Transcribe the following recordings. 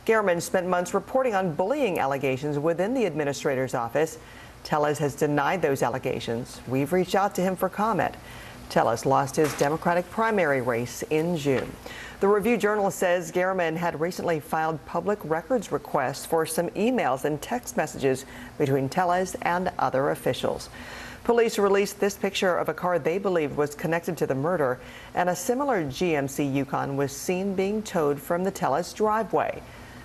Gehrman spent months reporting on bullying allegations within the administrator's office. Tellez has denied those allegations. We've reached out to him for comment. Tellez lost his Democratic primary race in June. The Review-Journal says Gehrman had recently filed public records requests for some emails and text messages between Tellez and other officials. Police released this picture of a car they believed was connected to the murder, and a similar GMC Yukon was seen being towed from the Tellez driveway.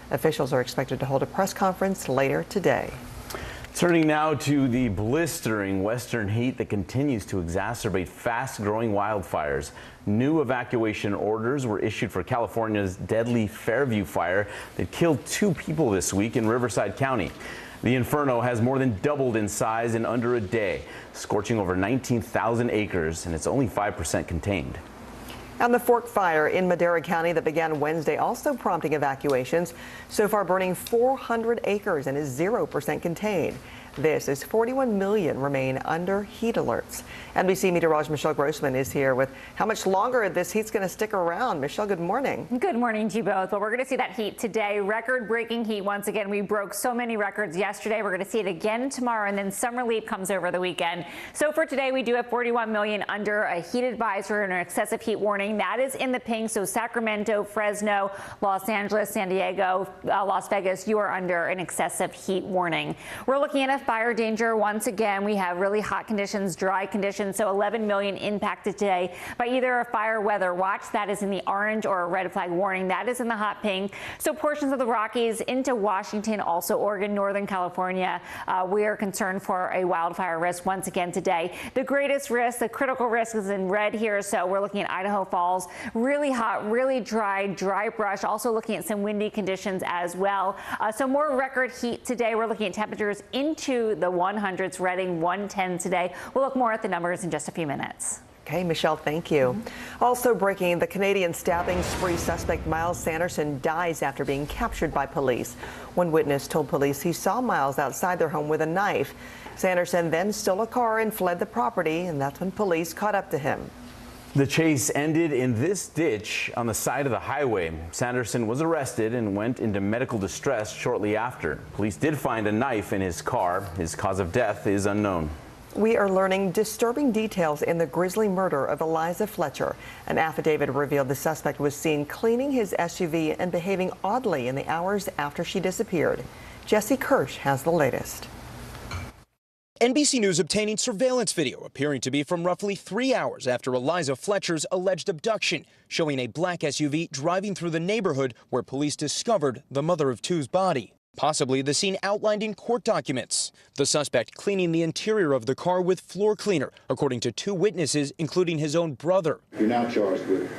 Officials are expected to hold a press conference later today. Turning now to the blistering western heat that continues to exacerbate fast-growing wildfires. New evacuation orders were issued for California's deadly Fairview fire that killed 2 people this week in Riverside County. The inferno has more than doubled in size in under a day, scorching over 19,000 acres, and it's only 5% contained. And the Fork Fire in Madera County that began Wednesday also prompting evacuations, so far burning 400 acres and is 0% contained. This is 41 million remain under heat alerts. NBC meteorologist Michelle Grossman is here with how much longer this heat's going to stick around. Michelle, good morning. Good morning to you both. Well, we're going to see that heat today. Record-breaking heat once again. We broke so many records yesterday. We're going to see it again tomorrow, and then some relief comes over the weekend. So for today, we do have 41 million under a heat advisory and an excessive heat warning. That is in the pink. So Sacramento, Fresno, Los Angeles, San Diego, Las Vegas, you are under an excessive heat warning. We're looking at a fire danger once again. We have really hot conditions, dry conditions. So 11 million impacted today by either a fire weather watch, that is in the orange, or a red flag warning, that is in the hot pink. So portions of the Rockies into Washington, also Oregon, Northern California, we are concerned for a wildfire risk once again today. The greatest risk, the critical risk, is in red here. So we're looking at Idaho Falls, really hot, really dry brush, also looking at some windy conditions as well. So more record heat today. We're looking at temperatures into the 100s, Reading 110 today. We'll look more at the numbers in just a few minutes. Okay, Michelle, thank you. Also breaking, the Canadian stabbing spree suspect Miles Sanderson dies after being captured by police. One witness told police he saw Miles outside their home with a knife. Sanderson then stole a car and fled the property, and that's when police caught up to him. The chase ended in this ditch on the side of the highway. Sanderson was arrested and went into medical distress shortly after. Police did find a knife in his car. His cause of death is unknown. We are learning disturbing details in the grisly murder of Eliza Fletcher. An affidavit revealed the suspect was seen cleaning his SUV and behaving oddly in the hours after she disappeared. Jesse Kirsch has the latest. NBC News obtaining surveillance video appearing to be from roughly 3 hours after Eliza Fletcher's alleged abduction, showing a black SUV driving through the neighborhood where police discovered the mother of two's body. Possibly the scene outlined in court documents. The suspect cleaning the interior of the car with floor cleaner, according to 2 witnesses, including his own brother. You're now charged with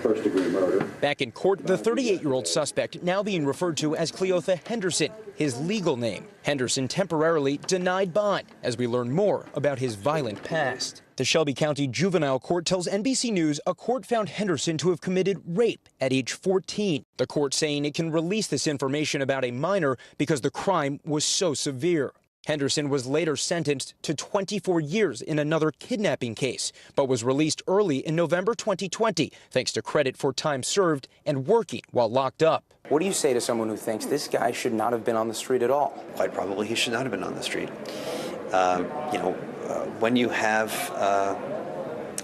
first-degree murder. Back in court, the 38-year-old suspect now being referred to as Cleotha Henderson, his legal name. Henderson temporarily denied bond as we learn more about his violent past. The Shelby County Juvenile Court tells NBC News a court found Henderson to have committed rape at age 14. The court saying it can release this information about a minor because the crime was so severe. Henderson was later sentenced to 24 years in another kidnapping case, but was released early in November 2020, thanks to credit for time served and working while locked up. What do you say to someone who thinks this guy should not have been on the street at all? Quite probably he should not have been on the street. When you have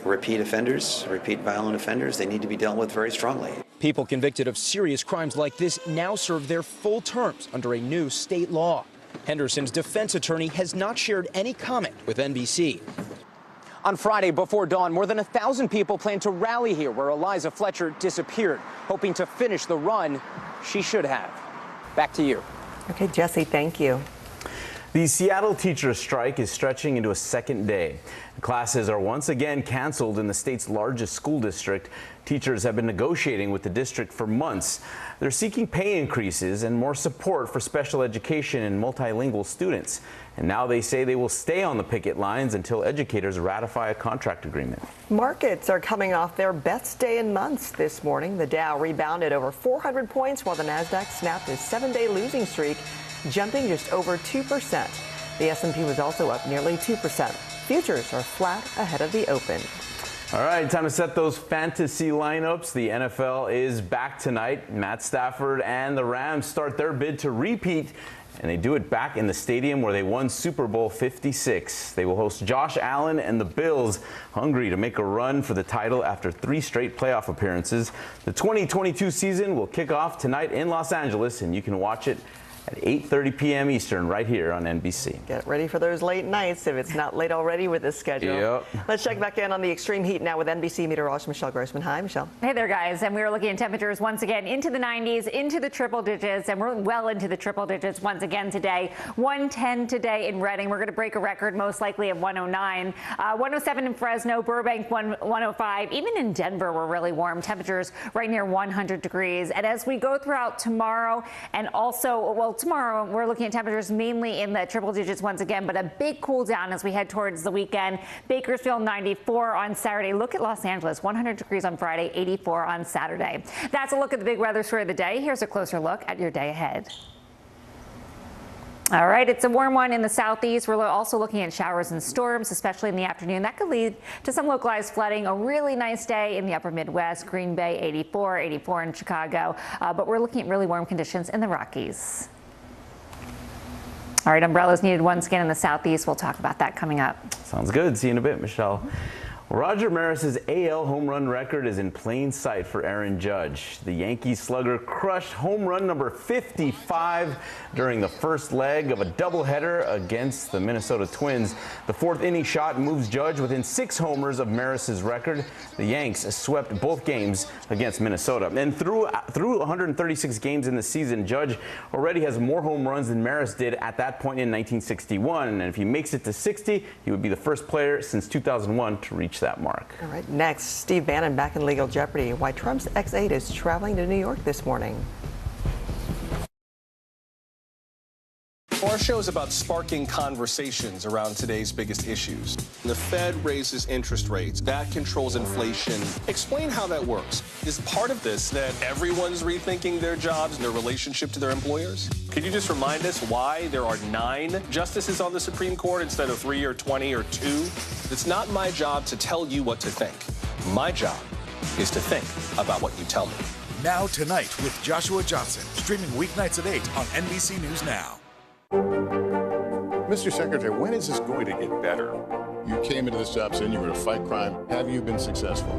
repeat offenders, repeat violent offenders, they need to be dealt with very strongly. People convicted of serious crimes like this now serve their full terms under a new state law. Henderson's defense attorney has not shared any comment with NBC. On Friday before dawn, more than 1,000 people plan to rally here where Eliza Fletcher disappeared, hoping to finish the run she should have. Back to you. Okay, Jesse, thank you. The Seattle teachers' strike is stretching into a second day. Classes are once again canceled in the state's largest school district. Teachers have been negotiating with the district for months. They're seeking pay increases and more support for special education and multilingual students. And now they say they will stay on the picket lines until educators ratify a contract agreement. Markets are coming off their best day in months this morning. The Dow rebounded over 400 points while the Nasdaq snapped a 7-day losing streak, jumping just over 2%. The S&P was also up nearly 2%. Futures are flat ahead of the open. All right, time to set those fantasy lineups. The NFL is back tonight. Matt Stafford and the Rams start their bid to repeat, and they do it back in the stadium where they won Super Bowl 56. They will host Josh Allen and the Bills, hungry to make a run for the title after 3 straight playoff appearances. The 2022 season will kick off tonight in Los Angeles, and you can watch it at 8:30 p.m. Eastern right here on NBC. Get ready for those late nights if it's not late already with this schedule. Yep. Let's check back in on the extreme heat now with NBC meteorologist Michelle Grossman. Hi, Michelle. Hey there, guys. And we are looking at temperatures once again into the 90s, into the triple digits, and we're well into the triple digits once again today. 110 today in Redding. We're going to break a record most likely of 109. 107 in Fresno, Burbank 105. Even in Denver, we're really warm. Temperatures right near 100 degrees. And as we go throughout tomorrow and also, well, tomorrow we're looking at temperatures mainly in the triple digits once again, but a big cool down as we head towards the weekend. Bakersfield 94 on Saturday. Look at Los Angeles, 100 degrees on Friday, 84 on Saturday. That's a look at the big weather story of the day. Here's a closer look at your day ahead. All right, it's a warm one in the southeast. We're also looking at showers and storms, especially in the afternoon. That could lead to some localized flooding. A really nice day in the upper Midwest, Green Bay 84, 84 in Chicago. But we're looking at really warm conditions in the Rockies. All right, umbrellas needed once again in the southeast. We'll talk about that coming up. Sounds good. See you in a bit, Michelle. Roger Maris's AL home run record is in plain sight for Aaron Judge. The Yankee slugger crushed home run number 55 during the first leg of a doubleheader against the Minnesota Twins. The 4th inning shot moves Judge within 6 homers of Maris's record. The Yanks swept both games against Minnesota. And through 136 games in the season, Judge already has more home runs than Maris did at that point in 1961. And if he makes it to 60, he would be the first player since 2001 to reach that mark. All right, next, Steve Bannon back in legal jeopardy. Why Trump's X8 is traveling to New York this morning. Our show is about sparking conversations around today's biggest issues. The Fed raises interest rates. That controls inflation. Explain how that works. Is part of this that everyone's rethinking their jobs and their relationship to their employers? Could you just remind us why there are 9 justices on the Supreme Court instead of 3 or 20 or 2? It's not my job to tell you what to think. My job is to think about what you tell me. Now Tonight with Joshua Johnson, streaming weeknights at 8 on NBC News Now. Mr. Secretary, when is this going to get better? You came into this job saying you were going to fight crime. Have you been successful?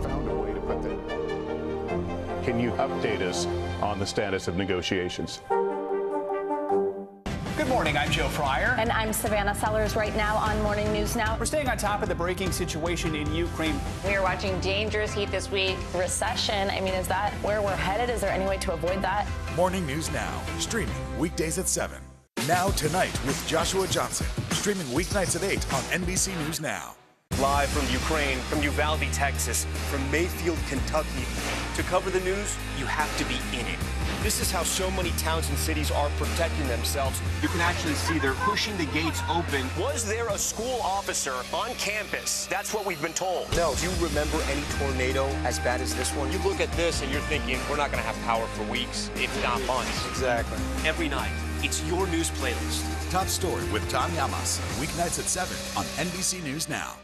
Found a way to put that. Can you update us on the status of negotiations? Good morning, I'm Joe Fryer. And I'm Savannah Sellers right now on Morning News Now. We're staying on top of the breaking situation in Ukraine. We are watching dangerous heat this week. Recession, I mean, is that where we're headed? Is there any way to avoid that? Morning News Now, streaming weekdays at 7. Now Tonight with Joshua Johnson, streaming weeknights at 8 on NBC News Now. Live from Ukraine, from Uvalde, Texas, from Mayfield, Kentucky. To cover the news, you have to be in it. This is how so many towns and cities are protecting themselves. You can actually see they're pushing the gates open. Was there a school officer on campus? That's what we've been told. No. Do you remember any tornado as bad as this one? You look at this and you're thinking, we're not going to have power for weeks, if not months. Exactly. Every night, it's your news playlist. Top Story with Tom Yamas, weeknights at 7 on NBC News Now.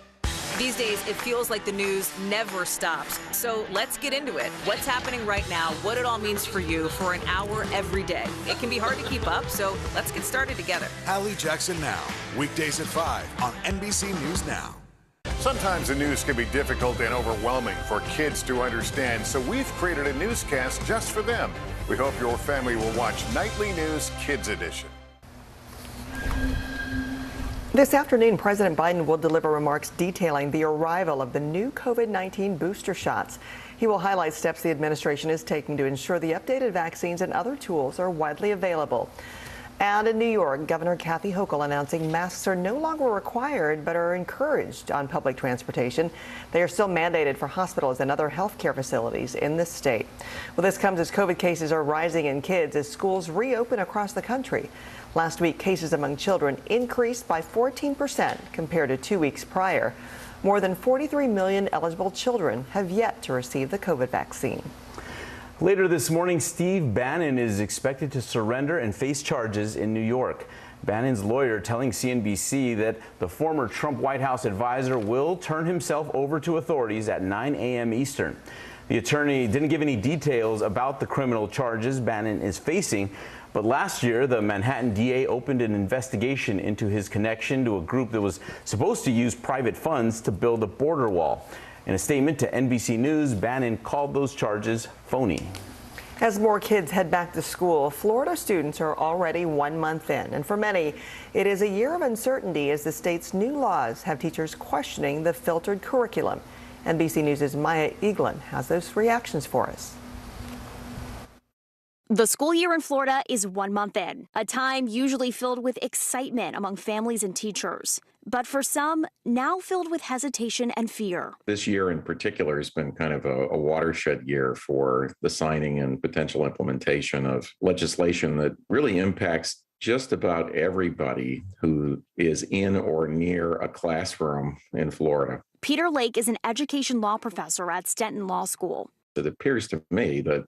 These days, it feels like the news never stops. So let's get into it. What's happening right now, what it all means for you for an hour every day. It can be hard to keep up, so let's get started together. Hallie Jackson Now, weekdays at 5 on NBC News Now. Sometimes the news can be difficult and overwhelming for kids to understand, so we've created a newscast just for them. We hope your family will watch Nightly News Kids Edition. This afternoon, President Biden will deliver remarks detailing the arrival of the new COVID-19 booster shots. He will highlight steps the administration is taking to ensure the updated vaccines and other tools are widely available. And in New York, Governor Kathy Hochul announcing masks are no longer required but are encouraged on public transportation. They are still mandated for hospitals and other health care facilities in the state. Well, this comes as COVID cases are rising in kids as schools reopen across the country. Last week, cases among children increased by 14% compared to 2 weeks prior. More than 43 million eligible children have yet to receive the COVID vaccine. Later this morning, Steve Bannon is expected to surrender and face charges in New York. Bannon's lawyer telling CNBC that the former Trump White House advisor will turn himself over to authorities at 9 a.m. Eastern. The attorney didn't give any details about the criminal charges Bannon is facing, but last year the Manhattan DA opened an investigation into his connection to a group that was supposed to use private funds to build a border wall. In a statement to NBC News, Bannon called those charges phony. As more kids head back to school, Florida students are already 1 month in. And for many, it is a year of uncertainty as the state's new laws have teachers questioning the filtered curriculum. NBC News' Maya Eaglin has those reactions for us. The school year in Florida is 1 month in, a time usually filled with excitement among families and teachers. But for some, now filled with hesitation and fear. This year in particular has been kind of a watershed year for the signing and potential implementation of legislation that really impacts just about everybody who is in or near a classroom in Florida. Peter Lake is an education law professor at Stanton Law School. It appears to me that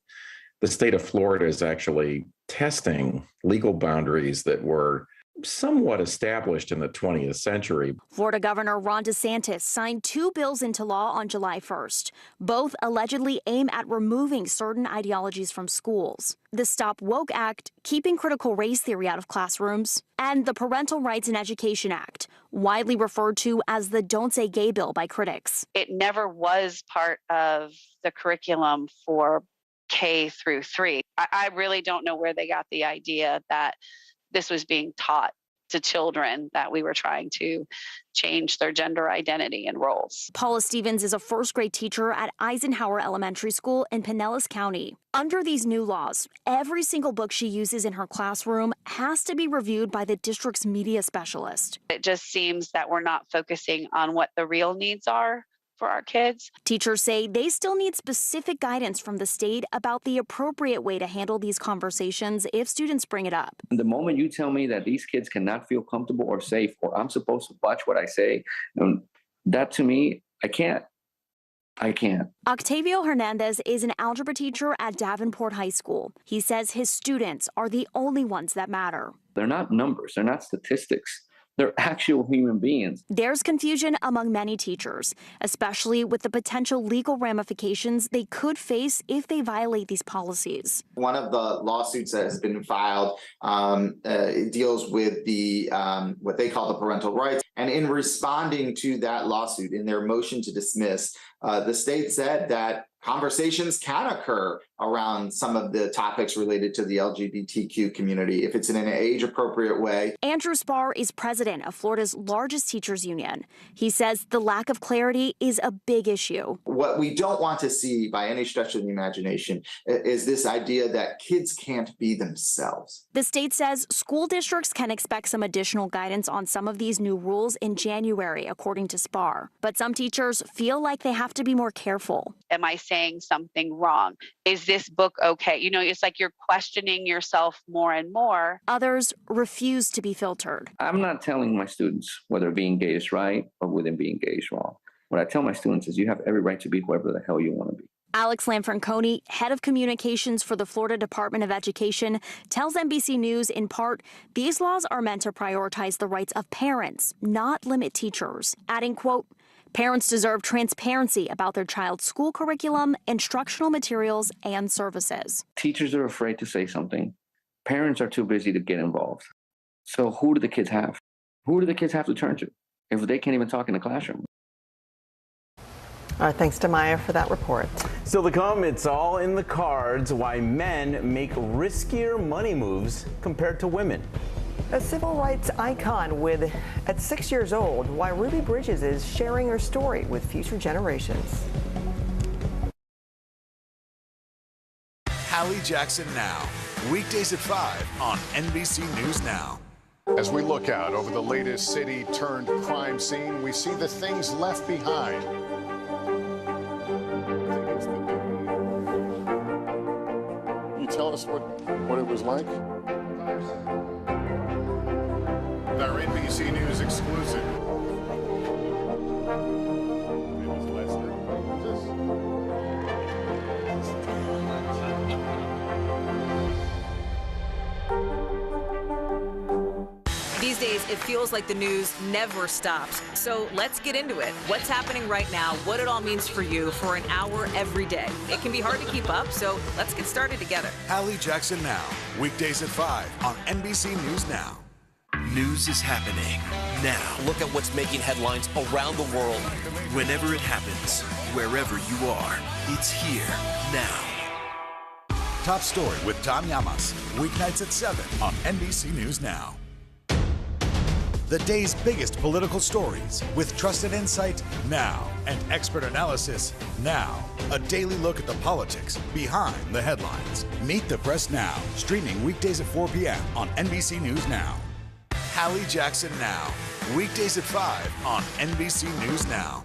the state of Florida is actually testing legal boundaries that were somewhat established in the 20th century. Florida Governor Ron DeSantis signed 2 bills into law on July 1st. Both allegedly aim at removing certain ideologies from schools. The Stop Woke Act, keeping critical race theory out of classrooms, and the Parental Rights in Education Act, widely referred to as the Don't Say Gay bill by critics. It never was part of the curriculum for K through 3. I really don't know where they got the idea that this was being taught to children, that we were trying to change their gender identity and roles. Paula Stevens is a first-grade teacher at Eisenhower Elementary School in Pinellas County. Under these new laws, every single book she uses in her classroom has to be reviewed by the district's media specialist. It just seems that we're not focusing on what the real needs are for our kids. Teachers say they still need specific guidance from the state about the appropriate way to handle these conversations if students bring it up. The moment you tell me that these kids cannot feel comfortable or safe, or I'm supposed to watch what I say, that to me, I can't. Octavio Hernandez is an algebra teacher at Davenport High School. He says his students are the only ones that matter. They're not numbers, they're not statistics. They're actual human beings. There's confusion among many teachers, especially with the potential legal ramifications they could face if they violate these policies. One of the lawsuits that has been filed deals with the what they call the parental rights. And in responding to that lawsuit, in their motion to dismiss, the state said that conversations can occur around some of the topics related to the LGBTQ community if it's in an age-appropriate way. Andrew Spar is president of Florida's largest teachers union. He says the lack of clarity is a big issue. What we don't want to see by any stretch of the imagination is this idea that kids can't be themselves. The state says school districts can expect some additional guidance on some of these new rules in January, according to Spar. But some teachers feel like they have to be more careful. Am I saying something wrong? Is this book okay? You know, it's like you're questioning yourself more and more. Others refuse to be filtered. I'm not telling my students whether being gay is right or whether being gay is wrong. What I tell my students is you have every right to be whoever the hell you want to be. Alex Lanfranconi, head of communications for the Florida Department of Education, tells NBC News in part, these laws are meant to prioritize the rights of parents, not limit teachers, adding, quote, parents deserve transparency about their child's school curriculum, instructional materials, and services. Teachers are afraid to say something. Parents are too busy to get involved. So who do the kids have? Who do the kids have to turn to if they can't even talk in the classroom? All right, thanks to Maya for that report. Still to come, it's all in the cards why men make riskier money moves compared to women. A civil rights icon at 6 years old, why Ruby Bridges is sharing her story with future generations. Hallie Jackson Now, weekdays at 5 on NBC News Now. As we look out over the latest city-turned-crime scene, we see the things left behind. Can you tell us what it was like? Our NBC News exclusive. It was Lester. These days, it feels like the news never stops. So let's get into it. What's happening right now, what it all means for you for an hour every day. It can be hard to keep up, so let's get started together. Hallie Jackson Now, weekdays at 5 on NBC News Now. News is happening now. Look at what's making headlines around the world. Whenever it happens, wherever you are, it's here now. Top Story with Tom Llamas, weeknights at 7 on NBC News Now. The day's biggest political stories with trusted insight now and expert analysis now. A daily look at the politics behind the headlines. Meet the Press Now, streaming weekdays at 4 p.m. on NBC News Now. Hallie Jackson Now, weekdays at 5 on NBC News Now.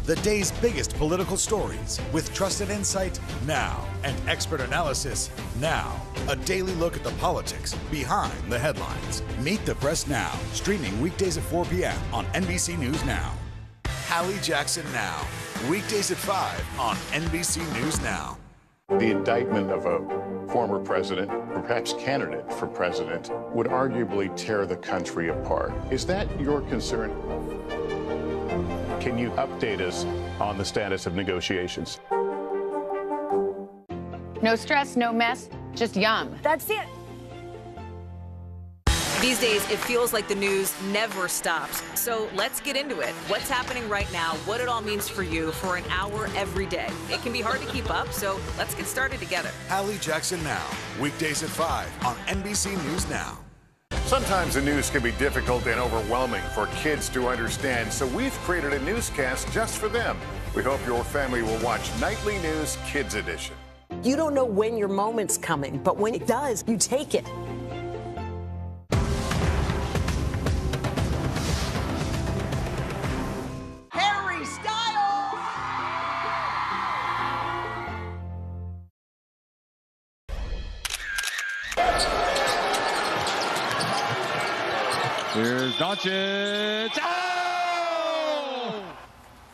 The day's biggest political stories with trusted insight now and expert analysis now. A daily look at the politics behind the headlines. Meet the Press Now, streaming weekdays at 4 p.m. on NBC News Now. Hallie Jackson Now, weekdays at 5 on NBC News Now. The indictment of a former president, or perhaps candidate for president, would arguably tear the country apart. Is that your concern? Can you update us on the status of negotiations? No stress, no mess, just yum. That's it. These days, it feels like the news never stops. So let's get into it. What's happening right now, what it all means for you for an hour every day. It can be hard to keep up, so let's get started together. Hallie Jackson Now, weekdays at 5 on NBC News Now. Sometimes the news can be difficult and overwhelming for kids to understand, so we've created a newscast just for them. We hope your family will watch Nightly News Kids Edition. You don't know when your moment's coming, but when it does, you take it. Harry Styles! Here's Doncic. Oh!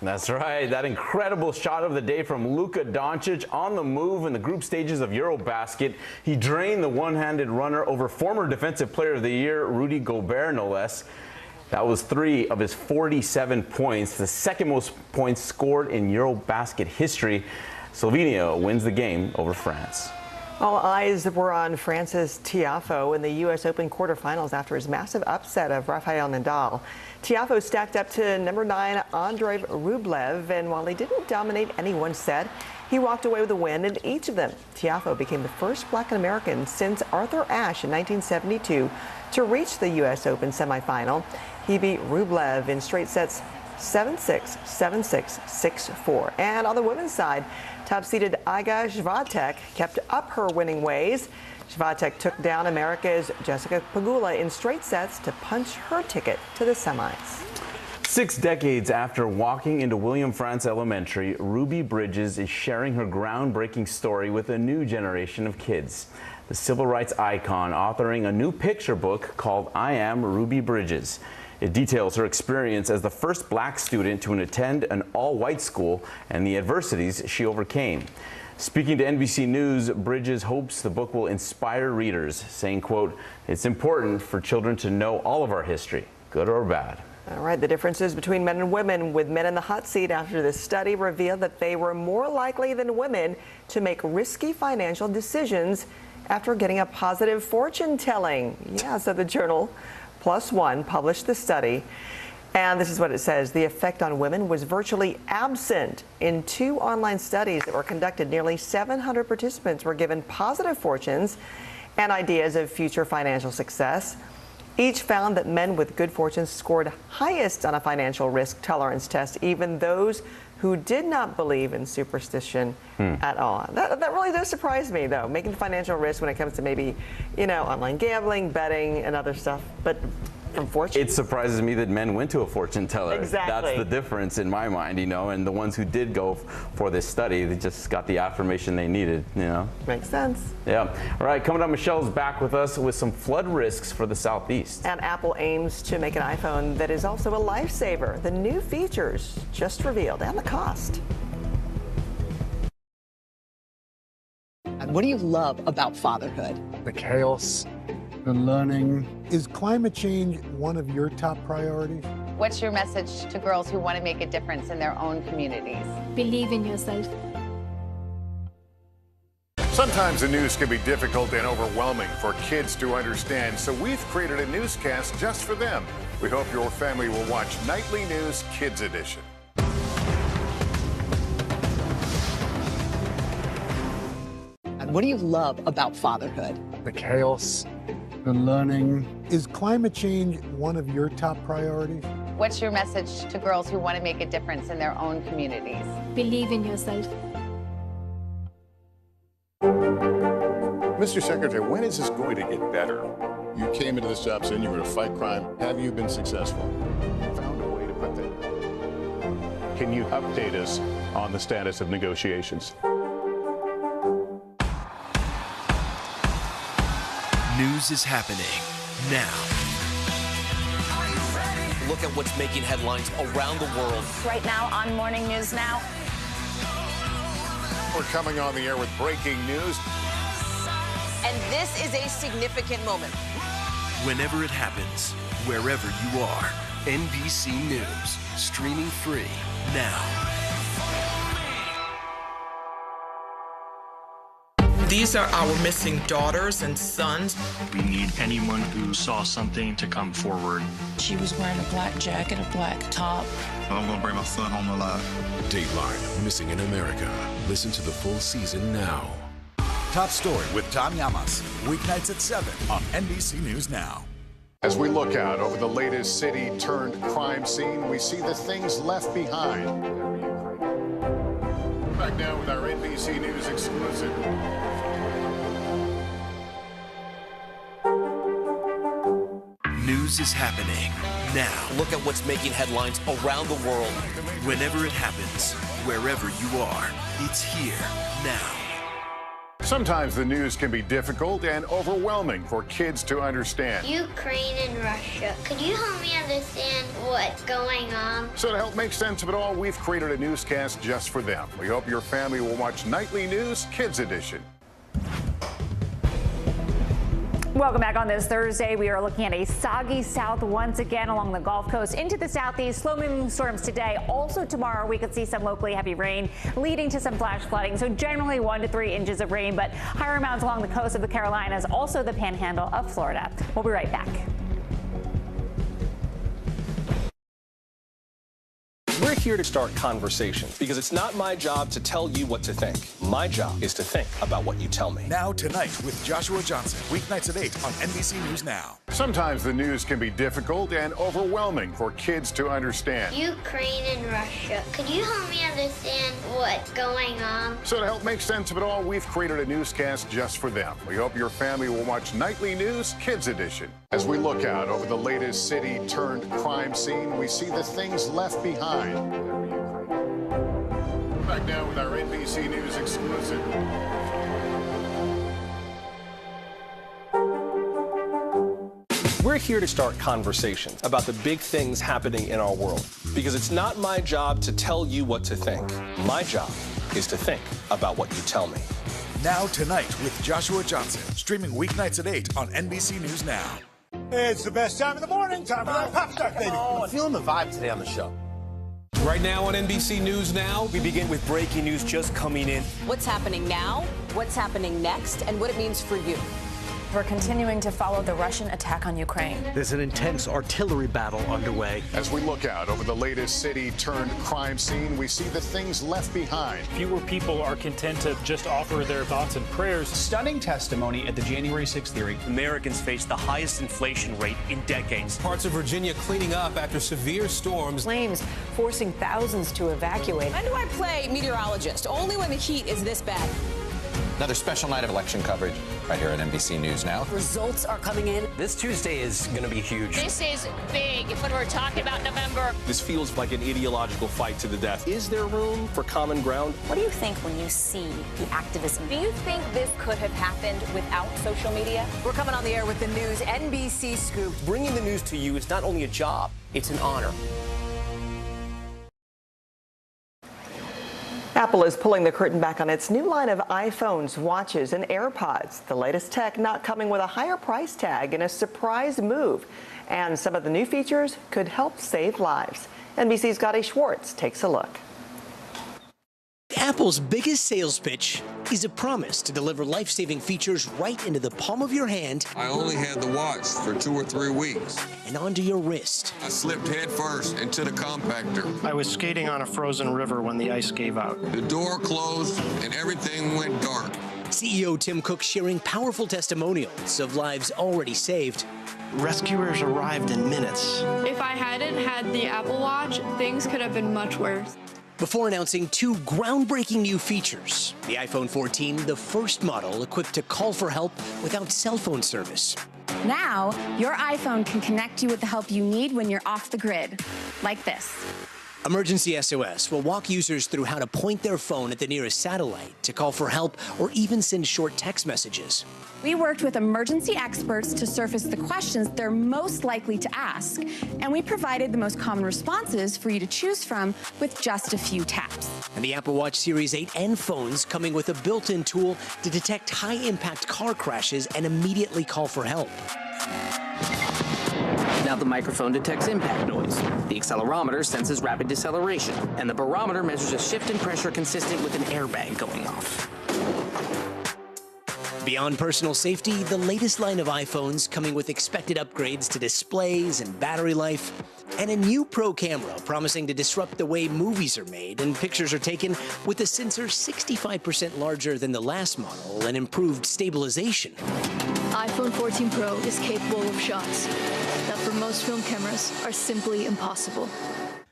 That's right. That incredible shot of the day from Luka Doncic on the move in the group stages of Eurobasket. He drained the one-handed runner over former Defensive Player of the Year, Rudy Gobert, no less. That was 3 of his 47 points, the second most points scored in Eurobasket history. Slovenia wins the game over France. All eyes were on France's Tiafoe in the U.S. Open quarterfinals after his massive upset of Rafael Nadal. Tiafoe stacked up to number 9 Andrei Rublev, and while he didn't dominate any one set, he walked away with a win in each of them. Tiafoe became the first Black American since Arthur Ashe in 1972 to reach the U.S. Open semifinal. He beat Rublev in straight sets 7-6, 7-6, 6-4. And on the women's side, top-seeded Iga Swiatek kept up her winning ways. Swiatek took down America's Jessica Pegula in straight sets to punch her ticket to the semis. 6 decades after walking into William Frantz Elementary, Ruby Bridges is sharing her groundbreaking story with a new generation of kids. The civil rights icon authoring a new picture book called I Am Ruby Bridges. It details her experience as the first black student to attend an all-white school and the adversities she overcame. Speaking to NBC News, Bridges hopes the book will inspire readers, saying, quote, "It's important for children to know all of our history, good or bad." All right, the differences between men and women, with men in the hot seat after this study revealed that they were more likely than women to make risky financial decisions after getting a positive fortune telling. Yeah, so the journal Plus One published the study, and this is what it says. The effect on women was virtually absent in 2 online studies that were conducted. Nearly 700 participants were given positive fortunes and ideas of future financial success. Each found that men with good fortunes scored highest on a financial risk tolerance test, even those who did not believe in superstition at all. That really does surprise me, though, making the financial risk when it comes to maybe, online gambling, betting, and other stuff. But from fortune, it surprises me that men went to a fortune teller. Exactly. That's the difference in my mind, and the ones who did go for this study, they just got the affirmation they needed, Makes sense. Yeah. All right, coming up, Michelle's back with us with some flood risks for the Southeast. And Apple aims to make an iPhone that is also a lifesaver. The new features just revealed, and the cost. And what do you love about fatherhood? The chaos, and learning. Is climate change one of your top priorities? What's your message to girls who want to make a difference in their own communities? Believe in yourself. Sometimes the news can be difficult and overwhelming for kids to understand, so we've created a newscast just for them. We hope your family will watch Nightly News Kids Edition. And what do you love about fatherhood? The chaos, the learning. Is climate change one of your top priorities? What's your message to girls who want to make a difference in their own communities? Believe in yourself. Mr. Secretary, when is this going to get better? You came into this job saying you were going to fight crime. Have you been successful? Found a way to put that. Can you update us on the status of negotiations? News is happening now. Look at what's making headlines around the world. Right now on Morning News Now. We're coming on the air with breaking news. And this is a significant moment. Whenever it happens, wherever you are, NBC News, streaming free now. These are our missing daughters and sons. We need anyone who saw something to come forward. She was wearing a black jacket, a black top. I'm going to bring my son home alive. Dateline, Missing in America. Listen to the full season now. Top Story with Tom Llamas. Weeknights at 7 on NBC News Now. As we look out over the latest city-turned-crime scene, we see the things left behind. Back now with our NBC News exclusive. News is happening now. Look at what's making headlines around the world. Whenever it happens, wherever you are, it's here now. Sometimes the news can be difficult and overwhelming for kids to understand. Ukraine and Russia. Could you help me understand what's going on? So to help make sense of it all, we've created a newscast just for them. We hope your family will watch Nightly News Kids Edition. Welcome back on this Thursday. We are looking at a soggy south once again along the Gulf Coast into the southeast. Slow-moving storms today. Also tomorrow, we could see some locally heavy rain leading to some flash flooding. So generally 1 to 3 inches of rain, but higher amounts along the coast of the Carolinas, also the panhandle of Florida. We'll be right back. We're here to start conversations because it's not my job to tell you what to think. My job is to think about what you tell me. Now tonight with Joshua Johnson. Weeknights at 8 on NBC News Now. Sometimes the news can be difficult and overwhelming for kids to understand. Ukraine and Russia. Could you help me understand what's going on? So to help make sense of it all, we've created a newscast just for them. We hope your family will watch Nightly News Kids Edition. As we look out over the latest city-turned-crime scene, we see the things left behind. Back now with our NBC News exclusive. We're here to start conversations about the big things happening in our world because it's not my job to tell you what to think. My job is to think about what you tell me. Now tonight with Joshua Johnson. Streaming weeknights at 8 on NBC News Now. It's the best time of the morning. Time for that pop start, baby. I'm feeling the vibe today on the show. Right now on NBC News Now, we begin with breaking news just coming in. What's happening now, what's happening next, and what it means for you. We're continuing to follow the Russian attack on Ukraine. There's an intense artillery battle underway. As we look out over the latest city-turned-crime scene, we see the things left behind. Fewer people are content to just offer their thoughts and prayers. Stunning testimony at the January 6th hearing. Americans face the highest inflation rate in decades. Parts of Virginia cleaning up after severe storms. Flames forcing thousands to evacuate. When do I play meteorologist? Only when the heat is this bad. Another special night of election coverage right here at NBC News Now. Results are coming in. This Tuesday is going to be huge. This is big when we're talking about November. This feels like an ideological fight to the death. Is there room for common ground? What do you think when you see the activism? Do you think this could have happened without social media? We're coming on the air with the news NBC Scoop. Bringing the news to you is not only a job, it's an honor. Apple is pulling the curtain back on its new line of iPhones, watches, and AirPods. The latest tech not coming with a higher price tag in a surprise move. And some of the new features could help save lives. NBC's Gotti Schwartz takes a look. Apple's biggest sales pitch is a promise to deliver life-saving features right into the palm of your hand. I only had the watch for 2 or 3 weeks. And onto your wrist. I slipped headfirst into the compactor. I was skating on a frozen river when the ice gave out. The door closed and everything went dark. CEO Tim Cook sharing powerful testimonials of lives already saved. Rescuers arrived in minutes. If I hadn't had the Apple Watch, things could have been much worse. Before announcing 2 groundbreaking new features. The iPhone 14, the first model equipped to call for help without cell phone service. Now, your iPhone can connect you with the help you need when you're off the grid, like this. Emergency SOS will walk users through how to point their phone at the nearest satellite to call for help or even send short text messages. We worked with emergency experts to surface the questions they're most likely to ask, and we provided the most common responses for you to choose from with just a few taps. And the Apple Watch Series 8 and phones coming with a built-in tool to detect high-impact car crashes and immediately call for help. Now the microphone detects impact noise, the accelerometer senses rapid deceleration, and the barometer measures a shift in pressure consistent with an airbag going off. Beyond personal safety, the latest line of iPhones coming with expected upgrades to displays and battery life, and a new Pro camera promising to disrupt the way movies are made and pictures are taken with a sensor 65% larger than the last model and improved stabilization. iPhone 14 Pro is capable of shots that for most film cameras are simply impossible.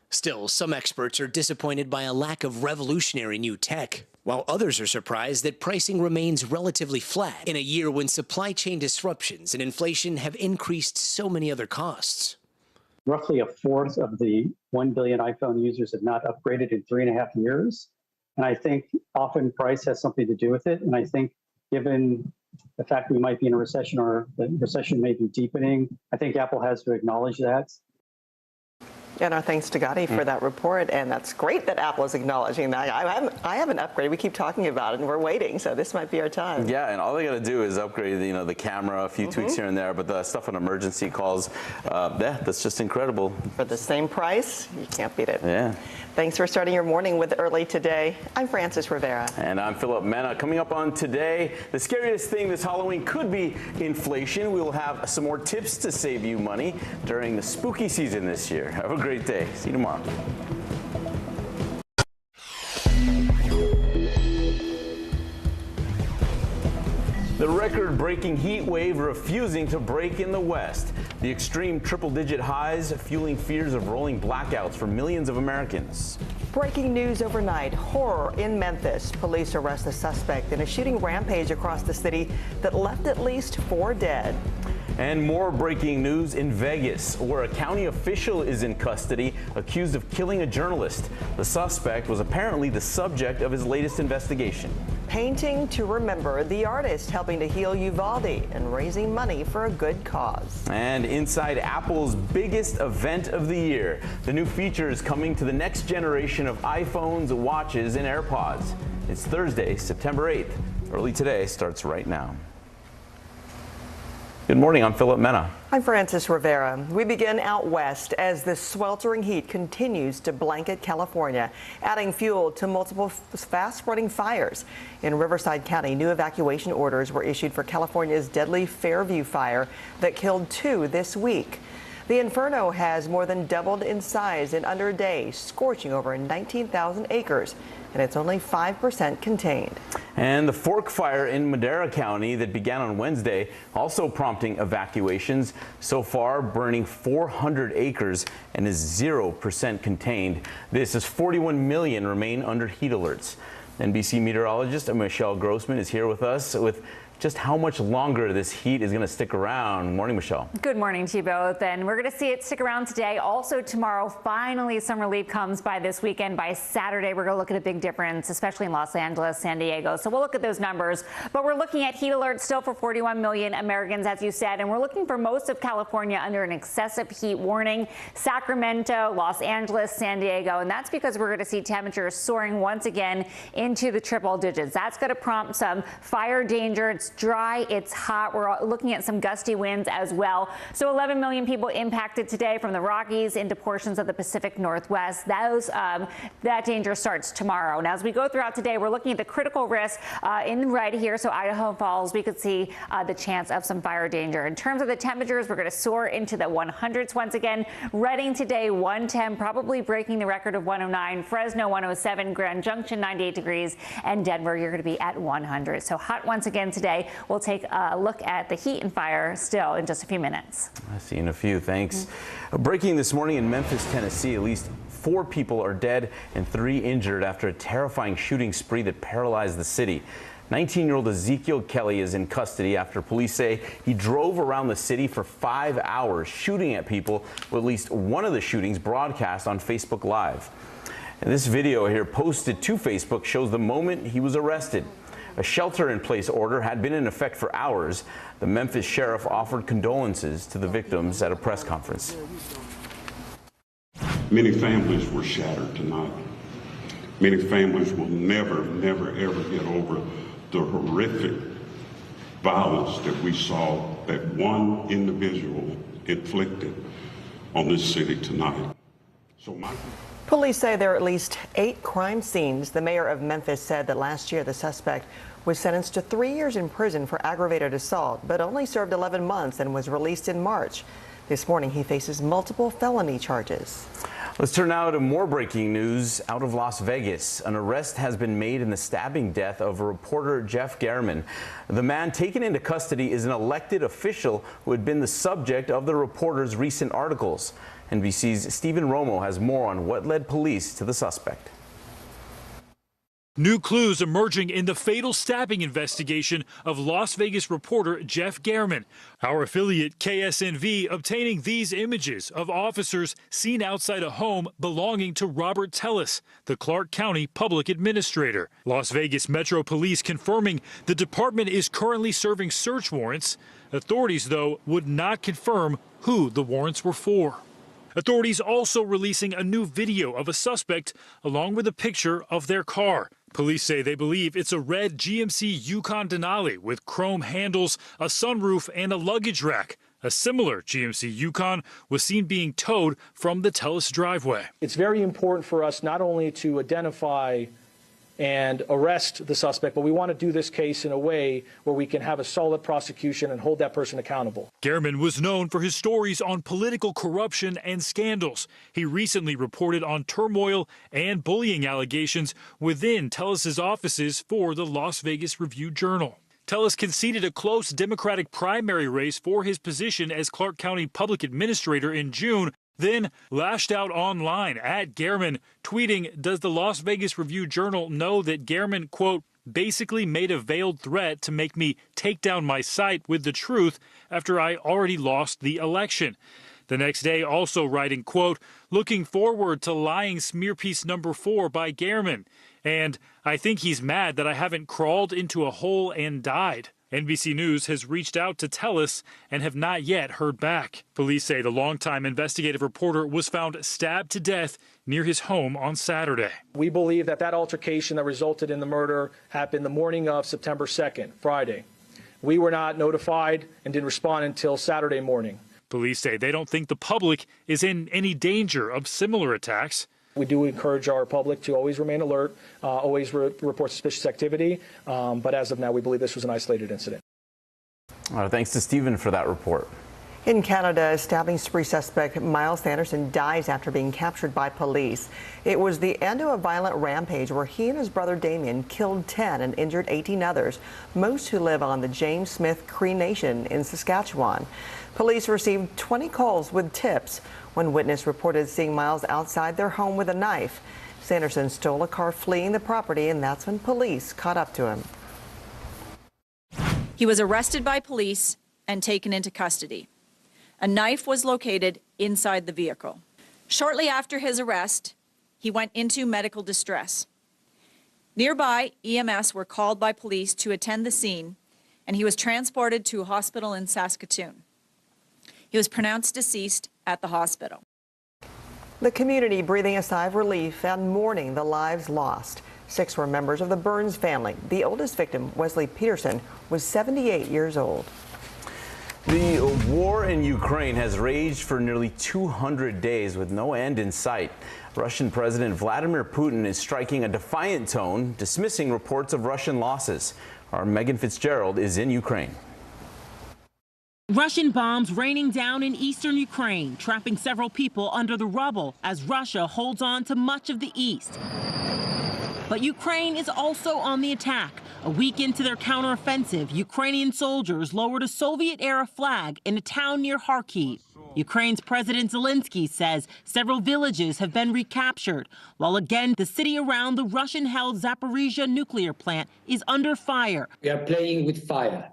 Still, some experts are disappointed by a lack of revolutionary new tech, while others are surprised that pricing remains relatively flat in a year when supply chain disruptions and inflation have increased so many other costs. Roughly a fourth of the 1 billion iPhone users have not upgraded in 3.5 years. And I think often price has something to do with it. And I think given the fact we might be in a recession or the recession may be deepening, I think Apple has to acknowledge that. And our thanks to Gotti for that report. And that's great that Apple is acknowledging that. I haven't upgraded. We keep talking about it, and we're waiting. So this might be our time. Yeah, and all they got to do is upgrade, the camera, a few tweaks here and there. But the stuff on emergency calls, yeah, that's just incredible. For the same price, you can't beat it. Yeah. Thanks for starting your morning with Early Today. I'm Frances Rivera. And I'm Philip Mena. Coming up on Today, the scariest thing this Halloween could be inflation. We will have some more tips to save you money during the spooky season this year. Have a great day. See you tomorrow. The record-breaking heat wave refusing to break in the West. The extreme triple-digit highs fueling fears of rolling blackouts for millions of Americans. Breaking news overnight. Horror in Memphis. Police arrest a suspect in a shooting rampage across the city that left at least 4 dead. And more breaking news in Vegas, where a county official is in custody accused of killing a journalist. The suspect was apparently the subject of his latest investigation. Painting to remember, the artist helping to heal Uvalde and raising money for a good cause. And inside Apple's biggest event of the year, the new features coming to the next generation of iPhones, watches, and AirPods. It's Thursday, September 8th. Early Today starts right now. Good morning, I'm Philip Mena. I'm Frances Rivera. We begin out west as the sweltering heat continues to blanket California, adding fuel to multiple fast-spreading fires. In Riverside County, new evacuation orders were issued for California's deadly Fairview fire that killed 2 this week. The inferno has more than doubled in size in under a day, scorching over 19,000 acres, and it's only 5% contained. And the Fork Fire in Madera County that began on Wednesday also prompting evacuations. So far, burning 400 acres and is 0% contained. This is 41 million remain under heat alerts. NBC meteorologist Michelle Grossman is here with us with just how much longer this heat is going to stick around. Morning, Michelle. Good morning to you both. And we're going to see it stick around today. Also tomorrow, finally some relief comes by this weekend. By Saturday, we're going to look at a big difference, especially in Los Angeles, San Diego. So we'll look at those numbers. But we're looking at heat alerts still for 41 million Americans, as you said. And we're looking for most of California under an excessive heat warning. Sacramento, Los Angeles, San Diego. And that's because we're going to see temperatures soaring once again into the triple digits. That's going to prompt some fire danger. It's dry, it's hot. We're looking at some gusty winds as well. So 11 million people impacted today from the Rockies into portions of the Pacific Northwest. That danger starts tomorrow. Now, as we go throughout today, we're looking at the critical risk in right here. So Idaho Falls, we could see the chance of some fire danger. In terms of the temperatures, we're going to soar into the 100s once again. Redding today, 110, probably breaking the record of 109. Fresno, 107. Grand Junction, 98 degrees. And Denver, you're going to be at 100. So hot once again today. We'll take a look at the heat and fire still in just a few minutes. I've seen a few. Thanks. Breaking this morning in Memphis, Tennessee, at least 4 people are dead and 3 injured after a terrifying shooting spree that paralyzed the city. 19-year-old Ezekiel Kelly is in custody after police say he drove around the city for 5 hours shooting at people, with at least one of the shootings broadcast on Facebook Live. And this video here posted to Facebook shows the moment he was arrested. A shelter-in-place order had been in effect for hours. The Memphis sheriff offered condolences to the victims at a press conference. Many families were shattered tonight. Many families will never, ever get over the horrific violence that we saw that one individual inflicted on this city tonight. Police say there are at least 8 crime scenes. The mayor of Memphis said that last year the suspect was sentenced to 3 years in prison for aggravated assault, but only served 11 months and was released in March. This morning he faces multiple felony charges. Let's turn now to more breaking news out of Las Vegas. An arrest has been made in the stabbing death of a reporter, Jeff Garman. The man taken into custody is an elected official who had been the subject of the reporter's recent articles. NBC's Stephen Romo has more on what led police to the suspect. New clues emerging in the fatal stabbing investigation of Las Vegas reporter Jeff Garman. Our affiliate KSNV obtaining these images of officers seen outside a home belonging to Robert Tellis, the Clark County public administrator. Las Vegas Metro Police confirming the department is currently serving search warrants. Authorities, though, would not confirm who the warrants were for. Authorities also releasing a new video of a suspect along with a picture of their car. Police say they believe it's a red GMC Yukon Denali with chrome handles, a sunroof, and a luggage rack. A similar GMC Yukon was seen being towed from the Tellis driveway. It's very important for us not only to identify and arrest the suspect, but we want to do this case in a way where we can have a solid prosecution and hold that person accountable. Garman was known for his stories on political corruption and scandals. He recently reported on turmoil and bullying allegations within Tellis's offices for the Las Vegas Review-Journal. Tellis conceded a close Democratic primary race for his position as Clark County public administrator in June, then lashed out online at Garman, tweeting, "Does the Las Vegas Review-Journal know that Garman, quote, basically made a veiled threat to make me take down my site with the truth after I already lost the election?" The next day also writing, quote, "Looking forward to lying smear piece number 4 by Garman. And I think he's mad that I haven't crawled into a hole and died." NBC News has reached out to Tellis and have not yet heard back. Police say the longtime investigative reporter was found stabbed to death near his home on Saturday. We believe that altercation that resulted in the murder happened the morning of September 2nd, Friday. We were not notified and didn't respond until Saturday morning. Police say they don't think the public is in any danger of similar attacks. We do encourage our public to always remain alert, always report suspicious activity. But as of now, we believe this was an isolated incident. Thanks to Stephen for that report. In Canada, stabbing spree suspect Miles Sanderson dies after being captured by police. It was the end of a violent rampage where he and his brother Damien killed 10 and injured 18 others, most who live on the James Smith Cree Nation in Saskatchewan. Police received 20 calls with tips. One witness reported seeing Miles outside their home with a knife. Sanderson stole a car fleeing the property, and that's when police caught up to him. He was arrested by police and taken into custody. A knife was located inside the vehicle. Shortly after his arrest, he went into medical distress. Nearby, EMS were called by police to attend the scene, and he was transported to a hospital in Saskatoon. He was pronounced deceased at the hospital. The community breathing a sigh of relief and mourning the lives lost. 6 were members of the Burns family. The oldest victim, Wesley Peterson, was 78 years old. The war in Ukraine has raged for nearly 200 days with no end in sight. Russian President Vladimir Putin is striking a defiant tone, dismissing reports of Russian losses. Our Megan Fitzgerald is in Ukraine. Russian bombs raining down in eastern Ukraine, trapping several people under the rubble as Russia holds on to much of the east. But Ukraine is also on the attack. A week into their counteroffensive, Ukrainian soldiers lowered a Soviet-era flag in a town near Kharkiv. Ukraine's President Zelensky says several villages have been recaptured, while again the city around the Russian-held Zaporizhzhia nuclear plant is under fire. We are playing with fire,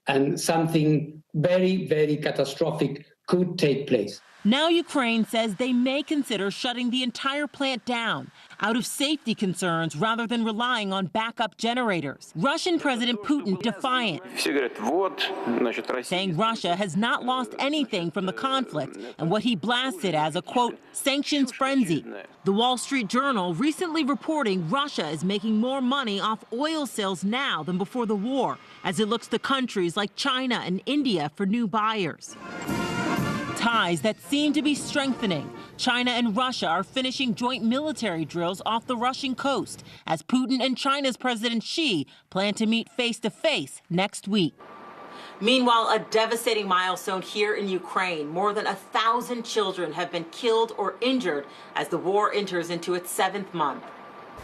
and something very, very catastrophic could take place. Now Ukraine says they may consider shutting the entire plant down out of safety concerns rather than relying on backup generators. Russian President Putin defiant, saying Russia has not lost anything from the conflict and what he blasted as a, quote, sanctions frenzy. The Wall Street Journal recently reporting Russia is making more money off oil sales now than before the war, as it looks to countries like China and India for new buyers. Ties that seem to be strengthening. China and Russia are finishing joint military drills off the Russian coast as Putin and China's President Xi plan to meet face-to-face next week. Meanwhile, a devastating milestone here in Ukraine. More than 1,000 children have been killed or injured as the war enters into its 7th month.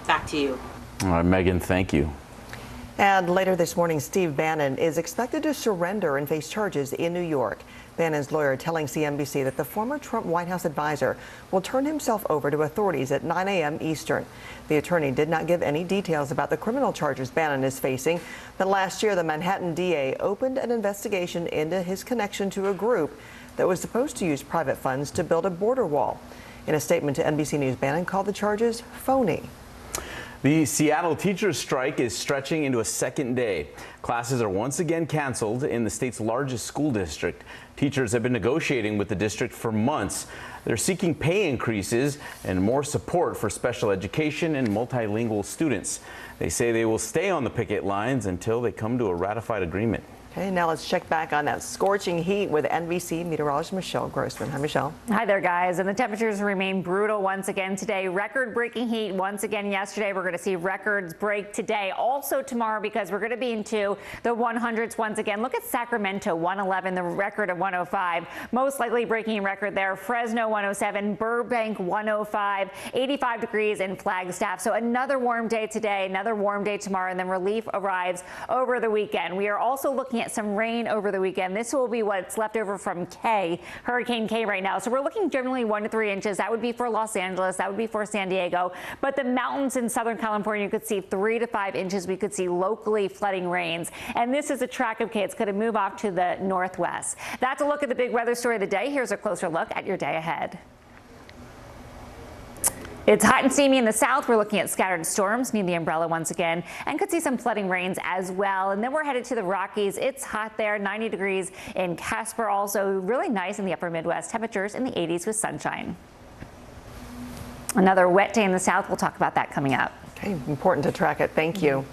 Back to you. All right, Megan, thank you. And later this morning, Steve Bannon is expected to surrender and face charges in New York. Bannon's lawyer telling CNBC that the former Trump White House advisor will turn himself over to authorities at 9 a.m. Eastern. The attorney did not give any details about the criminal charges Bannon is facing, but last year the Manhattan DA opened an investigation into his connection to a group that was supposed to use private funds to build a border wall. In a statement to NBC News, Bannon called the charges phony. The Seattle teachers' strike is stretching into a second day. Classes are once again canceled in the state's largest school district. Teachers have been negotiating with the district for months. They're seeking pay increases and more support for special education and multilingual students. They say they will stay on the picket lines until they come to a ratified agreement. Okay, now let's check back on that scorching heat with NBC meteorologist Michelle Grossman. Hi, Michelle. Hi there, guys. And the temperatures remain brutal once again today. Record-breaking heat once again yesterday. We're going to see records break today. Also tomorrow, because we're going to be into the 100s once again. Look at Sacramento, 111, the record of 105. Most likely breaking a record there. Fresno, 107. Burbank, 105. 85 degrees in Flagstaff. So another warm day today, another warm day tomorrow, and then relief arrives over the weekend. We are also looking at some rain over the weekend. This will be what's left over from Hurricane K right now. So we're looking generally 1 to 3 inches. That would be for Los Angeles. That would be for San Diego. But the mountains in Southern California, you could see 3 to 5 inches. We could see locally flooding rains. And this is a track of K. It's going to move off to the northwest. That's a look at the big weather story of the day. Here's a closer look at your day ahead. It's hot and steamy in the south. We're looking at scattered storms. Need the umbrella once again, and could see some flooding rains as well. And then we're headed to the Rockies. It's hot there, 90 degrees in Casper. Also really nice in the upper Midwest. Temperatures in the 80s with sunshine. Another wet day in the south. We'll talk about that coming up. Okay, important to track it. Thank you.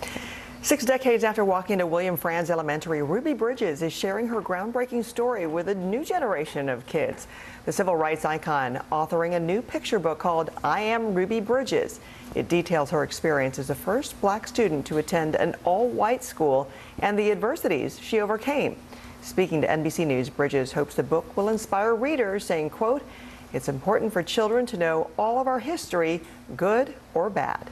6 decades after walking to William Franz Elementary, Ruby Bridges is sharing her groundbreaking story with a new generation of kids. The civil rights icon authoring a new picture book called I Am Ruby Bridges. It details her experience as the first black student to attend an all-white school and the adversities she overcame. Speaking to NBC News, Bridges hopes the book will inspire readers, saying, quote, "It's important for children to know all of our history, good or bad."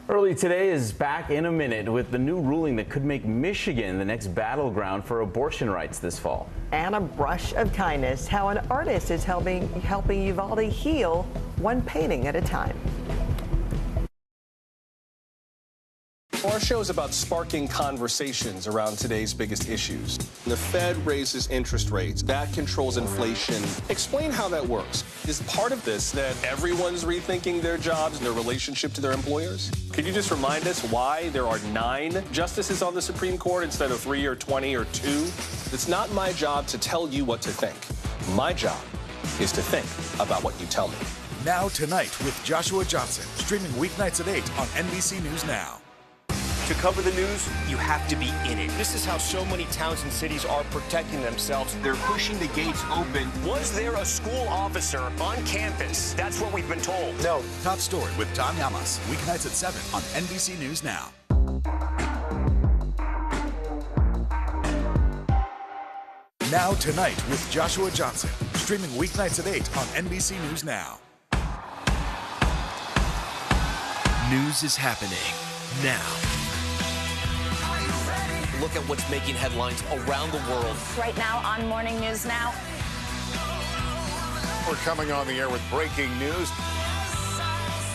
Early Today is back in a minute with the new ruling that could make Michigan the next battleground for abortion rights this fall. And a brush of kindness, how an artist is helping Uvalde heal one painting at a time. Our show is about sparking conversations around today's biggest issues. The Fed raises interest rates. That controls inflation. Explain how that works. Is part of this that everyone's rethinking their jobs and their relationship to their employers? Could you just remind us why there are 9 justices on the Supreme Court instead of 3 or 20 or 2? It's not my job to tell you what to think. My job is to think about what you tell me. Now Tonight with Joshua Johnson, streaming weeknights at 8 on NBC News Now. To cover the news, you have to be in it. This is how so many towns and cities are protecting themselves. They're pushing the gates open. Was there a school officer on campus? That's what we've been told. No. Top Story with Tom Yamas, weeknights at 7 on NBC News Now. Now Tonight with Joshua Johnson, streaming weeknights at 8 on NBC News Now. News is happening now. Look at what's making headlines around the world. Right now on Morning News Now. We're coming on the air with breaking news.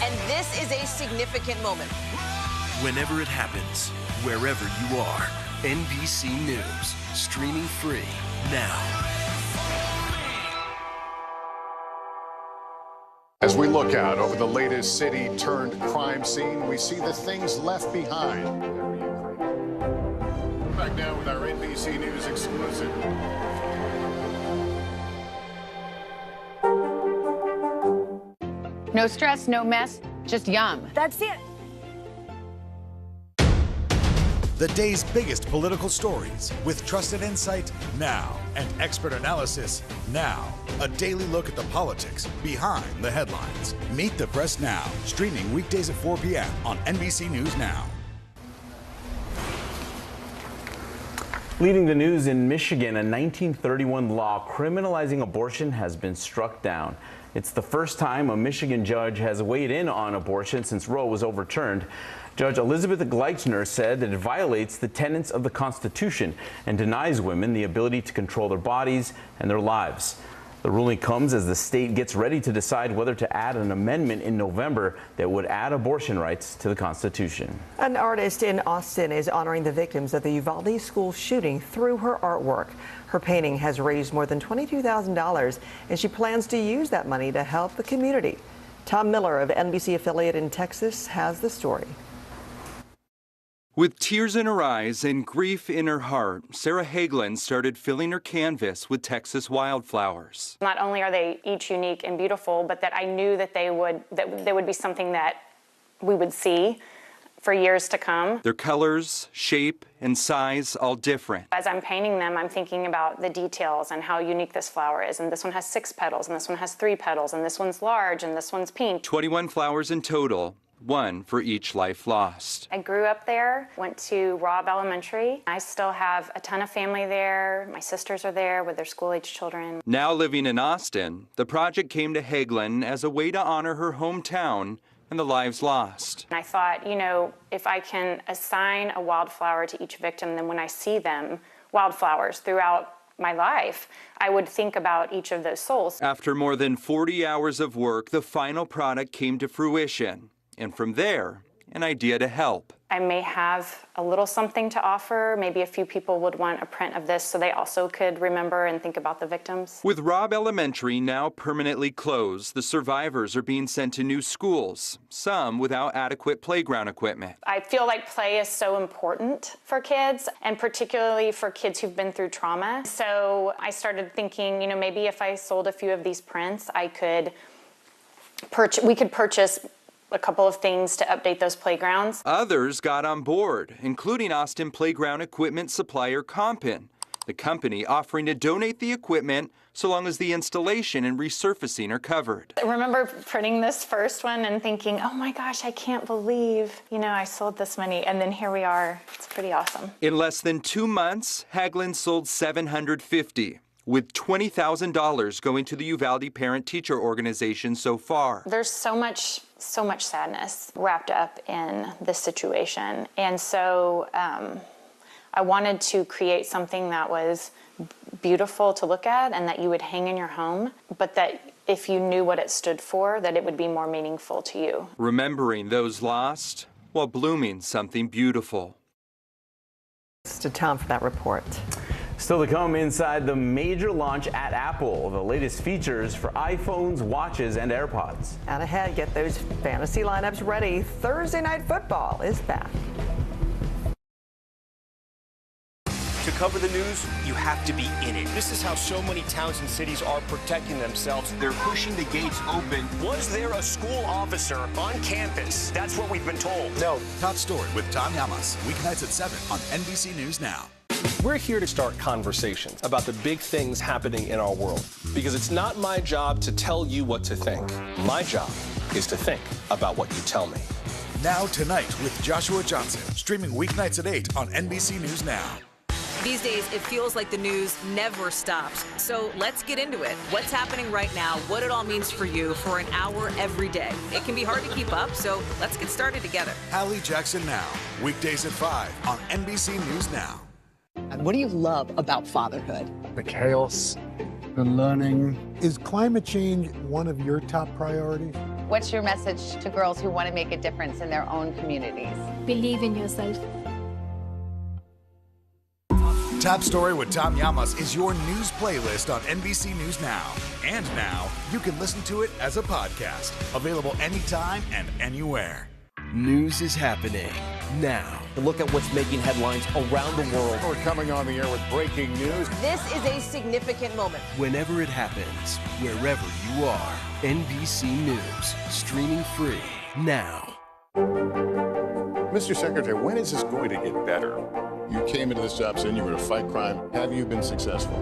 And this is a significant moment. Whenever it happens, wherever you are, NBC News, streaming free now. As we look out over the latest city-turned-crime scene, we see the things left behind. Back now with our NBC News exclusive. No stress, no mess, just yum. That's it. The day's biggest political stories with trusted insight now and expert analysis now. A daily look at the politics behind the headlines. Meet the Press Now, streaming weekdays at 4 p.m. on NBC News Now. Leading the news in Michigan, a 1931 law criminalizing abortion has been struck down. It's the first time a Michigan judge has weighed in on abortion since Roe was overturned. Judge Elizabeth Gleichner said that it violates the tenets of the Constitution and denies women the ability to control their bodies and their lives. The ruling comes as the state gets ready to decide whether to add an amendment in November that would add abortion rights to the Constitution. An artist in Austin is honoring the victims of the Uvalde school shooting through her artwork. Her painting has raised more than $22,000, and she plans to use that money to help the community. Tom Miller of NBC affiliate in Texas has the story. With tears in her eyes and grief in her heart, Sarah Hagelin started filling her canvas with Texas wildflowers. Not only are they each unique and beautiful, but that I knew that they would be something that we would see for years to come. Their colors, shape, and size all different. As I'm painting them, I'm thinking about the details and how unique this flower is. And this one has 6 petals, and this one has 3 petals, and this one's large, and this one's pink. 21 flowers in total, 1 for each life lost. I grew up there, went to Robb Elementary. I still have a ton of family there. My sisters are there with their school-age children. Now living in Austin, the project came to Hagelin as a way to honor her hometown and the lives lost. And I thought, you know, if I can assign a wildflower to each victim, then when I see them, wildflowers throughout my life, I would think about each of those souls. After more than 40 hours of work, the final product came to fruition. And from there, an idea to help. I may have a little something to offer. Maybe a few people would want a print of this so they also could remember and think about the victims. With Robb Elementary now permanently closed, the survivors are being sent to new schools, some without adequate playground equipment. I feel like play is so important for kids, and particularly for kids who've been through trauma. So I started thinking, you know, maybe if I sold a few of these prints, we could purchase a couple of things to update those playgrounds. Others got on board, including Austin playground equipment supplier Compin, the company offering to donate the equipment so long as the installation and resurfacing are covered. I remember printing this first one and thinking, oh my gosh, I can't believe, you know, I sold this many, and then here we are. It's pretty awesome. In less than 2 months, Hagelin sold 750. With $20,000 going to the Uvalde parent-teacher organization so far. There's so much sadness wrapped up in this situation. And so I wanted to create something that was beautiful to look at and that you would hang in your home, but that if you knew what it stood for, that it would be more meaningful to you. Remembering those lost while blooming something beautiful. It's to Tom for that report. Still to come inside the major launch at Apple, the latest features for iPhones, watches, and AirPods. And ahead, get those fantasy lineups ready. Thursday Night Football is back. To cover the news, you have to be in it. This is how so many towns and cities are protecting themselves. They're pushing the gates open. Was there a school officer on campus? That's what we've been told. No. Top Story with Tom Llamas, weeknights at 7 on NBC News Now. We're here to start conversations about the big things happening in our world, because it's not my job to tell you what to think. My job is to think about what you tell me. Now Tonight with Joshua Johnson, streaming weeknights at 8 on NBC News Now. These days, it feels like the news never stops. So let's get into it. What's happening right now, what it all means for you for an hour every day. It can be hard to keep up, so let's get started together. Hallie Jackson Now, weekdays at 5 on NBC News Now. And what do you love about fatherhood? The chaos, the learning. Is climate change one of your top priorities? What's your message to girls who want to make a difference in their own communities? Believe in yourself. Top Story with Tom Llamas is your news playlist on NBC News Now. And now, you can listen to it as a podcast. Available anytime and anywhere. News is happening now. Look at what's making headlines around the world. We're coming on the air with breaking news. This is a significant moment. Whenever it happens, wherever you are, NBC News, streaming free now. Mr. Secretary, when is this going to get better? You came into this job saying you were going to fight crime. Have you been successful?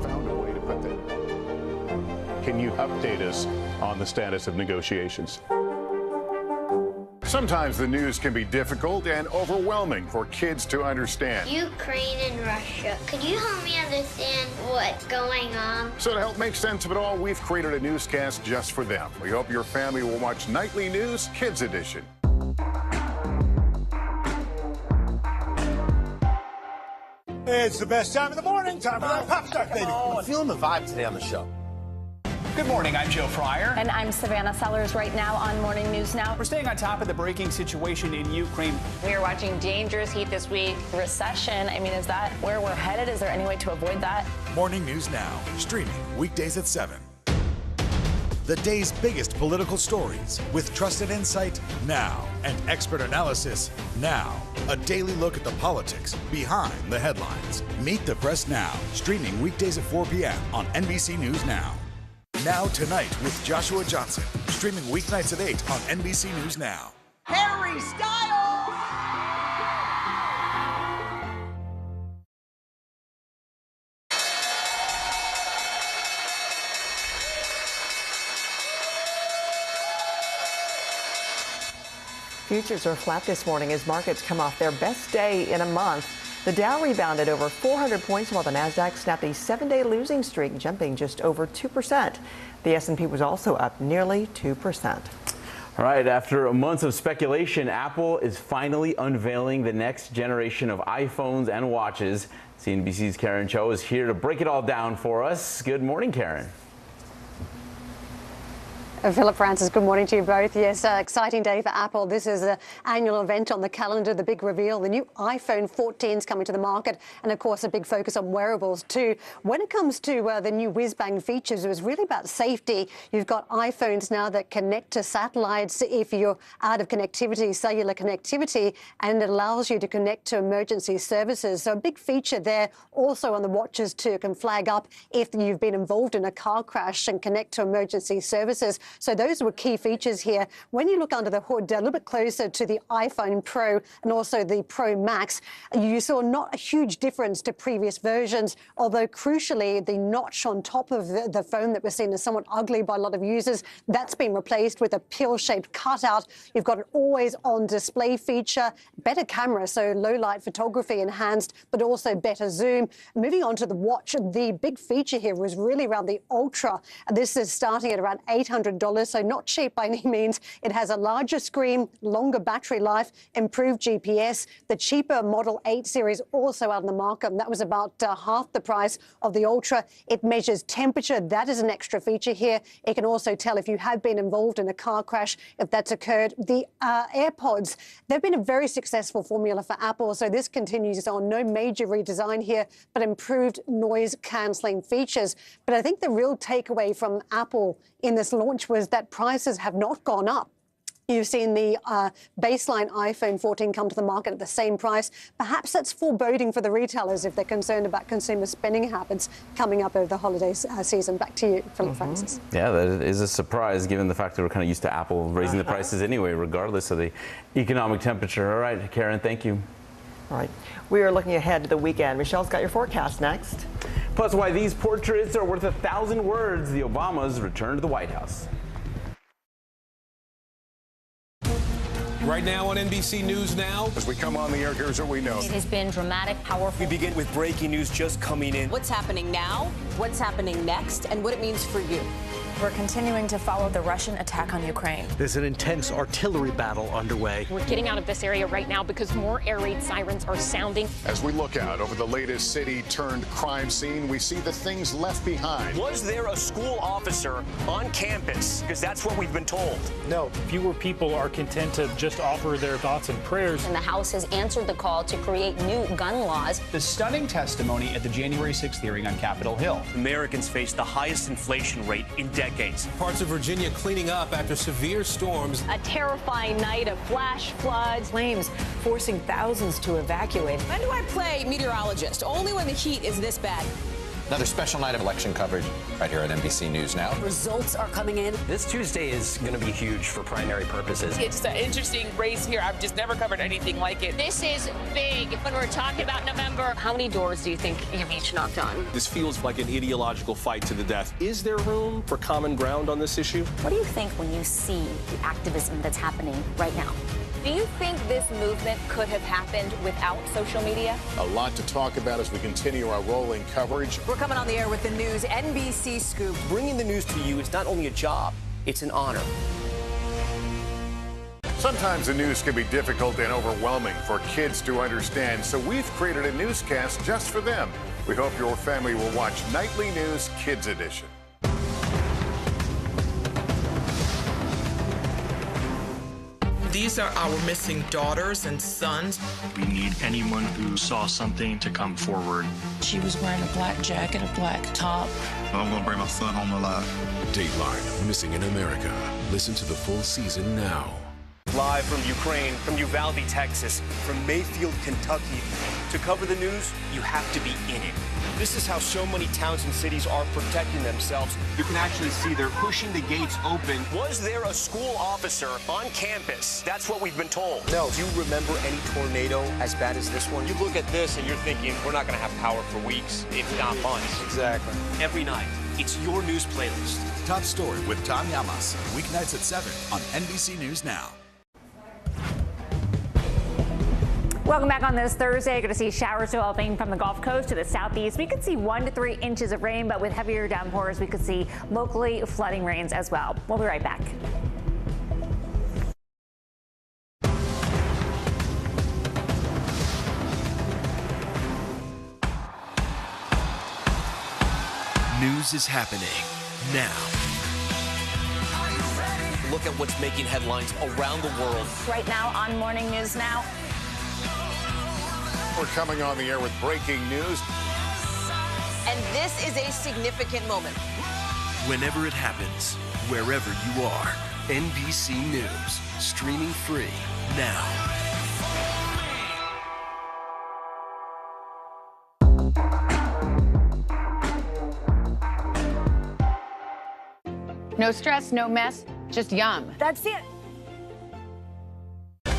Found a way to put that. Can you update us on the status of negotiations? Sometimes the news can be difficult and overwhelming for kids to understand. Ukraine and Russia. Could you help me understand what's going on? So to help make sense of it all, we've created a newscast just for them. We hope your family will watch Nightly News Kids Edition. It's the best time of the morning. Time for that pop start, baby. I'm feeling the vibe today on the show. Good morning, I'm Joe Fryer. And I'm Savannah Sellers right now on Morning News Now. We're staying on top of the breaking situation in Ukraine. We are watching dangerous heat this week. Recession, I mean, is that where we're headed? Is there any way to avoid that? Morning News Now, streaming weekdays at 7. The day's biggest political stories with trusted insight now and expert analysis now. A daily look at the politics behind the headlines. Meet the Press Now, streaming weekdays at 4 p.m. on NBC News Now. Now Tonight with Joshua Johnson, streaming weeknights at 8 on NBC News Now. Harry Styles! Futures are flat this morning as markets come off their best day in a month. The Dow rebounded over 400 points while the Nasdaq snapped a 7-day losing streak, jumping just over 2%. The S&P was also up nearly 2%. All right, after months of speculation, Apple is finally unveiling the next generation of iPhones and watches. CNBC's Karen Cho is here to break it all down for us. Good morning, Karen. Philip Francis, good morning to you both. Yes, exciting day for Apple. This is an annual event on the calendar, the big reveal. The new iPhone 14 is coming to the market, and of course a big focus on wearables too. When it comes to the new whiz-bang features, it was really about safety. You've got iPhones now that connect to satellites if you're out of connectivity, cellular connectivity, and it allows you to connect to emergency services. So a big feature there. Also on the watches too, can flag up if you've been involved in a car crash and connect to emergency services. So those were key features here. When you look under the hood, a little bit closer to the iPhone Pro and also the Pro Max, you saw not a huge difference to previous versions, although crucially, the notch on top of the phone that was seen as somewhat ugly by a lot of users, that's been replaced with a pill-shaped cutout. You've got an always-on display feature, better camera, so low-light photography enhanced, but also better zoom. Moving on to the watch, the big feature here was really around the Ultra. This is starting at around $800. $500, so not cheap by any means. It has a larger screen, longer battery life, improved GPS. The cheaper Model 8 series also out in the market, and that was about half the price of the Ultra. It measures temperature. That is an extra feature here. It can also tell if you have been involved in a car crash, if that's occurred. The AirPods, they've been a very successful formula for Apple, so this continues on. No major redesign here, but improved noise cancelling features. But I think the real takeaway from Apple in this launch was that prices have not gone up. You've seen the baseline iPhone 14 come to the market at the same price. Perhaps that's foreboding for the retailers if they're concerned about consumer spending habits coming up over the holiday season. Back to you, Philip Francis. Yeah, that is a surprise given the fact that we're kind of used to Apple raising the prices anyway, regardless of the economic temperature. All right, Karen, thank you. All right. We are looking ahead to the weekend. Michelle's got your forecast next. Plus, why these portraits are worth 1,000 words. The Obamas return to the White House. Right now on NBC News Now. As we come on the air, here's what we know. It has been dramatic, powerful. We begin with breaking news just coming in. What's happening now, what's happening next, and what it means for you. We're continuing to follow the Russian attack on Ukraine. There's an intense artillery battle underway. We're getting out of this area right now because more air raid sirens are sounding. As we look out over the latest city-turned-crime scene, we see the things left behind. Was there a school officer on campus? Because that's what we've been told. No, fewer people are content to just offer their thoughts and prayers. And the House has answered the call to create new gun laws. The stunning testimony at the January 6th hearing on Capitol Hill. Americans face the highest inflation rate in decades. Parts of Virginia cleaning up after severe storms. A terrifying night of flash floods. Flames forcing thousands to evacuate. When do I play meteorologist? Only when the heat is this bad. Another special night of election coverage right here at NBC News Now. Results are coming in. This Tuesday is going to be huge for primary purposes. It's an interesting race here. I've just never covered anything like it. This is big when we're talking about November. How many doors do you think you've each knocked on? This feels like an ideological fight to the death. Is there room for common ground on this issue? What do you think when you see the activism that's happening right now? Do you think this movement could have happened without social media? A lot to talk about as we continue our rolling coverage. We're coming on the air with the news NBC Scoop. Bringing the news to you is not only a job, it's an honor. Sometimes the news can be difficult and overwhelming for kids to understand, so we've created a newscast just for them. We hope your family will watch Nightly News Kids Edition. These are our missing daughters and sons. We need anyone who saw something to come forward. She was wearing a black jacket, a black top. I'm going to bring my son home alive. Dateline, Missing in America. Listen to the full season now. Live from Ukraine, from Uvalde, Texas, from Mayfield, Kentucky. To cover the news, you have to be in it. This is how so many towns and cities are protecting themselves. You can actually see they're pushing the gates open. Was there a school officer on campus? That's what we've been told. No. Do you remember any tornado as bad as this one? You look at this and you're thinking, we're not going to have power for weeks, if not months. Exactly. Every night, it's your news playlist. Top Story with Tom Yamas, weeknights at 7 on NBC News Now. Welcome back on this Thursday. You're going to see showers developing from the Gulf Coast to the southeast. We could see 1 to 3 inches of rain, but with heavier downpours, we could see locally flooding rains as well. We'll be right back. News is happening now. Look at what's making headlines around the world. Right now on Morning News Now. We're coming on the air with breaking news. And this is a significant moment. Whenever it happens, wherever you are, NBC News, streaming free now. No stress, no mess, just yum. That's it.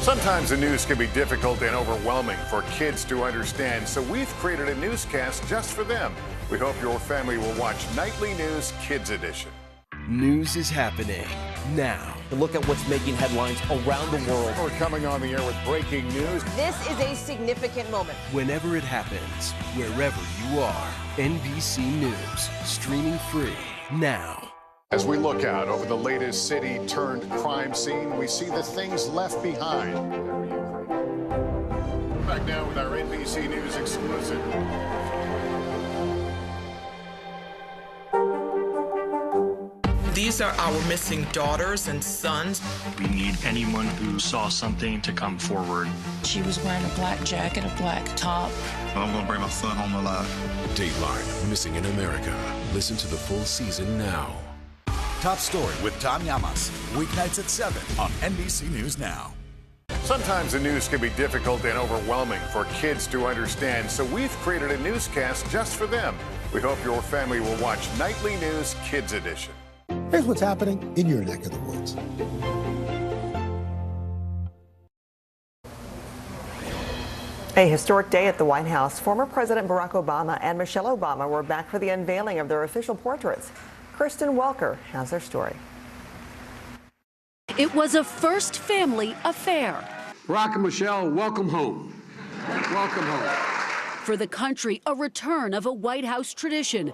Sometimes the news can be difficult and overwhelming for kids to understand, so we've created a newscast just for them. We hope your family will watch Nightly News Kids Edition. News is happening now. Look at what's making headlines around the world. We're coming on the air with breaking news. This is a significant moment. Whenever it happens, wherever you are, NBC News, streaming free now. As we look out over the latest city-turned-crime scene, we see the things left behind. Back now with our NBC News exclusive. These are our missing daughters and sons. We need anyone who saw something to come forward. She was wearing a black jacket, a black top. I'm going to bring my son home alive. Dateline, Missing in America. Listen to the full season now. Top Story with Tom Llamas. Weeknights at 7 on NBC News Now. Sometimes the news can be difficult and overwhelming for kids to understand, so we've created a newscast just for them. We hope your family will watch Nightly News Kids Edition. Here's what's happening in your neck of the woods. A historic day at the White House. Former President Barack Obama and Michelle Obama were back for the unveiling of their official portraits. Kristen Welker has their story. It was a first family affair. Barack and Michelle, welcome home. Welcome home. For the country, a return of a White House tradition.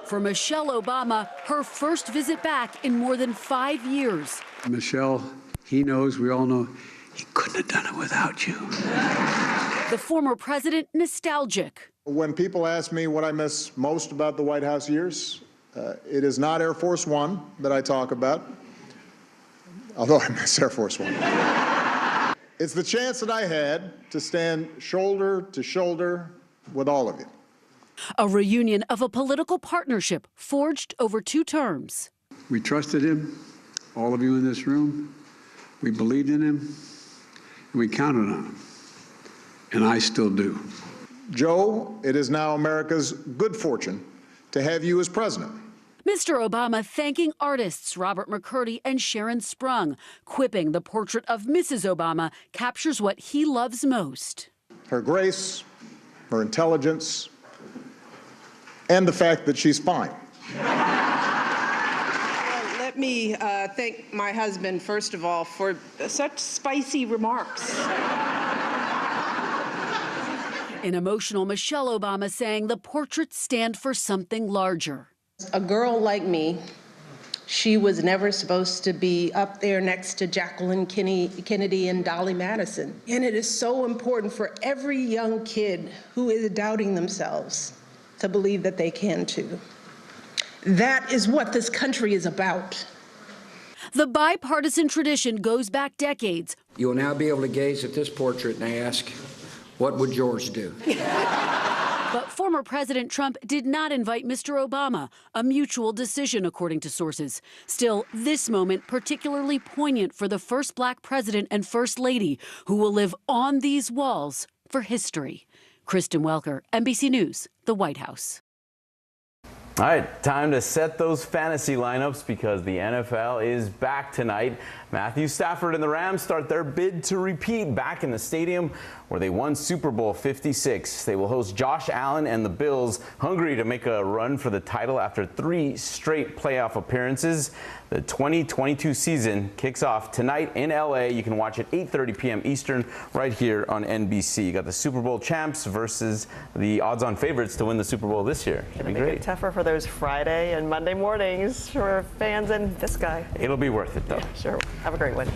For Michelle Obama, her first visit back in more than 5 years. Michelle, he knows, we all know, he couldn't have done it without you. The former president nostalgic. When people ask me what I miss most about the White House years, it is not Air Force One that I talk about, although I miss Air Force One. It's the chance that I had to stand shoulder to shoulder with all of you. A reunion of a political partnership forged over 2 terms. We trusted him, all of you in this room. We believed in him, and we counted on him. And I still do. Joe, it is now America's good fortune to have you as president. Mr. Obama thanking artists Robert McCurdy and Sharon Sprung, quipping the portrait of Mrs. Obama captures what he loves most. Her grace, her intelligence, and the fact that she's fine. Let me thank my husband, first of all, for such spicy remarks. An emotional Michelle Obama saying the portraits stand for something larger. A girl like me, she was never supposed to be up there next to Jacqueline Kennedy and Dolly Madison. And it is so important for every young kid who is doubting themselves to believe that they can too. That is what this country is about. The bipartisan tradition goes back decades. You will now be able to gaze at this portrait and ask, what would George do? But former President Trump did not invite Mr. Obama, a mutual decision, according to sources. Still, this moment particularly poignant for the first black president and first lady who will live on these walls for history. Kristen Welker, NBC News, the White House. All right, time to set those fantasy lineups because the NFL is back tonight. Matthew Stafford and the Rams start their bid to repeat back in the stadium where they won Super Bowl 56. They will host Josh Allen and the Bills, hungry to make a run for the title after 3 straight playoff appearances. The 2022 season kicks off tonight in LA. You can watch it 8:30 p.m. Eastern right here on NBC. You got the Super Bowl champs versus the odds-on favorites to win the Super Bowl this year. Should be great. Tougher for those Friday and Monday mornings for fans and this guy. It'll be worth it, though. Yeah, sure. Have a great one.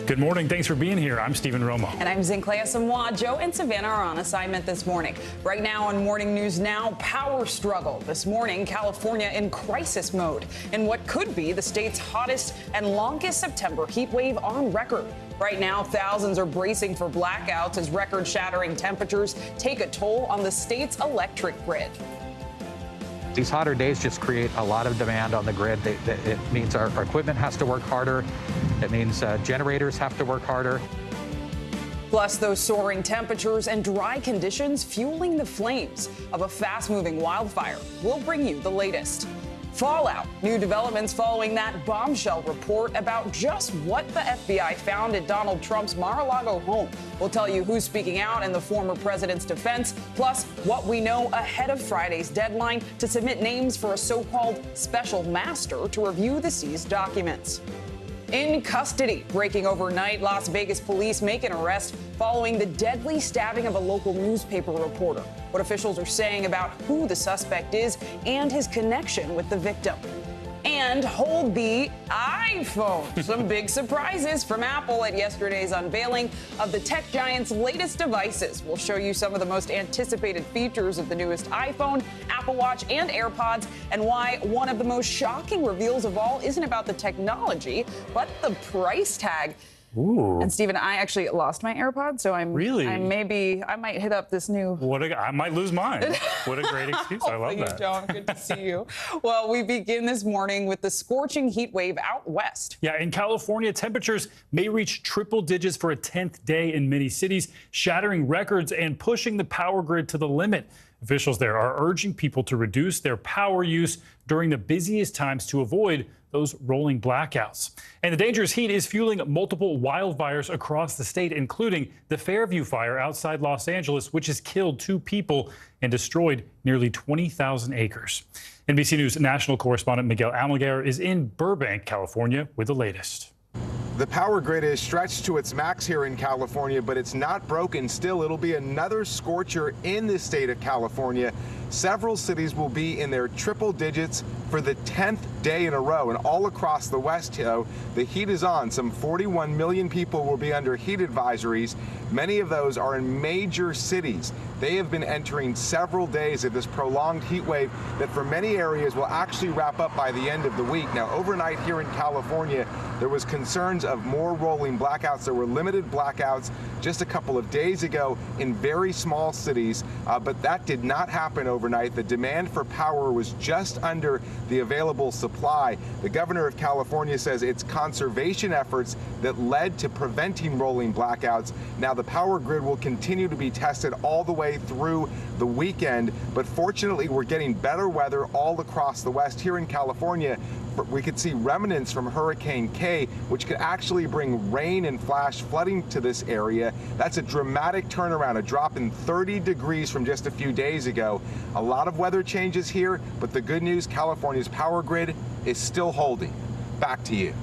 Good morning. Thanks for being here. I'm Stephen Romo. And I'm Zinklea Samoa. Joe and Savannah are on assignment this morning. Right now on Morning News Now, power struggle. This morning, California in crisis mode in what could be the state's hottest and longest September heat wave on record. Right now, thousands are bracing for blackouts as record-shattering temperatures take a toll on the state's electric grid. These hotter days just create a lot of demand on the grid. It means our equipment has to work harder. It means generators have to work harder. Plus, those soaring temperatures and dry conditions fueling the flames of a fast-moving wildfire. We'll bring you the latest. Fallout. New developments following that bombshell report about just what the FBI found at Donald Trump's Mar-a-Lago home. We'll tell you who's speaking out in the former president's defense, plus what we know ahead of Friday's deadline to submit names for a so-called special master to review the seized documents. In custody. Breaking overnight, Las Vegas police make an arrest following the deadly stabbing of a local newspaper reporter. What officials are saying about who the suspect is and his connection with the victim. And hold the iPhone. Some big surprises from Apple at yesterday's unveiling of the tech giant's latest devices. We'll show you some of the most anticipated features of the newest iPhone, Apple Watch, and AirPods, and why one of the most shocking reveals of all isn't about the technology, but the price tag. Ooh. And Stephen, I actually lost my AirPods, so I might hit up this new. I might lose mine. What a great excuse. I love that. John, good to see you. Well, we begin this morning with the scorching heat wave out west. Yeah, in California, temperatures may reach triple digits for a 10th day in many cities, shattering records and pushing the power grid to the limit. Officials there are urging people to reduce their power use during the busiest times to avoid those rolling blackouts. And the dangerous heat is fueling multiple wildfires across the state, including the Fairview fire outside Los Angeles, which has killed 2 people and destroyed nearly 20,000 acres. NBC News national correspondent Miguel Almaguer is in Burbank, California, with the latest. The power grid is stretched to its max here in California, but it's not broken. Still, it'll be another scorcher in the state of California. Several cities will be in their triple digits for the 10th day in a row. And all across the West, the heat is on. Some 41 million people will be under heat advisories. Many of those are in major cities. They have been entering several days of this prolonged heat wave that for many areas will actually wrap up by the end of the week. Now, overnight here in California, there was concerns of more rolling blackouts. There were limited blackouts just a couple of days ago in very small cities, but that did not happen overnight. The demand for power was just under the available supply. The governor of California says it's conservation efforts that led to preventing rolling blackouts. Now, the power grid will continue to be tested all the way through the weekend, but fortunately, we're getting better weather all across the West. Here in California, we could see remnants from Hurricane K, which could actually bring rain and flash flooding to this area. That's a dramatic turnaround, a drop in 30 degrees from just a few days ago. A lot of weather changes here, but the good news, California's power grid is still holding. Back to you.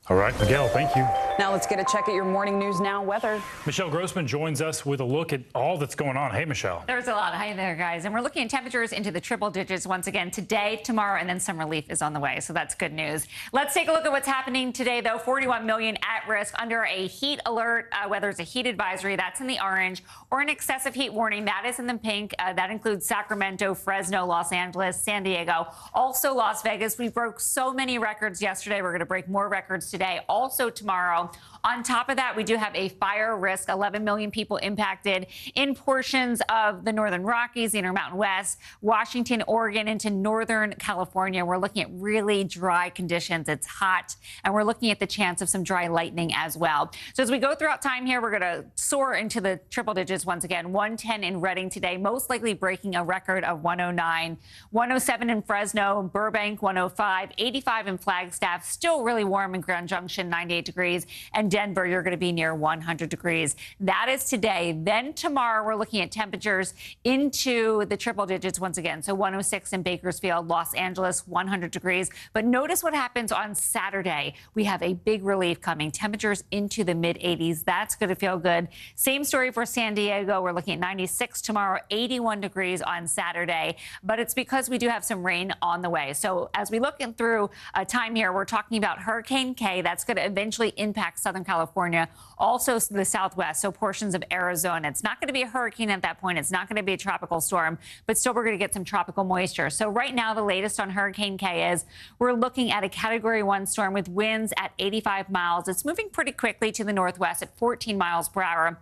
All right, Miguel, thank you. Now let's get a check at your Morning News Now weather. Michelle Grossman joins us with a look at all that's going on. Hey, Michelle. There's a lot. Hi there, guys. And we're looking at temperatures into the triple digits once again today, tomorrow, and then some relief is on the way. So that's good news. Let's take a look at what's happening today, though. 41 million at risk under a heat alert, whether it's a heat advisory, that's in the orange, or an excessive heat warning, that is in the pink. That includes Sacramento, Fresno, Los Angeles, San Diego, also Las Vegas. We broke so many records yesterday. We're going to break more records today, also tomorrow. On top of that, we do have a fire risk, 11 million people impacted in portions of the northern Rockies, the Intermountain West, Washington, Oregon, into northern California. We're looking at really dry conditions. It's hot, and we're looking at the chance of some dry lightning as well. So as we go throughout time here, we're going to soar into the triple digits once again. 110 in Redding today, most likely breaking a record of 109. 107 in Fresno, Burbank, 105. 85 in Flagstaff, still really warm in Grand Junction, 98 degrees. And Denver, you're going to be near 100 degrees. That is today. Then tomorrow, we're looking at temperatures into the triple digits once again. So 106 in Bakersfield, Los Angeles, 100 degrees. But notice what happens on Saturday. We have a big relief coming. Temperatures into the mid-80s. That's going to feel good. Same story for San Diego. We're looking at 96 tomorrow, 81 degrees on Saturday. But it's because we do have some rain on the way. So as we look through time here, we're talking about Hurricane K. That's going to eventually impact Southern California, also the Southwest, so portions of Arizona. It's not going to be a hurricane at that point. It's not going to be a tropical storm, but still we're going to get some tropical moisture. So right now, the latest on Hurricane K is we're looking at a Category 1 storm with winds at 85 miles. It's moving pretty quickly to the northwest at 14 miles per hour.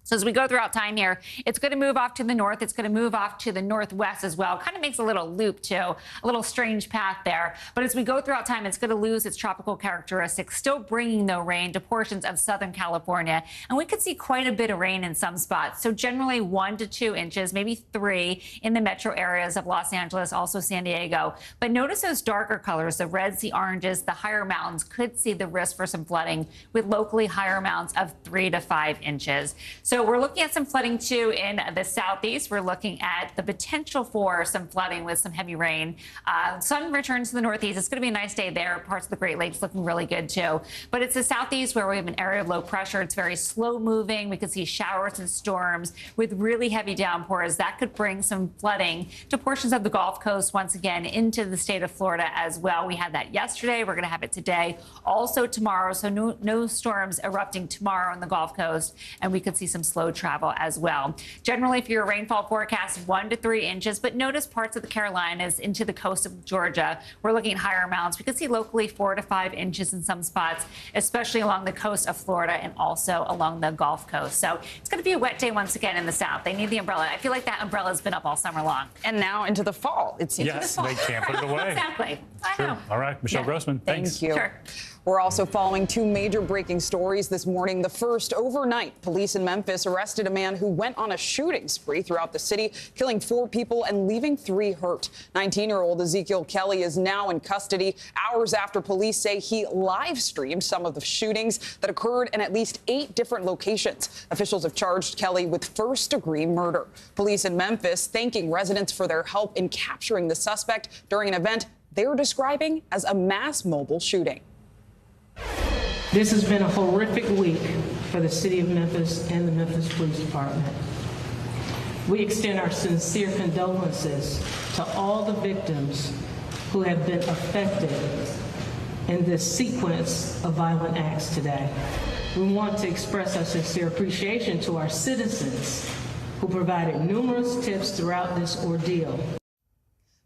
So as we go throughout time here, it's going to move off to the north. It's going to move off to the northwest as well. Kind of makes a little loop, too, a little strange path there. But as we go throughout time, it's going to lose its tropical characteristics, still bringing, though, rain to portions of Southern California. And we could see quite a bit of rain in some spots. So generally 1 to 2 inches, maybe 3 in the metro areas of Los Angeles, also San Diego. But notice those darker colors, the reds, the oranges, the higher mountains could see the risk for some flooding with locally higher amounts of 3 to 5 inches. So So we're looking at some flooding, too, in the southeast. We're looking at the potential for some flooding with some heavy rain. Sun returns to the northeast. It's going to be a nice day there. Parts of the Great Lakes looking really good, too. But it's the southeast where we have an area of low pressure. It's very slow moving. We could see showers and storms with really heavy downpours. That could bring some flooding to portions of the Gulf Coast once again into the state of Florida as well. We had that yesterday. We're going to have it today, also tomorrow. So no storms erupting tomorrow on the Gulf Coast, and we could see some slow travel as well. Generally, for your rainfall forecast, 1 to 3 inches, but notice parts of the Carolinas into the coast of Georgia. We're looking at higher amounts. We could see locally 4 to 5 inches in some spots, especially along the coast of Florida and also along the Gulf Coast. So it's going to be a wet day once again in the south. They need the umbrella. I feel like that umbrella has been up all summer long. And now into the fall. It seems yes, they can't put it away. Exactly. I True. know. All right, Michelle Grossman, thanks. Thank you. Sure. We're also following 2 major breaking stories this morning. The first, overnight, police in Memphis arrested a man who went on a shooting spree throughout the city, killing 4 people and leaving 3 hurt. 19-year-old Ezekiel Kelly is now in custody, hours after police say he live-streamed some of the shootings that occurred in at least 8 different locations. Officials have charged Kelly with first-degree murder. Police in Memphis thanking residents for their help in capturing the suspect during an event they're describing as a mass mobile shooting. This has been a horrific week for the city of Memphis and the Memphis Police Department. We extend our sincere condolences to all the victims who have been affected in this sequence of violent acts today. We want to express our sincere appreciation to our citizens who provided numerous tips throughout this ordeal.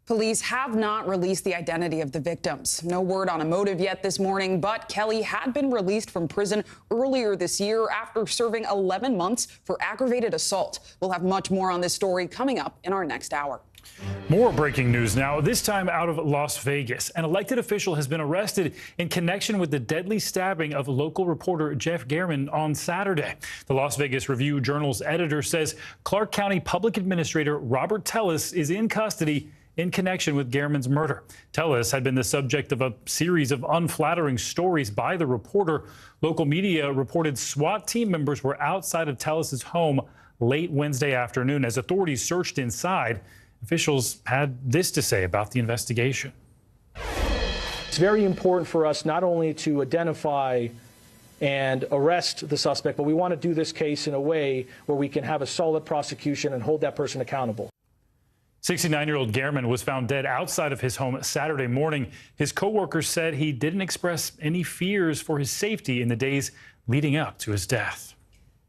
Police have not released the identity of the victims. No word on a motive yet this morning, but Kelly had been released from prison earlier this year after serving 11 months for aggravated assault. We'll have much more on this story coming up in our next hour. More breaking news now, this time out of Las Vegas. An elected official has been arrested in connection with the deadly stabbing of local reporter Jeff Gehrman on Saturday. The Las Vegas Review-Journal's editor says Clark County Public Administrator Robert Tellis is in custody in connection with Gehrman's murder. Tellis had been the subject of a series of unflattering stories by the reporter. Local media reported SWAT team members were outside of Tellis's home late Wednesday afternoon as authorities searched inside. Officials had this to say about the investigation. It's very important for us not only to identify and arrest the suspect, but we want to do this case in a way where we can have a solid prosecution and hold that person accountable. 69-year-old Gehrman was found dead outside of his home Saturday morning. His co-workers said he didn't express any fears for his safety in the days leading up to his death.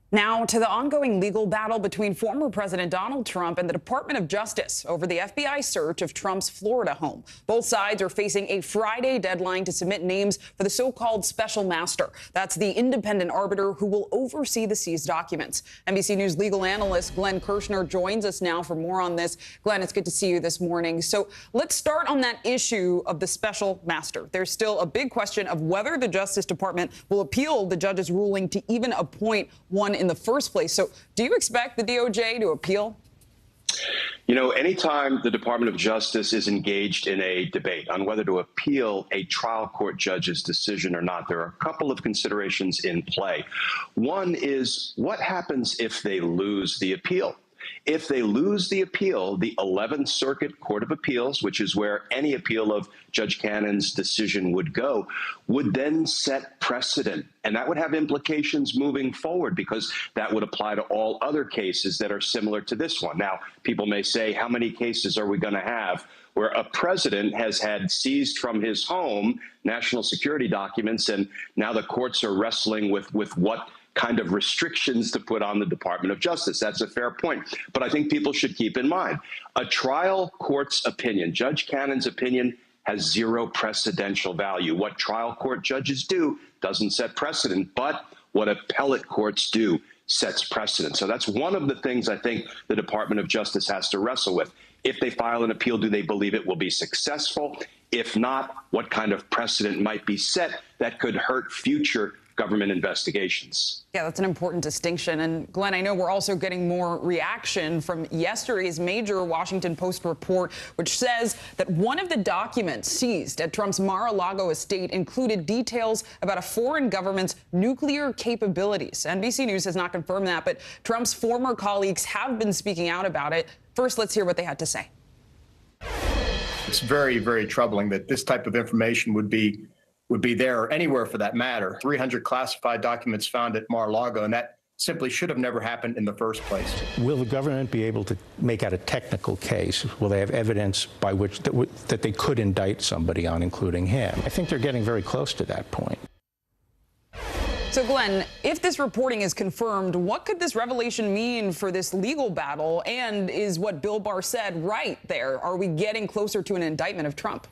Now to the ongoing legal battle between former President Donald Trump and the Department of Justice over the FBI search of Trump's Florida home. Both sides are facing a Friday deadline to submit names for the so-called special master. That's the independent arbiter who will oversee the seized documents. NBC News legal analyst Glenn Kirshner joins us now for more on this. Glenn, it's good to see you this morning. So let's start on that issue of the special master. There's still a big question of whether the Justice Department will appeal the judge's ruling to even appoint one in the first place. So do you expect the DOJ to appeal? You know, anytime the Department of Justice is engaged in a debate on whether to appeal a trial court judge's decision or not, there are a couple of considerations in play. One is what happens if they lose the appeal? If they lose the appeal, the 11th Circuit Court of Appeals, which is where any appeal of Judge Cannon's decision would go, would then set precedent. And that would have implications moving forward because that would apply to all other cases that are similar to this one. Now, people may say, how many cases are we going to have where a president has had seized from his home national security documents, and now the courts are wrestling with what kind of restrictions to put on the Department of Justice? That's a fair point. But I think people should keep in mind, a trial court's opinion, Judge Cannon's opinion, has zero precedential value. What trial court judges do doesn't set precedent, but what appellate courts do sets precedent. So that's one of the things I think the Department of Justice has to wrestle with. If they file an appeal, do they believe it will be successful? If not, what kind of precedent might be set that could hurt future government investigations. Yeah, that's an important distinction. And Glenn, I know we're also getting more reaction from yesterday's major Washington Post report, which says that one of the documents seized at Trump's Mar-a-Lago estate included details about a foreign government's nuclear capabilities. NBC News has not confirmed that, but Trump's former colleagues have been speaking out about it. First, let's hear what they had to say. It's very, very troubling that this type of information would be there or anywhere for that matter. 300 classified documents found at Mar-a-Lago, and that simply should have never happened in the first place. Will the government be able to make out a technical case? Will they have evidence by which that they could indict somebody on, including him? I think they're getting very close to that point. So, Glenn, if this reporting is confirmed, what could this revelation mean for this legal battle? And is what Bill Barr said right there? Are we getting closer to an indictment of Trump?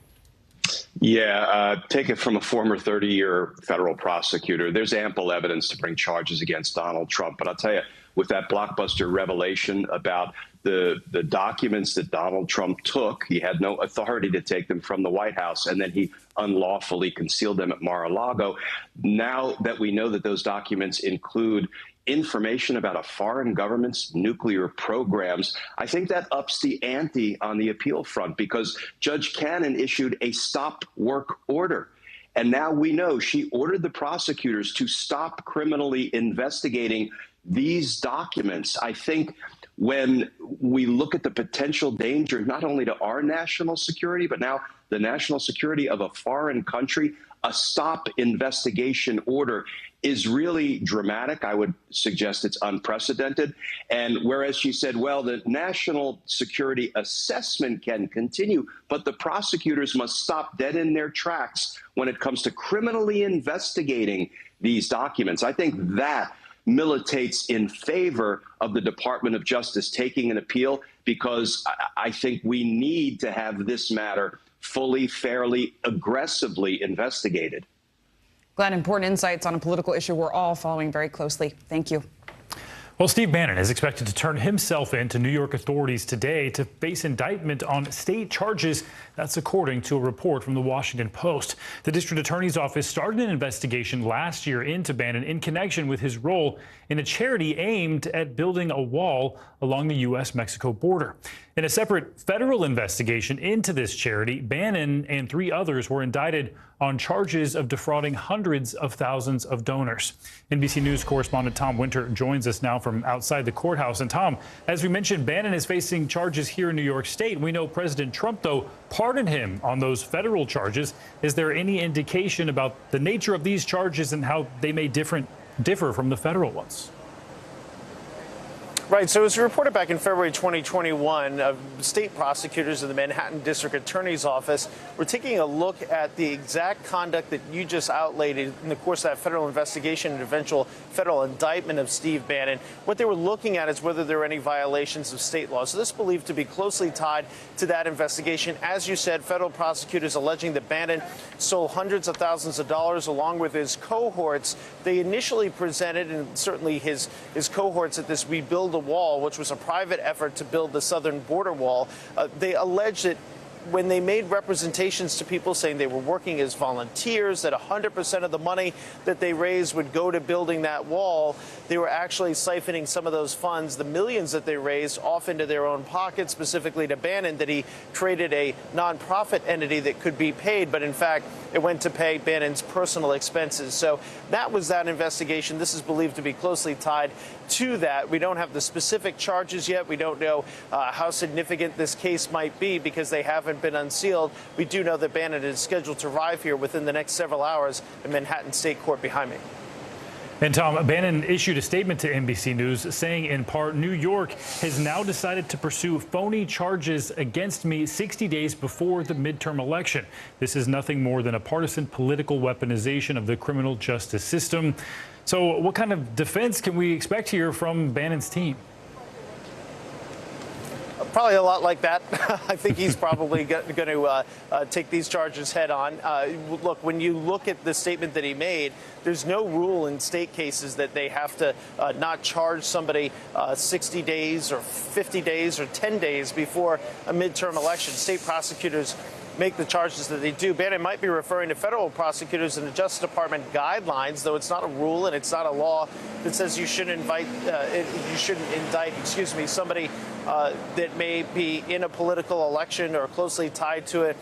Yeah, take it from a former 30-year federal prosecutor. There's ample evidence to bring charges against Donald Trump. But I'll tell you, with that blockbuster revelation about the documents that Donald Trump took, he had no authority to take them from the White House, and then he unlawfully concealed them at Mar-a-Lago. Now that we know that those documents include information about a foreign government's nuclear programs, I think that ups the ante on the appeal front, because Judge Cannon issued a stop work order. And now we know she ordered the prosecutors to stop criminally investigating these documents. I think when we look at the potential danger, not only to our national security, but now the national security of a foreign country, a stop investigation order is really dramatic. I would suggest it's unprecedented. And whereas she said, well, the national security assessment can continue, but the prosecutors must stop dead in their tracks when it comes to criminally investigating these documents. I think that militates in favor of the Department of Justice taking an appeal, because I think we need to have this matter fully, fairly, aggressively investigated. Glenn, important insights on a political issue we're all following very closely. Thank you. Well, Steve Bannon is expected to turn himself in to New York authorities today to face indictment on state charges. That's according to a report from the Washington Post. The district attorney's office started an investigation last year into Bannon in connection with his role in a charity aimed at building a wall along the U.S.-Mexico border. In a separate federal investigation into this charity, Bannon and 3 others were indicted on charges of defrauding hundreds of thousands of donors. NBC News correspondent Tom Winter joins us now from outside the courthouse. And Tom, as we mentioned, Bannon is facing charges here in New York State. We know President Trump, though, pardoned him on those federal charges. Is there any indication about the nature of these charges and how they may differ from the federal ones? Right. So as reported back in February 2021, state prosecutors in the Manhattan District Attorney's Office were taking a look at the exact conduct that you just outlaid in the course of that federal investigation and eventual federal indictment of Steve Bannon. What they were looking at is whether there were any violations of state law. So this is believed to be closely tied to that investigation. As you said, federal prosecutors alleging that Bannon stole hundreds of thousands of dollars along with his cohorts. They initially presented, and certainly his cohorts, at this We Build a Wall, which was a private effort to build the southern border wall. They alleged that when they made representations to people saying they were working as volunteers, that 100% of the money that they raised would go to building that wall, they were actually siphoning some of those funds, the millions that they raised, off into their own pockets, specifically to Bannon, that he created a nonprofit entity that could be paid, but in fact, it went to pay Bannon's personal expenses. So that was that investigation. This is believed to be closely tied to that. We don't have the specific charges yet. We don't know how significant this case might be because they haven't been unsealed. We do know that Bannon is scheduled to arrive here within the next several hours in Manhattan State Court behind me. And Tom, Bannon issued a statement to NBC News saying, in part, New York has now decided to pursue phony charges against me 60 days before the midterm election. This is nothing more than a partisan political weaponization of the criminal justice system. So what kind of defense can we expect here from Bannon's team? Probably a lot like that. I think he's probably going to take these charges head on. Look, when you look at the statement that he made, there's no rule in state cases that they have to not charge somebody 60 days or 50 days or 10 days before a midterm election. State prosecutors make the charges that they do. Bannon might be referring to federal prosecutors and the Justice Department guidelines, though it's not a rule and it's not a law that says you shouldn't indict somebody that may be in a political election or closely tied to it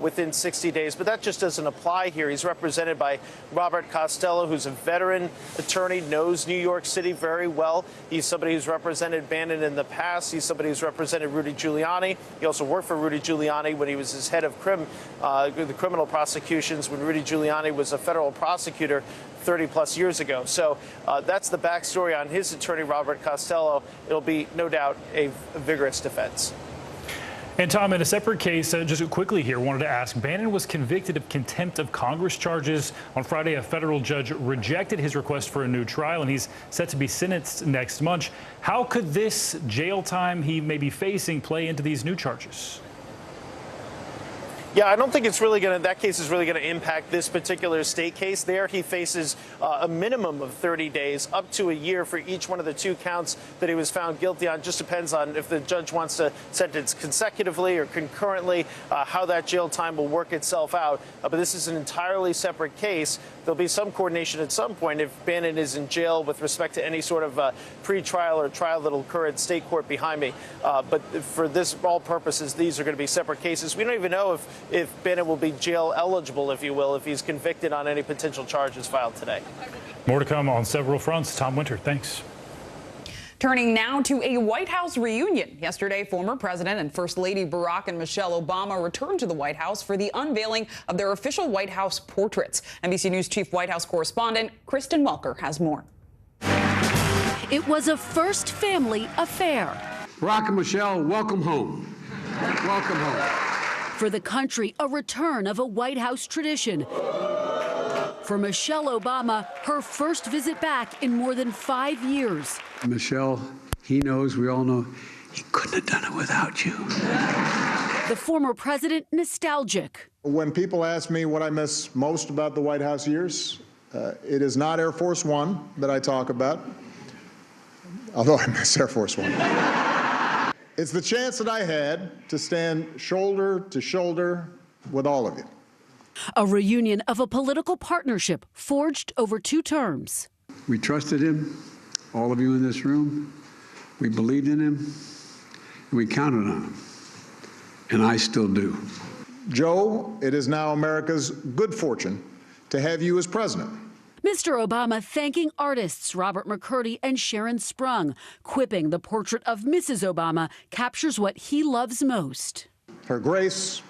within 60 days. But that just doesn't apply here. He's represented by Robert Costello, who's a veteran attorney, knows New York City very well. He's somebody who's represented Bannon in the past. He's somebody who's represented Rudy Giuliani. He also worked for Rudy Giuliani when he was his head of the criminal prosecutions when Rudy Giuliani was a federal prosecutor 30-plus years ago. So that's the backstory on his attorney, Robert Costello. It'll be, no doubt, a vigorous defense. And Tom, in a separate case, just quickly here, wanted to ask, Bannon was convicted of contempt of Congress charges. On Friday, a federal judge rejected his request for a new trial, and he's set to be sentenced next month. How could this jail time he may be facing play into these new charges? Yeah, I don't think it's really that case is really going to impact this particular state case. There, he faces a minimum of 30 days, up to a year for each one of the 2 counts that he was found guilty on. Just depends on if the judge wants to sentence consecutively or concurrently, how that jail time will work itself out. But this is an entirely separate case. There'll be some coordination at some point if Bannon is in jail with respect to any sort of pre-trial or trial that will occur at state court behind me. But for all purposes, these are going to be separate cases. We don't even know if Bannon will be jail eligible, if you will, if he's convicted on any potential charges filed today. More to come on several fronts. Tom Winter, thanks. Turning now to a White House reunion. Yesterday, former President and First Lady Barack and Michelle Obama returned to the White House for the unveiling of their official White House portraits. NBC News Chief White House correspondent Kristen Welker has more. It was a first family affair. Barack and Michelle, welcome home. Welcome home. For the country, a return of a White House tradition. For Michelle Obama, her first visit back in more than 5 years. Michelle, he knows, we all know, he couldn't have done it without you. The former president nostalgic. When people ask me what I miss most about the White House years, it is not Air Force One that I talk about, although I miss Air Force One. It's the chance that I had to stand shoulder to shoulder with all of you. A reunion of a political partnership forged over 2 terms. We trusted him, all of you in this room. We believed in him, and we counted on him. And I still do. Joe, it is now America's good fortune to have you as president. Mr. Obama thanking artists Robert McCurdy and Sharon Sprung, quipping the portrait of Mrs. Obama captures what he loves most. Her grace,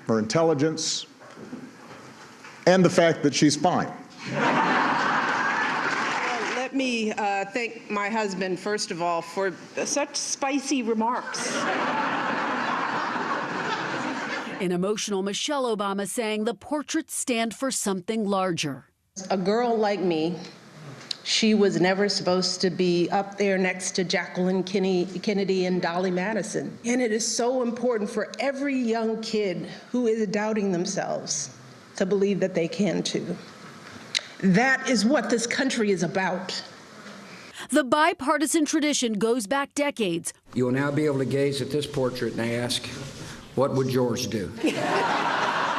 her intelligence, and the fact that she's fine. Let me thank my husband, first of all, for such spicy remarks. An emotional Michelle Obama saying the portraits stand for something larger. A girl like me, she was never supposed to be up there next to Jacqueline Kennedy and Dolly Madison. And it is so important for every young kid who is doubting themselves to believe that they can too. That is what this country is about. The bipartisan tradition goes back decades. You will now be able to gaze at this portrait and ask, what would George do?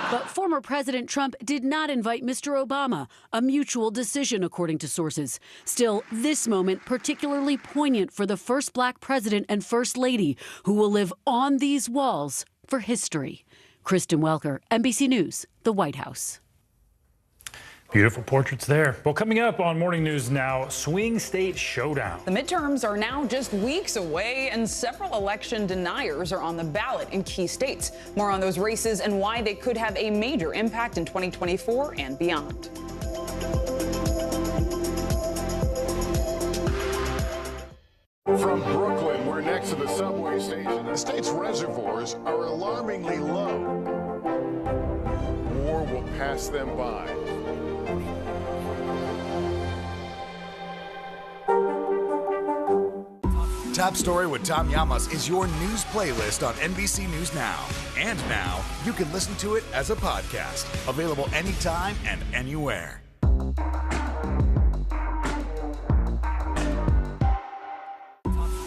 But former President Trump did not invite Mr. Obama, a mutual decision, according to sources. Still, this moment particularly poignant for the first black president and first lady who will live on these walls for history. Kristen Welker, NBC News, the White House. Beautiful portraits there. Well, coming up on Morning News Now, swing state showdown. The midterms are now just weeks away, and several election deniers are on the ballot in key states. More on those races and why they could have a major impact in 2024 and beyond. From Brooklyn, we're next to the subway station. The state's reservoirs are alarmingly low. War will pass them by. Top Story with Tom Llamas is your news playlist on NBC News Now. And now, you can listen to it as a podcast. Available anytime and anywhere.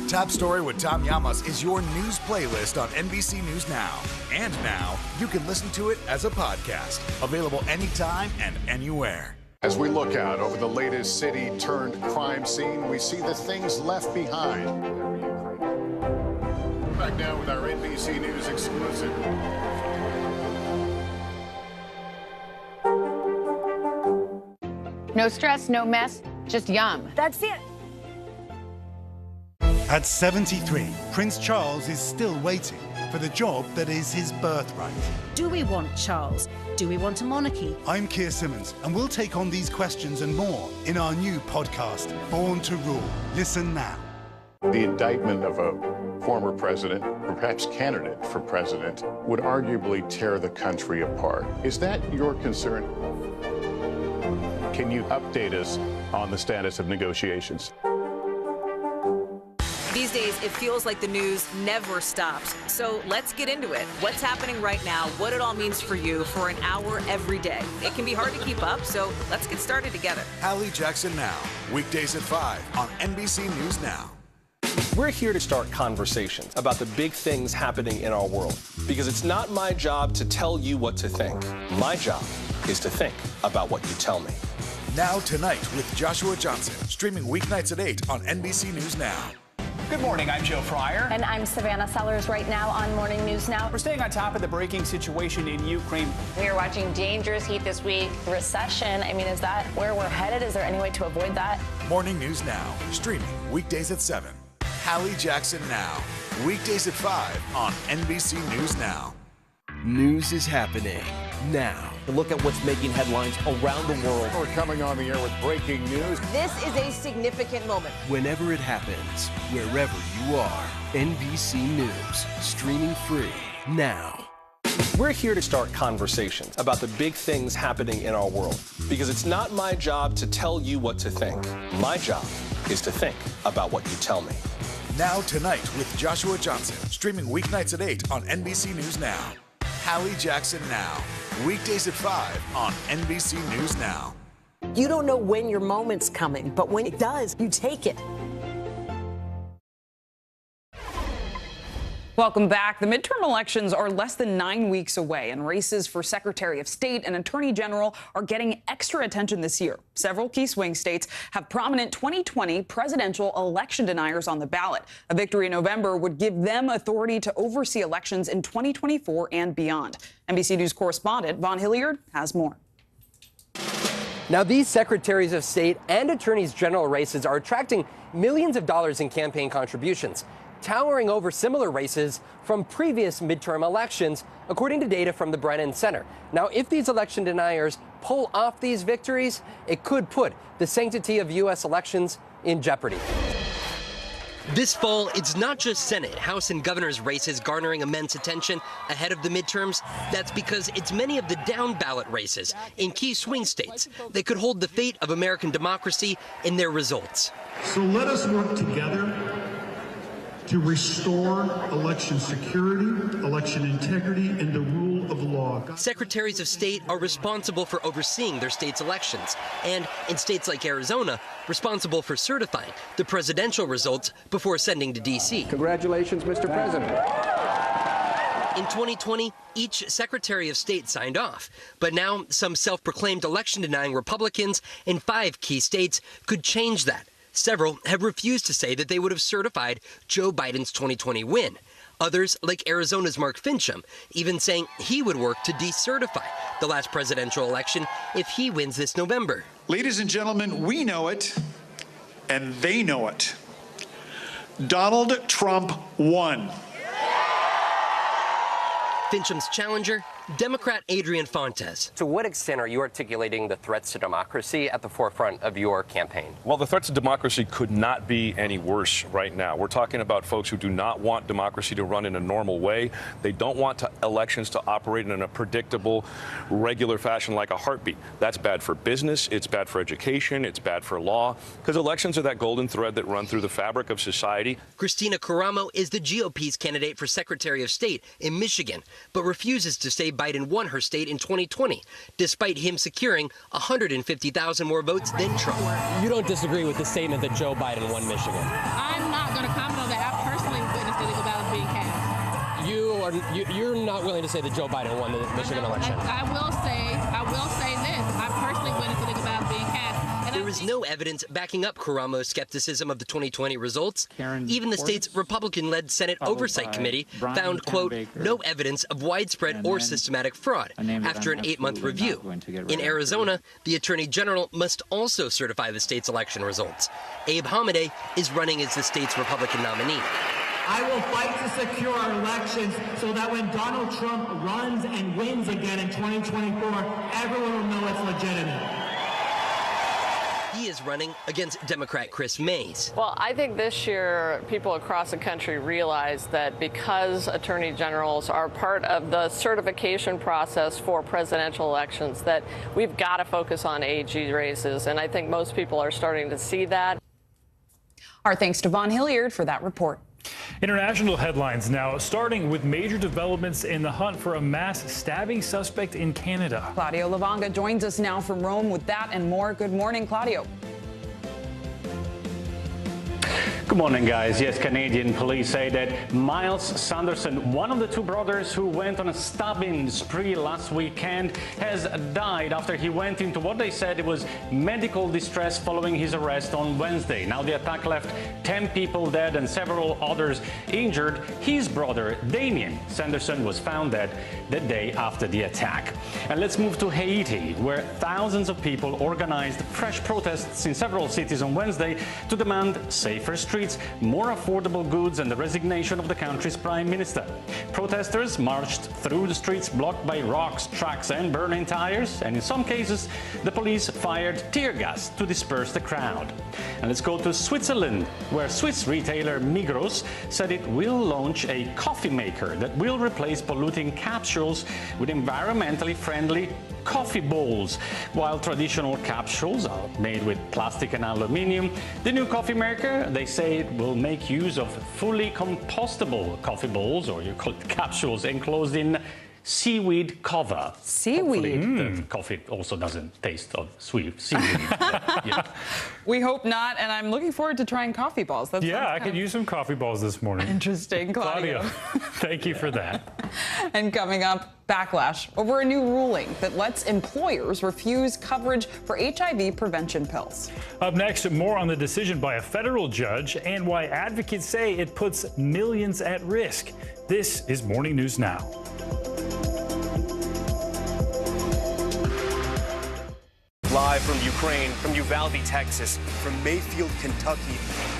Top Story with Tom Llamas is your news playlist on NBC News Now. And now you can listen to it as a podcast, available anytime and anywhere. As we look out over the latest city-turned-crime scene, we see the things left behind. Back now with our NBC News exclusive. No stress, no mess, just yum. That's it. At 73, Prince Charles is still waiting for the job that is his birthright. Do we want Charles? Do we want a monarchy? I'm Keir Simmons, and we'll take on these questions and more in our new podcast, Born to Rule. Listen now. The indictment of a former president, or perhaps candidate for president, would arguably tear the country apart. Is that your concern? Can you update us on the status of negotiations? These days, it feels like the news never stops. So let's get into it. What's happening right now, what it all means for you for an hour every day. It can be hard to keep up, so let's get started together. Hallie Jackson Now, weekdays at 5 on NBC News Now. We're here to start conversations about the big things happening in our world, because it's not my job to tell you what to think. My job is to think about what you tell me. Now Tonight with Joshua Johnson, streaming weeknights at 8 on NBC News Now. Good morning, I'm Joe Fryer. And I'm Savannah Sellers right now on Morning News Now. We're staying on top of the breaking situation in Ukraine. We are watching dangerous heat this week. Recession, I mean, is that where we're headed? Is there any way to avoid that? Morning News Now, streaming weekdays at 7. Hallie Jackson Now, weekdays at 5 on NBC News Now. News is happening now. Look at what's making headlines around the world. We're coming on the air with breaking news. This is a significant moment. Whenever it happens, wherever you are, NBC News, streaming free now. We're here to start conversations about the big things happening in our world, because it's not my job to tell you what to think. My job is to think about what you tell me. Now Tonight with Joshua Johnson, streaming weeknights at 8 on NBC News Now. Hallie Jackson Now, weekdays at 5 on NBC News Now. You don't know when your moment's coming, but when it does, you take it. Welcome back. The midterm elections are less than 9 weeks away, and races for Secretary of State and Attorney General are getting extra attention this year. Several key swing states have prominent 2020 presidential election deniers on the ballot. A victory in November would give them authority to oversee elections in 2024 and beyond. NBC News correspondent Vaughn Hilliard has more. Now, these secretaries of state and attorneys general races are attracting millions of dollars in campaign contributions, towering over similar races from previous midterm elections, according to data from the Brennan Center. Now, if these election deniers pull off these victories, it could put the sanctity of U.S. elections in jeopardy. This fall, it's not just Senate, House, and governor's races garnering immense attention ahead of the midterms. That's because it's many of the down-ballot races in key swing states that could hold the fate of American democracy in their results. So let us work together to restore election security, election integrity, and the rule of law. Secretaries of state are responsible for overseeing their state's elections, and in states like Arizona, responsible for certifying the presidential results before sending to D.C. Congratulations, Mr. President. In 2020, each Secretary of State signed off. But now, some self-proclaimed election-denying Republicans in 5 key states could change that. Several have refused to say that they would have certified Joe Biden's 2020 win. Others, like Arizona's Mark Fincham, even saying he would work to decertify the last presidential election if he wins this November. Ladies and gentlemen, we know it, and they know it. Donald Trump won. Fincham's challenger, Democrat Adrian Fontes. To what extent are you articulating the threats to democracy at the forefront of your campaign? Well, the threats to democracy could not be any worse right now. We're talking about folks who do not want democracy to run in a normal way. They don't want elections to operate in a predictable, regular fashion like a heartbeat. That's bad for business. It's bad for education. It's bad for law, because elections are that golden thread that run through the fabric of society. Christina Caramo is the GOP's candidate for Secretary of State in Michigan, but refuses to say Biden won her state in 2020, despite him securing 150,000 more votes than Trump. You don't disagree with the statement that Joe Biden won Michigan? I'm not going to comment on that. I personally witnessed illegal ballots being cast. You you're not willing to say that Joe Biden won the Michigan election. I will say this. I personally went into the ballot being cast. There is no evidence backing up Karamo's skepticism of the 2020 results. Even the state's Republican-led Senate Oversight Committee found, quote, no evidence of widespread or systematic fraud after an 8-month review. In Arizona, the Attorney General must also certify the state's election results. Abe Hamadeh is running as the state's Republican nominee. I will fight to secure our elections so that when Donald Trump runs and wins again in 2024, everyone will know it's legitimate. He is running against Democrat Chris Mays. Well, I think this year people across the country realize that because attorney generals are part of the certification process for presidential elections, that we've got to focus on AG races. And I think most people are starting to see that. Our thanks to Vaughn Hilliard for that report. International headlines now, starting with major developments in the hunt for a mass stabbing suspect in Canada. Claudio Lavanga joins us now from Rome with that and more. Good morning, Claudio. Good morning, guys. Yes, Canadian police say that Miles Sanderson, one of the two brothers who went on a stabbing spree last weekend, has died after he went into what they said it was medical distress following his arrest on Wednesday. Now, the attack left 10 people dead and several others injured. His brother, Damien Sanderson, was found dead the day after the attack. And let's move to Haiti, where thousands of people organized fresh protests in several cities on Wednesday to demand safer streets, more affordable goods, and the resignation of the country's prime minister. Protesters marched through the streets blocked by rocks, tracks, and burning tires, and in some cases, the police fired tear gas to disperse the crowd. And let's go to Switzerland, where Swiss retailer Migros said it will launch a coffee maker that will replace polluting capsules with environmentally friendly coffee bowls. While traditional capsules are made with plastic and aluminum, the new coffee maker, they say it will make use of fully compostable coffee bowls, or you call it capsules, enclosed in seaweed cover. Seaweed? The coffee also doesn't taste of seaweed. Yeah. We hope not, and I'm looking forward to trying coffee balls. Yeah, I could use some coffee balls this morning. Interesting, Claudio. Thank you for that. And coming up, backlash over a new ruling that lets employers refuse coverage for HIV prevention pills. Up next, more on the decision by a federal judge and why advocates say it puts millions at risk. This is Morning News Now. Live from Ukraine, from Uvalde, Texas, from Mayfield, Kentucky.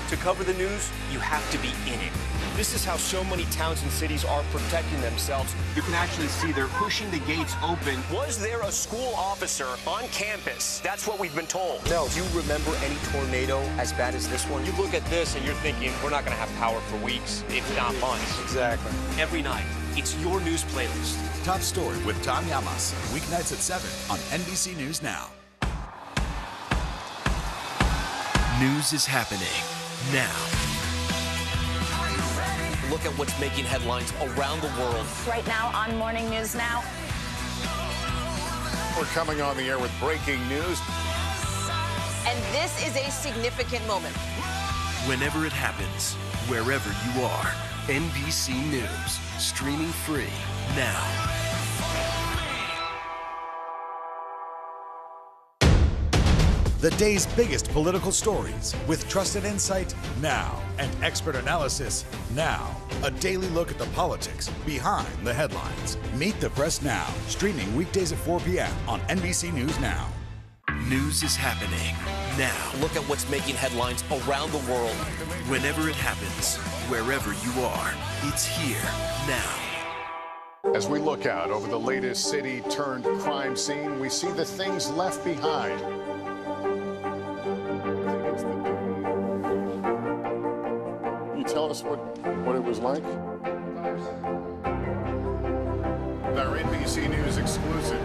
To cover the news, you have to be in it. This is how so many towns and cities are protecting themselves. You can actually see they're pushing the gates open. Was there a school officer on campus? That's what we've been told. No. Do you remember any tornado as bad as this one? You look at this and you're thinking, we're not going to have power for weeks, if not months. Exactly. Every night, it's your news playlist. Top Story with Tom Llamas. Weeknights at 7 on NBC News Now. News is happening now. Look at what's making headlines around the world. Right now on Morning News Now. We're coming on the air with breaking news. And this is a significant moment. Whenever it happens, wherever you are, NBC News, streaming free now. The day's biggest political stories with trusted insight now and expert analysis now. A daily look at the politics behind the headlines. Meet the Press Now, streaming weekdays at 4 p.m. on NBC News Now. News is happening now. Look at what's making headlines around the world. Whenever it happens, wherever you are, it's here now. As we look out over the latest city-turned-crime scene, we see the things left behind. Tell us what it was like. Our NBC News exclusive.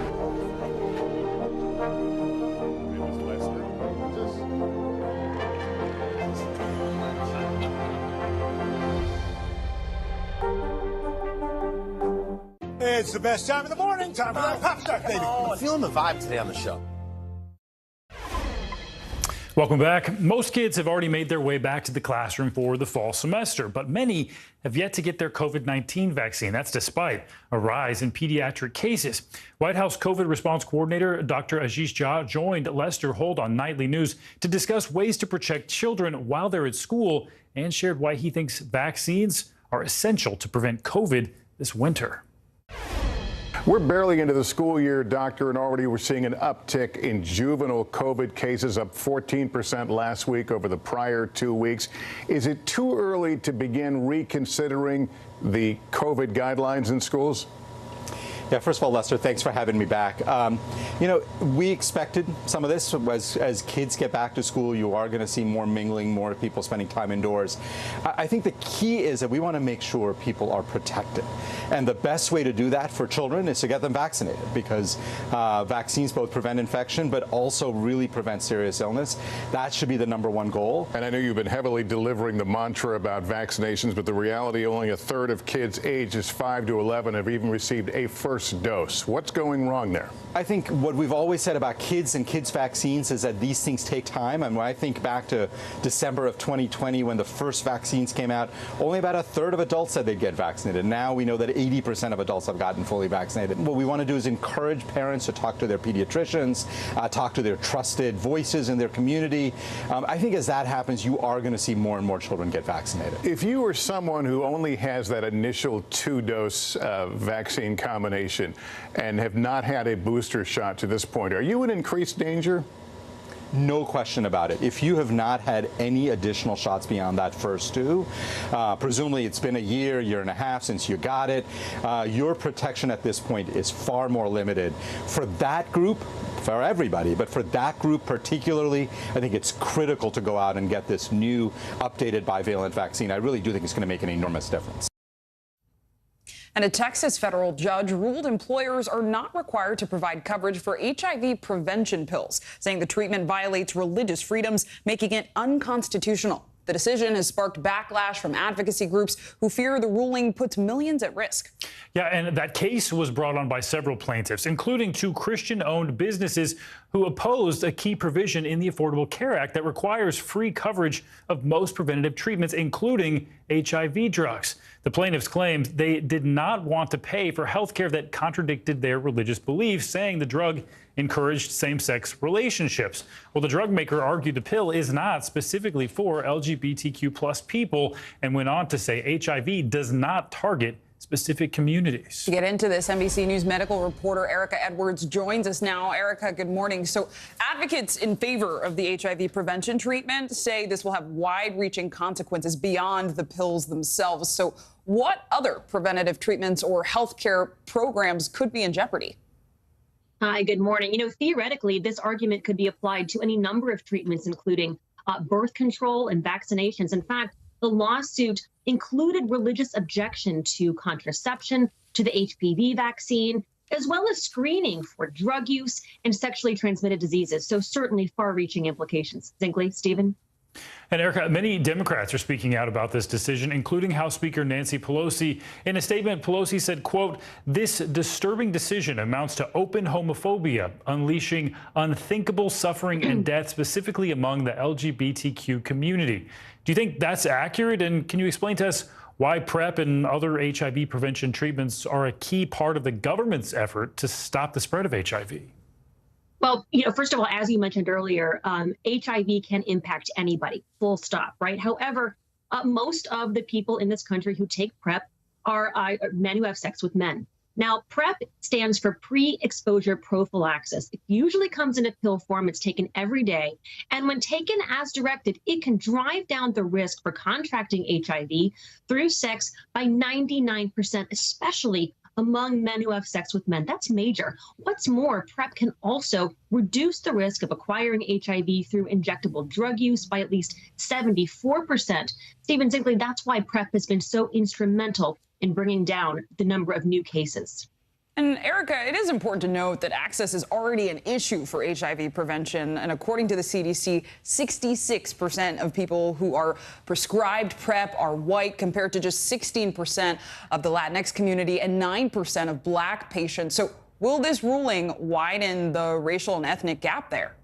It's the best time of the morning. Time for that pop start, baby. I'm feeling the vibe today on the show. Welcome back. Most kids have already made their way back to the classroom for the fall semester, but many have yet to get their COVID-19 vaccine. That's despite a rise in pediatric cases. White House COVID response coordinator Dr. Ashish Jha joined Lester Holt on Nightly News to discuss ways to protect children while they're at school and shared why he thinks vaccines are essential to prevent COVID this winter. We're barely into the school year, Doctor, and already we're seeing an uptick in juvenile COVID cases, up 14% last week over the prior 2 weeks. Is it too early to begin reconsidering the COVID guidelines in schools? Yeah, first of all, Lester, thanks for having me back. We expected some of this. As kids get back to school, you are going to see more mingling, more people spending time indoors. I think the key is that we want to make sure people are protected. And the best way to do that for children is to get them vaccinated, because vaccines both prevent infection but also really prevent serious illness. That should be the #1 goal. And I know you've been heavily delivering the mantra about vaccinations, but the reality, only a third of kids ages 5 to 11 have even received a first dose. What's going wrong there? I think what we've always said about kids and kids vaccines is that these things take time. And when I think back to December of 2020, when the first vaccines came out, only about a third of adults said they'd get vaccinated. Now we know that 80% of adults have gotten fully vaccinated. What we want to do is encourage parents to talk to their pediatricians, talk to their trusted voices in their community. I think as that happens, you are going to see more and more children get vaccinated. If you are someone who only has that initial 2-dose vaccine combination and have not had a booster shot to this point, are you in increased danger? No question about it. If you have not had any additional shots beyond that first 2, presumably it's been a year and a half since you got it, your protection at this point is far more limited. For that group, for everybody, but for that group particularly, I think it's critical to go out and get this new updated bivalent vaccine. I really do think it's going to make an enormous difference. And a Texas federal judge ruled employers are not required to provide coverage for HIV prevention pills, saying the treatment violates religious freedoms, making it unconstitutional. The decision has sparked backlash from advocacy groups who fear the ruling puts millions at risk. Yeah, and that case was brought on by several plaintiffs, including 2 Christian-owned businesses who opposed a key provision in the Affordable Care Act that requires free coverage of most preventative treatments, including HIV drugs. The plaintiffs claimed they did not want to pay for health care that contradicted their religious beliefs, saying the drug encouraged same-sex relationships. Well, the drug maker argued the pill is not specifically for LGBTQ+ people and went on to say HIV does not target specific communities. To get into this, NBC News medical reporter Erica Edwards joins us now. Erica, good morning. So advocates in favor of the HIV prevention treatment say this will have wide-reaching consequences beyond the pills themselves. So what other preventative treatments or health care programs could be in jeopardy? Hi, good morning. Theoretically, this argument could be applied to any number of treatments, including birth control and vaccinations. In fact, the lawsuit included religious objection to contraception, to the HPV vaccine, as well as screening for drug use and sexually transmitted diseases. So certainly far-reaching implications. Zinkley, Stephen? And Erica, many Democrats are speaking out about this decision, including House Speaker Nancy Pelosi. In a statement, Pelosi said, quote, "This disturbing decision amounts to open homophobia, unleashing unthinkable suffering and death, specifically among the LGBTQ community." Do you think that's accurate? And can you explain to us why PrEP and other HIV prevention treatments are a key part of the government's effort to stop the spread of HIV? Well, first of all, as you mentioned earlier, HIV can impact anybody, full stop, right? However, most of the people in this country who take PrEP are men who have sex with men. Now, PrEP stands for pre-exposure prophylaxis. It usually comes in a pill form. It's taken every day. And when taken as directed, it can drive down the risk for contracting HIV through sex by 99%, especially among men who have sex with men. That's major. What's more, PrEP can also reduce the risk of acquiring HIV through injectable drug use by at least 74%. Stephen Zinkley, that's why PrEP has been so instrumental in bringing down the number of new cases. And Erica, it is important to note that access is already an issue for HIV prevention. And according to the CDC, 66% of people who are prescribed PrEP are white, compared to just 16% of the Latinx community and 9% of Black patients. So will this ruling widen the racial and ethnic gap there?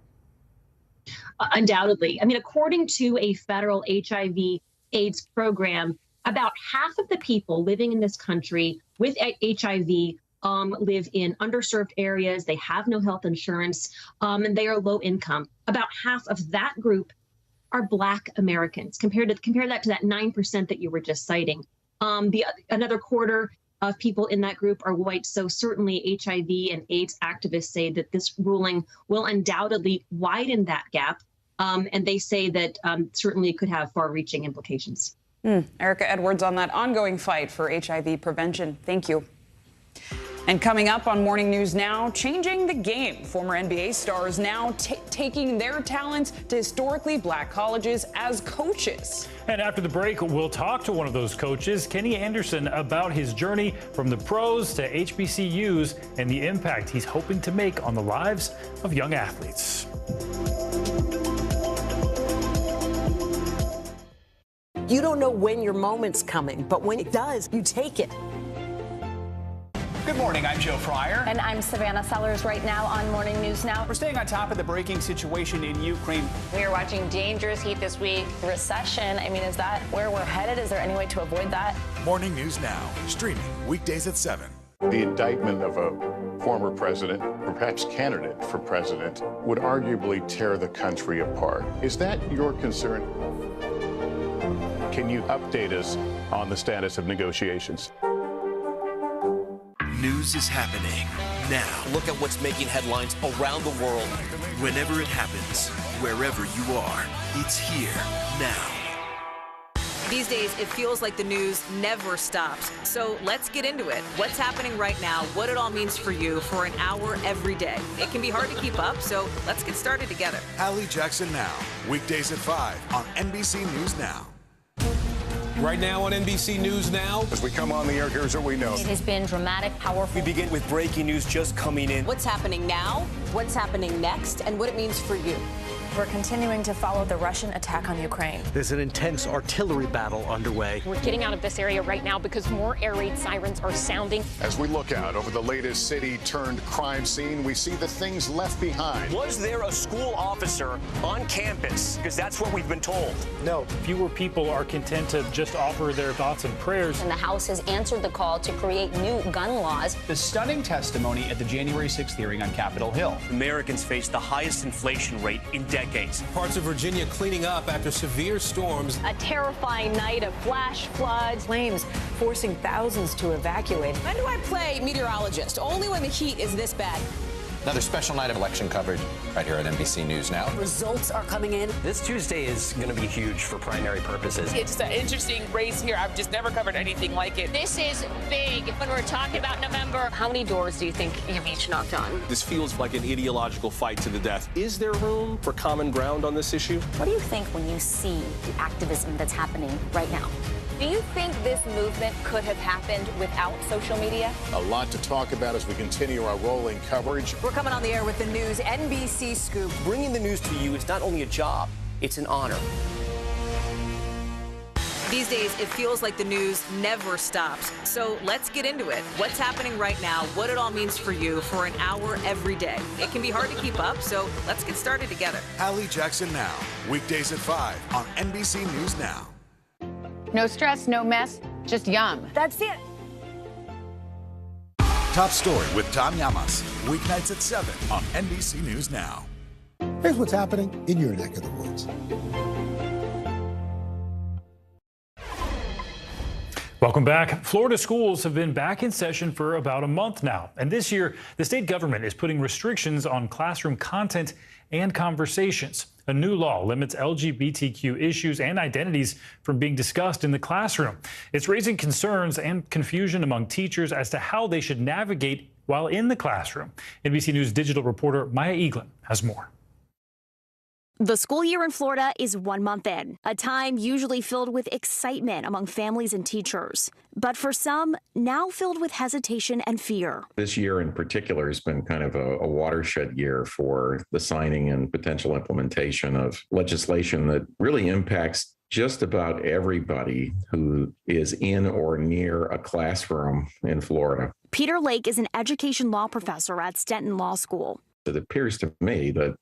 Undoubtedly. I mean, according to a federal HIV/AIDS program, about half of the people living in this country with HIV live in underserved areas. They have no health insurance, and they are low income. About half of that group are Black Americans. Compare that to that 9% that you were just citing. Another quarter of people in that group are white. So certainly HIV and AIDS activists say that this ruling will undoubtedly widen that gap. And they say that certainly it could have far-reaching implications. Erica Edwards on that ongoing fight for HIV prevention. Thank you. And coming up on Morning News Now, changing the game. Former NBA stars now taking their talents to historically Black colleges as coaches. And after the break, we'll talk to one of those coaches, Kenny Anderson, about his journey from the pros to HBCUs and the impact he's hoping to make on the lives of young athletes. You don't know when your moment's coming, but when it does, you take it. Good morning, I'm Joe Fryer. And I'm Savannah Sellers right now on Morning News Now. We're staying on top of the breaking situation in Ukraine. We are watching dangerous heat this week. Recession, I mean, is that where we're headed? Is there any way to avoid that? Morning News Now, streaming weekdays at 7. The indictment of a former president, or perhaps candidate for president, would arguably tear the country apart. Is that your concern? Can you update us on the status of negotiations? News is happening now. Look at what's making headlines around the world. Whenever it happens, wherever you are, it's here now. These days, it feels like the news never stops. So let's get into it. What's happening right now, what it all means for you for an hour every day. It can be hard to keep up, so let's get started together. Hallie Jackson Now, weekdays at 5 on NBC News Now. Right now on NBC News Now. As we come on the air, here's what we know. It has been dramatic, powerful. We begin with breaking news just coming in. What's happening now, what's happening next, and what it means for you. We're continuing to follow the Russian attack on Ukraine. There's an intense artillery battle underway. We're getting out of this area right now because more air raid sirens are sounding. As we look out over the latest city-turned-crime scene, we see the things left behind. Was there a school officer on campus? Because that's what we've been told. No. Fewer people are content to just offer their thoughts and prayers. And the House has answered the call to create new gun laws. The stunning testimony at the January 6th hearing on Capitol Hill. Americans face the highest inflation rate in decades. Parts of Virginia cleaning up after severe storms. A terrifying night of flash floods. Flames forcing thousands to evacuate. When do I play meteorologist? Only when the heat is this bad. Another special night of election coverage right here at NBC News Now. Results are coming in. This Tuesday is going to be huge for primary purposes. It's an interesting race here. I've just never covered anything like it. This is big. When we're talking about November, How many doors do you think you've each knocked on? This feels like an ideological fight to the death. Is there room for common ground on this issue? What do you think when you see the activism that's happening right now? Do you think this movement could have happened without social media? A lot to talk about as we continue our rolling coverage. We're coming on the air with the news NBC Scoop. Bringing the news to you is not only a job, it's an honor. These days, it feels like the news never stops. So let's get into it. What's happening right now, what it all means for you for an hour every day. It can be hard to keep up, so let's get started together. Hallie Jackson Now, weekdays at 5 on NBC News Now. No stress, no mess, just yum. That's it. Top Story with Tom Llamas, weeknights at 7 on NBC News Now. Here's what's happening in your neck of the woods. Welcome back. Florida schools have been back in session for about a month now. And this year, the state government is putting restrictions on classroom content and conversations. A new law limits LGBTQ issues and identities from being discussed in the classroom. It's raising concerns and confusion among teachers as to how they should navigate while in the classroom. NBC News Digital reporter Maya Eaglin has more. The school year in Florida is 1 month in, a time usually filled with excitement among families and teachers. But for some, now filled with hesitation and fear. This year in particular has been kind of a watershed year for the signing and potential implementation of legislation that really impacts just about everybody who is in or near a classroom in Florida. Peter Lake is an education law professor at Stenton Law School. It appears to me that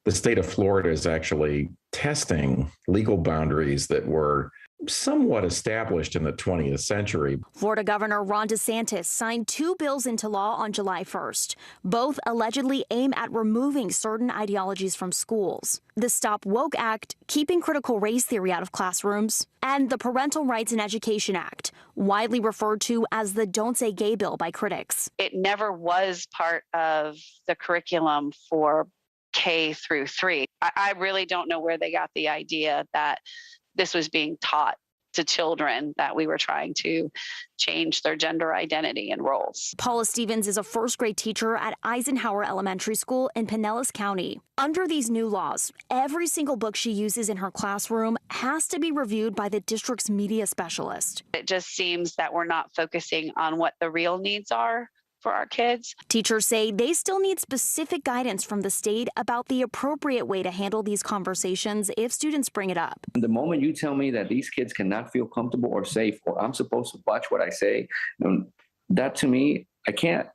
the state of Florida is actually testing legal boundaries that were somewhat established in the 20th century. Florida Governor Ron DeSantis signed 2 bills into law on July 1st. Both allegedly aim at removing certain ideologies from schools. The Stop Woke Act, keeping critical race theory out of classrooms, and the Parental Rights in Education Act, widely referred to as the Don't Say Gay bill by critics. It never was part of the curriculum for K through 3. I really don't know where they got the idea that this was being taught to children, that we were trying to change their gender identity and roles. Paula Stevens is a first-grade teacher at Eisenhower Elementary School in Pinellas County. Under these new laws, every single book she uses in her classroom has to be reviewed by the district's media specialist. It just seems that we're not focusing on what the real needs are for our kids. Teachers say they still need specific guidance from the state about the appropriate way to handle these conversations if students bring it up. The moment you tell me that these kids cannot feel comfortable or safe, or I'm supposed to watch what I say, that to me, I can't.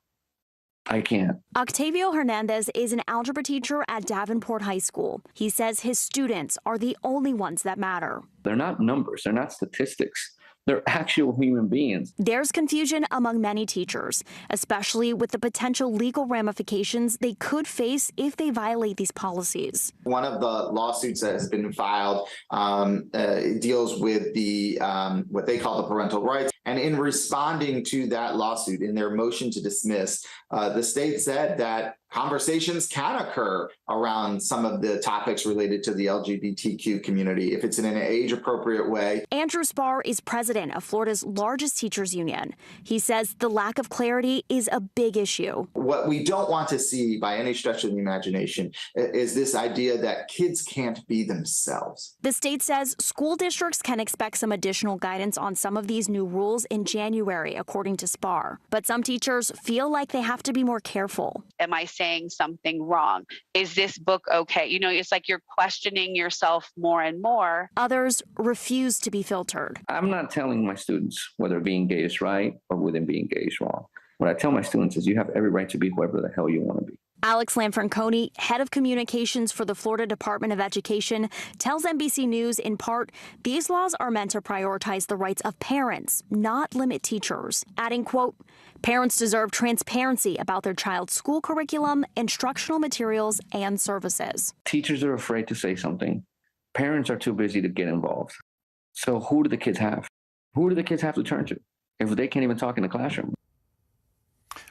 Octavio Hernandez is an algebra teacher at Davenport High School. He says his students are the only ones that matter. They're not numbers. They're not statistics. They're actual human beings. There's confusion among many teachers, especially with the potential legal ramifications they could face if they violate these policies. One of the lawsuits that has been filed deals with the what they call the parental rights. And in responding to that lawsuit, in their motion to dismiss, the state said that conversations can occur around some of the topics related to the LGBTQ community if it's in an age-appropriate way. Andrew Spar is president of Florida's largest teachers union. He says the lack of clarity is a big issue. What we don't want to see by any stretch of the imagination is this idea that kids can't be themselves. The state says school districts can expect some additional guidance on some of these new rules in January, according to Spar. But some teachers feel like they have to be more careful. Am I saying something wrong? Is this book okay? You know, it's like you're questioning yourself more and more. Others refuse to be filtered. I'm not telling my students whether being gay is right or whether being gay is wrong. What I tell my students is you have every right to be whoever the hell you want to be. Alex Lanfranconi, head of communications for the Florida Department of Education, tells NBC News in part, these laws are meant to prioritize the rights of parents, not limit teachers, adding, quote, parents deserve transparency about their child's school curriculum, instructional materials, and services. Teachers are afraid to say something. Parents are too busy to get involved. So who do the kids have? Who do the kids have to turn to if they can't even talk in the classroom?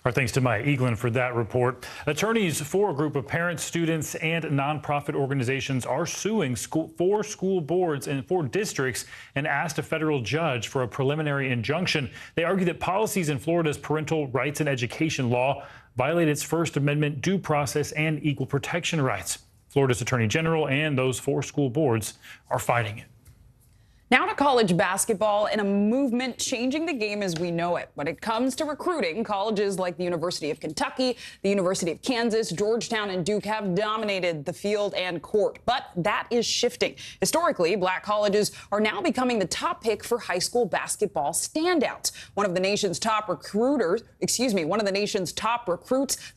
Our thanks to Maya Eaglin for that report. Attorneys for a group of parents, students, and nonprofit organizations are suing four school boards and 4 districts and asked a federal judge for a preliminary injunction. They argue that policies in Florida's parental rights and education law violate its First Amendment due process and equal protection rights. Florida's Attorney General and those 4 school boards are fighting it. Now to college basketball and a movement changing the game as we know it. When it comes to recruiting, colleges like the University of Kentucky, the University of Kansas, Georgetown, and Duke have dominated the field and court. But that is shifting. Historically, black colleges are now becoming the top pick for high school basketball standouts. One of the nation's top recruits,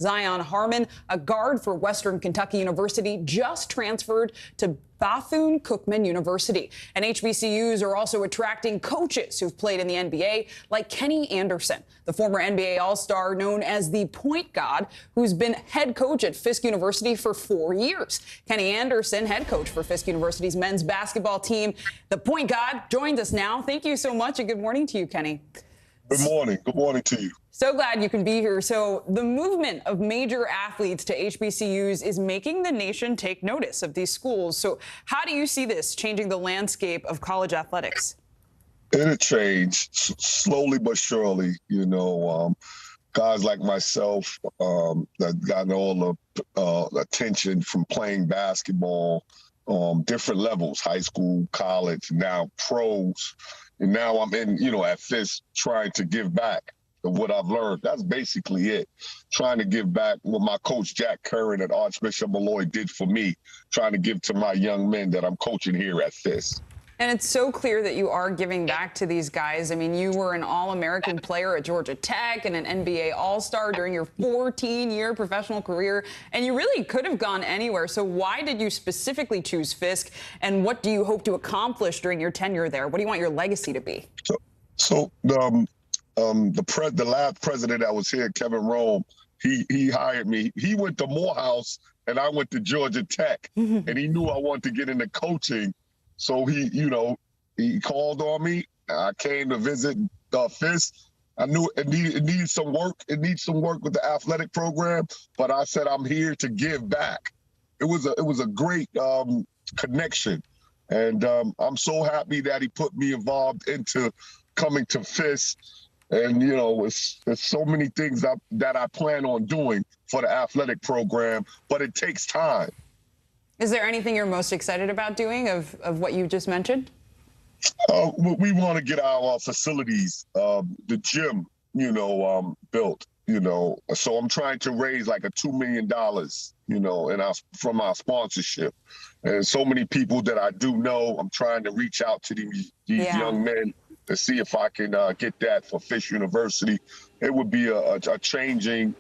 Zion Harmon, a guard for Western Kentucky University, just transferred to Bethune-Cookman University. And HBCUs are also attracting coaches who've played in the NBA, like Kenny Anderson, the former NBA All-Star known as the Point God, who's been head coach at Fisk University for 4 years. Kenny Anderson, head coach for Fisk University's men's basketball team. The Point God joins us now. Thank you so much, and good morning to you, Kenny. Good morning. Good morning to you. So glad you can be here. So the movement of major athletes to HBCUs is making the nation take notice of these schools. So how do you see this changing the landscape of college athletics? It'll change slowly but surely. You know, guys like myself that gotten all the attention from playing basketball, different levels, high school, college, now pros. And now I'm in, at Fisk trying to give back of what I've learned. That's basically it. Trying to give back what my coach Jack Curran at Archbishop Malloy did for me, trying to give to my young men that I'm coaching here at Fisk. And it's so clear that you are giving back to these guys. I mean, you were an All-American player at Georgia Tech and an NBA All-Star during your 14-year professional career, and you really could have gone anywhere. So why did you specifically choose Fisk, and what do you hope to accomplish during your tenure there? What do you want your legacy to be? So the last president that was here, Kevin Rome, he hired me. He went to Morehouse, and I went to Georgia Tech, and he knew I wanted to get into coaching. So he called on me. I came to visit Fisk. I knew it needed some work. It needs some work with the athletic program, but I said I'm here to give back. It was a great connection, and I'm so happy that he put me involved into coming to Fisk. And there's so many things that I plan on doing for the athletic program, but it takes time. Is there anything you're most excited about doing of what you just mentioned? We want to get our facilities, the gym, built, So I'm trying to raise like $2 million, from our sponsorship. And so many people that I do know, I'm trying to reach out to these young men to see if I can get that for Fisk University. It would be a changing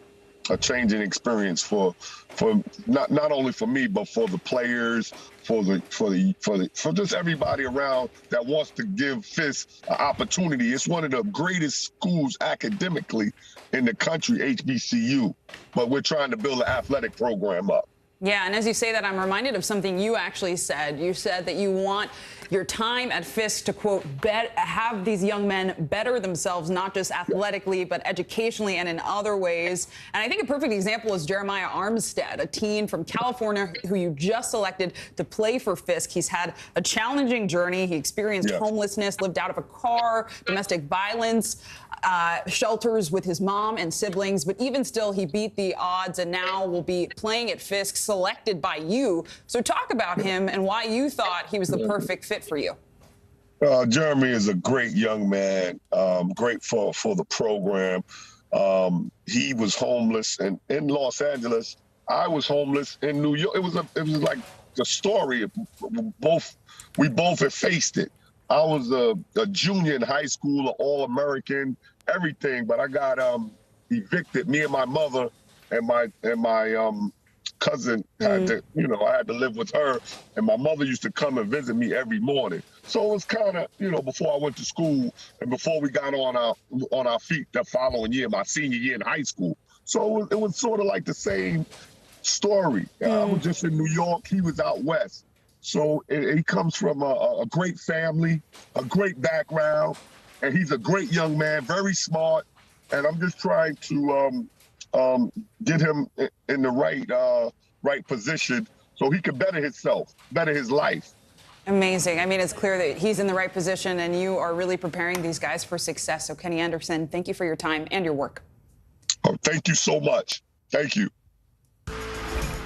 experience for not only for me, but for the players, for just everybody around that wants to give Fisk an opportunity. It's one of the greatest schools academically in the country, HBCU, but we're trying to build an athletic program up. Yeah, and as you say that, I'm reminded of something you actually said. You said that you want your time at Fisk to, quote, have these young men better themselves, not just athletically, but educationally and in other ways. And I think a perfect example is Jeremiah Armstead, a teen from California who you just selected to play for Fisk. He's had a challenging journey. He experienced homelessness, lived out of a car, domestic violence, shelters with his mom and siblings. But even still, he beat the odds and now will be playing at Fisk, selected by you. So talk about him and why you thought he was the perfect fit for you. Jeremy is a great young man, great for the program. He was homeless in Los Angeles. I was homeless in New York. It was like the story. We both have faced it. I was a junior in high school, an All-American, everything, but I got evicted. Me and my mother and my cousin had to, I had to live with her, and my mother used to come and visit me every morning. So it was kind of, before I went to school and before we got on our feet the following year, my senior year in high school. So it was sort of like the same story. I was just in New York. He was out west. So he comes from a great family, a great background, and he's a great young man, very smart. And I'm just trying to get him in the right position so he can better himself, better his life. Amazing. I mean, it's clear that he's in the right position, and you are really preparing these guys for success. So, Kenny Anderson, thank you for your time and your work. Oh, thank you so much. Thank you.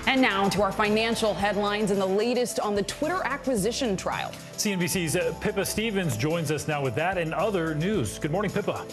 And now to our financial headlines and the latest on the Twitter acquisition trial. CNBC's Pippa Stevens joins us now with that and other news. Good morning, Pippa.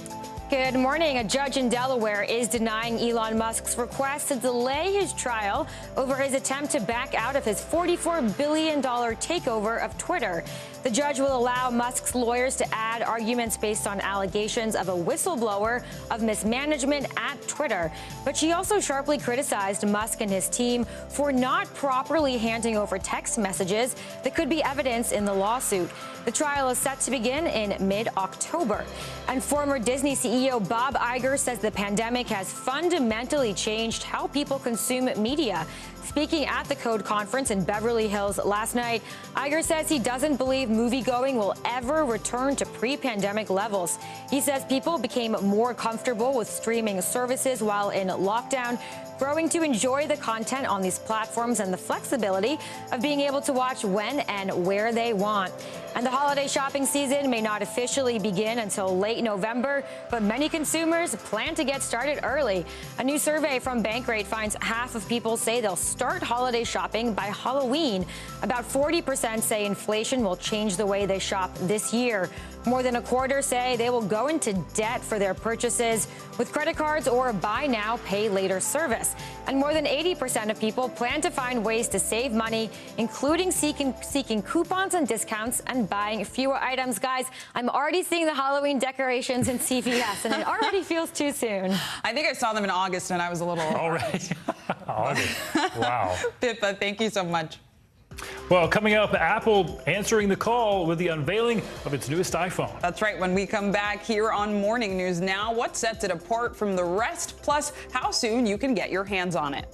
Good morning. A judge in Delaware is denying Elon Musk's request to delay his trial over his attempt to back out of his $44 billion takeover of Twitter. The judge will allow Musk's lawyers to add arguments based on allegations of a whistleblower of mismanagement at Twitter. But she also sharply criticized Musk and his team for not properly handing over text messages that could be evidence in the lawsuit. The trial is set to begin in mid-October. And former Disney CEO Bob Iger says the pandemic has fundamentally changed how people consume media. Speaking at the Code Conference in Beverly Hills last night, Iger says he doesn't believe moviegoing will ever return to pre-pandemic levels. He says people became more comfortable with streaming services while in lockdown, growing to enjoy the content on these platforms and the flexibility of being able to watch when and where they want. And the holiday shopping season may not officially begin until late November, but many consumers plan to get started early. A new survey from Bankrate finds half of people say they'll start holiday shopping by Halloween. About 40% say inflation will change the way they shop this year. More than a quarter say they will go into debt for their purchases with credit cards or a buy now, pay later service. And more than 80% of people plan to find ways to save money, including seeking coupons and discounts and buying fewer items. Guys, I'm already seeing the Halloween decorations in CVS, and it already feels too soon. I think I saw them in August, and I was a little... All right. August. Wow. Pippa, thank you so much. Well, coming up, Apple answering the call with the unveiling of its newest iPhone. That's right. When we come back here on Morning News Now, what sets it apart from the rest, plus how soon you can get your hands on it.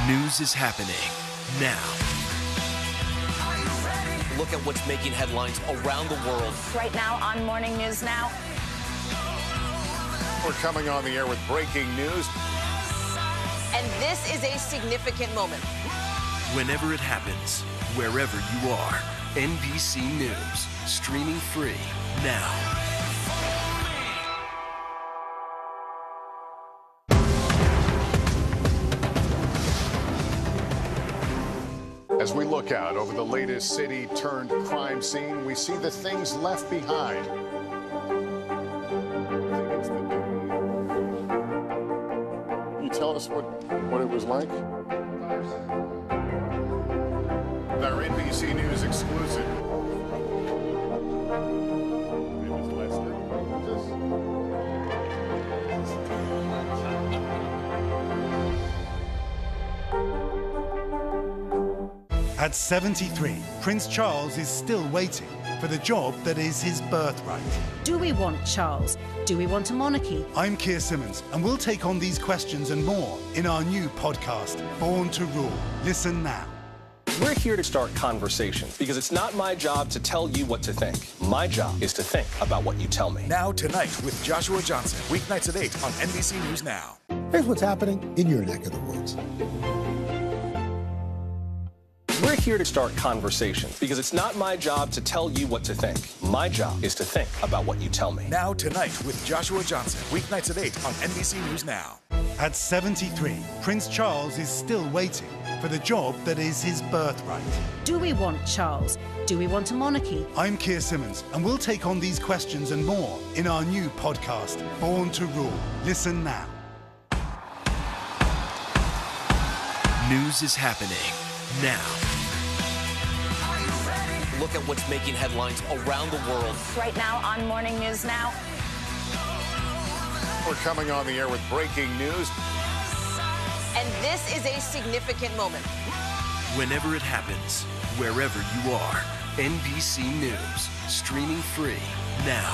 News is happening now. Look at what's making headlines around the world. Right now on Morning News Now. We're coming on the air with breaking news. And this is a significant moment. Whenever it happens, wherever you are, NBC News, streaming free now. As we look out over the latest city-turned-crime scene, we see the things left behind. Can you tell us what it was like? Our NBC News exclusive. At 73, Prince Charles is still waiting for the job that is his birthright. Do we want Charles? Do we want a monarchy? I'm Keir Simmons, and we'll take on these questions and more in our new podcast, Born to Rule. Listen now. We're here to start conversations because it's not my job to tell you what to think. My job is to think about what you tell me. Now tonight with Joshua Johnson, weeknights at 8 on NBC News Now. Here's what's happening in your neck of the woods. We're here to start conversations because it's not my job to tell you what to think. My job is to think about what you tell me. Now tonight with Joshua Johnson, weeknights at 8 on NBC News Now. At 73, Prince Charles is still waiting for the job that is his birthright. Do we want Charles? Do we want a monarchy? I'm Keir Simmons, and we'll take on these questions and more in our new podcast, Born to Rule. Listen now. News is happening now. Look at what's making headlines around the world. Right now on Morning News Now. We're coming on the air with breaking news. And this is a significant moment. Whenever it happens, wherever you are, NBC News, streaming free now.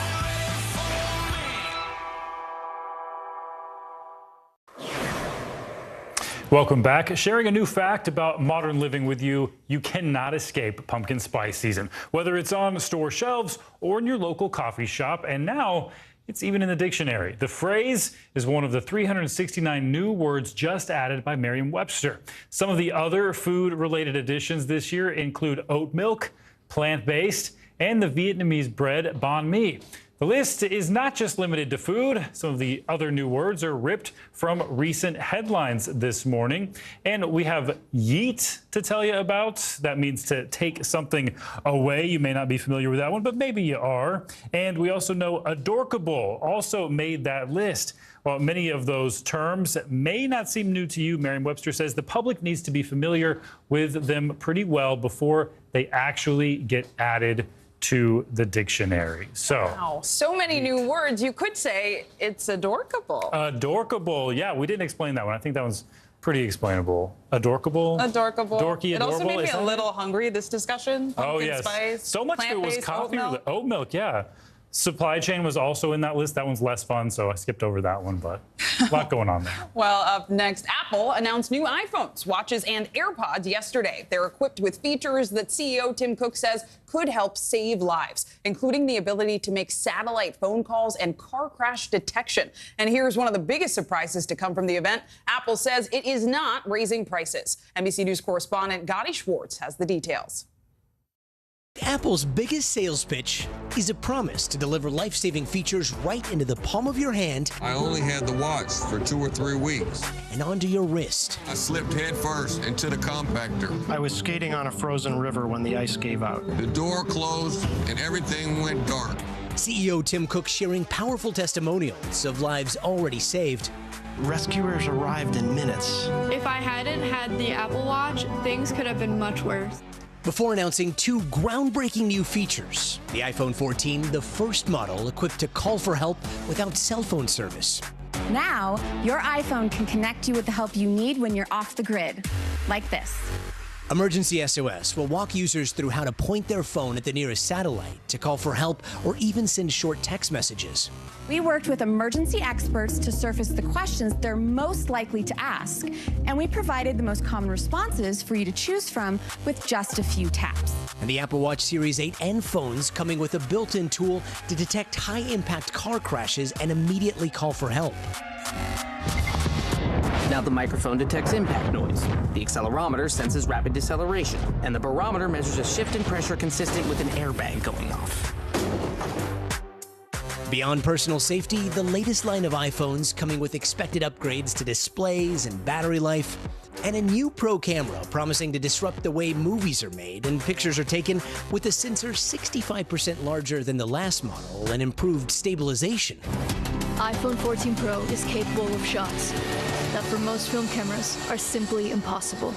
Welcome back. Sharing a new fact about modern living with you. You cannot escape pumpkin spice season, whether it's on store shelves or in your local coffee shop. And now it's even in the dictionary. The phrase is one of the 369 new words just added by Merriam-Webster. Some of the other food-related additions this year include oat milk, plant-based, and the Vietnamese bread banh mi. The list is not just limited to food. Some of the other new words are ripped from recent headlines this morning. And we have yeet to tell you about. That means to take something away. You may not be familiar with that one, but maybe you are. And we also know adorkable also made that list. While many of those terms may not seem new to you, Merriam-Webster says the public needs to be familiar with them pretty well before they actually get added to the dictionary. Wow, so many new words. You could say it's adorkable. Adorkable. Yeah, we didn't explain that one. I think that one's pretty explainable. Adorkable. Adorkable. Dorky, it adorable. Also made me a little hungry, this discussion. Pumpkin yes. Spice, so much of it was coffee. Oat milk, yeah. Supply chain was also in that list. That one's less fun, so I skipped over that one, but a lot going on there. Well, up next, Apple announced new iPhones, watches, and AirPods yesterday. They're equipped with features that CEO Tim Cook says could help save lives, including the ability to make satellite phone calls and car crash detection. And here's one of the biggest surprises to come from the event. Apple says it is not raising prices. NBC News correspondent Gadi Schwartz has the details. Apple's biggest sales pitch is a promise to deliver life-saving features right into the palm of your hand. I only had the watch for 2 or 3 weeks. And onto your wrist. I slipped headfirst into the compactor. I was skating on a frozen river when the ice gave out. The door closed and everything went dark. CEO Tim Cook sharing powerful testimonials of lives already saved. Rescuers arrived in minutes. If I hadn't had the Apple Watch, things could have been much worse. Before announcing 2 groundbreaking new features. The iPhone 14, the first model equipped to call for help without cell phone service. Now, your iPhone can connect you with the help you need when you're off the grid, like this. Emergency SOS will walk users through how to point their phone at the nearest satellite to call for help or even send short text messages. We worked with emergency experts to surface the questions they're most likely to ask, and we provided the most common responses for you to choose from with just a few taps. And the Apple Watch Series 8 and phones coming with a built-in tool to detect high-impact car crashes and immediately call for help. Now the microphone detects impact noise, the accelerometer senses rapid deceleration, and the barometer measures a shift in pressure consistent with an airbag going off. Beyond personal safety, the latest line of iPhones coming with expected upgrades to displays and battery life, and a new Pro camera promising to disrupt the way movies are made and pictures are taken with a sensor 65% larger than the last model and improved stabilization. iPhone 14 Pro is capable of shots that for most film cameras are simply impossible.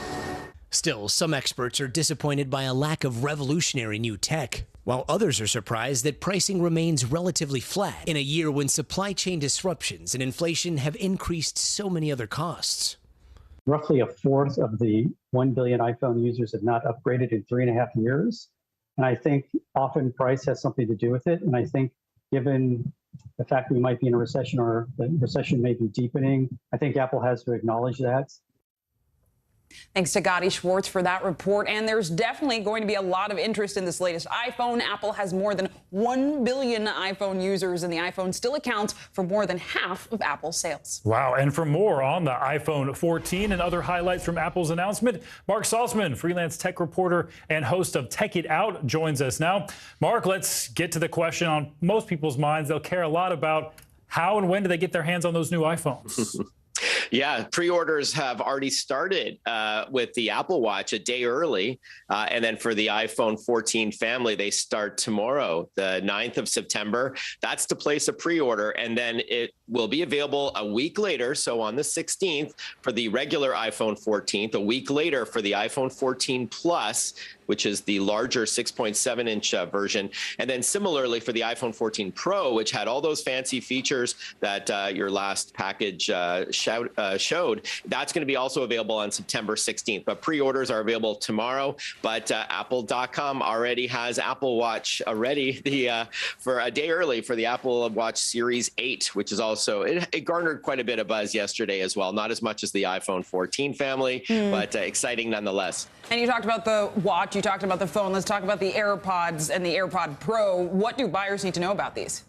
Still, some experts are disappointed by a lack of revolutionary new tech, while others are surprised that pricing remains relatively flat in a year when supply chain disruptions and inflation have increased so many other costs. Roughly a fourth of the 1 billion iPhone users have not upgraded in 3.5 years. And I think often price has something to do with it. And I think given the fact we might be in a recession or the recession may be deepening, I think Apple has to acknowledge that. Thanks to Gadi Schwartz for that report. And there's definitely going to be a lot of interest in this latest iPhone. Apple has more than 1 billion iPhone users, and the iPhone still accounts for more than half of Apple's sales. Wow. And for more on the iPhone 14 and other highlights from Apple's announcement, Mark Salzman, freelance tech reporter and host of Tech It Out, joins us now. Mark, let's get to the question on most people's minds. They'll care a lot about how and when do they get their hands on those new iPhones? Yeah, pre-orders have already started with the Apple Watch a day early. And then for the iPhone 14 family, they start tomorrow, the 9th of September. That's to place a pre-order. And then it will be available a week later. So on the 16th for the regular iPhone 14, a week later for the iPhone 14 Plus, which is the larger 6.7-inch version. And then similarly for the iPhone 14 Pro, which had all those fancy features that your last package showed, that's going to be also available on September 16th. But pre-orders are available tomorrow. But Apple.com already has Apple Watch already for a day early for the Apple Watch Series 8, which is also, it garnered quite a bit of buzz yesterday as well. Not as much as the iPhone 14 family, but exciting nonetheless. And you talked about the watch, you talked about the phone. Let's talk about the AirPods and the AirPod Pro. What do buyers need to know about these?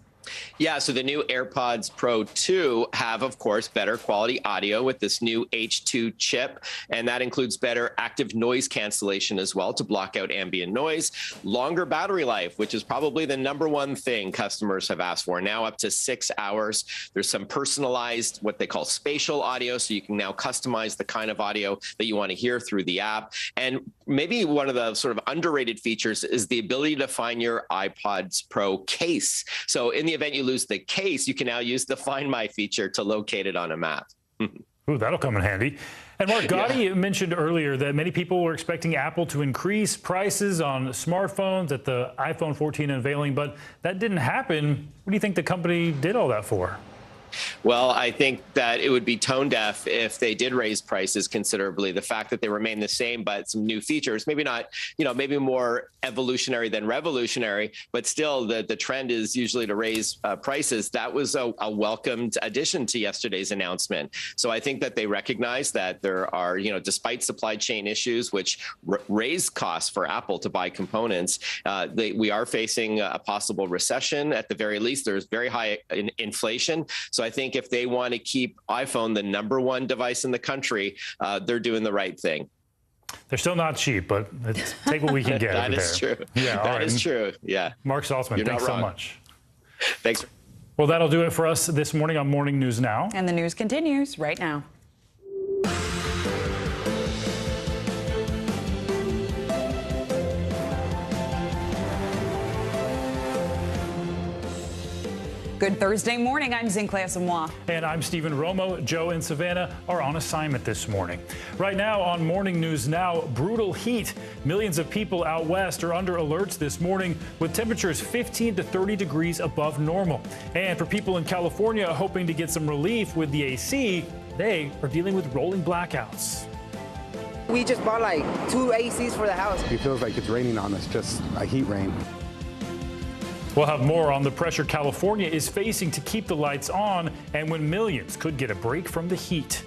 Yeah, so the new AirPods Pro 2 have, of course, better quality audio with this new H2 chip, and that includes better active noise cancellation as well to block out ambient noise, longer battery life, which is probably the #1 thing customers have asked for, now up to 6 hours. There's some personalized, what they call spatial audio, so you can now customize the kind of audio that you want to hear through the app. And maybe one of the sort of underrated features is the ability to find your iPods Pro case. So in the event you lose the case, you can now use the Find My feature to locate it on a map. Ooh, that'll come in handy. And Mark, Gadi mentioned earlier that many people were expecting Apple to increase prices on smartphones at the iPhone 14 unveiling, but that didn't happen. What do you think the company did all that for? Well, I think that it would be tone deaf if they did raise prices considerably. The fact that they remain the same, but some new features, maybe not, maybe more evolutionary than revolutionary, but still the trend is usually to raise prices. That was a welcomed addition to yesterday's announcement. So I think that they recognize that there are, despite supply chain issues, which raise costs for Apple to buy components, we are facing a possible recession. At the very least, there's very high inflation. So I think if they want to keep iPhone the #1 device in the country, they're doing the right thing. They're still not cheap, but let's take what we can get. That is true. Yeah, that is true. Yeah. Mark Saltzman, thanks so much. Thanks. Well, that'll do it for us this morning on Morning News Now. And the news continues right now. Good Thursday morning. I'm Zincle Asamoah. And I'm Stephen Romo. Joe and Savannah are on assignment this morning. Right now on Morning News Now, brutal heat. Millions of people out west are under alerts this morning with temperatures 15 to 30 degrees above normal. And for people in California hoping to get some relief with the AC, they are dealing with rolling blackouts. We just bought like 2 ACs for the house. It feels like it's raining on us, just a heat rain. We'll have more on the pressure California is facing to keep the lights on and when millions could get a break from the heat.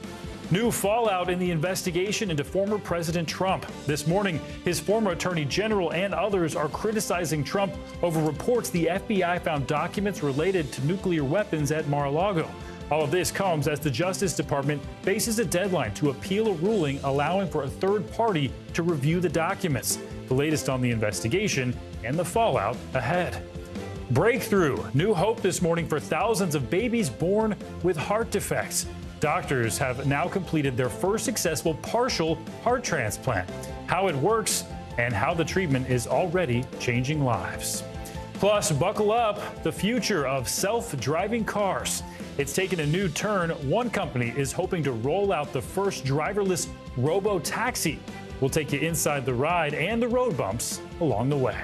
New fallout in the investigation into former President Trump. This morning, his former attorney general and others are criticizing Trump over reports the FBI found documents related to nuclear weapons at Mar-a-Lago. All of this comes as the Justice Department faces a deadline to appeal a ruling allowing for a third party to review the documents. The latest on the investigation and the fallout ahead. Breakthrough. New hope this morning for thousands of babies born with heart defects. Doctors have now completed their first successful partial heart transplant. How it works and how the treatment is already changing lives. Plus, buckle up, the future of self-driving cars. It's taken a new turn. One company is hoping to roll out the first driverless robo-taxi. We'll take you inside the ride and the road bumps along the way.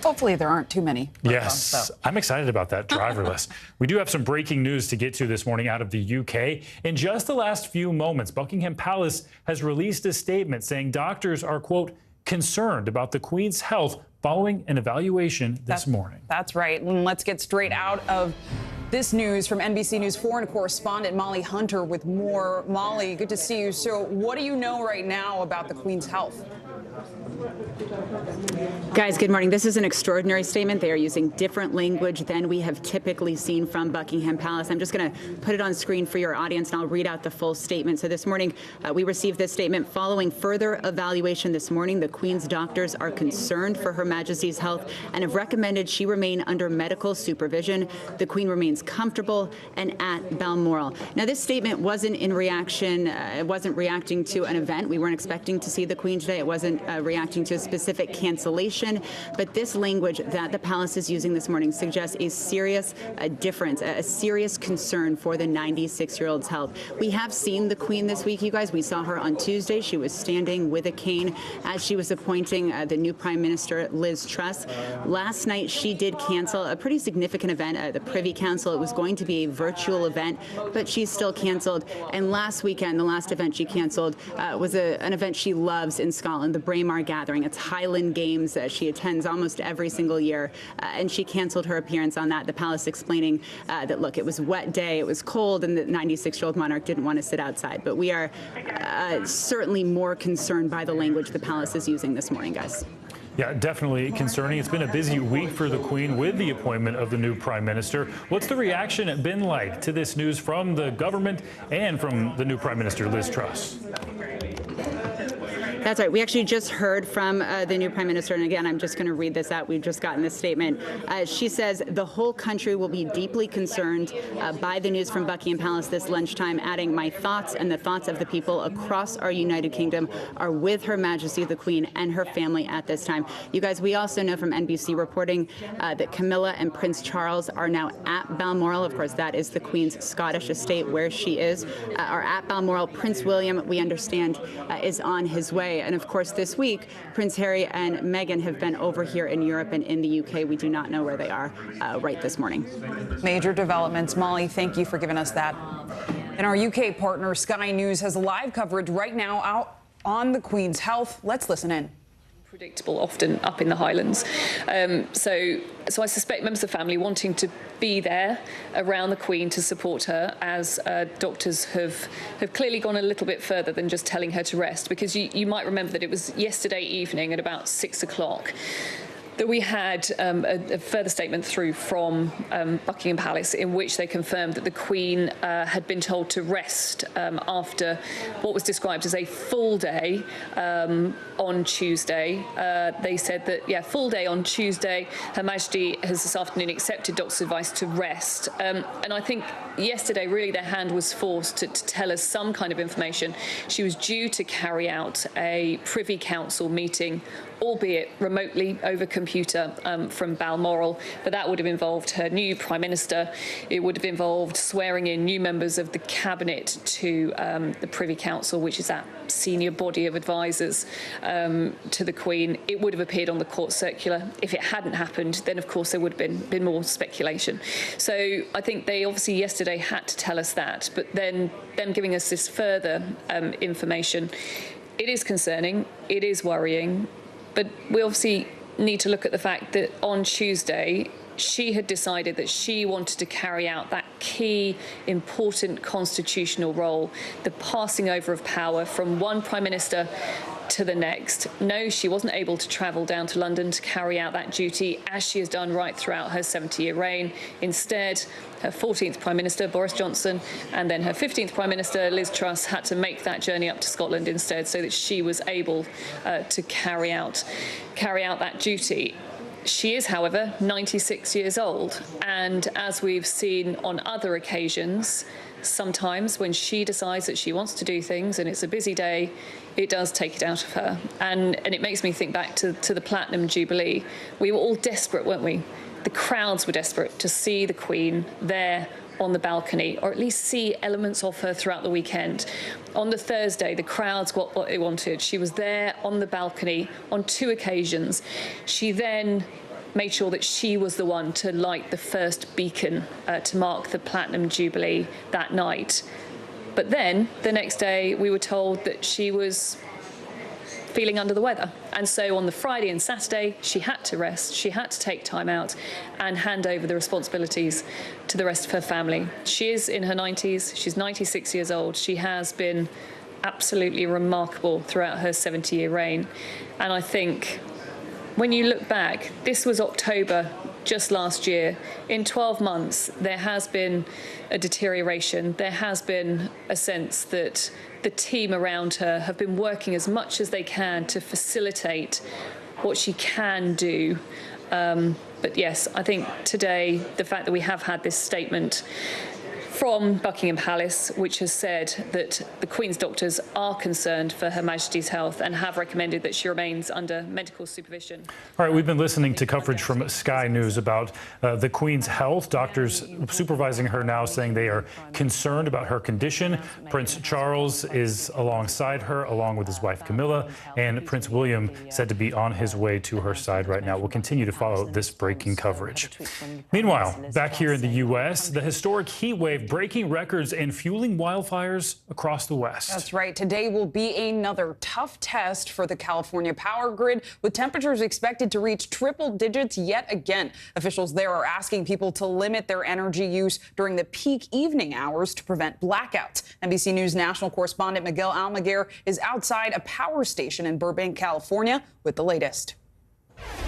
Hopefully there aren't too many. Yes, I'm excited about that driverless. We do have some breaking news to get to this morning out of the UK. In just the last few moments, Buckingham Palace has released a statement saying doctors are, quote, concerned about the Queen's health following an evaluation this morning. That's right. And let's get straight out of this news from NBC News foreign correspondent Molly Hunter with more. Molly, good to see you. So what do you know right now about the Queen's health? Guys, good morning. This is an extraordinary statement. They are using different language than we have typically seen from Buckingham Palace. I'm just going to put it on screen for your audience, and I'll read out the full statement. So this morning, we received this statement. Following further evaluation this morning, the Queen's doctors are concerned for Her Majesty's health and have recommended she remain under medical supervision. The Queen remains comfortable and at Balmoral. Now, this statement wasn't in reaction, it wasn't reacting to an event. We weren't expecting to see the Queen today. It wasn't reacting to a specific cancellation. But this language that the palace is using this morning suggests a serious difference, a serious concern for the 96-year-old's health. We have seen the Queen this week, you guys. We saw her on Tuesday. She was standing with a cane as she was appointing the new Prime Minister, Liz Truss. Last night, she did cancel a pretty significant event, the Privy Council. It was going to be a virtual event, but she still canceled. And last weekend, the last event she canceled was an event she loves in Scotland, the Braemar Gathering. It's Highland Games. She attends almost every single year, and she canceled her appearance on that. The palace explaining that, look, it was a wet day, it was cold, and the 96-year-old monarch didn't want to sit outside. But we are certainly more concerned by the language the palace is using this morning, guys. Yeah, definitely concerning. It's been a busy week for the Queen with the appointment of the new Prime Minister. What's the reaction been like to this news from the government and from the new Prime Minister, Liz Truss? That's right. We actually just heard from the new Prime Minister. And again, I'm just going to read this out. We've just gotten this statement. She says the whole country will be deeply concerned by the news from Buckingham Palace this lunchtime, adding, my thoughts and the thoughts of the people across our United Kingdom are with Her Majesty the Queen and her family at this time. You guys, we also know from NBC reporting that Camilla and Prince Charles are now at Balmoral. Of course, that is the Queen's Scottish estate where she is, are at Balmoral. Prince William, we understand, is on his way. And of course, this week, Prince Harry and Meghan have been over here in Europe and in the UK. We do not know where they are right this morning. Major developments. Molly, thank you for giving us that. And our UK partner, Sky News, has live coverage right now out on the Queen's health. Let's listen in. Predictable, often up in the Highlands. So I suspect members of the family wanting to be there around the Queen to support her, as doctors have clearly gone a little bit further than just telling her to rest, because you might remember that it was yesterday evening at about 6 o'clock that we had a further statement through from Buckingham Palace in which they confirmed that the Queen had been told to rest after what was described as a full day on Tuesday. They said that, yeah, full day on Tuesday. Her Majesty has this afternoon accepted doctor's advice to rest. And I think yesterday, really, their hand was forced to tell us some kind of information. She was due to carry out a Privy Council meeting, albeit remotely over computer from Balmoral, but that would have involved her new Prime Minister. It would have involved swearing in new members of the Cabinet to the Privy Council, which is that senior body of advisors to the Queen. It would have appeared on the court circular. If it hadn't happened, then of course there would have been more speculation. So I think they obviously yesterday had to tell us that, but then them giving us this further information, it is concerning, it is worrying. But we obviously need to look at the fact that on Tuesday, she had decided that she wanted to carry out that key, important constitutional role, the passing over of power from one Prime Minister to the next. No, she wasn't able to travel down to London to carry out that duty, as she has done right throughout her 70-year reign. Instead, her 14th Prime Minister, Boris Johnson, and then her 15th Prime Minister, Liz Truss, had to make that journey up to Scotland instead so that she was able to carry out that duty. She is, however, 96 years old, and as we've seen on other occasions, sometimes when she decides that she wants to do things and it's a busy day, it does take it out of her. And it makes me think back to the Platinum Jubilee. We were all desperate, weren't we? The crowds were desperate to see the Queen there on the balcony, or at least see elements of her throughout the weekend. On the Thursday, the crowds got what they wanted. She was there on the balcony on 2 occasions. She then made sure that she was the one to light the first beacon to mark the Platinum Jubilee that night. But then, the next day, we were told that she was feeling under the weather. And so on the Friday and Saturday, she had to rest, she had to take time out and hand over the responsibilities to the rest of her family. She is in her 90s, she's 96 years old. She has been absolutely remarkable throughout her 70-year reign. And I think when you look back, this was October just last year. In 12 months, there has been a deterioration. There has been a sense that the team around her have been working as much as they can to facilitate what she can do. But yes, I think today, the fact that we have had this statement from Buckingham Palace, which has said that the Queen's doctors are concerned for Her Majesty's health and have recommended that she remains under medical supervision. All right, we've been listening to coverage from Sky News about the Queen's health. Doctors supervising her now saying they are concerned about her condition. Prince Charles is alongside her, along with his wife Camilla, and Prince William said to be on his way to her side right now. We'll continue to follow this breaking coverage. Meanwhile, back here in the U.S., the historic heat wave breaking records and fueling wildfires across the West. That's right. Today will be another tough test for the California power grid, with temperatures expected to reach triple digits yet again. Officials there are asking people to limit their energy use during the peak evening hours to prevent blackouts. NBC News national correspondent Miguel Almaguer is outside a power station in Burbank, California, with the latest.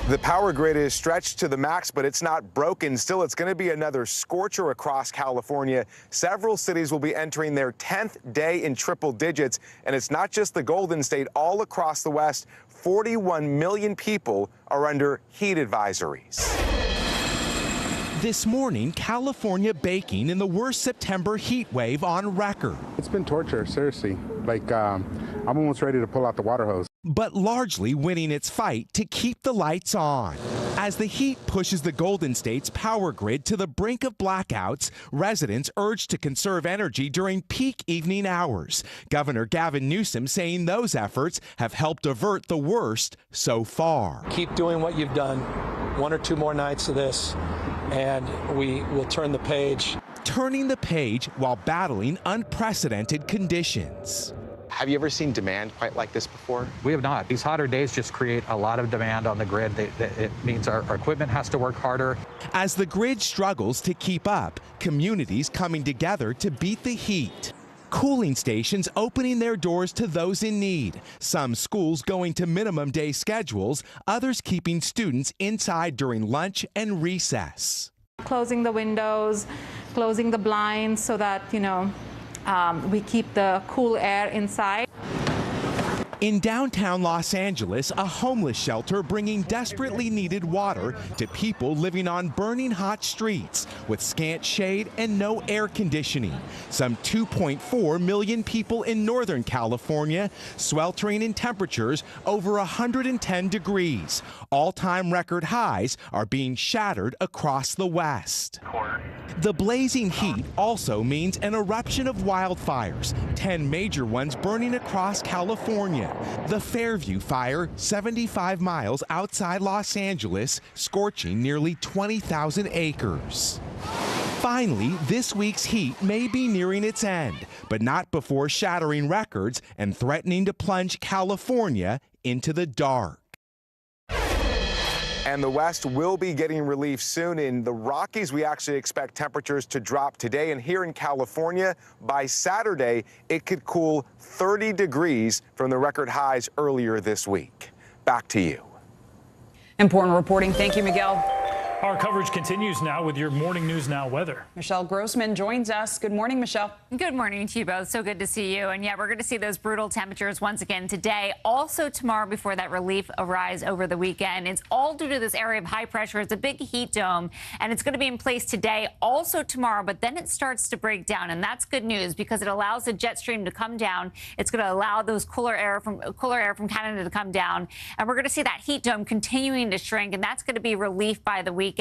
The power grid is stretched to the max, but it's not broken. Still, it's going to be another scorcher across California. Several cities will be entering their 10th day in triple digits. And it's not just the Golden State. All across the West, 41 million people are under heat advisories. This morning, California baking in the worst September heat wave on record. It's been torture, seriously. Like, I'm almost ready to pull out the water hose. But largely winning its fight to keep the lights on. As the heat pushes the Golden State's power grid to the brink of blackouts, residents urged to conserve energy during peak evening hours. Governor Gavin Newsom saying those efforts have helped avert the worst so far. Keep doing what you've done. 1 or 2 more nights of this, and we will turn the page. Turning the page while battling unprecedented conditions. Have you ever seen demand quite like this before? We have not. These hotter days just create a lot of demand on the grid. It means our equipment has to work harder. As the grid struggles to keep up, communities coming together to beat the heat. cooling stations opening their doors to those in need. Some schools going to minimum day schedules, others keeping students inside during lunch and recess. Closing the windows, closing the blinds so that, we keep the cool air inside. In downtown Los Angeles, a homeless shelter bringing desperately needed water to people living on burning hot streets with scant shade and no air conditioning. Some 2.4 million people in Northern California sweltering in temperatures over 110 degrees. All-time record highs are being shattered across the West. The blazing heat also means an eruption of wildfires, 10 major ones burning across California. The Fairview fire, 75 miles outside Los Angeles, scorching nearly 20,000 acres. Finally, this week's heat may be nearing its end, but not before shattering records and threatening to plunge California into the dark. And the West will be getting relief soon. In the Rockies, we actually expect temperatures to drop today. And here in California, by Saturday, it could cool 30 degrees from the record highs earlier this week. Back to you. Important reporting. Thank you, Miguel. Our coverage continues now with your Morning News Now weather. Michelle Grossman joins us. Good morning, Michelle. Good morning to you both. So good to see you. And yeah, we're going to see those brutal temperatures once again today. Also tomorrow before that relief arrives over the weekend. It's all due to this area of high pressure. It's a big heat dome, and it's going to be in place today, also tomorrow. But then it starts to break down, and that's good news because it allows the jet stream to come down. It's going to allow those cooler air from Canada to come down, and we're going to see that heat dome continuing to shrink, and that's going to be relief by the weekend.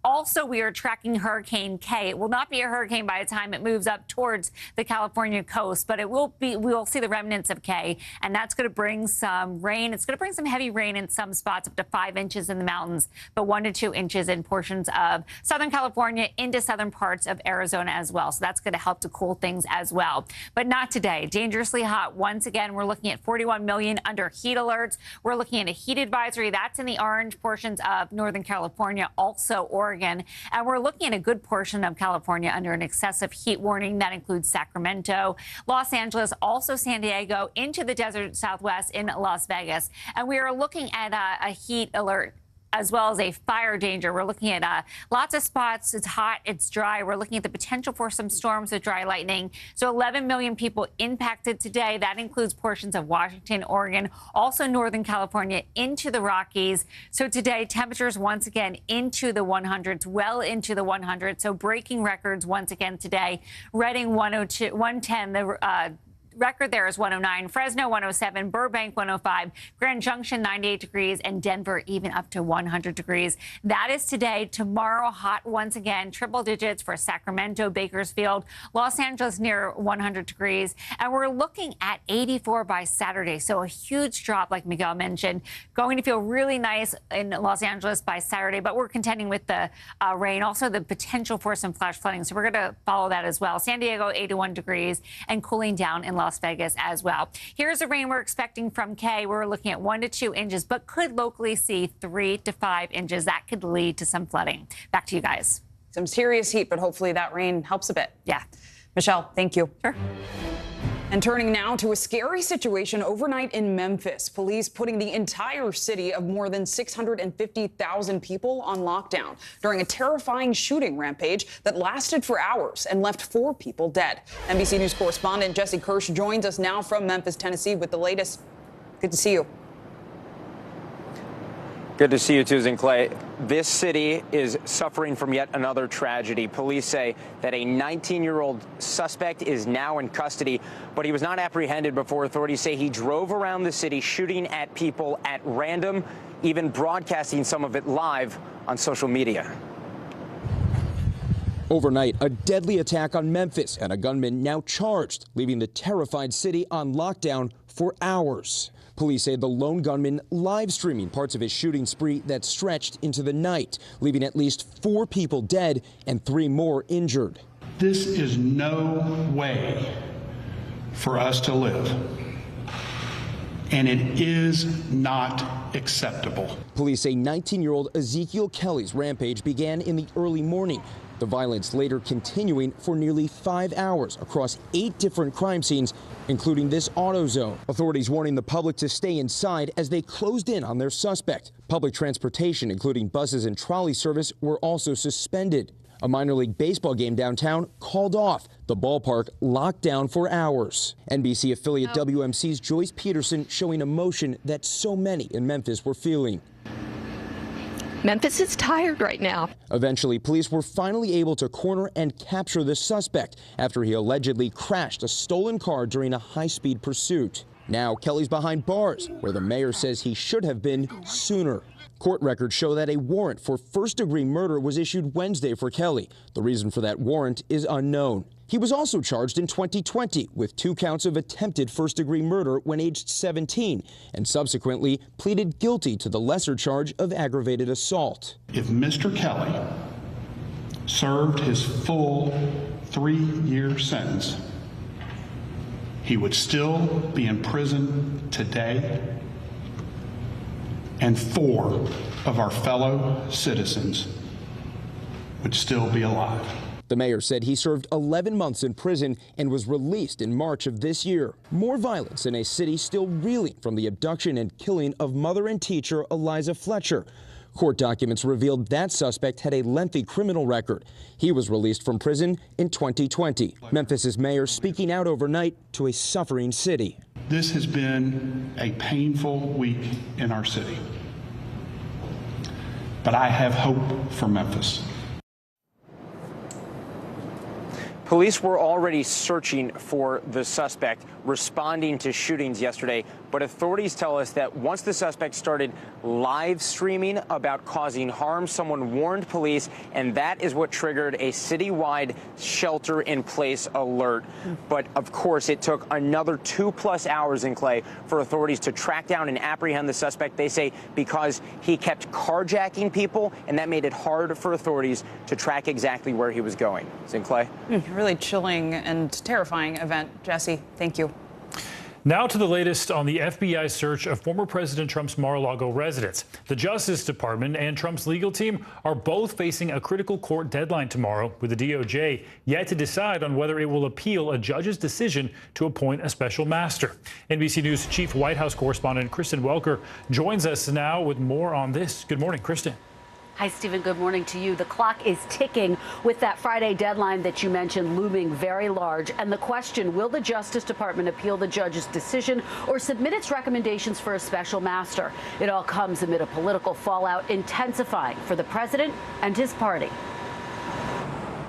Also, we are tracking Hurricane K. It will not be a hurricane by the time it moves up towards the California coast, but it will be. We will see the remnants of K, and that's going to bring some rain. It's going to bring some heavy rain in some spots, up to 5 inches in the mountains, but 1 to 2 inches in portions of Southern California into southern parts of Arizona as well. So that's going to help to cool things as well. But not today. Dangerously hot once again. We're looking at 41 million under heat alerts. We're looking at a heat advisory. That's in the orange portions of Northern California, also Oregon. And we're looking at a good portion of California under an excessive heat warning. That includes Sacramento, Los Angeles, also San Diego, into the desert Southwest in Las Vegas. And we are looking at a heat alert as well as a fire danger. We're looking at lots of spots. It's hot, it's dry. We're looking at the potential for some storms with dry lightning. So 11 million people impacted today. That includes portions of Washington, Oregon, also Northern California into the Rockies. So today, temperatures once again into the 100s, well into the 100s. So breaking records once again today. Reading 102, 110, the record there is 109, Fresno 107, Burbank 105, Grand Junction 98 degrees, and Denver even up to 100 degrees. That is today. Tomorrow, hot once again, triple digits for Sacramento, Bakersfield, Los Angeles near 100 degrees. And we're looking at 84 by Saturday. So a huge drop, like Miguel mentioned. Going to feel really nice in Los Angeles by Saturday, but we're contending with the rain, also the potential for some flash flooding. So we're going to follow that as well. San Diego, 81 degrees, and cooling down in Las Vegas as well. Here's the rain we're expecting from K. We're looking at 1 to 2 inches, but could locally see 3 to 5 inches. That could lead to some flooding. Back to you guys. Some serious heat, but hopefully that rain helps a bit. Yeah. Michelle, thank you. Sure. And turning now to a scary situation overnight in Memphis. Police putting the entire city of more than 650,000 people on lockdown during a terrifying shooting rampage that lasted for hours and left 4 people dead. NBC News correspondent Jesse Kirsch joins us now from Memphis, Tennessee with the latest. Good to see you. Good to see you, Susan Clay. This city is suffering from yet another tragedy. Police say that a 19-year-old suspect is now in custody, but he was not apprehended before authorities say he drove around the city shooting at people at random, even broadcasting some of it live on social media. Overnight, a deadly attack on Memphis and a gunman now charged, leaving the terrified city on lockdown for hours. Police say the lone gunman live streaming parts of his shooting spree that stretched into the night, leaving at least 4 people dead and 3 more injured. This is no way for us to live, and it is not acceptable. Police say 19-year-old Ezekiel Kelly's rampage began in the early morning. The violence later continuing for nearly 5 hours across 8 different crime scenes, including this auto zone. Authorities warning the public to stay inside as they closed in on their suspect. Public transportation, including buses and trolley service, were also suspended. A minor league baseball game downtown called off. The ballpark locked down for hours. NBC affiliate WMC's Joyce Peterson showing emotion that so many in Memphis were feeling. Memphis is tired right now. Eventually, police were finally able to corner and capture the suspect after he allegedly crashed a stolen car during a high-speed pursuit. Now, Kelly's behind bars, where the mayor says he should have been sooner. Court records show that a warrant for first-degree murder was issued Wednesday for Kelly. The reason for that warrant is unknown. He was also charged in 2020 with 2 counts of attempted first-degree murder when aged 17, and subsequently pleaded guilty to the lesser charge of aggravated assault. If Mr. Kelly served his full 3-year sentence, he would still be in prison today, and 4 of our fellow citizens would still be alive. The mayor said he served 11 months in prison and was released in March of this year. More violence in a city still reeling from the abduction and killing of mother and teacher Eliza Fletcher. Court documents revealed that suspect had a lengthy criminal record. He was released from prison in 2020. Memphis's mayor speaking out overnight to a suffering city. This has been a painful week in our city, but I have hope for Memphis. Police were already searching for the suspect, responding to shootings yesterday, but authorities tell us that once the suspect started live streaming about causing harm, someone warned police, and that is what triggered a citywide shelter-in-place alert. But, of course, it took another 2+ hours in Clay for authorities to track down and apprehend the suspect, they say, because he kept carjacking people, and that made it hard for authorities to track exactly where he was going. In Clay? Really chilling and terrifying event. Jesse, thank you. Now to the latest on the FBI search of former President Trump's Mar-a-Lago residence. The Justice Department and Trump's legal team are both facing a critical court deadline tomorrow, with the DOJ yet to decide on whether it will appeal a judge's decision to appoint a special master. NBC News Chief White House correspondent Kristen Welker joins us now with more on this. Good morning, Kristen. Hi, Stephen. Good morning to you. The clock is ticking with that Friday deadline that you mentioned looming very large. And the question, will the Justice Department appeal the judge's decision or submit its recommendations for a special master? It all comes amid a political fallout intensifying for the president and his party.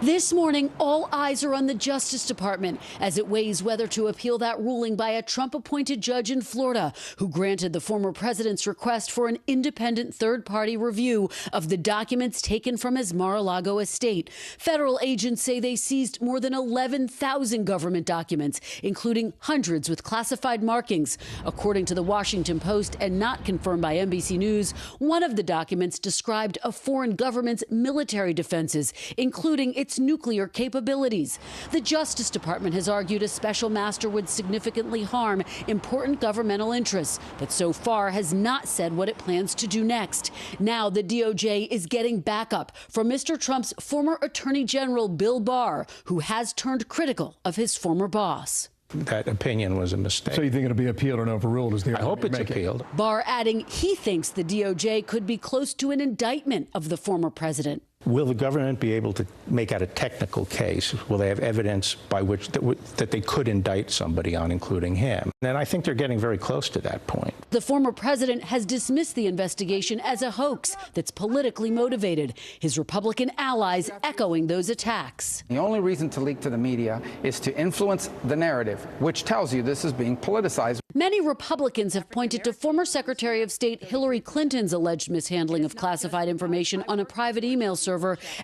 This morning, all eyes are on the Justice Department as it weighs whether to appeal that ruling by a Trump-appointed judge in Florida who granted the former president's request for an independent third-party review of the documents taken from his Mar-a-Lago estate. Federal agents say they seized more than 11,000 government documents, including hundreds with classified markings. According to the Washington Post and not confirmed by NBC News, one of the documents described a foreign government's military defenses, including its nuclear capabilities. The Justice Department has argued a special master would significantly harm important governmental interests, but so far has not said what it plans to do next. Now the DOJ is getting backup from Mr. Trump's former Attorney General Bill Barr, who has turned critical of his former boss. That opinion was a mistake. So you think it'll be appealed and overruled? Is the I hope it's appealed. Barr adding he thinks the DOJ could be close to an indictment of the former president. Will the government be able to make out a technical case? Will they have evidence by which that they could indict somebody on, including him? And I think they're getting very close to that point. The former president has dismissed the investigation as a hoax that's politically motivated. His Republican allies echoing those attacks. The only reason to leak to the media is to influence the narrative, which tells you this is being politicized. Many Republicans have pointed to former Secretary of State Hillary Clinton's alleged mishandling of classified information on a private email server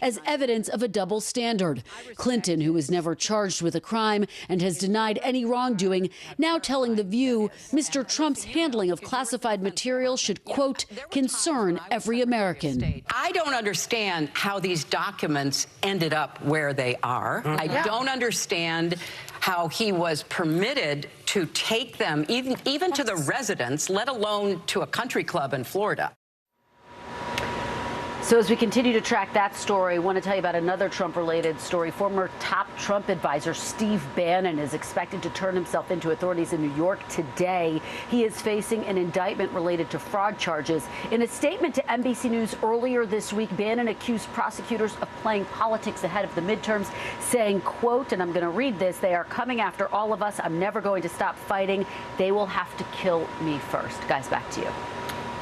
as evidence of a double standard. Clinton, who was never charged with a crime and has denied any wrongdoing, now telling The View Mr. Trump's handling of classified material should, quote, concern every American. I don't understand how these documents ended up where they are. I don't understand how he was permitted to take them even to the residence, let alone to a country club in Florida. So as we continue to track that story, I want to tell you about another Trump-related story. Former top Trump advisor Steve Bannon is expected to turn himself into authorities in New York today. He is facing an indictment related to fraud charges. In a statement to NBC News earlier this week, Bannon accused prosecutors of playing politics ahead of the midterms, saying, quote, and I'm going to read this, "They are coming after all of us. I'm never going to stop fighting. They will have to kill me first." Guys, back to you.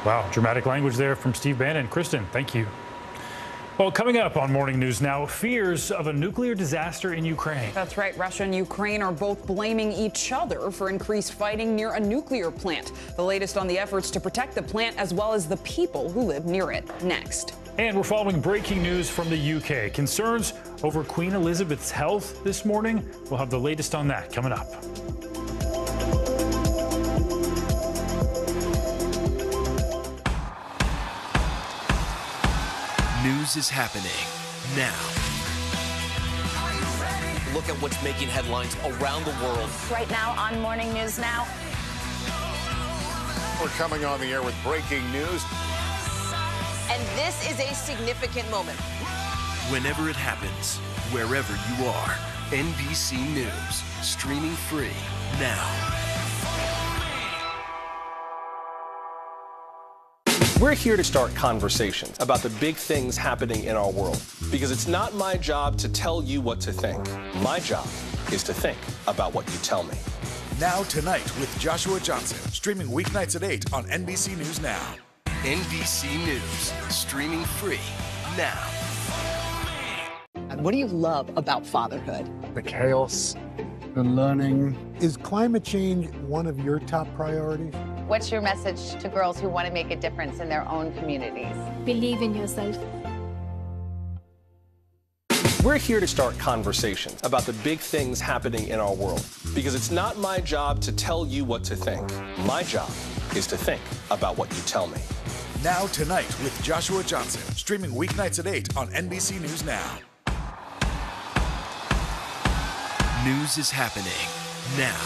Wow, dramatic language there from Steve Bannon. Kristen, thank you. Well, coming up on Morning News Now, fears of a nuclear disaster in Ukraine. That's right. Russia and Ukraine are both blaming each other for increased fighting near a nuclear plant. The latest on the efforts to protect the plant as well as the people who live near it. Next. And we're following breaking news from the UK. Concerns over Queen Elizabeth's health this morning. We'll have the latest on that coming up. News is happening now. Look at what's making headlines around the world. Right now on Morning News Now. We're coming on the air with breaking news. And this is a significant moment. Whenever it happens, wherever you are, NBC News, streaming free now. We're here to start conversations about the big things happening in our world, because it's not my job to tell you what to think. My job is to think about what you tell me. Now Tonight with Joshua Johnson, streaming weeknights at 8 on NBC News Now. NBC News, streaming free now. What do you love about fatherhood? The chaos, the learning. Is climate change one of your top priorities? What's your message to girls who want to make a difference in their own communities? Believe in yourself. We're here to start conversations about the big things happening in our world, because it's not my job to tell you what to think. My job is to think about what you tell me. Now Tonight with Joshua Johnson, streaming weeknights at 8 on NBC News Now. News is happening now.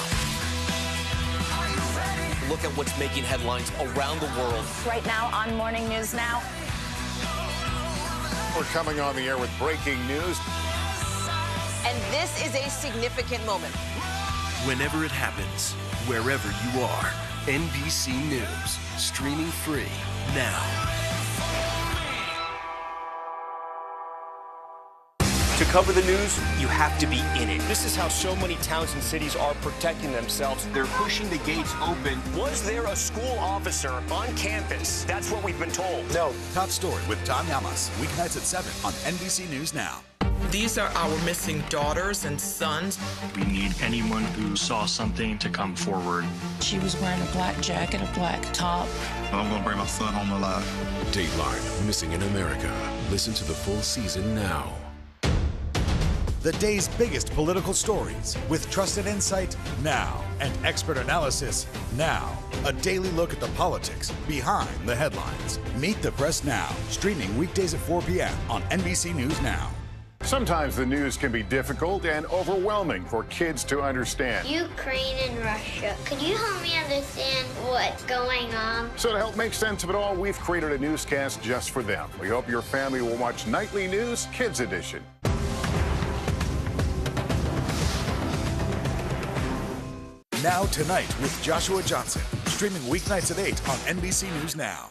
Look at what's making headlines around the world. Right now on Morning News Now. We're coming on the air with breaking news. And this is a significant moment. Whenever it happens, wherever you are, NBC News, streaming free now. To cover the news, you have to be in it. This is how so many towns and cities are protecting themselves. They're pushing the gates open. Was there a school officer on campus? That's what we've been told. No. Top story with Tom Yamas, weeknights at 7 on NBC News Now. These are our missing daughters and sons. We need anyone who saw something to come forward. She was wearing a black jacket, a black top. I'm going to bring my son home alive. Dateline, Missing in America. Listen to the full season now. The day's biggest political stories with trusted insight now and expert analysis now. A daily look at the politics behind the headlines. Meet the Press Now, streaming weekdays at 4 p.m. on NBC News Now. Sometimes the news can be difficult and overwhelming for kids to understand. Ukraine and Russia. Could you help me understand what's going on? So to help make sense of it all, we've created a newscast just for them. We hope your family will watch Nightly News Kids Edition. Now Tonight with Joshua Johnson, streaming weeknights at 8 on NBC News Now.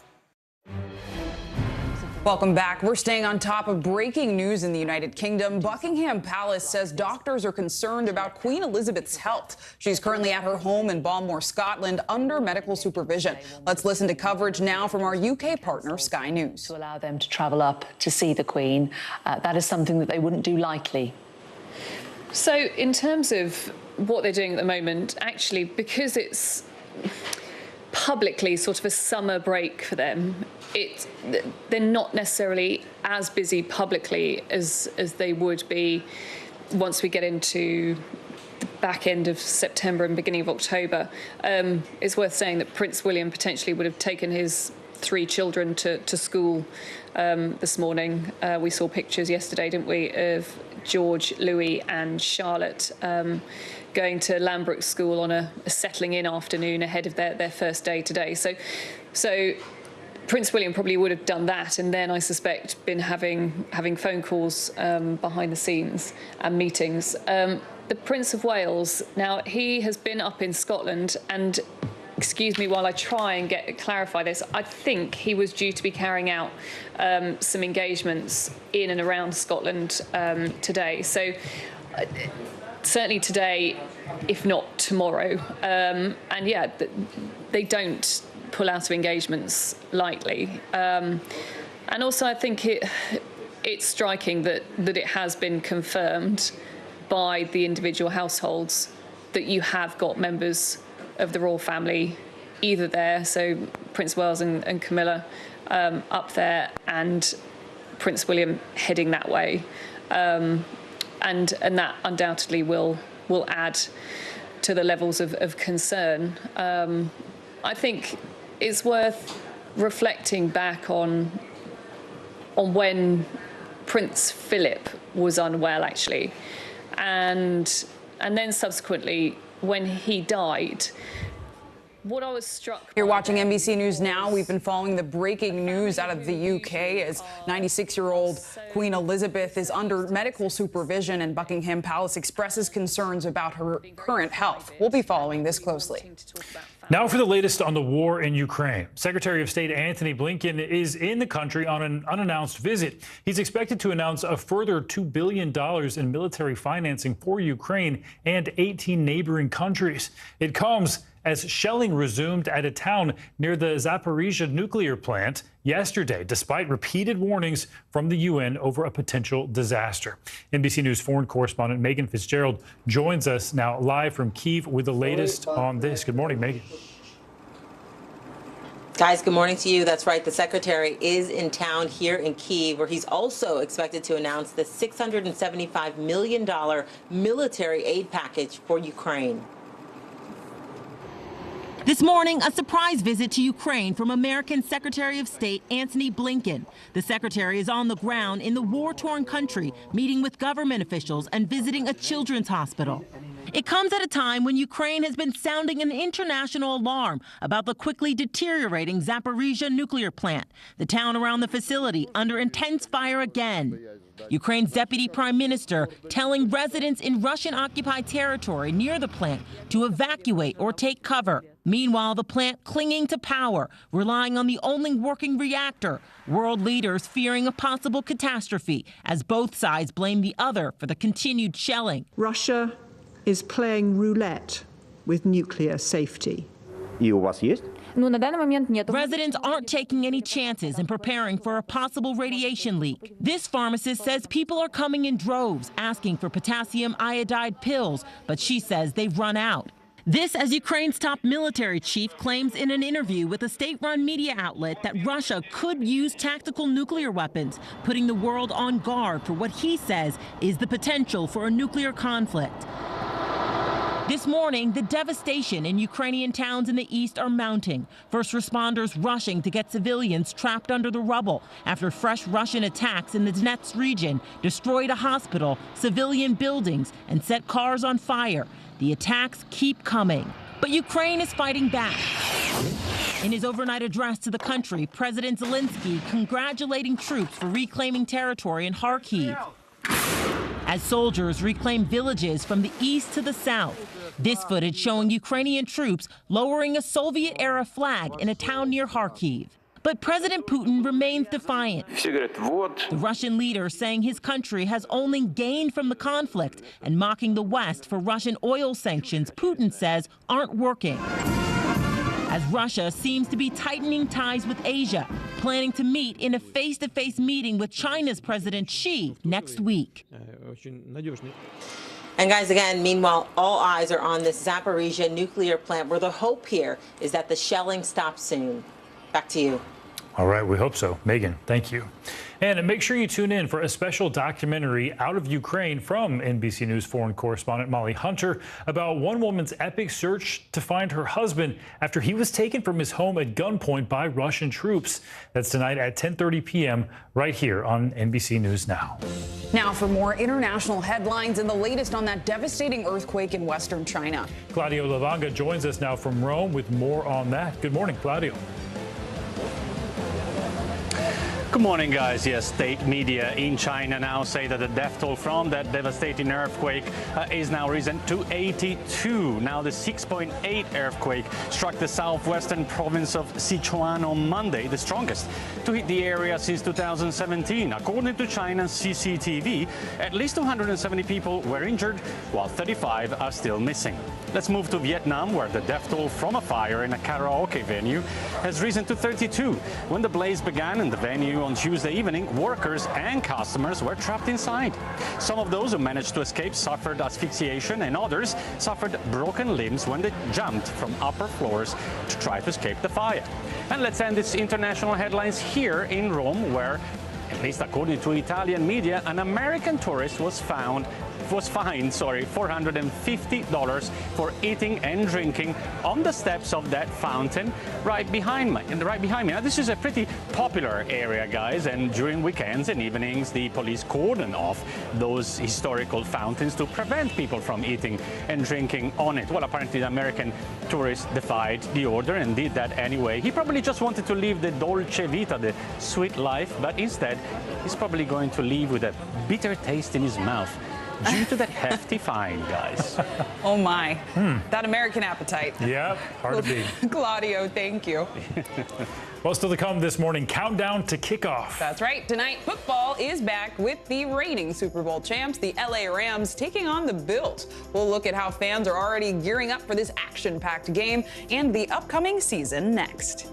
Welcome back. We're staying on top of breaking news in the United Kingdom. Buckingham Palace says doctors are concerned about Queen Elizabeth's health. She's currently at her home in Balmoor, Scotland, under medical supervision. Let's listen to coverage now from our UK partner, Sky News. To allow them to travel up to see the Queen, that is something that they wouldn't do lightly. So in terms of what they're doing at the moment, actually, because it's publicly sort of a summer break for them, they're not necessarily as busy publicly as they would be once we get into the back end of September and beginning of October. It's worth saying that Prince William potentially would have taken his 3 children to school this morning. We saw pictures yesterday, didn't we, of George, Louis and Charlotte going to Lambrook School on a settling in afternoon ahead of their first day today. So Prince William probably would have done that, and then I suspect been having phone calls behind the scenes and meetings. The Prince of Wales, now he has been up in Scotland, and excuse me while I try and clarify this, I think he was due to be carrying out some engagements in and around Scotland today. So certainly today, if not tomorrow. And yeah, they don't pull out of engagements lightly. And also I think it's striking that it has been confirmed by the individual households that you have got members of the royal family either there, so Prince Wales and Camilla up there, and Prince William heading that way, and that undoubtedly will add to the levels of concern. I think it's worth reflecting back on when Prince Philip was unwell, actually, and then subsequently when he died. What I was struck. You're watching NBC News Now. We've been following the breaking news out of the UK as 96-year-old Queen Elizabeth is under medical supervision, and Buckingham Palace expresses concerns about her current health. We'll be following this closely. Now for the latest on the war in Ukraine. Secretary of State Antony Blinken is in the country on an unannounced visit. He's expected to announce a further $2 billion in military financing for Ukraine and 18 neighboring countries. It comes as shelling resumed at a town near the Zaporizhzhia nuclear plant yesterday, despite repeated warnings from the UN over a potential disaster. NBC News foreign correspondent Megan Fitzgerald joins us now live from Kyiv with the latest on this. Good morning, Megan. Guys, good morning to you. That's right. The secretary is in town here in Kyiv, where he's also expected to announce the $675 million military aid package for Ukraine. This morning, a surprise visit to Ukraine from American Secretary of State Antony Blinken. The secretary is on the ground in the war-torn country, meeting with government officials and visiting a children's hospital. It comes at a time when Ukraine has been sounding an international alarm about the quickly deteriorating Zaporizhzhia nuclear plant, the town around the facility under intense fire again. Ukraine's deputy prime minister telling residents in Russian-occupied territory near the plant to evacuate or take cover. Meanwhile, the plant clinging to power, relying on the only working reactor. World leaders fearing a possible catastrophe as both sides blame the other for the continued shelling. Russia is playing roulette with nuclear safety. Residents aren't taking any chances in preparing for a possible radiation leak. This pharmacist says people are coming in droves asking for potassium iodide pills, but she says they've run out. This as Ukraine's top military chief claims in an interview with a state-run media outlet that Russia could use tactical nuclear weapons, putting the world on guard for what he says is the potential for a nuclear conflict. This morning, the devastation in Ukrainian towns in the east are mounting. First responders rushing to get civilians trapped under the rubble after fresh Russian attacks in the Donetsk region destroyed a hospital, civilian buildings, and set cars on fire. The attacks keep coming. But Ukraine is fighting back. In his overnight address to the country, President Zelensky congratulating troops for reclaiming territory in Kharkiv as soldiers reclaim villages from the east to the south. This footage showing Ukrainian troops lowering a Soviet-era flag in a town near Kharkiv. But President Putin remains defiant. The Russian leader saying his country has only gained from the conflict and mocking the West for Russian oil sanctions Putin says aren't working. As Russia seems to be tightening ties with Asia, planning to meet in a face-to-face meeting with China's President Xi next week. And guys, again, meanwhile, all eyes are on this Zaporizhzhia nuclear plant, where the hope here is that the shelling stops soon. Back to you. All right, we hope so. Megan, thank you. And make sure you tune in for a special documentary out of Ukraine from NBC News foreign correspondent Molly Hunter about one woman's epic search to find her husband after he was taken from his home at gunpoint by Russian troops. That's tonight at 10:30 p.m. right here on NBC News Now. Now for more international headlines and the latest on that devastating earthquake in western China. Claudio Lavanga joins us now from Rome with more on that. Good morning, Claudio. Good morning, guys. Yes, state media in China now say that the death toll from that devastating earthquake is now risen to 82. Now, the 6.8 earthquake struck the southwestern province of Sichuan on Monday, the strongest to hit the area since 2017. According to China's CCTV, at least 270 people were injured, while 35 are still missing. Let's move to Vietnam, where the death toll from a fire in a karaoke venue has risen to 32. When the blaze began in the venue on Tuesday evening, workers and customers were trapped inside. Some of those who managed to escape suffered asphyxiation, and others suffered broken limbs when they jumped from upper floors to try to escape the fire. And let's end this international headlines here in Rome, where, at least according to Italian media, an American tourist was fined $450 for eating and drinking on the steps of that fountain right behind me. Now, this is a pretty popular area, guys, and during weekends and evenings, the police cordon off those historical fountains to prevent people from eating and drinking on it. Well, apparently the American tourist defied the order and did that anyway. He probably just wanted to live the dolce vita, the sweet life, but instead, he's probably going to leave with a bitter taste in his mouth due to that hefty fine, guys. Oh, my. That American appetite. Yeah, hard to beat. Claudio, thank you. Well, still to come this morning, countdown to kickoff. That's right. Tonight, football is back with the reigning Super Bowl champs, the LA Rams, taking on the Bills. We'll look at how fans are already gearing up for this action-packed game and the upcoming season next.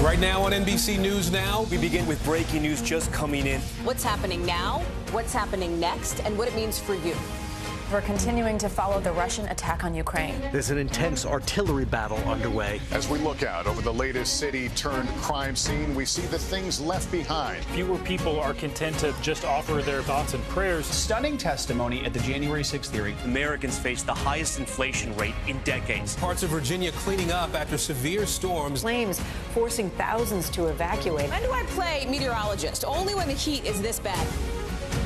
Right now on NBC News Now, We begin with breaking news just coming in. What's happening now, what's happening next, and what it means for you. We're continuing to follow the Russian attack on Ukraine. There's an intense artillery battle underway. As we look out over the latest city-turned-crime scene, we see the things left behind. Fewer people are content to just offer their thoughts and prayers. Stunning testimony at the January 6th hearing. Americans face the highest inflation rate in decades. Parts of Virginia cleaning up after severe storms. Flames forcing thousands to evacuate. When do I play meteorologist? Only when the heat is this bad.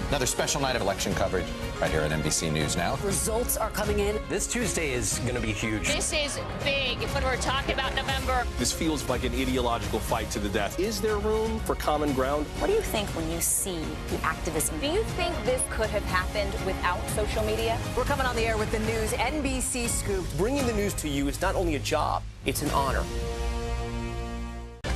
Another special night of election coverage right here at NBC News Now. Results are coming in. This Tuesday is going to be huge. This is big when we're talking about November. This feels like an ideological fight to the death. Is there room for common ground? What do you think when you see the activism? Do you think this could have happened without social media? We're coming on the air with the news NBC Scoop. Bringing the news to you is not only a job, it's an honor.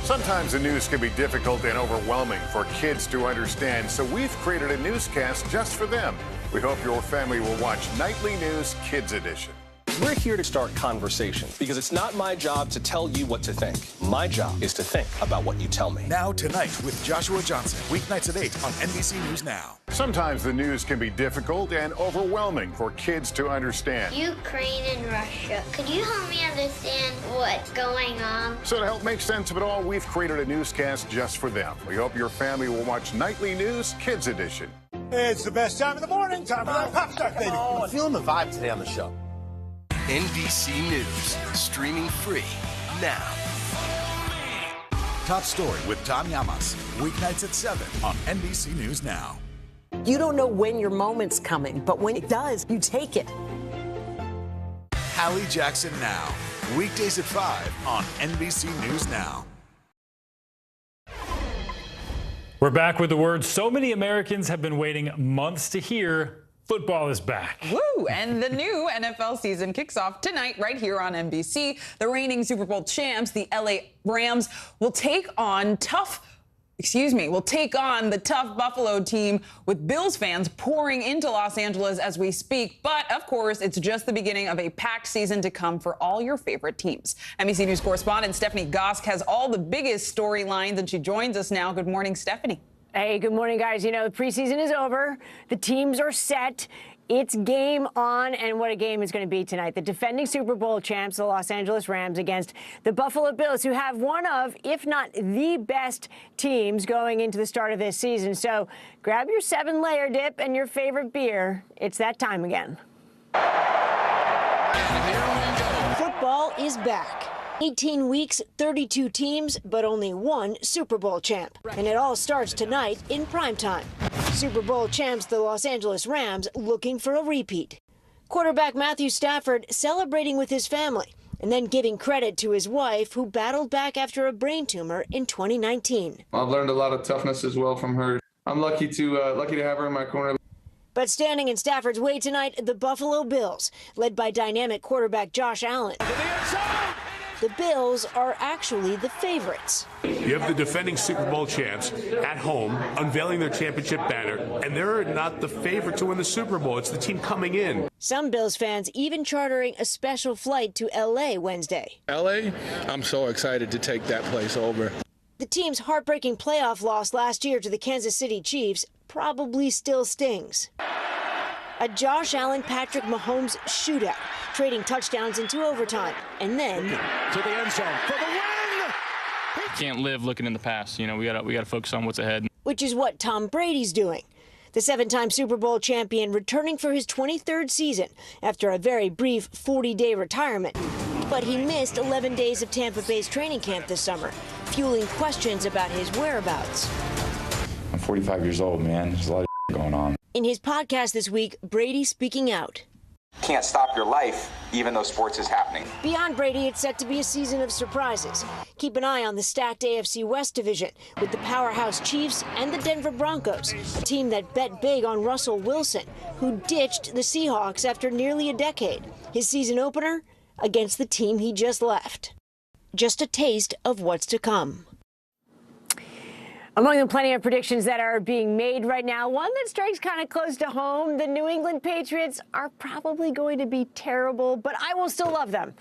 Sometimes the news can be difficult and overwhelming for kids to understand, so we've created a newscast just for them. We hope your family will watch Nightly News Kids Edition. We're here to start conversations because it's not my job to tell you what to think. My job is to think about what you tell me. Now Tonight with Joshua Johnson, weeknights at 8 on NBC News Now. Sometimes the news can be difficult and overwhelming for kids to understand. Ukraine and Russia. Could you help me understand what's going on? So to help make sense of it all, we've created a newscast just for them. We hope your family will watch Nightly News Kids Edition. It's the best time of the morning. Time for that pop start, baby. I'm feeling the vibe today on the show. NBC News, streaming free now. Top Story with Tom Llamas, weeknights at 7 on NBC News Now. You don't know when your moment's coming, but when it does, you take it. Hallie Jackson Now, weekdays at 5 on NBC News Now. We're back with the words so many Americans have been waiting months to hear. Football is back. Woo! And the new NFL season kicks off tonight right here on NBC. The reigning Super Bowl champs, the LA Rams, will take on the tough Buffalo team, with Bills fans pouring into Los Angeles as we speak. But, of course, it's just the beginning of a packed season to come for all your favorite teams. NBC News correspondent Stephanie Gosk has all the biggest storylines, and she joins us now. Good morning, Stephanie. Hey, good morning, guys. You know, the preseason is over. The teams are set. It's game on, and what a game it's going to be tonight. The defending Super Bowl champs, the Los Angeles Rams, against the Buffalo Bills, who have one of, if not the best teams going into the start of this season. So grab your 7-layer dip and your favorite beer. It's that time again. Football is back. 18 weeks, 32 teams, but only one Super Bowl champ. And it all starts tonight in primetime. Super Bowl champs, the Los Angeles Rams, looking for a repeat. Quarterback Matthew Stafford celebrating with his family and then giving credit to his wife, who battled back after a brain tumor in 2019. I've learned a lot of toughness as well from her. I'm lucky to have her in my corner. But standing in Stafford's way tonight, the Buffalo Bills, led by dynamic quarterback Josh Allen. The Bills are actually the favorites. You have the defending Super Bowl champs at home unveiling their championship banner, and they're not the favorite to win the Super Bowl. It's the team coming in. Some Bills fans even chartering a special flight to L.A. Wednesday. L.A.? I'm so excited to take that place over. The team's heartbreaking playoff loss last year to the Kansas City Chiefs probably still stings. A Josh Allen-Patrick Mahomes shootout, trading touchdowns into overtime, and then to the end zone for the win. Can't live looking in the past. You know, we gotta focus on what's ahead. Which is what Tom Brady's doing. The 7-time Super Bowl champion returning for his 23rd season after a very brief 40-day retirement. But he missed 11 days of Tampa Bay's training camp this summer, fueling questions about his whereabouts. I'm 45 years old, man. There's a lot of going on. In his podcast this week, Brady speaking out. Can't stop your life, even though sports is happening. Beyond Brady, it's set to be a season of surprises. Keep an eye on the stacked AFC West division with the powerhouse Chiefs and the Denver Broncos, a team that bet big on Russell Wilson, who ditched the Seahawks after nearly a decade. His season opener against the team he just left. Just a taste of what's to come. Among the plenty of predictions that are being made right now, one that strikes kind of close to home, the New England Patriots are probably going to be terrible, but I will still love them.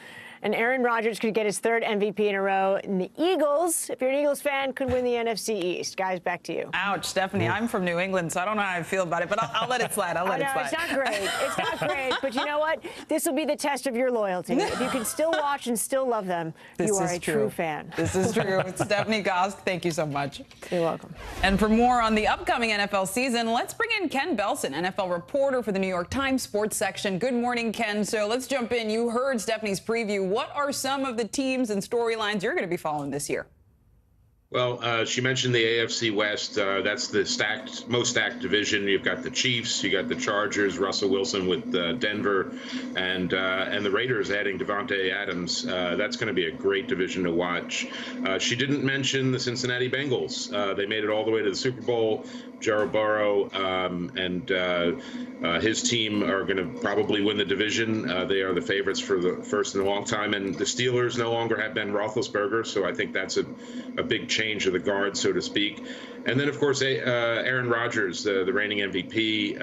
And Aaron Rodgers could get his 3rd MVP in a row. And the Eagles, if you're an Eagles fan, could win the NFC East. Guys, back to you. Ouch, Stephanie. I'm from New England, so I don't know how I feel about it, but I'll let it slide. I'll let it slide. It's not great. It's not great. But you know what? This will be the test of your loyalty. If you can still watch and still love them, you are a true fan. This is true. Stephanie Gosk, thank you so much. You're welcome. And for more on the upcoming NFL season, let's bring in Ken Belson, NFL reporter for the New York Times sports section. Good morning, Ken. So let's jump in. You heard Stephanie's preview. What are some of the teams and storylines you're going to be following this year? Well, she mentioned the AFC West. That's the most stacked division. You've got the Chiefs, you got the Chargers, Russell Wilson with Denver, and the Raiders adding Devontae Adams. That's going to be a great division to watch. She didn't mention the Cincinnati Bengals. They made it all the way to the Super Bowl. Joe Burrow and his team are going to probably win the division. They are the favorites for the first in a long time. And the Steelers no longer have Ben Roethlisberger, so I think that's a big change of the guard, so to speak. And then, of course, Aaron Rodgers, the reigning MVP.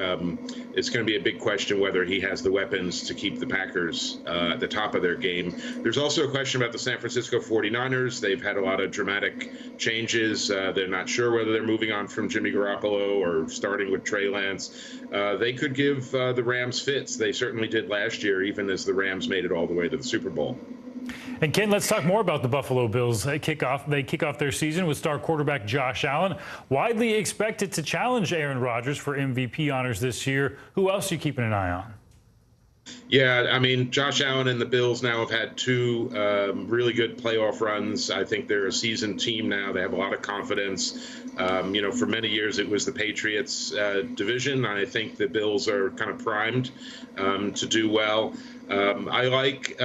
It's going to be a big question whether he has the weapons to keep the Packers at the top of their game. There's also a question about the San Francisco 49ers. They've had a lot of dramatic changes. They're not sure whether they're moving on from Jimmy Garoppolo or starting with Trey Lance. They could give the Rams fits. They certainly did last year, even as the Rams made it all the way to the Super Bowl. And Ken, let's talk more about the Buffalo Bills. They kick off their season with star quarterback Josh Allen, widely expected to challenge Aaron Rodgers for MVP honors this year. Who else are you keeping an eye on? Yeah, I mean, Josh Allen and the Bills now have had 2 really good playoff runs. I think they're a seasoned team now. They have a lot of confidence. For many years it was the Patriots division. I think the Bills are kind of primed to do well. I like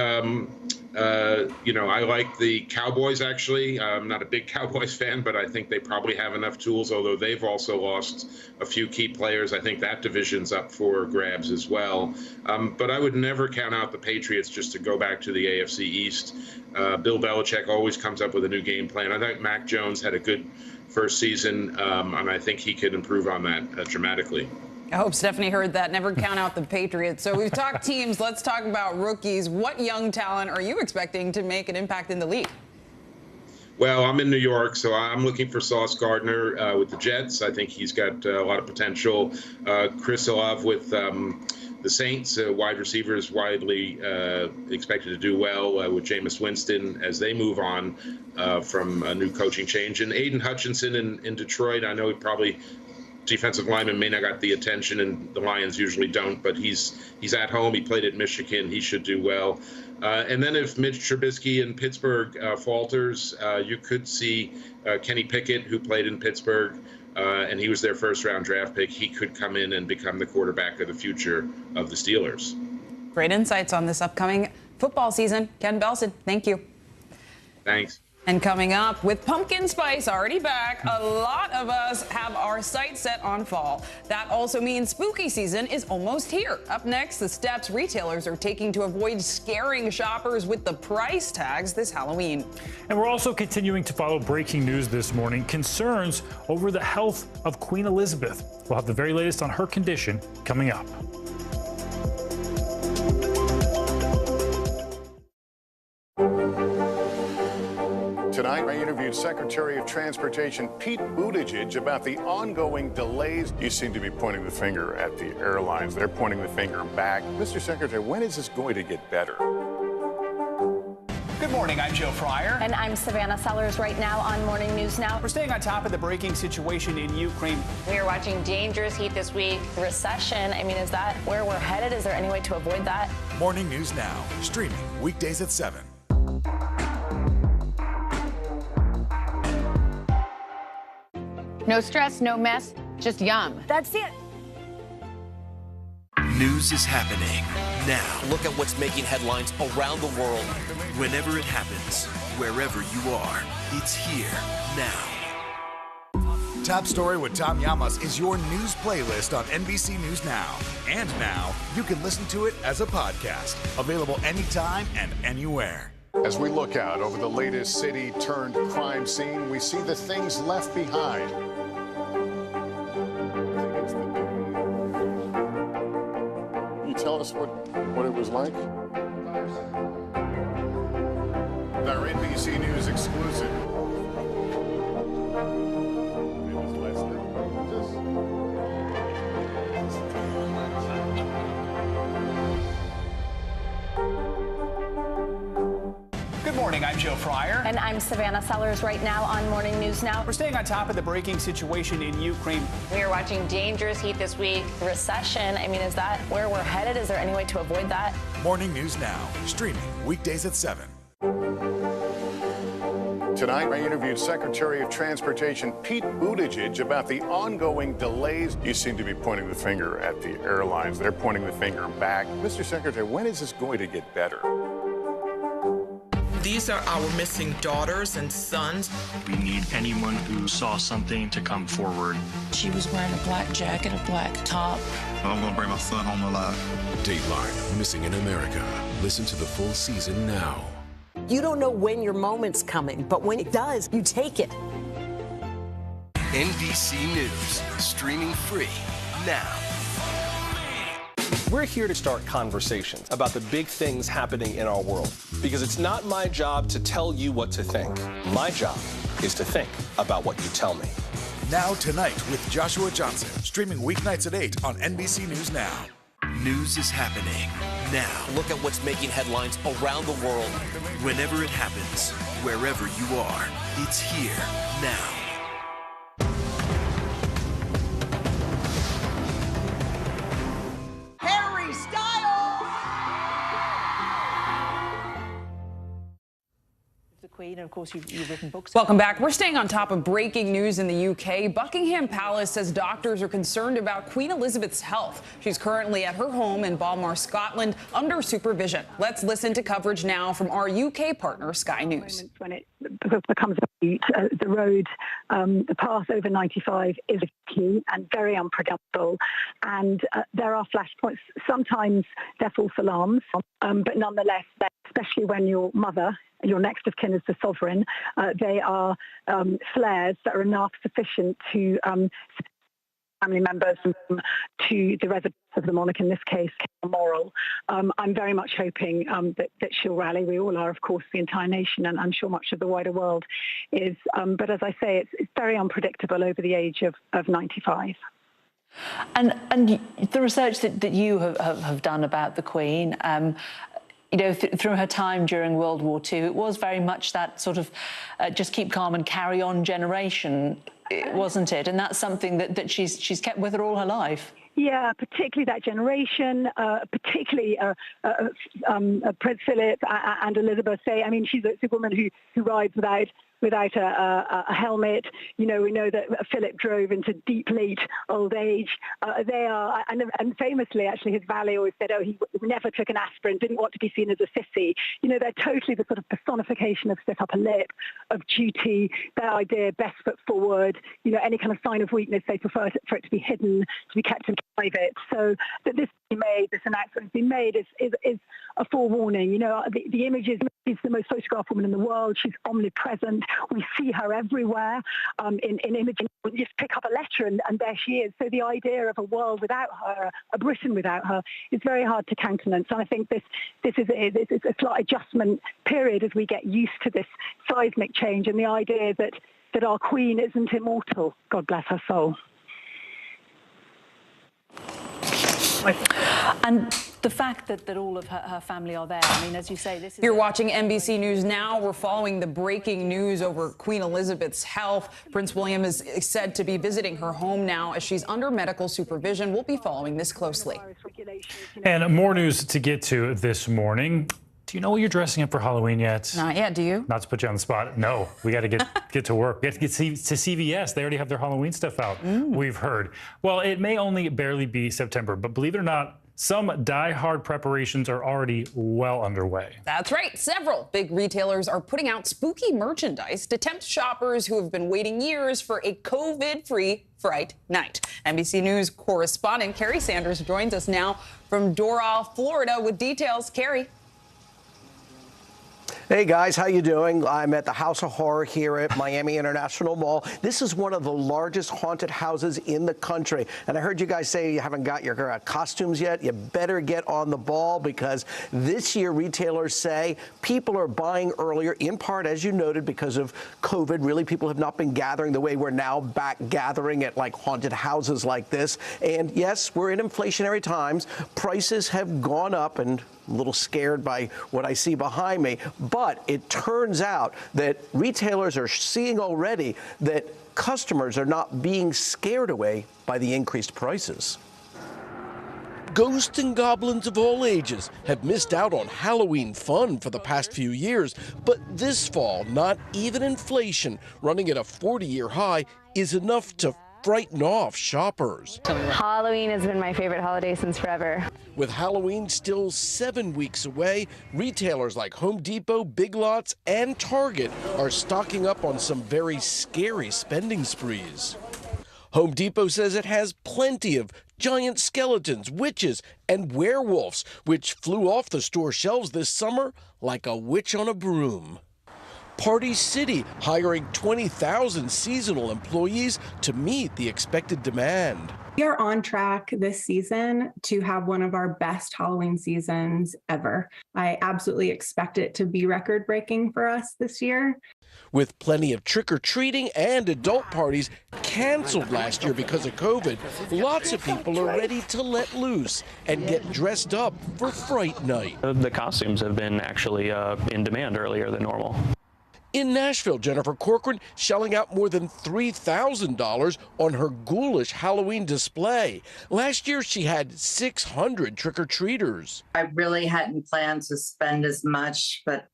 the Cowboys, actually. I'm not a big Cowboys fan, but I think they probably have enough tools, although they've also lost a few key players. I think that division's up for grabs as well. But I would never count out the Patriots just to go back to the AFC East. Bill Belichick always comes up with a new game plan. I think Mac Jones had a good first season, and I think he could improve on that dramatically. I hope Stephanie heard that. Never count out the Patriots. So we've talked teams. Let's talk about rookies. What young talent are you expecting to make an impact in the league? Well, I'm in New York, so I'm looking for Sauce Gardner with the Jets. I think he's got a lot of potential. Chris Olave with the Saints, wide receivers widely expected to do well with Jameis Winston as they move on from a new coaching change. And Aiden Hutchinson in Detroit, I know he probably defensive lineman may not got the attention, and the Lions usually don't, but he's at home. He played at Michigan. He should do well. And then if Mitch Trubisky in Pittsburgh falters, you could see Kenny Pickett, who played in Pittsburgh, and he was their first-round draft pick. He could come in and become the quarterback of the future of the Steelers. Great insights on this upcoming football season. Ken Belson, thank you. Thanks. And coming up, with pumpkin spice already back, a lot of us have our sights set on fall. That also means spooky season is almost here. Up next, the steps retailers are taking to avoid scaring shoppers with the price tags this Halloween. And we're also continuing to follow breaking news this morning, concerns over the health of Queen Elizabeth. We'll have the very latest on her condition coming up. Tonight, I interviewed Secretary of Transportation Pete Buttigieg about the ongoing delays. You seem to be pointing the finger at the airlines. They're pointing the finger back. Mr. Secretary, when is this going to get better? Good morning, I'm Joe Fryer. And I'm Savannah Sellers right now on Morning News Now. We're staying on top of the breaking situation in Ukraine. We are watching dangerous heat this week. Recession, I mean, is that where we're headed? Is there any way to avoid that? Morning News Now, streaming weekdays at 7. No stress, no mess, just yum. That's it. News is happening now. Look at what's making headlines around the world. Whenever it happens, wherever you are, it's here now. Top Story with Tom Llamas is your news playlist on NBC News Now. And now, you can listen to it as a podcast. Available anytime and anywhere. As we look out over the latest city-turned-crime scene, we see the things left behind. Can you tell us what it was like? Our NBC News exclusive. It was Leslie. Good morning, I'm Joe Fryer. And I'm Savannah Sellers right now on Morning News Now. We're staying on top of the breaking situation in Ukraine. We are watching dangerous heat this week. Recession, I mean, is that where we're headed? Is there any way to avoid that? Morning News Now, streaming weekdays at 7. Tonight, I interviewed Secretary of Transportation Pete Buttigieg about the ongoing delays. You seem to be pointing the finger at the airlines. They're pointing the finger back. Mr. Secretary, when is this going to get better? These are our missing daughters and sons. We need anyone who saw something to come forward. She was wearing a black jacket, a black top. I'm going to bring my son home alive. Dateline, Missing in America. Listen to the full season now. You don't know when your moment's coming, but when it does, you take it. NBC News, streaming free now. We're here to start conversations about the big things happening in our world, because it's not my job to tell you what to think. My job is to think about what you tell me. Now Tonight with Joshua Johnson, streaming weeknights at 8 on NBC News Now. News is happening now. Look at what's making headlines around the world. Whenever it happens, wherever you are, it's here now. Harry Styles! The Queen, and of course, you've written books. Welcome back. We're staying on top of breaking news in the UK. Buckingham Palace says doctors are concerned about Queen Elizabeth's health. She's currently at her home in Balmoral, Scotland, under supervision. Let's listen to coverage now from our UK partner, Sky News. When it becomes the road, the path over 95 is key and very unpredictable, and there are flashpoints. Sometimes they're false alarms, but nonetheless, especially when your mother, your next of kin is the sovereign, they are flares that are enough sufficient to family members to the residents of the monarch, in this case, Balmoral. I'm very much hoping that she'll rally. We all are, of course, the entire nation, and I'm sure much of the wider world is. But as I say, it's very unpredictable over the age of 95. And the research that you have done about the Queen, you know, through her time during World War II, it was very much that sort of just keep calm and carry on generation, wasn't it? And that's something that she's kept with her all her life. Yeah, particularly that generation, particularly Prince Philip and Elizabeth. I mean, she's a woman who rides without a helmet. You know, we know that Philip drove into deep late old age. They are, and famously, actually, his valet always said, oh, he never took an aspirin, didn't want to be seen as a sissy. You know, they're totally the sort of personification of stiff upper lip, of duty, their idea, best foot forward. You know, any kind of sign of weakness, they prefer for it to be hidden, to be kept in private. So that this announcement has been made is a forewarning. You know, the image is the most photographed woman in the world. She's omnipresent. We see her everywhere in imaging. You just pick up a letter and there she is. So the idea of a world without her, a Britain without her, is very hard to countenance. And I think this is a slight adjustment period as we get used to this seismic change and the idea that our Queen isn't immortal. God bless her soul. And the fact that all of her family are there, I mean, as you say, this is... You're watching NBC News Now. We're following the breaking news over Queen Elizabeth's health. Prince William is said to be visiting her home now as she's under medical supervision. We'll be following this closely. And more news to get to this morning. Do you know what you're dressing up for Halloween yet? Not yet, do you? Not to put you on the spot. No, we got to get to work. We have to get to CVS. They already have their Halloween stuff out, we've heard. Well, it may only barely be September, but believe it or not, some die-hard preparations are already well underway. That's right. Several big retailers are putting out spooky merchandise to tempt shoppers who have been waiting years for a COVID-free Fright Night. NBC News correspondent Carrie Sanders joins us now from Doral, Florida, with details. Carrie. Hey guys, how you doing? I'm at the House of Horror here at Miami International Mall. This is one of the largest haunted houses in the country. And I heard you guys say you haven't got your costumes yet. You better get on the ball because this year retailers say people are buying earlier, in part, as you noted, because of COVID. Really, people have not been gathering the way we're now back gathering at like haunted houses like this. And yes, we're in inflationary times. Prices have gone up, and a little scared by what I see behind me, but it turns out that retailers are seeing already that customers are not being scared away by the increased prices. Ghosts and goblins of all ages have missed out on Halloween fun for the past few years, but this fall, not even inflation running at a 40-year high is enough to frighten off shoppers. Halloween has been my favorite holiday since forever. With Halloween still 7 weeks away, retailers like Home Depot, Big Lots, and Target are stocking up on some very scary spending sprees. Home Depot says it has plenty of giant skeletons, witches, and werewolves, which flew off the store shelves this summer like a witch on a broom. Party City hiring 20,000 seasonal employees to meet the expected demand. We are on track this season to have one of our best Halloween seasons ever. I absolutely expect it to be record-breaking for us this year. With plenty of trick-or-treating and adult parties canceled last year because of COVID, lots of people are ready to let loose and get dressed up for Fright Night. The costumes have been actually in demand earlier than normal. In Nashville, Jennifer Corcoran shelling out more than $3,000 on her ghoulish Halloween display. Last year, she had 600 trick-or-treaters. I really hadn't planned to spend as much, but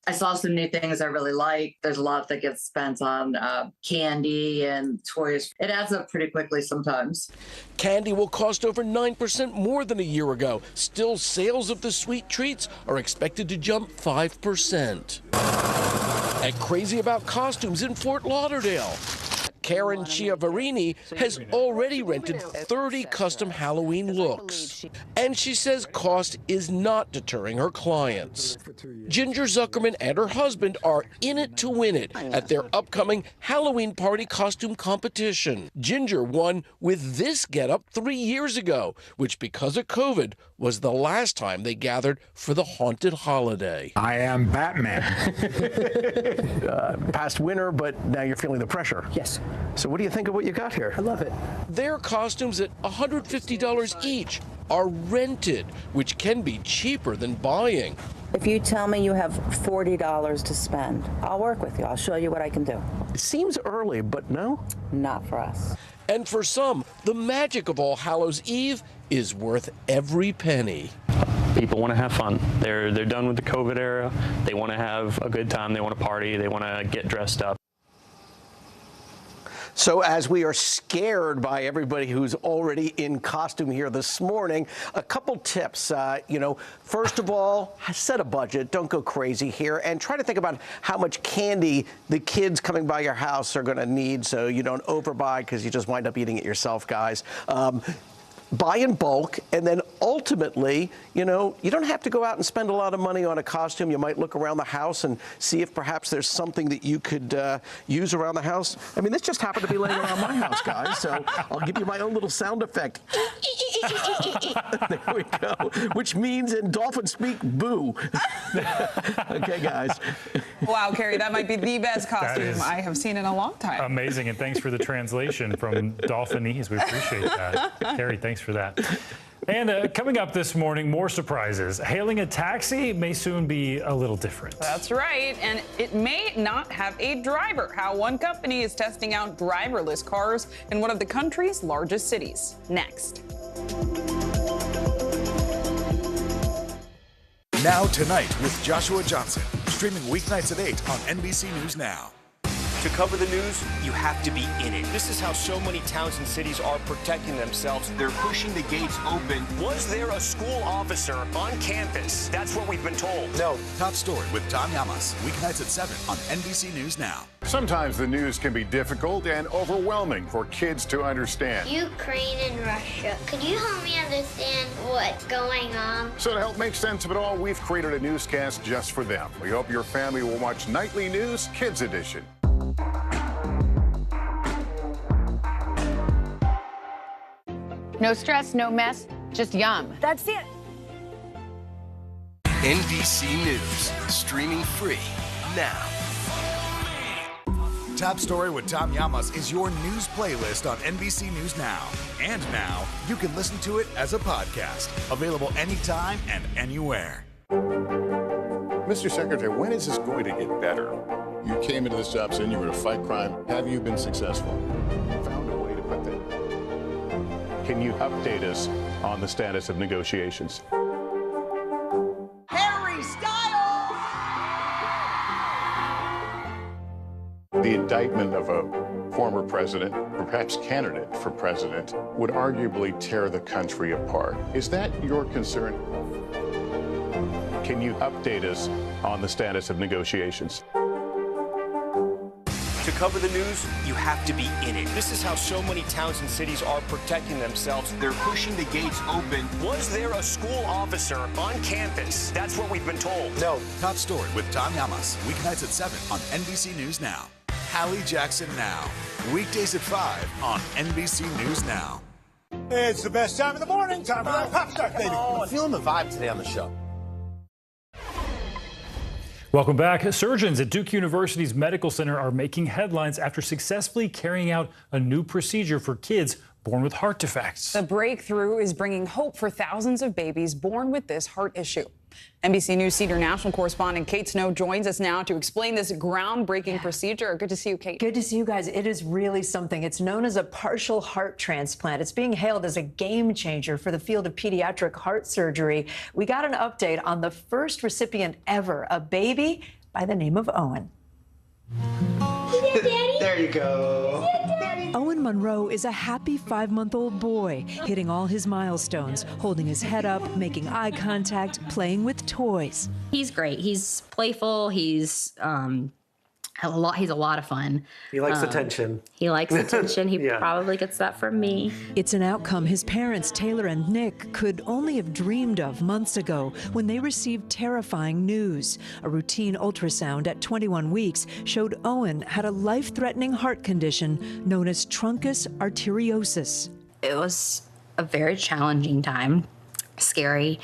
I saw some new things I really like. There's a lot that gets spent on candy and toys. It adds up pretty quickly sometimes. Candy will cost over 9% more than a year ago. Still, sales of the sweet treats are expected to jump 5%. And crazy about costumes in Fort Lauderdale. Karen Chiavarini has already rented 30 custom Halloween looks. And she says cost is not deterring her clients. Ginger Zuckerman and her husband are in it to win it at their upcoming Halloween party costume competition. Ginger won with this getup 3 years ago, which because of COVID was the last time they gathered for the haunted holiday. I am Batman. Past winter, but now you're feeling the pressure. Yes. So what do you think of what you got here? I love it. Their costumes at $150 each are rented, which can be cheaper than buying. If you tell me you have $40 to spend, I'll work with you. I'll show you what I can do. It seems early, but no? Not for us. And for some, the magic of All Hallows Eve is worth every penny. people want to have fun. They're done with the COVID era. They want to have a good time. They want to party. They want to get dressed up. So as we are scared by everybody who's already in costume here this morning, a couple tips. First of all, set a budget. Don't go crazy here. And try to think about how much candy the kids coming by your house are going to need so you don't overbuy because you just wind up eating it yourself, guys. Buy in bulk, and then ultimately, you don't have to go out and spend a lot of money on a costume. You might look around the house and see if perhaps there's something that you could use around the house. I mean, this just happened to be laying around my house, guys, so I'll give you my own little sound effect. There we go, which means in dolphin speak, boo. Okay, guys. Wow, Carrie, that might be the best costume I have seen in a long time. Amazing, and thanks for the translation from Dolphinese. We appreciate that. Carrie, thanks for that. And coming up this morning, more surprises. Hailing a taxi may soon be a little different. That's right, and it may not have a driver. How one company is testing out driverless cars in one of the country's largest cities. Next. Now Tonight with Joshua Johnson, streaming weeknights at 8 on NBC News Now. To cover the news, you have to be in it. This is how so many towns and cities are protecting themselves. They're pushing the gates open. Was there a school officer on campus? That's what we've been told. No. Top Story with Tom Llamas, weeknights at 7 on NBC News Now. Sometimes the news can be difficult and overwhelming for kids to understand. Ukraine and Russia. Could you help me understand what's going on? So to help make sense of it all, we've created a newscast just for them. We hope your family will watch Nightly News Kids Edition. No stress, no mess, just yum. That's it. NBC News, streaming free now. Top Story with Tom Llamas is your news playlist on NBC News Now. And now, you can listen to it as a podcast. Available anytime and anywhere. Mr. Secretary, when is this going to get better? You came into this job saying you were to fight crime. Have you been successful? Found a way to put that. Can you update us on the status of negotiations? Harry Styles! The indictment of a former president, or perhaps candidate for president, would arguably tear the country apart. Is that your concern? Can you update us on the status of negotiations? To cover the news, you have to be in it. This is how so many towns and cities are protecting themselves. They're pushing the gates open. Was there a school officer on campus? That's what we've been told. No. Top Story with Tom Llamas, weeknights at 7 on NBC News Now. Hallie Jackson Now, weekdays at 5 on NBC News Now. It's the best time of the morning. Time for that pop start, baby. I'm feeling the vibe today on the show. Welcome back. Surgeons at Duke University's Medical Center are making headlines after successfully carrying out a new procedure for kids born with heart defects. The breakthrough is bringing hope for thousands of babies born with this heart issue. NBC News senior national correspondent Kate Snow joins us now to explain this groundbreaking procedure. Good to see you, Kate. Good to see you guys. It is really something. It's known as a partial heart transplant. It's being hailed as a game changer for the field of pediatric heart surgery. We got an update on the first recipient ever, a baby by the name of Owen. There you go. Owen Monroe is a happy 5-month-old boy, hitting all his milestones, holding his head up, making eye contact, playing with toys. He's great. He's playful. He's a lot of fun. He likes attention. He likes attention. He probably gets that from me. It's an outcome his parents, Taylor and Nick, could only have dreamed of months ago when they received terrifying news. A routine ultrasound at 21 weeks showed Owen had a life-threatening heart condition known as truncus arteriosus. It was a very challenging time, scary.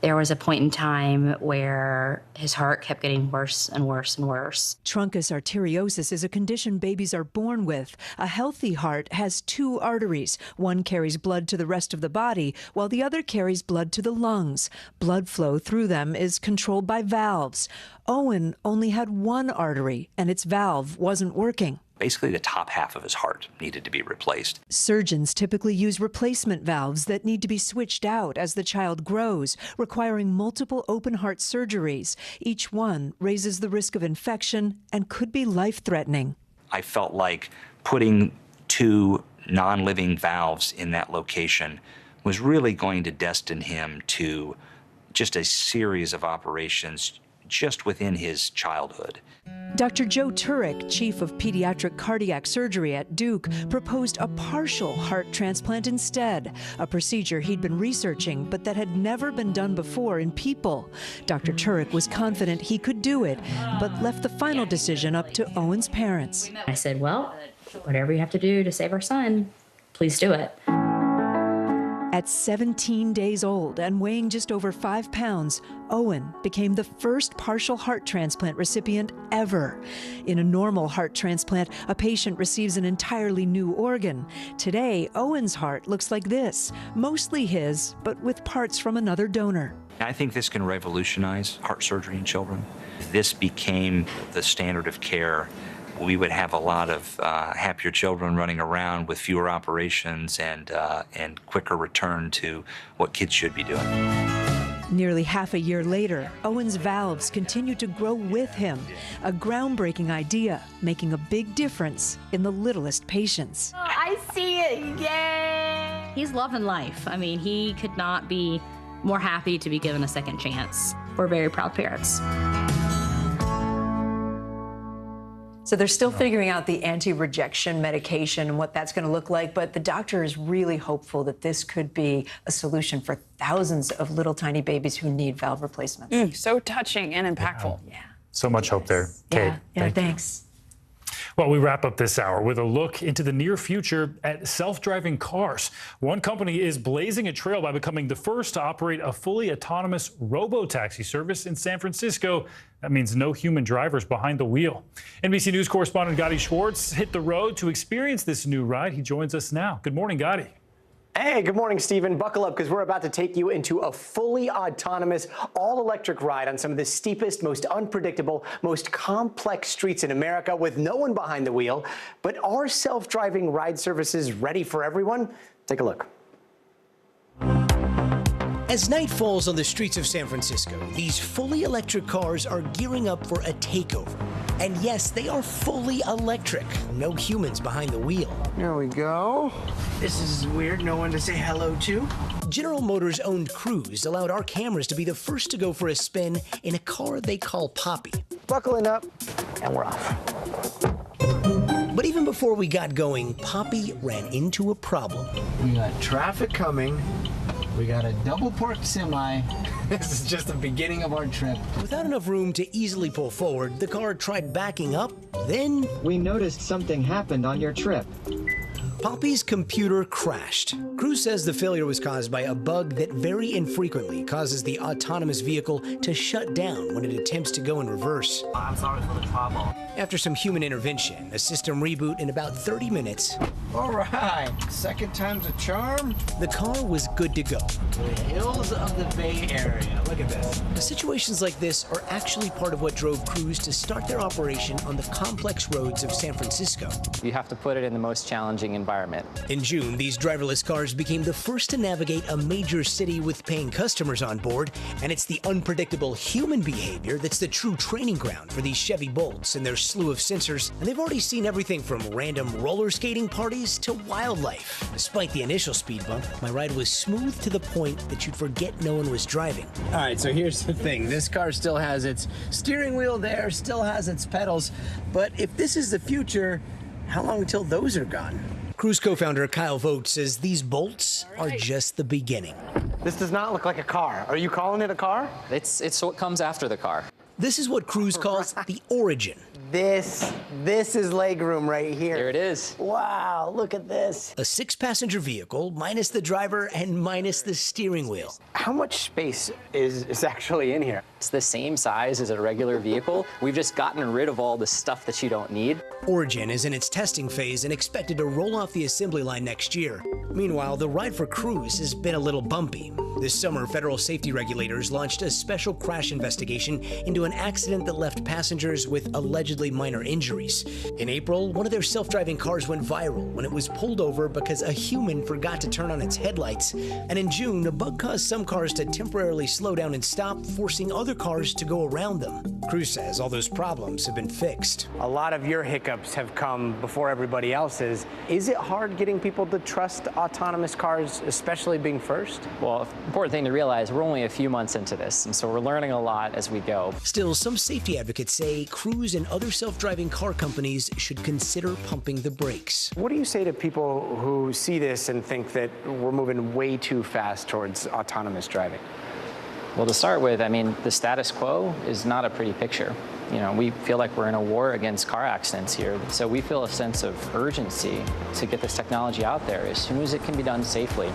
There was a point in time where his heart kept getting worse and worse and worse. Truncus arteriosus is a condition babies are born with. A healthy heart has 2 arteries. One carries blood to the rest of the body, while the other carries blood to the lungs. Blood flow through them is controlled by valves. Owen only had 1 artery, and its valve wasn't working. Basically, the top half of his heart needed to be replaced. Surgeons typically use replacement valves that need to be switched out as the child grows, requiring multiple open heart surgeries. Each one raises the risk of infection and could be life-threatening. I felt like putting 2 non-living valves in that location was really going to destine him to just a series of operations just within his childhood. Dr. Joe Turek, chief of pediatric cardiac surgery at Duke, proposed a partial heart transplant instead, a procedure he'd been researching but that had never been done before in people. Dr. Turek was confident he could do it, but left the final decision up to Owen's parents. I said, well, whatever you have to do to save our son, please do it. At 17 days old and weighing just over 5 pounds, Owen became the first partial heart transplant recipient ever. In a normal heart transplant, a patient receives an entirely new organ. Today, Owen's heart looks like this, mostly his, but with parts from another donor. I think this can revolutionize heart surgery in children. If this became the standard of care, we would have a lot of happier children running around with fewer operations and quicker return to what kids should be doing. Nearly half a year later, Owen's valves continue to grow with him, a groundbreaking idea making a big difference in the littlest patients. Oh, I see it, yay! He's loving life. I mean, he could not be more happy to be given a second chance. We're very proud parents. So they're still figuring out the anti-rejection medication and what that's going to look like, but the doctor is really hopeful that this could be a solution for thousands of little tiny babies who need valve replacements. So touching and impactful. Yeah. So much hope there, Kate. Yeah, thanks. Well, we wrap up this hour with a look into the near future at self-driving cars. One company is blazing a trail by becoming the first to operate a fully autonomous robo-taxi service in San Francisco. That means no human drivers behind the wheel. NBC News correspondent Gadi Schwartz hit the road to experience this new ride. He joins us now. Good morning, Gadi. Hey, good morning, Stephen. Buckle up because we're about to take you into a fully autonomous, all-electric ride on some of the steepest, most unpredictable, most complex streets in America with no one behind the wheel. But are self-driving ride services ready for everyone? Take a look. As night falls on the streets of San Francisco, these fully electric cars are gearing up for a takeover. And yes, they are fully electric. No humans behind the wheel. There we go. This is weird. No one to say hello to. General Motors' owned Cruise allowed our cameras to be the first to go for a spin in a car they call Poppy. Buckling up, and we're off. But even before we got going, Poppy ran into a problem. We got traffic coming. We got a double-parked semi. This is just the beginning of our trip. Without enough room to easily pull forward, the car tried backing up, then... We noticed something happened on your trip. Poppy's computer crashed. Cruise says the failure was caused by a bug that very infrequently causes the autonomous vehicle to shut down when it attempts to go in reverse. I'm sorry for the trouble. After some human intervention, a system reboot in about 30 minutes. All right, second time's a charm. The car was good to go. The hills of the Bay Area. Look at this. Situations like this are actually part of what drove Cruise to start their operation on the complex roads of San Francisco. You have to put it in the most challenging environment. In June, these driverless cars became the first to navigate a major city with paying customers on board, and it's the unpredictable human behavior that's the true training ground for these Chevy Bolts and their slew of sensors, and they've already seen everything from random roller skating parties to wildlife. Despite the initial speed bump, my ride was smooth to the point that you'd forget no one was driving. All right, so here's the thing. This car still has its steering wheel there, still has its pedals, but if this is the future, how long until those are gone? Cruise co-founder Kyle Vogt says these Bolts are just the beginning. This does not look like a car. Are you calling it a car? It's what comes after the car. This is what Cruise calls the origin. This is legroom right here. Here it is. Wow, look at this. A 6-passenger vehicle, minus the driver and minus the steering wheel. How much space is actually in here? It's the same size as a regular vehicle. We've just gotten rid of all the stuff that you don't need. Origin is in its testing phase and expected to roll off the assembly line next year. Meanwhile, the ride for Cruise has been a little bumpy. This summer, federal safety regulators launched a special crash investigation into an accident that left passengers with allegedly minor injuries. In April, one of their self-driving cars went viral when it was pulled over because a human forgot to turn on its headlights. And in June, a bug caused some cars to temporarily slow down and stop, forcing other cars to go around them. Cruz says all those problems have been fixed. A lot of your hiccups have come before everybody else's. Is it hard getting people to trust autonomous cars, especially being first? Well, important thing to realize, we're only a few months into this, and so we're learning a lot as we go. Still, some safety advocates say Cruise and other self-driving car companies should consider pumping the brakes. What do you say to people who see this and think that we're moving way too fast towards autonomous driving? Well, to start with, I mean, the status quo is not a pretty picture. You know, we feel like we're in a war against car accidents here, so we feel a sense of urgency to get this technology out there as soon as it can be done safely.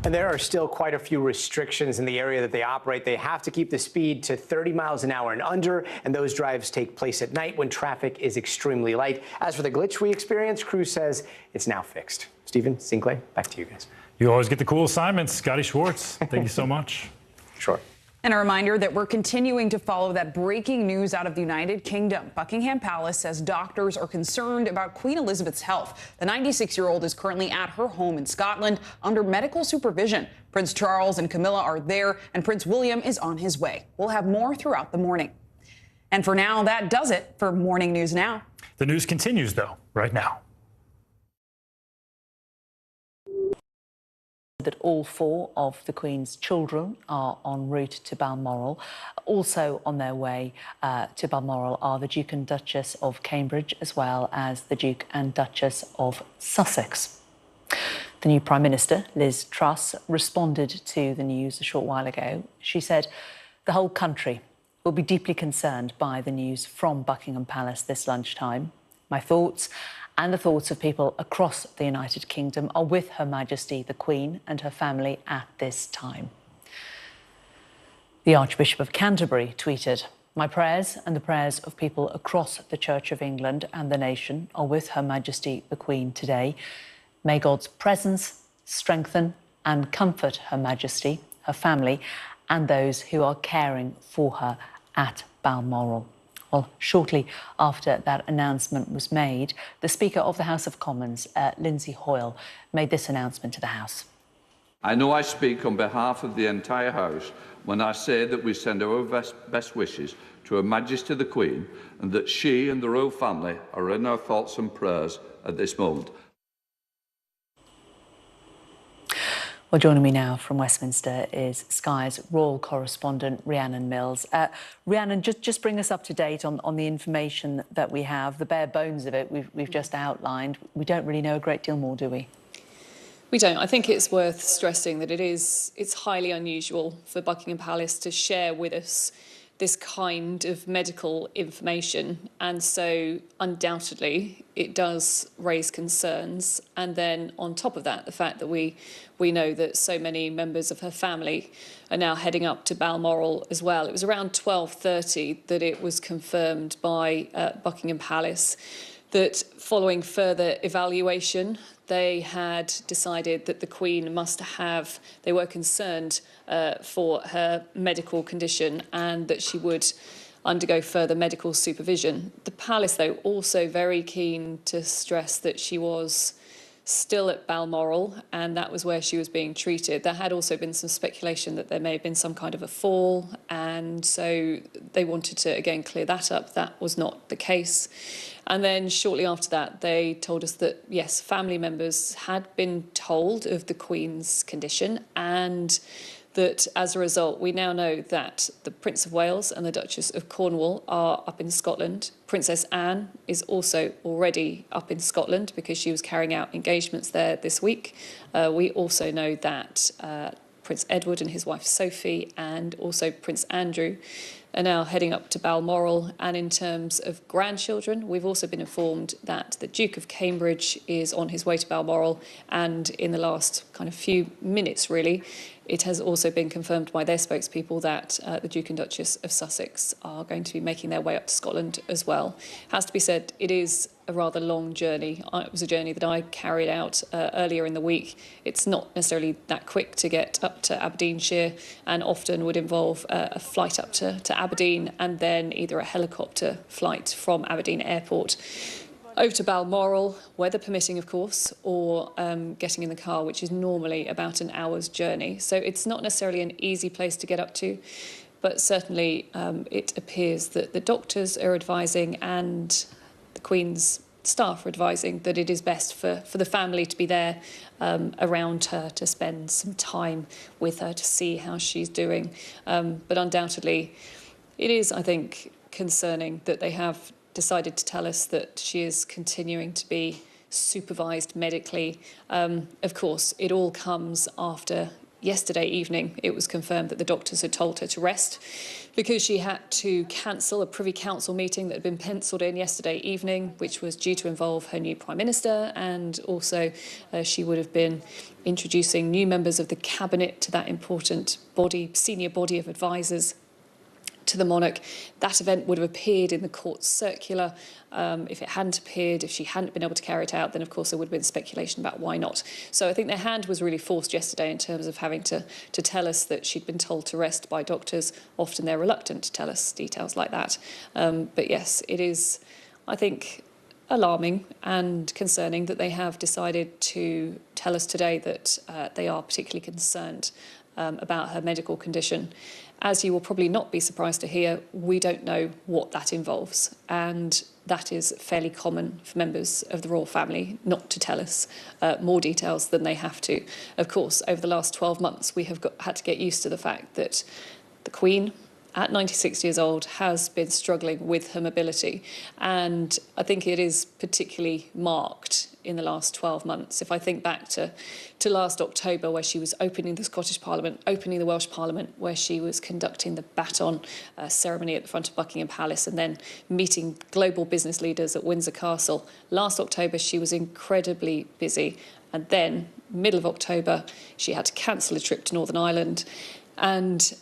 And there are still quite a few restrictions in the area that they operate. They have to keep the speed to 30 miles an hour and under, and those drives take place at night when traffic is extremely light. As for the glitch we experienced, Cruz says it's now fixed. Stephen, Sinclair, back to you guys. You always get the cool assignments. Scotty Schwartz, thank you so much. Sure. And a reminder that we're continuing to follow that breaking news out of the United Kingdom. Buckingham Palace says doctors are concerned about Queen Elizabeth's health. The 96-year-old is currently at her home in Scotland under medical supervision. Prince Charles and Camilla are there, and Prince William is on his way. We'll have more throughout the morning. And for now, that does it for Morning News Now. The news continues, though, right now. That all 4 of the Queen's children are en route to Balmoral. Also on their way to Balmoral are the Duke and Duchess of Cambridge, as well as the Duke and Duchess of Sussex. The new Prime Minister, Liz Truss, responded to the news a short while ago. She said the whole country will be deeply concerned by the news from Buckingham Palace this lunchtime. My thoughts and the thoughts of people across the United Kingdom are with Her Majesty the Queen and her family at this time. The Archbishop of Canterbury tweeted, "My prayers and the prayers of people across the Church of England and the nation are with Her Majesty the Queen today. May God's presence strengthen and comfort Her Majesty, her family, and those who are caring for her at Balmoral." Well, shortly after that announcement was made, the Speaker of the House of Commons, Lindsay Hoyle, made this announcement to the House. I know I speak on behalf of the entire House when I say that we send our best wishes to Her Majesty the Queen and that she and the royal family are in our thoughts and prayers at this moment. Well, joining me now from Westminster is Sky's royal correspondent, Rhiannon Mills. Rhiannon, just bring us up to date on the information that we have, the bare bones of it we've just outlined. We don't really know a great deal more, do we? We don't. I think it's worth stressing that it's highly unusual for Buckingham Palace to share with us this kind of medical information, and so undoubtedly it does raise concerns. And then on top of that, the fact that we know that so many members of her family are now heading up to Balmoral as well. It was around 12:30 that it was confirmed by Buckingham Palace that following further evaluation, they had decided that the Queen they were concerned for her medical condition and that she would undergo further medical supervision. The Palace, though, also very keen to stress that she was still at Balmoral and that was where she was being treated. There had also been some speculation that there may have been some kind of a fall, and so they wanted to, again, clear that up. That was not the case. And then shortly after that, they told us that, yes, family members had been told of the Queen's condition and that as a result, we now know that the Prince of Wales and the Duchess of Cornwall are up in Scotland. Princess Anne is also already up in Scotland because she was carrying out engagements there this week. We also know that Prince Edward and his wife Sophie and also Prince Andrew, are now heading up to Balmoral. And in terms of grandchildren, we've also been informed that the Duke of Cambridge is on his way to Balmoral. And in the last kind of few minutes, really, it has also been confirmed by their spokespeople that the Duke and Duchess of Sussex are going to be making their way up to Scotland as well. Has to be said, it is a rather long journey. It was a journey that I carried out earlier in the week. It's not necessarily that quick to get up to Aberdeenshire, and often would involve a flight up to Aberdeen and then either a helicopter flight from Aberdeen Airport over to Balmoral, weather permitting, of course, or getting in the car, which is normally about an hour's journey. So it's not necessarily an easy place to get up to, but certainly it appears that the doctors are advising and the Queen's staff are advising that it is best for the family to be there around her, to spend some time with her, to see how she's doing. But undoubtedly, it is, I think, concerning that they have decided to tell us that she is continuing to be supervised medically. Of course, it all comes after yesterday evening. It was confirmed that the doctors had told her to rest because she had to cancel a Privy Council meeting that had been pencilled in yesterday evening, which was due to involve her new Prime Minister, and also she would have been introducing new members of the Cabinet to that important body, senior body of advisors to the monarch. That event would have appeared in the court circular. If it hadn't appeared, if she hadn't been able to carry it out, then of course there would have been speculation about why not. So I think their hand was really forced yesterday in terms of having to tell us that she'd been told to rest by doctors. Often they're reluctant to tell us details like that. But yes, it is, I think, alarming and concerning that they have decided to tell us today that they are particularly concerned about her medical condition. As you will probably not be surprised to hear, we don't know what that involves, and that is fairly common for members of the royal family not to tell us more details than they have to. Of course, over the last 12 months, we have had to get used to the fact that the Queen, at 96 years old, has been struggling with her mobility, and I think it is particularly marked in the last 12 months. If I think back to last October, where she was opening the Scottish Parliament, opening the Welsh Parliament, where she was conducting the baton ceremony at the front of Buckingham Palace and then meeting global business leaders at Windsor Castle. Last October, she was incredibly busy. And then, middle of October, she had to cancel a trip to Northern Ireland. And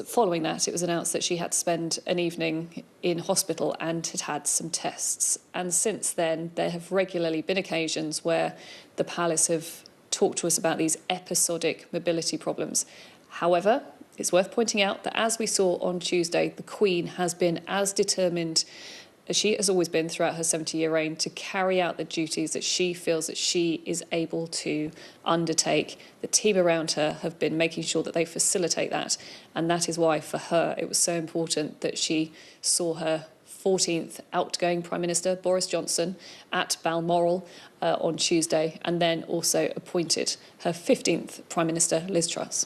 following that, it was announced that she had to spend an evening in hospital and had had some tests. And since then, there have regularly been occasions where the palace have talked to us about these episodic mobility problems. However, it's worth pointing out that, as we saw on Tuesday, the Queen has been as determined as she has always been throughout her 70-year reign to carry out the duties that she feels that she is able to undertake. The team around her have been making sure that they facilitate that, and that is why for her it was so important that she saw her 14th outgoing Prime Minister, Boris Johnson, at Balmoral on Tuesday, and then also appointed her 15th Prime Minister, Liz Truss.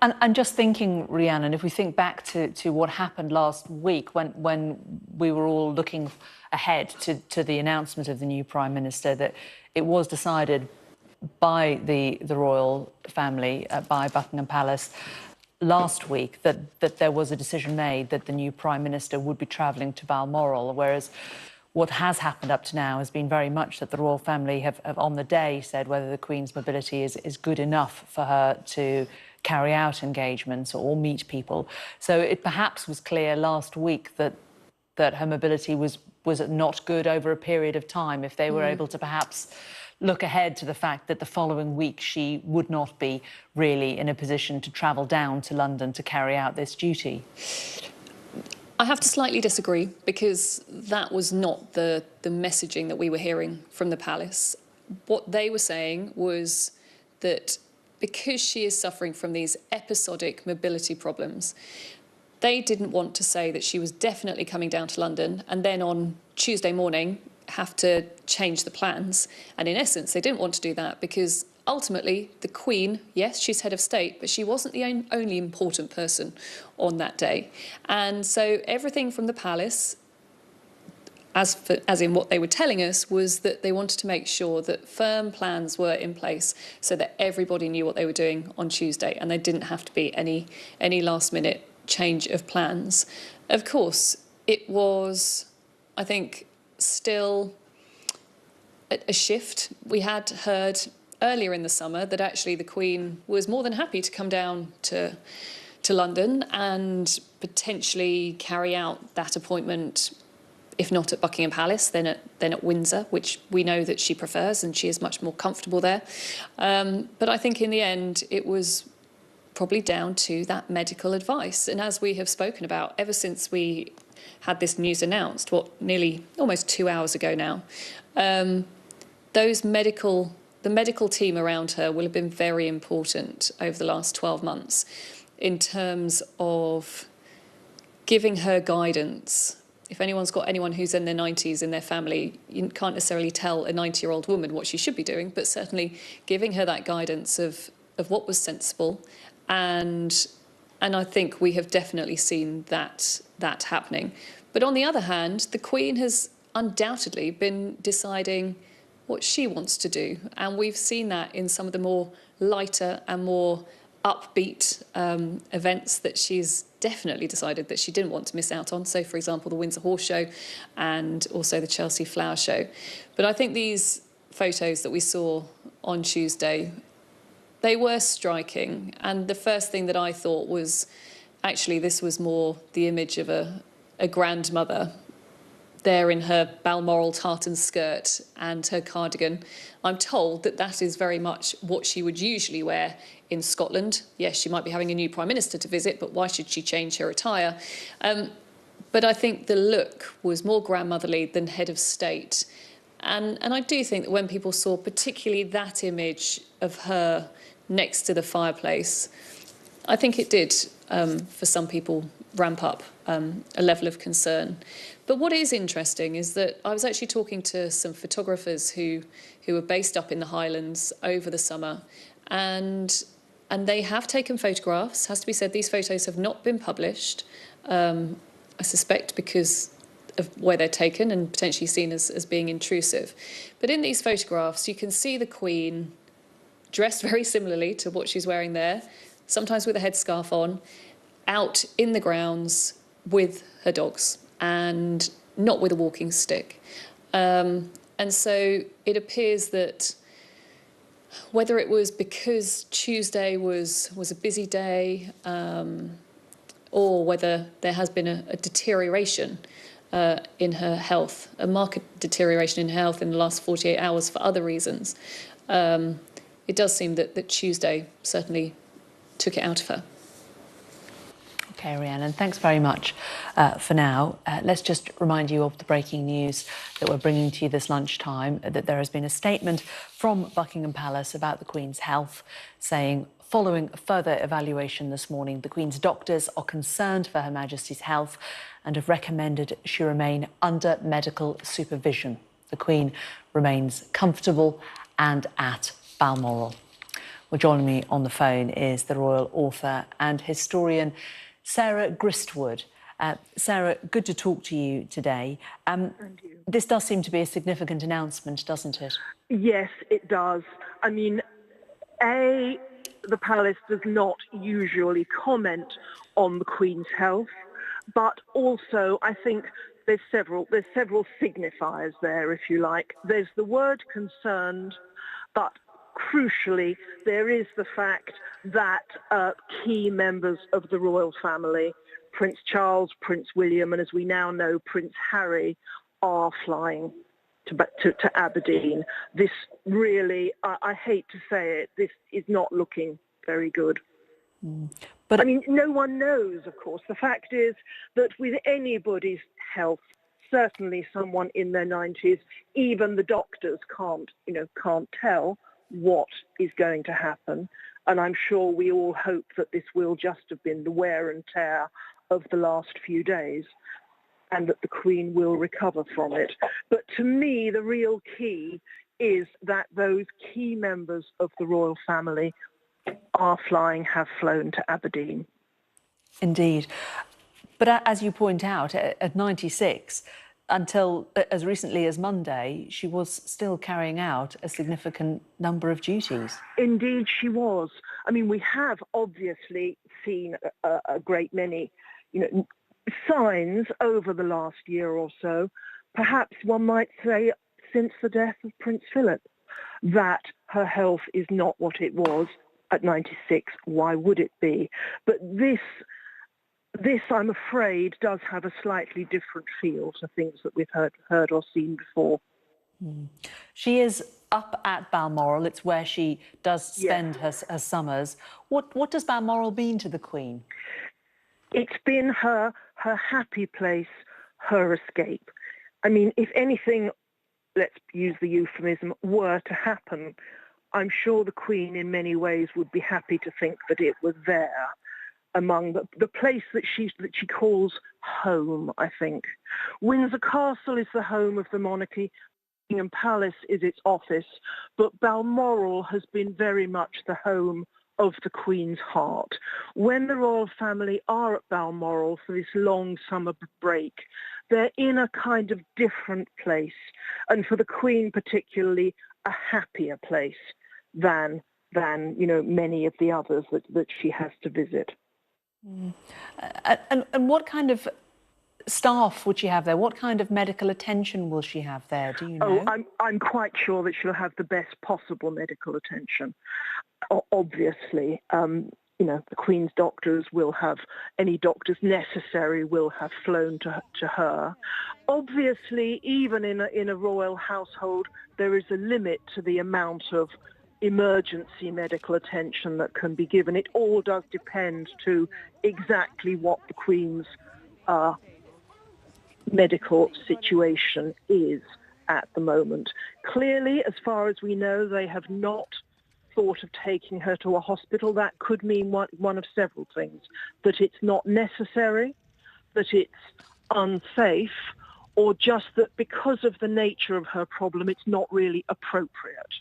And just thinking, Rhiannon, if we think back to what happened last week when we were all looking ahead to the announcement of the new Prime Minister, that it was decided by the royal family, by Buckingham Palace, last week that there was a decision made that the new Prime Minister would be travelling to Balmoral, whereas what has happened up to now has been very much that the royal family have on the day said whether the Queen's mobility is good enough for her to carry out engagements or meet people. So it perhaps was clear last week that her mobility was not good over a period of time, if they were able to perhaps look ahead to the fact that the following week she would not be really in a position to travel down to London to carry out this duty. I have to slightly disagree, because that was not the messaging that we were hearing from the palace. What they were saying was that because she is suffering from these episodic mobility problems, they didn't want to say that she was definitely coming down to London and then on Tuesday morning have to change the plans. And in essence, they didn't want to do that because ultimately the Queen, yes, she's head of state, but she wasn't the only important person on that day. And so everything from the palace, as in what they were telling us, was that they wanted to make sure that firm plans were in place so that everybody knew what they were doing on Tuesday, and there didn't have to be any last-minute change of plans. Of course, it was, I think, still a shift. We had heard earlier in the summer that actually the Queen was more than happy to come down to London and potentially carry out that appointment, if not at Buckingham Palace, then at Windsor, which we know that she prefers and she is much more comfortable there. But I think in the end it was probably down to that medical advice. And as we have spoken about ever since we had this news announced, nearly almost 2 hours ago now, the medical team around her will have been very important over the last 12 months in terms of giving her guidance. If anyone's got anyone who's in their 90s in their family, you can't necessarily tell a 90-year-old woman what she should be doing, but certainly giving her that guidance of what was sensible. And I think we have definitely seen that happening. But on the other hand, the Queen has undoubtedly been deciding what she wants to do. And we've seen that in some of the more lighter and more upbeat events that she's definitely decided that she didn't want to miss out on. So, for example, the Windsor Horse Show and also the Chelsea Flower Show. But I think these photos that we saw on Tuesday, they were striking. And the first thing that I thought was, actually, this was more the image of a grandmother there in her Balmoral tartan skirt and her cardigan. I'm told that that is very much what she would usually wear in Scotland. Yes, she might be having a new Prime Minister to visit, but why should she change her attire? But I think the look was more grandmotherly than head of state. And I do think that when people saw particularly that image of her next to the fireplace, I think it did, for some people, ramp up a level of concern. But what is interesting is that I was actually talking to some photographers who were based up in the Highlands over the summer, and they have taken photographs. Has to be said, these photos have not been published, I suspect because of where they're taken and potentially seen as being intrusive. But in these photographs, you can see the Queen dressed very similarly to what she's wearing there, sometimes with a headscarf on, out in the grounds with her dogs and not with a walking stick. And so it appears that whether it was because Tuesday was a busy day or whether there has been a deterioration in her health, a marked deterioration in her health in the last 48 hours for other reasons, it does seem that Tuesday certainly took it out of her. OK, Rhiannon, thanks very much for now. Let's just remind you of the breaking news that we're bringing to you this lunchtime, that there has been a statement from Buckingham Palace about the Queen's health, saying, following further evaluation this morning, the Queen's doctors are concerned for Her Majesty's health and have recommended she remain under medical supervision. The Queen remains comfortable and at Balmoral. Well, joining me on the phone is the royal author and historian Sarah Gristwood. Sarah, good to talk to you today. Thank you. This does seem to be a significant announcement, doesn't it? Yes, it does. I mean, the palace does not usually comment on the Queen's health, but also I think there's several signifiers there, if you like. There's the word concerned, but crucially, there is the fact that key members of the royal family, Prince Charles, Prince William, and as we now know, Prince Harry, are flying to Aberdeen. This really, I hate to say it, this is not looking very good. But I mean, no one knows, of course. The fact is that with anybody's health, certainly someone in their 90s, even the doctors can't tell what is going to happen. And I'm sure we all hope that this will just have been the wear and tear of the last few days and that the Queen will recover from it. But to me, the real key is that those key members of the royal family have flown to Aberdeen. Indeed. But as you point out, at 96, until as recently as Monday, she was still carrying out a significant number of duties. Indeed, she was. I mean, we have obviously seen a great many, signs over the last year or so, perhaps one might say since the death of Prince Philip, that her health is not what it was at 96. Why would it be? But this, I'm afraid, does have a slightly different feel to things that we've heard or seen before. She is up at Balmoral. It's where she does spend her summers. What does Balmoral mean to the Queen? It's been her happy place, her escape. I mean, if anything, let's use the euphemism, were to happen, I'm sure the Queen in many ways would be happy to think that it was there, among the place that she calls home, I think. Windsor Castle is the home of the monarchy. Buckingham Palace is its office, but Balmoral has been very much the home of the Queen's heart. When the royal family are at Balmoral for this long summer break, they're in a kind of different place, and for the Queen particularly, a happier place than many of the others that she has to visit. And what kind of staff would she have there? What kind of medical attention will she have there? Do you know? Oh, I'm quite sure that she'll have the best possible medical attention. Obviously, the Queen's doctors will have, any doctors necessary will have flown to her. Obviously, even in a royal household, there is a limit to the amount of emergency medical attention that can be given. It all does depend to exactly what the Queen's medical situation is at the moment. Clearly, as far as we know, they have not thought of taking her to a hospital. That could mean one of several things: that it's not necessary, that it's unsafe, or just that because of the nature of her problem, it's not really appropriate.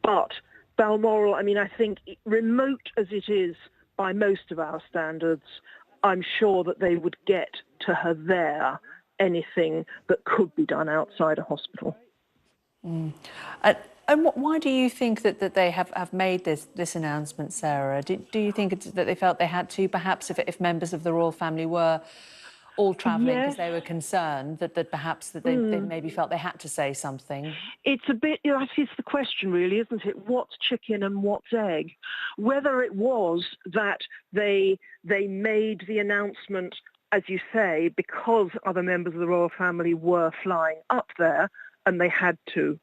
But Balmoral, I mean, I think remote as it is by most of our standards, I'm sure that they would get to her there anything that could be done outside a hospital. And why do you think that they have made this announcement, Sarah? Do you think that they felt they had to, perhaps if members of the royal family were all travelling because they were concerned that perhaps they maybe felt they had to say something? It's a bit, that is the question really, isn't it? What's chicken and what's egg? Whether it was that they made the announcement, as you say, because other members of the royal family were flying up there and they had to.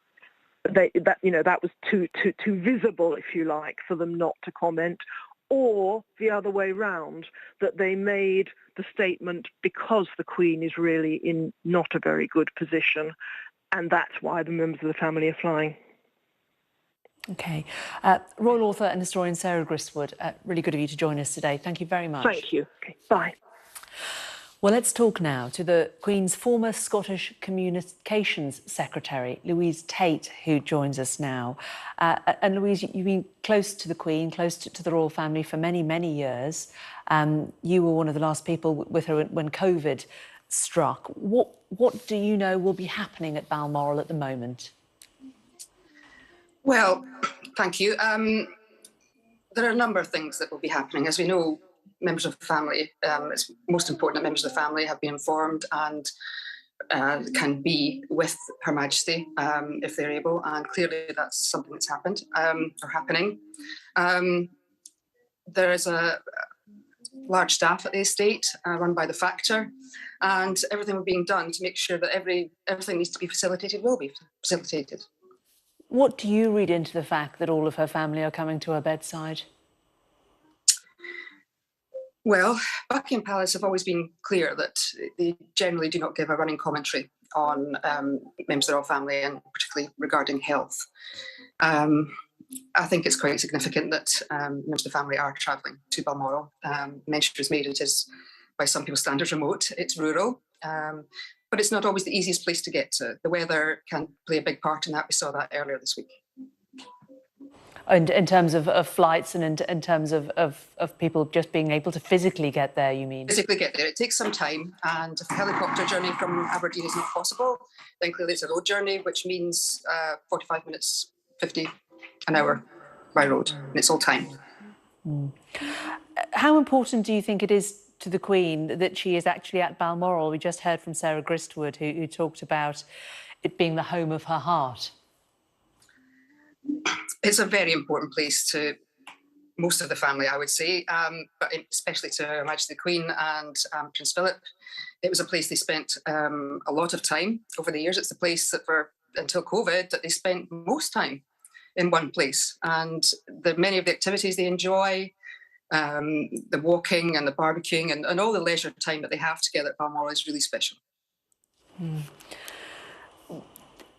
That was too visible, if you like, for them not to comment, or the other way round, that they made the statement because the Queen is really in not a very good position, and that's why the members of the family are flying. Okay. Royal author and historian Sarah Gristwood, really good of you to join us today. Thank you very much. Thank you. Okay, bye. Well, let's talk now to the Queen's former Scottish Communications Secretary, Louise Tate, who joins us now. And Louise, you've been close to the Queen, close to the royal family for many, many years. You were one of the last people with her when COVID struck. What do you know will be happening at Balmoral at the moment? Well, thank you. There are a number of things that will be happening. As we know, members of the family, it's most important that members of the family have been informed and can be with Her Majesty if they're able, and clearly that's something that's happened or happening. There is a large staff at the estate run by the Factor, and everything being done to make sure that everything needs to be facilitated will be facilitated. What do you read into the fact that all of her family are coming to her bedside? Well, Buckingham Palace have always been clear that they generally do not give a running commentary on members of the royal family, and particularly regarding health. I think it's quite significant that members of the family are travelling to Balmoral. Mention was made, it is, by some people's standards, remote. It's rural, but it's not always the easiest place to get to. The weather can play a big part in that. We saw that earlier this week. And in terms of flights and in terms of people just being able to physically get there, you mean? Physically get there. It takes some time, and if a helicopter journey from Aberdeen is not possible, then clearly it's a road journey, which means 45 minutes, 50 an hour by road, and it's all time. How important do you think it is to the Queen that she is actually at Balmoral? We just heard from Sarah Gristwood, who talked about it being the home of her heart. It's a very important place to most of the family, I would say, but especially to Her Majesty the Queen and Prince Philip. It was a place they spent a lot of time over the years. It's the place that until COVID, that they spent most time in one place. And many of the activities they enjoy, the walking and the barbecuing and all the leisure time that they have together at Balmoral is really special.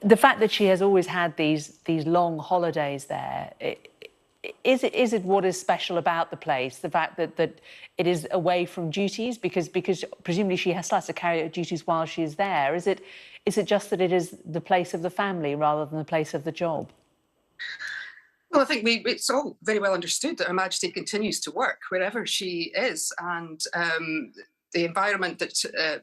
The fact that she has always had these long holidays there, is it what is special about the place? The fact that it is away from duties, because presumably she has to carry out duties while she is there. Is it just that it is the place of the family rather than the place of the job? Well, I think it's all very well understood that Her Majesty continues to work wherever she is, and the environment that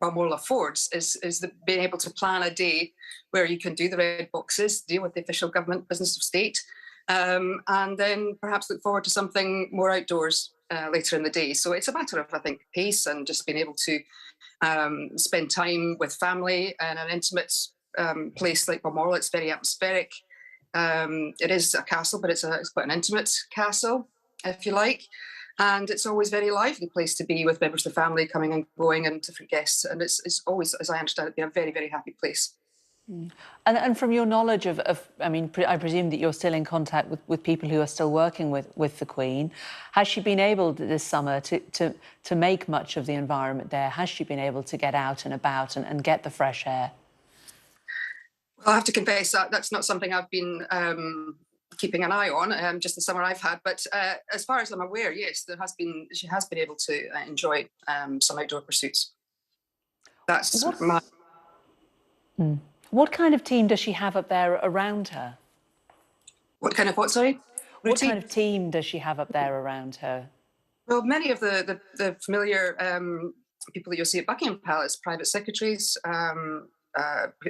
Balmoral affords is being able to plan a day where you can do the red boxes, deal with the official government business of state, and then perhaps look forward to something more outdoors later in the day. So it's a matter of, I think, pace and just being able to spend time with family in an intimate place like Balmoral. It's very atmospheric. It is a castle, but it's quite an intimate castle, if you like. And it's always a very lively place to be, with members of the family coming and going and different guests. And it's always, as I understand it, been a very, very happy place. And from your knowledge of I mean, I presume that you're still in contact with people who are still working with the Queen. Has she been able this summer to make much of the environment there? Has she been able to get out and about and get the fresh air? Well, I have to confess that that's not something I've been keeping an eye on, just the summer I've had. But as far as I'm aware, yes, she has been able to enjoy some outdoor pursuits. That's my... What kind of team does she have up there around her? What kind of what, sorry? What kind of team does she have up there around her? Well, many of the familiar people that you'll see at Buckingham Palace, private secretaries, and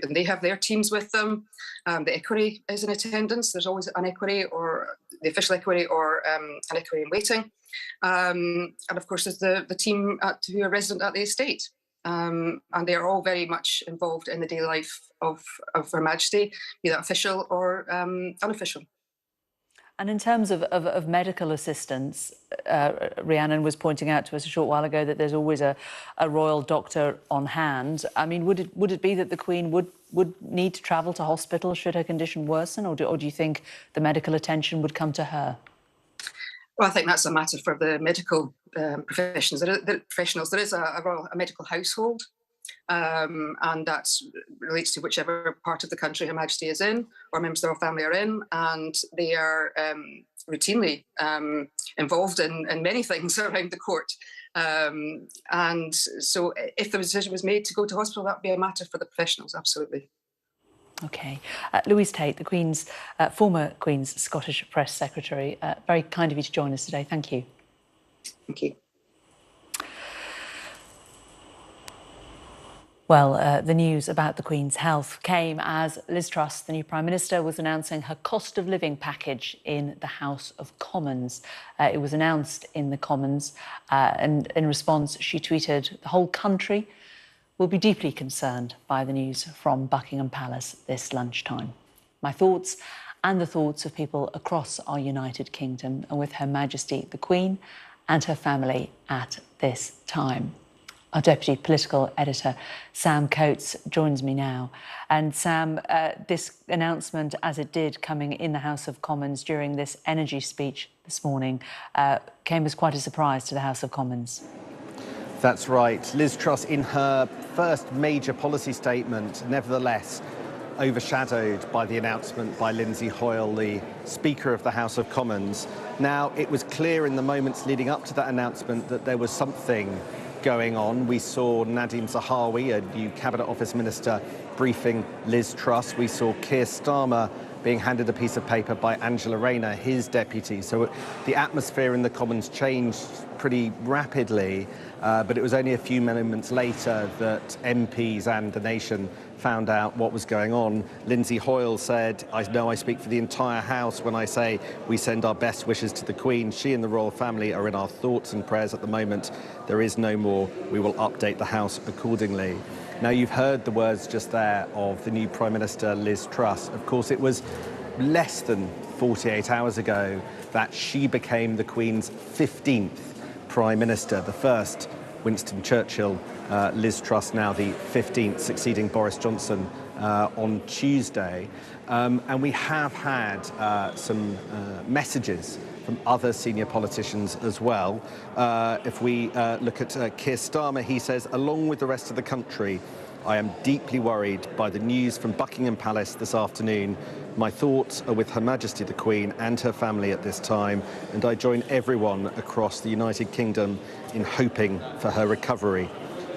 they have their teams with them. The equerry is in attendance. There's always an equerry, or the official equerry, or an equerry in waiting. And of course, there's the team who are resident at the estate. And they are all very much involved in the daily life of Her Majesty, be that official or unofficial. And in terms of medical assistance, Rhiannon was pointing out to us a short while ago that there's always a royal doctor on hand. I mean, would it be that the Queen would need to travel to hospital should her condition worsen, or do you think the medical attention would come to her? Well, I think that's a matter for the medical professionals. There is a medical household, and that relates to whichever part of the country Her Majesty is in, or members of the royal family are in, and they are routinely involved in many things around the court. And so if the decision was made to go to hospital, that would be a matter for the professionals, absolutely. OK. Louise Tate, the former Queen's Scottish Press Secretary, very kind of you to join us today. Thank you. Thank you. Well, the news about the Queen's health came as Liz Truss, the new Prime Minister, was announcing her cost of living package in the House of Commons. It was announced in the Commons, and in response, she tweeted, "The whole country will be deeply concerned by the news from Buckingham Palace this lunchtime. My thoughts and the thoughts of people across our United Kingdom are with Her Majesty the Queen and her family at this time." Our Deputy Political Editor, Sam Coates, joins me now. And Sam, this announcement, as it did coming in the House of Commons during this energy speech this morning, came as quite a surprise to the House of Commons. That's right. Liz Truss, in her first major policy statement, nevertheless overshadowed by the announcement by Lindsay Hoyle, the Speaker of the House of Commons. Now, it was clear in the moments leading up to that announcement that there was something going on. We saw Nadhim Zahawi, a new Cabinet Office Minister, briefing Liz Truss. We saw Keir Starmer being handed a piece of paper by Angela Rayner, his deputy. So the atmosphere in the Commons changed pretty rapidly, but it was only a few moments later that MPs and the nation found out what was going on. Lindsay Hoyle said, "I know I speak for the entire House when I say we send our best wishes to the Queen. She and the royal family are in our thoughts and prayers at the moment. There is no more. We will update the House accordingly." Now, you've heard the words just there of the new Prime Minister, Liz Truss. Of course, it was less than 48 hours ago that she became the Queen's 15th Prime Minister, the first Winston Churchill, Liz Truss now the 15th, succeeding Boris Johnson on Tuesday. And we have had some messages from other senior politicians as well. If we look at Keir Starmer, he says, "Along with the rest of the country, I am deeply worried by the news from Buckingham Palace this afternoon. My thoughts are with Her Majesty the Queen and her family at this time, and I join everyone across the United Kingdom in hoping for her recovery."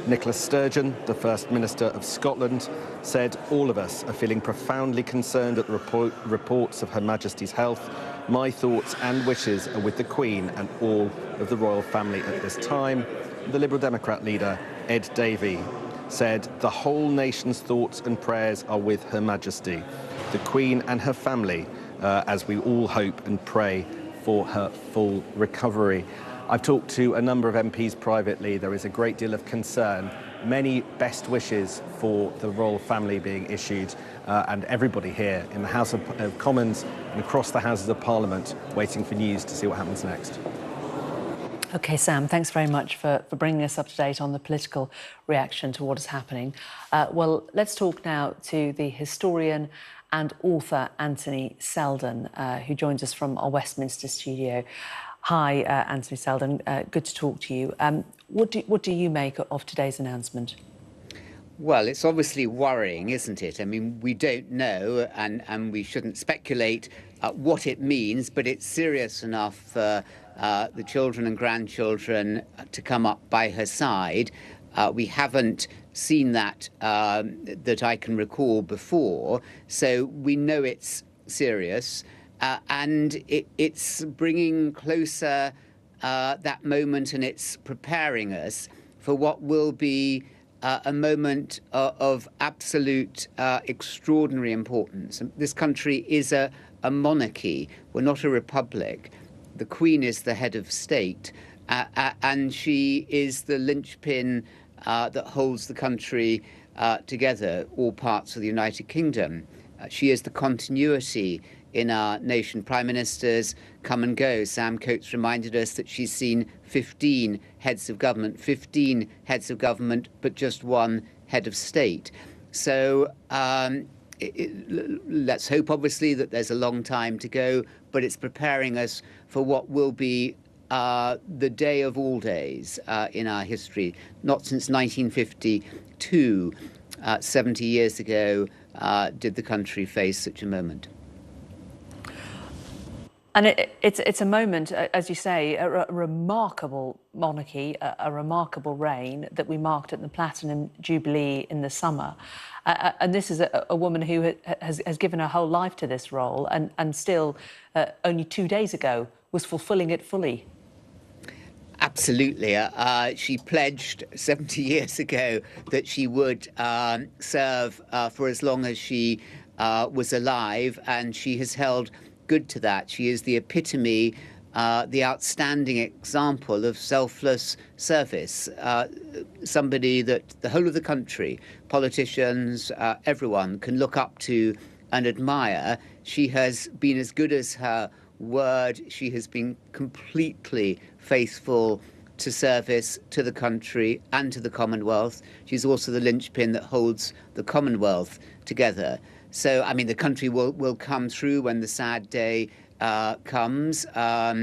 Nicola Sturgeon, the First Minister of Scotland, said, "All of us are feeling profoundly concerned at the reports of Her Majesty's health. My thoughts and wishes are with the Queen and all of the royal family at this time." The Liberal Democrat leader, Ed Davey, said, "The whole nation's thoughts and prayers are with Her Majesty, the Queen and her family, as we all hope and pray for her full recovery." I've talked to a number of MPs privately. There is a great deal of concern, many best wishes for the royal family being issued, and everybody here in the House of Commons and across the Houses of Parliament waiting for news to see what happens next. OK, Sam, thanks very much for bringing us up to date on the political reaction to what is happening. Well, let's talk now to the historian and author Anthony Seldon, who joins us from our Westminster studio. Hi, Anthony Seldon. Good to talk to you. What do you make of today's announcement? Well, it's obviously worrying, isn't it? I mean, we don't know, and we shouldn't speculate what it means, but it's serious enough for the children and grandchildren to come up by her side. We haven't seen that that I can recall before, so we know it's serious. And it's bringing closer that moment, and it's preparing us for what will be a moment of absolute extraordinary importance. This country is a monarchy. We're not a republic. The Queen is the head of state, and she is the linchpin that holds the country together, all parts of the United Kingdom. She is the continuity in our nation. Prime ministers come and go. Sam Coates reminded us that she's seen 15 heads of government, but just one head of state. So let's hope, obviously, that there's a long time to go, but it's preparing us for what will be the day of all days in our history. Not since 1952, 70 years ago, did the country face such a moment. And it's a moment, as you say, a remarkable monarchy, a remarkable reign that we marked at the Platinum Jubilee in the summer. And this is a woman who has given her whole life to this role, and still, only 2 days ago, was fulfilling it fully. Absolutely. She pledged 70 years ago that she would serve for as long as she was alive, and she has held good to that. She is the epitome, the outstanding example of selfless service. Somebody that the whole of the country, politicians, everyone can look up to and admire. She has been as good as her word. She has been completely faithful to service to the country and to the Commonwealth. She's also the linchpin that holds the Commonwealth together. So, I mean, the country will come through when the sad day comes, a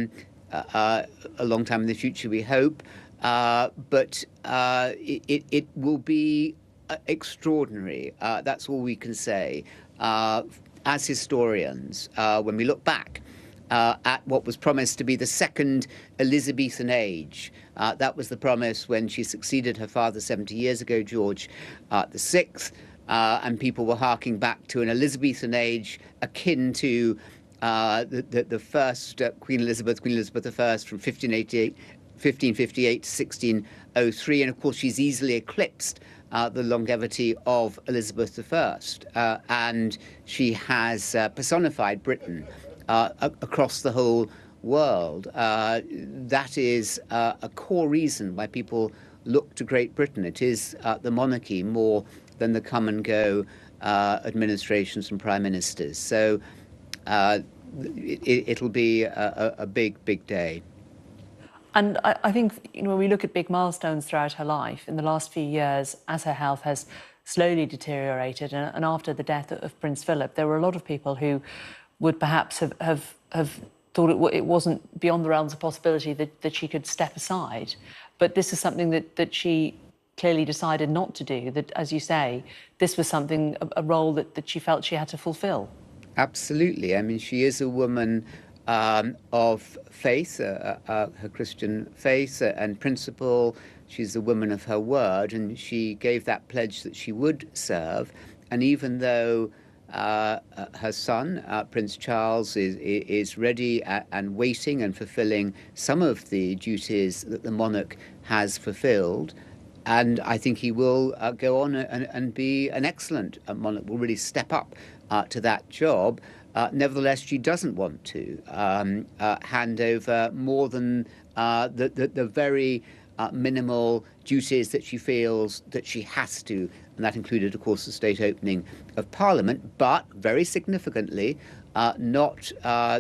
long time in the future, we hope. But it will be extraordinary. That's all we can say. As historians, when we look back at what was promised to be the second Elizabethan age, that was the promise when she succeeded her father 70 years ago, George VI. And people were harking back to an Elizabethan age akin to the first Queen Elizabeth I from 1588 1558 to 1603, and of course she's easily eclipsed the longevity of Elizabeth I, and she has personified Britain across the whole world. That is a core reason why people look to Great Britain. It is the monarchy more than the come and go administrations and prime ministers. So it'll be a big day. And I think, you know, when we look at big milestones throughout her life, in the last few years, as her health has slowly deteriorated, and after the death of Prince Philip, there were a lot of people who would perhaps have thought it wasn't beyond the realms of possibility that she could step aside. But this is something that she clearly decided not to do, that, as you say, this was something, a role that she felt she had to fulfill. Absolutely. I mean, she is a woman of faith, her Christian faith and principle. She's a woman of her word, and she gave that pledge that she would serve. And even though her son, Prince Charles, is ready and waiting and fulfilling some of the duties that the monarch has fulfilled, and I think he will go on and be an excellent monarch, will really step up to that job. Nevertheless, she doesn't want to hand over more than the very minimal duties that she feels that she has to, and that included, of course, the state opening of Parliament, but very significantly, not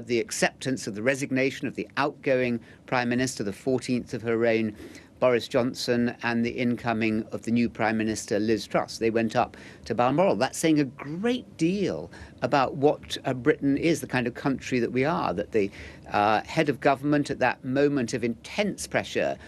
the acceptance of the resignation of the outgoing Prime Minister, the 14th of her reign, Boris Johnson, and the incoming of the new Prime Minister, Liz Truss. They went up to Balmoral. That's saying a great deal about what Britain is, the kind of country that we are, that the head of government at that moment of intense pressure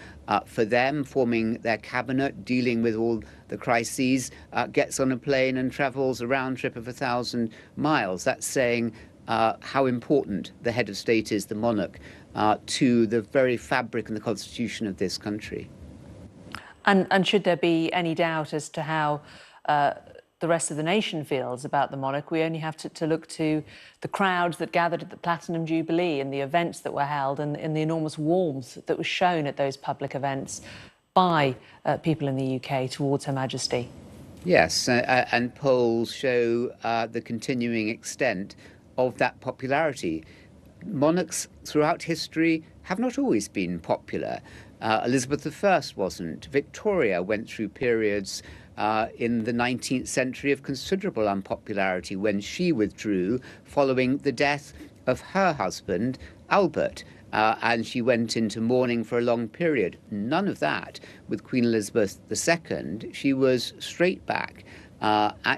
for them, forming their cabinet, dealing with all the crises, gets on a plane and travels a round trip of 1,000 miles. That's saying how important the head of state is, the monarch, to the very fabric and the constitution of this country. And should there be any doubt as to how the rest of the nation feels about the monarch, we only have to look to the crowds that gathered at the Platinum Jubilee and the events that were held and the enormous warmth that was shown at those public events by people in the UK towards Her Majesty. Yes, and polls show the continuing extent of that popularity. Monarchs throughout history have not always been popular. Elizabeth I wasn't. Victoria went through periods in the 19th century of considerable unpopularity when she withdrew following the death of her husband, Albert. And she went into mourning for a long period. None of that with Queen Elizabeth II. She was straight back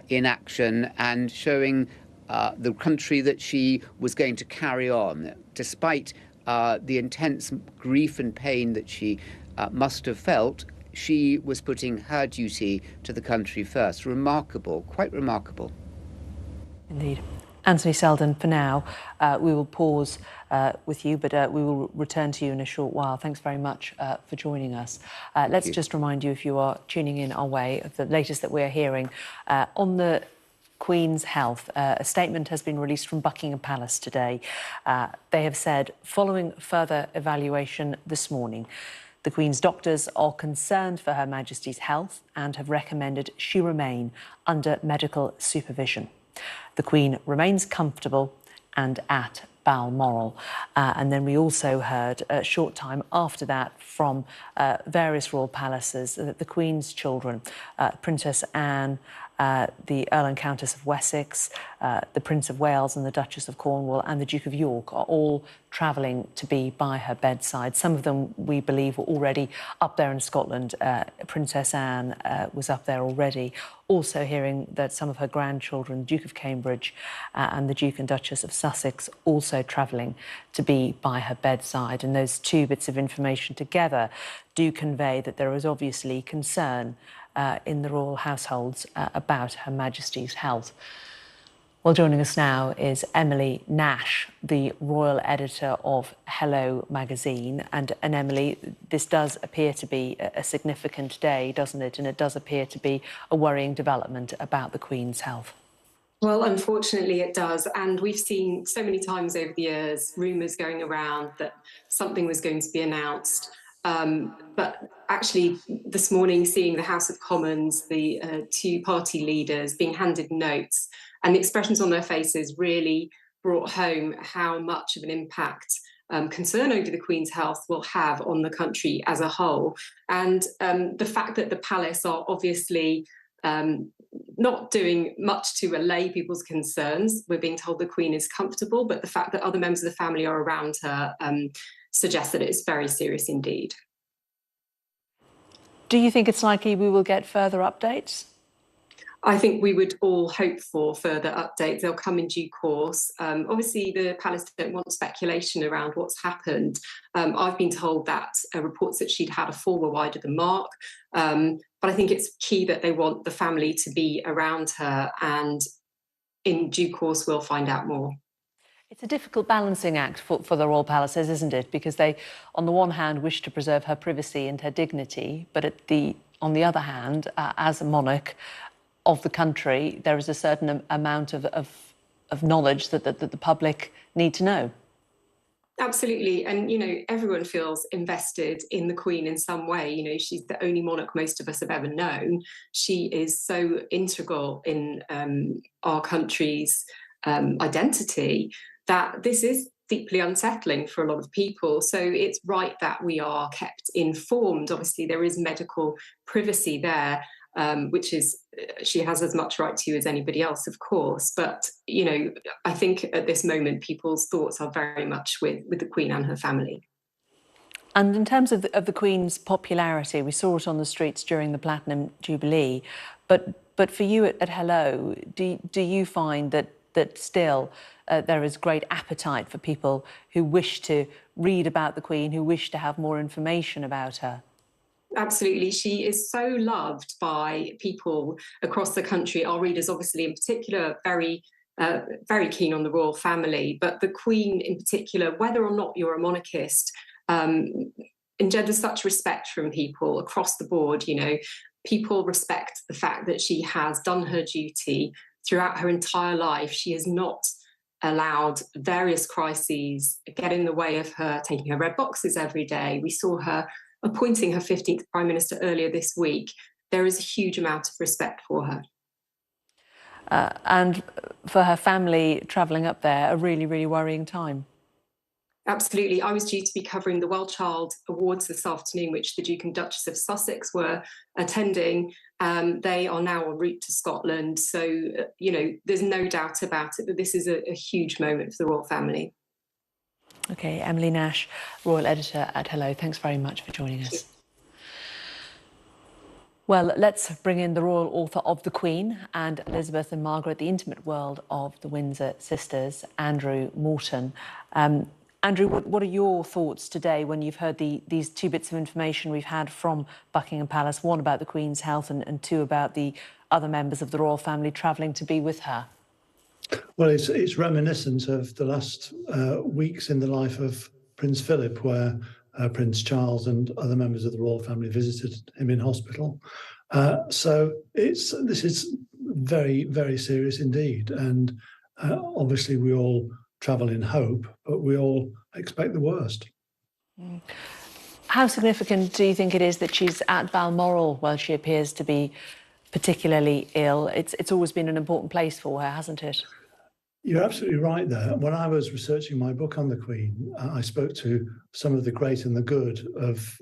in action and showing the country that she was going to carry on, despite the intense grief and pain that she must have felt. She was putting her duty to the country first. Remarkable, quite remarkable. Indeed. Anthony Selden, for now, we will pause with you, but we will return to you in a short while. Thanks very much for joining us. Let's just remind you, if you are tuning in our way, of the latest that we're hearing on the Queen's health. A statement has been released from Buckingham Palace today. They have said, following further evaluation this morning, the Queen's doctors are concerned for Her Majesty's health and have recommended she remain under medical supervision. The Queen remains comfortable and at Balmoral. And then we also heard a short time after that from various royal palaces that the Queen's children, Princess Anne, the Earl and Countess of Wessex, the Prince of Wales and the Duchess of Cornwall and the Duke of York are all travelling to be by her bedside. Some of them, we believe, were already up there in Scotland. Princess Anne was up there already. Also hearing that some of her grandchildren, Duke of Cambridge and the Duke and Duchess of Sussex, also travelling to be by her bedside. And those two bits of information together do convey that there is obviously concern in the royal households about Her Majesty's health. Well, joining us now is Emily Nash, the royal editor of Hello magazine. And Emily, this does appear to be a significant day, doesn't it? And it does appear to be a worrying development about the Queen's health. Well, unfortunately it does. And we've seen so many times over the years rumours going around that something was going to be announced But actually, this morning, seeing the House of Commons, the two party leaders being handed notes, and the expressions on their faces really brought home how much of an impact concern over the Queen's health will have on the country as a whole. And the fact that the palace are obviously not doing much to allay people's concerns. We're being told the Queen is comfortable, but the fact that other members of the family are around her suggests that it's very serious indeed. Do you think it's likely we will get further updates? I think we would all hope for further updates. They'll come in due course. Obviously, the palace don't want speculation around what's happened. I've been told that reports that she'd had a fall were wider than mark. But I think it's key that they want the family to be around her, and in due course, we'll find out more. It's a difficult balancing act for the royal palaces, isn't it? Because they, on the one hand, wish to preserve her privacy and her dignity, but on the other hand, as a monarch of the country, there is a certain amount of knowledge that the public need to know. Absolutely. And, everyone feels invested in the Queen in some way. She's the only monarch most of us have ever known. She is so integral in our country's identity that this is deeply unsettling for a lot of people. So it's right that we are kept informed. Obviously, there is medical privacy there, which is she has as much right to as anybody else, of course. But, I think at this moment, people's thoughts are very much with the Queen and her family. And in terms of the Queen's popularity, we saw it on the streets during the Platinum Jubilee. But for you at Hello, do you find that still there is great appetite for people who wish to read about the Queen, who wish to have more information about her? Absolutely. She is so loved by people across the country. Our readers, obviously, in particular, very keen on the royal family. But the Queen in particular, whether or not you're a monarchist, engenders such respect from people across the board. People respect the fact that she has done her duty throughout her entire life. She has not allowed various crises get in the way of her taking her red boxes every day. We saw her appointing her 15th Prime Minister earlier this week. There is a huge amount of respect for her. And for her family travelling up there, a really, really worrying time. Absolutely. I was due to be covering the Well Child Awards this afternoon, which the Duke and Duchess of Sussex were attending. They are now en route to Scotland. So, there's no doubt about it that this is a huge moment for the royal family. OK, Emily Nash, Royal Editor at Hello, thanks very much for joining us. Well, let's bring in the royal author of The Queen and Elizabeth and Margaret, the intimate world of the Windsor sisters, Andrew Morton. Andrew, what are your thoughts today when you've heard these two bits of information we've had from Buckingham Palace, one about the Queen's health and two about the other members of the royal family travelling to be with her? Well, it's reminiscent of the last weeks in the life of Prince Philip, where Prince Charles and other members of the royal family visited him in hospital. So this is very, very serious indeed. And obviously we all travel in hope, but we all expect the worst. How significant do you think it is that she's at Balmoral while she appears to be particularly ill? It's always been an important place for her, hasn't it? You're absolutely right there. When I was researching my book on the Queen, I spoke to some of the great and the good of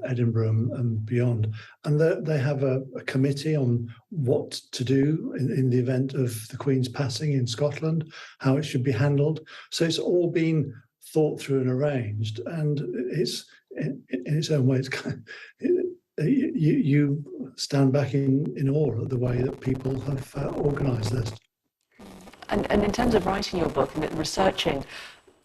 Edinburgh and beyond. And they have a committee on what to do in the event of the Queen's passing in Scotland, how it should be handled. So it's all been thought through and arranged. And it's in its own way, it's kind of, you stand back in awe at the way that people have organised this. And in terms of writing your book and researching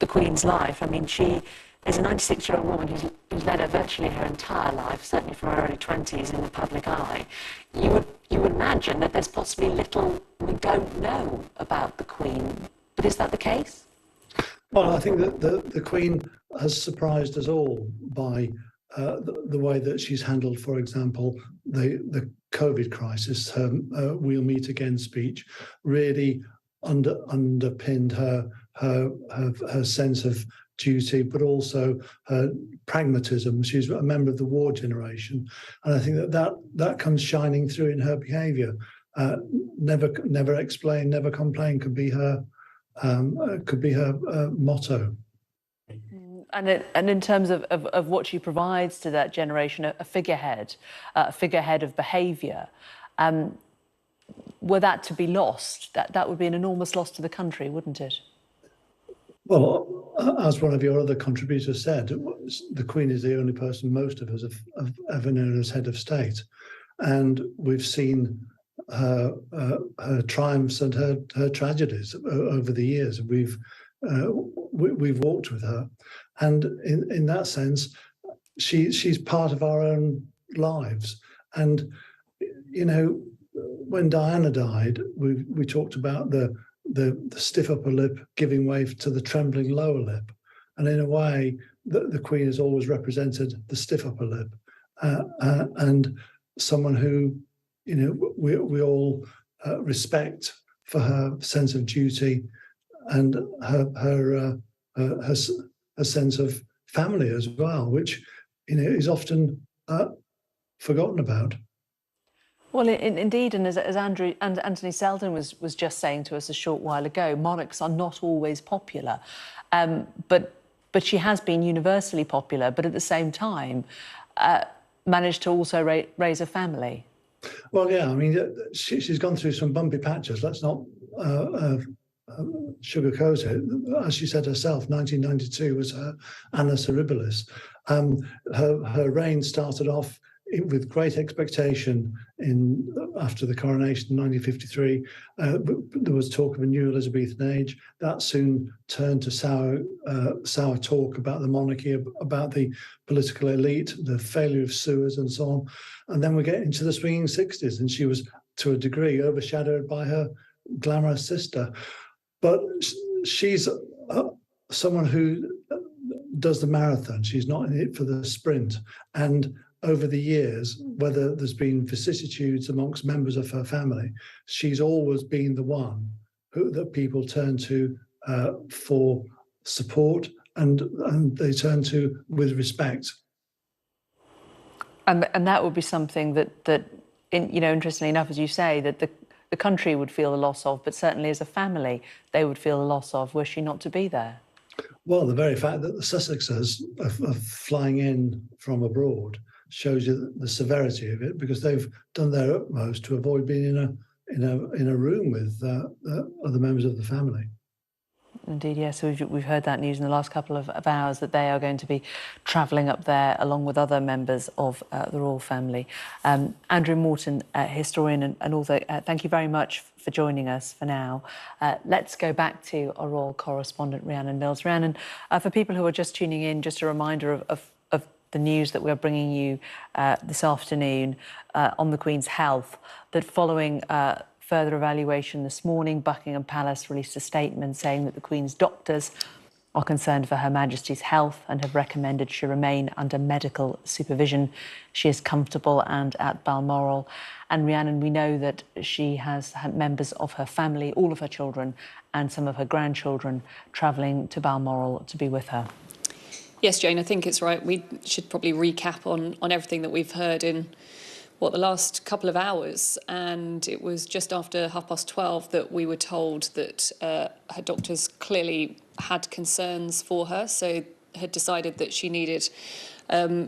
the Queen's life, I mean, she is a 96-year-old woman who's led virtually her entire life, certainly from her early 20s, in the public eye. You would imagine that there's possibly little we don't know about the Queen, but is that the case? Well, I think that the Queen has surprised us all by the way that she's handled, for example, the COVID crisis. Her "We'll Meet Again" speech really underpinned her sense of duty, but also her pragmatism. She's a member of the war generation, and I think that comes shining through in her behaviour. Never explain, never complain could be her motto. And in terms of what she provides to that generation, a figurehead of behaviour, were that to be lost, that would be an enormous loss to the country, wouldn't it? Well, as one of your other contributors said, the Queen is the only person most of us have ever known as head of state, and we've seen her triumphs and her tragedies over the years. We've walked with her, and in that sense, she's part of our own lives. And you know, when Diana died, we talked about the stiff upper lip giving way to the trembling lower lip, and in a way, the Queen has always represented the stiff upper lip, and someone who, you know, we all respect for her sense of duty and her sense of family as well, which, you know, is often forgotten about. Well, indeed, and as Anthony Selden was just saying to us a short while ago, monarchs are not always popular, but she has been universally popular, but at the same time managed to also raise a family. Well, yeah, I mean, she's gone through some bumpy patches. Let's not sugarcoat it. As she said herself, 1992 was her annus horribilis. Her reign started off with great expectation after the coronation in 1953. There was talk of a new Elizabethan age. That soon turned to sour talk about the monarchy, about the political elite, the failure of sewers and so on. And then we get into the swinging 60s, and she was, to a degree, overshadowed by her glamorous sister. But she's someone who does the marathon. She's not in it for the sprint. And over the years, whether there's been vicissitudes amongst members of her family, she's always been the one that people turn to for support, and they turn to with respect. And that would be something that you know, interestingly enough, as you say, that the country would feel the loss of, but certainly as a family, they would feel the loss of, were she not to be there. Well, the very fact that the Sussexes are flying in from abroad shows you the severity of it, because they've done their utmost to avoid being in a room with other members of the family. Indeed, yes. We've heard that news in the last couple of hours, that they are going to be travelling up there along with other members of the royal family. Andrew Morton, historian and author, thank you very much for joining us for now. Let's go back to our royal correspondent, Rhiannon Mills. Rhiannon, for people who are just tuning in, just a reminder of the news that we're bringing you this afternoon on the Queen's health, that following further evaluation this morning, Buckingham Palace released a statement saying that the Queen's doctors are concerned for Her Majesty's health and have recommended she remain under medical supervision. She is comfortable and at Balmoral. And Rhiannon, we know that she has had members of her family, all of her children and some of her grandchildren, travelling to Balmoral to be with her. Yes, Jane, I think it's right. We should probably recap on everything that we've heard in the last couple of hours. And it was just after 12:30 that we were told that her doctors clearly had concerns for her, so had decided that she needed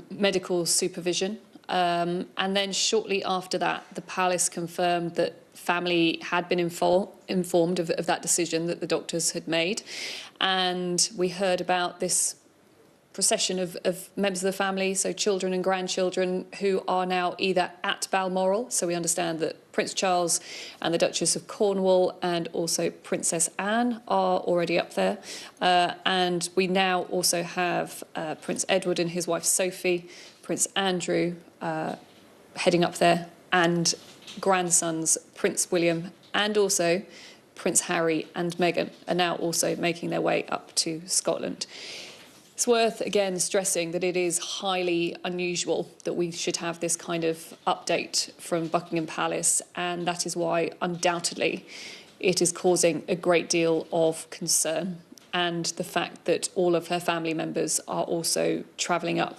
medical supervision. And then shortly after that, the palace confirmed that family had been informed of that decision that the doctors had made. And we heard about this procession of members of the family, so children and grandchildren, who are now either at Balmoral. So we understand that Prince Charles and the Duchess of Cornwall and also Princess Anne are already up there. And we now also have Prince Edward and his wife Sophie, Prince Andrew heading up there, and grandsons Prince William and also Prince Harry and Meghan are now also making their way up to Scotland. It's worth, again, stressing that it is highly unusual that we should have this kind of update from Buckingham Palace, and that is why, undoubtedly, it is causing a great deal of concern. and the fact that all of her family members are also travelling up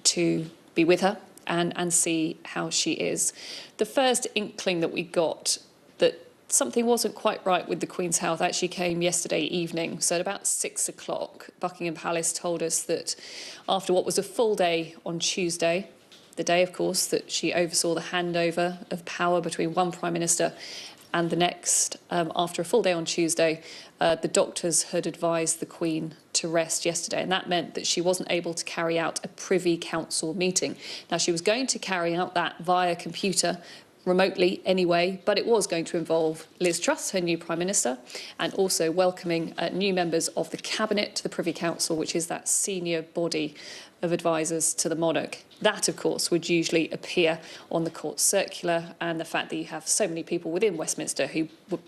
to be with her and see how she is. The first inkling that we got that something wasn't quite right with the Queen's health actually came yesterday evening. So at about 6 o'clock, Buckingham Palace told us that after what was a full day on Tuesday, the day, of course, that she oversaw the handover of power between one Prime Minister and the next, after a full day on Tuesday, the doctors had advised the Queen to rest yesterday, and that meant that she wasn't able to carry out a Privy Council meeting. Now, she was going to carry out that via computer, remotely anyway, but it was going to involve Liz Truss, her new Prime Minister, and also welcoming new members of the Cabinet to the Privy Council, which is that senior body of advisors to the monarch. That, of course, would usually appear on the court circular, and the fact that you have so many people within Westminster who were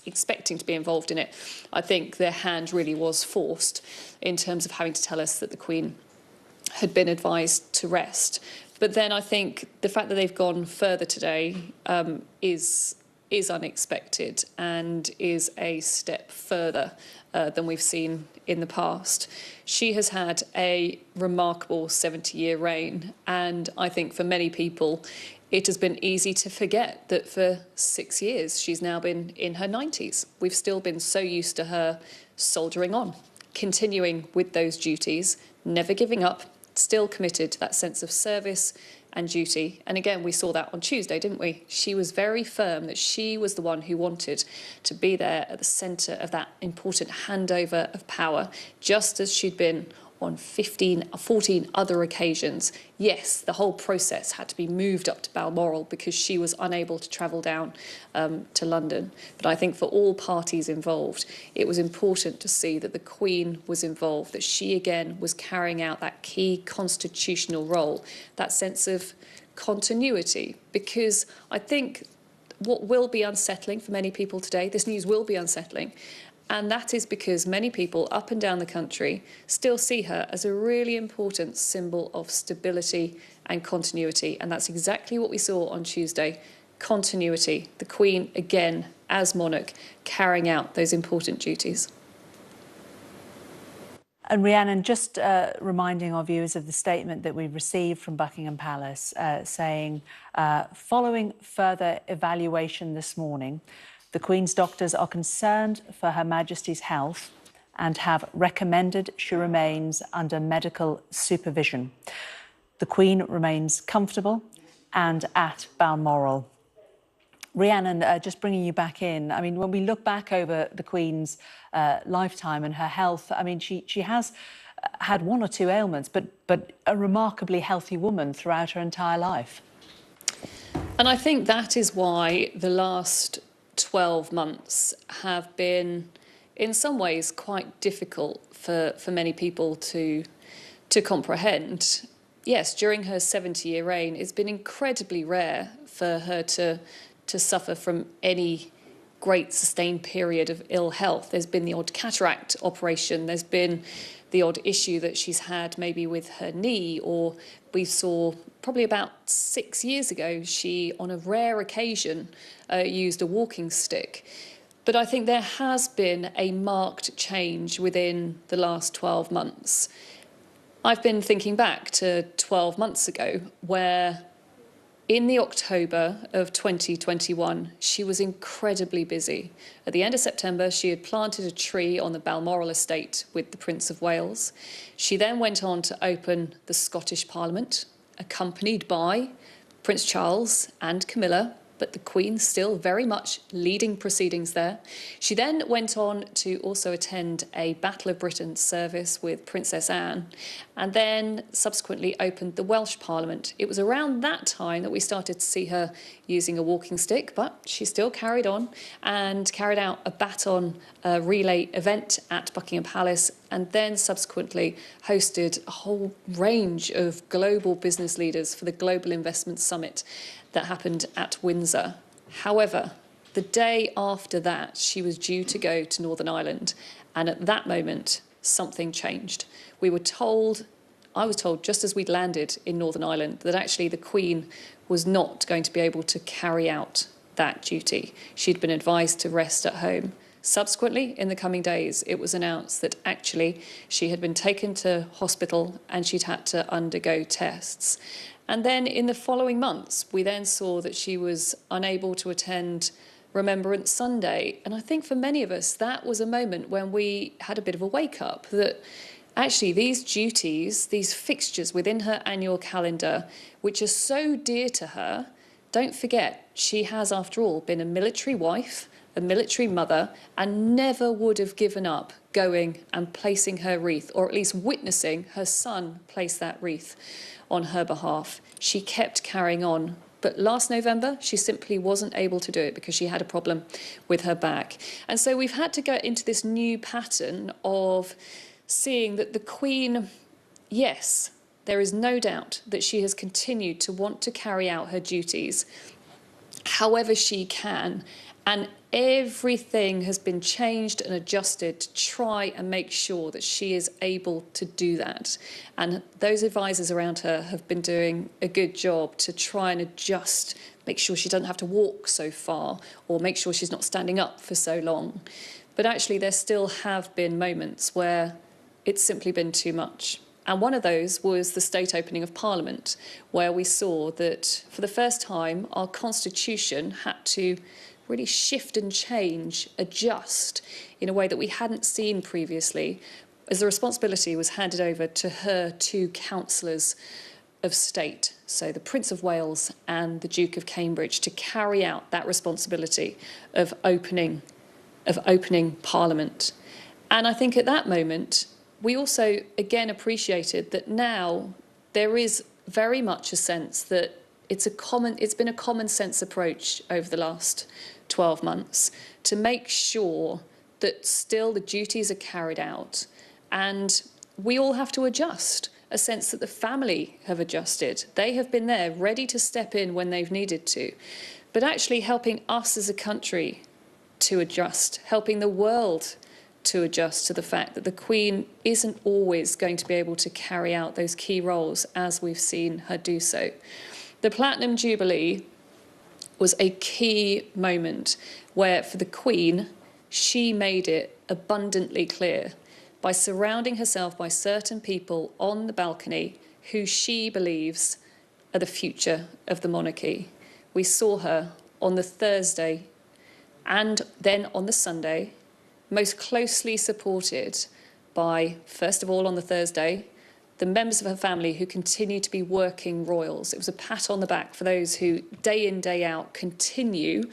expecting to be involved in it, I think their hand really was forced in terms of having to tell us that the Queen had been advised to rest. But then I think the fact that they've gone further today is unexpected and is a step further than we've seen in the past. She has had a remarkable 70-year reign, and I think for many people it has been easy to forget that for 6 years she's now been in her 90s. We've still been so used to her soldiering on, continuing with those duties, never giving up, still committed to that sense of service and duty. And again, we saw that on Tuesday, didn't we? She was very firm that she was the one who wanted to be there at the centre of that important handover of power, just as she'd been on 14 other occasions. Yes, the whole process had to be moved up to Balmoral because she was unable to travel down to London. But I think for all parties involved, it was important to see that the Queen was involved, that she again was carrying out that key constitutional role, that sense of continuity. Because I think what will be unsettling for many people today, this news will be unsettling, and that is because many people up and down the country still see her as a really important symbol of stability and continuity. And that's exactly what we saw on Tuesday, continuity. The Queen, again, as monarch, carrying out those important duties. And Rhiannon, just reminding our viewers of the statement that we received from Buckingham Palace saying, following further evaluation this morning, the Queen's doctors are concerned for Her Majesty's health and have recommended she remains under medical supervision. The Queen remains comfortable and at Balmoral. Rhiannon, just bringing you back in, I mean, when we look back over the Queen's lifetime and her health, I mean, she has had one or two ailments, but a remarkably healthy woman throughout her entire life. And I think that is why the last 12 months have been, in some ways, quite difficult for many people to comprehend. Yes, during her 70-year reign, it's been incredibly rare for her to suffer from any great sustained period of ill health. There's been the odd cataract operation, there's been the odd issue that she's had maybe with her knee, or we saw probably about 6 years ago, she, on a rare occasion, used a walking stick. But I think there has been a marked change within the last 12 months. I've been thinking back to 12 months ago, where in the October of 2021, she was incredibly busy. At the end of September, she had planted a tree on the Balmoral estate with the Prince of Wales. She then went on to open the Scottish Parliament, accompanied by Prince Charles and Camilla, but the Queen still very much leading proceedings there. She then went on to also attend a Battle of Britain service with Princess Anne, and then subsequently opened the Welsh Parliament. It was around that time that we started to see her using a walking stick, but she still carried on and carried out a baton relay event at Buckingham Palace, and then subsequently hosted a whole range of global business leaders for the Global Investment Summit that happened at Windsor. However, the day after that, she was due to go to Northern Ireland, and at that moment, something changed. We were told, I was told just as we'd landed in Northern Ireland, that actually the Queen was not going to be able to carry out that duty. She'd been advised to rest at home. Subsequently, in the coming days, it was announced that actually she had been taken to hospital and she'd had to undergo tests. And then in the following months, we then saw that she was unable to attend Remembrance Sunday. And I think for many of us, that was a moment when we had a bit of a wake up that actually these duties, these fixtures within her annual calendar, which are so dear to her, don't forget, she has, after all, been a military wife, a military mother, and never would have given up going and placing her wreath, or at least witnessing her son place that wreath on her behalf. She kept carrying on. But last November, she simply wasn't able to do it because she had a problem with her back. And so we've had to go into this new pattern of seeing that the Queen, yes, there is no doubt that she has continued to want to carry out her duties however she can. And everything has been changed and adjusted to try and make sure that she is able to do that. And those advisors around her have been doing a good job to try and adjust, make sure she doesn't have to walk so far or make sure she's not standing up for so long. But actually, there still have been moments where it's simply been too much. And one of those was the state opening of Parliament, where we saw that for the first time, our constitution had to really shift and change, adjust in a way that we hadn't seen previously, as the responsibility was handed over to her two councillors of state, so the Prince of Wales and the Duke of Cambridge, to carry out that responsibility of opening Parliament. And I think at that moment, we also again appreciated that now there is very much a sense that it's been a common sense approach over the last 12 months to make sure that still the duties are carried out, and we all have to adjust. A sense that the family have adjusted. They have been there ready to step in when they've needed to, but actually helping us as a country to adjust, helping the world to adjust to the fact that the Queen isn't always going to be able to carry out those key roles as we've seen her do so. The Platinum Jubilee was a key moment where, for the Queen, she made it abundantly clear by surrounding herself by certain people on the balcony who she believes are the future of the monarchy. We saw her on the Thursday and then on the Sunday, most closely supported by, first of all on the Thursday, the members of her family who continue to be working royals. It was a pat on the back for those who day in, day out continue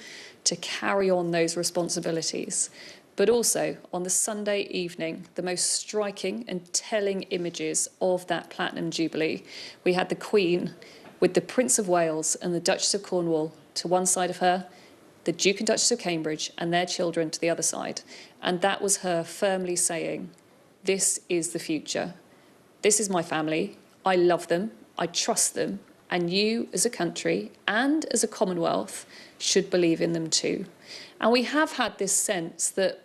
to carry on those responsibilities. But also on the Sunday evening, the most striking and telling images of that Platinum Jubilee, we had the Queen with the Prince of Wales and the Duchess of Cornwall to one side of her, the Duke and Duchess of Cambridge and their children to the other side. And that was her firmly saying, this is the future. This is my family. I love them. I trust them. And you as a country and as a Commonwealth should believe in them too. And we have had this sense that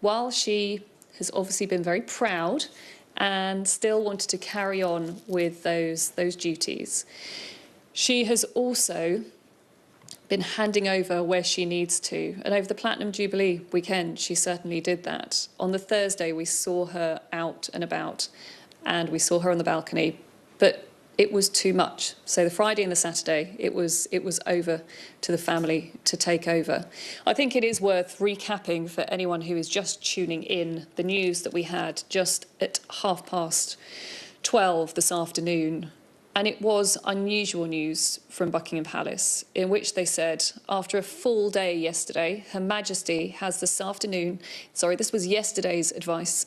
while she has obviously been very proud and still wanted to carry on with those duties, she has also been handing over where she needs to. And over the Platinum Jubilee weekend, she certainly did that. On the Thursday, we saw her out and about, and we saw her on the balcony, but it was too much. So the Friday and the Saturday, it was over to the family to take over. I think it is worth recapping for anyone who is just tuning in the news that we had just at 12:30 this afternoon. And it was unusual news from Buckingham Palace, in which they said, after a full day yesterday, Her Majesty has this afternoon, this was yesterday's advice,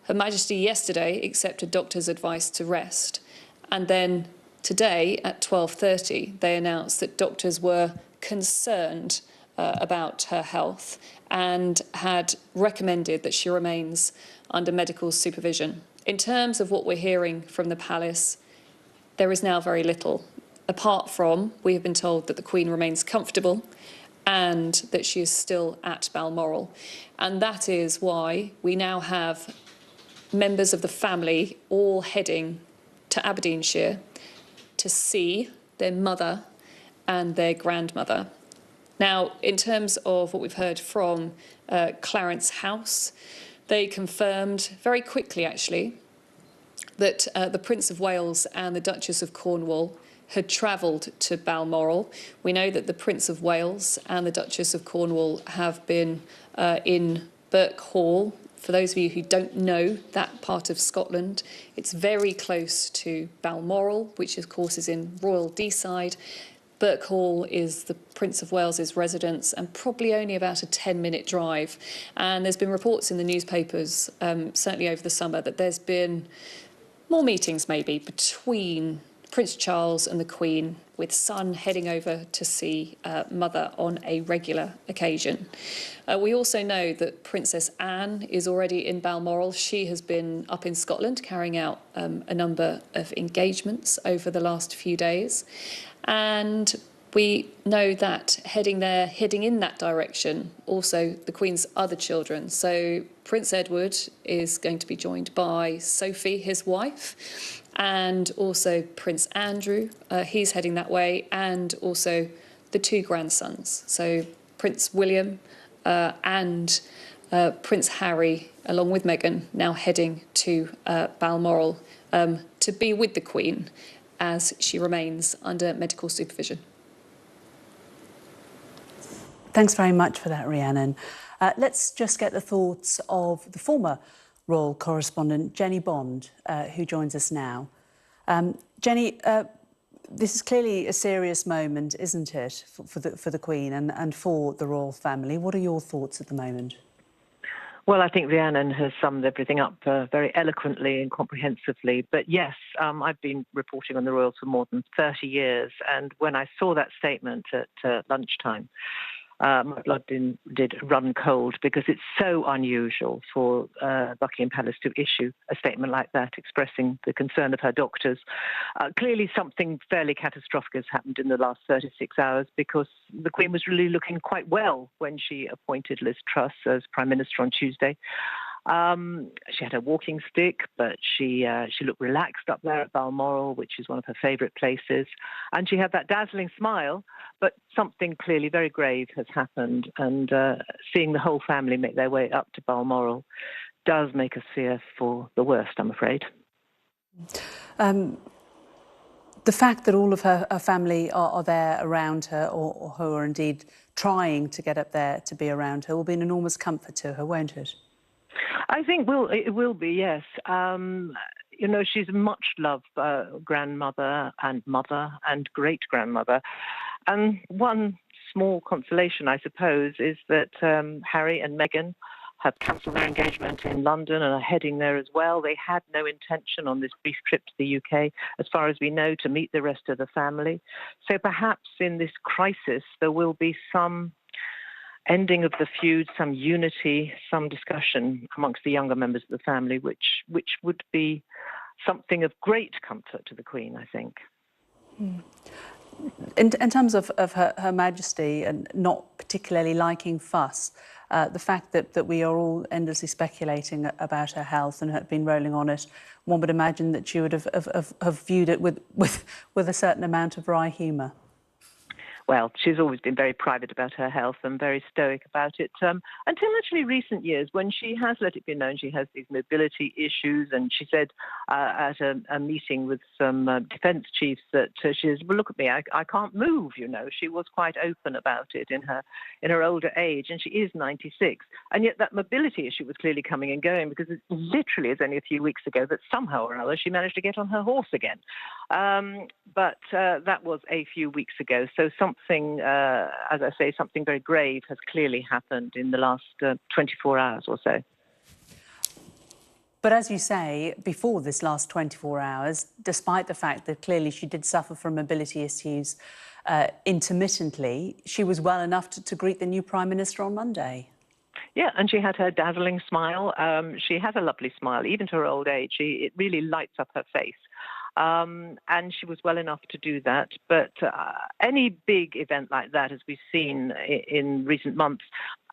Her Majesty yesterday accepted doctors' advice to rest. And then today at 12:30, they announced that doctors were concerned about her health and had recommended that she remains under medical supervision. In terms of what we're hearing from the palace, there is now very little, apart from we have been told that the Queen remains comfortable and that she is still at Balmoral. And that is why we now have members of the family all heading to Aberdeenshire to see their mother and their grandmother. Now, in terms of what we've heard from Clarence House, they confirmed very quickly, actually, that the Prince of Wales and the Duchess of Cornwall had travelled to Balmoral. We know that the Prince of Wales and the Duchess of Cornwall have been in Birk Hall. For those of you who don't know that part of Scotland, it's very close to Balmoral, which of course is in Royal Deeside. Birk Hall is the Prince of Wales's residence and probably only about a 10-minute drive. And there's been reports in the newspapers, certainly over the summer, that there's been more meetings maybe between Prince Charles and the Queen, with son heading over to see mother on a regular occasion. We also know that Princess Anne is already in Balmoral. She has been up in Scotland carrying out a number of engagements over the last few days. And we know that heading in that direction, also the Queen's other children. So Prince Edward is going to be joined by Sophie, his wife, and also Prince Andrew, he's heading that way, and also the two grandsons. So Prince William and Prince Harry, along with Meghan, now heading to Balmoral to be with the Queen as she remains under medical supervision. Thanks very much for that, Rhiannon. Let's just get the thoughts of the former royal correspondent, Jenny Bond, who joins us now. Jenny, this is clearly a serious moment, isn't it, for the Queen and for the royal family? What are your thoughts at the moment? Well, I think Rhiannon has summed everything up very eloquently and comprehensively. But yes, I've been reporting on the royals for more than 30 years. And when I saw that statement at lunchtime, my blood did run cold, because it's so unusual for Buckingham Palace to issue a statement like that, expressing the concern of her doctors. Clearly something fairly catastrophic has happened in the last 36 hours, because the Queen was really looking quite well when she appointed Liz Truss as Prime Minister on Tuesday. She had her walking stick, but she looked relaxed up there at Balmoral, which is one of her favourite places. And she had that dazzling smile, but something clearly very grave has happened. And seeing the whole family make their way up to Balmoral does make us fear for the worst, I'm afraid. The fact that all of her family are there around her, or who are indeed trying to get up there to be around her, will be an enormous comfort to her, won't it? I think it will be, yes. You know, she's a much-loved grandmother and mother and great-grandmother. And one small consolation, I suppose, is that Harry and Meghan have cancelled their engagement in London and are heading there as well. They had no intention on this brief trip to the UK, as far as we know, to meet the rest of the family. So perhaps in this crisis there will be some ending of the feud, some unity, some discussion amongst the younger members of the family, which would be something of great comfort to the Queen, I think. In terms of Her Majesty and not particularly liking fuss, the fact that we are all endlessly speculating about her health and have been rolling on it, one would imagine that she would have viewed it with a certain amount of wry humour. Well, she's always been very private about her health and very stoic about it, until actually recent years, when she has let it be known she has these mobility issues. And she said at a meeting with some defence chiefs that she says, well, look at me, I can't move, you know. She was quite open about it in her older age, and she is 96. And yet that mobility issue was clearly coming and going, because it literally is only a few weeks ago that somehow or other she managed to get on her horse again. But that was a few weeks ago. So something, as I say, something very grave has clearly happened in the last 24 hours or so. But as you say, before this last 24 hours, despite the fact that clearly she did suffer from mobility issues intermittently, she was well enough to greet the new Prime Minister on Monday. Yeah, and she had her dazzling smile. She has a lovely smile, even to her old age. It really lights up her face. And she was well enough to do that. But any big event like that, as we've seen in recent months,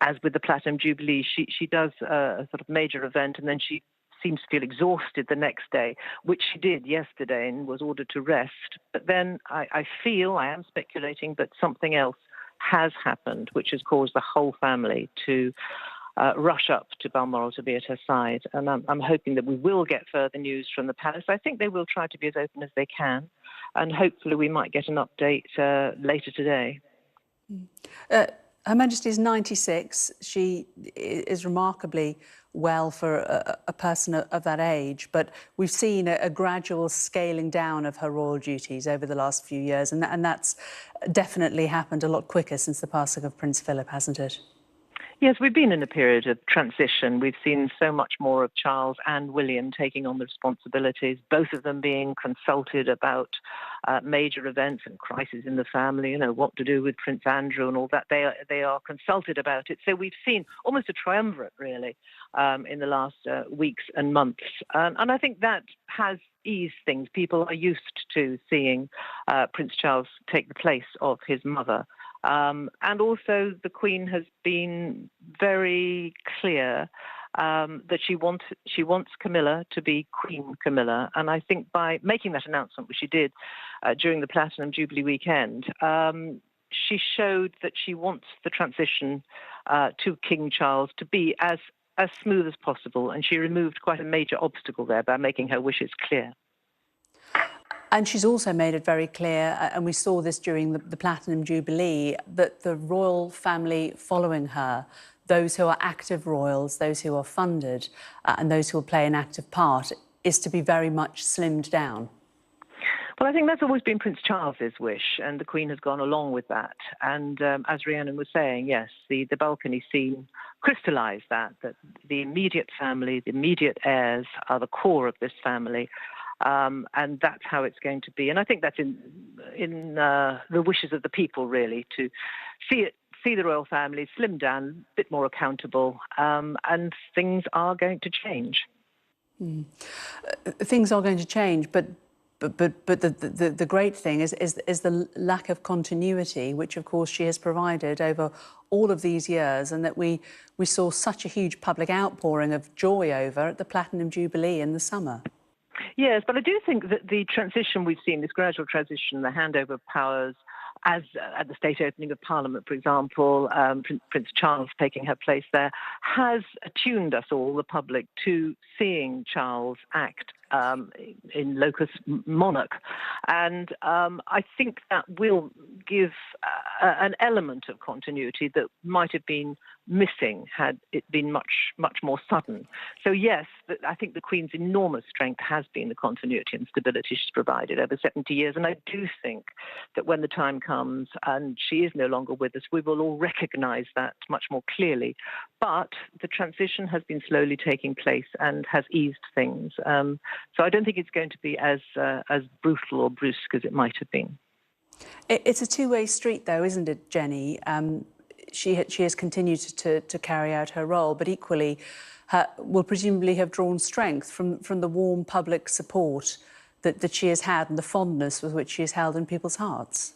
as with the Platinum Jubilee, she does a sort of major event, and then she seems to feel exhausted the next day, which she did yesterday and was ordered to rest. But then I feel, I am speculating, but something else has happened, which has caused the whole family to rush up to Balmoral to be at her side. And I'm hoping that we will get further news from the palace. I think they will try to be as open as they can, and hopefully we might get an update later today. Her Majesty is 96. She is remarkably well for a person of that age, but we've seen a gradual scaling down of her royal duties over the last few years, and that's definitely happened a lot quicker since the passing of Prince Philip, hasn't it? Yes, we've been in a period of transition. We've seen so much more of Charles and William taking on the responsibilities, both of them being consulted about major events and crises in the family, what to do with Prince Andrew and all that. They are consulted about it. So we've seen almost a triumvirate, really, in the last weeks and months. And I think that has eased things. People are used to seeing Prince Charles take the place of his mother. And also the Queen has been very clear that she wants Camilla to be Queen Camilla. And I think by making that announcement, which she did during the Platinum Jubilee weekend, she showed that she wants the transition to King Charles to be as smooth as possible. And she removed quite a major obstacle there by making her wishes clear. And she's also made it very clear, and we saw this during the Platinum Jubilee, that the royal family following her, those who are active royals, those who are funded, and those who will play an active part, is to be very much slimmed down. Well, I think that's always been Prince Charles's wish, and the Queen has gone along with that. And as Rhiannon was saying, yes, the balcony scene crystallised that the immediate family, the immediate heirs are the core of this family. And that's how it's going to be. And I think that's in the wishes of the people, really, to see the royal family slimmed down, a bit more accountable, and things are going to change. Things are going to change, but the great thing is the lack of continuity, which of course she has provided over all of these years, and that we saw such a huge public outpouring of joy over at the Platinum Jubilee in the summer. Yes, but I do think that the transition we've seen, this gradual transition, the handover of powers, as at the state opening of Parliament, for example, Prince Charles taking her place there, has attuned us all, the public, to seeing Charles act in locus monarch. And I think that will give an element of continuity that might have been missing had it been much more sudden. So yes, I think the Queen's enormous strength has been the continuity and stability she's provided over 70 years. And I do think that when the time comes and she is no longer with us, we will all recognise that much more clearly. But the transition has been slowly taking place and has eased things. So I don't think it's going to be as brutal or brusque as it might have been. It's a two-way street, though, isn't it, Jenny? She has continued to carry out her role, but equally will presumably have drawn strength from the warm public support that she has had and the fondness with which she is held in people's hearts.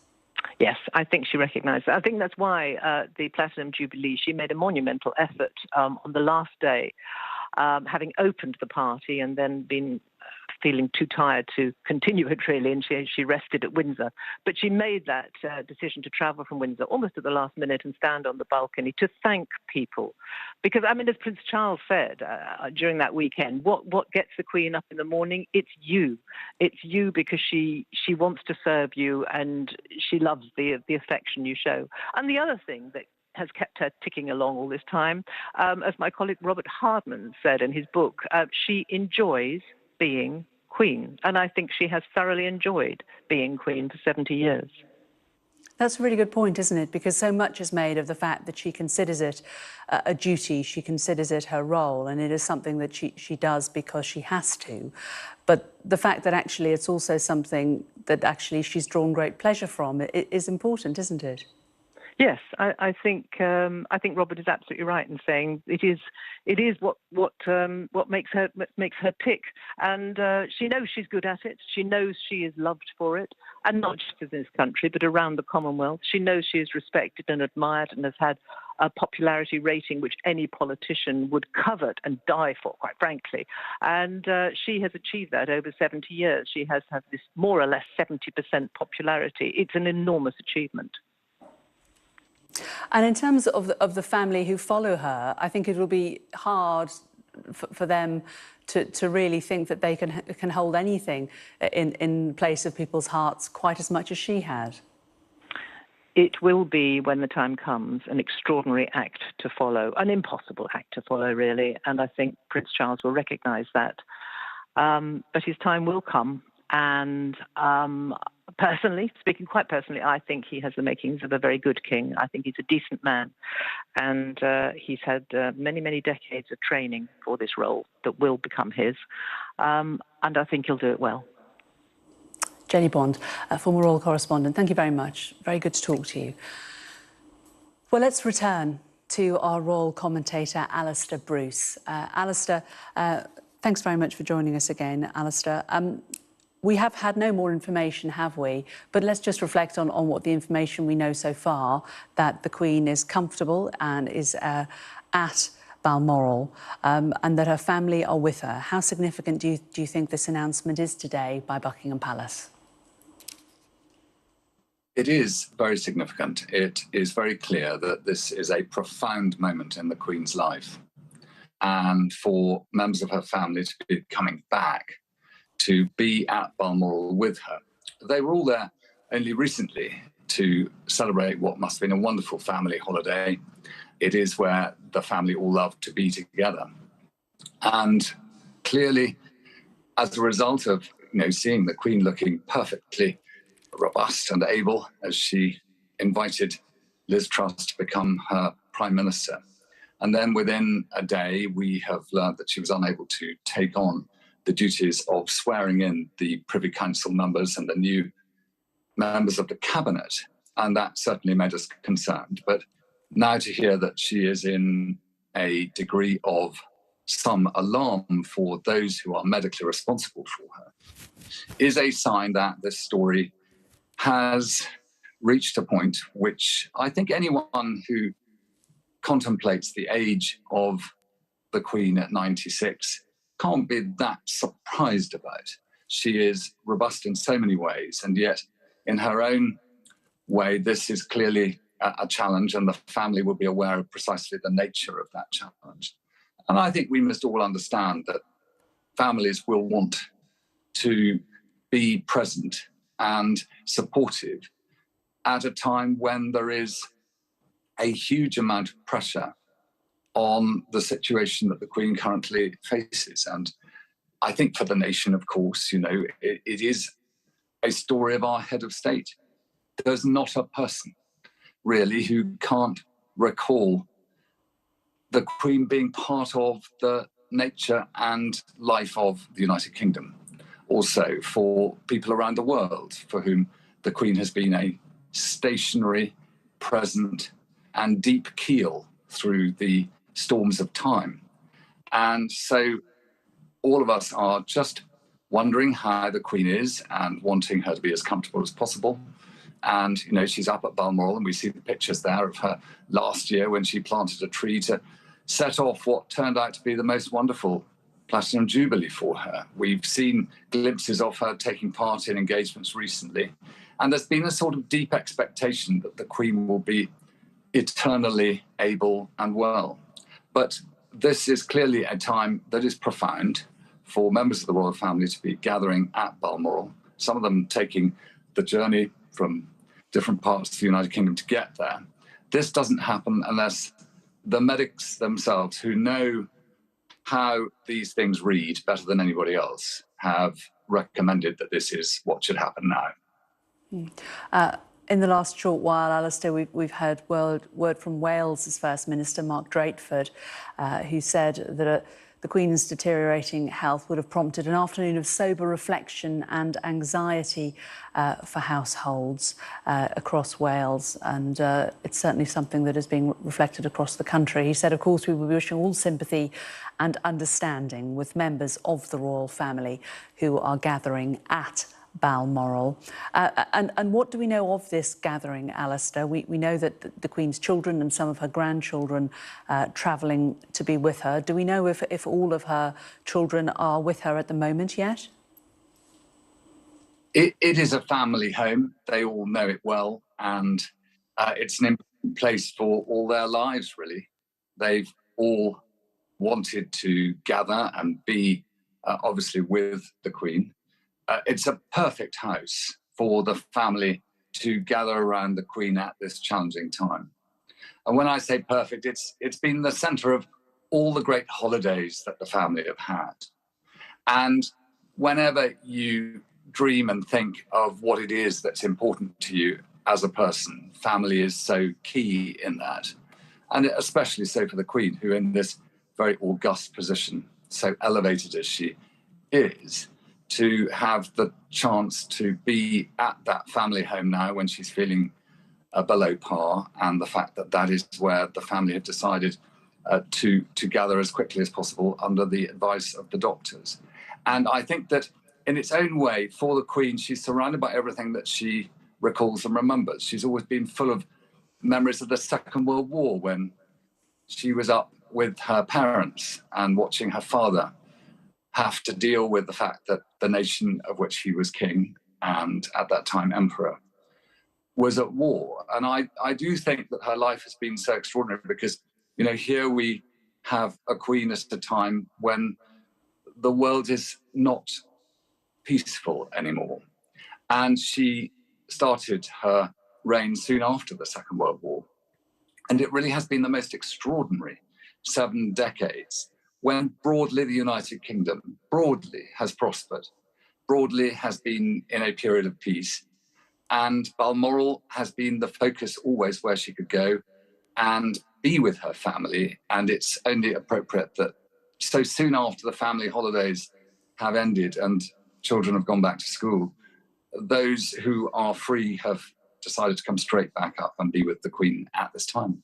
Yes, I think she recognised that. I think that's why the Platinum Jubilee, she made a monumental effort on the last day, having opened the party and then been feeling too tired to continue it, really, and she rested at Windsor. But she made that decision to travel from Windsor almost at the last minute and stand on the balcony to thank people. Because, I mean, as Prince Charles said during that weekend, what gets the Queen up in the morning? It's you. It's you, because she wants to serve you and she loves the affection you show. And the other thing that has kept her ticking along all this time, as my colleague Robert Hardman said in his book, she enjoys being Queen. And I think she has thoroughly enjoyed being Queen for 70 years. That's a really good point, isn't it? Because so much is made of the fact that she considers it a duty, she considers it her role, and it is something that she does because she has to. But the fact that actually it's also something that actually she's drawn great pleasure from is important, isn't it? Yes, I think Robert is absolutely right in saying it is what makes her tick, and she knows she's good at it. She knows she is loved for it, and not just in this country, but around the Commonwealth. She knows she is respected and admired, and has had a popularity rating which any politician would covet and die for, quite frankly. And she has achieved that over 70 years. She has had this more or less 70% popularity. It's an enormous achievement. And in terms of the family who follow her, I think it will be hard for them to really think that they can hold anything in place of people's hearts quite as much as she had. It will be, when the time comes, an extraordinary act to follow, an impossible act to follow, really. And I think Prince Charles will recognise that. But his time will come. And personally, speaking quite personally, I think he has the makings of a very good king. I think he's a decent man. And he's had many, many decades of training for this role that will become his. And I think he'll do it well. Jenny Bond, former royal correspondent, thank you very much. Very good to talk to you. Well, let's return to our royal commentator, Alistair Bruce. Alistair, thanks very much for joining us again, Alistair. We have had no more information, have we? But let's just reflect on what the information we know so far, that the Queen is comfortable and is at Balmoral, and that her family are with her. How significant do you think this announcement is today by Buckingham Palace? It is very significant. It is very clear that this is a profound moment in the Queen's life. And for members of her family to be coming back, to be at Balmoral with her. They were all there only recently to celebrate what must have been a wonderful family holiday. It is where the family all love to be together. And clearly, as a result of seeing the Queen looking perfectly robust and able as she invited Liz Truss to become her Prime Minister. And then within a day, we have learned that she was unable to take on the duties of swearing in the Privy Council members and the new members of the Cabinet. And that certainly made us concerned. But now to hear that she is in a degree of some alarm for those who are medically responsible for her is a sign that this story has reached a point which I think anyone who contemplates the age of the Queen at 96 can't be that surprised about. She is robust in so many ways, and yet in her own way, this is clearly a challenge, and the family will be aware of precisely the nature of that challenge. And I think we must all understand that families will want to be present and supportive at a time when there is a huge amount of pressure on the situation that the Queen currently faces. And I think for the nation, of course, it is a story of our head of state. There's not a person really who can't recall the Queen being part of the nature and life of the United Kingdom. Also for people around the world for whom the Queen has been a stationary, present and deep keel through the storms of time. And so all of us are just wondering how the Queen is and wanting her to be as comfortable as possible. And, she's up at Balmoral, and we see the pictures there of her last year when she planted a tree to set off what turned out to be the most wonderful Platinum Jubilee for her. We've seen glimpses of her taking part in engagements recently. And there's been a sort of deep expectation that the Queen will be eternally able and well. But this is clearly a time that is profound for members of the royal family to be gathering at Balmoral, some of them taking the journey from different parts of the United Kingdom to get there. This doesn't happen unless the medics themselves, who know how these things read better than anybody else, have recommended that this is what should happen now. In the last short while, Alistair, we've heard word from Wales's First Minister, Mark Drakeford, who said that the Queen's deteriorating health would have prompted an afternoon of sober reflection and anxiety for households across Wales. And it's certainly something that is being reflected across the country. He said, of course, we will be wishing all sympathy and understanding with members of the royal family who are gathering at Balmoral. And what do we know of this gathering, Alistair? We know that the Queen's children and some of her grandchildren travelling to be with her. Do we know if all of her children are with her at the moment yet? It is a family home. They all know it well. And it's an important in place for all their lives, really. They've all wanted to gather and be obviously with the Queen. It's a perfect house for the family to gather around the Queen at this challenging time. And when I say perfect, it's been the centre of all the great holidays that the family have had. And whenever you dream and think of what it is that's important to you as a person, family is so key in that. And especially so for the Queen, who in this very august position, so elevated as she is, to have the chance to be at that family home now when she's feeling below par, and the fact that that is where the family have decided to gather as quickly as possible under the advice of the doctors. And I think that in its own way, for the Queen, she's surrounded by everything that she recalls and remembers. She's always been full of memories of the Second World War, when she was up with her parents and watching her father have to deal with the fact that the nation of which he was king, and at that time emperor, was at war. And I do think that her life has been so extraordinary because, you know, here we have a Queen at a time when the world is not peaceful anymore. And she started her reign soon after the Second World War. And it really has been the most extraordinary 7 decades when broadly the United Kingdom broadly has prospered, broadly has been in a period of peace. And Balmoral has been the focus always where she could go and be with her family. And it's only appropriate that so soon after the family holidays have ended and children have gone back to school, those who are free have decided to come straight back up and be with the Queen at this time.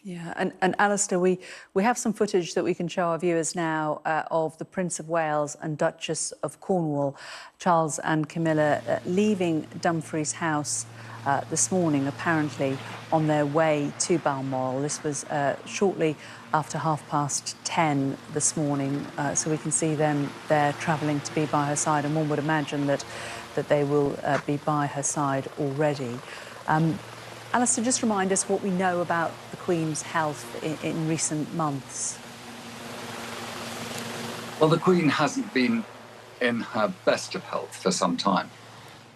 Yeah, and Alistair, we have some footage that we can show our viewers now of the Prince of Wales and Duchess of Cornwall, Charles and Camilla, leaving Dumfries House this morning, apparently on their way to Balmoral. This was shortly after 10:30 this morning, so we can see them there travelling to be by her side, and one would imagine that they will be by her side already. Alistair, just remind us what we know about the Queen's health in recent months. Well, the Queen hasn't been in her best of health for some time.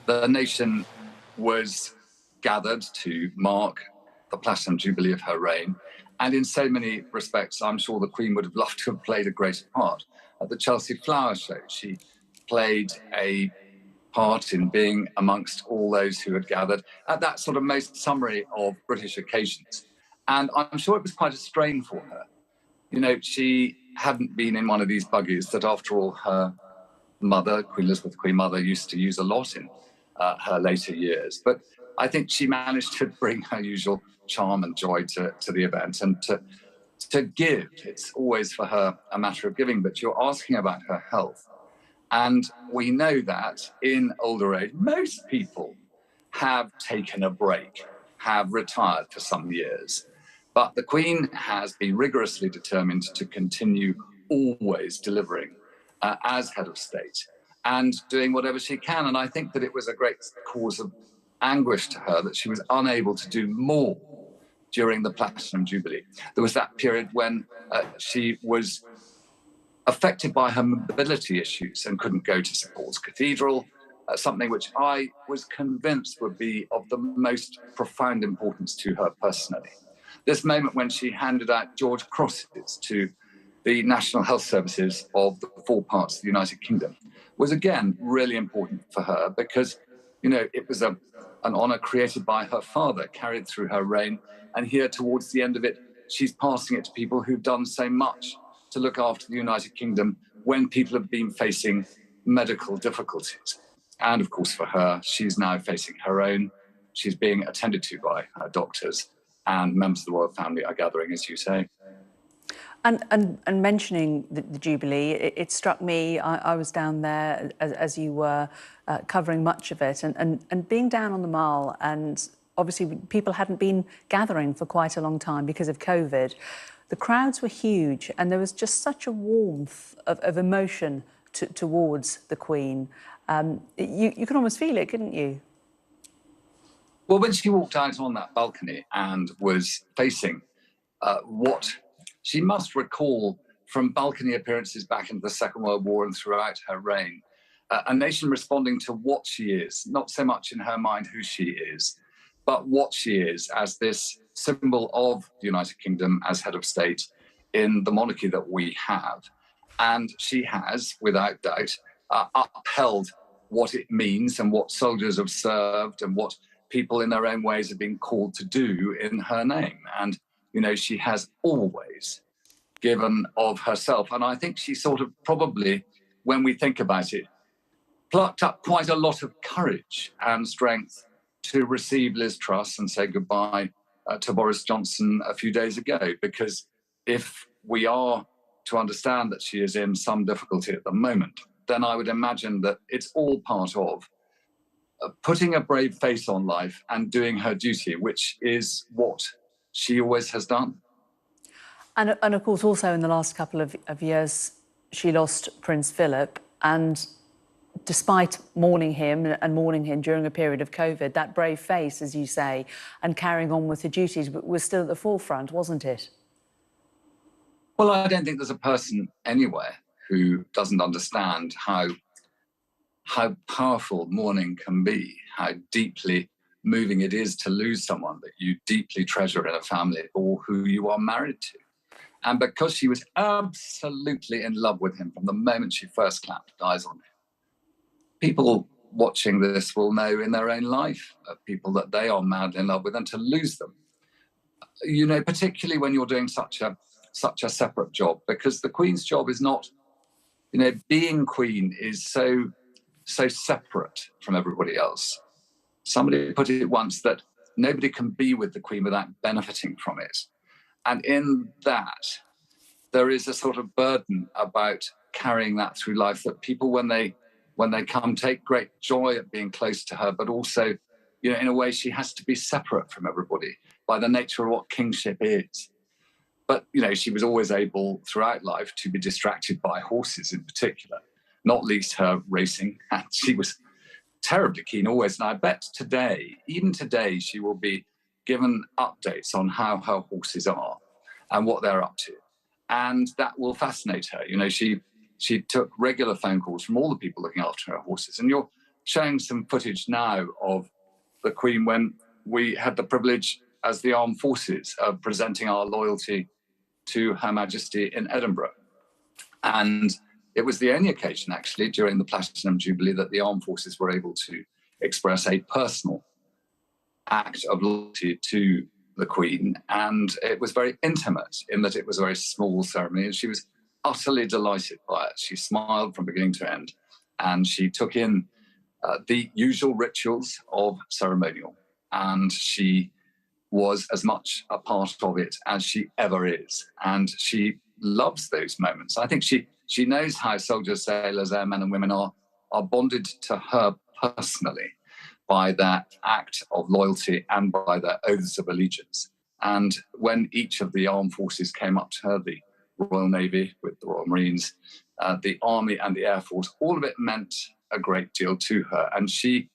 The nation was gathered to mark the Platinum Jubilee of her reign, and in so many respects, I'm sure the Queen would have loved to have played a greater part. At the Chelsea Flower Show, she played a part in being amongst all those who had gathered at that sort of most summary of British occasions. And I'm sure it was quite a strain for her. You know, she hadn't been in one of these buggies that, after all, her mother, Queen Elizabeth, Queen Mother, used to use a lot in her later years. But I think she managed to bring her usual charm and joy to the event and to give. It's always for her a matter of giving, but you're asking about her health. And we know that in older age, most people have taken a break, have retired for some years. But the Queen has been rigorously determined to continue always delivering as head of state and doing whatever she can. And I think that it was a great cause of anguish to her that she was unable to do more during the Platinum Jubilee. There was that period when she was affected by her mobility issues and couldn't go to St Paul's Cathedral, something which I was convinced would be of the most profound importance to her personally. This moment when she handed out George Crosses to the National Health Services of the 4 parts of the United Kingdom was again really important for her because, you know, it was an honour created by her father, carried through her reign, and here towards the end of it, she's passing it to people who've done so much to look after the United Kingdom when people have been facing medical difficulties. And of course for her, she's now facing her own. She's being attended to by her doctors, and members of the royal family are gathering, as you say. And mentioning the Jubilee, it struck me, I was down there as you were, covering much of it, and being down on the Mall, and obviously people hadn't been gathering for quite a long time because of COVID. The crowds were huge, and there was just such a warmth of emotion towards the Queen. You could almost feel it, couldn't you? Well, when she walked out on that balcony and was facing what she must recall from balcony appearances back in the Second World War and throughout her reign, a nation responding to what she is, not so much in her mind who she is, but what she is as this symbol of the United Kingdom as head of state in the monarchy that we have. And she has, without doubt, upheld what it means and what soldiers have served and what people in their own ways have been called to do in her name. And, you know, she has always given of herself. And I think she sort of probably, when we think about it, plucked up quite a lot of courage and strength to receive Liz Truss and say goodbye to Boris Johnson a few days ago. Because if we are to understand that she is in some difficulty at the moment, then I would imagine that it's all part of putting a brave face on life and doing her duty, which is what she always has done. And of course, also in the last couple of years, she lost Prince Philip. And despite mourning him during a period of COVID, that brave face, as you say, and carrying on with her duties was still at the forefront, wasn't it? Well, I don't think there's a person anywhere who doesn't understand how powerful mourning can be, how deeply moving it is to lose someone that you deeply treasure in a family or who you are married to. And because she was absolutely in love with him from the moment she first clapped eyes on him, people watching this will know in their own life of people that they are madly in love with, and to lose them, you know, particularly when you're doing such a separate job, because the Queen's job is not, you know, being Queen is so separate from everybody else. Somebody put it once that nobody can be with the Queen without benefiting from it. And in that, there is a sort of burden about carrying that through life, that people, when they come, take great joy at being close to her, but also, you know, in a way, she has to be separate from everybody by the nature of what kingship is. But, you know, she was always able throughout life to be distracted by horses in particular, not least her racing. And she was terribly keen always. And I bet today, even today, she will be given updates on how her horses are and what they're up to. And that will fascinate her. You know, she took regular phone calls from all the people looking after her horses. And you're showing some footage now of the Queen when we had the privilege as the armed forces of presenting our loyalty to Her Majesty in Edinburgh. And it was the only occasion, actually, during the Platinum Jubilee that the armed forces were able to express a personal act of loyalty to the Queen. And it was very intimate in that it was a very small ceremony, and she was utterly delighted by it. She smiled from beginning to end, and she took in the usual rituals of ceremonial, and she was as much a part of it as she ever is. And she loves those moments. I think she knows how soldiers, sailors, airmen and women are bonded to her personally by that act of loyalty and by their oaths of allegiance. And when each of the armed forces came up to her, the Royal Navy with the Royal Marines, the Army and the Air Force, all of it meant a great deal to her. And she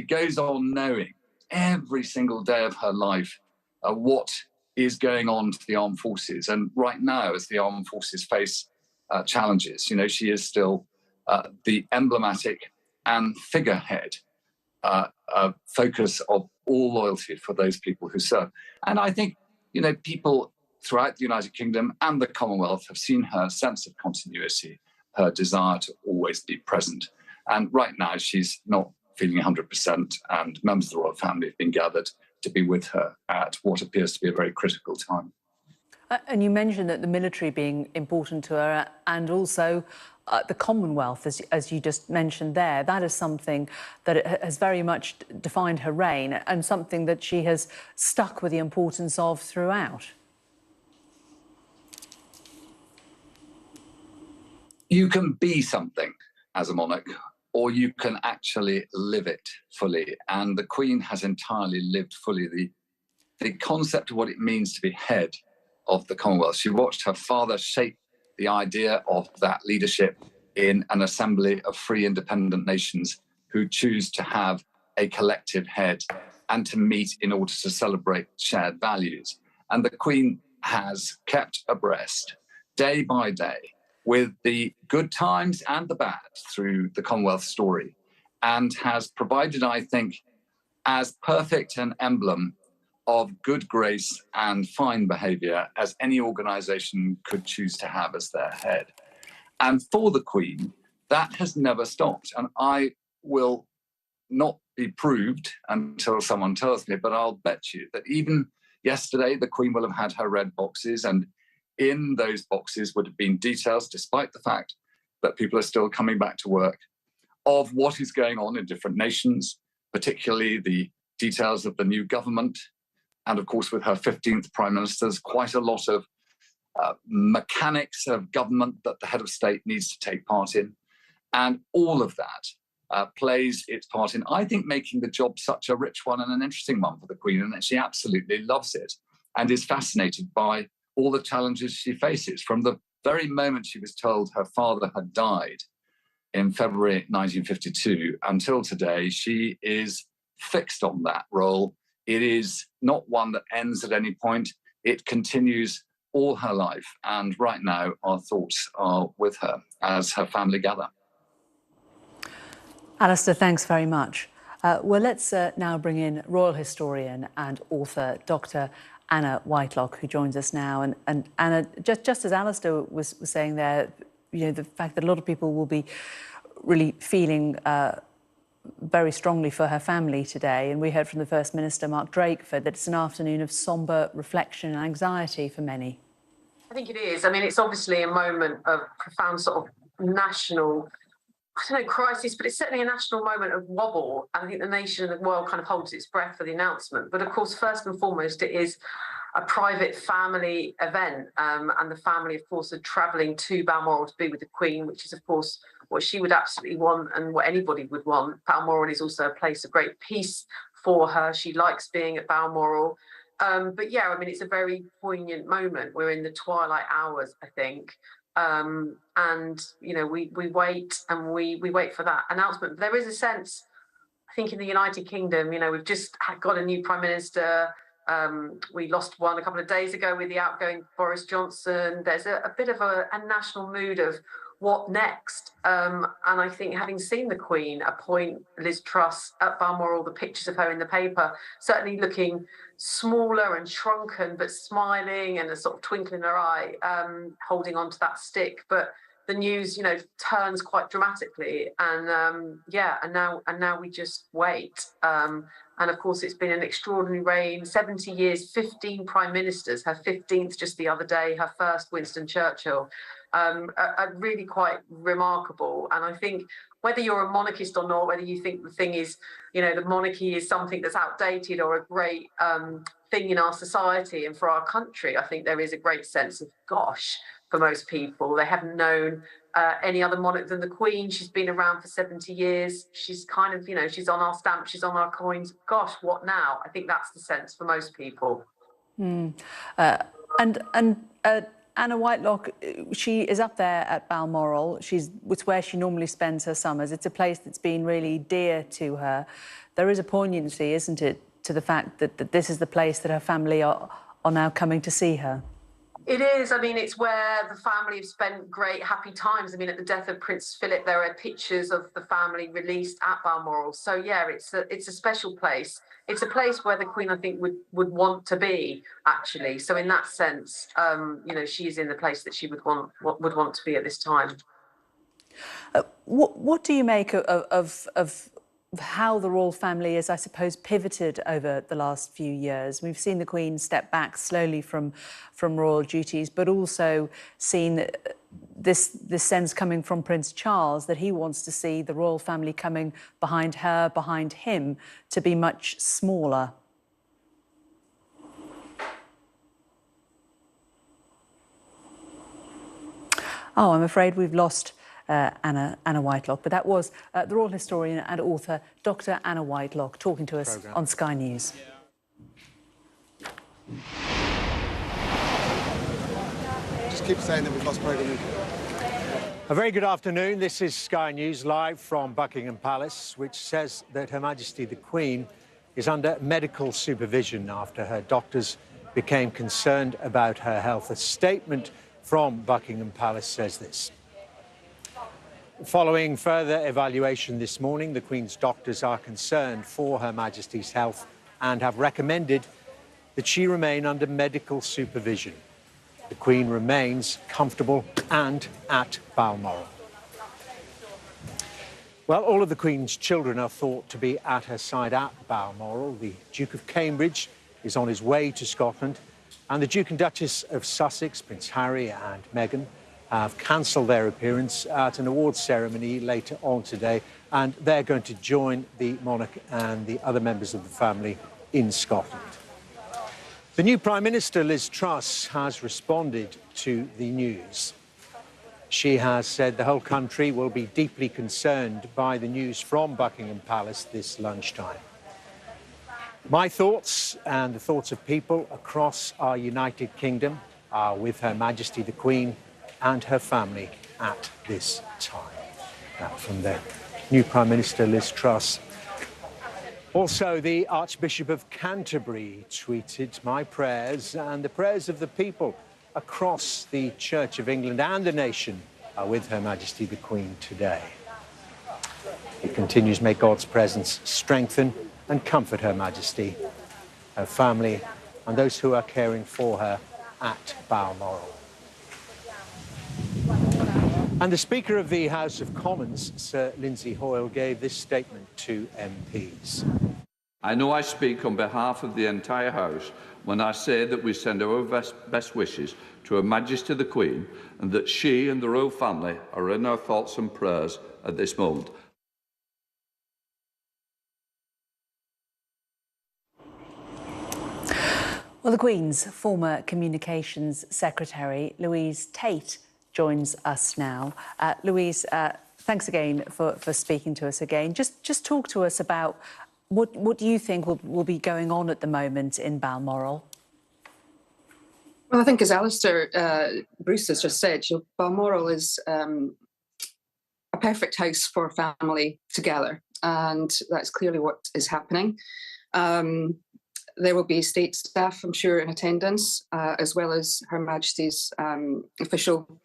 goes on knowing every single day of her life what is going on to the armed forces. And right now, as the armed forces face challenges, you know, she is still the emblematic and figurehead focus of all loyalty for those people who serve. And I think, you know, people throughout the United Kingdom and the Commonwealth have seen her sense of continuity, her desire to always be present. And right now, she's not feeling 100%, and members of the royal family have been gathered to be with her at what appears to be a very critical time. And you mentioned that the military being important to her, and also the Commonwealth, as you just mentioned there. That is something that has very much defined her reign, and something that she has stuck with the importance of throughout. You can be something as a monarch, or you can actually live it fully. And the Queen has entirely lived fully the concept of what it means to be head of the Commonwealth. She watched her father shape the idea of that leadership in an assembly of free independent nations who choose to have a collective head and to meet in order to celebrate shared values. And the Queen has kept abreast, day by day, with the good times and the bad through the Commonwealth story, and has provided, I think, as perfect an emblem of good grace and fine behaviour as any organisation could choose to have as their head. And for the Queen, that has never stopped. And I will not be proved until someone tells me, but I'll bet you that even yesterday, the Queen will have had her red boxes, and in those boxes would have been details, despite the fact that people are still coming back to work, of what is going on in different nations, particularly the details of the new government. And of course, with her 15th Prime Minister, there's quite a lot of mechanics of government that the head of state needs to take part in. And all of that plays its part in, I think, making the job such a rich one and an interesting one for the Queen, and that she absolutely loves it and is fascinated by all the challenges she faces. From the very moment she was told her father had died in February 1952 until today, she is fixed on that role. It is not one that ends at any point. It continues all her life. And right now, our thoughts are with her as her family gather. Alistair, thanks very much. Well, let's now bring in royal historian and author Dr. Anna Whitelock, who joins us now. And Anna, just as Alistair was saying there, you know, the fact that a lot of people will be really feeling very strongly for her family today. And we heard from the First Minister, Mark Drakeford, that it's an afternoon of sombre reflection and anxiety for many. I think it is. I mean, it's obviously a moment of profound sort of national, I don't know, crisis, but it's certainly a national moment of wobble. And I think the nation and the world kind of holds its breath for the announcement. But of course, first and foremost, it is a private family event. And the family, of course, are travelling to Balmoral to be with the Queen, which is, of course, what she would absolutely want and what anybody would want. Balmoral is also a place of great peace for her. She likes being at Balmoral. But yeah, I mean, it's a very poignant moment. We're in the twilight hours, I think. And, you know, we wait and we wait for that announcement. There is a sense, I think, in the United Kingdom, you know, we've just got a new Prime Minister. We lost one a couple of days ago with the outgoing Boris Johnson. There's a bit of a national mood of what next? And I think, having seen the Queen appoint Liz Truss at Balmoral, the pictures of her in the paper, certainly looking smaller and shrunken, but smiling and a sort of twinkle in her eye, holding on to that stick. But the news, you know, turns quite dramatically, and yeah, and now we just wait. And of course, it's been an extraordinary reign, 70 years, 15 prime ministers, her 15th just the other day, her first Winston Churchill, are really quite remarkable. And I think whether you're a monarchist or not, whether you think the thing is, you know, the monarchy is something that's outdated or a great thing in our society and for our country, I think there is a great sense of, gosh, for most people, they haven't known any other monarch than the Queen. She's been around for 70 years. She's kind of, you know, she's on our stamp, she's on our coins. Gosh, what now? I think that's the sense for most people. Anna Whitelock, she is up there at Balmoral. It's where she normally spends her summers. It's a place that's been really dear to her. There is a poignancy, isn't it, to the fact that this is the place that her family are now coming to see her. It is. I mean, it's where the family have spent great, happy times. I mean, at the death of Prince Philip, there are pictures of the family released at Balmoral. So, yeah, it's a special place. It's a place where the Queen, I think, would want to be, actually. So, in that sense, you know, she is in the place that she would want to be at this time. What do you make of how the royal family is, I suppose, pivoted over the last few years? We've seen the Queen step back slowly from royal duties, but also seen this sense coming from Prince Charles that he wants to see the royal family coming behind her, behind him, to be much smaller. Oh, I'm afraid we've lost Anna Whitelock, but that was the royal historian and author Dr. Anna Whitelock talking to us on Sky News. Just keep saying that we've lost programming. A very good afternoon. This is Sky News live from Buckingham Palace, which says that Her Majesty the Queen is under medical supervision after her doctors became concerned about her health. A statement from Buckingham Palace says this. Following further evaluation this morning, the Queen's doctors are concerned for Her Majesty's health and have recommended that she remain under medical supervision. The Queen remains comfortable and at Balmoral. Well, all of the Queen's children are thought to be at her side at Balmoral. The Duke of Cambridge is on his way to Scotland, and the Duke and Duchess of Sussex, Prince Harry and Meghan, have cancelled their appearance at an awards ceremony later on today, and they're going to join the monarch and the other members of the family in Scotland. The new Prime Minister, Liz Truss, has responded to the news. She has said the whole country will be deeply concerned by the news from Buckingham Palace this lunchtime. My thoughts and the thoughts of people across our United Kingdom are with Her Majesty the Queen and her family at this time. Now, from the new Prime Minister, Liz Truss. Also, the Archbishop of Canterbury tweeted, "My prayers and the prayers of the people across the Church of England and the nation are with Her Majesty the Queen today." It continues, "May God's presence strengthen and comfort Her Majesty, her family, and those who are caring for her at Balmoral." And the Speaker of the House of Commons, Sir Lindsay Hoyle, gave this statement to MPs. I know I speak on behalf of the entire House when I say that we send our best wishes to Her Majesty the Queen and that she and the royal family are in our thoughts and prayers at this moment. Well, the Queen's former Communications Secretary, Louise Tate, joins us now. Louise, thanks again for speaking to us again. Just talk to us about what do you think will be going on at the moment in Balmoral? Well, I think as Alistair Bruce has just said, Balmoral is a perfect house for family to gather, and that's clearly what is happening. There will be state staff, I'm sure, in attendance, as well as Her Majesty's official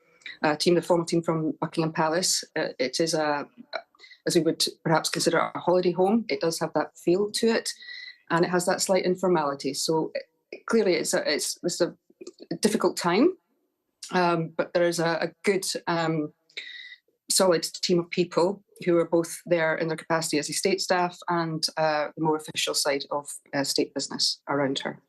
team, the formal team from Buckingham Palace. It is as we would perhaps consider a holiday home. It does have that feel to it, and it has that slight informality. So clearly, it's a difficult time, but there is a good, solid team of people who are both there in their capacity as estate staff and the more official side of state business around her.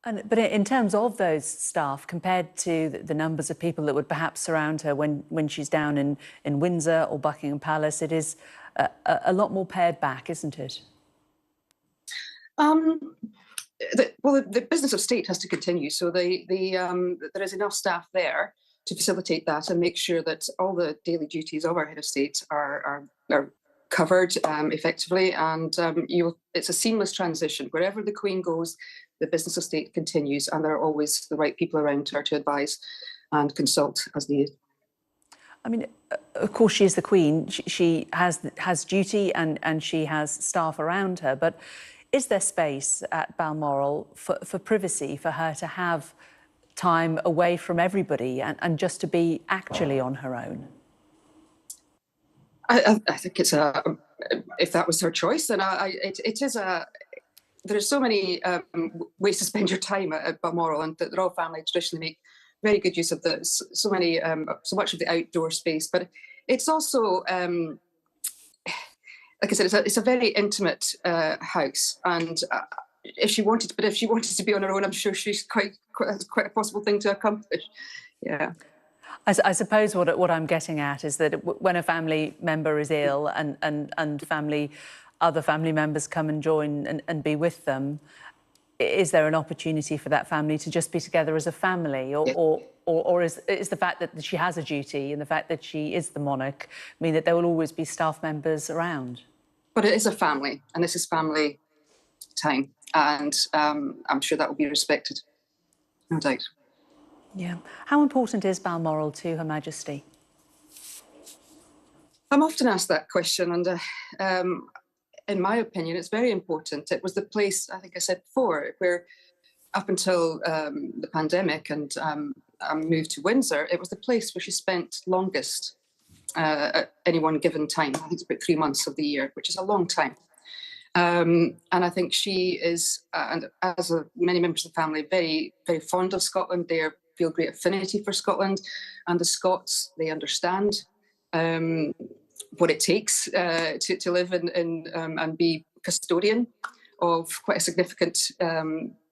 But in terms of those staff, compared to the numbers of people that would perhaps surround her when she's down in Windsor or Buckingham Palace, it is a lot more pared back, isn't it? The business of state has to continue, so there is enough staff there to facilitate that and make sure that all the daily duties of our head of state are covered effectively, and it's a seamless transition. Wherever the Queen goes, the business of state continues, and there are always the right people around her to advise and consult as needed. I mean, of course, she is the Queen. She has duty and she has staff around her, but is there space at Balmoral for privacy, for her to have time away from everybody and just to be actually on her own? I think it's if that was her choice, then there's so many ways to spend your time at Balmoral, and the royal family traditionally make very good use of so much of the outdoor space. But it's also, like I said, it's a very intimate house, and if she wanted to be on her own, I'm sure she's quite a possible thing to accomplish. Yeah. I suppose what I'm getting at is that when a family member is ill and other family members come and join and be with them, is there an opportunity for that family to just be together as a family, or is the fact that she has a duty and the fact that she is the monarch mean that there will always be staff members around? But it is a family, and this is family time, and I'm sure that will be respected, no doubt. Yeah. How important is Balmoral to Her Majesty? I'm often asked that question, and in my opinion, it's very important. It was the place, I think I said before, where up until the pandemic and I moved to Windsor, it was the place where she spent longest at any one given time. I think it's about 3 months of the year, which is a long time. And I think she is, and as many members of the family, very, very fond of Scotland. They feel great affinity for Scotland, and the Scots, they understand what it takes to live in and be custodian of quite a significant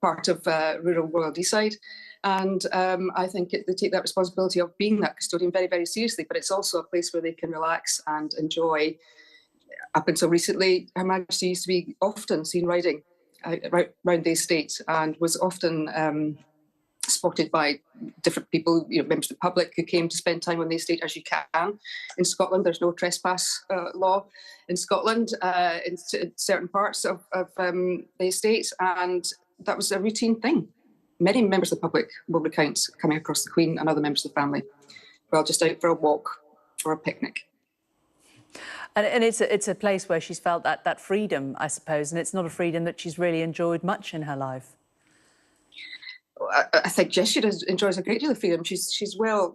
part of rural Royal Deeside. And I think they take that responsibility of being that custodian very, very seriously. But it's also a place where they can relax and enjoy. Up until recently, Her Majesty used to be often seen riding around the estate and was often spotted by different people, members of the public who came to spend time on the estate, as you can. In Scotland, there's no trespass law in Scotland in certain parts of the estate, and that was a routine thing. Many members of the public will recount coming across the Queen and other members of the family, well, just out for a walk or a picnic. And it's a place where she's felt that freedom, I suppose, and it's not a freedom that she's really enjoyed much in her life. I think, yes, she enjoys a great deal of freedom. She's well,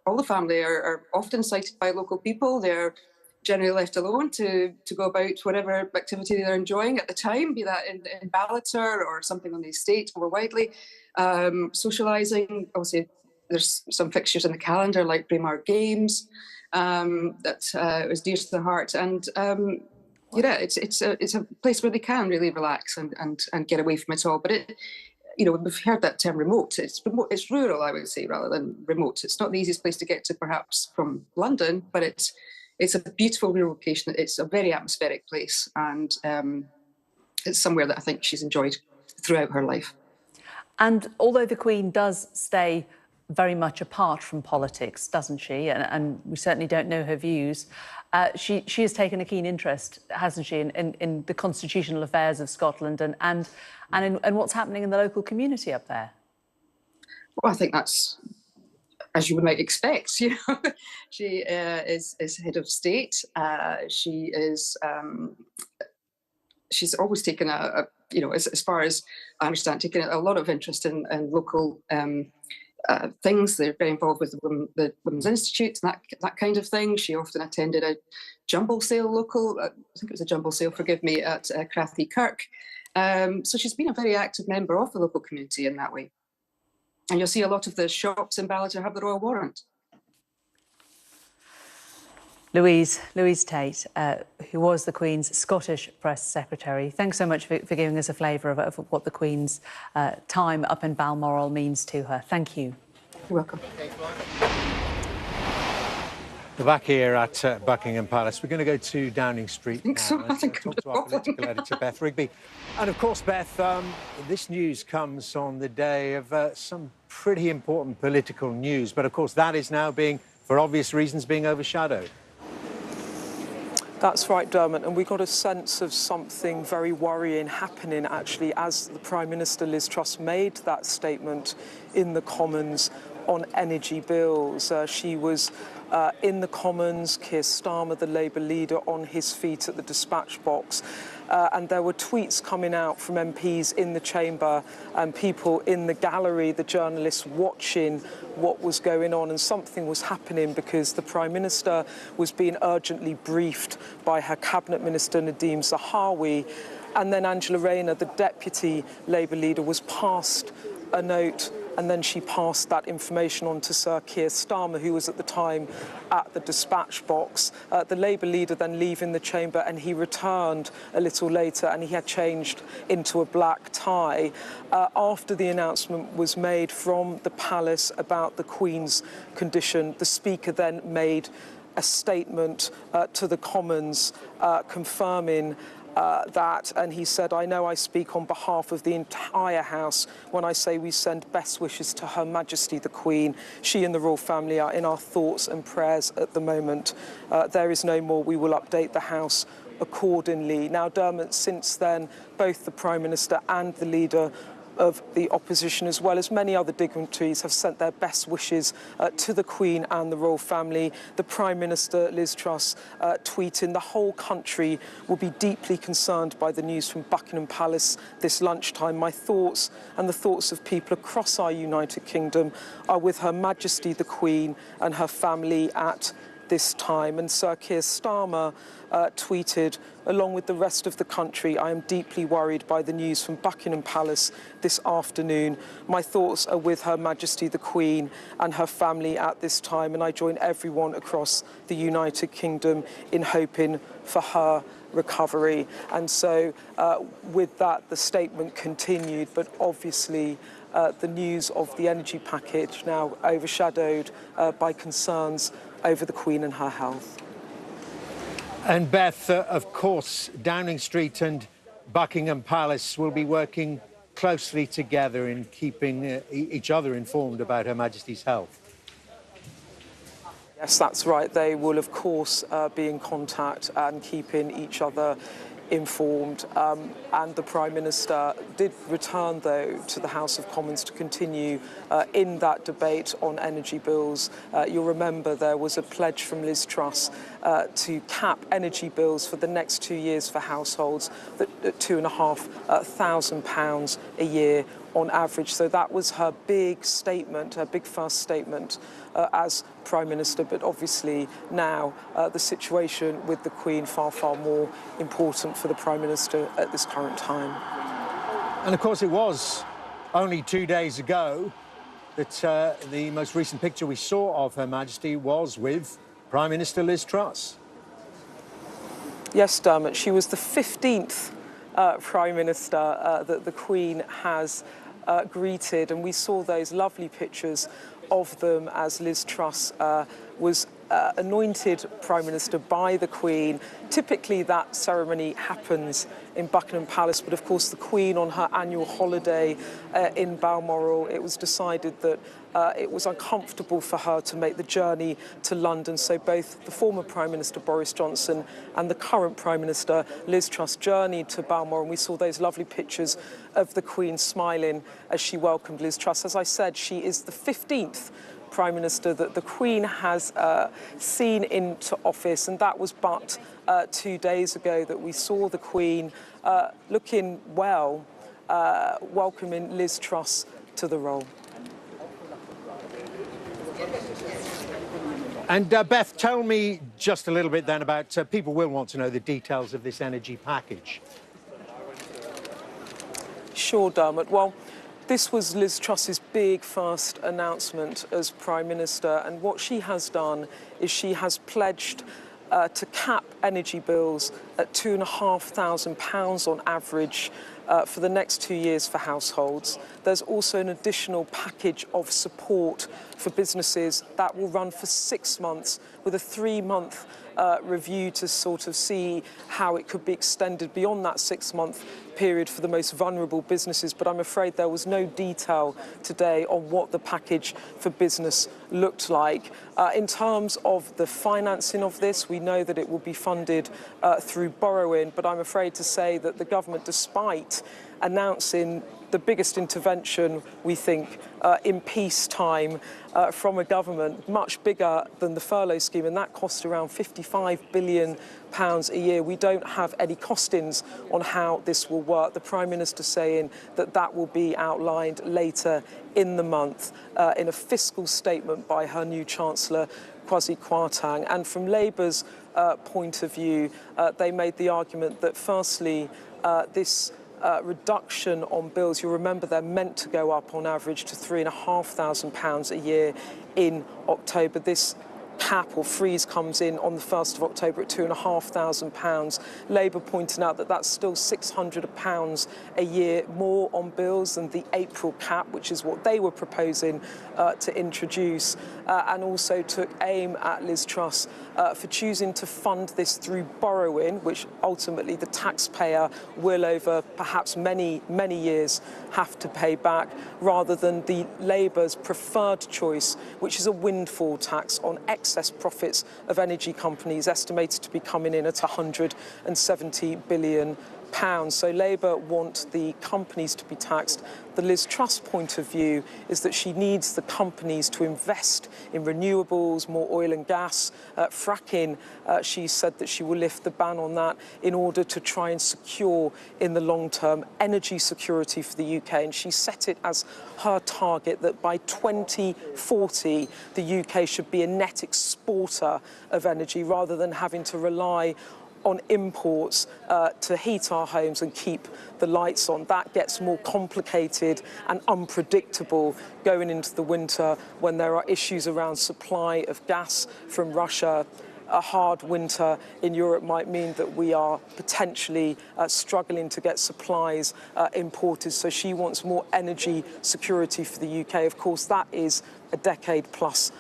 all the family are often cited by local people. They're generally left alone to go about whatever activity they're enjoying at the time, be that in Ballater or something on the estate more widely. Socialising, obviously, there's some fixtures in the calendar like Braemar Games that was dear to the heart. And it's a place where they can really relax and get away from it all. But we've heard that term remote. It's rural, I would say, rather than remote. It's not the easiest place to get to, perhaps, from London, but it's a beautiful rural location. It's a very atmospheric place, and it's somewhere that I think she's enjoyed throughout her life. And although the Queen does stay very much apart from politics, doesn't she? And we certainly don't know her views. She has taken a keen interest, hasn't she, in the constitutional affairs of Scotland and in what's happening in the local community up there. Well, I think that's, as you might expect. She is head of state. She's always taken as far as I understand, taken a lot of interest in local things. They're very involved with the Women's Institute and that kind of thing. She often attended a jumble sale I think it was a jumble sale, forgive me, at Crathy Kirk. So she's been a very active member of the local community in that way. And you'll see a lot of the shops in Ballater have the royal warrant. Louise Tate, who was the Queen's Scottish Press Secretary, thanks so much for giving us a flavour of what the Queen's time up in Balmoral means to her. Thank you. You're welcome. We're back here at Buckingham Palace. We're going to go to Downing Street. I think so. I think talk to our political editor, Beth Rigby. And of course, Beth, this news comes on the day of some pretty important political news. But of course, that is now for obvious reasons, being overshadowed. That's right, Dermot, and we got a sense of something very worrying happening, actually, as the Prime Minister, Liz Truss, made that statement in the Commons on energy bills. She was in the Commons, Keir Starmer, the Labour leader, on his feet at the dispatch box. And there were tweets coming out from MPs in the chamber and people in the gallery, the journalists watching what was going on, and something was happening because the Prime Minister was being urgently briefed by her Cabinet Minister Nadhim Zahawi, and then Angela Rayner, the Deputy Labour leader, was passed a note, and then she passed that information on to Sir Keir Starmer, who was at the time at the dispatch box. The Labour leader then leaving the chamber, and he returned a little later, and he had changed into a black tie. After the announcement was made from the palace about the Queen's condition, the Speaker then made a statement to the Commons confirming that, and he said, "I know I speak on behalf of the entire House when I say we send best wishes to Her Majesty the Queen. She and the royal family are in our thoughts and prayers at the moment. There is no more. We will update the House accordingly." Now, Dermot, since then, both the Prime Minister and the leader of the opposition, as well as many other dignitaries, have sent their best wishes to the Queen and the royal family. The Prime Minister, Liz Truss, tweeting, "The whole country will be deeply concerned by the news from Buckingham Palace this lunchtime. My thoughts and the thoughts of people across our United Kingdom are with Her Majesty the Queen and her family at this time." And Sir Keir Starmer tweeted, "Along with the rest of the country, I am deeply worried by the news from Buckingham Palace this afternoon. My thoughts are with Her Majesty the Queen and her family at this time, and I join everyone across the United Kingdom in hoping for her recovery." And so with that, the statement continued, but obviously the news of the energy package now overshadowed by concerns over the Queen and her health. And Beth, of course, Downing Street and Buckingham Palace will be working closely together in keeping each other informed about Her Majesty's health. Yes, that's right. They will, of course, be in contact and keeping each other informed. And the Prime Minister did return, though, to the House of Commons to continue in that debate on energy bills. You'll remember there was a pledge from Liz Truss to cap energy bills for the next 2 years for households at £2,500 a year on average. So that was her big statement, her big first statement as Prime Minister. But obviously now the situation with the Queen far more important for the Prime Minister at this current time. And of course it was only 2 days ago that the most recent picture we saw of Her Majesty was with Prime Minister Liz Truss. Yes, Dermot, she was the 15th Prime Minister that the Queen has greeted, and we saw those lovely pictures of them as Liz Truss was anointed Prime Minister by the Queen. Typically that ceremony happens in Buckingham Palace, but of course the Queen on her annual holiday in Balmoral, it was decided that it was uncomfortable for her to make the journey to London, so both the former Prime Minister Boris Johnson and the current Prime Minister Liz Truss journeyed to Balmoral, and we saw those lovely pictures of the Queen smiling as she welcomed Liz Truss. As I said, she is the 15th Prime Minister that the Queen has seen into office, and that was but 2 days ago that we saw the Queen looking well, welcoming Liz Truss to the role. And Beth, tell me just a little bit then about, people will want to know the details of this energy package. Sure, Dermot. Well, this was Liz Truss's big first announcement as Prime Minister, and what she has done is she has pledged to cap energy bills at £2,500 on average for the next 2 years for households. There's also an additional package of support for businesses that will run for 6 months with a 3-month review to sort of see how it could be extended beyond that 6-month period for the most vulnerable businesses. But I'm afraid there was no detail today on what the package for business looked like. In terms of the financing of this, we know that it will be funded through borrowing, but I'm afraid to say that the government, despite announcing the biggest intervention, we think, in peacetime from a government, much bigger than the furlough scheme, and that cost around £55 billion a year. We don't have any costings on how this will work. The Prime Minister saying that that will be outlined later in the month in a fiscal statement by her new Chancellor, Kwasi Kwarteng. And from Labour's point of view, they made the argument that firstly, this reduction on bills, you'll remember they're meant to go up on average to £3,500 a year in October. This cap or freeze comes in on the 1st of October at £2,500. Labour pointing out that that's still £600 a year more on bills than the April cap, which is what they were proposing to introduce, and also took aim at Liz Truss for choosing to fund this through borrowing, which ultimately the taxpayer will, over perhaps many years, have to pay back, rather than the Labour's preferred choice, which is a windfall tax on excess profits of energy companies, estimated to be coming in at £170 billion. So Labour want the companies to be taxed. The Liz Truss point of view is that she needs the companies to invest in renewables, more oil and gas, fracking. She said that she will lift the ban on that in order to try and secure in the long term energy security for the UK. And she set it as her target that by 2040 the UK should be a net exporter of energy rather than having to rely on imports to heat our homes and keep the lights on. That gets more complicated and unpredictable going into the winter when there are issues around supply of gas from Russia. A hard winter in Europe might mean that we are potentially struggling to get supplies imported. So she wants more energy security for the UK. Of course, that is a decade-plus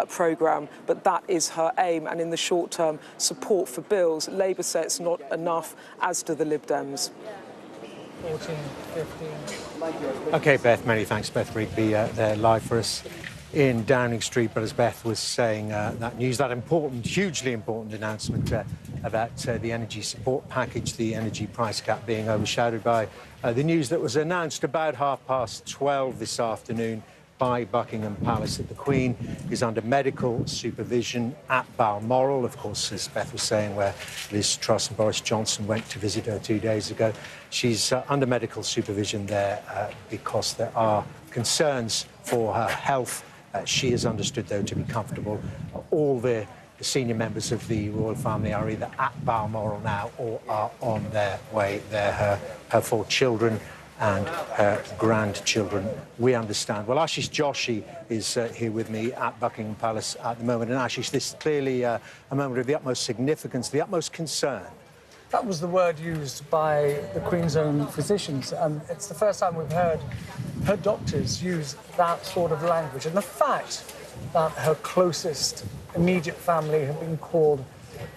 programme, but that is her aim. And in the short term, support for bills. Labour say it's not enough, as do the Lib Dems. 14, 15. OK, Beth, many thanks. Beth Rigby there live for us in Downing Street. But as Beth was saying, that news, that important, hugely important announcement about the energy support package, the energy price cap being overshadowed by the news that was announced about 12:30 this afternoon by Buckingham Palace that the Queen is under medical supervision at Balmoral. Of course, as Beth was saying, where Liz Truss and Boris Johnson went to visit her 2 days ago. She's under medical supervision there because there are concerns for her health. She is understood, though, to be comfortable. All the senior members of the royal family are either at Balmoral now or are on their way there. Her 4 children and her grandchildren, we understand. Well, Ashish Joshi is here with me at Buckingham Palace at the moment. And Ashish, this is clearly a moment of the utmost significance, the utmost concern. That was the word used by the Queen's own physicians. It's the first time we've heard her doctors use that sort of language. And the fact that her closest immediate family have been called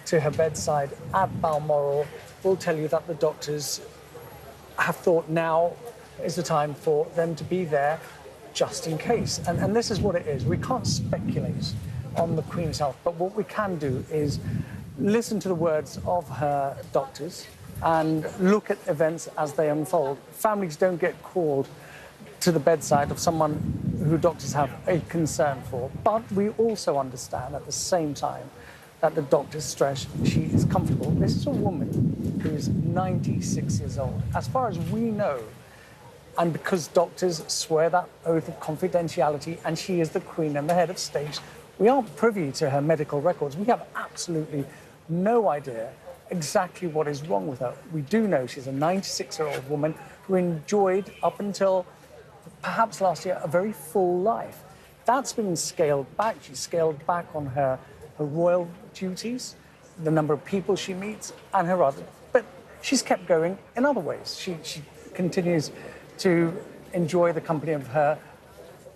to her bedside at Balmoral will tell you that the doctors have thought now is the time for them to be there just in case. And this is what it is. We can't speculate on the Queen's health, but what we can do is listen to the words of her doctors and look at events as they unfold. Families don't get called to the bedside of someone who doctors have a concern for, but we also understand at the same time that the doctors stress she is comfortable. This is a woman who is 96 years old. As far as we know, and because doctors swear that oath of confidentiality and she is the Queen and the head of state, we aren't privy to her medical records. We have absolutely no idea exactly what is wrong with her. We do know she's a 96-year-old woman who enjoyed, up until perhaps last year, a very full life. That's been scaled back. She's scaled back on her royal duties, the number of people she meets, and her other. But she's kept going in other ways. She continues to enjoy the company of her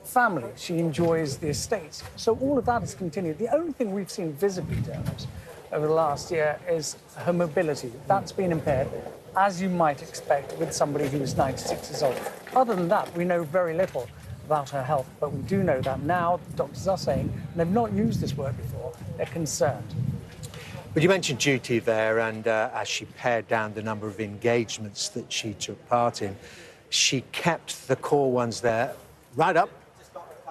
family. She enjoys the estates. So all of that has continued. The only thing we've seen visibly, Dermot, over the last year is her mobility. That's been impaired, as you might expect with somebody who is 96 years old. Other than that, we know very little about her health, but we do know that now the doctors are saying, and they've not used this word before, they're concerned. But you mentioned duty there, and as she pared down the number of engagements that she took part in, she kept the core ones there right up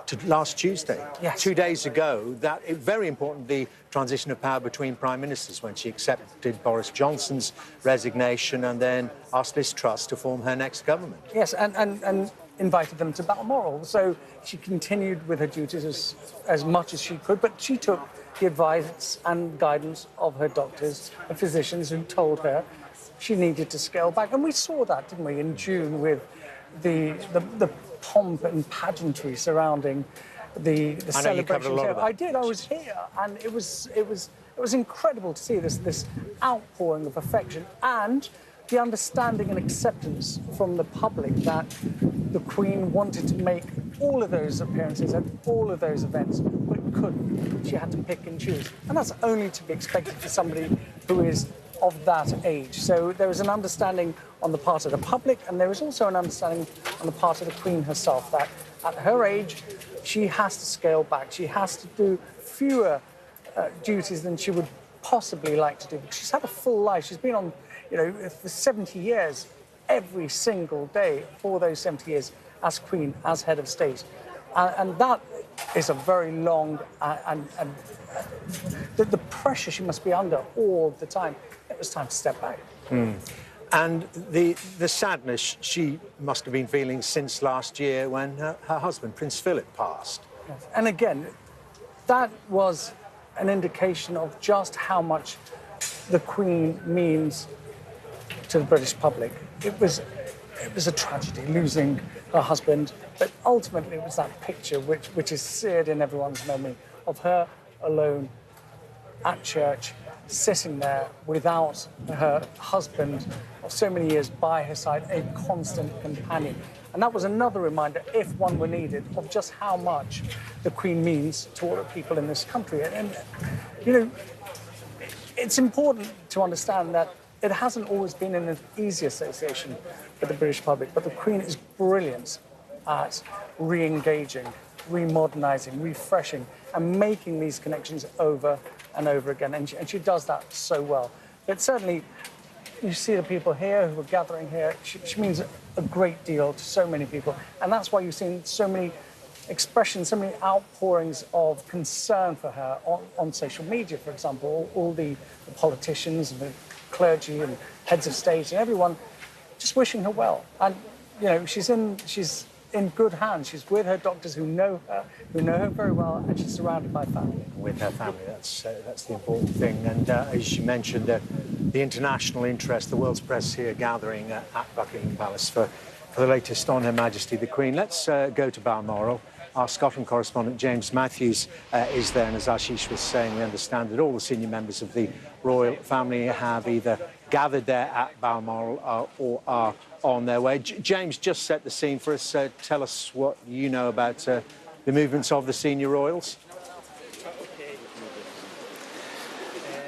to last Tuesday. Yes. 2 days ago, very important, the transition of power between prime ministers, when she accepted Boris Johnson's resignation and then asked Liz Truss to form her next government. Yes, and invited them to Balmoral. So she continued with her duties as much as she could, but she took the advice and guidance of her doctors and physicians who told her she needed to scale back. And we saw that, didn't we, in June with the pomp and pageantry surrounding the celebrations. I did. I was here, and it was incredible to see this outpouring of affection and the understanding and acceptance from the public that the Queen wanted to make all of those appearances at all of those events, but couldn't. She had to pick and choose. And that's only to be expected for somebody who is of that age. So there is an understanding on the part of the public, and there is also an understanding on the part of the Queen herself that at her age, she has to scale back. She has to do fewer duties than she would possibly like to do. She's had a full life. She's been on you know, for 70 years, every single day for those 70 years as Queen, as head of state. And that is a very long, the pressure she must be under all the time. It was time to step back. And the sadness she must have been feeling since last year when her husband, Prince Philip, passed. And again, that was an indication of just how much the Queen means to the British public. It was a tragedy losing her husband, but ultimately it was that picture which is seared in everyone's memory of her alone at church, sitting there without her husband of so many years by her side, a constant companion. And that was another reminder, if one were needed, of just how much the Queen means to all the people in this country. And you know, it's important to understand that it hasn't always been an easy association with the British public, but the Queen is brilliant at re-engaging, remodernising, refreshing, and making these connections over and over again. And she does that so well. But certainly, you see the people here who are gathering here. She means a great deal to so many people. And that's why you've seen so many expressions, so many outpourings of concern for her on social media, for example. All the politicians and the clergy and heads of state and everyone just wishing her well. And, you know, she's in good hands. She's with her doctors who know her very well, and she's surrounded by family. With her family, that's the important thing. And as you mentioned, the international interest, the world's press here gathering at Buckingham Palace for the latest on Her Majesty the Queen. Let's go to Balmoral. Our Scotland correspondent James Matthews is there, and as Ashish was saying, we understand that all the senior members of the royal family have either gathered there at Balmoral or are on their way. James, just set the scene for us. Tell us what you know about the movements of the senior royals.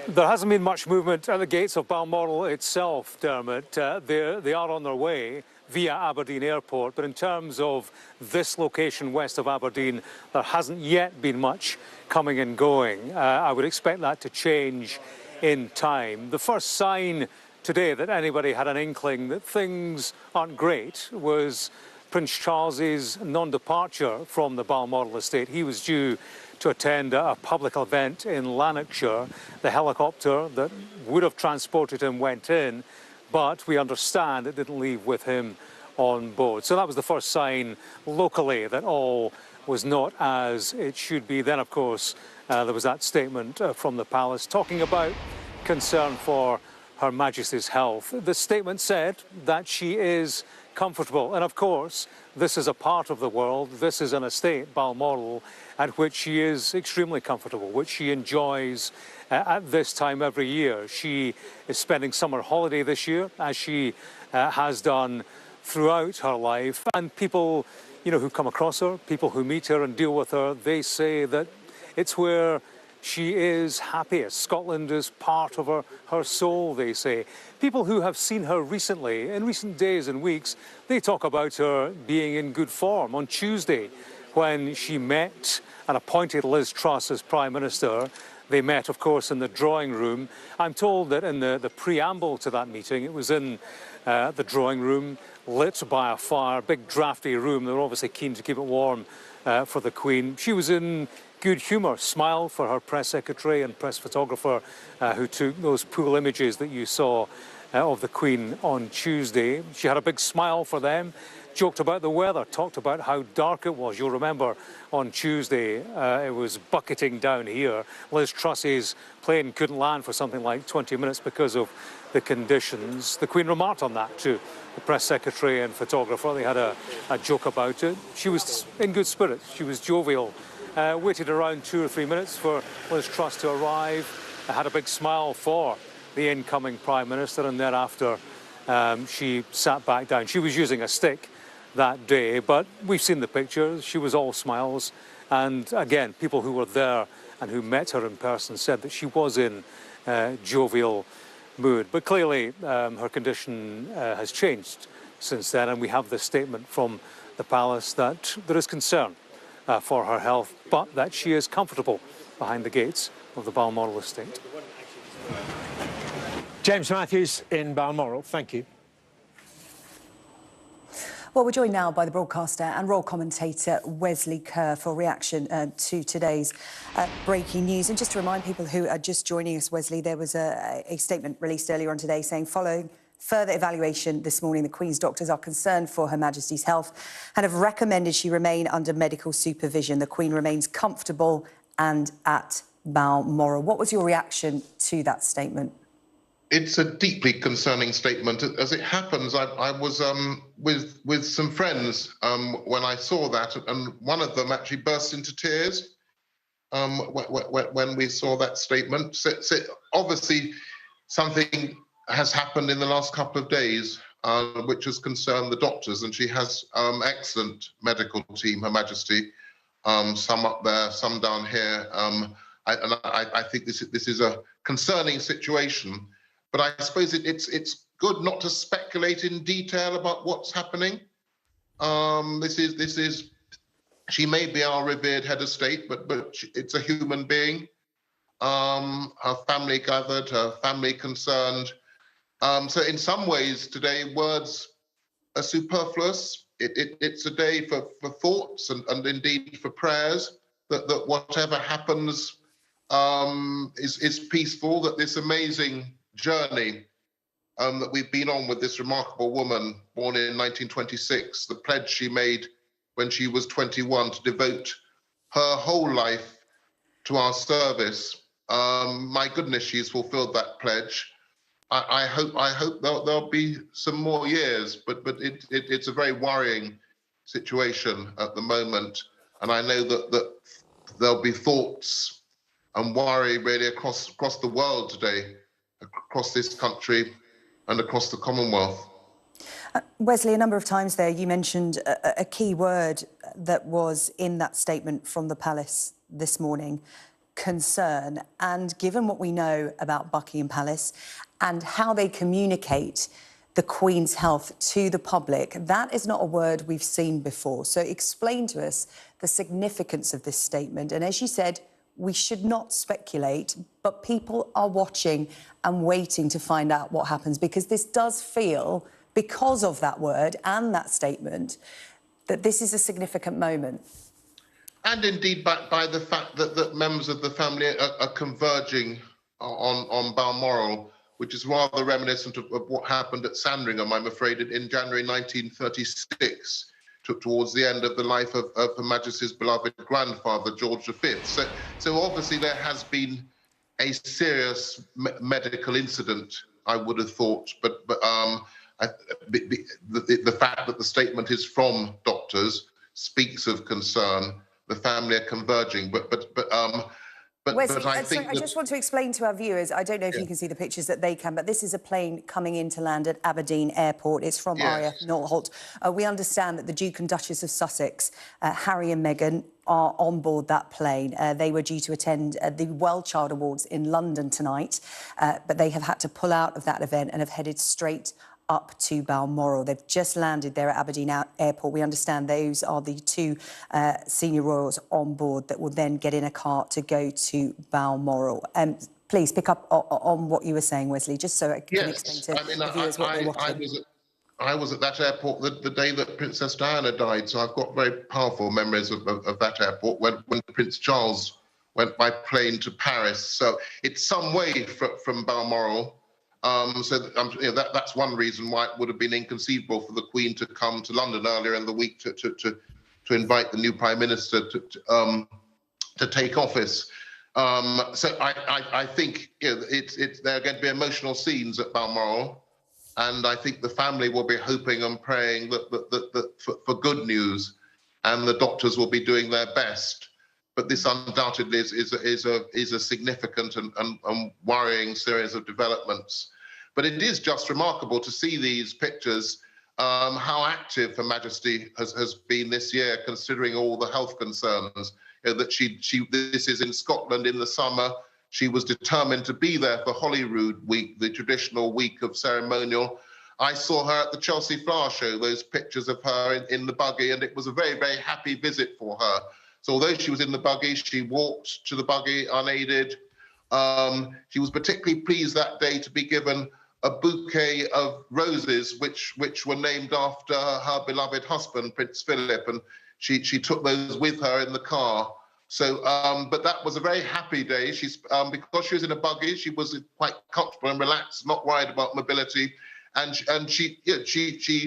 There hasn't been much movement at the gates of Balmoral itself, Dermot. They are on their way via Aberdeen Airport, but in terms of this location west of Aberdeen, there hasn't yet been much coming and going. I would expect that to change in time. The first sign today that anybody had an inkling that things aren't great was Prince Charles's non-departure from the Balmoral estate. He was due to attend a public event in Lanarkshire. The helicopter that would have transported him went in, but we understand it didn't leave with him on board. So that was the first sign locally that all was not as it should be. Then, of course, there was that statement from the palace talking about concern for Her Majesty's health. The statement said that she is comfortable. And of course, this is a part of the world, this is an estate, Balmoral, at which she is extremely comfortable, which she enjoys at this time every year. She is spending summer holiday this year, as she has done throughout her life. And people, you know, who come across her, people who meet her and deal with her, they say that it's where she is happiest. Scotland is part of her soul, they say. People who have seen her recently, in recent days and weeks, they talk about her being in good form. On Tuesday, when she met and appointed Liz Truss as Prime Minister, they met, of course, in the drawing room. I'm told that in the preamble to that meeting, it was in the drawing room, lit by a fire, big drafty room. They were obviously keen to keep it warm for the Queen. She was in good humour, smiled for her press secretary and press photographer who took those pool images that you saw of the Queen on Tuesday. She had a big smile for them, joked about the weather, talked about how dark it was. You'll remember on Tuesday it was bucketing down here. Liz Truss's plane couldn't land for something like 20 minutes because of the conditions. The Queen remarked on that too. The press secretary and photographer, they had a joke about it. She was in good spirits. She was jovial. Waited around 2 or 3 minutes for Liz Truss to arrive. Had a big smile for the incoming Prime Minister, and thereafter she sat back down. She was using a stick that day, but we've seen the pictures. She was all smiles. And again, people who were there and who met her in person said that she was in jovial mood. But clearly her condition has changed since then, and we have this statement from the palace that there is concern for her health, but that she is comfortable behind the gates of the Balmoral estate. James Matthews in Balmoral, thank you. Well, we're joined now by the broadcaster and royal commentator Wesley Kerr for reaction to today's breaking news. And just to remind people who are just joining us, Wesley, there was a statement released earlier on today saying, following further evaluation this morning, the Queen's doctors are concerned for Her Majesty's health and have recommended she remain under medical supervision. The Queen remains comfortable and at Balmoral. What was your reaction to that statement? It's a deeply concerning statement. As it happens, I was with some friends when I saw that, and one of them actually burst into tears when we saw that statement. So obviously, something has happened in the last couple of days, which has concerned the doctors, and she has excellent medical team, Her Majesty, some up there, some down here. I think this is a concerning situation. But I suppose it's good not to speculate in detail about what's happening. She may be our revered head of state, but it's a human being. Her family gathered, her family concerned. So in some ways today, words are superfluous. It's a day for thoughts and indeed for prayers, that whatever happens is peaceful, that this amazing journey that we've been on with this remarkable woman born in 1926, the pledge she made when she was 21 to devote her whole life to our service. My goodness, she's fulfilled that pledge. I hope there'll be some more years, but it's a very worrying situation at the moment, and I know that there'll be thoughts and worry really across the world today, across this country and across the Commonwealth. Wesley, a number of times there you mentioned a key word that was in that statement from the Palace this morning, concern. And given what we know about Buckingham Palace and how they communicate the Queen's health to the public, that is not a word we've seen before. So explain to us the significance of this statement. And as you said, we should not speculate, but people are watching and waiting to find out what happens, because this does feel, because of that word and that statement, that this is a significant moment. And indeed by the fact that members of the family are converging on Balmoral, which is rather reminiscent of what happened at Sandringham, I'm afraid, in January 1936. Towards the end of the life of Her Majesty's beloved grandfather, George V. So obviously there has been a serious medical incident, I would have thought, but the fact that the statement is from doctors speaks of concern. The family are converging, Wesley, I think I just want to explain to our viewers, I don't know if you can see the pictures that they can, but this is a plane coming in to land at Aberdeen Airport. It's from Aria Northolt. We understand that the Duke and Duchess of Sussex, Harry and Meghan, are on board that plane. They were due to attend the Well Child Awards in London tonight, but they have had to pull out of that event and have headed straight up to Balmoral. They've just landed there at Aberdeen Airport. We understand those are the two senior royals on board that will then get in a car to go to Balmoral. Please pick up on what you were saying, Wesley, just so I can explain to the viewers what they're watching. I was at that airport the day that Princess Diana died, so I've got very powerful memories of that airport when Prince Charles went by plane to Paris. So it's some way from Balmoral. That's one reason why it would have been inconceivable for the Queen to come to London earlier in the week to invite the new Prime Minister to take office. So I think there are going to be emotional scenes at Balmoral, and I think the family will be hoping and praying that for good news, and the doctors will be doing their best. But this undoubtedly is a significant and worrying series of developments. But it is just remarkable to see these pictures, how active Her Majesty has been this year, considering all the health concerns. That this is in Scotland in the summer. She was determined to be there for Holyrood Week, the traditional week of ceremonial. I saw her at the Chelsea Flower Show, those pictures of her in the buggy, and it was a very, very happy visit for her. So although she was in the buggy, she walked to the buggy unaided. She was particularly pleased that day to be given a bouquet of roses, which were named after her beloved husband, Prince Philip, and she took those with her in the car. So, but that was a very happy day. She's because she was in a buggy, she was quite comfortable and relaxed, not worried about mobility, and she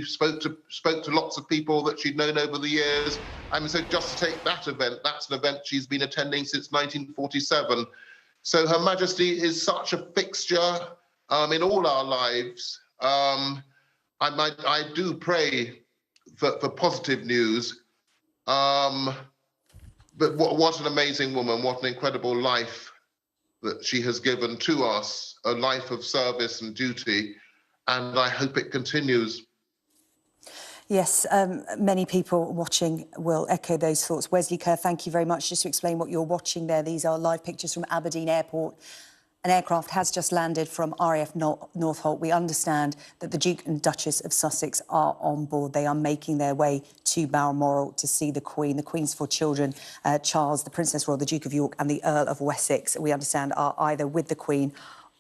spoke to lots of people that she'd known over the years. I mean, so just to take that event, that's an event she's been attending since 1947. So Her Majesty is such a fixture in all our lives. I do pray for positive news. But what an amazing woman, what an incredible life that she has given to us, a life of service and duty, and I hope it continues. Yes, many people watching will echo those thoughts. Wesley Kerr, thank you very much. Just to explain what you're watching there, these are live pictures from Aberdeen Airport. An aircraft has just landed from RAF Northolt. We understand that the Duke and Duchess of Sussex are on board. They are making their way to Balmoral to see the Queen. The Queen's four children, Charles, the Princess Royal, the Duke of York and the Earl of Wessex, we understand are either with the Queen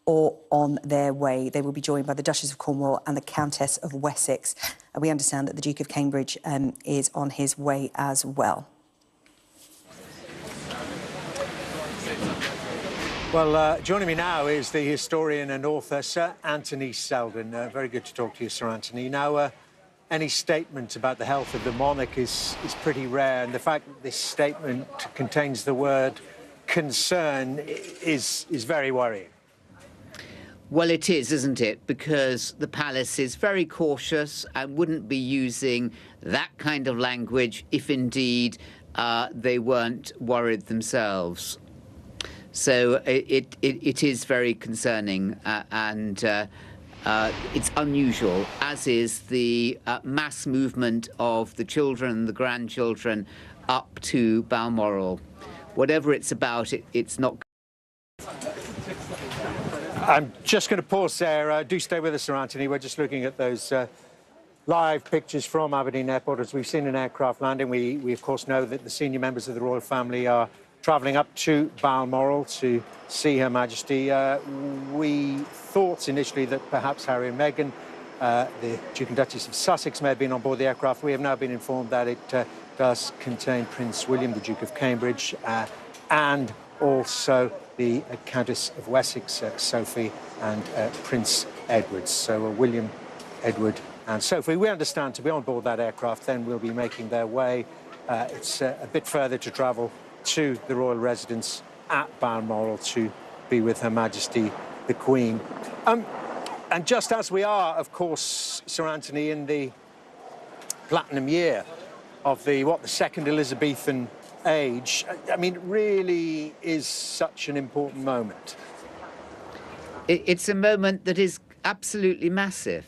or on their way. They will be joined by the Duchess of Cornwall and the Countess of Wessex. And we understand that the Duke of Cambridge is on his way as well. Well, joining me now is the historian and author, Sir Anthony Selden. Very good to talk to you, Sir Anthony. Now, any statement about the health of the monarch is pretty rare, and the fact that this statement contains the word concern is very worrying. Well, it is, isn't it? Because the palace is very cautious and wouldn't be using that kind of language if indeed they weren't worried themselves. So it is very concerning and it's unusual, as is the mass movement of the children and the grandchildren up to Balmoral. Whatever it's about, it's not. I'm just going to pause there. Do stay with us, Sir Anthony. We're just looking at those live pictures from Aberdeen Airport. As we've seen an aircraft landing, we of course know that the senior members of the royal family are travelling up to Balmoral to see Her Majesty. We thought initially that perhaps Harry and Meghan, the Duke and Duchess of Sussex, may have been on board the aircraft. We have now been informed that it does contain Prince William, the Duke of Cambridge, and also the Countess of Wessex, Sophie, and Prince Edward. So William, Edward and Sophie, we understand, to be on board that aircraft then will be making their way. It's a bit further to travel to the royal residence at Balmoral to be with Her Majesty the Queen. And just as we are, of course, Sir Anthony, in the platinum year of the second Elizabethan age, I mean, it really is such an important moment. It's a moment that is absolutely massive.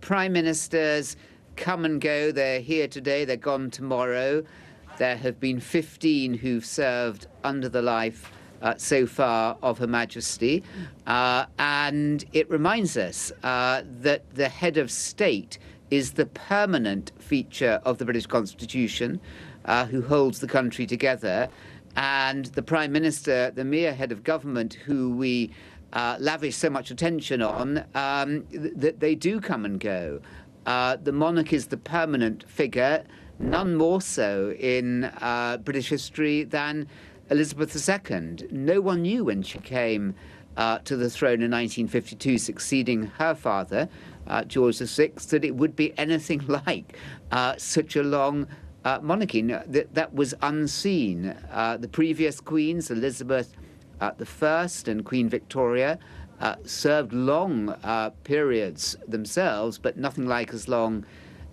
Prime ministers come and go. They're here today, they're gone tomorrow. There have been 15 who've served under the life so far of Her Majesty. And it reminds us that the head of state is the permanent feature of the British Constitution, who holds the country together. And the Prime Minister, the mere head of government, who we lavish so much attention on, that they do come and go. The monarch is the permanent figure, none more so in British history than Elizabeth II. No one knew when she came to the throne in 1952, succeeding her father, George VI, that it would be anything like such a long monarchy. That was unseen. The previous queens, Elizabeth I and Queen Victoria, served long periods themselves, but nothing like as long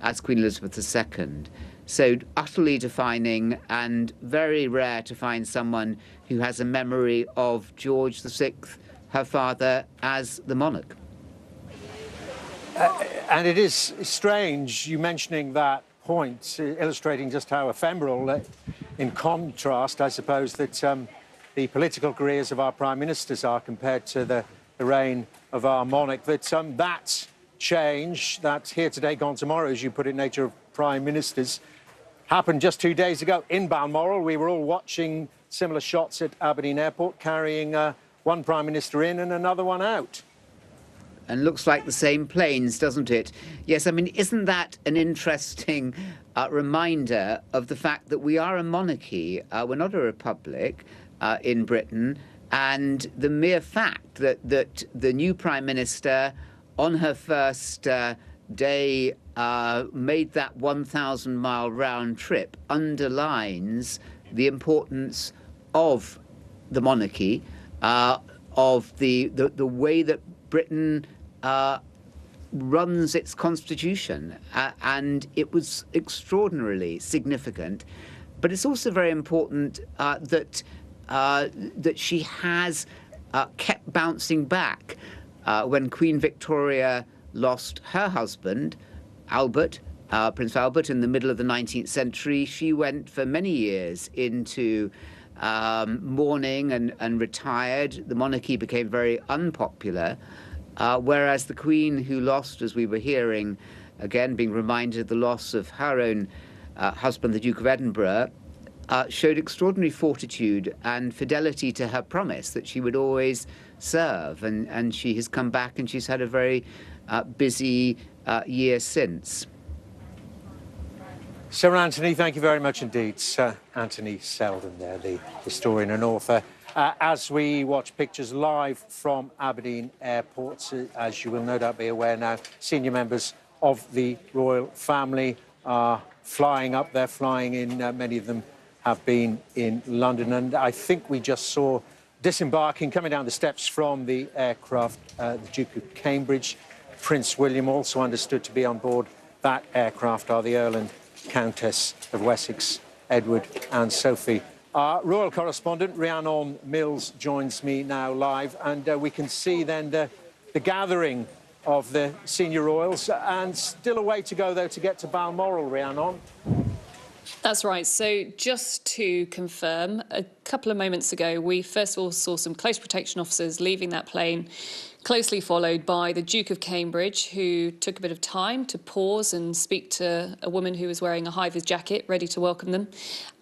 as Queen Elizabeth II. So utterly defining, and very rare to find someone who has a memory of George VI, her father, as the monarch. And it is strange you mentioning that point, illustrating just how ephemeral, in contrast, I suppose, that the political careers of our prime ministers are compared to the reign of our monarch. That change, that here today, gone tomorrow, as you put it, nature of prime ministers, happened just 2 days ago in Balmoral. We were all watching similar shots at Aberdeen Airport, carrying one Prime Minister in and another one out. And looks like the same planes, doesn't it? Yes, I mean, isn't that an interesting reminder of the fact that we are a monarchy? We're not a republic in Britain. And the mere fact that the new Prime Minister, on her first day, made that 1,000-mile round trip underlines the importance of the monarchy, of the way that Britain runs its constitution, and it was extraordinarily significant. But it's also very important that she has kept bouncing back. When Queen Victoria lost her husband, Albert, Prince Albert, in the middle of the 19th century, she went for many years into mourning and retired. The monarchy became very unpopular. Whereas the Queen, who lost, as we were hearing, again being reminded of the loss of her own husband, the Duke of Edinburgh, showed extraordinary fortitude and fidelity to her promise that she would always serve. And she has come back and she's had a very busy year since. Sir Anthony, thank you very much indeed. Sir Anthony Selden there, the historian and author. As we watch pictures live from Aberdeen Airport, as you will no doubt be aware now, senior members of the royal family are flying up. They're flying in. Many of them have been in London. And I think we just saw disembarking, coming down the steps from the aircraft, the Duke of Cambridge. Prince William, also understood to be on board that aircraft, are the Earl and Countess of Wessex, Edward and Sophie. Our royal correspondent, Rhiannon Mills, joins me now live, and we can see then the gathering of the senior royals, and still a way to go, though, to get to Balmoral, Rhiannon. That's right. So just to confirm, a couple of moments ago, we first of all saw some close protection officers leaving that plane, closely followed by the Duke of Cambridge, who took a bit of time to pause and speak to a woman who was wearing a high-vis jacket, ready to welcome them.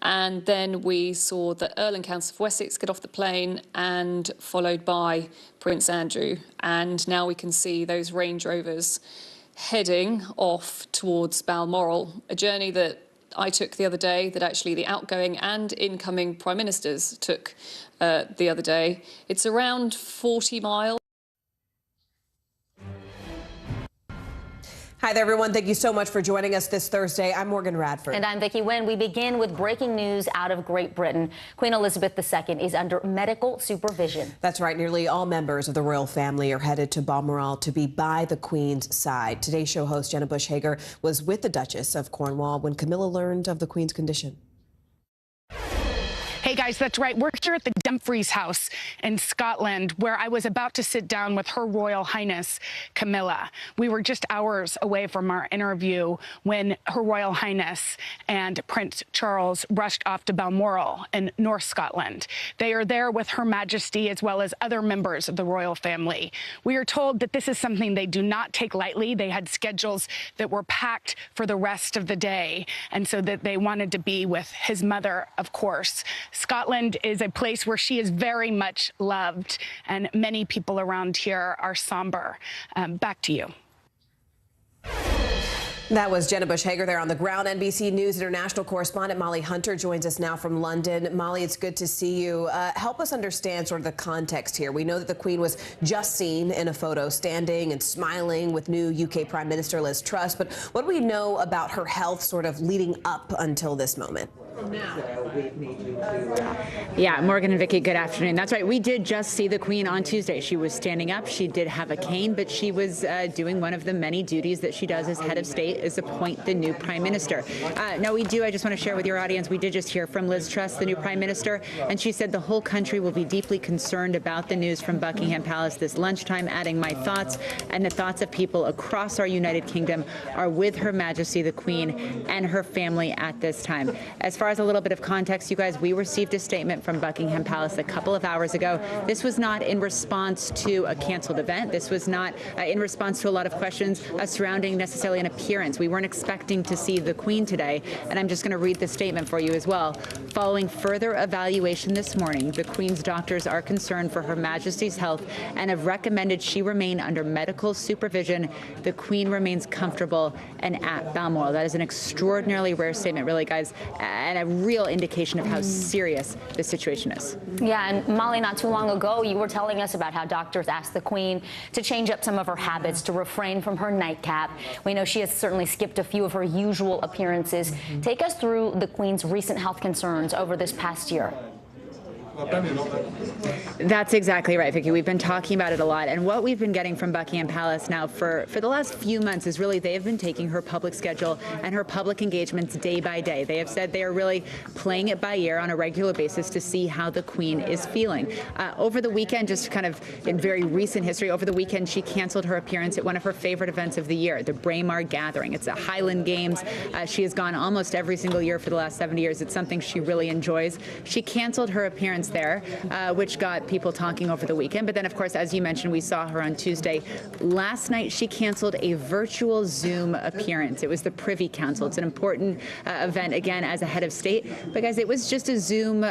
And then we saw the Earl and Countess of Wessex get off the plane, and followed by Prince Andrew. And now we can see those Range Rovers heading off towards Balmoral, a journey that I took the other day, that actually the outgoing and incoming Prime Ministers took the other day. It's around 40 miles. Hi there, everyone. Thank you so much for joining us this Thursday. I'm Morgan Radford. And I'm Vicky Nguyen. We begin with breaking news out of Great Britain. Queen Elizabeth II is under medical supervision. That's right. Nearly all members of the royal family are headed to Balmoral to be by the Queen's side. Today's show host Jenna Bush Hager was with the Duchess of Cornwall when Camilla learned of the Queen's condition. Hey guys, that's right. We're here at the Dumfries House in Scotland, where I was about to sit down with Her Royal Highness Camilla. We were just hours away from our interview when Her Royal Highness and Prince Charles rushed off to Balmoral in North Scotland. They are there with Her Majesty as well as other members of the royal family. We are told that this is something they do not take lightly. They had schedules that were packed for the rest of the day, and so that they wanted to be with his mother, of course. Scotland is a place where she is very much loved, and many people around here are somber. Back to you. That was Jenna Bush Hager there on the ground. NBC News International correspondent Molly Hunter joins us now from London. Molly, it's good to see you. Help us understand sort of the context here. We know that the Queen was just seen in a photo standing and smiling with new UK Prime Minister Liz Truss. But what do we know about her health sort of leading up until this moment? Yeah, Morgan and Vicky, good afternoon. That's right. We did just see the Queen on Tuesday. She was standing up. She did have a cane, but she was doing one of the many duties that she does as head of state, is appoint the new Prime Minister. No, I just want to share with your audience, we did just hear from Liz Truss, the new Prime Minister, and she said the whole country will be deeply concerned about the news from Buckingham Palace this lunchtime, adding, my thoughts and the thoughts of people across our United Kingdom are with Her Majesty the Queen and her family at this time. As far far as a little bit of context, you guys, we received a statement from Buckingham Palace a couple of hours ago. This was not in response to a canceled event. This was not in response to a lot of questions surrounding necessarily an appearance. We weren't expecting to see the Queen today, and I'm just going to read the statement for you as well. Following further evaluation this morning, the Queen's doctors are concerned for Her Majesty's health and have recommended she remain under medical supervision. The Queen remains comfortable and at Balmoral. That is an extraordinarily rare statement, really, guys, and a real indication of how serious the situation is. Yeah, and Molly, not too long ago, you were telling us about how doctors asked the Queen to change up some of her habits, to refrain from her nightcap. We know she has certainly skipped a few of her usual appearances. Take us through the Queen's recent health concerns over this past year. That's exactly right, Vicky. We've been talking about it a lot, and what we've been getting from Buckingham Palace now for the last few months is really they have been taking her public schedule and her public engagements day by day. They have said they are really playing it by ear on a regular basis to see how the Queen is feeling. Over the weekend, just kind of in very recent history, over the weekend she canceled her appearance at one of her favorite events of the year, the Braemar Gathering. It's a Highland Games. She has gone almost every single year for the last 70 years. It's something she really enjoys. She canceled her appearance there, which got people talking over the weekend. But then, of course, as you mentioned, we saw her on Tuesday. Last night, she canceled a virtual Zoom appearance. It was the Privy Council. It's an important event, again, as a head of state. But, guys, it was just a Zoom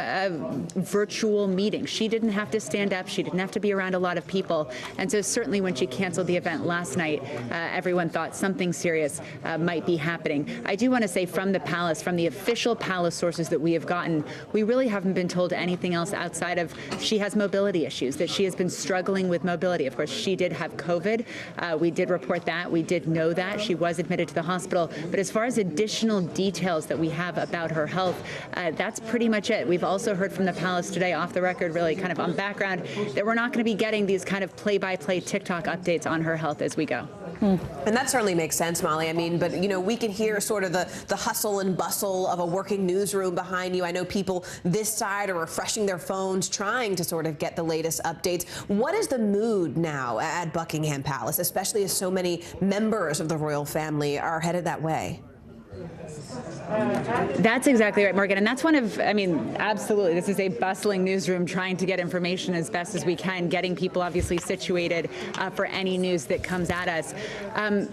virtual meeting. She didn't have to stand up. She didn't have to be around a lot of people. And so certainly when she canceled the event last night, everyone thought something serious might be happening. I do want to say from the palace, from the official palace sources that we have gotten, we really haven't been told anything else outside of she has mobility issues, that she has been struggling with mobility. Of course, she did have COVID. We did report that. We did know that. She was admitted to the hospital. But as far as additional details that we have about her health, that's pretty much it. We've also heard from the palace today, off the record, really kind of on background, that we're not going to be getting these kind of play-by-play TikTok updates on her health as we go. And that certainly makes sense, Molly. I mean, but, you know, we can hear sort of the hustle and bustle of a working newsroom behind you. I know people this side are refreshing their phones, trying to sort of get the latest updates. What is the mood now at Buckingham Palace, especially as so many members of the royal family are headed that way? That's exactly right, Morgan. And that's one of, I mean, absolutely, this is a bustling newsroom trying to get information as best as we can, getting people obviously situated for any news that comes at us.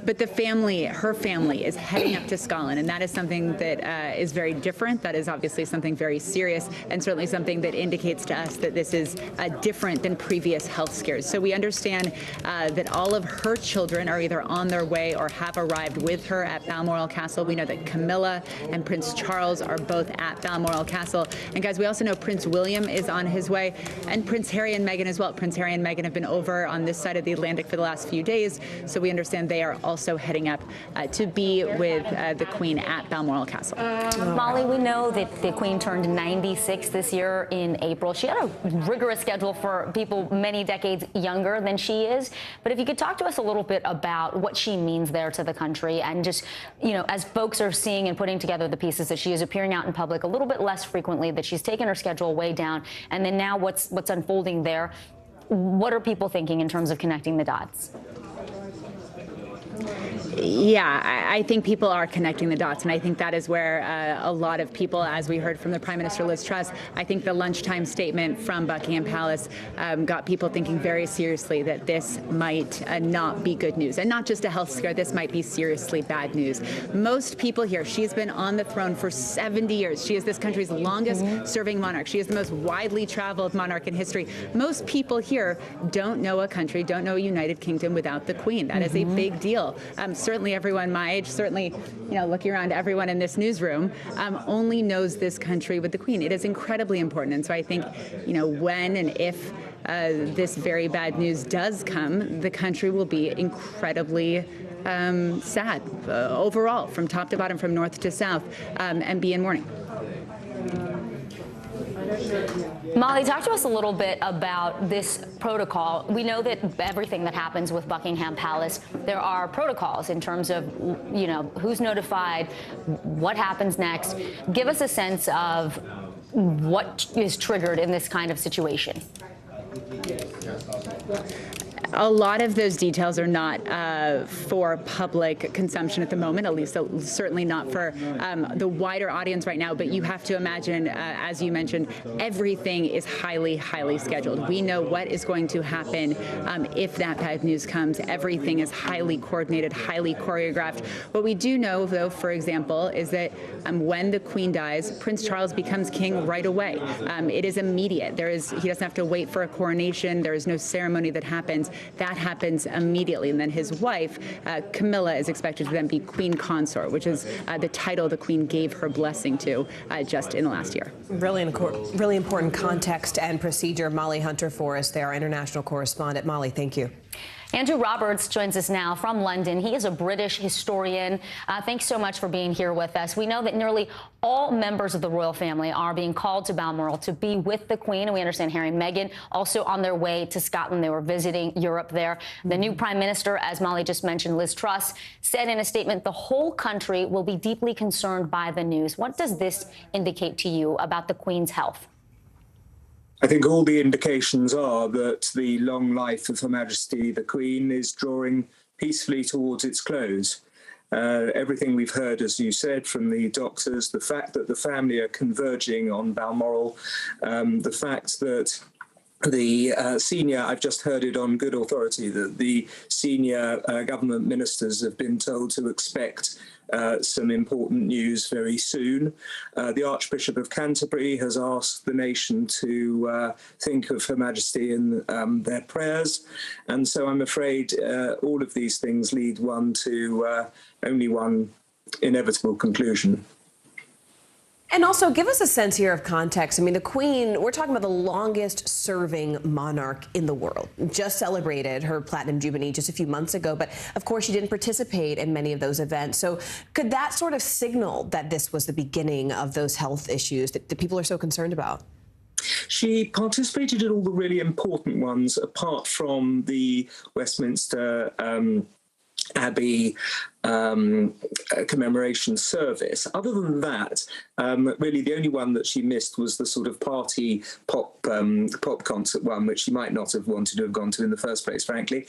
But the family, her family, is heading up to Scotland, and that is something that is very different. That is obviously something very serious, and certainly something that indicates to us that this is different than previous health scares. So we understand that all of her children are either on their way or have arrived with her at Balmoral Castle. We know that Camilla and Prince Charles are both at Balmoral Castle. And guys, we also know Prince William is on his way, and Prince Harry and Meghan as well. Prince Harry and Meghan have been over on this side of the Atlantic for the last few days, so we understand they are also heading up to be with the Queen at Balmoral Castle. Molly, we know that the Queen turned 96 this year in April. She had a rigorous schedule for people many decades younger than she is. But if you could talk to us a little bit about what she means there to the country, and just, you know, as folks are seeing and putting together the pieces that she is appearing out in public a little bit less frequently, that she's taken her schedule way down, and then now what's unfolding there, what are people thinking in terms of connecting the dots? Yeah, I think people are connecting the dots, and I think that is where a lot of people, as we heard from the Prime Minister Liz Truss, I think the lunchtime statement from Buckingham Palace got people thinking very seriously that this might not be good news, and not just a health scare. This might be seriously bad news. Most people here, she's been on the throne for 70 years. She is this country's longest serving monarch. She is the most widely traveled monarch in history. Most people here don't know a country, don't know a United Kingdom without the Queen. That is a big deal. Certainly everyone my age, certainly, you know, looking around, everyone in this newsroom only knows this country with the Queen. It is incredibly important. And so I think, you know, when and if this very bad news does come, the country will be incredibly sad overall, from top to bottom, from north to south, and be in mourning. Molly, talk to us a little bit about this protocol. We know that everything that happens with Buckingham Palace, there are protocols in terms of, you know, who's notified, what happens next. Give us a sense of what is triggered in this kind of situation. A lot of those details are not for public consumption at the moment, at least certainly not for the wider audience right now. But you have to imagine, as you mentioned, everything is highly, highly scheduled. We know what is going to happen if that bad news comes. Everything is highly coordinated, highly choreographed. What we do know, though, for example, is that when the Queen dies, Prince Charles becomes king right away. It is immediate. He doesn't have to wait for a coronation. There is no ceremony that happens. That happens immediately. And then his wife, Camilla, is expected to then be Queen Consort, which is the title the Queen gave her blessing to just in the last year. Really important context and procedure. Molly Hunter for us there, our international correspondent. Molly, thank you. Andrew Roberts joins us now from London. He is a British historian. Thanks so much for being here with us. We know that nearly all members of the royal family are being called to Balmoral to be with the Queen. And we understand Harry and Meghan also on their way to Scotland. They were visiting Europe there. The new Prime Minister, as Molly just mentioned, Liz Truss, said in a statement the whole country will be deeply concerned by the news. What does this indicate to you about the Queen's health? I think all the indications are that the long life of Her Majesty the Queen is drawing peacefully towards its close. Everything we've heard, as you said, from the doctors, the fact that the family are converging on Balmoral, the fact that the senior, I've just heard it on good authority, that the senior government ministers have been told to expect some important news very soon. The Archbishop of Canterbury has asked the nation to think of Her Majesty in their prayers. And so I'm afraid all of these things lead one to only one inevitable conclusion. And also, give us a sense here of context. I mean, the Queen, we're talking about the longest serving monarch in the world. Just celebrated her Platinum Jubilee just a few months ago, but of course she didn't participate in many of those events. So could that sort of signal that this was the beginning of those health issues that the people are so concerned about? She participated in all the really important ones, apart from the Westminster Abbey commemoration service. Other than that, really the only one that she missed was the sort of party pop concert one, which she might not have wanted to have gone to in the first place, frankly.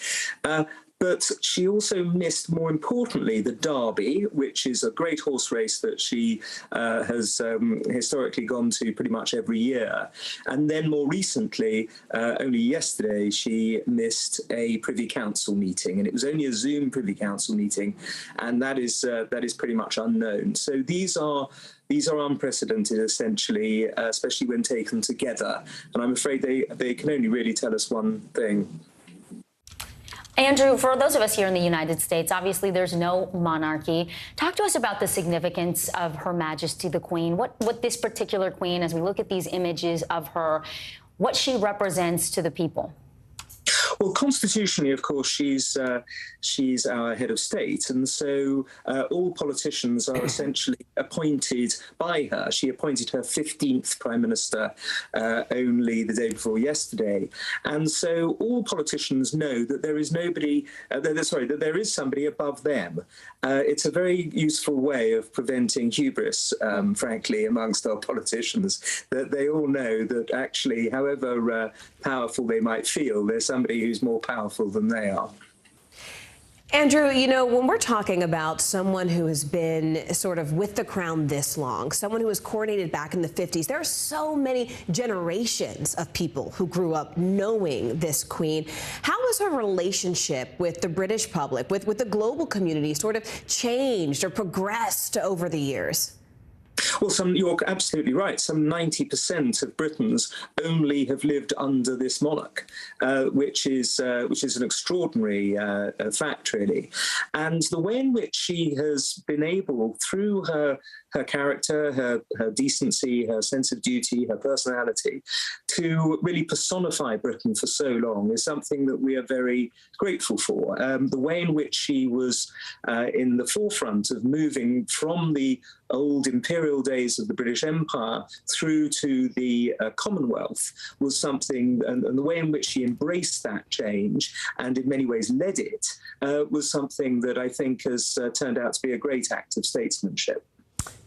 But she also missed, more importantly, the Derby, which is a great horse race that she has historically gone to pretty much every year. And then more recently, only yesterday, she missed a Privy Council meeting, and it was only a Zoom Privy Council meeting, and that is pretty much unknown. So these are unprecedented, essentially, especially when taken together. And I'm afraid they can only really tell us one thing. Andrew, for those of us here in the United States, obviously there's no monarchy. Talk to us about the significance of Her Majesty the Queen, what this particular Queen, as we look at these images of her, what she represents to the people. Well, constitutionally, of course, she's our head of state, and so all politicians are essentially appointed by her. She appointed her 15th Prime Minister only the day before yesterday, and so all politicians know that there is nobody, that there is somebody above them. It's a very useful way of preventing hubris, frankly, amongst our politicians, that they all know that actually, however powerful they might feel, there's somebody who's more powerful than they are. Andrew, you know, when we're talking about someone who has been sort of with the crown this long, someone who was coronated back in the 50s, there are so many generations of people who grew up knowing this queen. How has her relationship with the British public, with the global community, sort of changed or progressed over the years? Well, you're absolutely right. Some 90% of Britons only have lived under this monarch, which is an extraordinary fact, really. And the way in which she has been able, through her character, her decency, her sense of duty, her personality, to really personify Britain for so long is something that we are very grateful for. The way in which she was in the forefront of moving from the old imperial days of the British Empire through to the Commonwealth was something, and the way in which she embraced that change and in many ways led it was something that I think has turned out to be a great act of statesmanship.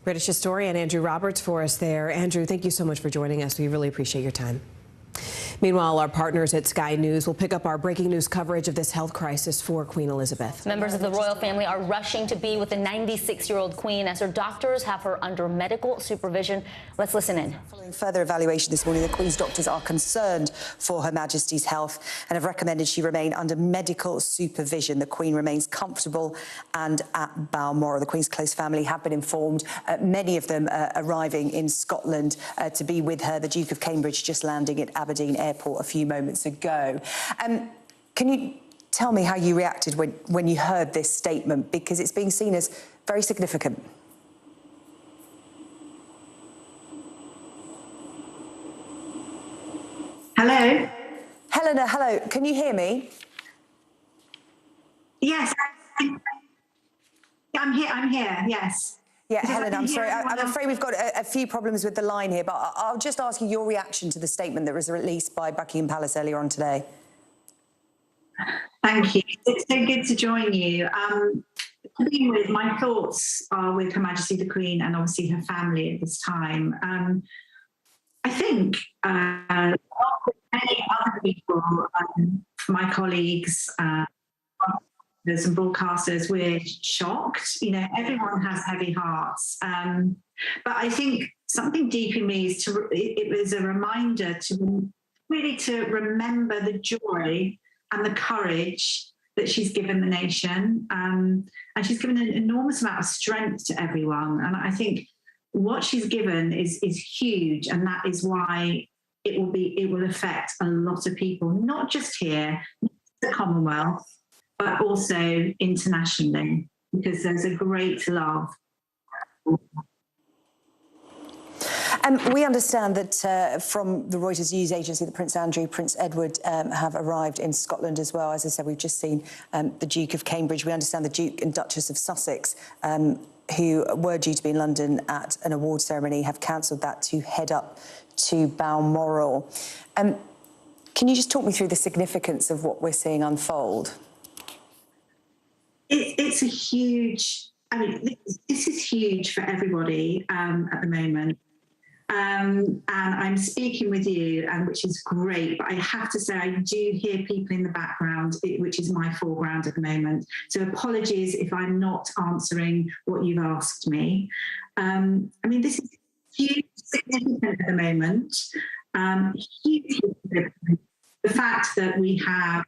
British historian Andrew Roberts for us there. Andrew, thank you so much for joining us. We really appreciate your time. Meanwhile, our partners at Sky News will pick up our breaking news coverage of this health crisis for Queen Elizabeth. Members of the royal family are rushing to be with the 96-year-old Queen as her doctors have her under medical supervision. Let's listen in. Following further evaluation this morning, the Queen's doctors are concerned for Her Majesty's health and have recommended she remain under medical supervision. The Queen remains comfortable and at Balmoral. The Queen's close family have been informed, many of them arriving in Scotland to be with her. The Duke of Cambridge just landing at Aberdeen Airport a few moments ago. Can you tell me how you reacted when you heard this statement, because it's being seen as very significant? Hello? Helena, hello. Can you hear me? Yes. I'm here, yes. Yeah, Helen, I'm sorry. I'm afraid we've got a few problems with the line here, but I'll just ask you your reaction to the statement that was released by Buckingham Palace earlier on today. Thank you. It's so good to join you. To begin with, my thoughts are with Her Majesty the Queen and obviously her family at this time. I think many other people, my colleagues, and broadcasters, we're shocked. You know, everyone has heavy hearts. But I think something deep in me is it was a reminder to really to remember the joy and the courage that she's given the nation. And she's given an enormous amount of strength to everyone. And I think what she's given is huge. And that is why it will affect a lot of people, not just here, not just the Commonwealth, but also internationally, because there's a great love. We understand that from the Reuters news agency that Prince Andrew, Prince Edward have arrived in Scotland as well. As I said, we've just seen the Duke of Cambridge. We understand the Duke and Duchess of Sussex, who were due to be in London at an award ceremony, have cancelled that to head up to Balmoral. Can you just talk me through the significance of what we're seeing unfold? It's a huge, I mean, this is huge for everybody at the moment. And I'm speaking with you, which is great, but I have to say I do hear people in the background, which is my foreground at the moment. So apologies if I'm not answering what you've asked me. I mean, this is huge significant at the moment. Huge significant. The fact that we have,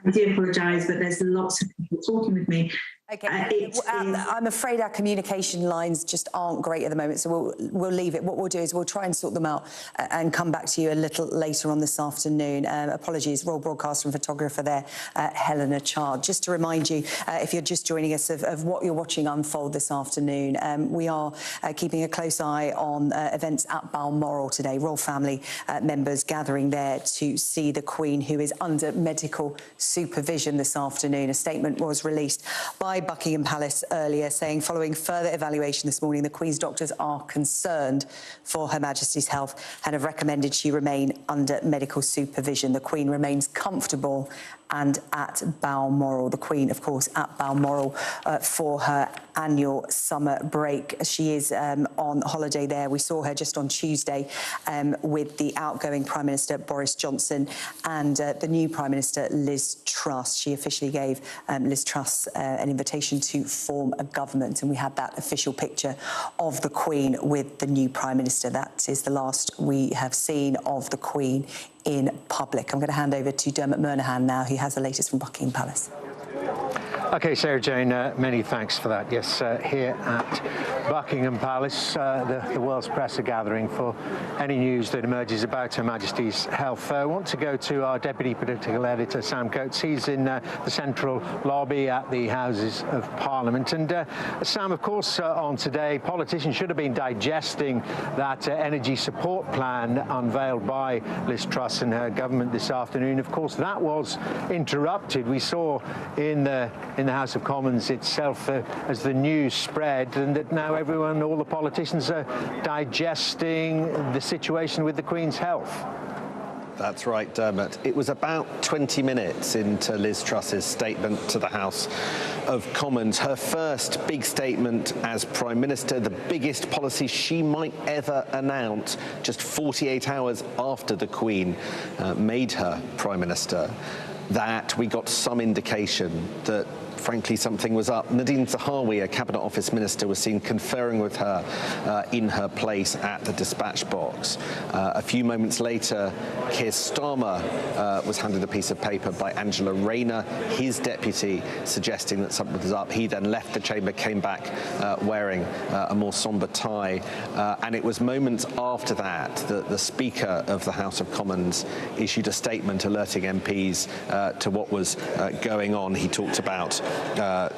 I do apologise, but there's lots of people talking with me. Okay, I'm afraid our communication lines just aren't great at the moment, so we'll leave it. What we'll do is we'll try and sort them out and come back to you a little later on this afternoon. Apologies, royal broadcaster and photographer there, Helena Chard. Just to remind you, if you're just joining us, of what you're watching unfold this afternoon, we are keeping a close eye on events at Balmoral today. Royal family members gathering there to see the Queen, who is under medical supervision this afternoon. A statement was released by Buckingham Palace earlier, saying following further evaluation this morning, the Queen's doctors are concerned for Her Majesty's health and have recommended she remain under medical supervision. The Queen remains comfortable and at Balmoral. The Queen, of course, at Balmoral for her annual summer break. She is on holiday there. We saw her just on Tuesday with the outgoing Prime Minister Boris Johnson and the new Prime Minister Liz Truss. She officially gave Liz Truss an invitation to form a government, and we had that official picture of the Queen with the new Prime Minister. That is the last we have seen of the Queen in public. I'm going to hand over to Dermot Murnaghan now, who has the latest from Buckingham Palace. OK, Sarah Jane, many thanks for that. Yes, here at Buckingham Palace, the world's press are gathering for any news that emerges about Her Majesty's health. I want to go to our Deputy Political Editor, Sam Coates. He's in the central lobby at the Houses of Parliament. And Sam, of course, on today, politicians should have been digesting that energy support plan unveiled by Liz Truss and her government this afternoon. Of course, that was interrupted. We saw in the House of Commons itself as the news spread, and that now all the politicians are digesting the situation with the Queen's health. That's right, Dermot. It was about 20 minutes into Liz Truss's statement to the House of Commons, her first big statement as Prime Minister, the biggest policy she might ever announce, just 48 hours after the Queen made her Prime Minister, that we got some indication that frankly, something was up. Nadine Zahawi, a Cabinet Office Minister, was seen conferring with her in her place at the dispatch box. A few moments later, Keir Starmer was handed a piece of paper by Angela Rayner, his deputy, suggesting that something was up. He then left the chamber, came back wearing a more sombre tie. And it was moments after that that the Speaker of the House of Commons issued a statement alerting MPs to what was going on. He talked about how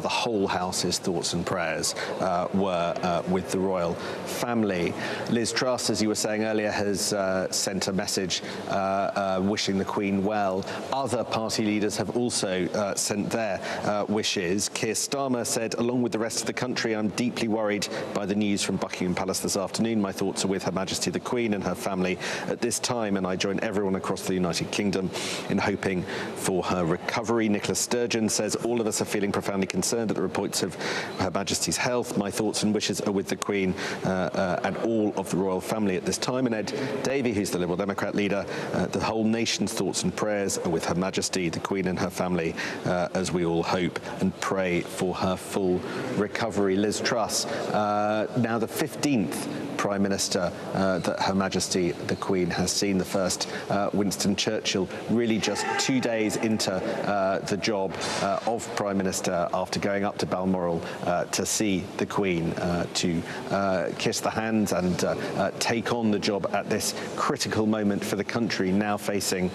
the whole House's thoughts and prayers were with the royal family. Liz Truss, as you were saying earlier, has sent a message wishing the Queen well. Other party leaders have also sent their wishes. Keir Starmer said, along with the rest of the country, I'm deeply worried by the news from Buckingham Palace this afternoon. My thoughts are with Her Majesty the Queen and her family at this time, and I join everyone across the United Kingdom in hoping for her recovery. Nicola Sturgeon says, all of us are feeling profoundly concerned at the reports of Her Majesty's health. My thoughts and wishes are with the Queen and all of the royal family at this time. And Ed Davey, who's the Liberal Democrat leader, the whole nation's thoughts and prayers are with Her Majesty, the Queen and her family, as we all hope and pray for her full recovery. Liz Truss, now the 15th Prime Minister that Her Majesty the Queen has seen. The first, Winston Churchill, really just 2 days into the job of Prime Minister after going up to Balmoral to see the Queen, to kiss the hands and take on the job at this critical moment for the country, now facing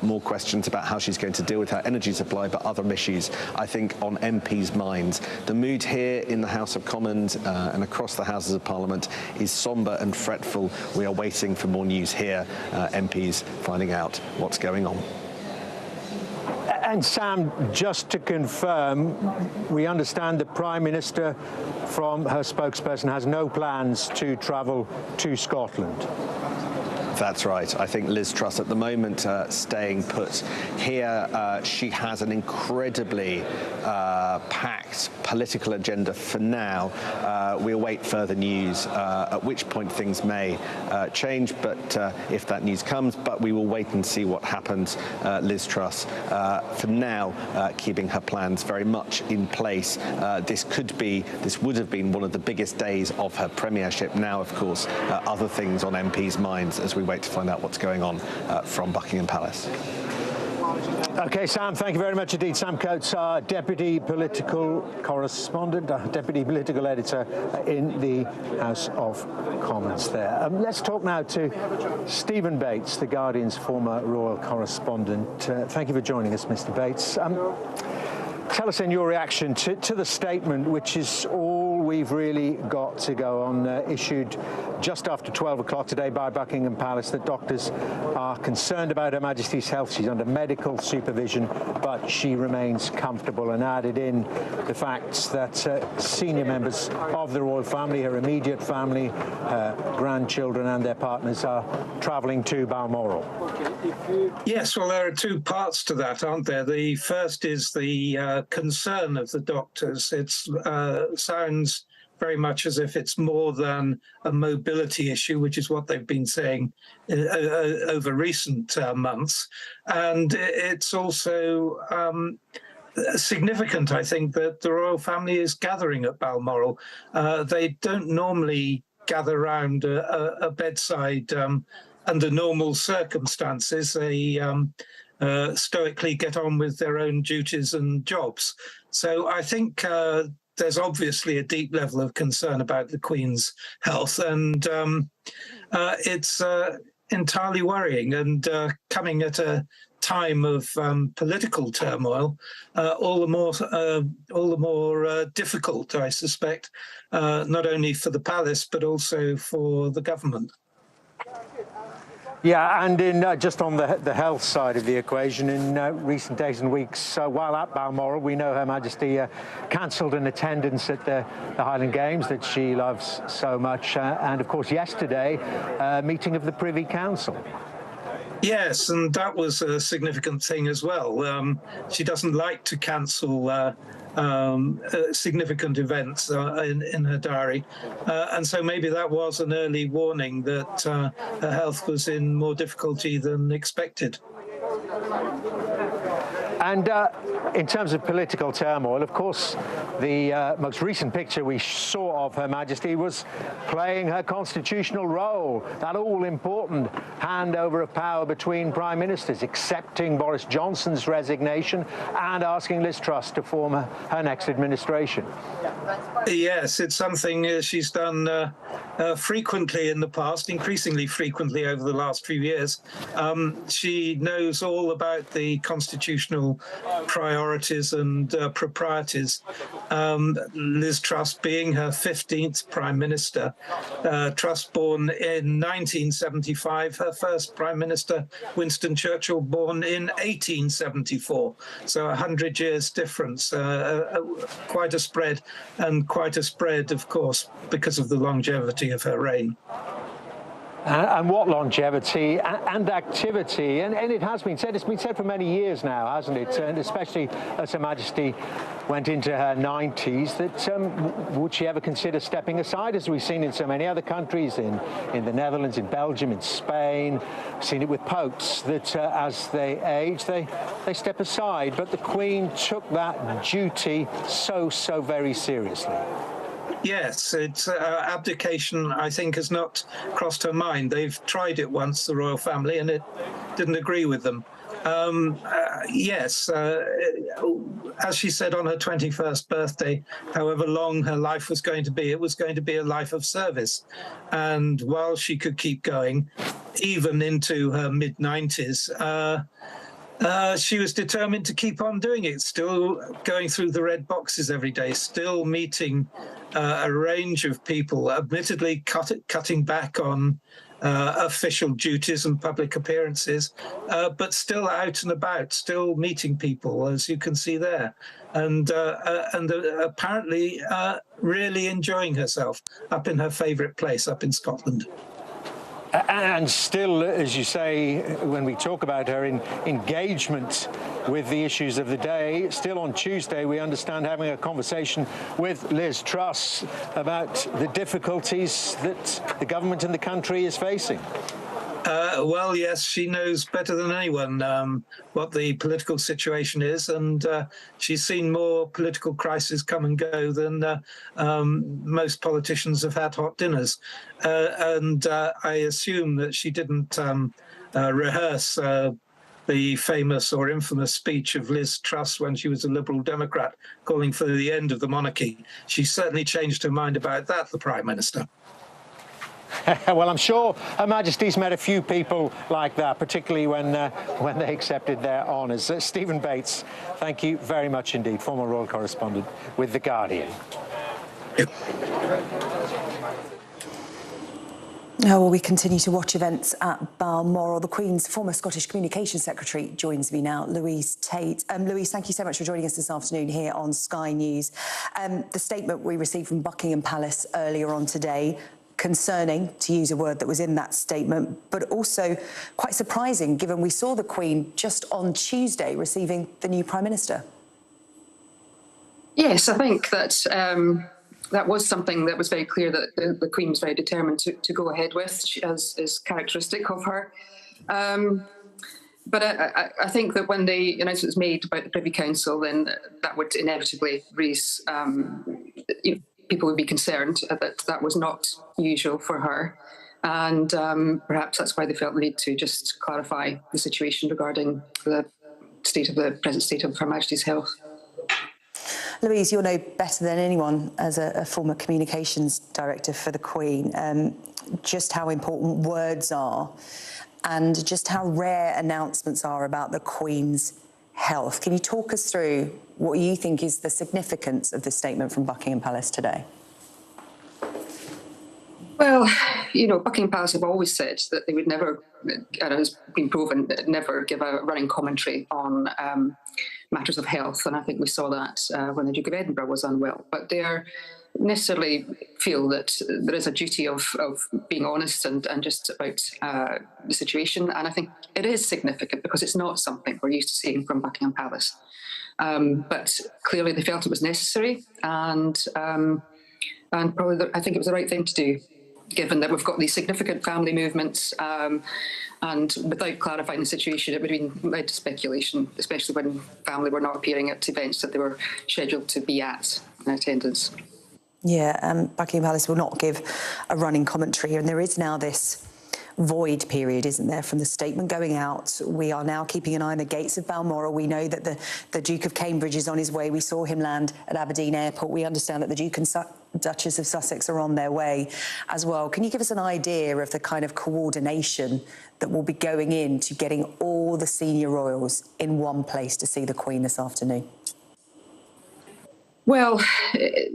more questions about how she's going to deal with her energy supply, but other issues, I think, on MPs' minds. The mood here in the House of Commons and across the Houses of Parliament is sombre and fretful. We are waiting for more news here, MPs finding out what's going on. And Sam, just to confirm, we understand the Prime Minister, from her spokesperson, has no plans to travel to Scotland. That's right. I think Liz Truss at the moment staying put here. She has an incredibly packed political agenda for now. We await further news, at which point things may change, but if that news comes, but we will wait and see what happens. Liz Truss, for now, keeping her plans very much in place. This would have been one of the biggest days of her premiership. Now, of course, other things on MPs' minds as we wait to find out what's going on from Buckingham Palace. OK, Sam, thank you very much indeed. Sam Coates, our Deputy Political Correspondent, Deputy Political Editor in the House of Commons there. Let's talk now to Stephen Bates, The Guardian's former royal correspondent. Thank you for joining us, Mr. Bates. Tell us in your reaction to the statement, which is all we've really got to go on, issued just after 12 o'clock today by Buckingham Palace, that doctors are concerned about Her Majesty's health. She's under medical supervision, but she remains comfortable, and added in the fact that senior members of the royal family, her immediate family, her grandchildren and their partners are travelling to Balmoral. Yes, well, there are two parts to that, aren't there? The first is the concern of the doctors. It sounds very much as if it's more than a mobility issue, which is what they've been saying over recent months. And it's also significant, I think, that the royal family is gathering at Balmoral. They don't normally gather around a bedside under normal circumstances. They stoically get on with their own duties and jobs. So I think there's obviously a deep level of concern about the Queen's health, and it's entirely worrying, and coming at a time of political turmoil, all the more difficult, I suspect, not only for the palace but also for the government. Yeah, and in just on the health side of the equation, in recent days and weeks, while at Balmoral, we know Her Majesty cancelled an attendance at the Highland Games that she loves so much, and of course yesterday, meeting of the Privy Council. Yes, and that was a significant thing as well. She doesn't like to cancel significant events in her diary. And so maybe that was an early warning that her health was in more difficulty than expected. And in terms of political turmoil, of course, the most recent picture we saw of Her Majesty was playing her constitutional role, that all-important handover of power between prime ministers, accepting Boris Johnson's resignation and asking Liz Truss to form her next administration. Yes, it's something she's done frequently in the past, increasingly frequently over the last few years. She knows all about the constitutional priorities and proprieties. Liz Truss being her 15th Prime Minister, Truss born in 1975, her first Prime Minister, Winston Churchill, born in 1874. So 100 years difference, quite a spread, and quite a spread, of course, because of the longevity of her reign. And what longevity and activity, and it has been said, it's been said for many years now, hasn't it? And especially as Her Majesty went into her 90s, that would she ever consider stepping aside, as we've seen in so many other countries, in the Netherlands, in Belgium, in Spain. We've seen it with popes, that as they age, they step aside. But the Queen took that duty so very seriously. Yes, it's abdication, I think, has not crossed her mind. They've tried it once, the royal family, and it didn't agree with them. Yes, as she said on her 21st birthday, however long her life was going to be, it was going to be a life of service. And while she could keep going, even into her mid-90s, she was determined to keep on doing it, still going through the red boxes every day, still meeting a range of people, admittedly cutting back on official duties and public appearances, but still out and about, still meeting people, as you can see there, and apparently really enjoying herself up in her favourite place, up in Scotland. And still, as you say, when we talk about her engagement with the issues of the day, still on Tuesday, we understand having a conversation with Liz Truss about the difficulties that the government and the country is facing. Well, yes, she knows better than anyone what the political situation is, and she's seen more political crises come and go than most politicians have had hot dinners. And I assume that she didn't rehearse the famous or infamous speech of Liz Truss when she was a Liberal Democrat calling for the end of the monarchy. She certainly changed her mind about that, the Prime Minister. Well, I'm sure Her Majesty's met a few people like that, particularly when they accepted their honours. Stephen Bates, thank you very much indeed, former royal correspondent with The Guardian. Now, well, we continue to watch events at Balmoral. The Queen's former Scottish Communications Secretary joins me now, Louise Tate. Louise, thank you so much for joining us this afternoon here on Sky News. The statement we received from Buckingham Palace earlier on today, concerning, to use a word that was in that statement, but also quite surprising, given we saw the Queen just on Tuesday receiving the new Prime Minister. Yes, I think that that was something that was very clear that the Queen was very determined to go ahead with, as is characteristic of her. But I think that when the announcement was made about the Privy Council, then that would inevitably raise people would be concerned that that was not usual for her. And perhaps that's why they felt the need to just clarify the situation regarding the present state of Her Majesty's health. Louise, you'll know better than anyone as a former communications director for the Queen, just how important words are and just how rare announcements are about the Queen's health. Can you talk us through what you think is the significance of this statement from Buckingham Palace today? Well, Buckingham Palace have always said that they would never, and it has been proven, never give a running commentary on matters of health. And I think we saw that when the Duke of Edinburgh was unwell. But they necessarily feel that there is a duty of being honest and just about the situation. And I think it is significant because it's not something we're used to seeing from Buckingham Palace. But clearly they felt it was necessary, and probably I think it was the right thing to do, given that we've got these significant family movements, and without clarifying the situation, it would have been led to speculation, especially when family were not appearing at events that they were scheduled to be at in attendance. Yeah, Buckingham Palace will not give a running commentary, and there is now this void period, isn't there, from the statement going out. We are now keeping an eye on the gates of Balmoral. We know that the Duke of Cambridge is on his way. We saw him land at Aberdeen Airport. We understand that the Duke and Duchess of Sussex are on their way as well. Can you give us an idea of the kind of coordination that will be going into getting all the senior royals in one place to see the Queen this afternoon? Well,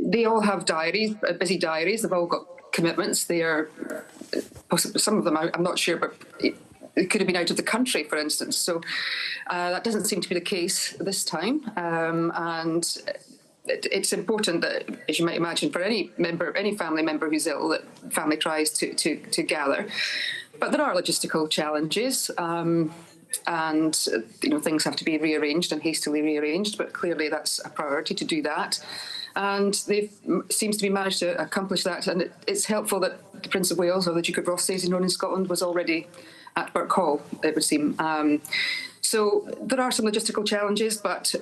they all have diaries, busy diaries. They've all got commitments. They are, possibly some of them, I'm not sure, but it could have been out of the country, for instance. So that doesn't seem to be the case this time. And it's important that, as you might imagine, for any family member who's ill, that family tries to gather. But there are logistical challenges. And things have to be rearranged and hastily rearranged, but clearly that's a priority to do that. And they seems to be managed to accomplish that. And it's helpful that the Prince of Wales, or the Duke of Rothesay, known in Scotland, was already at Burke Hall, it would seem. So there are some logistical challenges, but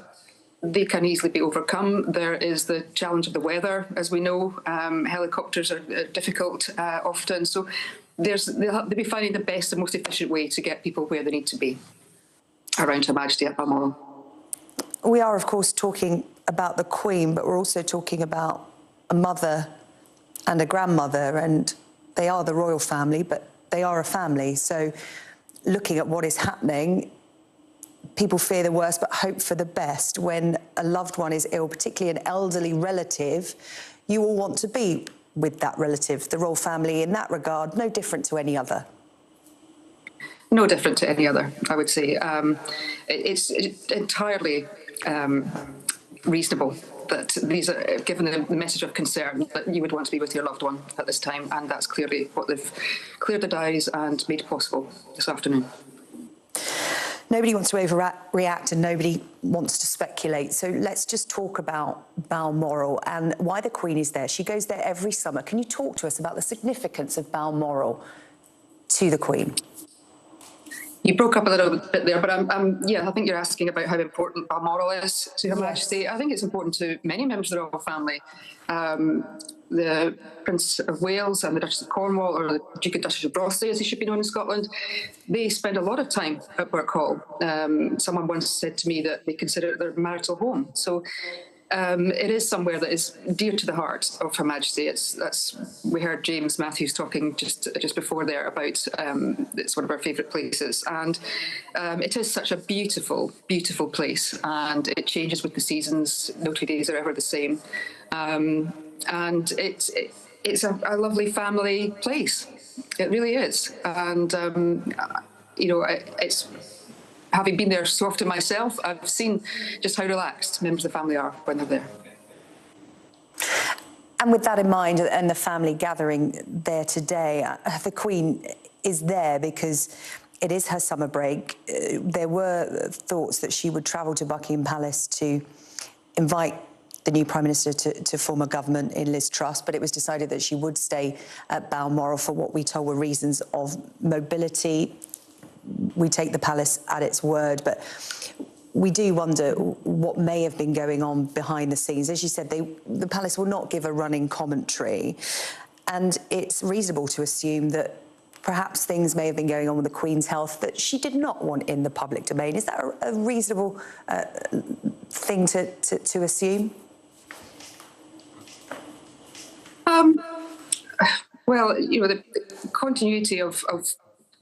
they can easily be overcome. There is the challenge of the weather, as we know. Helicopters are difficult often. So they'll be finding the best and most efficient way to get people where they need to be around Her Majesty at Balmoral. We are, of course, talking about the Queen, but we're also talking about a mother and a grandmother, and they are the royal family, but they are a family. So looking at what is happening, people fear the worst but hope for the best. When a loved one is ill, particularly an elderly relative, you all want to be with that relative. The royal family, in that regard, no different to any other. No different to any other, I would say. It's entirely reasonable that these are given the message of concern that you would want to be with your loved one at this time, and that's clearly what they've cleared the diaries and made possible this afternoon. Nobody wants to overreact and nobody wants to speculate. So let's just talk about Balmoral and why the Queen is there. She goes there every summer. Can you talk to us about the significance of Balmoral to the Queen? You broke up a little bit there, but yeah, I think you're asking about how important Balmoral is to Her Majesty. I think it's important to many members of the royal family. The Prince of Wales and the Duchess of Cornwall, or the Duke and Duchess of Rothesay, as he should be known in Scotland, they spend a lot of time at Burke Hall. Someone once said to me that they consider it their marital home. So it is somewhere that is dear to the heart of Her Majesty. We heard James Matthews talking just before there about it's one of our favourite places, and it is such a beautiful, beautiful place, and it changes with the seasons. No 2 days are ever the same. And it's a lovely family place. It really is. And, it's having been there so often myself, I've seen just how relaxed members of the family are when they're there. And with that in mind, and the family gathering there today, the Queen is there because it is her summer break. There were thoughts that she would travel to Buckingham Palace to invite the new Prime Minister to form a government in Liz Truss, but it was decided that she would stay at Balmoral for what we told were reasons of mobility. We take the palace at its word, but we do wonder what may have been going on behind the scenes. As you said, the palace will not give a running commentary, and it's reasonable to assume that perhaps things may have been going on with the Queen's health that she did not want in the public domain. Is that a reasonable thing to assume? Well, the continuity of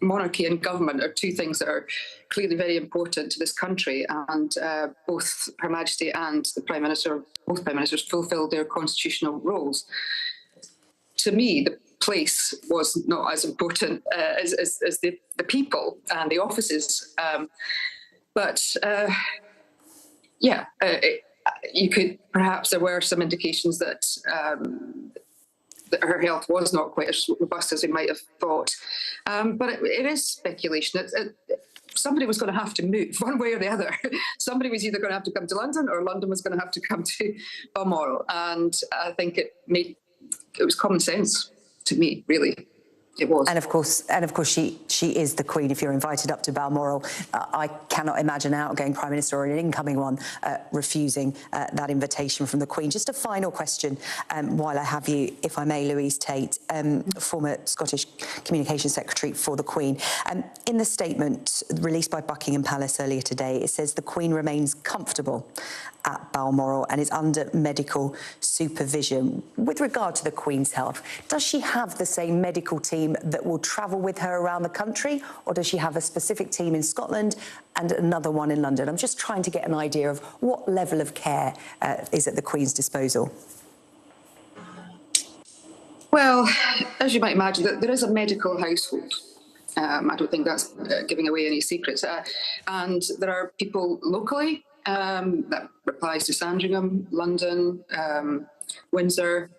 monarchy and government are two things that are clearly very important to this country, and both Her Majesty and the Prime Minister, both Prime Ministers, fulfilled their constitutional roles. To me, the place was not as important as the people and the offices. You could, perhaps there were some indications that her health was not quite as robust as we might have thought. But it is speculation. Somebody was going to have to move one way or the other. Somebody was either going to have to come to London, or London was going to have to come to Balmoral. And I think it was common sense to me, really. It was. And of course, she is the Queen. If you're invited up to Balmoral, I cannot imagine an outgoing Prime Minister or an incoming one refusing that invitation from the Queen. Just a final question while I have you, if I may, Louise Tate, former Scottish Communications Secretary for the Queen. In the statement released by Buckingham Palace earlier today, it says the Queen remains comfortable at Balmoral and is under medical supervision. With regard to the Queen's health, does she have the same medical team that will travel with her around the country, or does she have a specific team in Scotland and another one in London? I'm just trying to get an idea of what level of care is at the Queen's disposal. Well, as you might imagine, there is a medical household. I don't think that's giving away any secrets. And there are people locally. That applies to Sandringham, London, Windsor,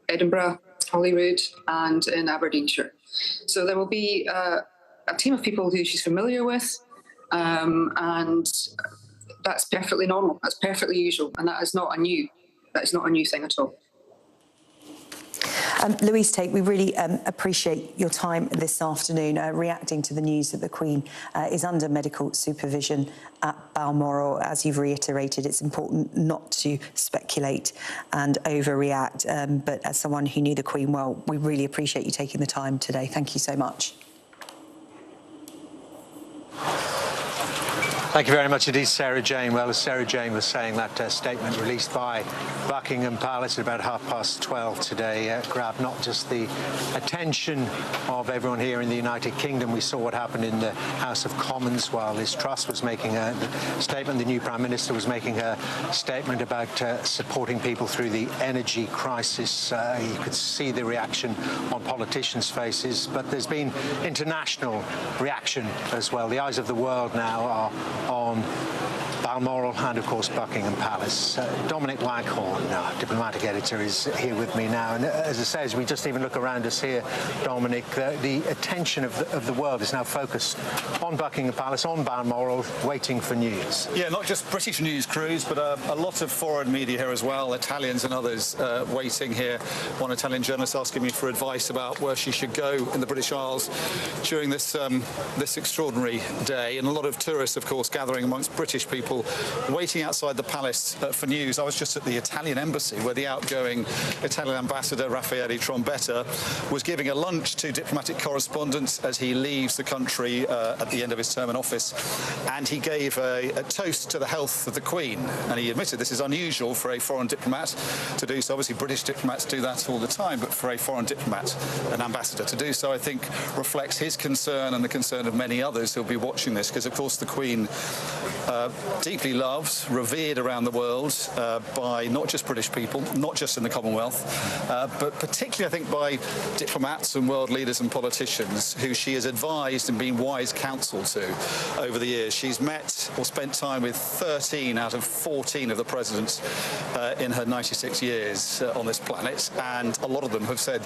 Edinburgh, Holyrood, and in Aberdeenshire. So there will be a team of people who she's familiar with, and that's perfectly normal. That's perfectly usual, and that is not a new thing at all. Louise Tate, we really appreciate your time this afternoon reacting to the news that the Queen is under medical supervision at Balmoral. As you've reiterated, it's important not to speculate and overreact. But as someone who knew the Queen well, we really appreciate you taking the time today. Thank you so much. Thank you very much indeed, Sarah Jane. Well, as Sarah Jane was saying, that statement released by Buckingham Palace at about 12:30 today grabbed not just the attention of everyone here in the United Kingdom. We saw what happened in the House of Commons while Liz Truss was making a statement. The new Prime Minister was making a statement about supporting people through the energy crisis. You could see the reaction on politicians' faces, but there's been international reaction as well. The eyes of the world now are on Balmoral and, of course, Buckingham Palace. Dominic Waghorn, our diplomatic editor, is here with me now. And as I say, as we just even look around us here, Dominic, the attention of the world is now focused on Buckingham Palace, on Balmoral, waiting for news. Yeah, not just British news crews, but a lot of foreign media here as well, Italians and others waiting here. One Italian journalist asking me for advice about where she should go in the British Isles during this extraordinary day. And a lot of tourists, of course, gathering amongst British people waiting outside the palace for news. I was just at the Italian embassy where the outgoing Italian ambassador Raffaele Trombetta was giving a lunch to diplomatic correspondents as he leaves the country at the end of his term in office, and he gave a toast to the health of the Queen, and he admitted this is unusual for a foreign diplomat to do so. Obviously British diplomats do that all the time, but for a foreign diplomat, an ambassador, to do so, I think reflects his concern and the concern of many others who'll be watching this, because of course the Queen deeply loved, revered around the world by not just British people, not just in the Commonwealth, but particularly, I think, by diplomats and world leaders and politicians who she has advised and been wise counsel to over the years. She's met or spent time with 13 out of 14 of the presidents in her 96 years on this planet, and a lot of them have said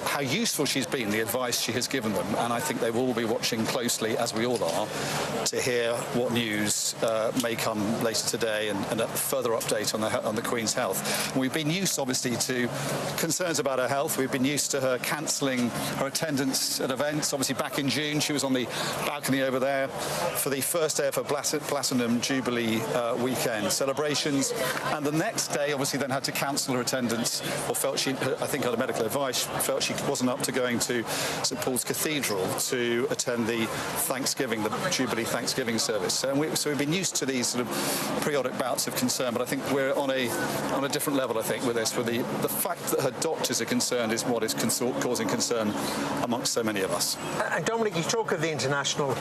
how useful she's been, the advice she has given them, and I think they will all be watching closely, as we all are, to hear what news may come later today and a further update on the Queen's health. And we've been used, obviously, to concerns about her health. We've been used to her cancelling her attendance at events. Obviously, back in June, she was on the balcony over there for the first day of her Platinum Jubilee weekend celebrations, and the next day, obviously, then had to cancel her attendance, or felt she, I think, under medical advice, felt she wasn't up to going to St Paul's Cathedral to attend the Jubilee Thanksgiving service. So we've been used to these sort of periodic bouts of concern, but I think we're on a different level, I think, with this, where the fact that her doctors are concerned is what is causing concern amongst so many of us. And Dominic, you talk of the international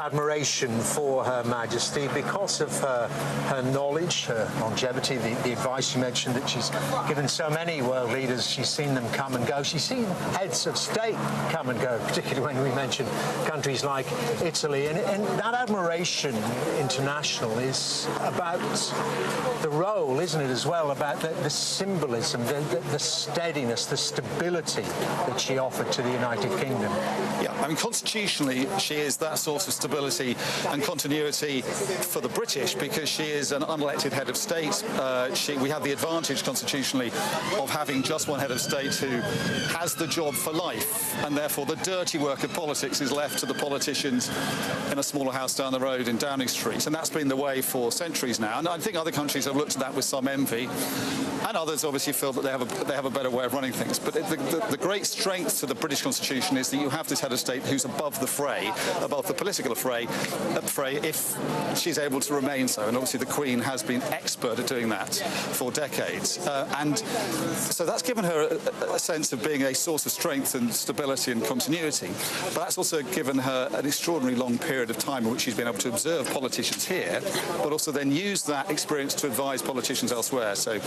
admiration for Her Majesty because of her knowledge, her longevity, the advice you mentioned that she's given so many world leaders. She's seen them come and go. She's seen heads of state come and go, particularly when we mention countries like Italy. And that admiration international is about the role, isn't it, as well, about the symbolism, the steadiness, the stability that she offered to the United Kingdom. Yeah, I mean, constitutionally, she is that source of stability and continuity for the British because she is an unelected head of state. We have the advantage constitutionally of having just one head of state who has the job for life, and therefore the dirty work of politics is left to the politicians in a smaller house down the road in Downing Street, and that's been the way for centuries now. And I think other countries have looked at that with some envy, and others obviously feel that they have a better way of running things. But the great strength to the British Constitution is that you have this head of state who's above the fray, above the political fray, if she's able to remain so. And obviously the Queen has been expert at doing that for decades. And so that's given her a sense of being a source of strength and stability and continuity. But that's also given her an extraordinarily long period of time in which she's been able to observe politicians here, but also then use that experience to advise politicians elsewhere. So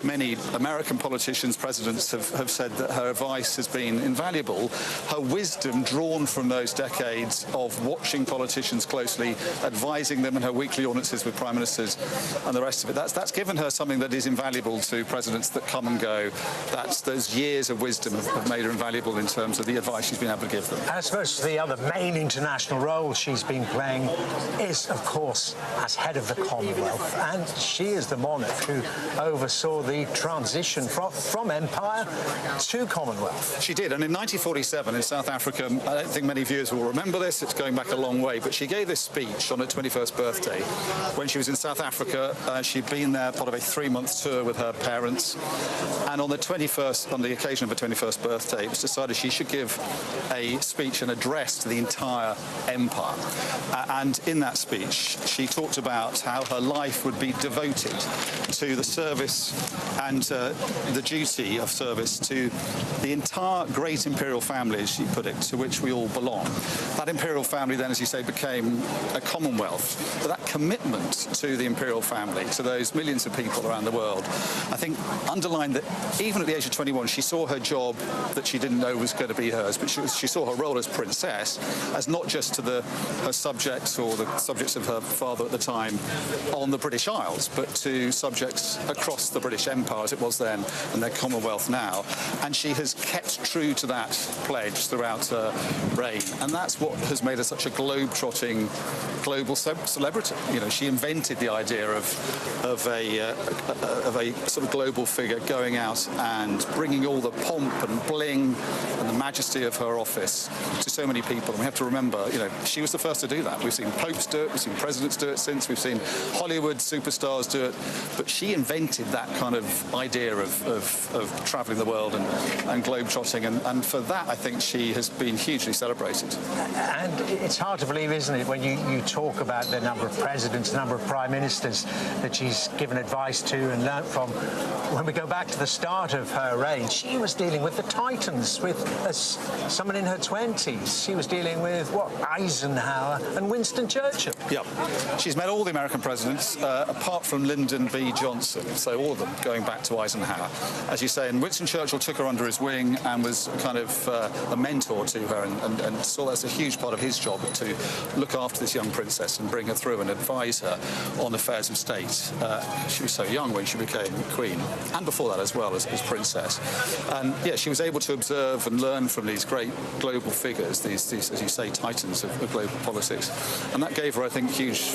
many American politicians, presidents have said that her advice has been invaluable. Her wisdom drawn from those decades of watching politicians closely, advising them in her weekly audiences with prime ministers and the rest of it. That's given her something that is invaluable to presidents that come and go. Those years of wisdom have made her invaluable in terms of the advice she's been able to give them. I suppose the other main international role she's been playing is, of course, as head of the Commonwealth. And she is the monarch who oversaw the transition from empire to Commonwealth. She did, and in 1947 in South Africa, I don't think many viewers will remember this, it's going back a long way, but she gave this speech on her 21st birthday when she was in South Africa. She'd been there part of a 3-month tour with her parents, and on the occasion of her 21st birthday, it was decided she should give a speech, an address to the entire empire. And in that speech, she talked about how her life would be devoted to the service and the duty of service to the entire great imperial family, as she put it, to which we all belong. That imperial family then, as you say, became a Commonwealth. But that commitment to the imperial family, to those millions of people around the world, I think underlined that even at the age of 21, she saw her job that she didn't know was going to be hers, but she saw her role as princess as not just to her subjects or the subjects of her father at the time on the British Isles, but to subjects across the British Empire as it was then and their Commonwealth now. And she has kept true to that pledge throughout her reign. And that's what has made her such a globe-trotting global celebrity. You know, she invented the idea of a sort of global figure going out and bringing all the pomp and bling and the majesty of her office to so many people. And we have to remember, you know, she was the first to do that. We've seen popes do it, we've seen presidents do it since, we've seen Hollywood superstars do it, but she invented that kind of idea of travelling the world and globe-trotting, and for that I think she has been hugely celebrated. And it's hard to believe, isn't it, when you talk about the number of presidents, the number of prime ministers that she's given advice to and learnt from. When we go back to the start of her reign, she was dealing with the titans, with someone in her 20s. She was dealing with, Eisenhower and Winston Churchill. Yeah. She's met all the American presidents, apart from Lyndon B. Johnson, so all of them, going back to Eisenhower. As you say, and Winston Churchill took her under his wing and was kind of a mentor to her, and saw that's a huge part of his job, to look after this young princess and bring her through and advise her on affairs of state. She was so young when she became queen, and before that as well as princess. And yeah, she was able to observe and learn from these great global figures, these as you say, titans of global politics. And that gave her, I think, huge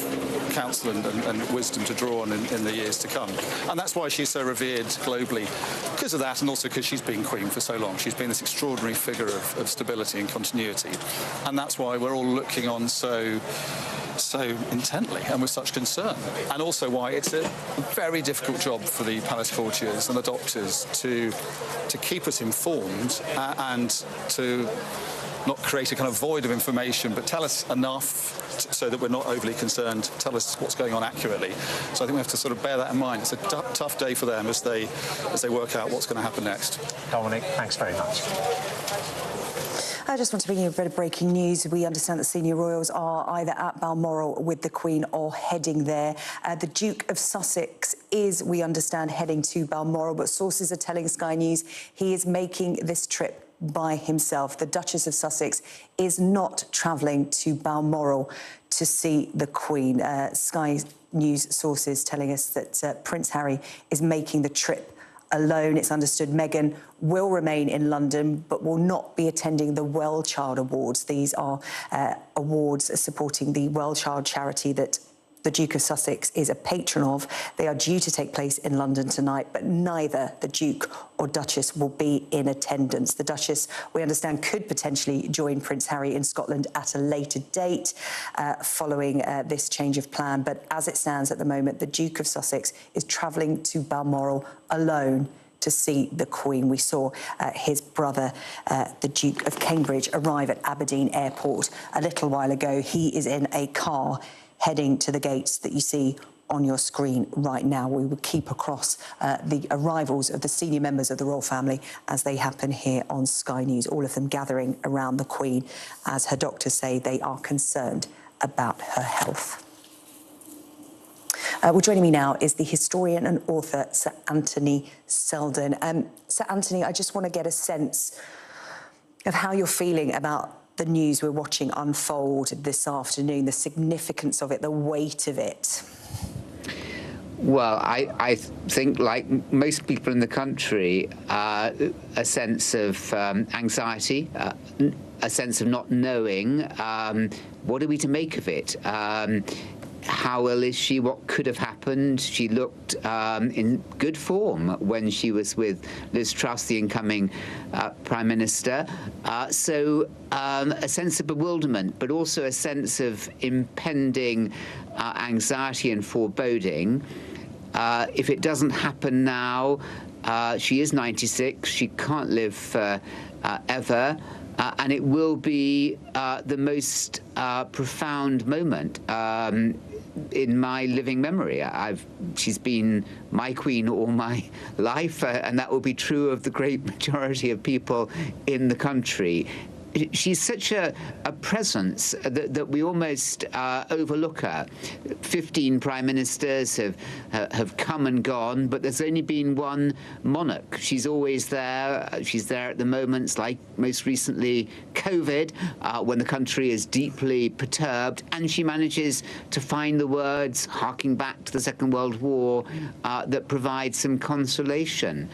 counsel and wisdom to draw on in the years to come. And that's why she's so revered globally, because of that, and also because she's been queen for so long. She's been this extraordinary figure of stability and continuity. And that's why we're all looking on so so intently and with such concern, and also why it's a very difficult job for the palace courtiers and the doctors to keep us informed and to not create a kind of void of information, but tell us enough so that we're not overly concerned, tell us what's going on accurately. So I think we have to sort of bear that in mind. It's a tough day for them as they work out what's going to happen next. Dominic, thanks very much. I just want to bring you a bit of breaking news. We understand that senior royals are either at Balmoral with the Queen or heading there. The Duke of Sussex is, we understand, heading to Balmoral, but sources are telling Sky News he is making this trip by himself. The Duchess of Sussex is not travelling to Balmoral to see the Queen. Sky News sources telling us that Prince Harry is making the trip alone. It's understood Meghan will remain in London but will not be attending the Well Child Awards. These are awards supporting the Well Child charity that the Duke of Sussex is a patron of. They are due to take place in London tonight, but neither the Duke or Duchess will be in attendance. The Duchess, we understand, could potentially join Prince Harry in Scotland at a later date following this change of plan. But as it stands at the moment, the Duke of Sussex is travelling to Balmoral alone to see the Queen. We saw his brother, the Duke of Cambridge, arrive at Aberdeen Airport a little while ago. He is in a car heading to the gates that you see on your screen right now. We will keep across the arrivals of the senior members of the royal family as they happen here on Sky News, all of them gathering around the Queen as her doctors say they are concerned about her health. Well, joining me now is the historian and author Sir Anthony Seldon. Sir Anthony, I just want to get a sense of how you're feeling about the news we're watching unfold this afternoon, the significance of it, the weight of it. Well, I think, like most people in the country, a sense of anxiety, a sense of not knowing what are we to make of it. How ill is she? What could have happened? She looked in good form when she was with Liz Truss, the incoming Prime Minister. So a sense of bewilderment, but also a sense of impending anxiety and foreboding. If it doesn't happen now, she is 96. She can't live ever. And it will be the most profound moment in my living memory. She's been my queen all my life, and that will be true of the great majority of people in the country. She's such a presence that we almost overlook her. 15 prime ministers have come and gone, but there's only been one monarch. She's always there. She's there at the moments, like most recently COVID, when the country is deeply perturbed, and she manages to find the words, harking back to the Second World War, that provide some consolation.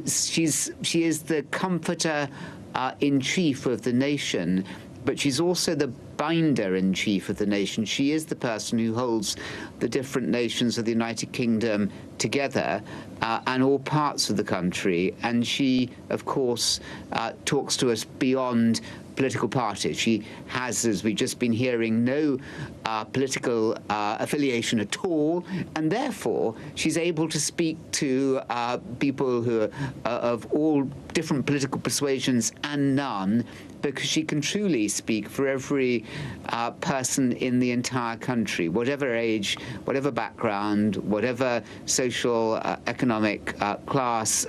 She is the comforter in chief of the nation, but she's also the binder in chief of the nation. She is the person who holds the different nations of the United Kingdom together and all parts of the country. And she, of course, talks to us beyond political parties. She has, as we've just been hearing, no political affiliation at all, and therefore she's able to speak to people who are of all different political persuasions and none, because she can truly speak for every person in the entire country, whatever age, whatever background, whatever social, economic class.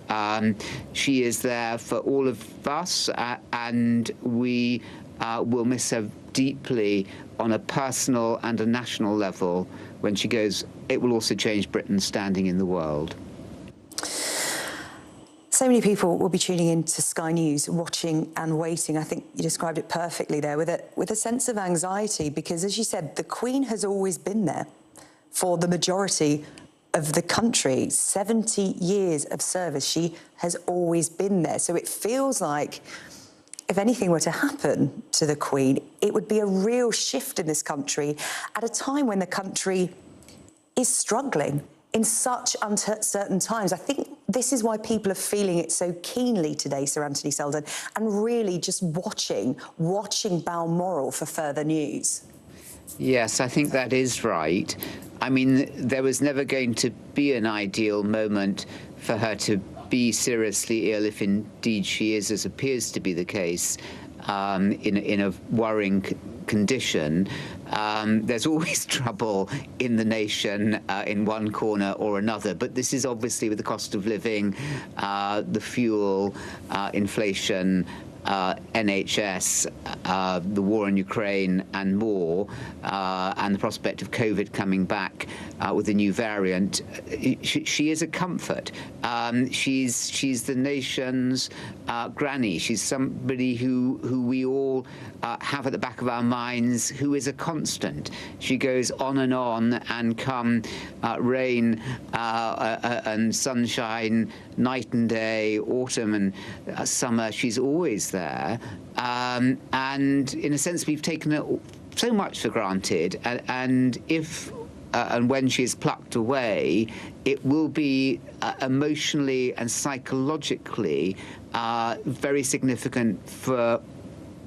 She is there for all of us, and we will miss her deeply on a personal and a national level when she goes. It will also change Britain's standing in the world. So many people will be tuning in to Sky News, watching and waiting. I think you described it perfectly there, with a sense of anxiety, because, as you said, the Queen has always been there for the majority of the country. 70 years of service, she has always been there. So it feels like if anything were to happen to the Queen, it would be a real shift in this country at a time when the country is struggling in such uncertain times. I think this is why people are feeling it so keenly today, Sir Anthony Seldon, and really just watching Balmoral for further news. Yes, I think that is right. I mean, there was never going to be an ideal moment for her to be seriously ill, if indeed she is, as appears to be the case, in a worrying condition. There's always trouble in the nation in one corner or another, but this is obviously with the cost of living, the fuel, inflation, NHS, the war in Ukraine and more, and the prospect of COVID coming back with a new variant. She is a comfort. She's the nation's granny. She's somebody who we all have at the back of our minds, who is a constant. She goes on, and come rain and sunshine, night and day, autumn and summer, she's always there. And in a sense, we've taken it so much for granted. And if and when she is plucked away, it will be emotionally and psychologically very significant for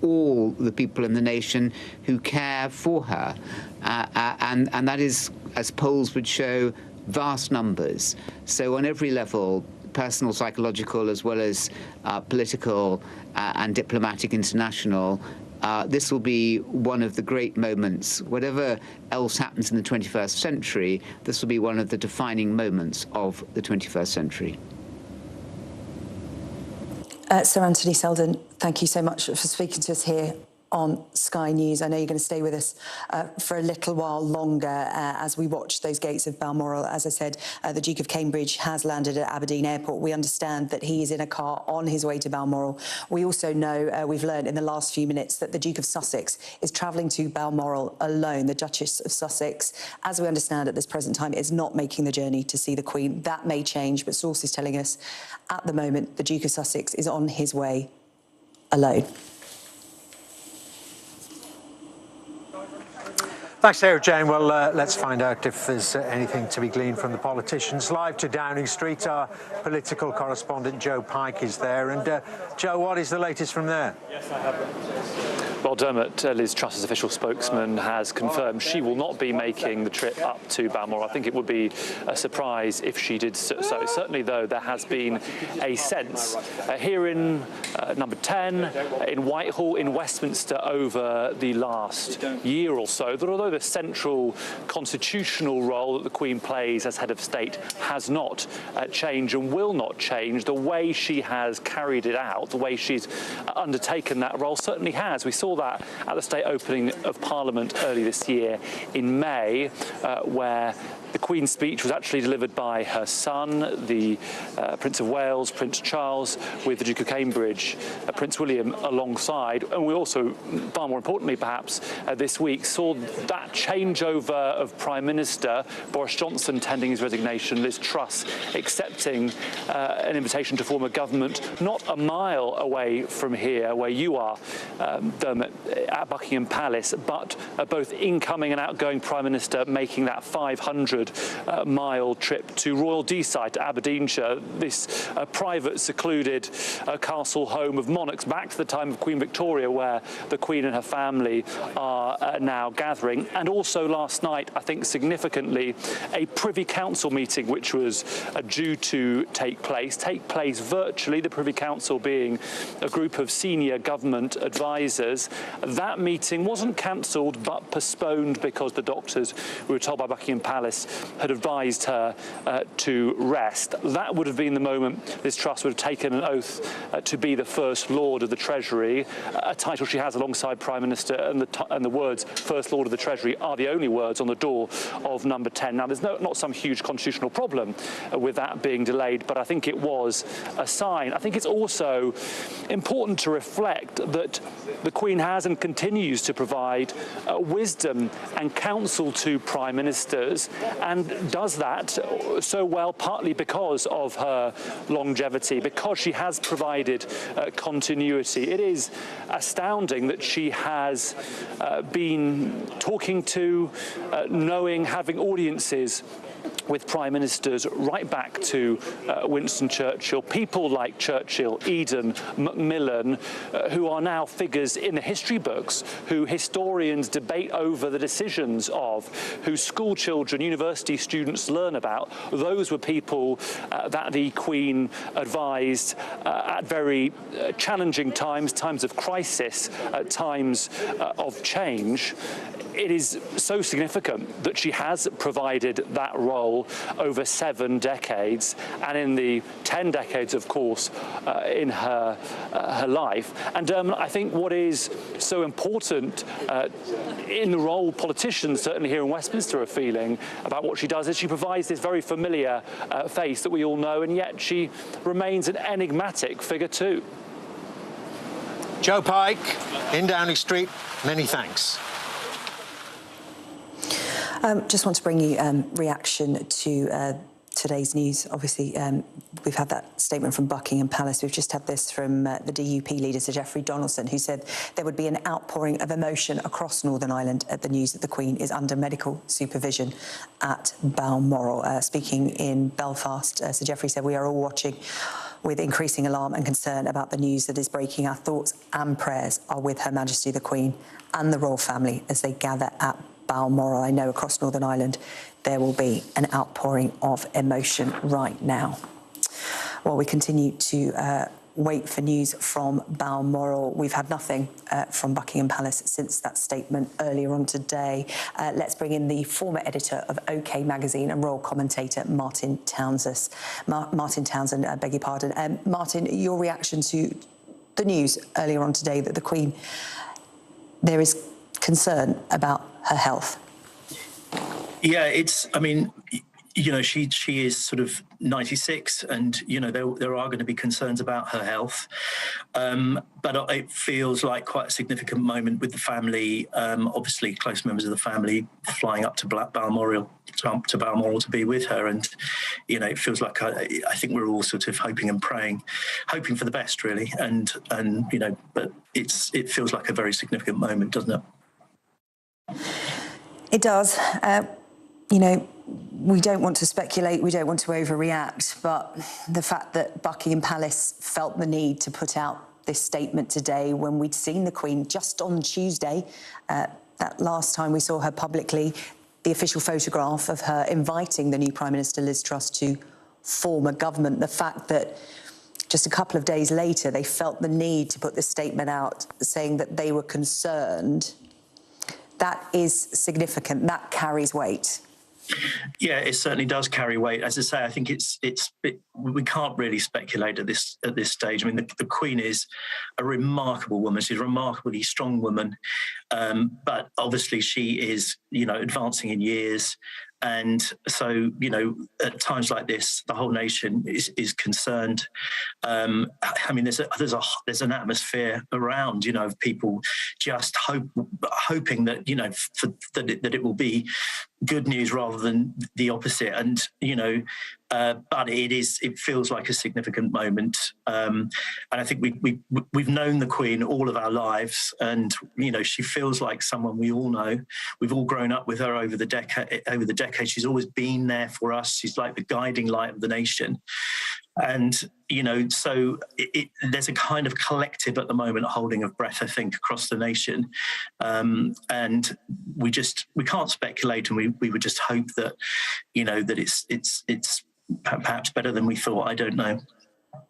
all the people in the nation who care for her. And that is, as polls would show, vast numbers. So on every level, personal, psychological, as well as political and diplomatic, international, this will be one of the great moments. Whatever else happens in the 21st century, this will be one of the defining moments of the 21st century. Sir Anthony Seldon, thank you so much for speaking to us here on Sky News. I know you're going to stay with us for a little while longer as we watch those gates of Balmoral. As I said, the Duke of Cambridge has landed at Aberdeen Airport. We understand that he is in a car on his way to Balmoral. We also know, we've learned in the last few minutes, that the Duke of Sussex is travelling to Balmoral alone. The Duchess of Sussex, as we understand at this present time, is not making the journey to see the Queen. That may change, but sources telling us at the moment the Duke of Sussex is on his way alone. Thanks, Sarah Jane. Well, let's find out if there's anything to be gleaned from the politicians. Live to Downing Street, our political correspondent Joe Pike is there. And Joe, what is the latest from there? Yes, I have. Well, Dermot, Liz Truss's official spokesman has confirmed she will not be making the trip up to Balmoral. I think it would be a surprise if she did so. Certainly, though, there has been a sense here in number 10, in Whitehall, in Westminster, over the last year or so, that although the central constitutional role that the Queen plays as head of state has not changed and will not change, the way she has carried it out, the way she's undertaken that role certainly has. We saw that at the state opening of Parliament early this year in May, where the Queen's speech was actually delivered by her son, the Prince of Wales, Prince Charles, with the Duke of Cambridge, Prince William alongside. And we also, far more importantly perhaps, this week saw that changeover of Prime Minister, Boris Johnson tendering his resignation, Liz Truss accepting an invitation to form a government not a mile away from here, where you are, Dermot, at Buckingham Palace, but both incoming and outgoing Prime Minister making that 500-mile trip to Royal Deeside, to Aberdeenshire, this private, secluded castle home of monarchs back to the time of Queen Victoria, where the Queen and her family are now gathering. And also last night, I think significantly, a Privy Council meeting which was due to take place virtually, the Privy Council being a group of senior government advisors. That meeting wasn't cancelled but postponed because the doctors, we were told by Buckingham Palace, had advised her to rest. That would have been the moment Liz Truss would have taken an oath to be the First Lord of the Treasury, a title she has alongside Prime Minister, and the words First Lord of the Treasury are the only words on the door of number 10. Now, there's not some huge constitutional problem with that being delayed, but I think it was a sign. I think it's also important to reflect that the Queen has and continues to provide wisdom and counsel to Prime Ministers, and does that so well partly because of her longevity, because she has provided continuity. It is astounding that she has been talking to, knowing, having audiences with prime ministers right back to Winston Churchill, people like Churchill, Eden, Macmillan, who are now figures in the history books, who historians debate over the decisions of, who school children, university students learn about. Those were people that the Queen advised at very challenging times, times of crisis, times of change. It is so significant that she has provided that role over 7 decades, and in the 10 decades, of course, in her life. And I think what is so important in the role politicians, certainly here in Westminster, are feeling about what she does is she provides this very familiar face that we all know, and yet she remains an enigmatic figure too. Joe Pike, in Downing Street, many thanks. Just want to bring you reaction to today's news. Obviously, we've had that statement from Buckingham Palace. We've just had this from the DUP leader, Sir Geoffrey Donaldson, who said there would be an outpouring of emotion across Northern Ireland at the news that the Queen is under medical supervision at Balmoral. Speaking in Belfast, Sir Geoffrey said, "We are all watching with increasing alarm and concern about the news that is breaking. Our thoughts and prayers are with Her Majesty the Queen and the royal family as they gather at Balmoral." I know across Northern Ireland there will be an outpouring of emotion right now. While we continue to wait for news from Balmoral, we've had nothing from Buckingham Palace since that statement earlier on today. Let's bring in the former editor of OK Magazine and royal commentator Martin Townsend. I beg your pardon. Martin, your reaction to the news earlier on today that the Queen, there is concern about her health. Yeah, I mean, you know, she is sort of 96, and you know there are going to be concerns about her health, but it feels like quite a significant moment with the family. Obviously, close members of the family flying up to Balmoral to be with her, and you know it feels like I think we're all sort of hoping and praying, hoping for the best, really, and you know, but it feels like a very significant moment, doesn't it? It does. You know, we don't want to speculate, we don't want to overreact, but the fact that Buckingham Palace felt the need to put out this statement today when we'd seen the Queen just on Tuesday, that last time we saw her publicly, the official photograph of her inviting the new Prime Minister Liz Truss to form a government, the fact that just a couple of days later they felt the need to put this statement out saying that they were concerned, that is significant, that carries weight. Yeah, it certainly does carry weight. As I say, I think we can't really speculate at this stage. I mean, the Queen is a remarkable woman. She's a remarkably strong woman, but obviously she is, you know, advancing in years. And so, you know, at times like this, the whole nation is concerned. I mean, there's an atmosphere around, you know, of people just hoping that, you know, that it will be good news rather than the opposite. And, you know, but it feels like a significant moment. And I think we've known the Queen all of our lives, and, you know, she feels like someone we all know. We've all grown up with her over the decade. She's always been there for us. She's like the guiding light of the nation. And, you know, so there's a kind of collective at the moment holding of breath, I think, across the nation. And we can't speculate, and we would just hope that, you know, that it's perhaps better than we thought. I don't know.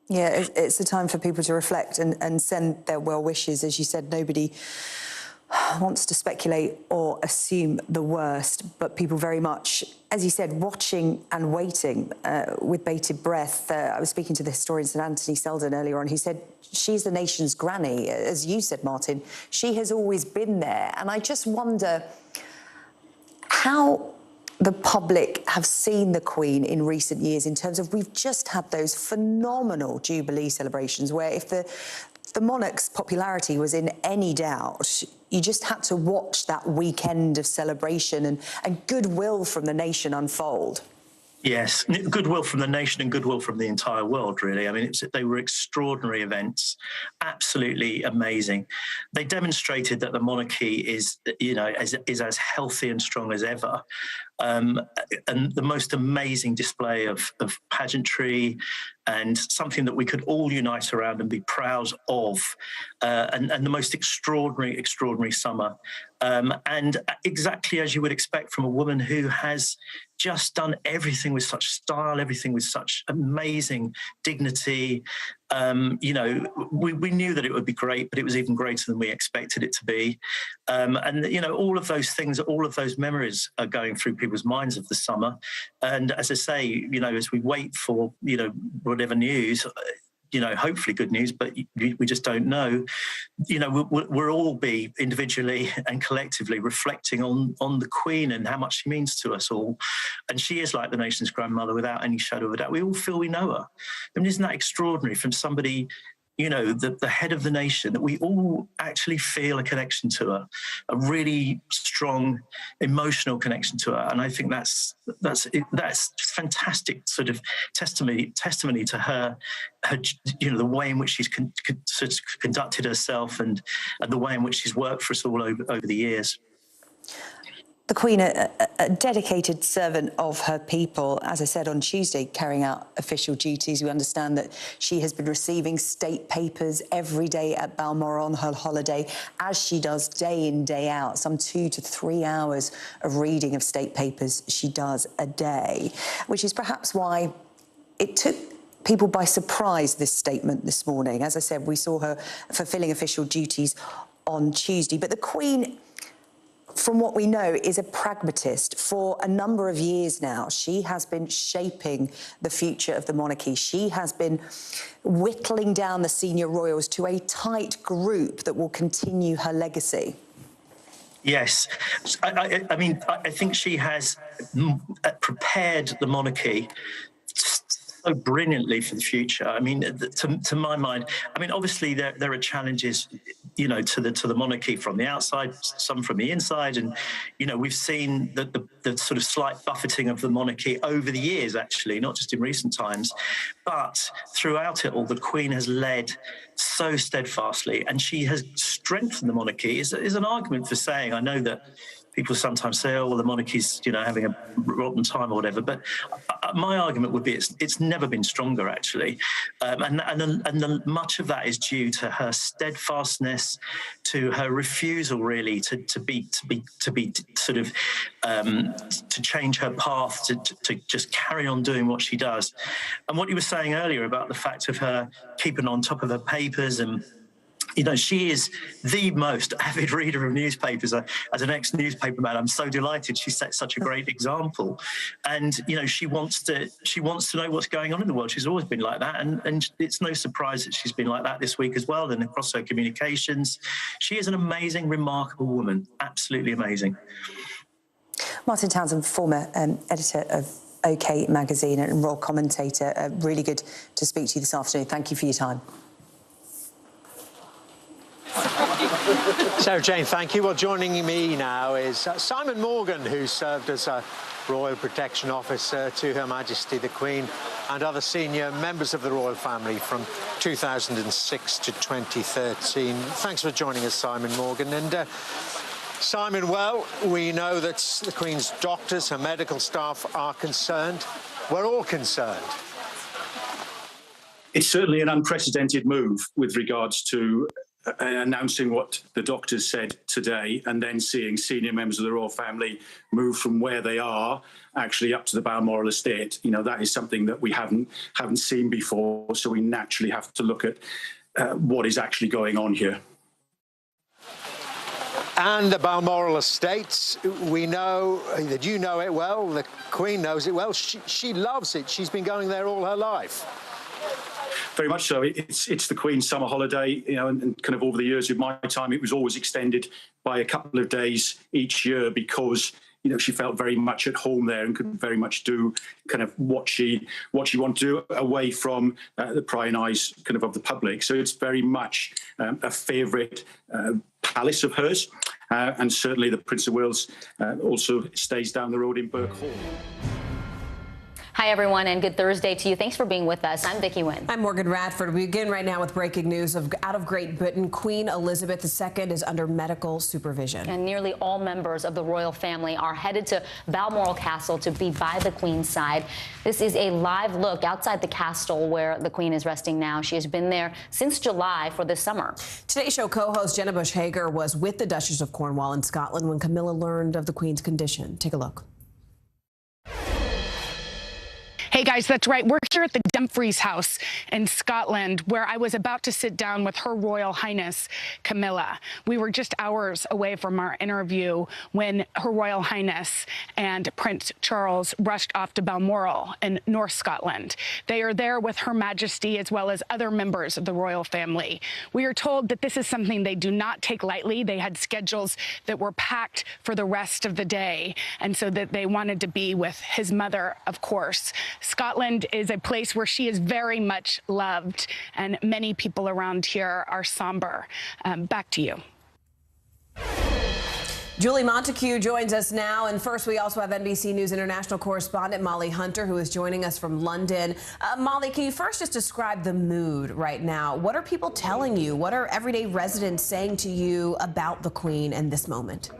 Yeah, it's a time for people to reflect and send their well wishes. As you said, nobody wants to speculate or assume the worst, but people very much, as you said, watching and waiting with bated breath. I was speaking to the historian St Anthony Selden earlier on, who said she's the nation's granny. As you said, Martin, she has always been there. And I just wonder how the public have seen the Queen in recent years in terms of, we've just had those phenomenal Jubilee celebrations where if the monarch's popularity was in any doubt, you just had to watch that weekend of celebration and goodwill from the nation unfold. Yes, goodwill from the nation and goodwill from the entire world, really. I mean, they were extraordinary events, absolutely amazing. They demonstrated that the monarchy is, you know, is as healthy and strong as ever. and the most amazing display of pageantry, and something that we could all unite around and be proud of, and the most extraordinary summer. And exactly as you would expect from a woman who has just done everything with such style, everything with such amazing dignity. You know, we knew that it would be great, but it was even greater than we expected it to be. And, you know, all of those things, all of those memories are going through people's minds of the summer. And as I say, you know, as we wait for, you know, whatever news, you know, hopefully good news, but we just don't know. You know, we'll all be individually and collectively reflecting on the Queen and how much she means to us all. And she is like the nation's grandmother without any shadow of a doubt. We all feel we know her. I mean, isn't that extraordinary from somebody, you know, the head of the nation, that we all actually feel a connection to her, a really strong emotional connection to her. And I think that's fantastic sort of testimony to her, you know, the way in which she's conducted herself and the way in which she's worked for us all over the years. The Queen, a dedicated servant of her people, as I said on Tuesday, carrying out official duties. We understand that she has been receiving state papers every day at Balmoral on her holiday, as she does day in, day out. Some 2 to 3 hours of reading of state papers she does a day, which is perhaps why it took people by surprise, this statement this morning. As I said, we saw her fulfilling official duties on Tuesday. But the Queen, from what we know, is a pragmatist. For a number of years now, she has been shaping the future of the monarchy. She has been whittling down the senior royals to a tight group that will continue her legacy. Yes. I mean, I think she has prepared the monarchy so brilliantly for the future. I mean, to my mind, I mean, obviously there are challenges, you know, to the monarchy from the outside, some from the inside, and you know, we've seen the sort of slight buffeting of the monarchy over the years, actually, not just in recent times, but throughout it all, the Queen has led so steadfastly, and she has strengthened the monarchy. Is an argument for saying, I know that people sometimes say, oh, well, the monarchy's, you know, having a rotten time or whatever. But my argument would be it's never been stronger, actually. And much of that is due to her steadfastness, to her refusal, really, to change her path, to just carry on doing what she does. And what you were saying earlier about the fact of her keeping on top of her papers, and you know, she is the most avid reader of newspapers. As an ex-newspaper man, I'm so delighted she set such a great example. And you know, she wants to know what's going on in the world. She's always been like that, and it's no surprise that she's been like that this week as well. And across her communications, she is an amazing, remarkable woman. Absolutely amazing. Martin Townsend, former editor of OK magazine and royal commentator. Really good to speak to you this afternoon. Thank you for your time. So, Jane, thank you. Well, joining me now is Simon Morgan, who served as a Royal Protection Officer to Her Majesty the Queen and other senior members of the royal family from 2006 to 2013. Thanks for joining us, Simon Morgan. And Simon, well, we know that the Queen's doctors, her medical staff are concerned. We're all concerned. It's certainly an unprecedented move with regards to announcing what the doctors said today, and then seeing senior members of the royal family move from where they are actually up to the Balmoral estate. You know, that is something that we haven't seen before, so we naturally have to look at what is actually going on here. And the Balmoral estate, we know that you know it well, the Queen knows it well. She loves it. She's been going there all her life. Very much so. It's the Queen's summer holiday, you know, and kind of over the years of my time, it was always extended by a couple of days each year because, you know, she felt very much at home there and could very much do kind of what she wanted to do away from the prying eyes kind of the public. So it's very much a favourite palace of hers, and certainly the Prince of Wales also stays down the road in Burke Hall. Hi, everyone, and good Thursday to you. Thanks for being with us. I'm Vicki Wynn. I'm Morgan Radford. We begin right now with breaking news out of Great Britain. Queen Elizabeth II is under medical supervision. And nearly all members of the royal family are headed to Balmoral Castle to be by the Queen's side. This is a live look outside the castle where the Queen is resting now. She has been there since July for this summer. Today's show co-host Jenna Bush Hager was with the Duchess of Cornwall in Scotland when Camilla learned of the Queen's condition. Take a look. Hey guys, that's right. We're here at the Dumfries house in Scotland, where I was about to sit down with Her Royal Highness Camilla. We were just hours away from our interview when Her Royal Highness and Prince Charles rushed off to Balmoral in North Scotland. They are there with Her Majesty as well as other members of the royal family. We are told that this is something they do not take lightly. They had schedules that were packed for the rest of the day, and so that they wanted to be with his mother, of course. Scotland is a place where she is very much loved, and many people around here are somber. Back to you. Julie Montague joins us now. And first, we also have NBC News international correspondent Molly Hunter, who is joining us from London. Molly, can you first just describe the mood right now? What are people telling you? What are everyday residents saying to you about the Queen and this moment?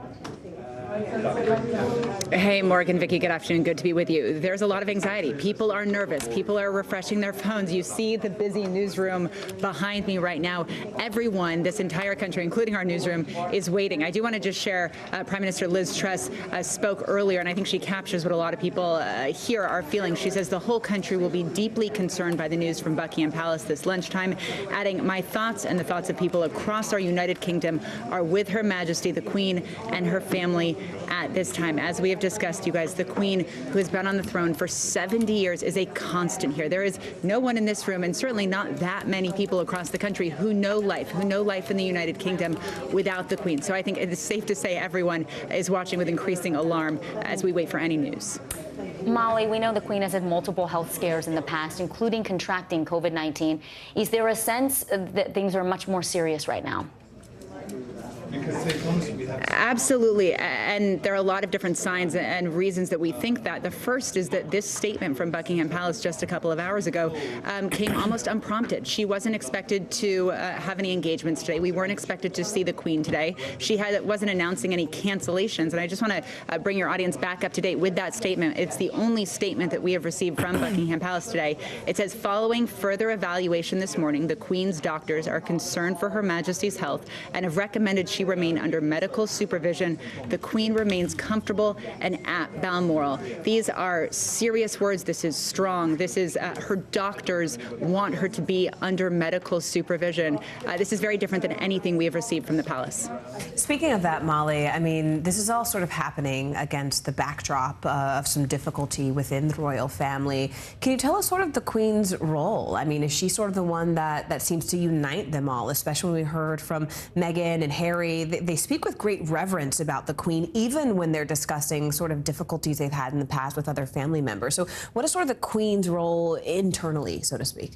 Hey, Morgan, Vicki, good afternoon. Good to be with you. There's a lot of anxiety. People are nervous. People are refreshing their phones. You see the busy newsroom behind me right now. Everyone, this entire country, including our newsroom, is waiting. I do want to just share, Prime Minister Liz Truss spoke earlier, and I think she captures what a lot of people here are feeling. She says the whole country will be deeply concerned by the news from Buckingham Palace this lunchtime, adding, my thoughts and the thoughts of people across our United Kingdom are with Her Majesty, the Queen, and her family at this time. As we have discussed, you guys, the Queen, who has been on the throne for 70 years, is a constant here. There is no one in this room, and certainly not that many people across the country, who know life in the United Kingdom without the Queen. So I think it is safe to say everyone is watching with increasing alarm as we wait for any news. Molly, we know the Queen has had multiple health scares in the past, including contracting COVID-19. Is there a sense that things are much more serious right now? Absolutely, and there are a lot of different signs and reasons that we think that. The first is that this statement from Buckingham Palace just a couple of hours ago came almost unprompted. She wasn't expected to have any engagements today. We weren't expected to see the Queen today. She wasn't announcing any cancellations, and I just want to bring your audience back up to date with that statement. It's the only statement that we have received from Buckingham Palace today. It says, following further evaluation this morning, the Queen's doctors are concerned for Her Majesty's health and have recommended she remain under medical supervision. The Queen remains comfortable and at Balmoral. These are serious words. This is strong. This is her doctors want her to be under medical supervision. This is very different than anything we have received from the palace. Speaking of that, Molly, I mean, this is all sort of happening against the backdrop of some difficulty within the royal family. Can you tell us sort of the Queen's role? I mean, is she sort of the one that seems to unite them all, especially when we heard from Meghan and Harry? They speak with great reverence about the Queen, even when they're discussing sort of difficulties they've had in the past with other family members. So what is sort of the Queen's role internally, so to speak?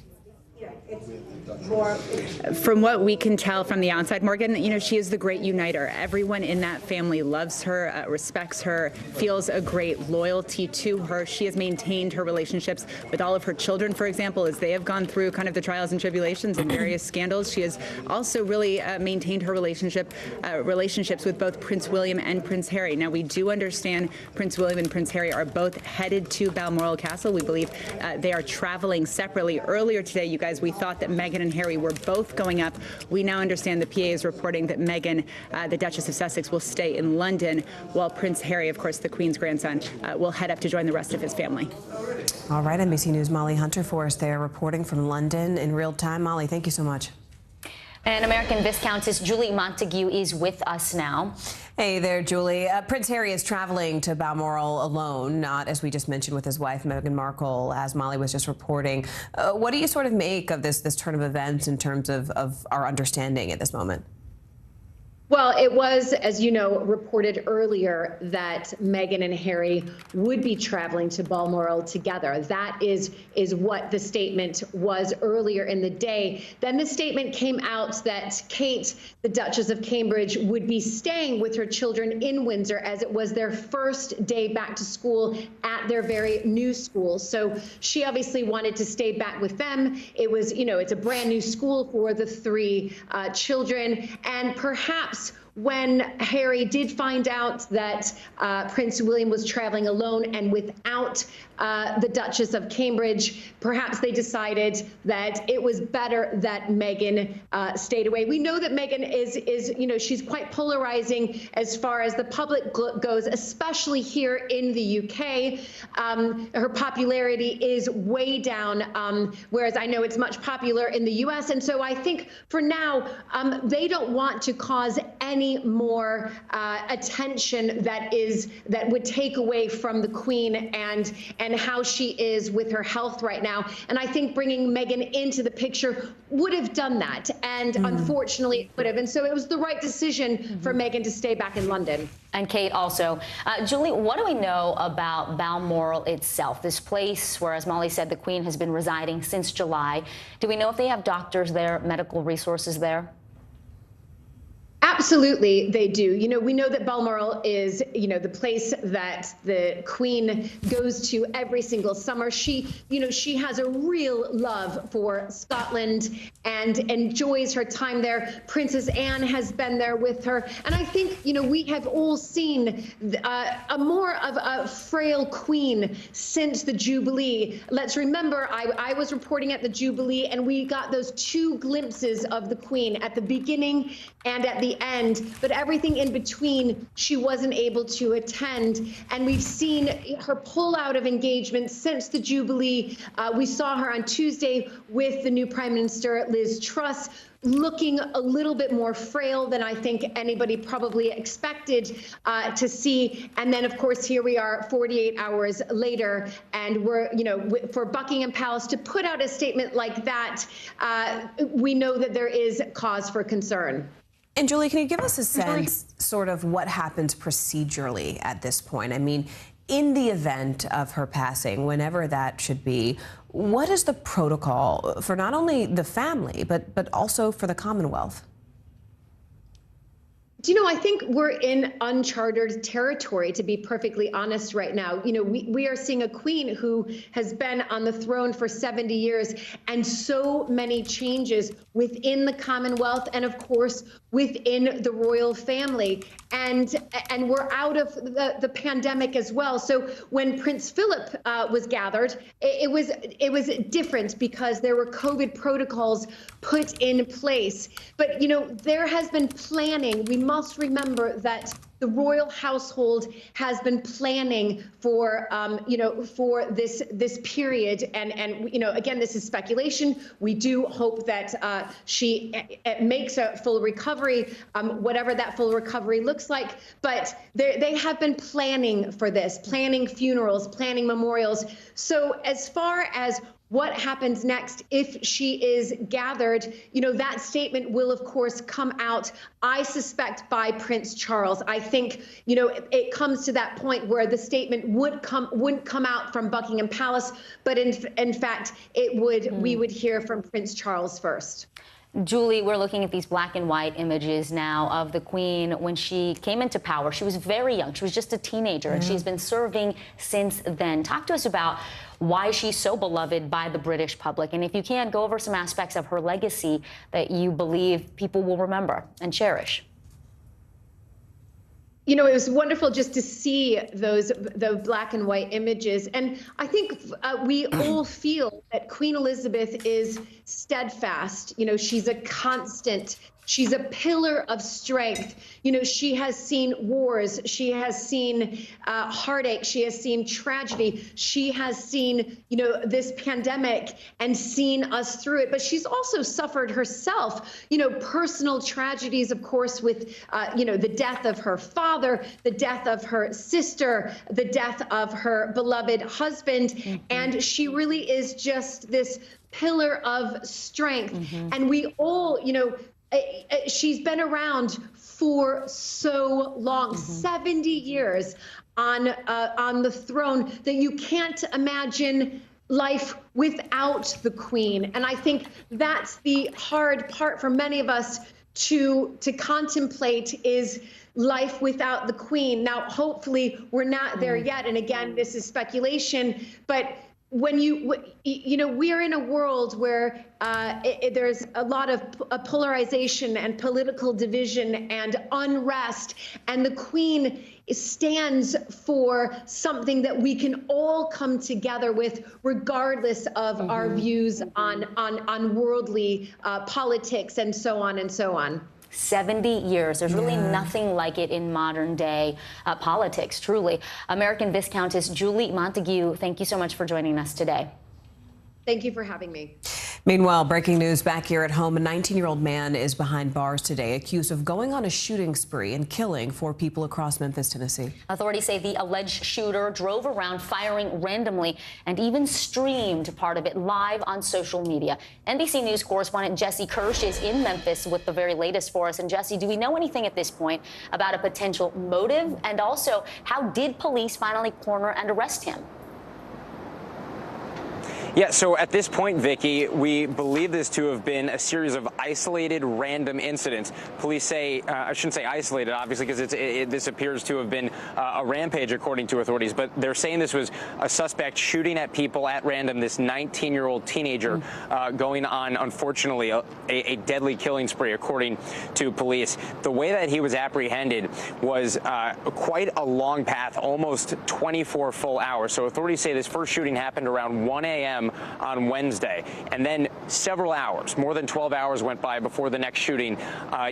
From what we can tell from the outside, Morgan, you know, she is the great uniter. Everyone in that family loves her, respects her, feels a great loyalty to her. She has maintained her relationships with all of her children, for example, as they have gone through kind of the trials and tribulations and various scandals. She has also really maintained her relationships with both Prince William and Prince Harry. Now, we do understand Prince William and Prince Harry are both headed to Balmoral Castle. We believe they are traveling separately. Earlier today, you guys, we thought that Meghan and Harry were both going up. We now understand the PA is reporting that Meghan, the Duchess of Sussex, will stay in London, while Prince Harry, of course, the Queen's grandson, will head up to join the rest of his family. All right, NBC News' Molly Hunter for us there, reporting from London in real time. Molly, thank you so much. And American Viscountess Julie Montague is with us now. Hey there, Julie. Prince Harry is traveling to Balmoral alone, not, as we just mentioned, with his wife, Meghan Markle, as Molly was just reporting. What do you sort of make of this turn of events in terms of our understanding at this moment? Well, it was, as you know, reported earlier that Meghan and Harry would be traveling to Balmoral together. That is what the statement was earlier in the day. Then the statement came out that Kate, the Duchess of Cambridge, would be staying with her children in Windsor, as it was their first day back to school at their very new school. So she obviously wanted to stay back with them. It was, it's a brand new school for the three children, and perhaps when Harry did find out that Prince William was traveling alone and without the Duchess of Cambridge, perhaps they decided that it was better that Meghan stayed away. We know that Meghan is she's quite polarizing as far as the public goes, especially here in the UK. Her popularity is way down, whereas I know it's much popular in the US. And so I think for now, they don't want to cause any more attention that would take away from the Queen and how she is with her health right now. And I think bringing Meghan into the picture would have done that, and unfortunately it would have. And so it was the right decision for Meghan to stay back in London. And Kate also. Julie, what do we know about Balmoral itself? This place where, as Molly said, the Queen has been residing since July. Do we know if they have doctors there, medical resources there? Absolutely, they do. We know that Balmoral is, the place that the Queen goes to every single summer. She has a real love for Scotland and enjoys her time there. Princess Anne has been there with her. And I think, we have all seen a more of a frail Queen since the Jubilee. Let's remember, I was reporting at the Jubilee, and we got those two glimpses of the Queen at the beginning and at the end, but everything in between she wasn't able to attend. And we've seen her pull out of engagement since the Jubilee. We saw her on Tuesday with the new Prime Minister, Liz Truss, looking a little bit more frail than I think anybody probably expected to see. And then, of course, here we are 48 hours later, and we're, for Buckingham Palace to put out a statement like that, we know that there is cause for concern. And Julie, can you give us a sense sort of what happens procedurally at this point? I mean, in the event of her passing, whenever that should be, what is the protocol for not only the family, but also for the Commonwealth? I think we're in uncharted territory, to be perfectly honest right now. We are seeing a Queen who has been on the throne for 70 years, and so many changes within the Commonwealth and, of course, within the royal family. And we're out of the pandemic as well. So when Prince Philip was gathered, it was different because there were COVID protocols put in place. But, there has been planning. We must remember that the royal household has been planning for, for this period. And again, this is speculation. We do hope that she makes a full recovery, whatever that full recovery looks like. But they have been planning for this, planning funerals, planning memorials. So as far as what happens next if she is gathered, that statement will, of course, come out, I suspect, by Prince Charles. I think, it comes to that point where the statement wouldn't come out from Buckingham Palace, but in fact, we would hear from Prince Charles first. Julie, we're looking at these black and white images now of the Queen when she came into power. She was very young. She was just a teenager, and she's been serving since then. Talk to us about why she's so beloved by the British public. And if you can, go over some aspects of her legacy that you believe people will remember and cherish. It was wonderful just to see the black and white images. And I think we all feel that Queen Elizabeth is steadfast. She's a constant. She's a pillar of strength. She has seen wars. She has seen heartache. She has seen tragedy. She has seen, this pandemic and seen us through it. But she's also suffered herself, personal tragedies, of course, with, the death of her father, the death of her sister, the death of her beloved husband. And she really is just this pillar of strength. And we all, she's been around for so long, 70 years on the throne, that you can't imagine life without the Queen. And I think that's the hard part for many of us to contemplate, is life without the Queen. Now, hopefully we're not there yet. And again, this is speculation, but when you know, we're in a world where there's a lot of polarization and political division and unrest, and the Queen stands for something that we can all come together with, regardless of our views on worldly politics and so on and so on. 70 years. There's really nothing like it in modern day politics, truly. American Viscountess Julie Montague, thank you so much for joining us today. Thank you for having me. Meanwhile, breaking news back here at home. A 19-year-old man is behind bars today, accused of going on a shooting spree and killing 4 people across Memphis, Tennessee. Authorities say the alleged shooter drove around firing randomly and even streamed part of it live on social media. NBC News correspondent Jesse Kirsch is in Memphis with the very latest for us. And Jesse, do we know anything at this point about a potential motive? And also, how did police finally corner and arrest him? Yeah, so at this point, Vicky, we believe this to have been a series of isolated random incidents. Police say, I shouldn't say isolated, obviously, because this appears to have been a rampage, according to authorities. But they're saying this was a suspect shooting at people at random, this 19-year-old teenager going on, unfortunately, a deadly killing spree, according to police. The way that he was apprehended was quite a long path, almost 24 full hours. So authorities say this first shooting happened around 1 a.m. on Wednesday, and then several hours, more than 12 hours went by before the next shooting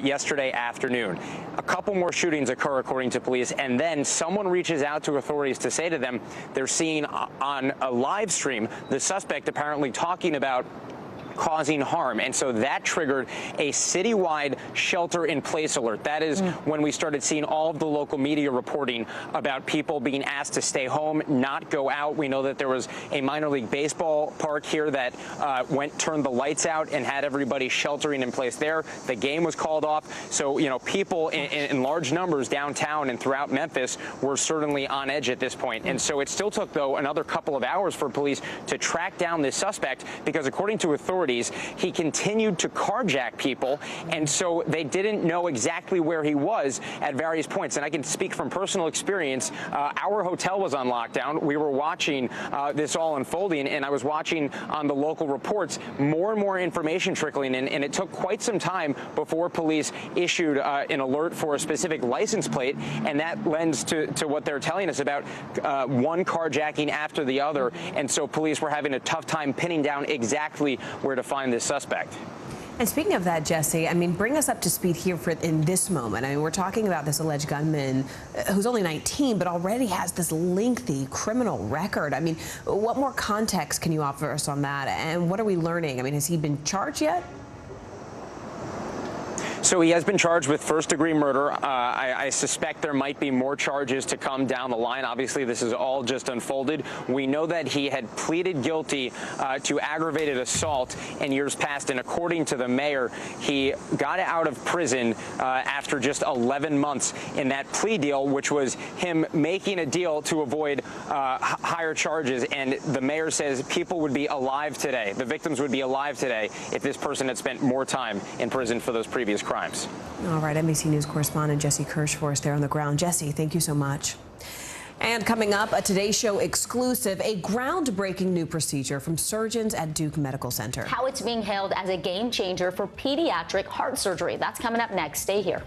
yesterday afternoon. A couple more shootings occur, according to police, and then someone reaches out to authorities to say to them they're seeing on a live stream the suspect apparently talking about causing harm. And so that triggered a citywide shelter-in-place alert. That is when we started seeing all of the local media reporting about people being asked to stay home, not go out. We know that there was a minor league baseball park here that turned the lights out and had everybody sheltering in place there. The game was called off. So, you know, people in large numbers downtown and throughout Memphis were certainly on edge at this point. And so it still took, though, another couple of hours for police to track down this suspect, because according to authorities, he continued to carjack people, and so they didn't know exactly where he was at various points. And I can speak from personal experience. Our hotel was on lockdown. We were watching this all unfolding, and I was watching on the local reports more and more information trickling in, and it took quite some time before police issued an alert for a specific license plate, and that lends to what they're telling us about one carjacking after the other. And so police were having a tough time pinning down exactly where to find this suspect. And speaking of that, Jesse, I mean, bring us up to speed here in this moment. I mean, we're talking about this alleged gunman who's only 19, but already has this lengthy criminal record. I mean, what more context can you offer us on that? And what are we learning? I mean, has he been charged yet? So he has been charged with first-degree murder. I suspect there might be more charges to come down the line. Obviously, this is all just unfolded. We know that he had pleaded guilty to aggravated assault in years past, and according to the mayor, he got out of prison after just 11 months in that plea deal, which was him making a deal to avoid higher charges. And the mayor says people would be alive today. The victims would be alive today if this person had spent more time in prison for those previous crimes. All right, NBC News correspondent Jesse Kirsch for us there on the ground. Jesse, thank you so much. And coming up, a Today Show exclusive, a groundbreaking new procedure from surgeons at Duke Medical Center. How it's being hailed as a game changer for pediatric heart surgery. That's coming up next. Stay here.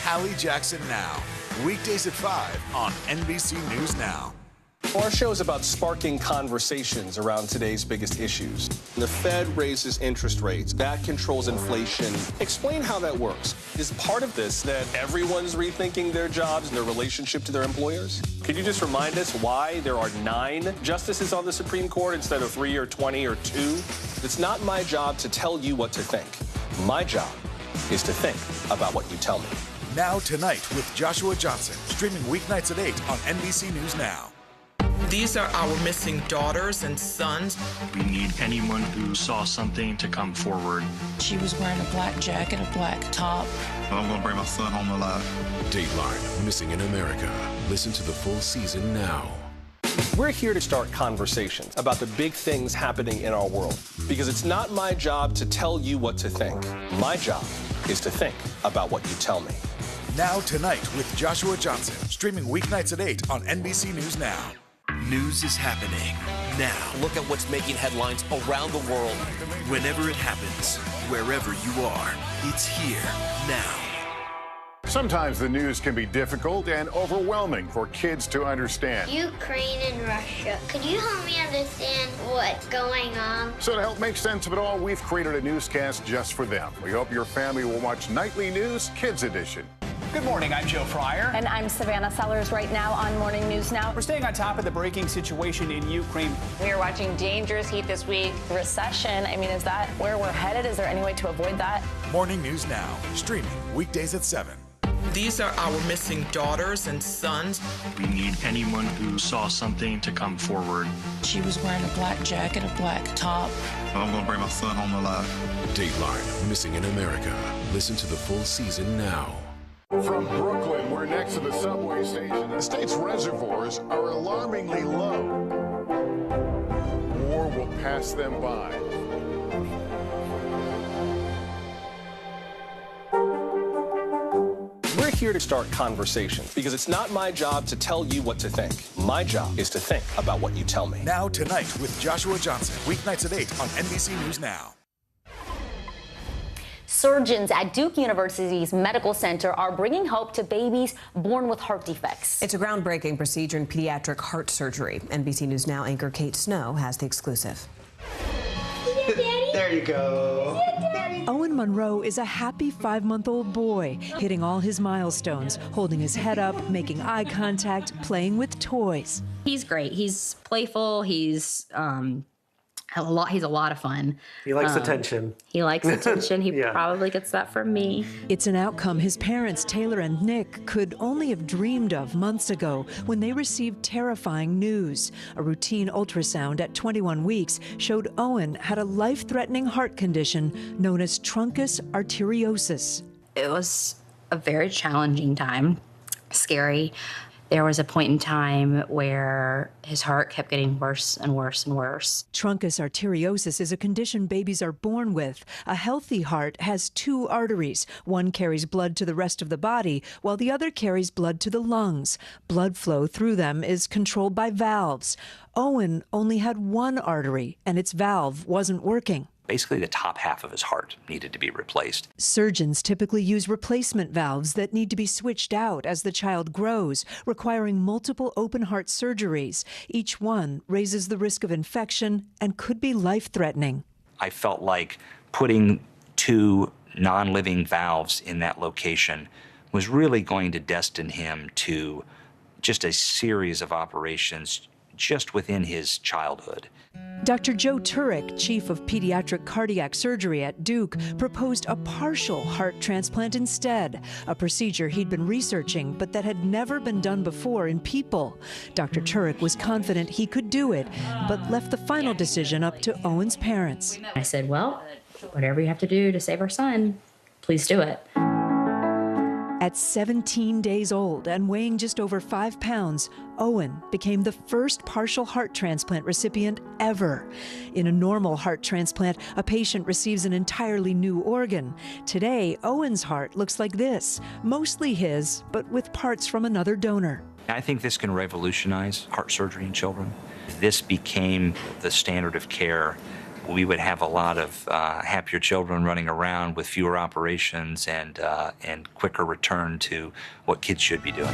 Hallie Jackson Now, weekdays at 5 on NBC News Now. Our show is about sparking conversations around today's biggest issues. The Fed raises interest rates. That controls inflation. Explain how that works. Is part of this that everyone's rethinking their jobs and their relationship to their employers? Could you just remind us why there are 9 justices on the Supreme Court instead of 3 or 20 or 2? It's not my job to tell you what to think. My job is to think about what you tell me. Now Tonight with Joshua Johnson, streaming weeknights at 8 on NBC News Now. These are our missing daughters and sons. We need anyone who saw something to come forward. She was wearing a black jacket, a black top. I'm going to bring my son home alive. Dateline, Missing in America. Listen to the full season now. We're here to start conversations about the big things happening in our world, because it's not my job to tell you what to think. My job is to think about what you tell me. Now Tonight with Joshua Johnson, streaming weeknights at 8 on NBC News Now. News is happening now. Look at what's making headlines around the world. Whenever it happens, wherever you are, it's here now. Sometimes the news can be difficult and overwhelming for kids to understand. Ukraine and Russia. Could you help me understand what's going on? So to help make sense of it all, we've created a newscast just for them. We hope your family will watch Nightly News Kids Edition. Good morning, I'm Joe Fryer. And I'm Savannah Sellers right now on Morning News Now. We're staying on top of the breaking situation in Ukraine. We are watching dangerous heat this week. Recession, I mean, is that where we're headed? Is there any way to avoid that? Morning News Now, streaming weekdays at 7. These are our missing daughters and sons. We need anyone who saw something to come forward. She was wearing a black jacket, a black top. I'm going to bring my son home alive. Dateline, Missing in America. Listen to the full season now. From Brooklyn, we're next to the subway station. The state's reservoirs are alarmingly low. War will pass them by. We're here to start conversations, because it's not my job to tell you what to think. My job is to think about what you tell me. Now Tonight with Joshua Johnson, weeknights at 8 on NBC News Now. Surgeons at Duke University's Medical Center are bringing hope to babies born with heart defects. It's a groundbreaking procedure in pediatric heart surgery. NBC News Now anchor Kate Snow has the exclusive. There you go. Owen Monroe is a happy 5-month-old boy, hitting all his milestones, holding his head up, making eye contact, playing with toys. He's great. He's playful. He's a lot of fun. He likes attention. He likes attention. He probably gets that from me. It's an outcome his parents, Taylor and Nick, could only have dreamed of months ago when they received terrifying news. A routine ultrasound at 21 weeks showed Owen had a life-threatening heart condition known as truncus arteriosus. It was a very challenging time, scary. There was a point in time where his heart kept getting worse and worse and worse. Truncus arteriosus is a condition babies are born with. A healthy heart has 2 arteries. One carries blood to the rest of the body, while the other carries blood to the lungs. Blood flow through them is controlled by valves. Owen only had 1 artery, and its valve wasn't working. Basically, the top half of his heart needed to be replaced. Surgeons typically use replacement valves that need to be switched out as the child grows, requiring multiple open heart surgeries. Each one raises the risk of infection and could be life-threatening. I felt like putting 2 non-living valves in that location was really going to destine him to just a series of operations just within his childhood. Dr. Joe Turek, chief of pediatric cardiac surgery at Duke, proposed a partial heart transplant instead, a procedure he'd been researching but that had never been done before in people. Dr. Turek was confident he could do it, but left the final decision up to Owen's parents. I said, well, whatever you have to do to save our son, please do it. At 17 days old and weighing just over 5 pounds, Owen became the first partial heart transplant recipient ever. In a normal heart transplant, a patient receives an entirely new organ. Today, Owen's heart looks like this, mostly his, but with parts from another donor. I think this can revolutionize heart surgery in children. If this became the standard of care, we would have a lot of happier children running around with fewer operations and quicker return to what kids should be doing.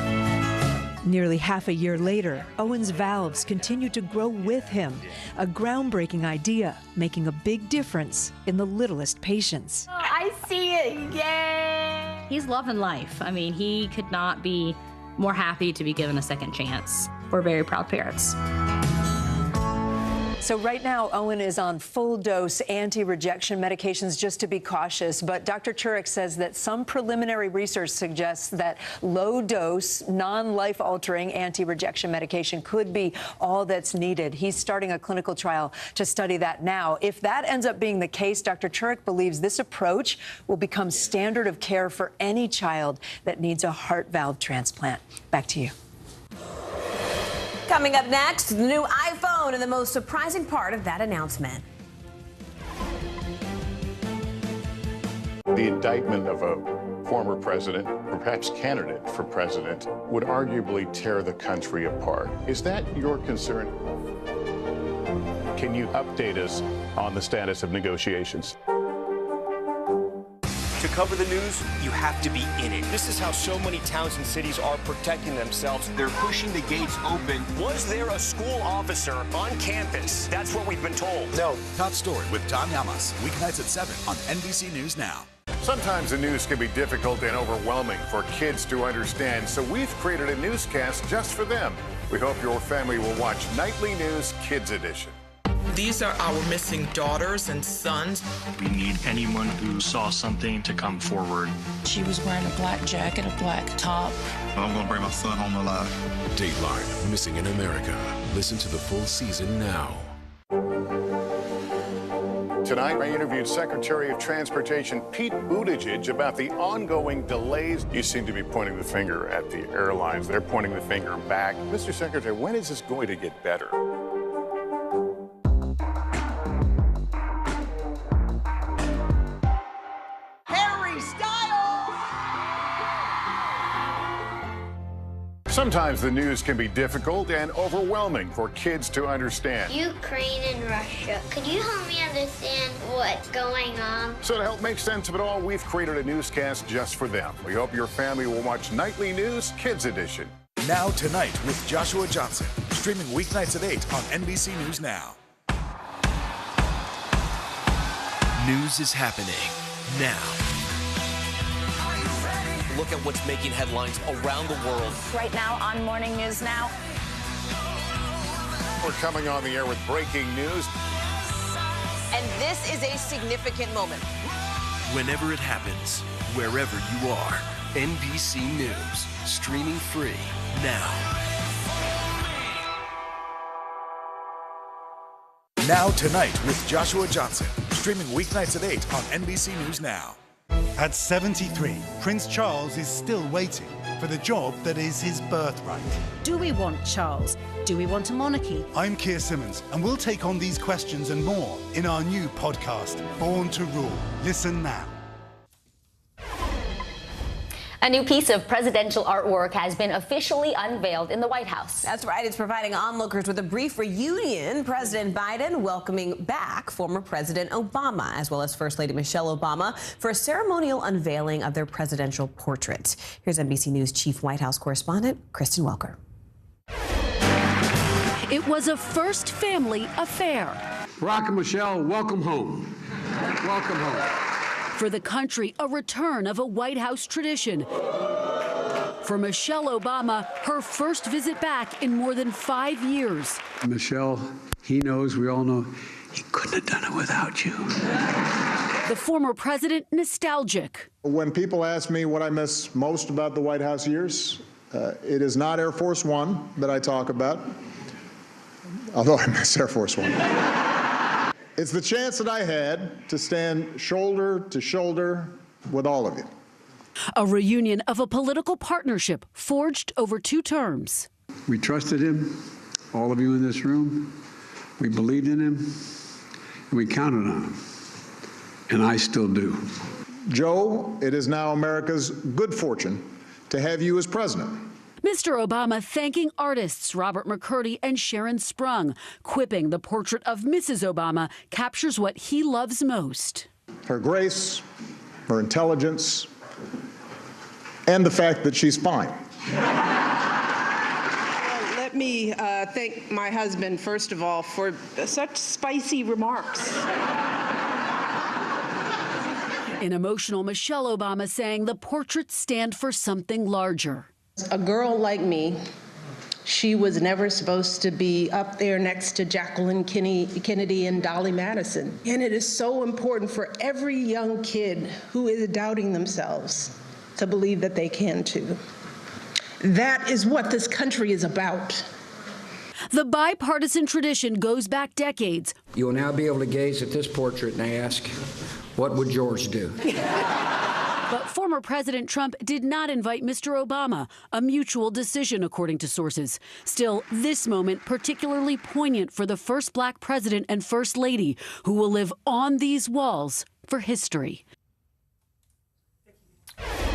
Nearly half a year later, Owen's valves continue to grow with him. A groundbreaking idea, making a big difference in the littlest patients. Oh, I see it, yay! He's loving life. I mean, he could not be more happy to be given a second chance. We're very proud parents. So right now, Owen is on full-dose anti-rejection medications just to be cautious. But Dr. Turek says that some preliminary research suggests that low-dose, non-life-altering anti-rejection medication could be all that's needed. He's starting a clinical trial to study that now. If that ends up being the case, Dr. Turek believes this approach will become standard of care for any child that needs a heart valve transplant. Back to you. Coming up next, the new iPhone and the most surprising part of that announcement. The indictment of a former president, or perhaps candidate for president, would arguably tear the country apart. Is that your concern? Can you update us on the status of negotiations? To cover the news, you have to be in it. This is how so many towns and cities are protecting themselves. They're pushing the gates open. Was there a school officer on campus? That's what we've been told. No. Top story with Tom Yamas. Weeknights at 7 on NBC News Now. Sometimes the news can be difficult and overwhelming for kids to understand, so we've created a newscast just for them. We hope your family will watch Nightly News Kids Edition. These are our missing daughters and sons. We need anyone who saw something to come forward. She was wearing a black jacket, a black top. I'm going to bring my son home alive. Dateline, Missing in America. Listen to the full season now. Tonight, I interviewed Secretary of Transportation Pete Buttigieg about the ongoing delays. You seem to be pointing the finger at the airlines. They're pointing the finger back. Mr. Secretary, when is this going to get better? Sometimes the news can be difficult and overwhelming for kids to understand. Ukraine and Russia. Could you help me understand what's going on? So to help make sense of it all, we've created a newscast just for them. We hope your family will watch Nightly News Kids Edition. Now Tonight with Joshua Johnson. Streaming weeknights at 8 on NBC News Now. News is happening now. Look at what's making headlines around the world. Right now on Morning News Now. We're coming on the air with breaking news. And this is a significant moment. Whenever it happens, wherever you are, NBC News, streaming free now. Now Tonight with Joshua Johnson. Streaming weeknights at 8 on NBC News Now. At 73, Prince Charles is still waiting for the job that is his birthright. Do we want Charles? Do we want a monarchy? I'm Keir Simmons, and we'll take on these questions and more in our new podcast, Born to Rule. Listen now. A new piece of presidential artwork has been officially unveiled in the White House. That's right. It's providing onlookers with a brief reunion. President Biden welcoming back former President Obama, as well as First Lady Michelle Obama, for a ceremonial unveiling of their presidential portrait. Here's NBC News Chief White House Correspondent Kristen Welker. It was a first family affair. Barack and Michelle, welcome home. Welcome home. For the country, a return of a White House tradition. For Michelle Obama, her first visit back in more than 5 years. Michelle, he knows, we all know, he couldn't have done it without you. The former president nostalgic. When people ask me what I miss most about the White House years, it is not Air Force One that I talk about, although I miss Air Force One. It's the chance that I had to stand shoulder to shoulder with all of you. A reunion of a political partnership forged over 2 terms. We trusted him, all of you in this room. We believed in him, and we counted on him. And I still do. Joe, it is now America's good fortune to have you as president. Mr. Obama thanking artists Robert McCurdy and Sharon Sprung, quipping the portrait of Mrs. Obama captures what he loves most. Her grace, her intelligence, and the fact that she's fine. Let me thank my husband, first of all, for such spicy remarks. An emotional Michelle Obama saying the portraits stand for something larger. A girl like me She was never supposed to be up there next to Jacqueline Kennedy and Dolly Madison. And it is so important for every young kid who is doubting themselves to believe that they can too. That is what this country is about. The bipartisan tradition goes back decades. You will now be able to gaze at this portrait and ask, what would George do? But former President Trump did not invite Mr. Obama, a mutual decision, according to sources. Still, this moment particularly poignant for the first black president and first lady, who will live on these walls for history.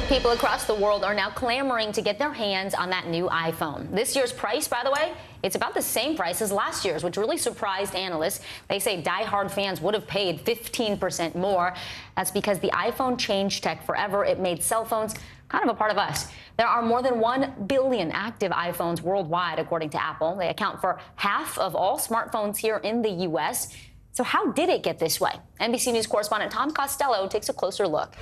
People across the world are now clamoring to get their hands on that new iPhone. This year's price, by the way, it's about the same price as last year's, which really surprised analysts. They say die-hard fans would have paid 15% more. That's because the iPhone changed tech forever. It made cell phones kind of a part of us. There are more than 1 billion active iPhones worldwide, according to Apple. They account for half of all smartphones here in the U.S. So how did it get this way? NBC News correspondent Tom Costello takes a closer look.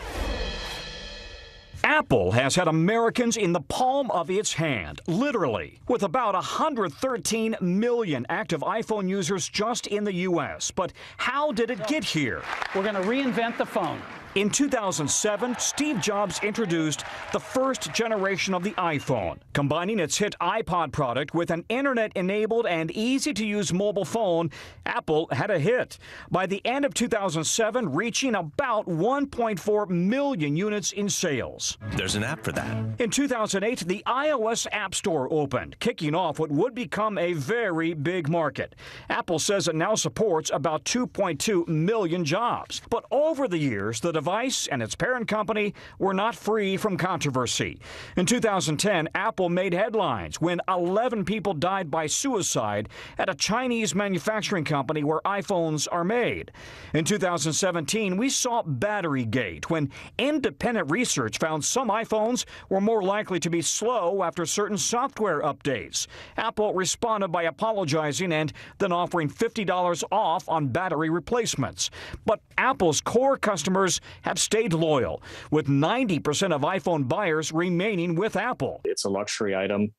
Apple has had Americans in the palm of its hand, literally, with about 113 million active iPhone users just in the U.S. But how did it get here? We're going to reinvent the phone. In 2007, Steve Jobs introduced the first generation of the iPhone, combining its hit iPod product with an internet-enabled and easy-to-use mobile phone. Apple had a hit. By the end of 2007, reaching about 1.4 million units in sales. There's an app for that. In 2008, the iOS App Store opened, kicking off what would become a very big market. Apple says it now supports about 2.2 million jobs. But over the years, the device and its parent company were not free from controversy. In 2010, Apple made headlines when 11 people died by suicide at a Chinese manufacturing company where iPhones are made. In 2017, we saw Batterygate when independent research found some iPhones were more likely to be slow after certain software updates. Apple responded by apologizing and then offering $50 off on battery replacements. But Apple's core customers have stayed loyal, with 90% of iPhone buyers remaining with Apple. It's a luxury item.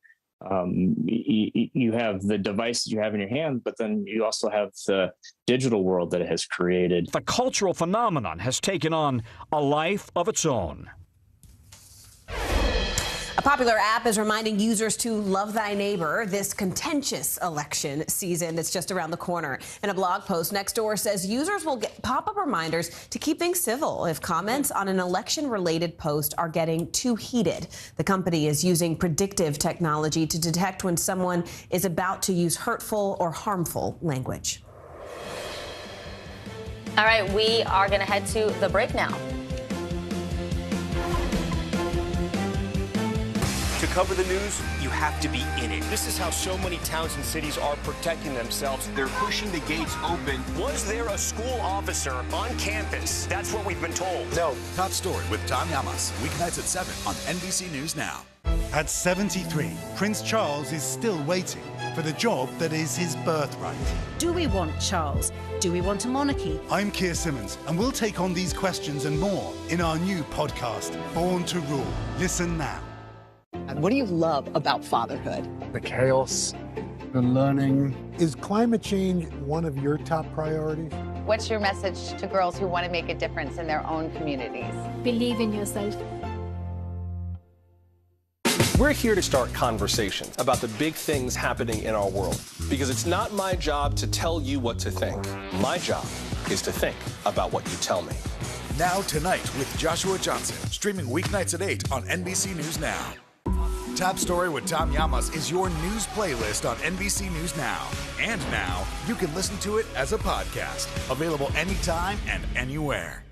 You have the device that you have in your hand, but then you also have the digital world that it has created. The cultural phenomenon has taken on a life of its own. A popular app is reminding users to love thy neighbor this contentious election season that's just around the corner. In a blog post, Nextdoor says users will get pop-up reminders to keep things civil if comments on an election-related post are getting too heated. The company is using predictive technology to detect when someone is about to use hurtful or harmful language. All right, we are going to head to the break now. To cover the news, you have to be in it. This is how so many towns and cities are protecting themselves. They're pushing the gates open. Was there a school officer on campus? That's what we've been told. No. Top story with Tom Llamas. Weeknights at 7 on NBC News Now. At 73, Prince Charles is still waiting for the job that is his birthright. Do we want Charles? Do we want a monarchy? I'm Keir Simmons, and we'll take on these questions and more in our new podcast, Born to Rule. Listen now. What do you love about fatherhood? The chaos, the learning. Is climate change one of your top priorities? What's your message to girls who want to make a difference in their own communities? Believe in yourself. We're here to start conversations about the big things happening in our world, because it's not my job to tell you what to think. My job is to think about what you tell me. Now Tonight with Joshua Johnson, streaming weeknights at 8 on NBC News Now. Top Story with Tom Llamas is your news playlist on NBC News Now. And now, you can listen to it as a podcast, available anytime and anywhere.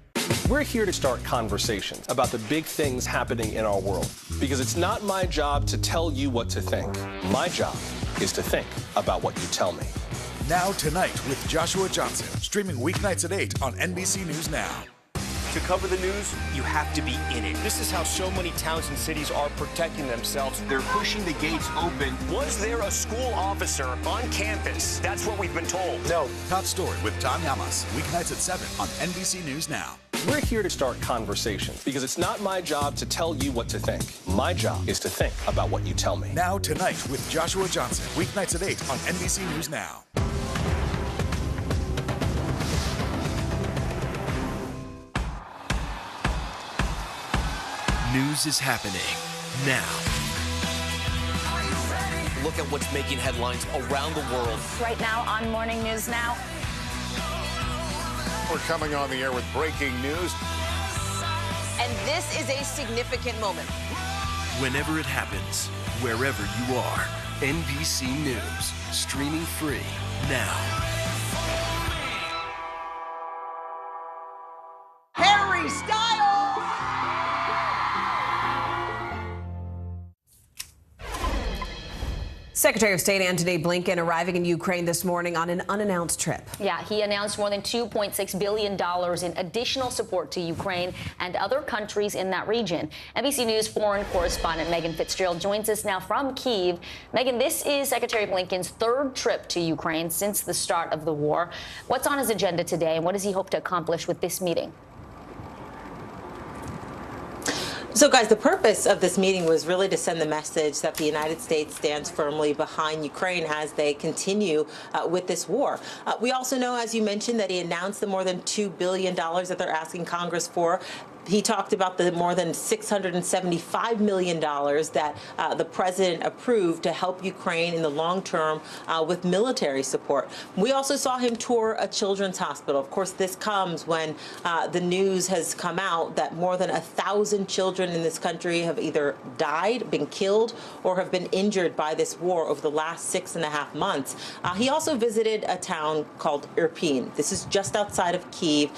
We're here to start conversations about the big things happening in our world, because it's not my job to tell you what to think. My job is to think about what you tell me. Now Tonight with Joshua Johnson, streaming weeknights at 8 on NBC News Now. To cover the news, you have to be in it. This is how so many towns and cities are protecting themselves. They're pushing the gates open. Was there a school officer on campus? That's what we've been told. No. Top Story with Tom Llamas, weeknights at 7 on NBC News Now. We're here to start conversations because it's not my job to tell you what to think. My job is to think about what you tell me. Now Tonight with Joshua Johnson. Weeknights at 8 on NBC News Now. News is happening now. Look at what's making headlines around the world. Right now on Morning News Now. We're coming on the air with breaking news. And this is a significant moment. Whenever it happens, wherever you are, NBC News, streaming free now. Harry Styles! Secretary of State Antony Blinken arriving in Ukraine this morning on an unannounced trip. Yeah, he announced more than $2.6 billion in additional support to Ukraine and other countries in that region. NBC News foreign correspondent Megan Fitzgerald joins us now from Kyiv. Megan, this is Secretary Blinken's third trip to Ukraine since the start of the war. What's on his agenda today, and what does he hope to accomplish with this meeting? So, guys, the purpose of this meeting was really to send the message that the United States stands firmly behind Ukraine as they continue with this war. We also know, as you mentioned, that he announced the more than $2 billion that they're asking Congress for. He talked about the more than $675 million that the president approved to help Ukraine in the long term with military support. We also saw him tour a children's hospital. Of course, this comes when the news has come out that more than 1,000 children in this country have either died, been killed, or have been injured by this war over the last 6.5 months. He also visited a town called Irpin. This is just outside of Kyiv,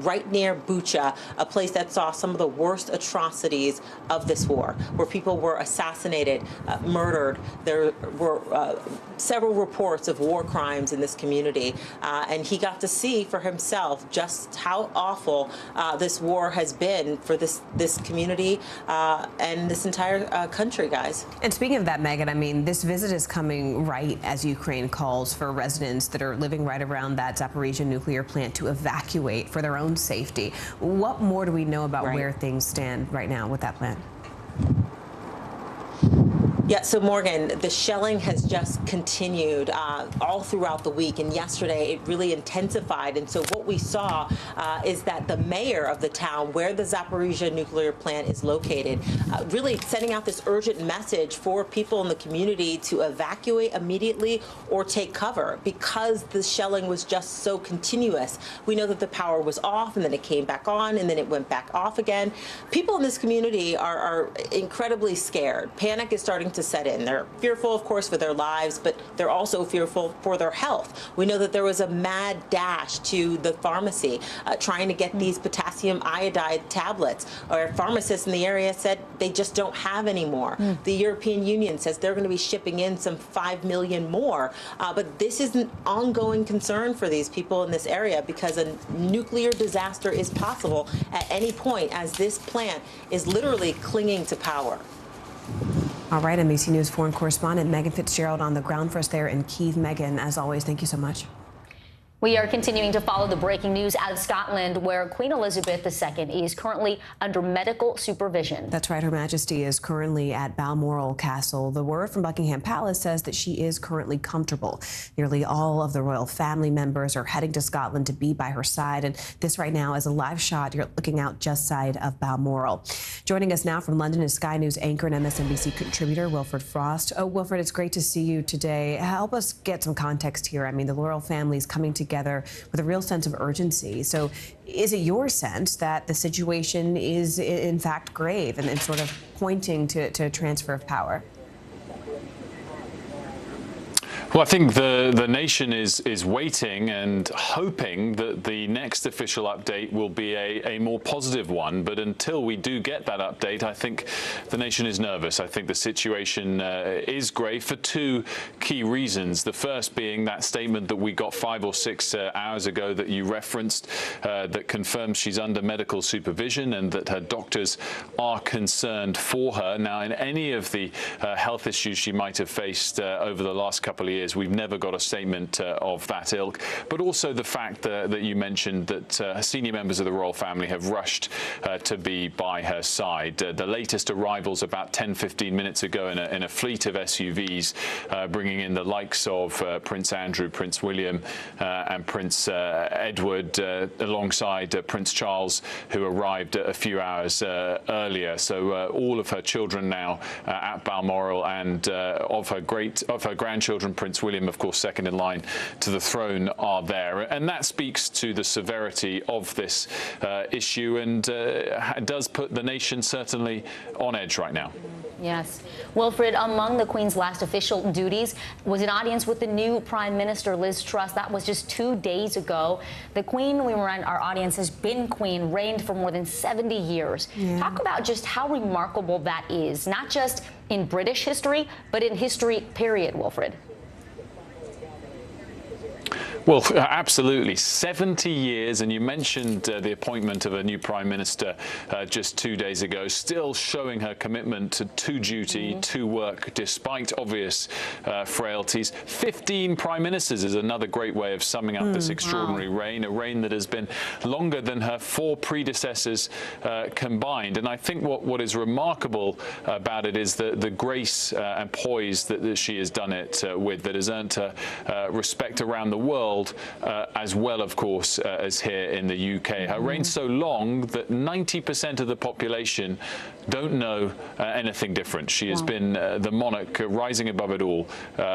right near Bucha, a place that saw some of the worst atrocities of this war, where people were assassinated, murdered. There were several reports of war crimes in this community, and he got to see for himself just how awful this war has been for this community and this entire country, guys. And speaking of that, Megan, I mean, this visit is coming right as Ukraine calls for residents that are living right around that Zaporizhzhia nuclear plant to evacuate for their own safety. What more do we know about where things stand right now with that plan? Yeah, so Morgan, the shelling has just continued all throughout the week, and yesterday it really intensified. And so what we saw is that the mayor of the town where the Zaporizhzhia nuclear plant is located really sending out this urgent message for people in the community to evacuate immediately or take cover because the shelling was just so continuous. We know that the power was off, and then it came back on, and then it went back off again. People in this community are incredibly scared. Panic is starting to set in. They're fearful, of course, for their lives, but they're also fearful for their health. We know that there was a mad dash to the pharmacy trying to get these potassium iodide tablets. Our pharmacists in the area said they just don't have any more. The European Union says they're going to be shipping in some 5 million more. But this is an ongoing concern for these people in this area because a nuclear disaster is possible at any point as this plant is literally clinging to power. All right, NBC News foreign correspondent Megan Fitzgerald on the ground for us there in Kyiv. Megan, as always, thank you so much. We are continuing to follow the breaking news out of Scotland, where Queen Elizabeth II is currently under medical supervision. That's right. Her Majesty is currently at Balmoral Castle. The word from Buckingham Palace says that she is currently comfortable. Nearly all of the royal family members are heading to Scotland to be by her side. And this right now is a live shot. You're looking out just side of Balmoral. Joining us now from London is Sky News anchor and MSNBC contributor Wilfred Frost. Oh, Wilfred, it's great to see you today. Help us get some context here. I mean, the royal family is coming together with a real sense of urgency. So is it your sense that the situation is in fact grave and sort of pointing to a transfer of power? Well, I think the nation is waiting and hoping that the next official update will be a more positive one. But until we do get that update, I think the nation is nervous. I think the situation is grave for two key reasons. The first being that statement that we got 5 or 6 hours ago that you referenced that confirms she's under medical supervision and that her doctors are concerned for her. Now, in any of the health issues she might have faced over the last couple of years, years. We've never got a statement of that ilk. But also the fact that you mentioned that senior members of the royal family have rushed to be by her side. The latest arrivals about 10-15 minutes ago in a fleet of SUVs, bringing in the likes of Prince Andrew, Prince William, and Prince Edward, alongside Prince Charles, who arrived a few hours earlier. So all of her children now at Balmoral, and of her grandchildren, Prince William, of course, second in line to the throne, are there. And that speaks to the severity of this issue, and does put the nation certainly on edge right now. Yes. Wilfred, among the Queen's last official duties was an audience with the new Prime Minister, Liz Truss. That was just 2 days ago. The Queen, we remind our audience, has been Queen, reigned for more than 70 years. Yeah. Talk about just how remarkable that is, not just in British history, but in history, period, Wilfred. Well, absolutely. 70 years, and you mentioned the appointment of a new Prime Minister just 2 days ago, still showing her commitment to duty, to work, despite obvious frailties. 15 Prime Ministers is another great way of summing up this extraordinary reign, a reign that has been longer than her 4 predecessors combined. And I think what is remarkable about it is the grace and poise that she has done it with, that has earned her respect around the world, as well, of course, as here in the UK. Her reign's so long that 90% of the population don't know anything different. She has been the monarch rising above it all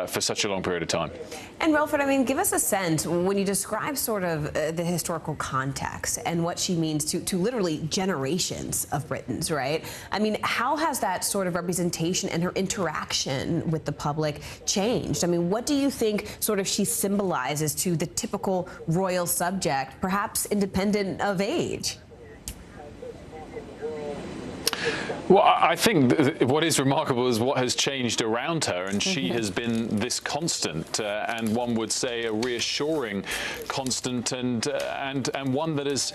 for such a long period of time. And Wilfred, I mean, give us a sense when you describe sort of the historical context and what she means to literally generations of Britons, right? I mean, how has that sort of representation and her interaction with the public changed? I mean, what do you think sort of she symbolizes to the typical royal subject, perhaps independent of age? Well, I think what is remarkable is what has changed around her, and she has been this constant, and one would say a reassuring constant, and one that has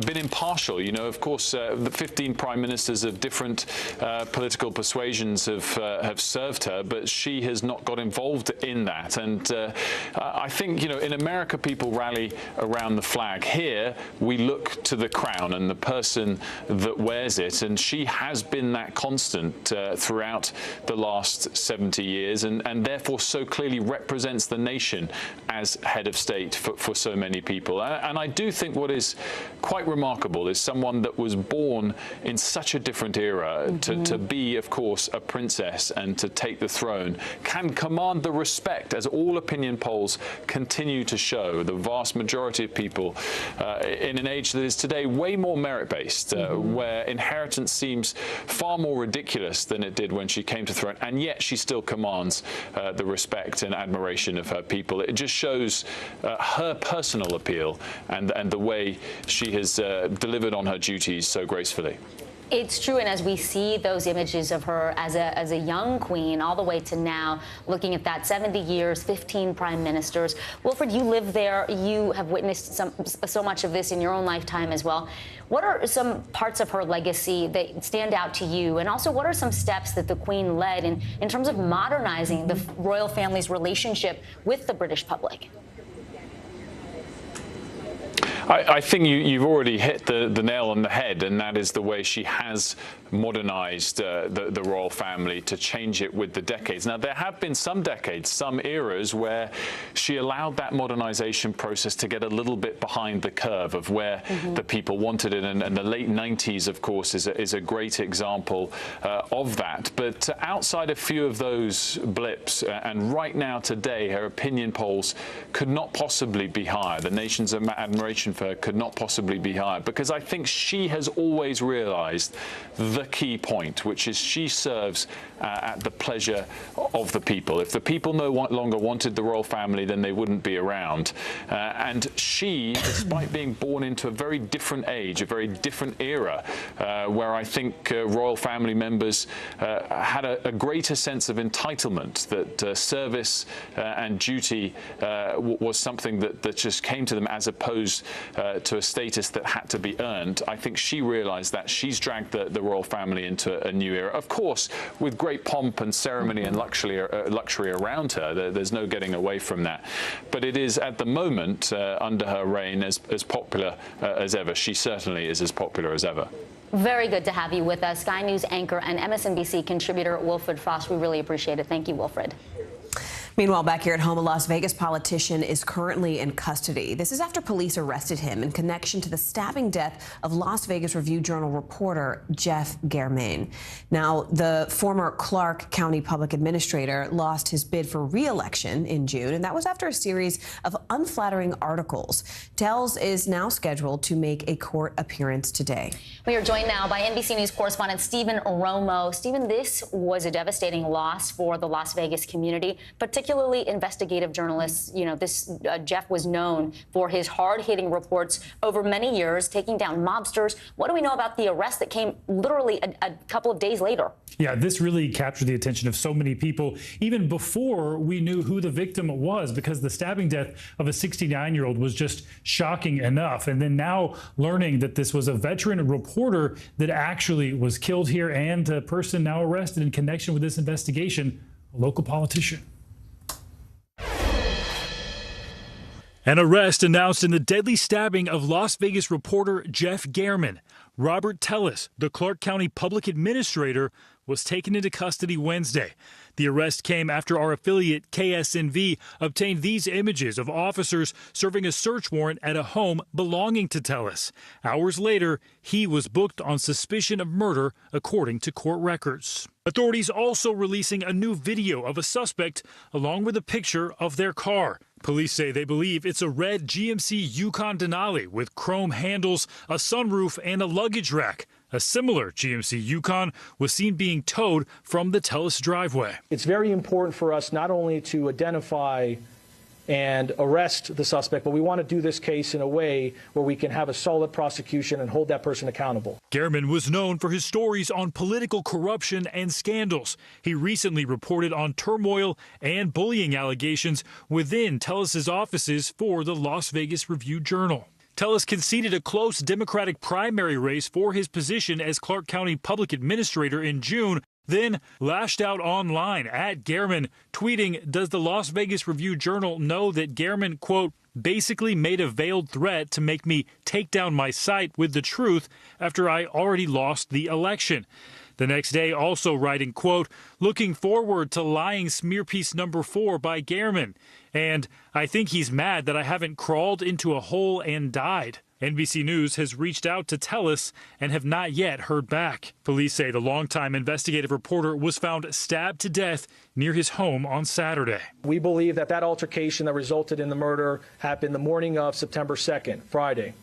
been impartial. You know, of course, the 15 prime ministers of different political persuasions have served her, but she has not got involved in that. And I think, you know, in America, people rally around the flag. Here, we look to the crown and the person that wears it, and she has been that constant throughout the last 70 years, and therefore so clearly represents the nation as head of state for so many people. And I do think what is quite remarkable is someone that was born in such a different era to be, of course, a princess and to take the throne, can command the respect, as all opinion polls continue to show. The vast majority of people in an age that is today way more merit-based, where inheritance seems far more ridiculous than it did when she came to the throne, and yet she still commands the respect and admiration of her people. It just shows her personal appeal and the way she has delivered on her duties so gracefully. It's true, and as we see those images of her as a young queen all the way to now, looking at that 70 years, 15 prime ministers. Wilfred, you live there. You have witnessed so much of this in your own lifetime as well. What are some parts of her legacy that stand out to you? And also, what are some steps that the Queen led in terms of modernizing the royal family's relationship with the British public? I think you've already hit the nail on the head, and that is the way she has modernized the royal family to change it with the decades. Now, there have been some decades, some eras where she allowed that modernization process to get a little bit behind the curve of where the people wanted it, and the late 90s, of course, is a great example of that. But outside a few of those blips, and right now today, her opinion polls could not possibly be higher. The nation's admiration for her could not possibly be higher, because I think she has always realized the key point, which is she serves at the pleasure of the people. If the people no longer wanted the royal family, then they wouldn't be around. And she, despite being born into a very different age, a very different era, where I think royal family members had a greater sense of entitlement, that service and duty was something that just came to them, as opposed to a status that had to be earned. I think she realized that. She's dragged the royal family into a new era, of course, with great pomp and ceremony and luxury around her. There's no getting away from that. But it is, at the moment, under her reign, as popular as ever. She certainly is as popular as ever. Very good to have you with us. Sky News anchor and MSNBC contributor Wilfred Frost. We really appreciate it. Thank you, Wilfred. Meanwhile, back here at home, a Las Vegas politician is currently in custody. This is after police arrested him in connection to the stabbing death of Las Vegas Review-Journal reporter Jeff Germain. Now, the former Clark County public administrator lost his bid for re-election in June, and that was after a series of unflattering articles. Tells is now scheduled to make a court appearance today. We are joined now by NBC News correspondent Stephen Romo. Stephen, this was a devastating loss for the Las Vegas community, particularly investigative journalists. You know, Jeff was known for his hard-hitting reports over many years, taking down mobsters. What do we know about the arrest that came literally a couple of days later? Yeah, this really captured the attention of so many people, even before we knew who the victim was, because the stabbing death of a 69-year-old was just shocking enough. And then now learning that this was a veteran reporter that actually was killed here, and a person now arrested in connection with this investigation, a local politician. An arrest announced in the deadly stabbing of Las Vegas reporter Jeff Germain. Robert Tellis, the Clark County public administrator, was taken into custody Wednesday. The arrest came after our affiliate KSNV obtained these images of officers serving a search warrant at a home belonging to Tellis. Hours later, he was booked on suspicion of murder, according to court records. Authorities also releasing a new video of a suspect along with a picture of their car. Police say they believe it's a red GMC Yukon Denali with chrome handles, a sunroof, and a luggage rack. A similar GMC Yukon was seen being towed from the Tellis driveway. It's very important for us not only to identify and arrest the suspect, but we want to do this case in a way where we can have a solid prosecution and hold that person accountable. Germain was known for his stories on political corruption and scandals. He recently reported on turmoil and bullying allegations within Tellis's offices for the Las Vegas Review-Journal. Tellis conceded a close Democratic primary race for his position as Clark County public administrator in June, then lashed out online at Germain, tweeting, "Does the Las Vegas Review-Journal know that Germain, quote, basically made a veiled threat to make me take down my site with the truth after I already lost the election?" The next day also writing, quote, "Looking forward to lying smear piece number 4 by Germain. And I think he's mad that I haven't crawled into a hole and died." NBC News has reached out to Tellis and have not yet heard back. Police say the longtime investigative reporter was found stabbed to death near his home on Saturday. We believe that altercation that resulted in the murder happened the morning of September 2nd, Friday.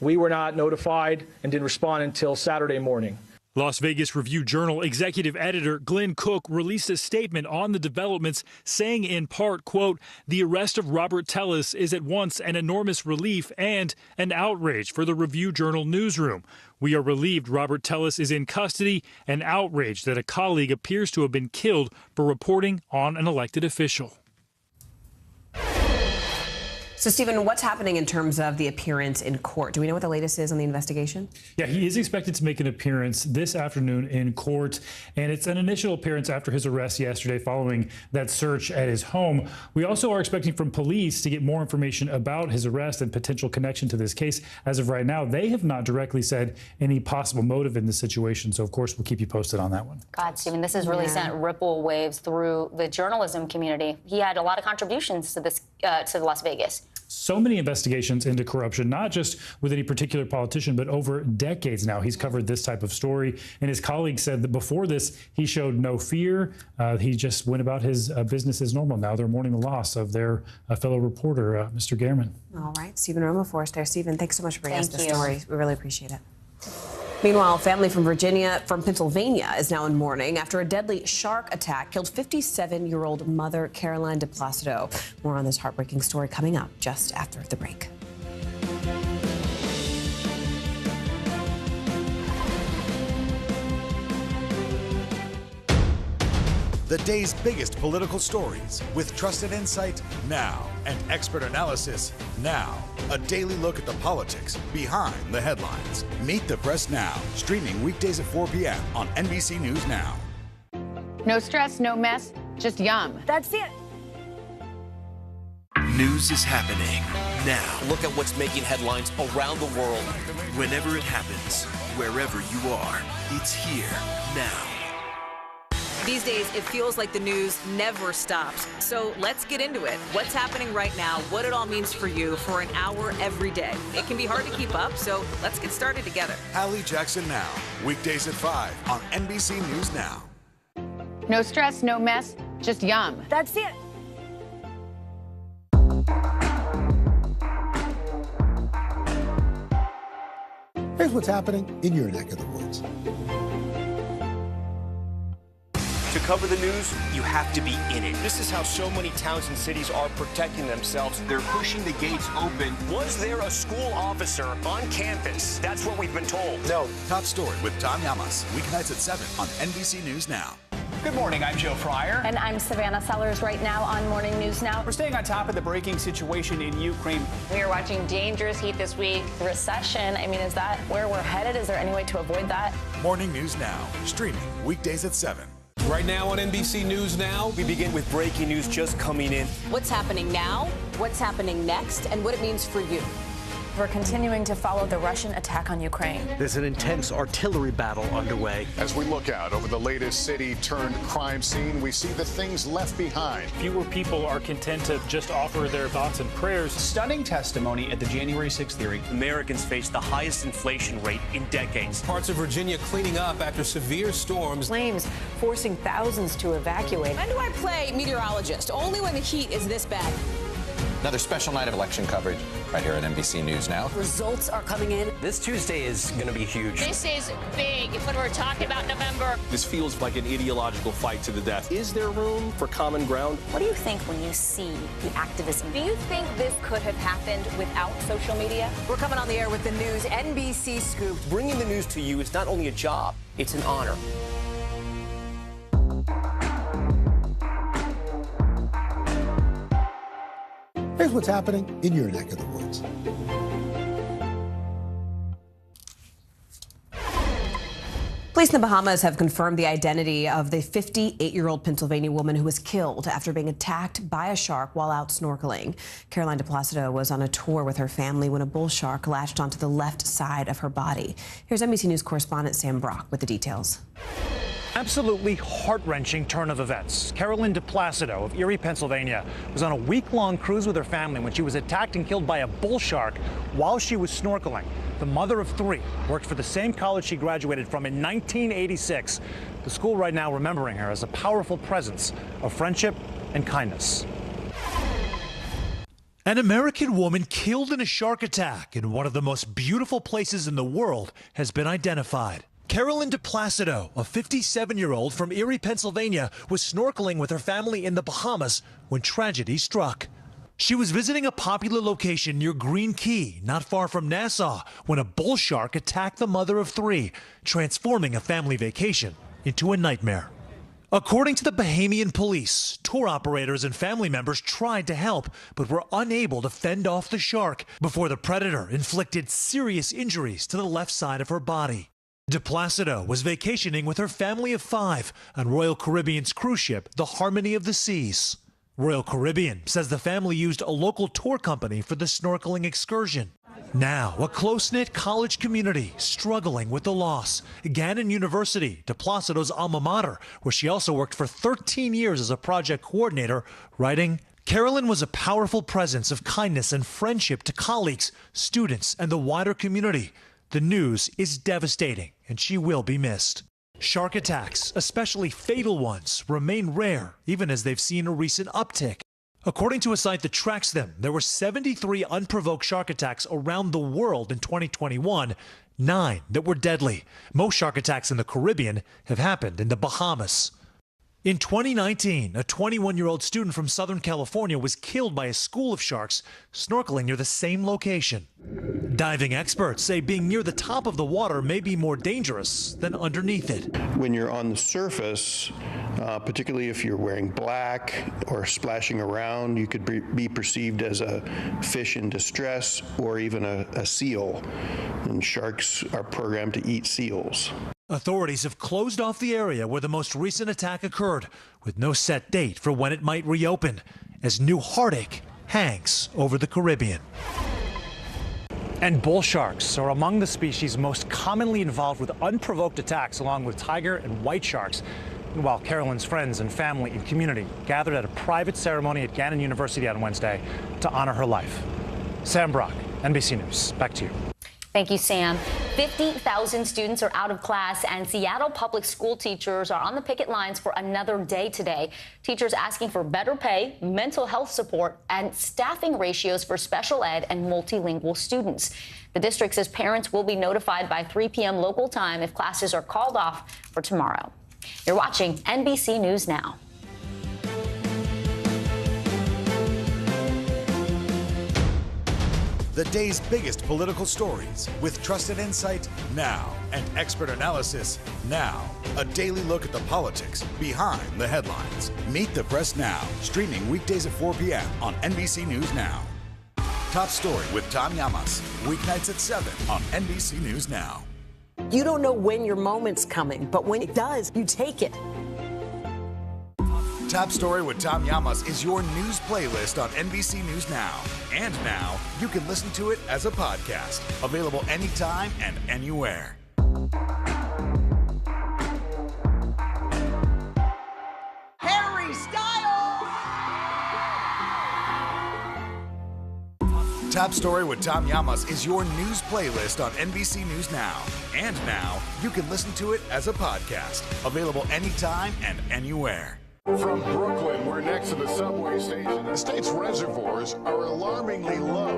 We were not notified and didn't respond until Saturday morning. Las Vegas Review-Journal executive editor Glenn Cook released a statement on the developments, saying in part, quote, "The arrest of Robert Tellis is at once an enormous relief and an outrage for the Review-Journal newsroom. We are relieved Robert Tellis is in custody and outraged that a colleague appears to have been killed for reporting on an elected official." So, Stephen, what's happening in terms of the appearance in court? Do we know what the latest is on the investigation? Yeah, he is expected to make an appearance this afternoon in court, and it's an initial appearance after his arrest yesterday following that search at his home. We also are expecting from police to get more information about his arrest and potential connection to this case. As of right now, they have not directly said any possible motive in this situation, so of course we'll keep you posted on that one. God, Stephen, this has really sent ripple waves through the journalism community. He had a lot of contributions to this, to Las Vegas. So many investigations into corruption, not just with any particular politician, but over decades now. He's covered this type of story. And his colleagues said that before this, he showed no fear. He just went about his business as normal. Now they're mourning the loss of their fellow reporter, Mr. Germain. All right. Stephen Romo for us there. Stephen, thanks so much for bringing us the story. We really appreciate it. Meanwhile, family from Pennsylvania is now in mourning after a deadly shark attack killed 57-year-old mother Caroline DePlacido. More on this heartbreaking story coming up just after the break. The day's biggest political stories with trusted insight now and expert analysis now. A daily look at the politics behind the headlines. Meet the Press Now, streaming weekdays at 4 p.m. on NBC News Now. No stress, no mess, just yum. That's it. News is happening now. Look at what's making headlines around the world. Whenever it happens, wherever you are, it's here now. These days, it feels like the news never stops. So let's get into it. What's happening right now, what it all means for you for an hour every day. It can be hard to keep up, so let's get started together. Hallie Jackson Now, weekdays at 5 on NBC News Now. No stress, no mess, just yum. That's it. Here's what's happening in your neck of the woods. To cover the news, you have to be in it. This is how so many towns and cities are protecting themselves. They're pushing the gates open. Was there a school officer on campus? That's what we've been told. No. Top story with Tom Llamas, weeknights at 7 on NBC News Now. Good morning, I'm Joe Fryer. And I'm Savannah Sellers right now on Morning News Now. We're staying on top of the breaking situation in Ukraine. We are watching dangerous heat this week. Recession, I mean, is that where we're headed? Is there any way to avoid that? Morning News Now, streaming weekdays at 7. Right now on NBC News Now, We begin with breaking news just coming in. What's happening now, what's happening next, and what it means for you. We're continuing to follow the Russian attack on Ukraine. There's an intense artillery battle underway. As we look out over the latest city-turned-crime scene, we see the things left behind. Fewer people are content to just offer their thoughts and prayers. Stunning testimony at the January 6th hearing. Americans face the highest inflation rate in decades. Parts of Virginia cleaning up after severe storms. Flames forcing thousands to evacuate. When do I play meteorologist? Only when the heat is this bad. Another special night of election coverage right here at NBC News Now. Results are coming in. This Tuesday is going to be huge. This is big when we're talking about November. This feels like an ideological fight to the death. Is there room for common ground? What do you think when you see the activism? Do you think this could have happened without social media? We're coming on the air with the news NBC Scoop. Bringing the news to you is not only a job, it's an honor. Here's what's happening in your neck of the woods. Police in the Bahamas have confirmed the identity of the 58-year-old Pennsylvania woman who was killed after being attacked by a shark while out snorkeling. Caroline DePlacido was on a tour with her family when a bull shark latched onto the left side of her body. Here's NBC News correspondent Sam Brock with the details. Absolutely heart-wrenching turn of events. Caroline DePlacido of Erie, Pennsylvania, was on a week-long cruise with her family when she was attacked and killed by a bull shark while she was snorkeling. The mother of three worked for the same college she graduated from in 1986. The school right now remembering her as a powerful presence of friendship and kindness. An American woman killed in a shark attack in one of the most beautiful places in the world has been identified. Caroline DePlacido, a 57-year-old from Erie, Pennsylvania, was snorkeling with her family in the Bahamas when tragedy struck. She was visiting a popular location near Green Key, not far from Nassau, when a bull shark attacked the mother of three, transforming a family vacation into a nightmare. According to the Bahamian police, tour operators and family members tried to help, but were unable to fend off the shark before the predator inflicted serious injuries to the left side of her body. DePlacido was vacationing with her family of 5 on Royal Caribbean's cruise ship, the Harmony of the Seas. Royal Caribbean says the family used a local tour company for the snorkeling excursion. Now, a close-knit college community struggling with the loss. Gannon University, DePlacido's alma mater, where she also worked for 13 years as a project coordinator, writing, Caroline was a powerful presence of kindness and friendship to colleagues, students, and the wider community. The news is devastating, and she will be missed. Shark attacks, especially fatal ones, remain rare, even as they've seen a recent uptick. According to a site that tracks them, there were 73 unprovoked shark attacks around the world in 2021, 9 that were deadly. Most shark attacks in the Caribbean have happened in the Bahamas. In 2019, a 21-year-old student from Southern California was killed by a school of sharks snorkeling near the same location. Diving experts say being near the top of the water may be more dangerous than underneath it. When you're on the surface, particularly if you're wearing black or splashing around. You could be perceived as a fish in distress or even a seal. And sharks are programmed to eat seals. Authorities have closed off the area where the most recent attack occurred, with no set date for when it might reopen, as new heartache hangs over the Caribbean. And bull sharks are among the species most commonly involved with unprovoked attacks, along with tiger and white sharks. While Carolyn's friends and family and community gathered at a private ceremony at Gannon University on Wednesday to honor her life. Sam Brock, NBC News. Back to you. Thank you, Sam. 50,000 students are out of class, and Seattle public school teachers are on the picket lines for another day today. Teachers asking for better pay, mental health support, and staffing ratios for special ed and multilingual students. The district says parents will be notified by 3 p.m. local time if classes are called off for tomorrow. You're watching NBC News Now. The day's biggest political stories with trusted insight now and expert analysis now. A daily look at the politics behind the headlines. Meet the Press Now, streaming weekdays at 4 p.m. on NBC News Now. Top Story with Tom Llamas, weeknights at 7 on NBC News Now. You don't know when your moment's coming, but when it does, you take it. Top Story with Tom Llamas is your news playlist on NBC News Now. And now, you can listen to it as a podcast. Available anytime and anywhere. Harry Styles! Top Story with Tom Llamas is your news playlist on NBC News Now. And now, you can listen to it as a podcast. Available anytime and anywhere. From Brooklyn, we're next to the subway station. The state's reservoirs are alarmingly low.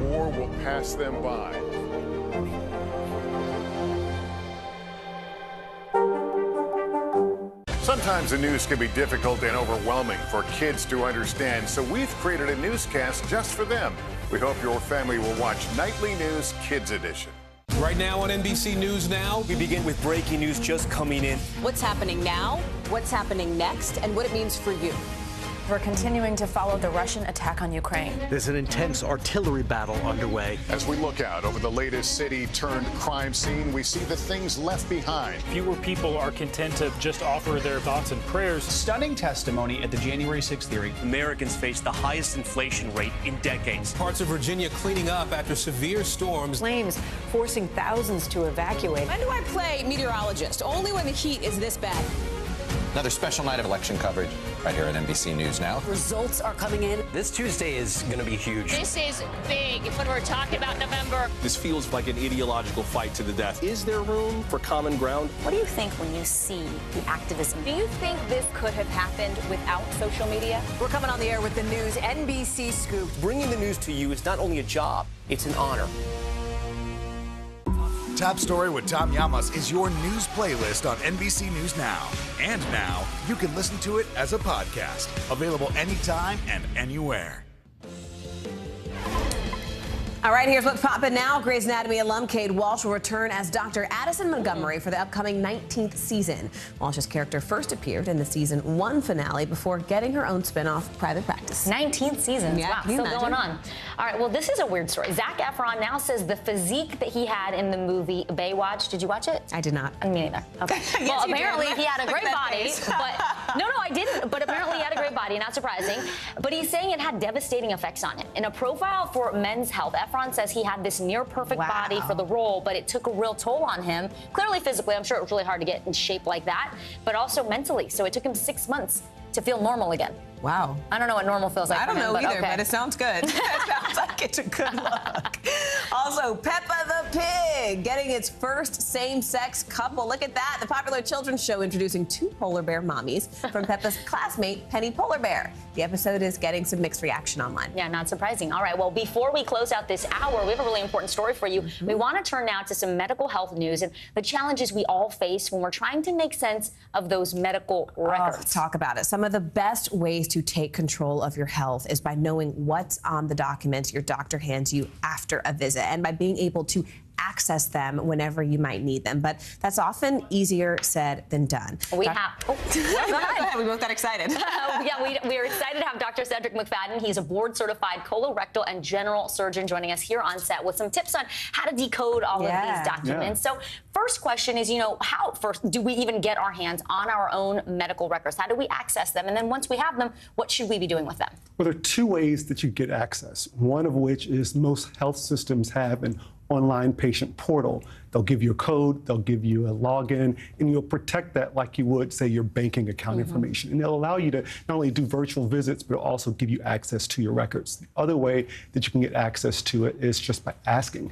War will pass them by. Sometimes the news can be difficult and overwhelming for kids to understand, so we've created a newscast just for them. We hope your family will watch Nightly News Kids Edition. Right now on NBC News Now, we begin with breaking news just coming in. What's happening now, what's happening next, and what it means for you. We're continuing to follow the Russian attack on Ukraine. There's an intense artillery battle underway. As we look out over the latest city-turned-crime scene, we see the things left behind. Fewer people are content to just offer their thoughts and prayers. Stunning testimony at the January 6th hearing. Americans face the highest inflation rate in decades. Parts of Virginia cleaning up after severe storms. Flames forcing thousands to evacuate. When do I play meteorologist? Only when the heat is this bad. Another special night of election coverage right here at NBC News Now. Results are coming in. This Tuesday is going to be huge. This is big when we're talking about November. This feels like an ideological fight to the death. Is there room for common ground? What do you think when you see the activism? Do you think this could have happened without social media? We're coming on the air with the news NBC Scoop. Bringing the news to you is not only a job, it's an honor. Top Story with Tom Llamas is your news playlist on NBC News Now. And now, you can listen to it as a podcast. Available anytime and anywhere. All right, here's what's popping now. Grey's Anatomy alum Cade Walsh will return as Dr. Addison Montgomery for the upcoming 19th season. Walsh's character first appeared in the season 1 finale before getting her own spin-off Private Practice. 19th season. Yeah, wow, still going on. All right, well, this is a weird story. Zac Efron now says the physique that he had in the movie Baywatch. Did you watch it? I did not. Me neither. Okay. Yes, well, you apparently did. he had a great That body, face. but no, I didn't. But apparently he had a great body, not surprising. But he's saying it had devastating effects on him. In a profile for Men's Health, Efron says he had this near perfect body for the role, but it took a real toll on him. Clearly physically, I'm sure it was really hard to get in shape like that, but also mentally. So it took him 6 months to feel normal again. Wow. I don't know what normal feels like. I don't know either, but it sounds good. It sounds like it's a good look. Also, Peppa the Pig getting its first same-sex couple. Look at that. The popular children's show introducing 2 polar bear mommies from Peppa's classmate, Penny Polar Bear. The episode is getting some mixed reaction online. Yeah, not surprising. All right, well, before we close out this hour, we have a really important story for you. We want to turn now to some medical health news and the challenges we all face when we're trying to make sense of those medical records. Talk about it. Some of the best ways to take control of your health is by knowing what's on the documents your doctor hands you after a visit and by being able to access them whenever you might need them. But that's often easier said than done. We have. Oh, go ahead. We both got excited. We are excited to have Dr. Cedric McFadden. He's a board-certified colorectal and general surgeon joining us here on set with some tips on how to decode all of these documents. So first question is, how first do we even get our hands on our own medical records? How do we access them? And then once we have them, what should we be doing with them? Well, there are two ways that you get access. One of which is most health systems have an online patient portal. They'll give you a code, they'll give you a login, and you'll protect that like you would, say, your banking account information. And they'll allow you to not only do virtual visits, but also give you access to your records. The other way that you can get access to it is just by asking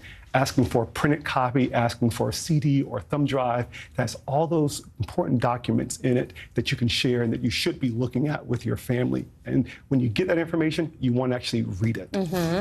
for a printed copy, asking for a CD or a thumb drive. That's all those important documents in it that you can share and that you should be looking at with your family. And when you get that information, you want to actually read it.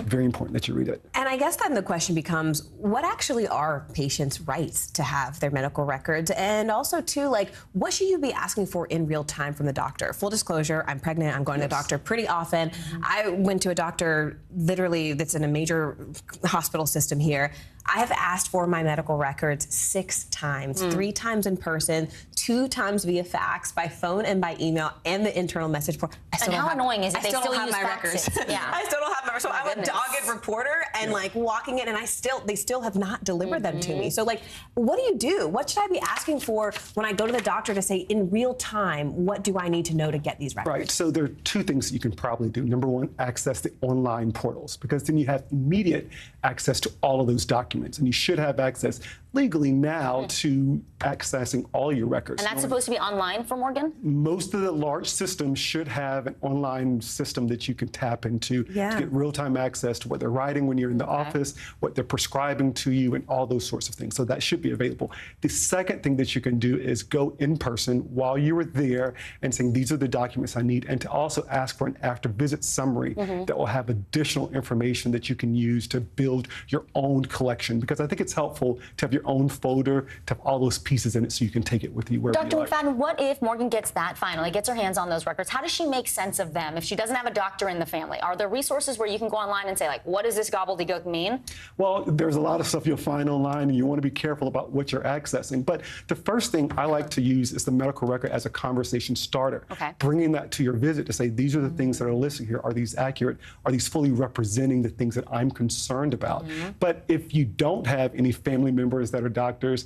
Very important that you read it. And I guess then the question becomes, what actually are patients' rights to have their medical records? And also, too, like, what should you be asking for in real time from the doctor? Full disclosure, I'm pregnant. I'm going to the doctor pretty often. I went to a doctor literally that's in a major hospital system here. I have asked for my medical records 6 times, 3 times in person, 2 times via fax, by phone and by email, and the internal message board. And how annoying is it? They still have use my records. Yeah. I still don't have my records. So I'm a dogged reporter and like walking in, and they still have not delivered them to me. So like, what do you do? What should I be asking for when I go to the doctor to say in real time, what do I need to know to get these records? Right. So there are 2 things you can probably do. Number 1, access the online portals, because then you have immediate access to all of those documents, and you should have access legally now to accessing all your records. And that's supposed to be online for Morgan? Most of the large systems should have an online system that you can tap into to get real-time access to what they're writing when you're in the office, what they're prescribing to you, and all those sorts of things. So that should be available. The second thing that you can do is go in person while you are there and saying, these are the documents I need, and to also ask for an after-visit summary that will have additional information that you can use to build your own collection. Because I think it's helpful to have your own folder, to have all those pieces in it so you can take it with you wherever you like. Dr. McFadden, what if Morgan gets her hands on those records? How does she make sense of them if she doesn't have a doctor in the family? Are there resources where you can go online and say, like, what does this gobbledygook mean? Well, there's a lot of stuff you'll find online, and you want to be careful about what you're accessing. But the first thing I like to use is the medical record as a conversation starter. Bringing that to your visit to say, these are the things that are listed here. Are these accurate? Are these fully representing the things that I'm concerned about? But if you don't have any family members that are doctors,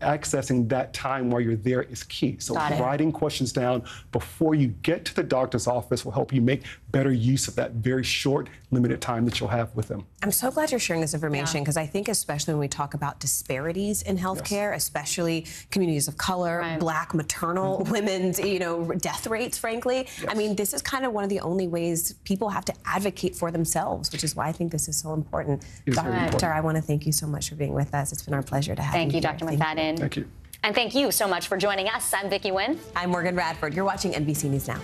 accessing that time while you're there is key. So writing questions down before you get to the doctor's office will help you make better use of that very short, limited time that you'll have with them. I'm so glad you're sharing this information, because I think especially when we talk about disparities in healthcare, especially communities of color, Black maternal women's, death rates, frankly. I mean, this is kind of one of the only ways people have to advocate for themselves, which is why I think this is so important. Doctor, I want to thank you so much for being with us. It's been our pleasure to have you. Thank you, Dr. McFadden. Thank you. And thank you so much for joining us. I'm Vicki Nguyen. I'm Morgan Radford. You're watching NBC News Now.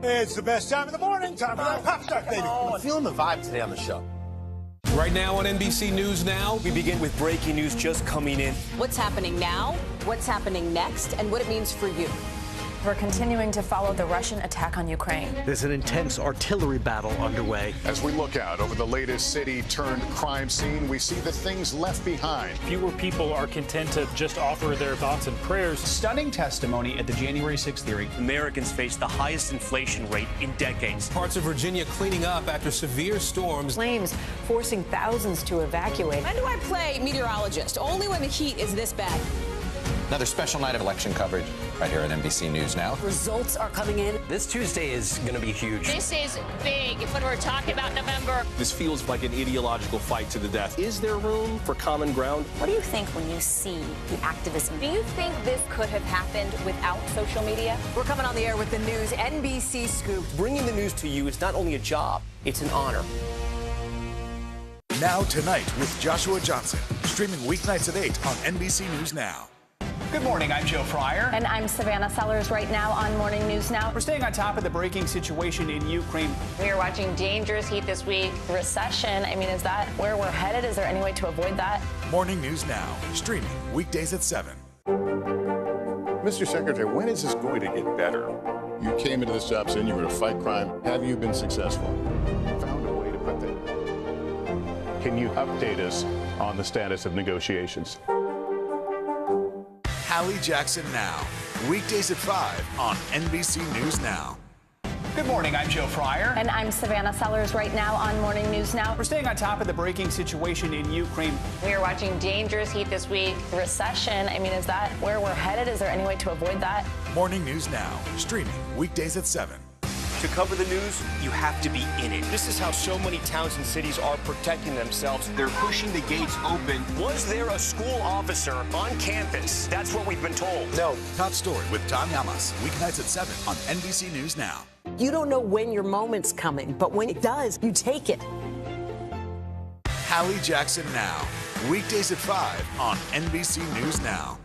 It's the best time of the morning. Time for that pop start, baby. I'm feeling the vibe today on the show. Right now on NBC News Now, we begin with breaking news just coming in. What's happening now, what's happening next, and what it means for you. We're continuing to follow the Russian attack on Ukraine. There's an intense artillery battle underway. As we look out over the latest city-turned-crime scene, we see the things left behind. Fewer people are content to just offer their thoughts and prayers. Stunning testimony at the January 6th hearing. Americans face the highest inflation rate in decades. Parts of Virginia cleaning up after severe storms. Flames forcing thousands to evacuate. When do I play meteorologist? Only when the heat is this bad. Another special night of election coverage right here at NBC News Now. Results are coming in. This Tuesday is going to be huge. This is big when we're talking about November. This feels like an ideological fight to the death. Is there room for common ground? What do you think when you see the activism? Do you think this could have happened without social media? We're coming on the air with the news NBC Scoop. Bringing the news to you is not only a job, it's an honor. Now Tonight with Joshua Johnson, streaming weeknights at 8 on NBC News Now. Good morning, I'm Joe Fryer. And I'm Savannah Sellers right now on Morning News Now. We're staying on top of the breaking situation in Ukraine. We are watching dangerous heat this week. Recession, I mean, is that where we're headed? Is there any way to avoid that? Morning News Now, streaming weekdays at 7. Mr. Secretary, when is this going to get better? You came into this job saying you were going to fight crime. Have you been successful? Found a way to put that. Can you update us on the status of negotiations? Hallie Jackson Now, weekdays at 5 on NBC News Now. Good morning, I'm Joe Fryer. And I'm Savannah Sellers right now on Morning News Now. We're staying on top of the breaking situation in Ukraine. We are watching dangerous heat this week. Recession, I mean, is that where we're headed? Is there any way to avoid that? Morning News Now, streaming weekdays at 7. To cover the news, you have to be in it. This is how so many towns and cities are protecting themselves. They're pushing the gates open. Was there a school officer on campus? That's what we've been told. No. Top story with Tom Llamas, weeknights at 7 on NBC News Now. You don't know when your moment's coming, but when it does, you take it. Hallie Jackson Now, weekdays at 5 on NBC News Now.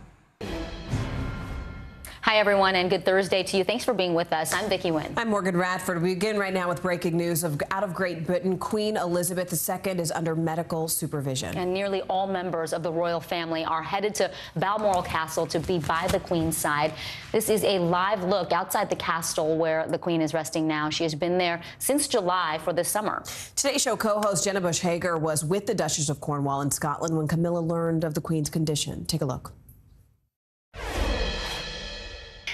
Hi, everyone, and good Thursday to you. Thanks for being with us. I'm Vicki Nguyen. I'm Morgan Radford. We begin right now with breaking news out of Great Britain. Queen Elizabeth II is under medical supervision. And nearly all members of the royal family are headed to Balmoral Castle to be by the Queen's side. This is a live look outside the castle where the Queen is resting now. She has been there since July for this summer. Today's show co-host Jenna Bush Hager was with the Duchess of Cornwall in Scotland when Camilla learned of the Queen's condition. Take a look.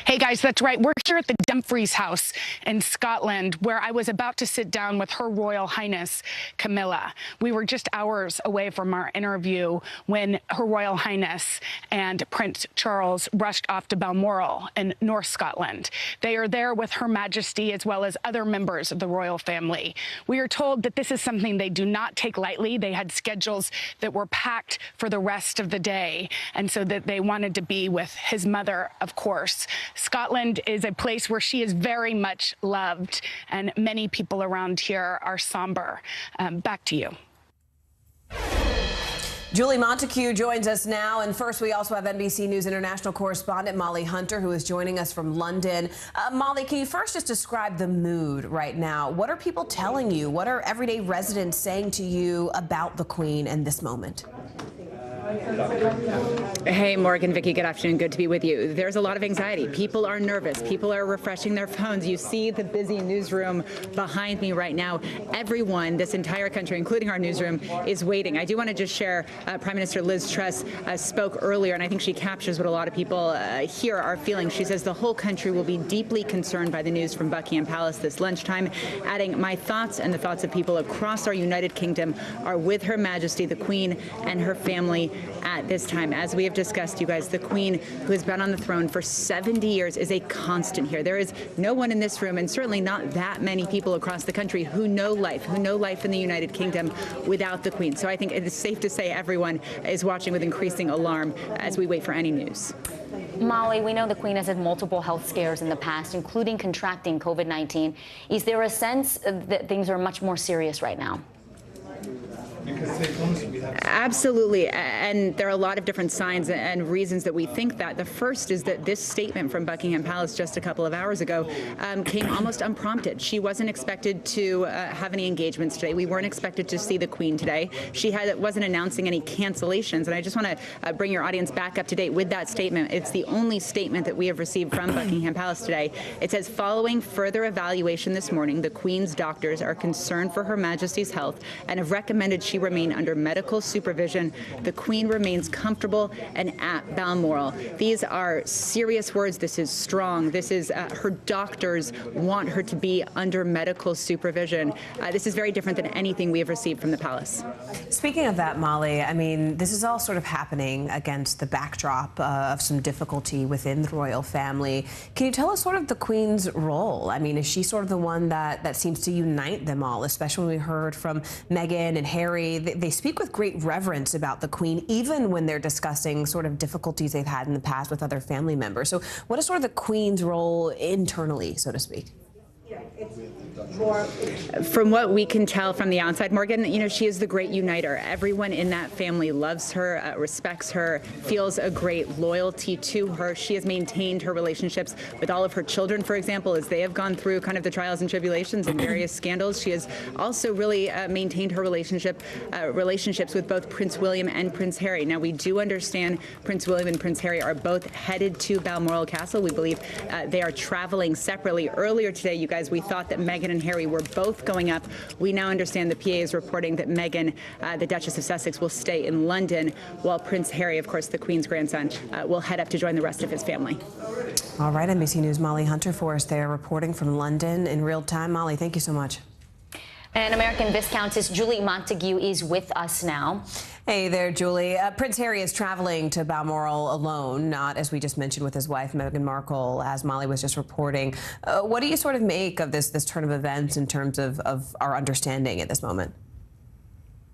Hey guys, that's right. We're here at the Dumfries House in Scotland, where I was about to sit down with Her Royal Highness Camilla. We were just hours away from our interview when Her Royal Highness and Prince Charles rushed off to Balmoral in North Scotland. They are there with Her Majesty as well as other members of the royal family. We are told that this is something they do not take lightly. They had schedules that were packed for the rest of the day, and so that they wanted to be with his mother, of course. Scotland is a place where she is very much loved, and many people around here are somber. Back to you. Julie Montague joins us now. And first, we also have NBC News international correspondent Molly Hunter, who is joining us from London. Molly, can you first just describe the mood right now? What are people telling you? What are everyday residents saying to you about the Queen and this moment? Hey, Morgan, Vicki, good afternoon. Good to be with you. There's a lot of anxiety. People are nervous. People are refreshing their phones. You see the busy newsroom behind me right now. Everyone, this entire country, including our newsroom, is waiting. I do want to just share, Prime Minister Liz Truss spoke earlier, and I think she captures what a lot of people here are feeling. She says the whole country will be deeply concerned by the news from Buckingham Palace this lunchtime, adding, my thoughts and the thoughts of people across our United Kingdom are with Her Majesty, the Queen, and her family at this time. As we have discussed, you guys, the Queen, who has been on the throne for 70 years, is a constant here. There is no one in this room, and certainly not that many people across the country who know life in the United Kingdom without the Queen. So I think it is safe to say everyone is watching with increasing alarm as we wait for any news. Molly, we know the Queen has had multiple health scares in the past, including contracting COVID-19. Is there a sense that things are much more serious right now? Absolutely, and there are a lot of different signs and reasons that we think that. The first is that this statement from Buckingham Palace just a couple of hours ago came almost unprompted. She wasn't expected to have any engagements today. We weren't expected to see the Queen today. She wasn't announcing any cancellations, and I just want to bring your audience back up to date with that statement. It's the only statement that we have received from Buckingham Palace today. It says, following further evaluation this morning, the Queen's doctors are concerned for Her Majesty's health and have recommended she remain under medical supervision. The Queen remains comfortable and at Balmoral. These are serious words. This is strong. This is her doctors want her to be under medical supervision. This is very different than anything we have received from the palace. Speaking of that, Molly, I mean, this is all sort of happening against the backdrop of some difficulty within the royal family. Can you tell us sort of the Queen's role? I mean, is she sort of the one that seems to unite them all, especially when we heard from Meghan and Harry? They speak with great reverence about the Queen, even when they're discussing sort of difficulties they've had in the past with other family members. So what is sort of the Queen's role internally, so to speak? more? From what we can tell from the outside, Morgan, you know, she is the great uniter. Everyone in that family loves her, respects her, feels a great loyalty to her. She has maintained her relationships with all of her children, for example, as they have gone through kind of the trials and tribulations and various scandals. She has also really maintained her relationships with both Prince William and Prince Harry. Now, we do understand Prince William and Prince Harry are both headed to Balmoral Castle. We believe they are traveling separately. Earlier today, you guys, we thought that Meghan and Harry were both going up. We now understand the PA is reporting that Meghan, the Duchess of Sussex, will stay in London, while Prince Harry, of course, the Queen's grandson, will head up to join the rest of his family. All right, NBC News' Molly Hunter for us there, reporting from London in real time. Molly, thank you so much. And American Viscountess Julie Montague is with us now. Hey there, Julie. Prince Harry is traveling to Balmoral alone, not, as we just mentioned, with his wife, Meghan Markle, as Molly was just reporting. What do you sort of make of this turn of events in terms of our understanding at this moment?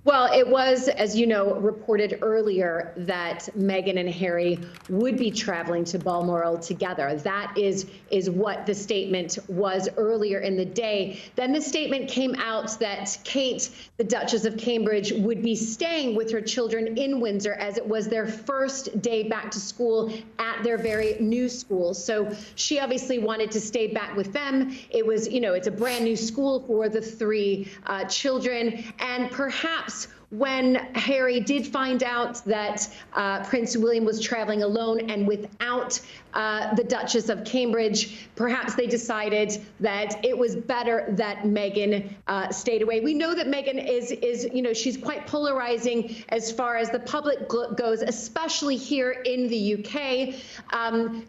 Well, it was, as you know, reported earlier that Meghan and Harry would be traveling to Balmoral together. That is what the statement was earlier in the day. Then the statement came out that Kate, the Duchess of Cambridge, would be staying with her children in Windsor, as it was their first day back to school at their very new school. So she obviously wanted to stay back with them. It was, you know, it's a brand new school for the three children, and perhaps when Harry did find out that Prince William was traveling alone and without the Duchess of Cambridge, perhaps they decided that it was better that Meghan stayed away. We know that Meghan is, you know, she's quite polarizing as far as the public goes, especially here in the UK.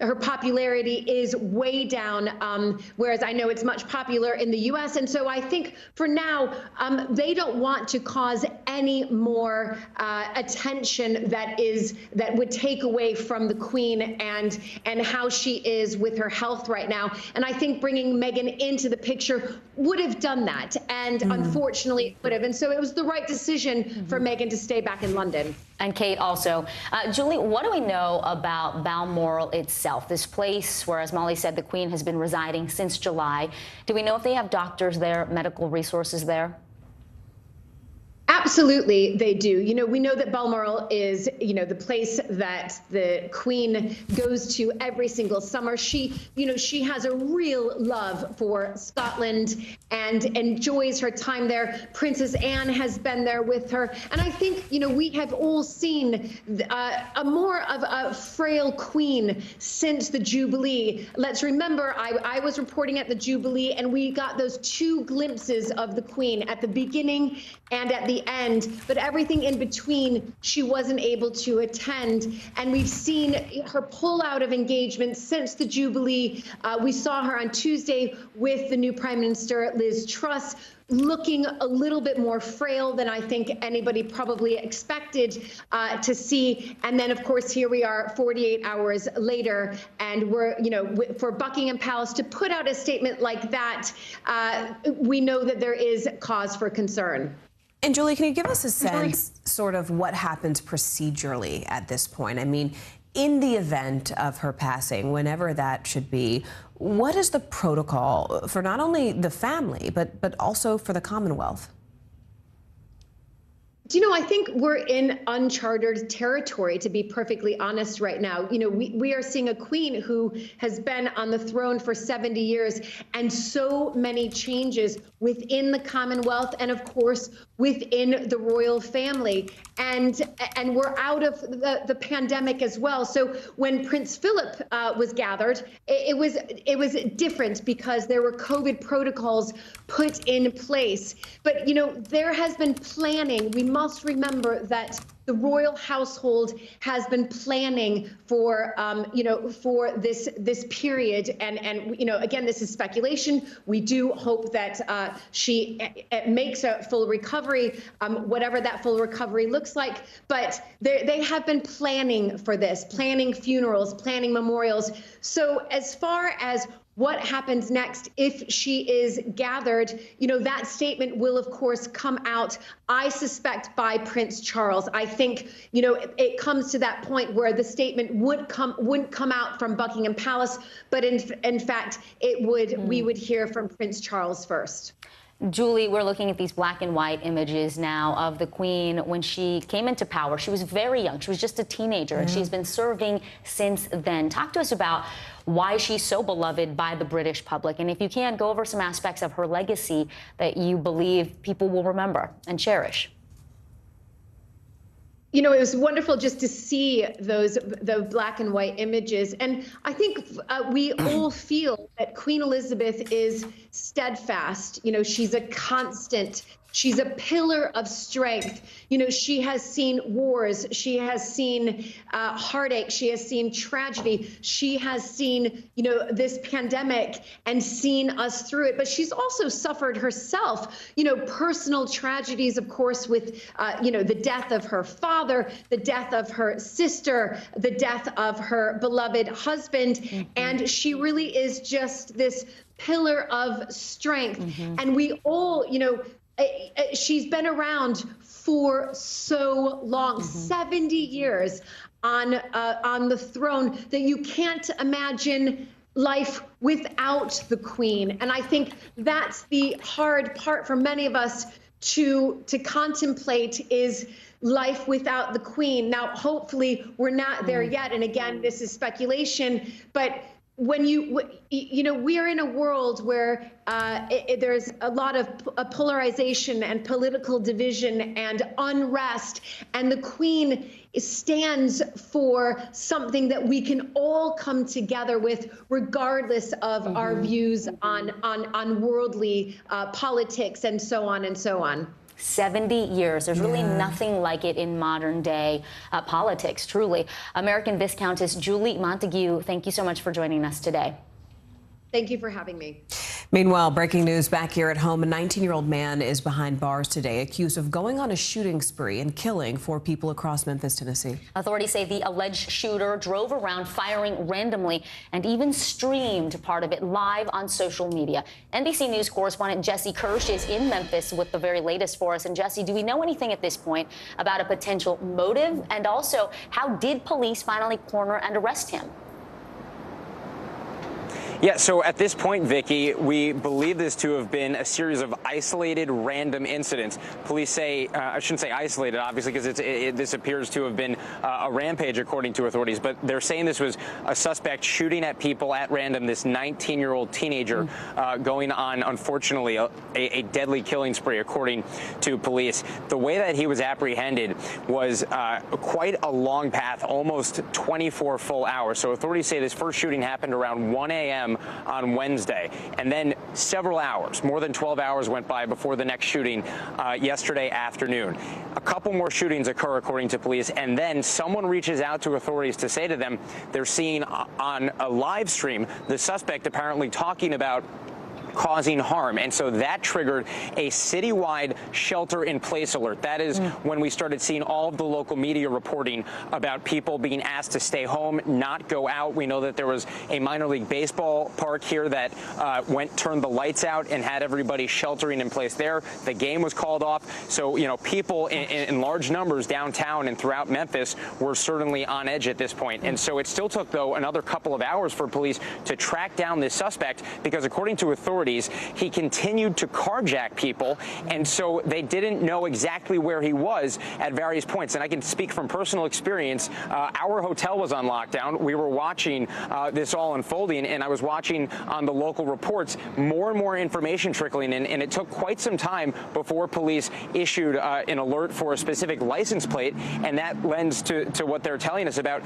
Her popularity is way down, whereas I know it's much popular in the US. And so I think for now, they don't want to cause any more attention that would take away from the Queen and how she is with her health right now. And I think bringing Meghan into the picture would have done that, and unfortunately it would have. And so it was the right decision for Meghan to stay back in London. And Kate also. Julie, what do we know about Balmoral itself? This place where, as Molly said, the Queen has been residing since July. Do we know if they have doctors there, medical resources there? Absolutely, they do. You know, we know that Balmoral is, you know, the place that the Queen goes to every single summer. She, you know, she has a real love for Scotland and enjoys her time there. Princess Anne has been there with her. And I think, you know, we have all seen a more of a frail Queen since the Jubilee. Let's remember, I was reporting at the Jubilee, and we got those two glimpses of the Queen at the beginning and at the end, but everything in between she wasn't able to attend. And we've seen her pull out of engagement since the Jubilee. We saw her on Tuesday with the new Prime Minister, Liz Truss, looking a little bit more frail than I think anybody probably expected to see. And then, of course, here we are 48 hours later, and we're, you know, for Buckingham Palace to put out a statement like that, we know that there is cause for concern. And Julie, can you give us a sense sort of what happens procedurally at this point? I mean, in the event of her passing, whenever that should be, what is the protocol for not only the family, but also for the Commonwealth? Do you know, I think we're in uncharted territory, to be perfectly honest right now. You know, we are seeing a queen who has been on the throne for 70 years, and so many changes within the Commonwealth and, of course, within the royal family. And we're out of the pandemic as well. So when Prince Philip was gathered, it was different because there were COVID protocols put in place. But, you know, there has been planning. We must remember that the royal household has been planning for, you know, for this period. And, you know, again, this is speculation. We do hope that she makes a full recovery, whatever that full recovery looks like. But they have been planning for this, planning funerals, planning memorials. So as far as what happens next if she is gathered. You know, that statement will, of course, come out, I suspect, by Prince Charles. I think, you know, it comes to that point where the statement wouldn't come out from Buckingham Palace, but in fact, it would. We would hear from Prince Charles first. Julie, we're looking at these black and white images now of the Queen when she came into power. She was very young. She was just a teenager, and she's been serving since then. Talk to us about why she's so beloved by the British public. And if you can, go over some aspects of her legacy that you believe people will remember and cherish. You know, it was wonderful just to see the black and white images. And I think we all feel that Queen Elizabeth is steadfast. You know, she's a constant. She's a pillar of strength. You know, she has seen wars. She has seen heartache. She has seen tragedy. She has seen, you know, this pandemic and seen us through it. But she's also suffered herself, you know, personal tragedies, of course, with, you know, the death of her father, the death of her sister, the death of her beloved husband. And she really is just this pillar of strength. And we all, you know, she's been around for so long, 70 years on the throne, that you can't imagine life without the Queen. And I think that's the hard part for many of us to contemplate, is life without the Queen. Now, hopefully we're not there yet. And again, this is speculation, but when you know, we are in a world where there's a lot of polarization and political division and unrest, and the Queen stands for something that we can all come together with, regardless of our views on worldly politics and so on and so on. 70 years. There's really nothing like it in modern day politics, truly. American Viscountess Julie Montague, thank you so much for joining us today. Thank you for having me. Meanwhile, breaking news back here at home. A 19-year-old man is behind bars today, accused of going on a shooting spree and killing 4 people across Memphis, Tennessee. Authorities say the alleged shooter drove around firing randomly and even streamed part of it live on social media. NBC News correspondent Jesse Kirsch is in Memphis with the very latest for us. And Jesse, do we know anything at this point about a potential motive? And also, how did police finally corner and arrest him? Yeah, so at this point, Vicky, we believe this to have been a series of isolated random incidents. Police say, I shouldn't say isolated, obviously, because this appears to have been a rampage, according to authorities. But they're saying this was a suspect shooting at people at random, this 19-year-old teenager going on, unfortunately, a deadly killing spree, according to police. The way that he was apprehended was quite a long path, almost 24 full hours. So authorities say this first shooting happened around 1 a.m. on Wednesday, and then several hours, more than 12 hours went by before the next shooting yesterday afternoon. A couple more shootings occur, according to police, and then someone reaches out to authorities to say to them they're seeing on a live stream the suspect apparently talking about causing harm. And so that triggered a citywide shelter-in-place alert. That is when we started seeing all of the local media reporting about people being asked to stay home, not go out. We know that there was a minor league baseball park here that turned the lights out and had everybody sheltering in place there. The game was called off. So, you know, people in large numbers downtown and throughout Memphis were certainly on edge at this point. And so it still took, though, another couple of hours for police to track down this suspect, because according to authorities, he continued to carjack people, and so they didn't know exactly where he was at various points. And I can speak from personal experience. Our hotel was on lockdown. We were watching this all unfolding, and I was watching on the local reports more and more information trickling in, and it took quite some time before police issued an alert for a specific license plate, and that lends to what they're telling us about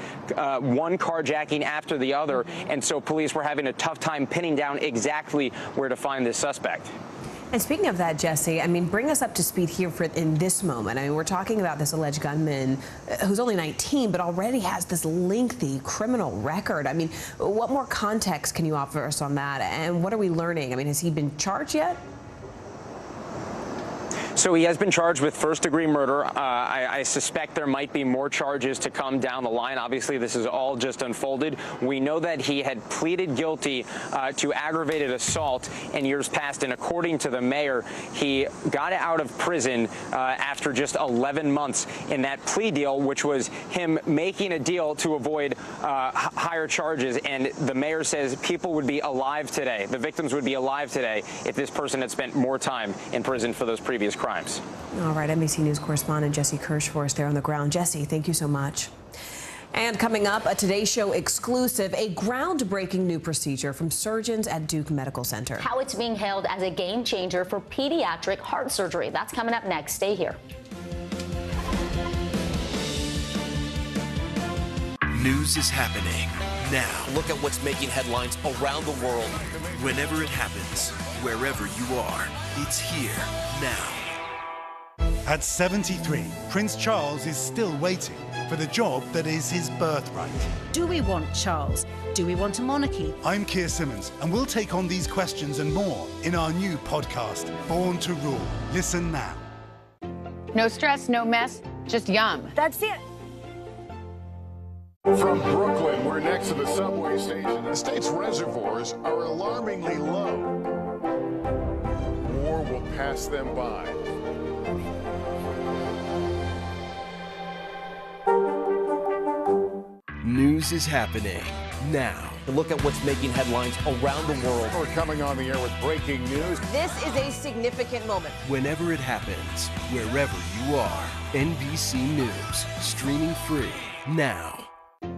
one carjacking after the other. And so police were having a tough time pinning down exactly where to find this suspect. And speaking of that, Jesse, I mean, bring us up to speed here in this moment. I mean, we're talking about this alleged gunman who's only 19, but already has this lengthy criminal record. I mean, what more context can you offer us on that? And what are we learning? I mean, has he been charged yet? So he has been charged with first-degree murder. I suspect there might be more charges to come down the line. Obviously, this is all just unfolded. We know that he had pleaded guilty to aggravated assault in years past, and according to the mayor, he got out of prison after just 11 months in that plea deal, which was him making a deal to avoid higher charges. And the mayor says people would be alive today. The victims would be alive today if this person had spent more time in prison for those previous crimes. All right, NBC News correspondent Jesse Kirsch for us there on the ground. Jesse, thank you so much. And coming up, a Today Show exclusive, a groundbreaking new procedure from surgeons at Duke Medical Center. How it's being hailed as a game changer for pediatric heart surgery. That's coming up next. Stay here. News is happening now. Look at what's making headlines around the world. Whenever it happens, wherever you are, it's here now. At 73, Prince Charles is still waiting for the job that is his birthright. Do we want Charles? Do we want a monarchy? I'm Keir Simmons, and we'll take on these questions and more in our new podcast, Born to Rule. Listen now. No stress, no mess, just yum. That's it. From Brooklyn, we're next to the subway station. The state's reservoirs are alarmingly low. War will pass them by. News is happening now. Look at what's making headlines around the world. We're coming on the air with breaking news. This is a significant moment. Whenever it happens, wherever you are, NBC News, streaming free now.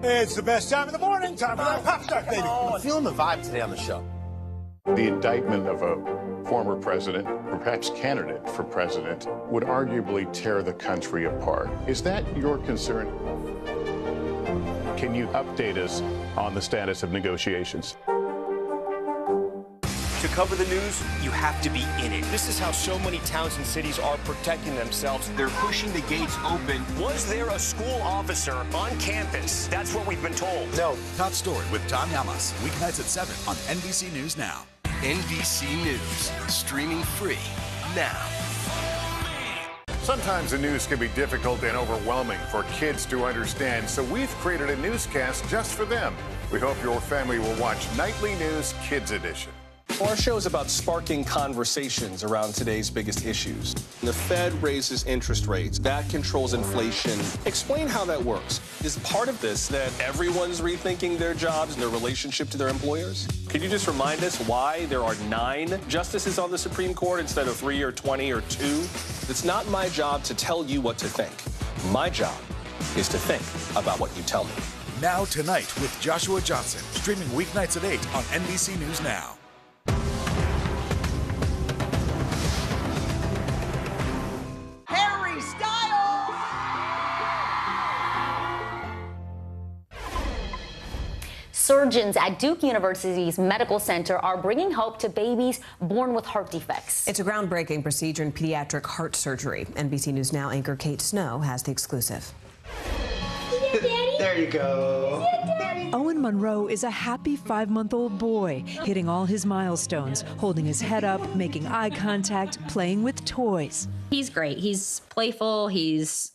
It's the best time of the morning, time for that pop start, baby. I'm feeling the vibe today on the show. The indictment of a former president, or perhaps candidate for president, would arguably tear the country apart. Is that your concern? Can you update us on the status of negotiations? To cover the news, you have to be in it. This is how so many towns and cities are protecting themselves. They're pushing the gates open. Was there a school officer on campus? That's what we've been told. No. Top story with Tom Yamas, weeknights at 7 on NBC News Now. NBC News, streaming free now. Sometimes the news can be difficult and overwhelming for kids to understand, so we've created a newscast just for them. We hope your family will watch Nightly News Kids Edition. Our show is about sparking conversations around today's biggest issues. The Fed raises interest rates. That controls inflation. Explain how that works. Is part of this that everyone's rethinking their jobs and their relationship to their employers? Could you just remind us why there are 9 justices on the Supreme Court instead of 3 or 20 or 2? It's not my job to tell you what to think. My job is to think about what you tell me. Now Tonight with Joshua Johnson, streaming weeknights at 8 on NBC News Now. Surgeons at Duke University's Medical Center are bringing hope to babies born with heart defects. It's a groundbreaking procedure in pediatric heart surgery. NBC News Now anchor Kate Snow has the exclusive. There you go. Owen Monroe is a happy 5-month-old boy, hitting all his milestones, holding his head up, making eye contact, playing with toys. He's great. He's playful. He's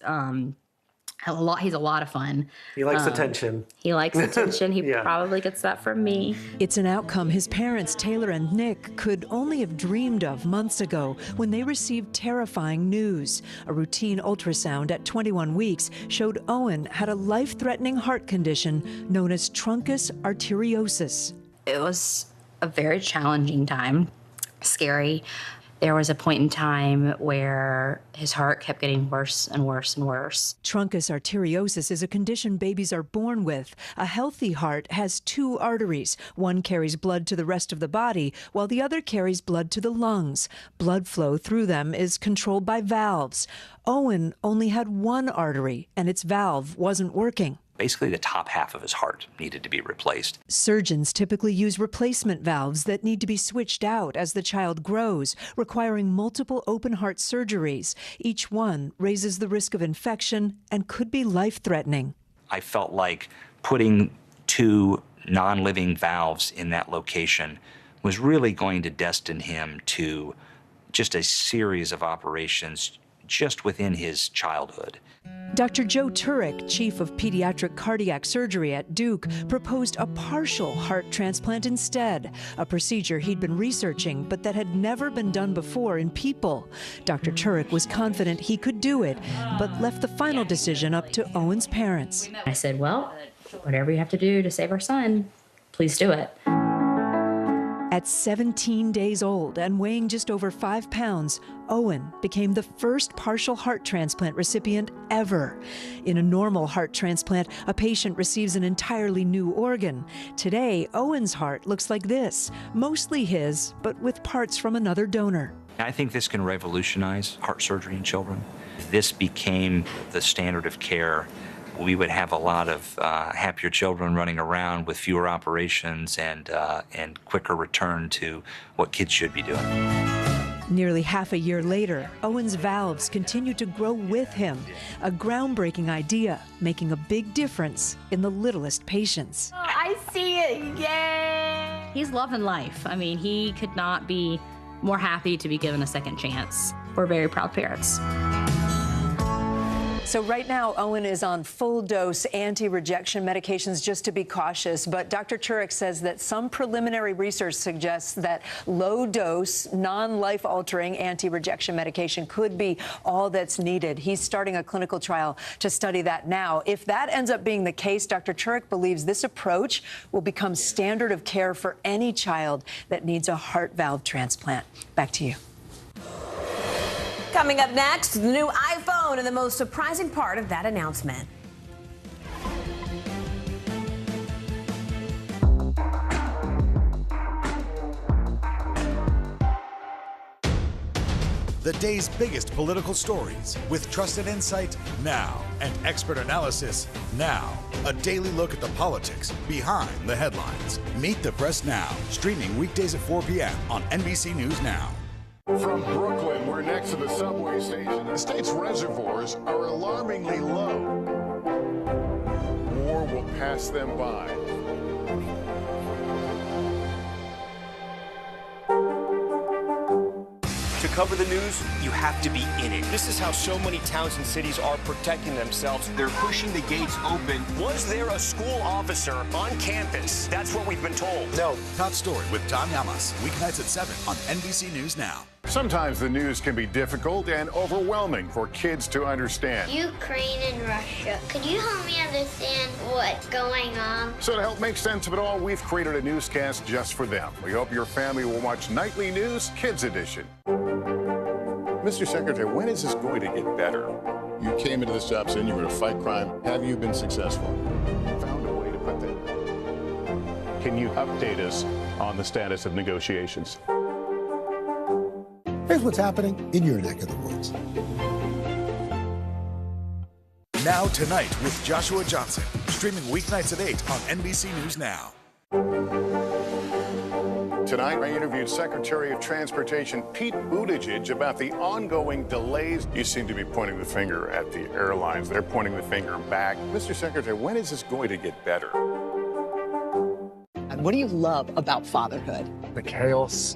a lot of fun. He likes attention. He likes attention. He Yeah. probably gets that from me. It's an outcome his parents, Taylor and Nick, could only have dreamed of months ago when they received terrifying news. A routine ultrasound at 21 weeks showed Owen had a life-threatening heart condition known as truncus arteriosus. It was a very challenging time, scary. There was a point in time where his heart kept getting worse and worse and worse. Truncus arteriosus is a condition babies are born with. A healthy heart has 2 arteries. One carries blood to the rest of the body, while the other carries blood to the lungs. Blood flow through them is controlled by valves. Owen only had 1 artery, and its valve wasn't working. Basically, the top half of his heart needed to be replaced. Surgeons typically use replacement valves that need to be switched out as the child grows, requiring multiple open heart surgeries. Each one raises the risk of infection and could be life-threatening. I felt like putting 2 non-living valves in that location was really going to destine him to just a series of operations just within his childhood. Dr. Joe Turek, chief of pediatric cardiac surgery at Duke, proposed a partial heart transplant instead, a procedure he'd been researching but that had never been done before in people. Dr. Turek was confident he could do it, but left the final decision up to Owen's parents. I said, well, whatever you have to do to save our son, please do it. At 17 days old and weighing just over 5 pounds, Owen became the first partial heart transplant recipient ever. In a normal heart transplant, a patient receives an entirely new organ. Today, Owen's heart looks like this, mostly his, but with parts from another donor. I think this can revolutionize heart surgery in children. If this became the standard of care, we would have a lot of happier children running around with fewer operations and quicker return to what kids should be doing. Nearly half a year later, Owen's valves continue to grow with him, a groundbreaking idea making a big difference in the littlest patients. Oh, I see it, yay! He's loving life. I mean, he could not be more happy to be given a second chance. We're very proud parents. So right now, Owen is on full-dose anti-rejection medications just to be cautious. But Dr. Turek says that some preliminary research suggests that low-dose, non-life-altering anti-rejection medication could be all that's needed. He's starting a clinical trial to study that now. If that ends up being the case, Dr. Turek believes this approach will become standard of care for any child that needs a heart valve transplant. Back to you. Coming up next, the new iPhone and the most surprising part of that announcement. The day's biggest political stories with trusted insight now and expert analysis now. A daily look at the politics behind the headlines. Meet the Press Now, streaming weekdays at 4 p.m. on NBC News Now. From Brooklyn, we're next to the subway station. The state's reservoirs are alarmingly low. War will pass them by. To cover the news, you have to be in it. This is how so many towns and cities are protecting themselves. They're pushing the gates open. Was there a school officer on campus? That's what we've been told. No. Top Story with Tom Llamas, weeknights at 7 on NBC News Now. Sometimes the news can be difficult and overwhelming for kids to understand. Ukraine and Russia. Could you help me understand what's going on? So to help make sense of it all, we've created a newscast just for them. We hope your family will watch Nightly News Kids Edition. Mr. Secretary, when is this going to get better? You came into this job saying you were going to fight crime. Have you been successful? Found a way to put that. Can you update us on the status of negotiations? Here's what's happening in your neck of the woods. Now Tonight with Joshua Johnson, streaming weeknights at 8 on NBC News Now. Tonight, I interviewed Secretary of Transportation Pete Buttigieg about the ongoing delays. You seem to be pointing the finger at the airlines. They're pointing the finger back. Mr. Secretary, when is this going to get better? And what do you love about fatherhood? The chaos,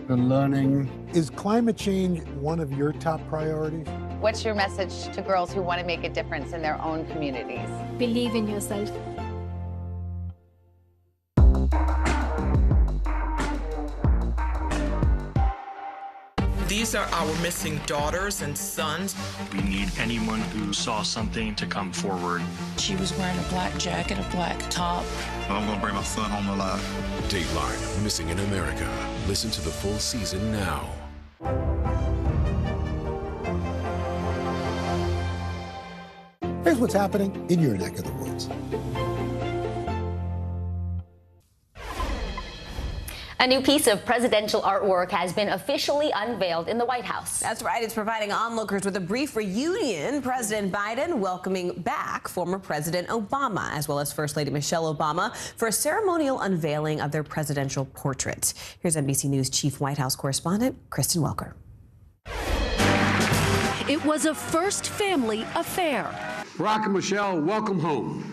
the learning. Is climate change one of your top priorities? What's your message to girls who want to make a difference in their own communities? Believe in yourself. These are our missing daughters and sons. We need anyone who saw something to come forward. She was wearing a black jacket, a black top. I'm going to bring my son home alive. Dateline, Missing in America. Listen to the full season now. Here's what's happening in your neck of the woods. A new piece of presidential artwork has been officially unveiled in the White House. That's right. It's providing onlookers with a brief reunion. President Biden welcoming back former President Obama, as well as First Lady Michelle Obama, for a ceremonial unveiling of their presidential portrait. Here's NBC News Chief White House Correspondent Kristen Welker. It was a first family affair. Barack and Michelle, welcome home.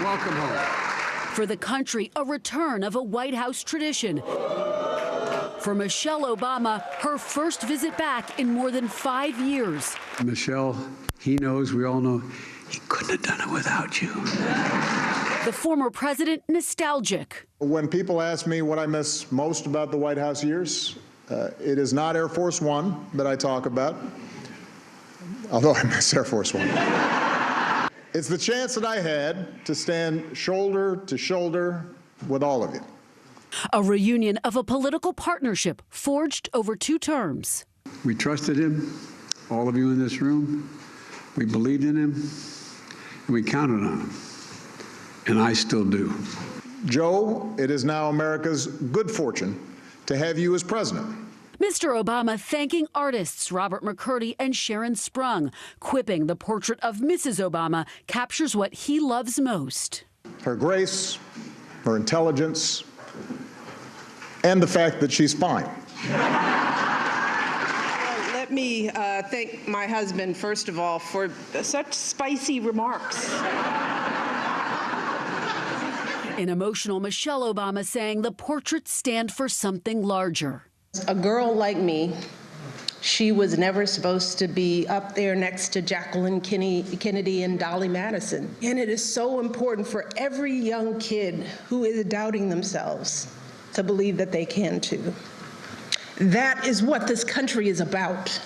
Welcome home. For the country, a return of a White House tradition. For Michelle Obama, her first visit back in more than 5 years. Michelle, he knows, we all know, he couldn't have done it without you. The former president nostalgic. When people ask me what I miss most about the White House years, it is not Air Force One that I talk about, although I miss Air Force One. It's the chance that I had to stand shoulder to shoulder with all of you. A reunion of a political partnership forged over 2 terms. We trusted him, all of you in this room. We believed in him, and we counted on him. And I still do. Joe, it is now America's good fortune to have you as president. Mr. Obama thanking artists Robert McCurdy and Sharon Sprung, quipping the portrait of Mrs. Obama captures what he loves most. Her grace, her intelligence, and the fact that she's fine. Let me thank my husband, first of all, for such spicy remarks. An emotional Michelle Obama saying the portraits stand for something larger. A girl like me, she was never supposed to be up there next to Jacqueline Kennedy and Dolly Madison. And it is so important for every young kid who is doubting themselves to believe that they can too. That is what this country is about.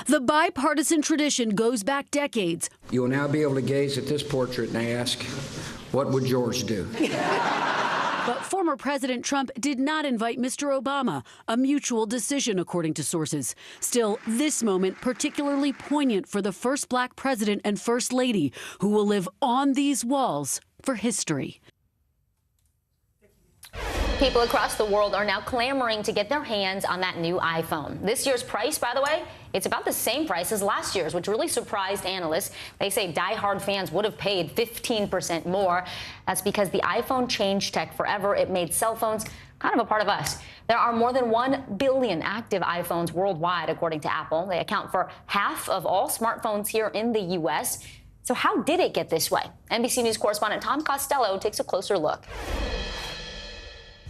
The bipartisan tradition goes back decades. You will now be able to gaze at this portrait and ask, what would George do? But former President Trump did not invite Mr. Obama, a mutual decision, according to sources. Still, this moment particularly poignant for the first black president and first lady, who will live on these walls for history. People across the world are now clamoring to get their hands on that new iPhone. This year's price, by the way, it's about the same price as last year's, which really surprised analysts. They say die-hard fans would have paid 15% more. That's because the iPhone changed tech forever. It made cell phones kind of a part of us. There are more than 1 billion active iPhones worldwide, according to Apple. They account for half of all smartphones here in the U.S. So how did it get this way? NBC News correspondent Tom Costello takes a closer look.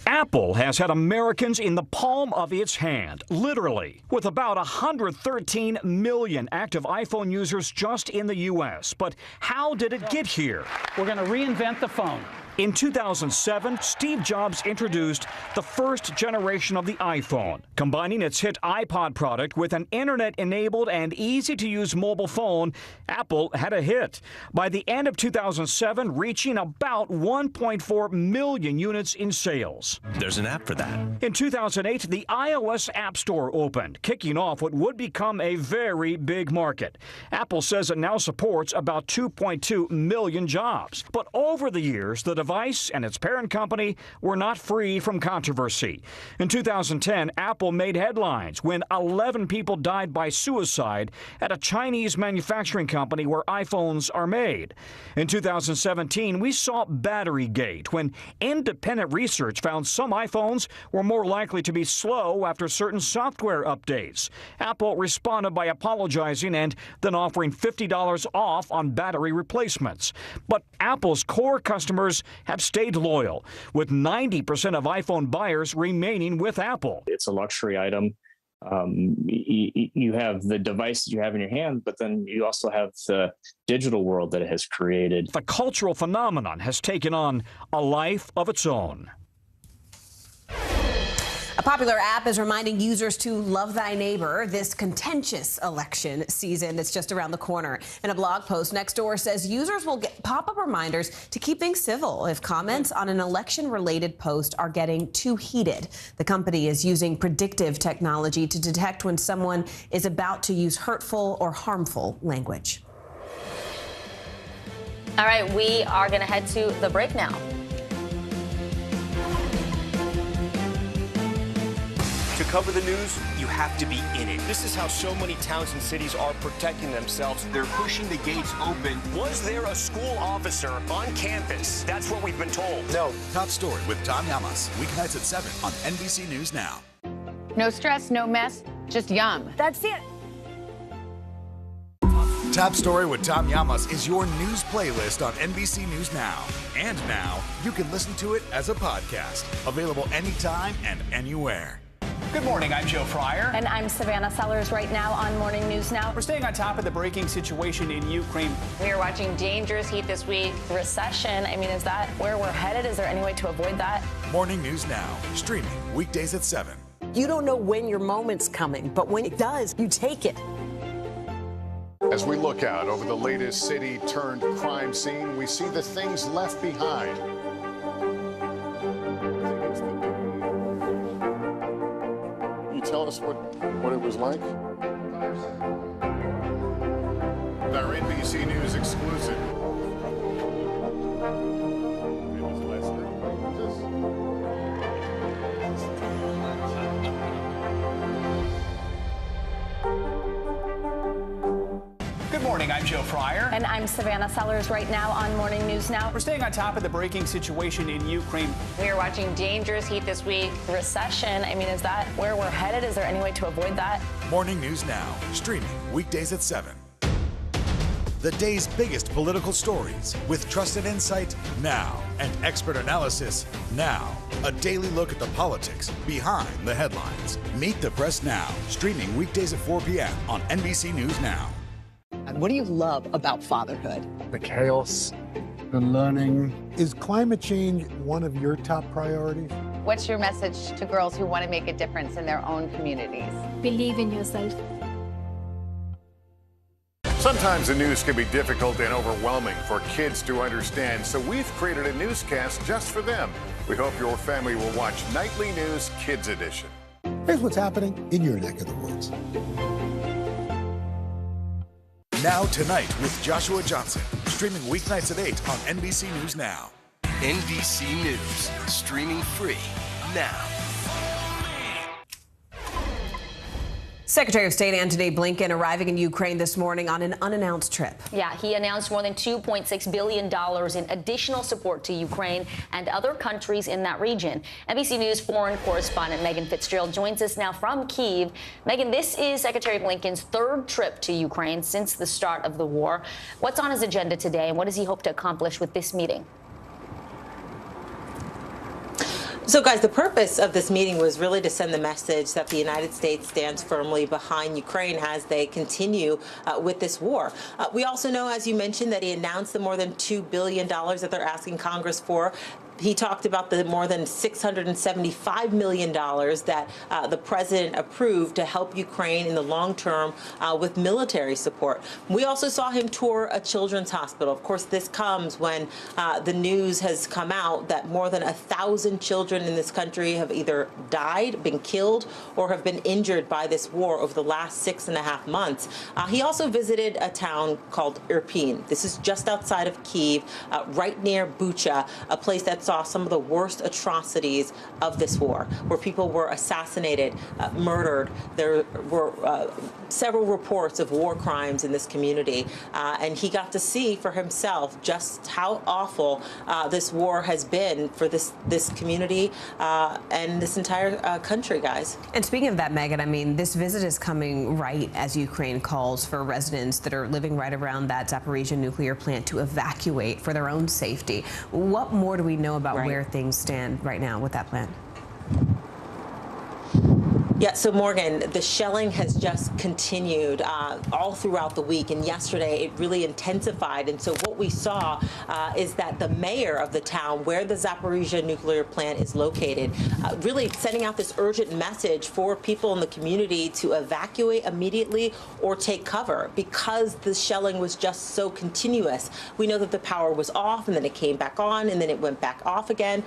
Apple has had Americans in the palm of its hand, literally, with about 113 million active iPhone users just in the U.S. But how did it get here? We're going to reinvent the phone. In 2007, Steve Jobs introduced the first generation of the iPhone, combining its hit iPod product with an internet-enabled and easy-to-use mobile phone. Apple had a hit. By the end of 2007, reaching about 1.4 million units in sales. There's an app for that. In 2008, the iOS App Store opened, kicking off what would become a very big market. Apple says it now supports about 2.2 million jobs. But over the years, the device and its parent company were not free from controversy. In 2010, Apple made headlines when 11 people died by suicide at a Chinese manufacturing company where iPhones are made. In 2017, we saw Batterygate when independent research found some iPhones were more likely to be slow after certain software updates. Apple responded by apologizing and then offering $50 off on battery replacements. But Apple's core customers have stayed loyal, with 90% of iPhone buyers remaining with Apple. It's a luxury item. You have the device that you have in your hand, but then you also have the digital world that it has created. The cultural phenomenon has taken on a life of its own. A popular app is reminding users to love thy neighbor this contentious election season that's just around the corner. In a blog post, Nextdoor says users will get pop-up reminders to keep things civil if comments on an election-related post are getting too heated. The company is using predictive technology to detect when someone is about to use hurtful or harmful language. All right, we are going to head to the break now. To cover the news, you have to be in it. This is how so many towns and cities are protecting themselves. They're pushing the gates open. Was there a school officer on campus? That's what we've been told. No. Top Story with Tom Llamas. Weeknights at 7 on NBC News Now. No stress, no mess, just yum. That's it. Top Story with Tom Llamas is your news playlist on NBC News Now. And now, you can listen to it as a podcast. Available anytime and anywhere. Good morning, I'm Joe Fryer. And I'm Savannah Sellers right now on Morning News Now. We're staying on top of the breaking situation in Ukraine. We are watching dangerous heat this week. Recession, I mean, is that where we're headed? Is there any way to avoid that? Morning News Now, streaming weekdays at 7. You don't know when your moment's coming, but when it does, you take it. As we look out over the latest city-turned-crime scene, we see the things left behind. Can you tell us what it was like? Our NBC News exclusive. Good morning, I'm Joe Fryer. And I'm Savannah Sellers right now on Morning News Now. We're staying on top of the breaking situation in Ukraine. We are watching dangerous heat this week. Recession, I mean, is that where we're headed? Is there any way to avoid that? Morning News Now, streaming weekdays at 7. The day's biggest political stories with trusted insight now and expert analysis now. A daily look at the politics behind the headlines. Meet the Press Now, streaming weekdays at 4 p.m. on NBC News Now. What do you love about fatherhood? The chaos, the learning. Is climate change one of your top priorities? What's your message to girls who want to make a difference in their own communities? Believe in yourself. Sometimes the news can be difficult and overwhelming for kids to understand, so we've created a newscast just for them. We hope your family will watch Nightly News Kids Edition. Here's what's happening in your neck of the woods. Now Tonight with Joshua Johnson, streaming weeknights at 8 on NBC News Now. NBC News, streaming free now. Secretary of State Antony Blinken arriving in Ukraine this morning on an unannounced trip. Yeah, he announced more than $2.6 billion in additional support to Ukraine and other countries in that region. NBC News foreign correspondent Megan Fitzgerald joins us now from Kyiv. Megan, this is Secretary Blinken's third trip to Ukraine since the start of the war. What's on his agenda today, and what does he hope to accomplish with this meeting? So, guys, the purpose of this meeting was really to send the message that the United States stands firmly behind Ukraine as they continue with this war. We also know, as you mentioned, that he announced the more than $2 billion that they're asking Congress for. He talked about the more than $675 million that the president approved to help Ukraine in the long term with military support. We also saw him tour a children's hospital. Of course, this comes when the news has come out that more than 1,000 children in this country have either died, been killed, or have been injured by this war over the last 6.5 months. He also visited a town called Irpin. This is just outside of Kyiv, right near Bucha, a place that's saw some of the worst atrocities of this war, where people were assassinated, murdered. There were several reports of war crimes in this community, and he got to see for himself just how awful this war has been for this community and this entire country, guys. And speaking of that, Megan, I mean, this visit is coming right as Ukraine calls for residents that are living right around that Zaporizhzhia nuclear plant to evacuate for their own safety. What more do we know about where things stand right now with that plan? Yeah, so Morgan, the shelling has just continued all throughout the week, and yesterday it really intensified. And so what we saw is that the mayor of the town where the Zaporizhzhia nuclear plant is located really sending out this urgent message for people in the community to evacuate immediately or take cover because the shelling was just so continuous. We know that the power was off, and then it came back on, and then it went back off again.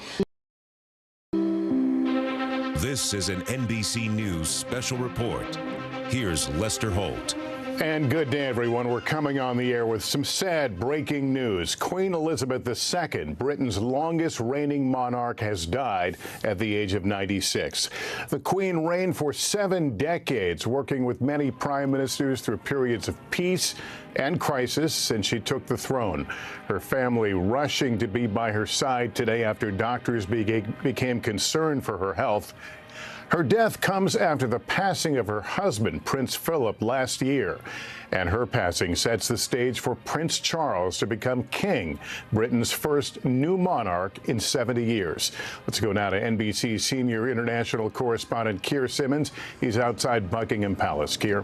This is an NBC News special report. Here's Lester Holt. And good day, everyone. We're coming on the air with some sad breaking news. Queen Elizabeth II, Britain's longest reigning monarch, has died at the age of 96. The Queen reigned for 7 decades, working with many prime ministers through periods of peace and crisis since she took the throne. Her family rushing to be by her side today after doctors became concerned for her health. Her death comes after the passing of her husband, Prince Philip, last year. And her passing sets the stage for Prince Charles to become king, Britain's first new monarch in 70 years. Let's go now to NBC senior international correspondent Keir Simmons. He's outside Buckingham Palace. Keir.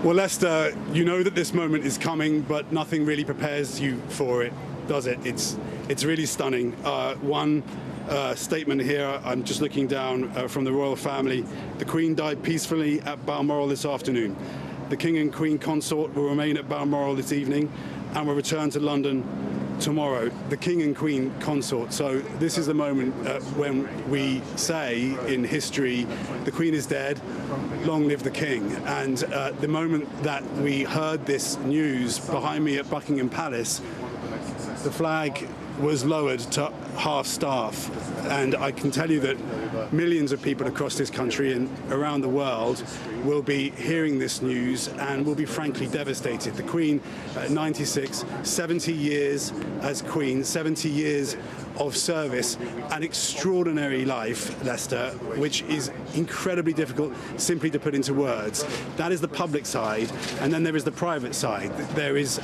Well, Lester, you know that this moment is coming, but nothing really prepares you for it, does it? It's really stunning. One statement here, I'm just looking down from the royal family. The Queen died peacefully at Balmoral this afternoon. The King and Queen consort will remain at Balmoral this evening and will return to London tomorrow. The King and Queen consort. So this is the moment when we say in history, the Queen is dead, long live the King. And the moment that we heard this news behind me at Buckingham Palace, the flag was lowered to half-staff, and I can tell you that millions of people across this country and around the world will be hearing this news and will be frankly devastated. The Queen, 96, 70 years as Queen, 70 years of service, an extraordinary life, Lester, which is incredibly difficult simply to put into words. That is the public side, and then there is the private side. There is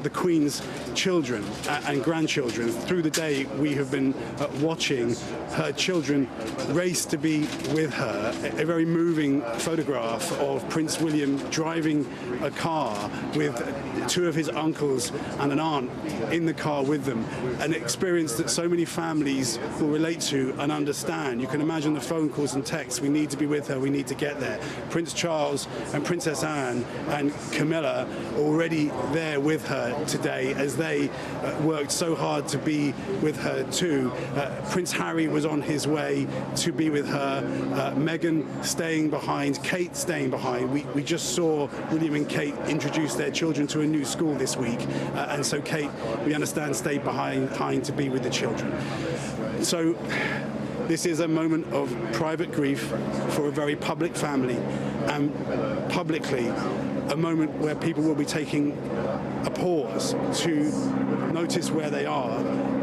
the Queen's children and grandchildren. Through the day, we have been watching her children race to be with her. A very moving photograph of Prince William driving a car with two of his uncles and an aunt in the car with them, an experience that so many families will relate to and understand. You can imagine the phone calls and texts, we need to be with her, we need to get there. Prince Charles and Princess Anne and Camilla already there with her today as they worked so hard to be with her too. Prince Harry was on his way to be with her. Meghan staying behind, Kate staying behind. We just saw William and Kate introduce their children to a new school this week, and so Kate, we understand, stayed behind to be with the children. So this is a moment of private grief for a very public family, and publicly a moment where people will be taking a pause to notice where they are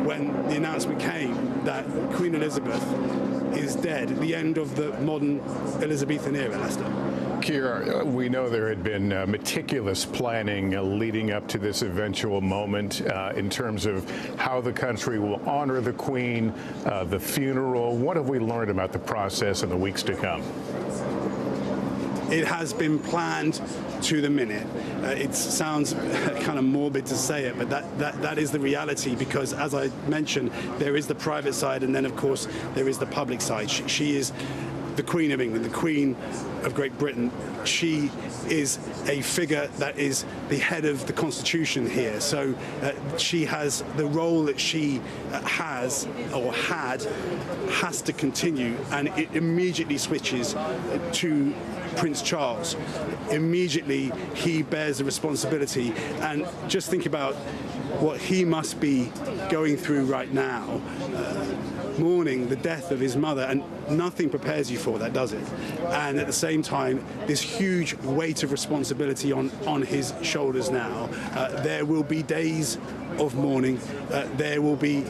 when the announcement came that Queen Elizabeth is dead, at the end of the modern Elizabethan era, Lester. Keir, we know there had been meticulous planning leading up to this eventual moment in terms of how the country will honor the Queen, the funeral. What have we learned about the process in the weeks to come? It has been planned to the minute. It sounds kind of morbid to say it, but that is the reality, because as I mentioned, there is the private side, and then of course there is the public side. She is the Queen of England, the Queen of Great Britain. She is a figure that is the head of the Constitution here. So she has the role that she has or has to continue, and it immediately switches to Prince Charles. Immediately he bears the responsibility, and just think about what he must be going through right now, mourning the death of his mother, and nothing prepares you for that, does it? And at the same time, this huge weight of responsibility on his shoulders now. There will be days of mourning, there will be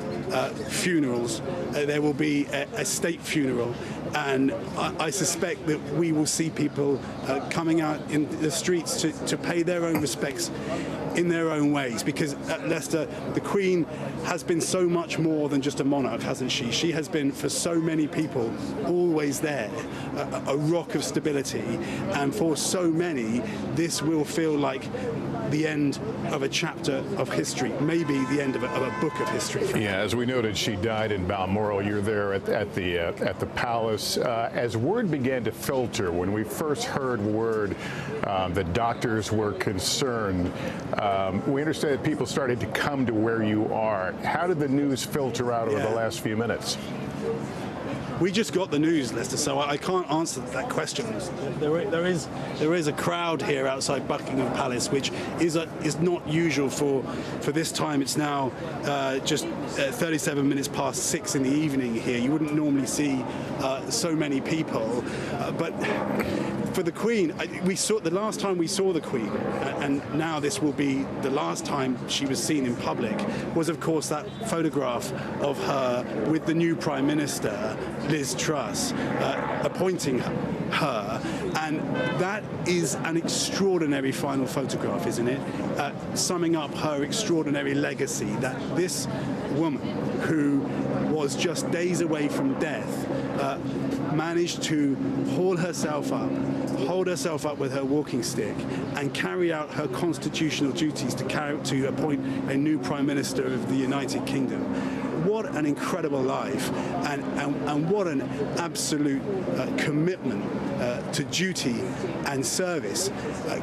funerals, there will be a state funeral, and I suspect that we will see people coming out in the streets to pay their own respects in their own ways, because Lester, the Queen has been so much more than just a monarch, hasn't she? She has been, for so many people, always there, a rock of stability, and for so many, this will feel like the end of a chapter of history, maybe the end of a book of history. Yeah, as we noted, she died in Balmoral. You're there at the palace. As word began to filter, when we first heard word that doctors were concerned, we understand that people started to come to where you are. How did the news filter out over the last few minutes? We just got the news, Lester, so I can't answer that question. There is a crowd here outside Buckingham Palace, which is not usual for this time. It's now just 37 minutes past 6 in the evening here. You wouldn't normally see so many people, but for the Queen, the last time we saw the Queen, and now this will be the last time she was seen in public, was of course that photograph of her with the new Prime Minister Liz Truss appointing her, and that is an extraordinary final photograph, isn't it? Summing up her extraordinary legacy, that this woman who was just days away from death managed to hold herself up with her walking stick and carry out her constitutional duties to appoint a new Prime Minister of the United Kingdom. What an incredible life, and what an absolute commitment to duty and service.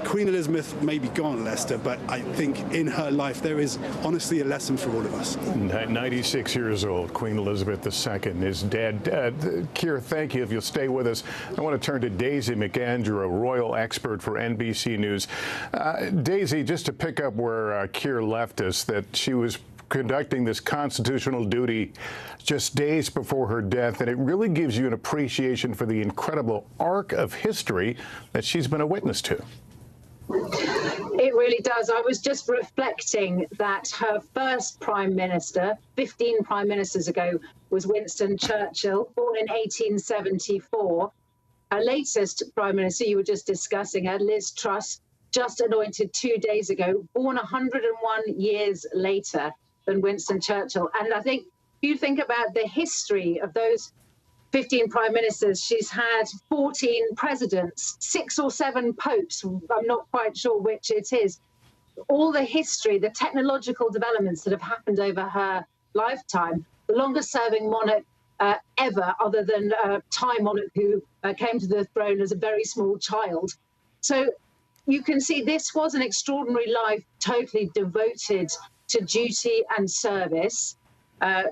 Queen Elizabeth may be gone, Lester, but I think in her life there is honestly a lesson for all of us. 96 years old, Queen Elizabeth II is dead. Keir, thank you. If you'll stay with us, I want to turn to Daisy McAndrew, a royal expert for NBC News. Daisy, just to pick up where Keir left us, that she was conducting this constitutional duty just days before her death, and it really gives you an appreciation for the incredible arc of history that she's been a witness to. It really does. I was just reflecting that her first prime minister, 15 prime ministers ago, was Winston Churchill, born in 1874. Her latest prime minister, you were just discussing her, Liz Truss, just anointed 2 days ago, born 101 years later than Winston Churchill. And I think if you think about the history of those 15 prime ministers, she's had 14 presidents, 6 or 7 popes, I'm not quite sure which it is. All the history, the technological developments that have happened over her lifetime, the longest serving monarch ever, other than Thai monarch who came to the throne as a very small child. So you can see this was an extraordinary life, totally devoted to duty and service.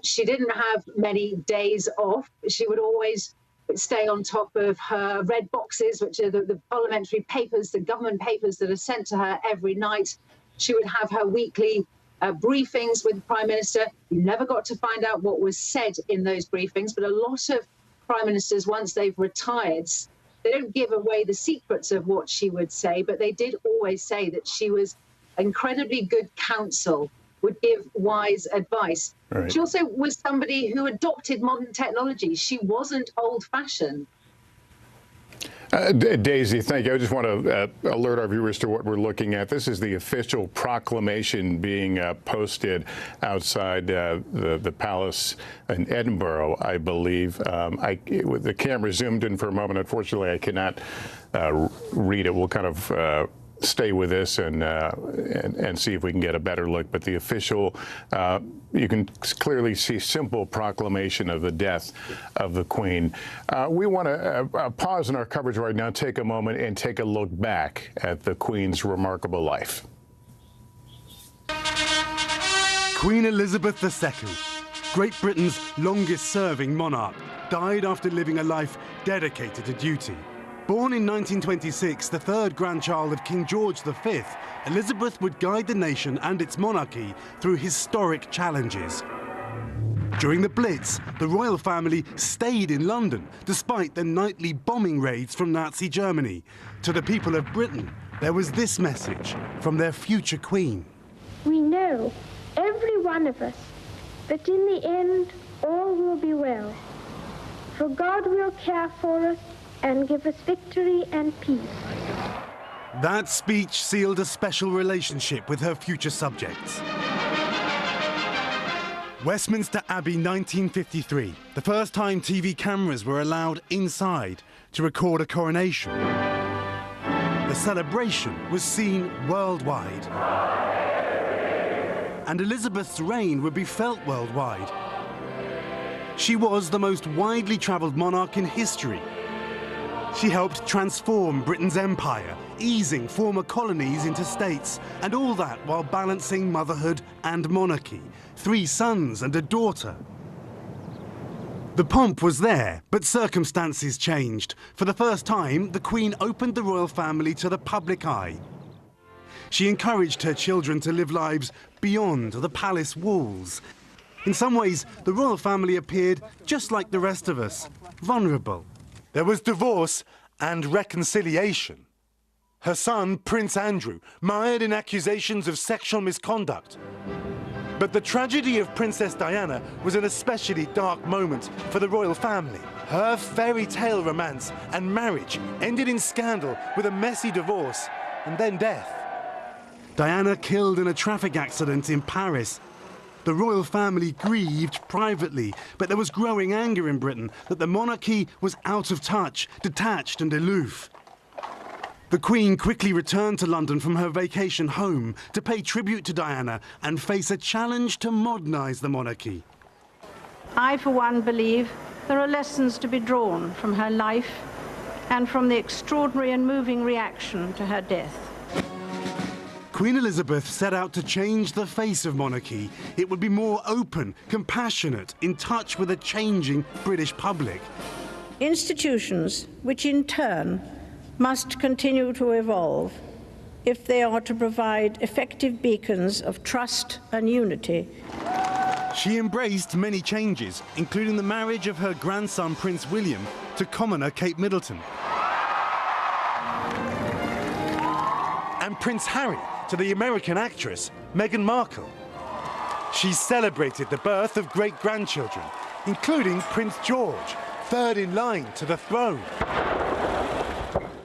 She didn't have many days off. She would always stay on top of her red boxes, which are the parliamentary papers, the government papers that are sent to her every night. She would have her weekly briefings with the Prime Minister. You never got to find out what was said in those briefings, but a lot of Prime Ministers, once they've retired, they don't give away the secrets of what she would say, but they did always say that she was incredibly good counsel, would give wise advice. Right. She also was somebody who adopted modern technology. She wasn't old-fashioned. Daisy, thank you. I just want to alert our viewers to what we're looking at. This is the official proclamation being posted outside the palace in Edinburgh, I believe. With the camera zoomed in for a moment, unfortunately, I cannot read it. We'll kind of stay with this and see if we can get a better look. But the official, you can clearly see simple proclamation of the death of the Queen. We want to pause in our coverage right now, take a moment and take a look back at the Queen's remarkable life. Queen Elizabeth II, Great Britain's longest-serving monarch, died after living a life dedicated to duty. Born in 1926, the third grandchild of King George V, Elizabeth would guide the nation and its monarchy through historic challenges. During the Blitz, the royal family stayed in London, despite the nightly bombing raids from Nazi Germany. To the people of Britain, there was this message from their future queen. We know, every one of us, that in the end, all will be well. For God will care for us and give us victory and peace. That speech sealed a special relationship with her future subjects. Westminster Abbey, 1953, the first time TV cameras were allowed inside to record a coronation. The celebration was seen worldwide. And Elizabeth's reign would be felt worldwide. She was the most widely travelled monarch in history. She helped transform Britain's empire, easing former colonies into states, and all that while balancing motherhood and monarchy, 3 sons and a daughter. The pomp was there, but circumstances changed. For the first time, the Queen opened the royal family to the public eye. She encouraged her children to live lives beyond the palace walls. In some ways, the royal family appeared just like the rest of us, vulnerable. There was divorce and reconciliation. Her son, Prince Andrew, mired in accusations of sexual misconduct. But the tragedy of Princess Diana was an especially dark moment for the royal family. Her fairy tale romance and marriage ended in scandal with a messy divorce and then death. Diana killed in a traffic accident in Paris. The royal family grieved privately, but there was growing anger in Britain that the monarchy was out of touch, detached and aloof. The Queen quickly returned to London from her vacation home to pay tribute to Diana and face a challenge to modernise the monarchy. I, for one, believe there are lessons to be drawn from her life and from the extraordinary and moving reaction to her death. Queen Elizabeth set out to change the face of monarchy. It would be more open, compassionate, in touch with a changing British public. Institutions, which in turn must continue to evolve if they are to provide effective beacons of trust and unity. She embraced many changes, including the marriage of her grandson Prince William to commoner Kate Middleton, and Prince Harry to the American actress Meghan Markle. She celebrated the birth of great-grandchildren, including Prince George, third in line to the throne.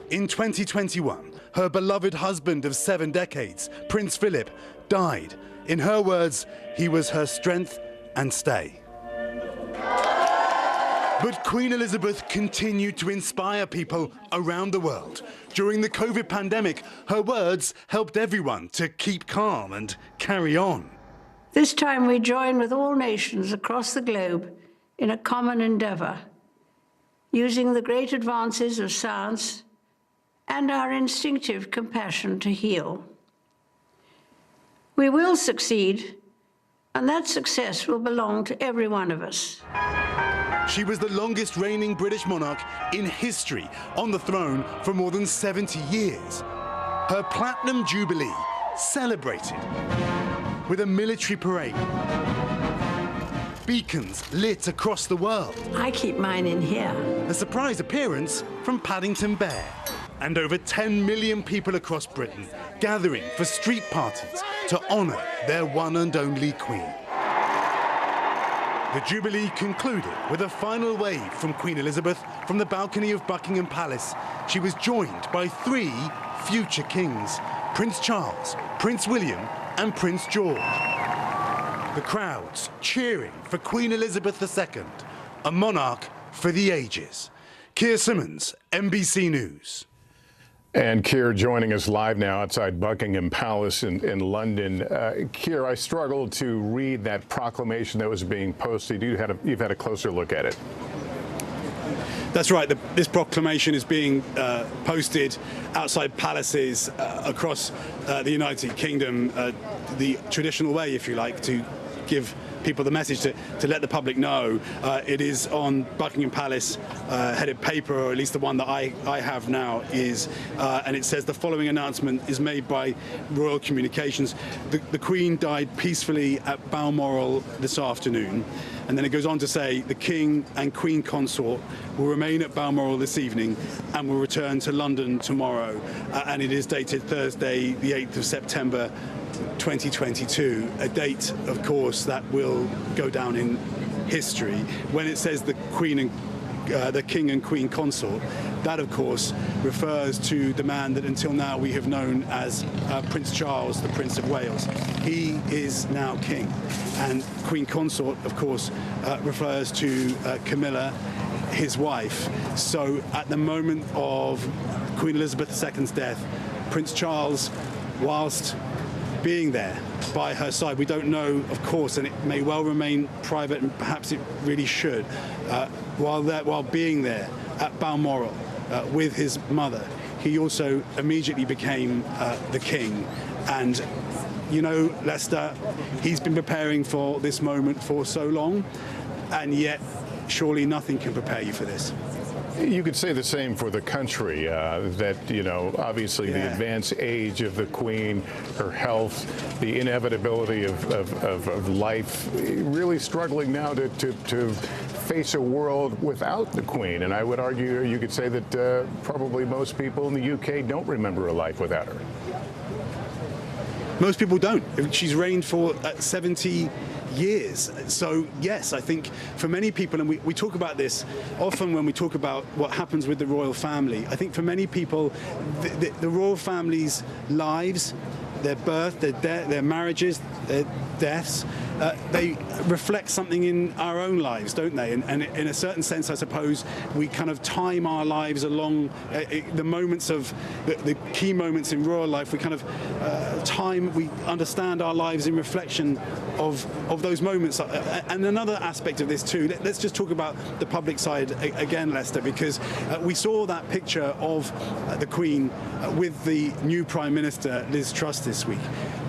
In 2021, her beloved husband of 7 decades, Prince Philip, died. In her words, he was her strength and stay. But Queen Elizabeth continued to inspire people around the world. During the COVID pandemic, her words helped everyone to keep calm and carry on. This time we join with all nations across the globe in a common endeavour, using the great advances of science and our instinctive compassion to heal. We will succeed, and that success will belong to every one of us. She was the longest reigning British monarch in history on the throne for more than 70 years. Her Platinum Jubilee celebrated with a military parade, beacons lit across the world. I keep mine in here. A surprise appearance from Paddington Bear, and over 10 million people across Britain gathering for street parties to honour their one and only Queen. The Jubilee concluded with a final wave from Queen Elizabeth from the balcony of Buckingham Palace. She was joined by 3 future kings, Prince Charles, Prince William and Prince George. The crowds cheering for Queen Elizabeth II, a monarch for the ages. Keir Simmons, NBC News. And Keir joining us live now outside Buckingham Palace in London. Keir, I struggled to read that proclamation that was being posted. You've had a closer look at it. That's right. This proclamation is being posted outside palaces across the United Kingdom, the traditional way, if you like, to give people the message to let the public know. It is on Buckingham Palace headed paper, or at least the one that I have now is, and it says the following announcement is made by Royal Communications. The Queen died peacefully at Balmoral this afternoon. And then it goes on to say the King and Queen Consort will remain at Balmoral this evening and will return to London tomorrow. And it is dated Thursday, the 8th of September, 2022, a date, of course, that will go down in history. When it says the Queen and the King and Queen Consort, that of course refers to the man that until now we have known as Prince Charles, the Prince of Wales. He is now king, and Queen Consort of course refers to Camilla, his wife. So at the moment of Queen Elizabeth II's death, Prince Charles, whilst being there by her side, we don't know, of course, and it may well remain private, and perhaps it really should, while being there at Balmoral with his mother, he also immediately became the king. And you know, Lester, he's been preparing for this moment for so long, and yet surely nothing can prepare you for this. You could say the same for the country, that, you know, obviously the advanced age of the Queen, her health, the inevitability of life, really struggling now to face a world without the Queen. And I would argue, you could say that probably most people in the UK don't remember a life without her. Most people don't. She's reigned for 70 years. So yes, I think for many people, and we talk about this often when we talk about what happens with the royal family, I think for many people, the royal family's lives, their birth, their marriages, their deaths, they reflect something in our own lives, don't they? And in a certain sense, I suppose, we kind of time our lives along the moments of the key moments in royal life. We kind of we understand our lives in reflection of those moments. And another aspect of this too, let's just talk about the public side again, Lester, because we saw that picture of the Queen with the new Prime Minister, Liz Truss, this week.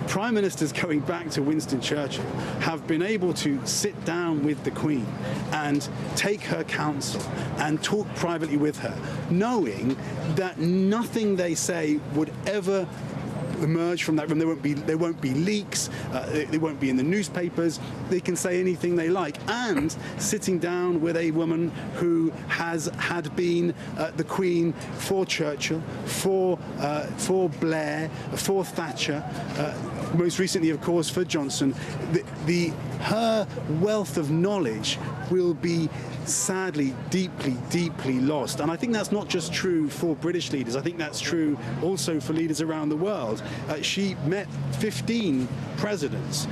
Prime Ministers going back to Winston Churchill have been able to sit down with the Queen and take her counsel and talk privately with her, knowing that nothing they say would ever emerge from that room. There won't be leaks. They won't be in the newspapers. They can say anything they like. And sitting down with a woman who had been the Queen for Churchill, for Blair, for Thatcher, most recently, of course, for Johnson. Her wealth of knowledge will be sadly deeply lost. And I think that's not just true for British leaders. I think that's true also for leaders around the world. She met 15 presidents.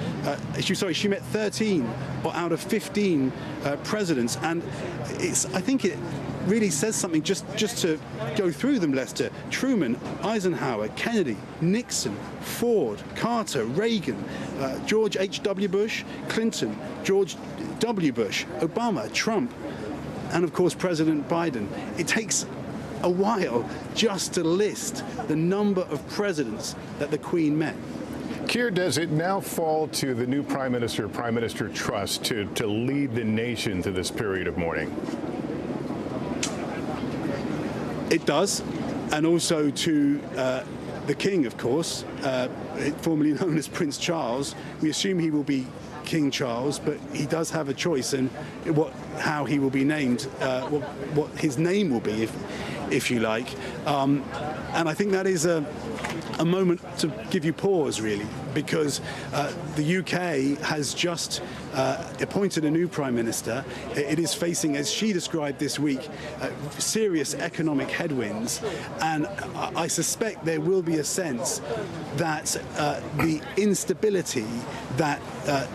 She met 13 out of 15 presidents. And I think it really says something, just to go through them, Lester. Truman, Eisenhower, Kennedy, Nixon, Ford, Carter, Reagan, George H.W. Bush, Clinton, George W. Bush, Obama, Trump, and of course President Biden. It takes a while just to list the number of presidents that the Queen met. Keir, does it now fall to the new Prime Minister, Prime Minister Truss, to lead the nation through this period of mourning? It does, and also to the King, of course, formerly known as Prince Charles. We assume he will be King Charles, but he does have a choice in how he will be named, what his name will be, if you like. And I think that is a moment to give you pause, really, because the UK has just appointed a new Prime Minister. It is facing, as she described this week, serious economic headwinds, and I suspect there will be a sense that the instability that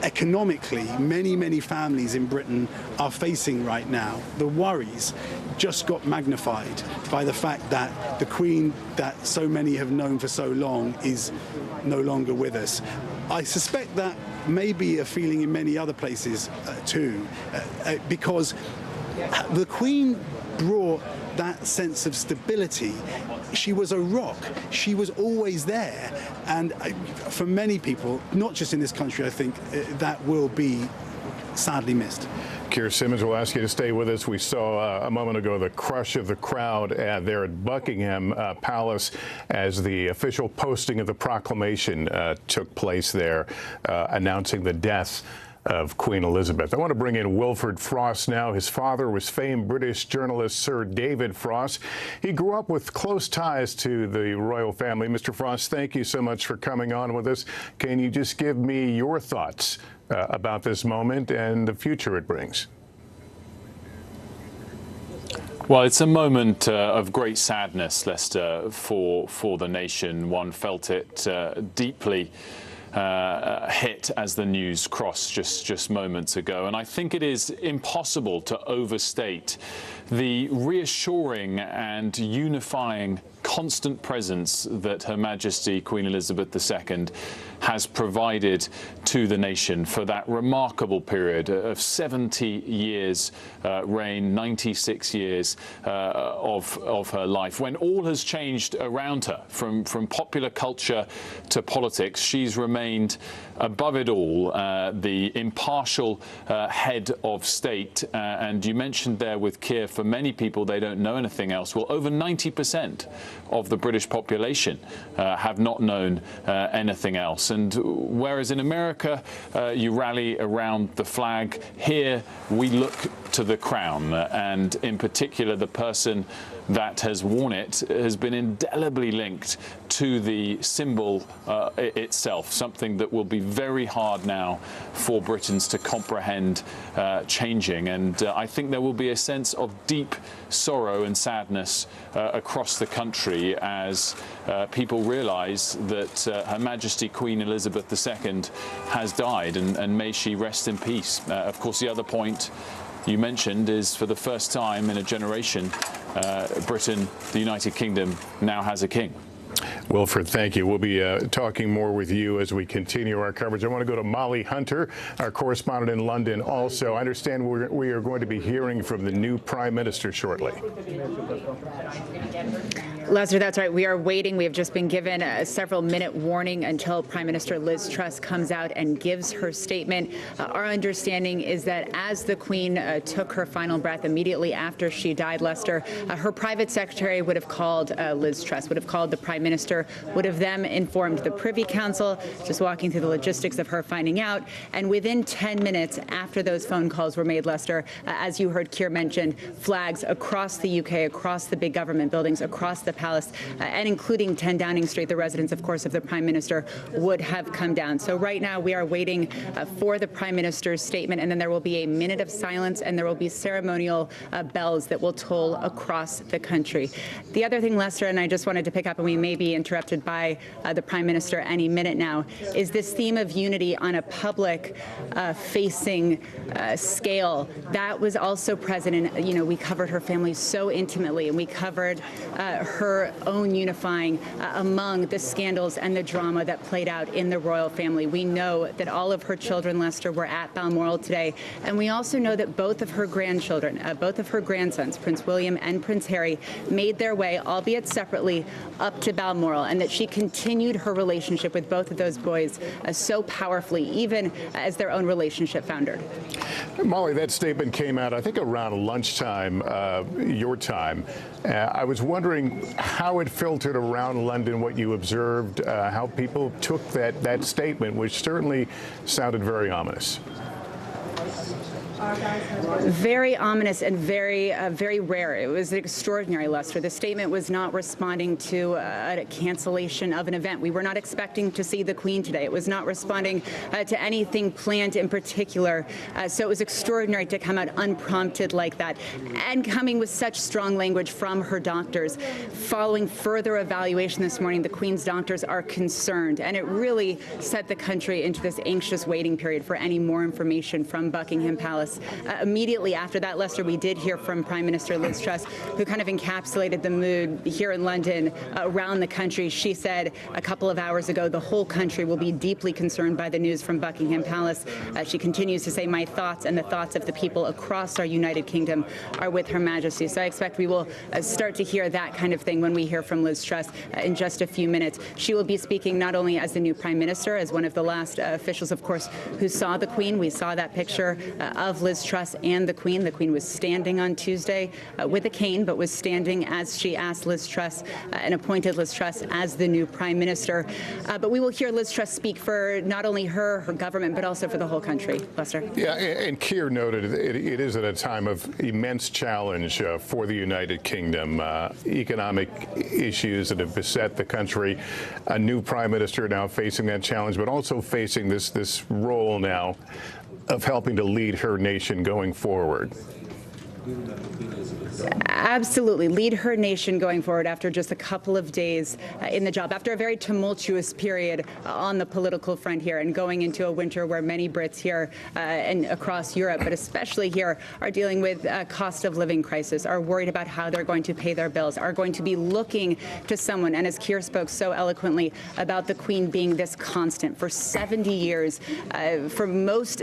economically many families in Britain are facing right now, the worries, just got magnified by the fact that the Queen that so many have known for so long is no longer with us. I suspect that may be a feeling in many other places too, because the Queen brought that sense of stability. She was a rock. She was always there. And for many people, not just in this country, I think that will be sadly missed. Keir Simmons, we'll ask you to stay with us. We saw a moment ago the crush of the crowd there at Buckingham Palace as the official posting of the proclamation took place there, announcing the death of Queen Elizabeth. I want to bring in Wilfred Frost now. His father was famed British journalist Sir David Frost. He grew up with close ties to the royal family. Mr. Frost, thank you so much for coming on with us. Can you just give me your thoughts about this moment and the future it brings? Well, it's a moment of great sadness, Lester, for the nation. One felt it deeply hit as the news crossed just moments ago. And I think it is impossible to overstate the reassuring and unifying constant presence that Her Majesty Queen Elizabeth II has provided to the nation for that remarkable period of 70 years reign, 96 years of her life. When all has changed around her, from popular culture to politics, she's remained above it all, the impartial head of state. And you mentioned there with Keir, for many people, they don't know anything else. Well, over 90% of the British population have not known anything else. And whereas in America, you rally around the flag, here we look to the crown, and in particular the person that has worn it has been indelibly linked to the symbol itself, something that will be very hard now for Britons to comprehend changing. And I think there will be a sense of deep sorrow and sadness across the country as people realise that Her Majesty Queen Elizabeth II has died, and may she rest in peace. Of course, the other point you mentioned is, for the first time in a generation, Britain, the United Kingdom, now has a king. Wilfred, thank you. We'll be talking more with you as we continue our coverage. I want to go to Molly Hunter, our correspondent in London. Also, I understand we are going to be hearing from the new Prime Minister shortly. Lester, that's right. We are waiting. We have just been given a several-minute warning until Prime Minister Liz Truss comes out and gives her statement. Our understanding is that as the Queen took her final breath immediately after she died, Lester, her private secretary would have called Liz Truss, would have called the Prime Minister, would have then informed the Privy Council, just walking through the logistics of her finding out. And within 10 minutes after those phone calls were made, Lester, as you heard Keir mention, flags across the UK, across the big government buildings, across the palace, and including 10 Downing Street, the residence, of course, of the Prime Minister, would have come down. So right now we are waiting for the Prime Minister's statement, and then there will be a minute of silence, and there will be ceremonial bells that will toll across the country. The other thing, Lester, and I just wanted to pick up, and we may be interrupted by the Prime Minister any minute now, is this theme of unity on a public facing scale. That was also present in, we covered her family so intimately, and we covered her own unifying among the scandals and the drama that played out in the royal family. We know that all of her children, Lester, were at Balmoral today, and we also know that both of her grandchildren, both of her grandsons, Prince William and Prince Harry, made their way, albeit separately, up to Balmoral, and that she continued her relationship with both of those boys so powerfully, even as their own relationship foundered. Molly, that statement came out, I think, around lunchtime, your time. I was wondering how it filtered around London, what you observed, how people took that statement, which certainly sounded very ominous. Very ominous and very rare. It was extraordinary, Lester. The statement was not responding to a cancellation of an event. We were not expecting to see the Queen today. It was not responding to anything planned in particular. So it was extraordinary to come out unprompted like that, and coming with such strong language from her doctors. Following further evaluation this morning, the Queen's doctors are concerned, and it really set the country into this anxious waiting period for any more information from Buckingham Palace. Immediately after that, Lester, we did hear from Prime Minister Liz Truss, who kind of encapsulated the mood here in London, around the country. She said a couple of hours ago, the whole country will be deeply concerned by the news from Buckingham Palace. She continues to say, my thoughts and the thoughts of the people across our United Kingdom are with Her Majesty. So I expect we will start to hear that kind of thing when we hear from Liz Truss in just a few minutes. She will be speaking not only as the new Prime Minister, as one of the last officials, of course, who saw the Queen. We saw that picture of Liz Truss and the Queen. The Queen was standing on Tuesday with a cane, but was standing as she asked Liz Truss and appointed Liz Truss as the new Prime Minister. But we will hear Liz Truss speak for not only her government, but also for the whole country. Lester? Yeah, and Keir noted it is at a time of immense challenge for the United Kingdom. Economic issues that have beset the country. A new Prime Minister now facing that challenge, but also facing this role now of helping to lead her nation going forward. Absolutely. Lead her nation going forward after just a couple of days in the job, after a very tumultuous period on the political front here, and going into a winter where many Brits here and across Europe, but especially here, are dealing with a cost of living crisis, are worried about how they're going to pay their bills, are going to be looking to someone. And as Keir spoke so eloquently about the Queen being this constant for 70 years, for most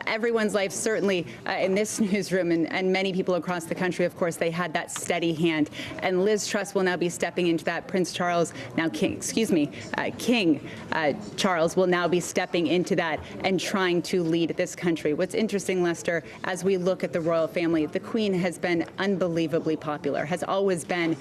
everyone's life, certainly in this newsroom and many people across the country, of course, they had that steady hand. And Liz Truss will now be stepping into that. Prince Charles, now King Charles will now be stepping into that and trying to lead this country. What's interesting, Lester, as we look at the royal family, the Queen has been unbelievably popular, has always been,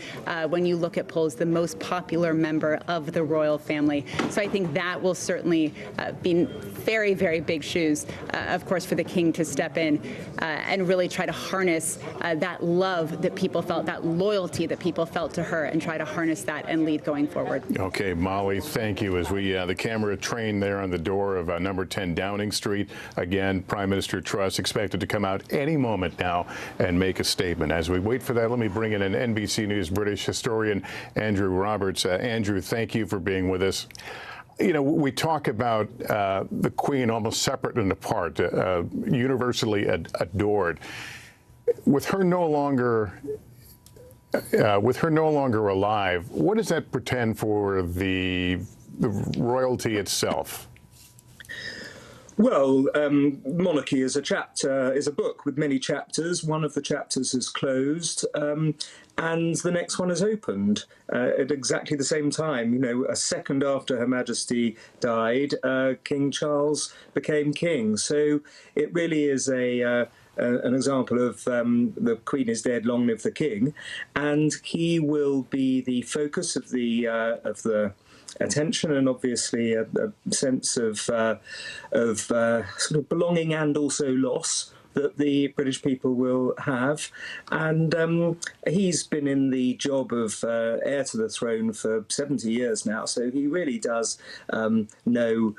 when you look at polls, the most popular member of the royal family. So I think that will certainly be very, very big shoes, of course, for the King to step in and really try to harness harness that love that people felt, that loyalty that people felt to her, and try to harness that and lead going forward. Okay, Molly, thank you. As we the camera trained there on the door of number 10 Downing Street. Again, Prime Minister Truss expected to come out any moment now and make a statement. As we wait for that, let me bring in an NBC News British historian, Andrew Roberts. Andrew, thank you for being with us. You know, we talk about the Queen almost separate and apart, universally adored. With her no longer alive, what does that portend for the royalty itself? Well, Monarchy is a book with many chapters. One of the chapters is closed, and the next one is opened at exactly the same time. You know, a second after Her Majesty died, King Charles became king. So it really is an example of the Queen is dead, long live the King, and he will be the focus of the attention, and obviously a sense of sort of belonging and also loss that the British people will have. And he's been in the job of heir to the throne for 70 years now, so he really does know.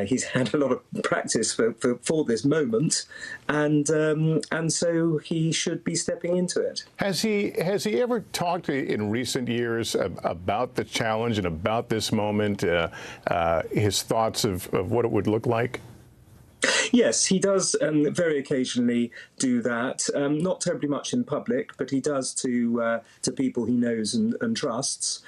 He's had a lot of practice for this moment, and so he should be stepping into it. Has he ever talked in recent years about the challenge and about this moment, his thoughts of what it would look like? Yes, he does very occasionally do that. Not terribly much in public, but he does to people he knows and trusts.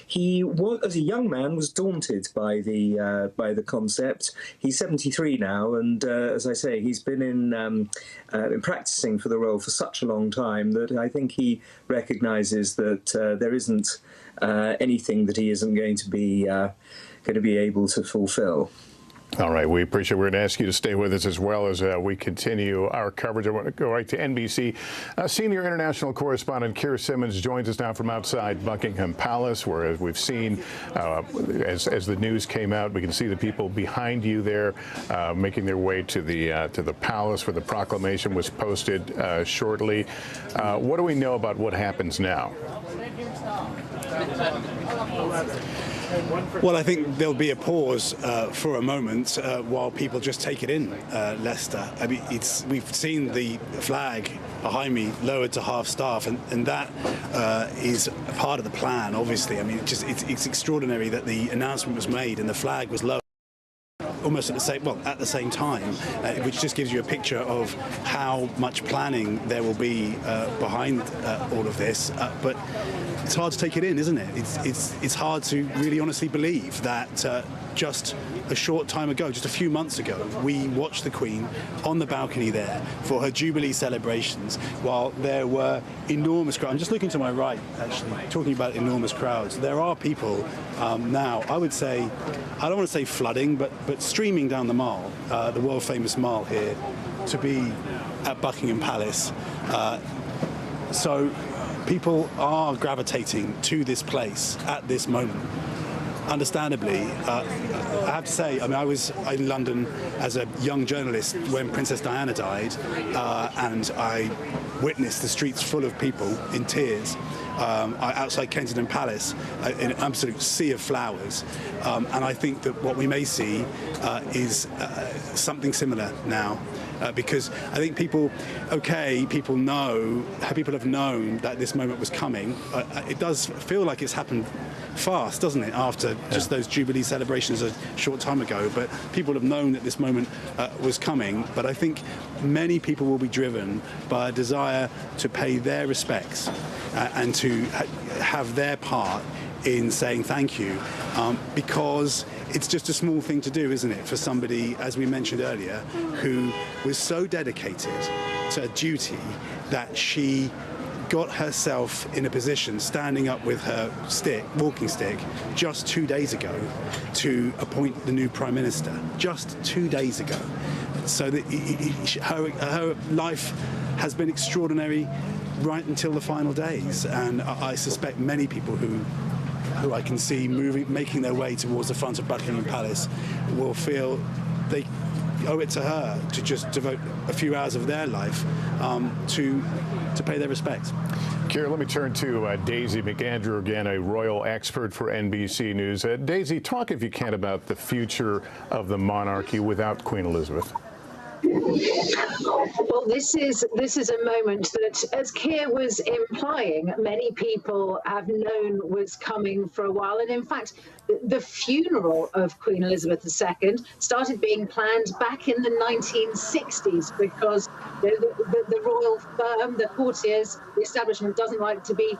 He was, as a young man, was daunted by the concept. He's 73 now, and as I say, he's been in practicing for the role for such a long time that I think he recognises that there isn't anything that he isn't going to be able to fulfil. All right, we appreciate it. We're going to ask you to stay with us as well as we continue our coverage. I want to go right to NBC. Senior international correspondent Keir Simmons joins us now from outside Buckingham Palace, where, as we've seen, as the news came out, we can see the people behind you there making their way to the palace where the proclamation was posted shortly. What do we know about what happens now? Well, I think there'll be a pause for a moment while people just take it in, Lester. I mean, we've seen the flag behind me lowered to half-staff, and that is part of the plan, obviously. I mean, it's extraordinary that the announcement was made and the flag was lowered almost at the same time, which just gives you a picture of how much planning there will be behind all of this. But it's hard to take it in, isn't it? It's hard to really honestly believe that just a short time ago, just a few months ago, we watched the Queen on the balcony there for her Jubilee celebrations, while there were enormous crowds. I'm just looking to my right, actually, talking about enormous crowds. There are people now, I would say, I don't want to say flooding, but streaming down the Mall, the world-famous Mall here, to be at Buckingham Palace. So people are gravitating to this place at this moment. Understandably, I have to say, I mean, I was in London as a young journalist when Princess Diana died, and I witnessed the streets full of people in tears outside Kensington Palace, in an absolute sea of flowers. And I think that what we may see is something similar now. Because I think people have known that this moment was coming. It does feel like it's happened fast, doesn't it, after just those Jubilee celebrations a short time ago. But people have known that this moment was coming. But I think many people will be driven by a desire to pay their respects and to have their part in saying thank you, because it's just a small thing to do, isn't it, for somebody, as we mentioned earlier, who was so dedicated to a duty that she got herself in a position, standing up with her walking stick, just 2 days ago to appoint the new Prime Minister, just 2 days ago. So that her life has been extraordinary right until the final days, and I suspect many people who I can see making their way towards the front of Buckingham Palace will feel they owe it to her to just devote a few hours of their life to pay their respects. Kira, let me turn to Daisy McAndrew again, a royal expert for NBC News. Daisy, talk if you can about the future of the monarchy without Queen Elizabeth. Well, this is a moment that, as Keir was implying, many people have known was coming for a while. And in fact, the funeral of Queen Elizabeth II started being planned back in the 1960s because the royal firm, the courtiers, the establishment doesn't like to be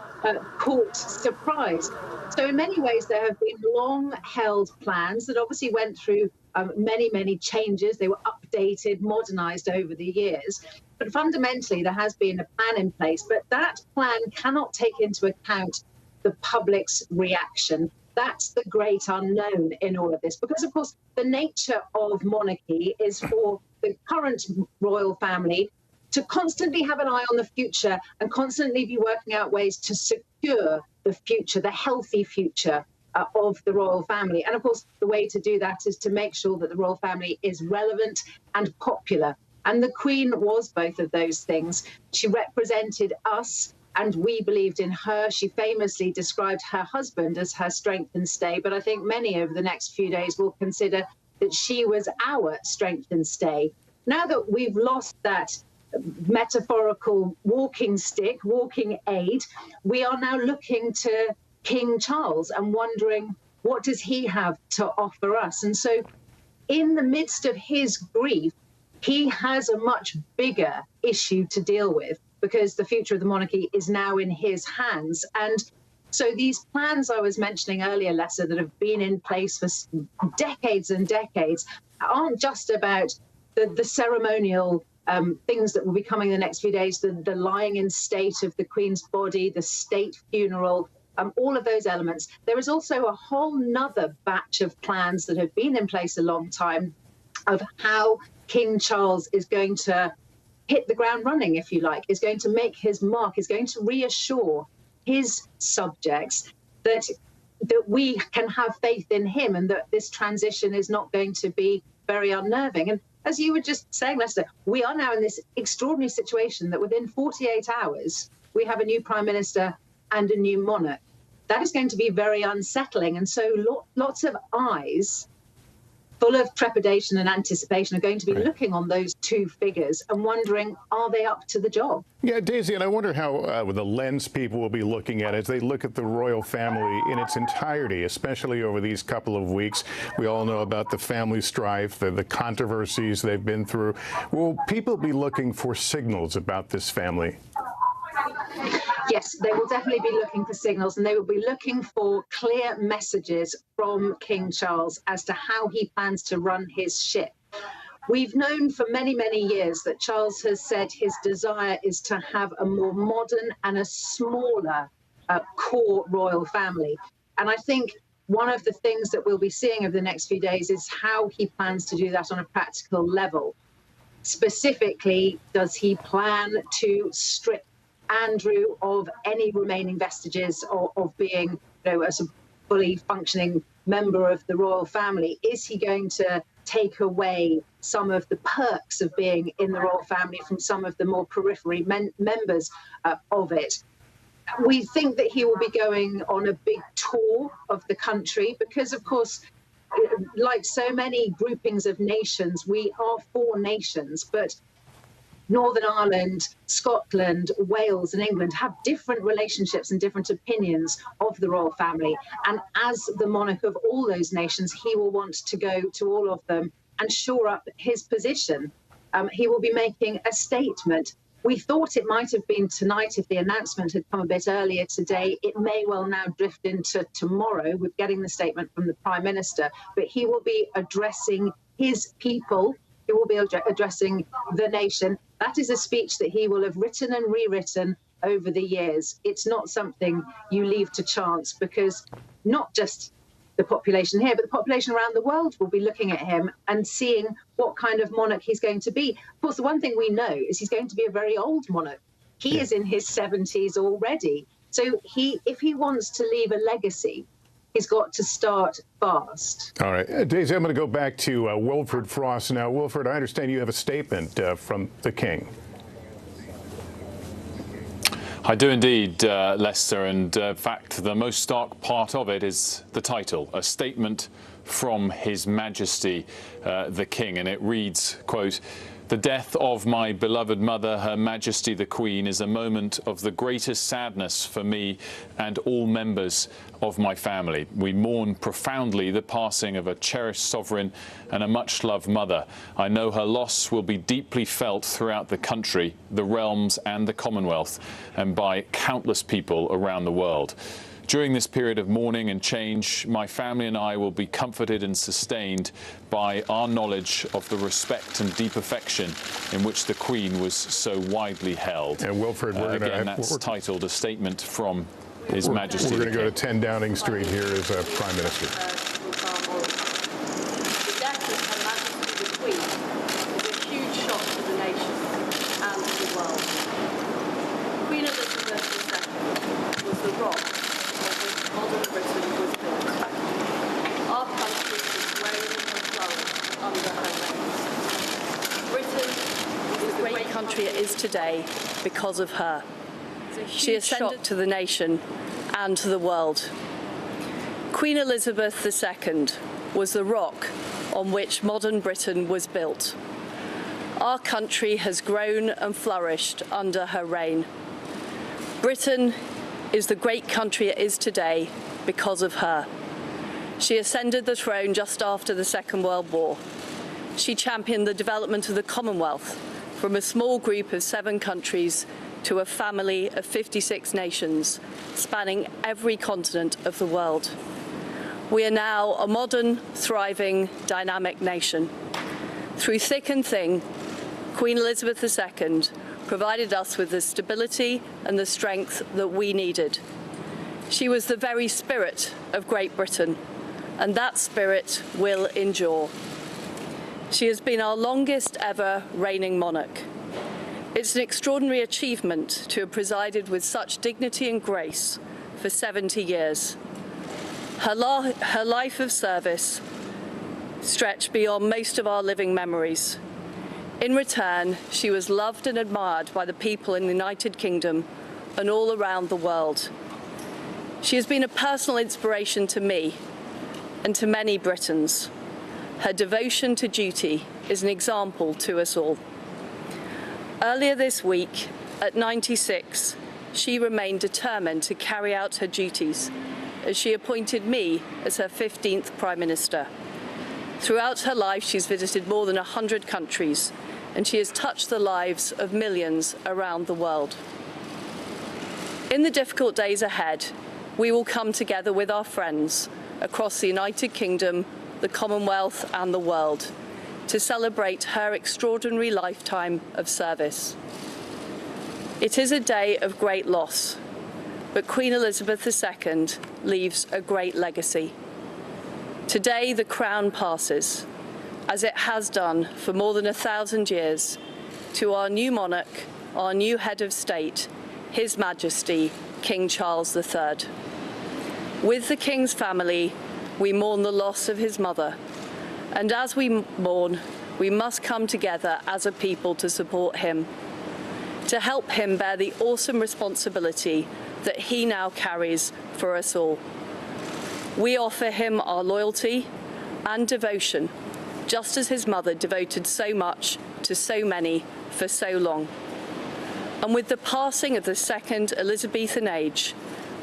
caught surprised. So in many ways, there have been long-held plans that obviously went through many changes. They were updated, modernized over the years. But fundamentally, there has been a plan in place. But that plan cannot take into account the public's reaction. That's the great unknown in all of this. Because, of course, the nature of monarchy is for the current royal family to constantly have an eye on the future and constantly be working out ways to secure the future, the healthy future of the royal family. And of course, the way to do that is to make sure that the royal family is relevant and popular. And the Queen was both of those things. She represented us and we believed in her. She famously described her husband as her strength and stay. But I think many over the next few days will consider that she was our strength and stay. Now that we've lost that metaphorical walking stick, walking aid, we are now looking to King Charles and wondering, what does he have to offer us? And so in the midst of his grief, he has a much bigger issue to deal with because the future of the monarchy is now in his hands. And so these plans I was mentioning earlier, Lessa, that have been in place for decades and decades aren't just about the ceremonial things that will be coming in the next few days, the lying in state of the Queen's body, the state funeral, all of those elements. There is also a whole nother batch of plans that have been in place a long time of how King Charles is going to hit the ground running, if you like, is going to make his mark, is going to reassure his subjects that we can have faith in him and that this transition is not going to be very unnerving. And as you were just saying, Lester, we are now in this extraordinary situation that within 48 hours, we have a new prime minister and a new monarch. That is going to be very unsettling. And so lots of eyes full of trepidation and anticipation are going to be looking on those two figures and wondering, are they up to the job? Yeah, Daisy, and I wonder how the lens people will be looking at as they look at the royal family in its entirety, especially over these couple of weeks. We all know about the family strife, the controversies they've been through. Will people be looking for signals about this family? Yes, they will definitely be looking for signals, and they will be looking for clear messages from King Charles as to how he plans to run his ship. We've known for many years that Charles has said his desire is to have a more modern and a smaller core royal family. And I think one of the things that we'll be seeing over the next few days is how he plans to do that on a practical level. Specifically, does he plan to strip Andrew of any remaining vestiges of being, as a fully functioning member of the royal family? Is he going to take away some of the perks of being in the royal family from some of the more periphery members of it? We think that he will be going on a big tour of the country because, of course, like so many groupings of nations, we are 4 nations, but Northern Ireland, Scotland, Wales and England have different relationships and different opinions of the royal family. And as the monarch of all those nations, he will want to go to all of them and shore up his position. He will be making a statement. We thought it might have been tonight if the announcement had come a bit earlier today. It may well now drift into tomorrow with getting the statement from the Prime Minister. But he will be addressing his people. He will be addressing the nation. That is a speech that he will have written and rewritten over the years. It's not something you leave to chance because not just the population here, but the population around the world will be looking at him and seeing what kind of monarch he's going to be. Of course, the one thing we know is he's going to be a very old monarch. He is in his 70s already. So if he wants to leave a legacy, he's got to start fast. All right. Daisy, I'm going to go back to Wilfred Frost now. Wilfred, I understand you have a statement from the King. I do indeed, Lester, and in fact, the most stark part of it is the title, a statement from His Majesty the King, and it reads, quote, "The death of my beloved mother, Her Majesty the Queen, is a moment of the greatest sadness for me and all members of my family. We mourn profoundly the passing of a cherished sovereign and a much-loved mother. I know her loss will be deeply felt throughout the country, the realms and the Commonwealth, and by countless people around the world. During this period of mourning and change, my family and I will be comforted and sustained by our knowledge of the respect and deep affection in which the Queen was so widely held." And Wilfred, again, that's titled "A Statement from His Majesty." We're going to go to 10 Downing Street here as Prime Minister. The death of Her Majesty the Queen is a huge shock to the nation and to the world. Queen Elizabeth II was the rock modern Britain was built. Our country has grown and flourished under her reign. Britain is the great country it is today because of her. She ascended to the nation and to the world. Queen Elizabeth II was the rock on which modern Britain was built. Our country has grown and flourished under her reign. Britain is the great country it is today because of her. She ascended the throne just after the Second World War. She championed the development of the Commonwealth from a small group of 7 countries to a family of 56 nations, spanning every continent of the world. We are now a modern, thriving, dynamic nation. Through thick and thin, Queen Elizabeth II provided us with the stability and the strength that we needed. She was the very spirit of Great Britain, and that spirit will endure. She has been our longest ever reigning monarch. It's an extraordinary achievement to have presided with such dignity and grace for 70 years. Her life of service stretched beyond most of our living memories. In return, she was loved and admired by the people in the United Kingdom and all around the world. She has been a personal inspiration to me and to many Britons. Her devotion to duty is an example to us all. Earlier this week, at 96, she remained determined to carry out her duties as she appointed me as her 15th Prime Minister. Throughout her life, she's visited more than 100 countries, and she has touched the lives of millions around the world. In the difficult days ahead, we will come together with our friends across the United Kingdom, the Commonwealth and the world to celebrate her extraordinary lifetime of service. It is a day of great loss, but Queen Elizabeth II leaves a great legacy. Today, the crown passes, as it has done for more than 1,000 years, to our new monarch, our new head of state, His Majesty, King Charles III. With the King's family, we mourn the loss of his mother, and as we mourn, we must come together as a people to support him, to help him bear the awesome responsibility that he now carries for us all. We offer him our loyalty and devotion, just as his mother devoted so much to so many for so long. And with the passing of the second Elizabethan age,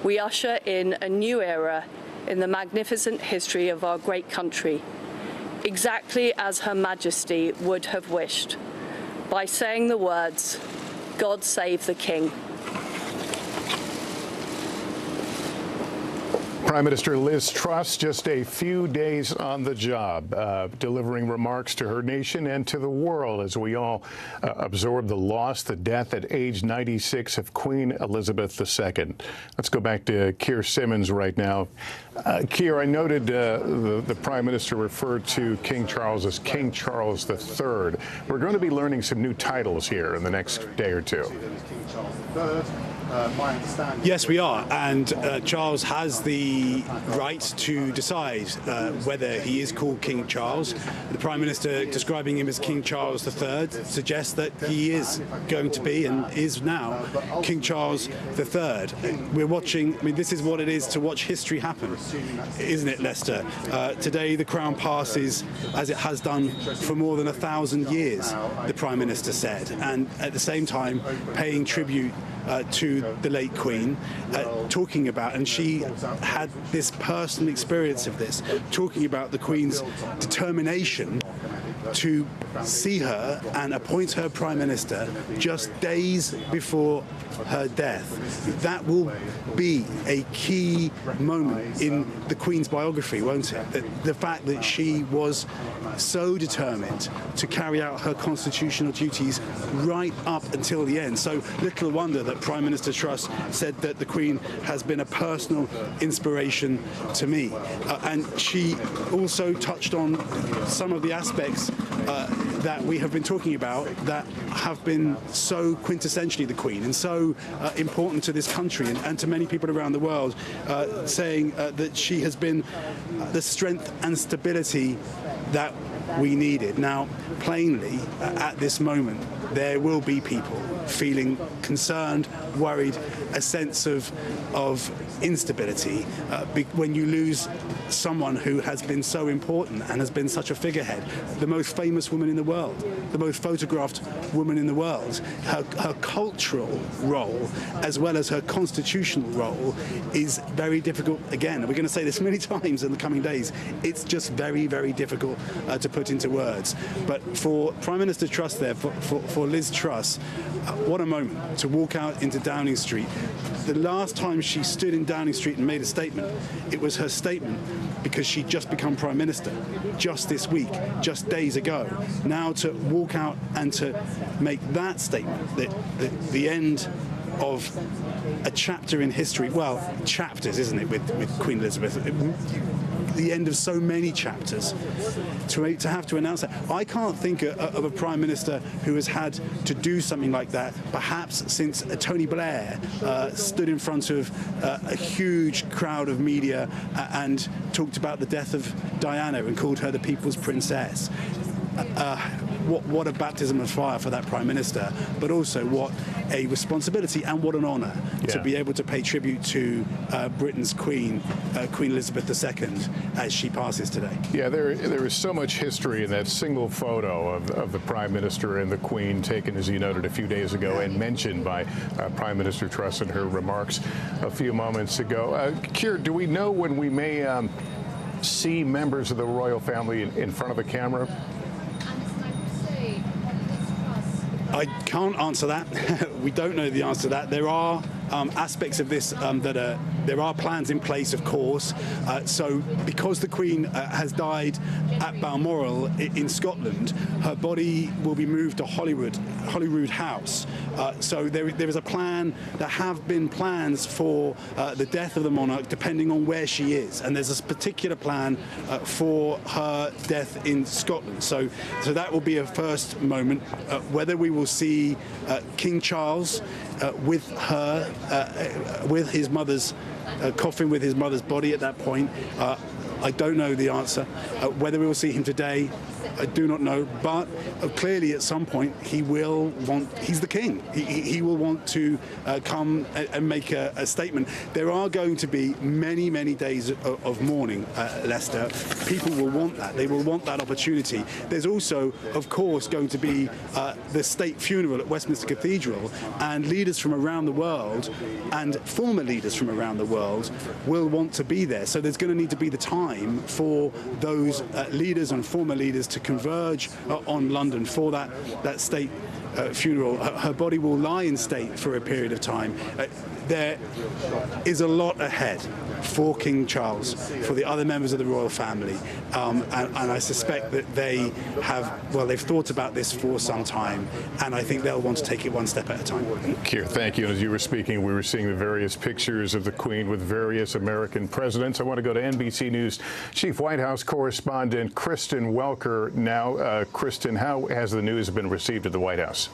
we usher in a new era in the magnificent history of our great country, exactly as Her Majesty would have wished, by saying the words, "God save the King." Prime Minister Liz Truss, just a few days on the job, delivering remarks to her nation and to the world as we all absorb the loss, the death at age 96 of Queen Elizabeth II. Let's go back to Keir Simmons right now. Keir, I noted the Prime Minister referred to King Charles as King Charles III. We're going to be learning some new titles here in the next day or two. my understanding. Yes, we are, and Charles has the right to decide whether he is called King Charles. The Prime Minister describing him as King Charles III suggests that he is going to be and is now King Charles III. We're watching, I mean, this is what it is to watch history happen, isn't it, Lester? Today the crown passes as it has done for more than 1,000 years, the Prime Minister said, and at the same time paying tribute to the late Queen, talking about, and she had this personal experience of this, talking about the Queen's determination to see her and appoint her Prime Minister just days before her death. That will be a key moment in the Queen's biography, won't it? The fact that she was so determined to carry out her constitutional duties right up until the end. So little wonder that Prime Minister Truss said that the Queen has been a personal inspiration to me. And she also touched on some of the aspects that we have been talking about that have been so quintessentially the Queen and so important to this country and to many people around the world, saying that she has been the strength and stability that we needed. Now, plainly, at this moment, there will be people feeling concerned, worried, a sense of instability when you lose someone who has been so important and has been such a figurehead, the most famous woman in the world, the most photographed woman in the world. Her cultural role, as well as her constitutional role, is very difficult. Again, we're going to say this many times in the coming days, it's just very, very difficult to put into words. But for Prime Minister Truss there, for Liz Truss, what a moment to walk out into Downing Street. The last time she stood in Downing Street and made a statement, it was her statement because she'd just become Prime Minister just this week, just days ago. Now to walk out and to make that statement, the end of a chapter in history, well, chapters, isn't it, with Queen Elizabeth, the end of so many chapters, to have to announce that. I can't think of a Prime Minister who has had to do something like that, perhaps since Tony Blair stood in front of a huge crowd of media and talked about the death of Diana and called her the People's Princess. What a baptism of fire for that Prime Minister, but also what a responsibility and what an honour to be able to pay tribute to Britain's Queen, Queen Elizabeth II, as she passes today. Yeah, there is so much history in that single photo of the Prime Minister and the Queen, taken, as you noted, a few days ago and mentioned by Prime Minister Truss in her remarks a few moments ago. Keir, do we know when we may see members of the royal family in front of the camera? I can't answer that. We don't know the answer to that. There are aspects of this there are plans in place, of course. So because the Queen has died at Balmoral in Scotland, her body will be moved to Holyrood House. So there is a plan. There have been plans for the death of the monarch, depending on where she is. And there's a particular plan for her death in Scotland. So that will be a first moment. Whether we will see King Charles with her, with his mother's coffin, with his mother's body at that point, I don't know the answer. Whether we will see him today, I do not know. But clearly, at some point, he will want. He's the king. He will want to come and make a statement. There are going to be many, many days of mourning, Lester. People will want that. They will want that opportunity. There's also, of course, going to be the state funeral at Westminster Cathedral, and leaders from around the world and former leaders from around the world will want to be there. So there's going to need to be the time for those leaders and former leaders to converge on London for that state funeral. Her body will lie in state for a period of time. There is a lot ahead for King Charles, for the other members of the royal family, and I suspect that they have, well, they've thought about this for some time, and I think they'll want to take it one step at a time. Keir, thank you. And as you were speaking, we were seeing the various pictures of the Queen with various American presidents. I want to go to NBC News Chief White House correspondent Kristen Welker now. Kristen, how has the news been received at the White House?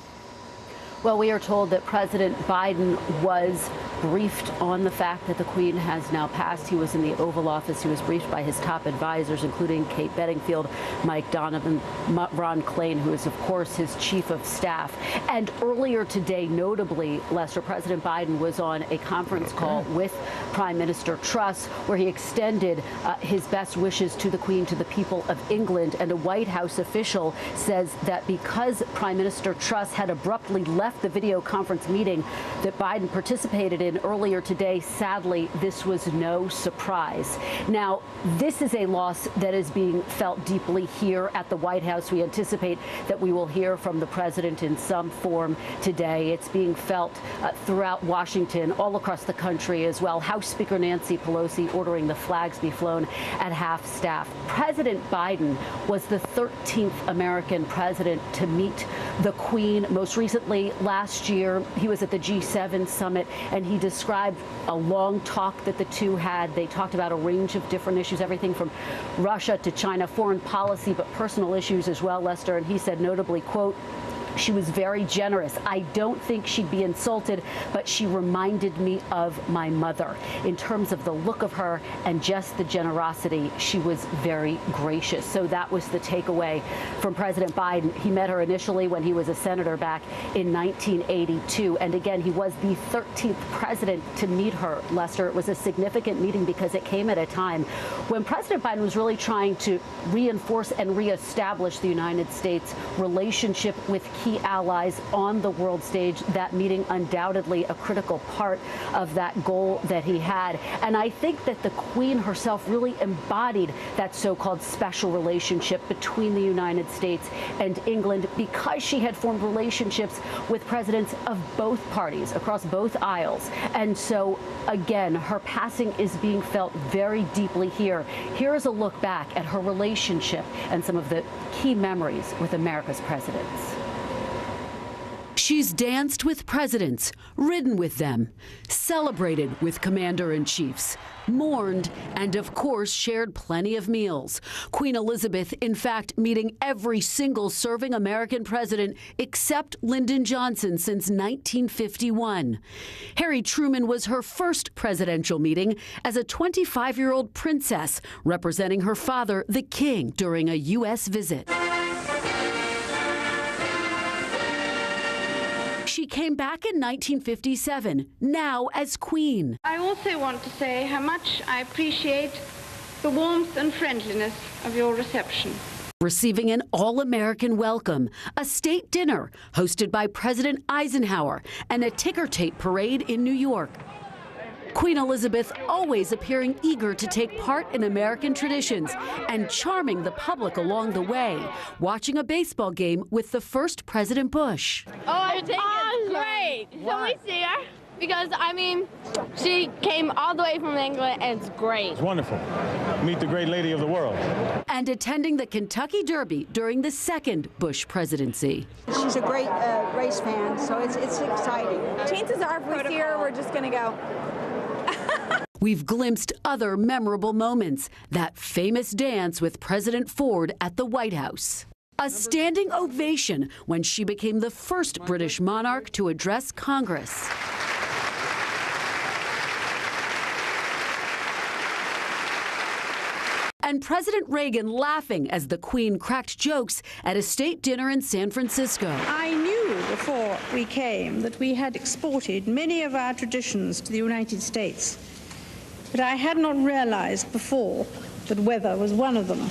Well, we are told that President Biden was briefed on the fact that the Queen has now passed. He was in the Oval Office. He was briefed by his top advisors, including Kate Bedingfield, Mike Donovan, Ron Klain, who is, of course, his chief of staff. And earlier today, notably, Lester, President Biden was on a conference call with Prime Minister Truss, where he extended his best wishes to the Queen, to the people of England. And a White House official says that because Prime Minister Truss had abruptly left the video conference meeting that Biden participated in earlier today, sadly, this was no surprise. Now, this is a loss that is being felt deeply here at the White House. We anticipate that we will hear from the president in some form today. It's being felt throughout Washington, all across the country as well. House Speaker Nancy Pelosi ordering the flags be flown at half-staff. President Biden was the 13th American president to meet the Queen. Most recently, last year, he was at the G7 summit, and he described a long talk that the two had. They talked about a range of different issues, everything from Russia to China, foreign policy, but personal issues as well, Lester. And he said notably, quote, "She was very generous. I don't think she'd be insulted, but she reminded me of my mother. In terms of the look of her and just the generosity, she was very gracious." So that was the takeaway from President Biden. He met her initially when he was a senator back in 1982. And again, he was the 13th president to meet her, Lester. It was a significant meeting because it came at a time when President Biden was really trying to reinforce and reestablish the United States relationship with key allies on the world stage. That meeting undoubtedly a critical part of that goal that he had. And I think that the Queen herself really embodied that so-called special relationship between the United States and England because she had formed relationships with presidents of both parties across both aisles. And so, again, her passing is being felt very deeply here. Here is a look back at her relationship and some of the key memories with America's presidents. She's danced with presidents, ridden with them, celebrated with commander-in-chiefs, mourned, and of course shared plenty of meals. Queen Elizabeth, in fact, meeting every single serving American president except Lyndon Johnson since 1951. Harry Truman was her first presidential meeting as a 25-year-old princess representing her father, the king, during a U.S. visit. She came back in 1957, now as Queen. I also want to say how much I appreciate the warmth and friendliness of your reception. Receiving an all-American welcome, a state dinner hosted by President Eisenhower, and a ticker tape parade in New York. Queen Elizabeth always appearing eager to take part in American traditions and charming the public along the way, watching a baseball game with the first President Bush. Oh, it's great. Can we see her? Because, I mean, she came all the way from England, and it's great. It's wonderful. Meet the great lady of the world. And attending the Kentucky Derby during the second Bush presidency. She's a great race fan, so it's exciting. Chances are, if we see her, we're just going to go. We've glimpsed other memorable moments. That famous dance with President Ford at the White House. A standing ovation when she became the first British monarch to address Congress. And President Reagan laughing as the Queen cracked jokes at a state dinner in San Francisco. I knew before we came that we had exported many of our traditions to the United States, but I had not realized before that weather was one of them.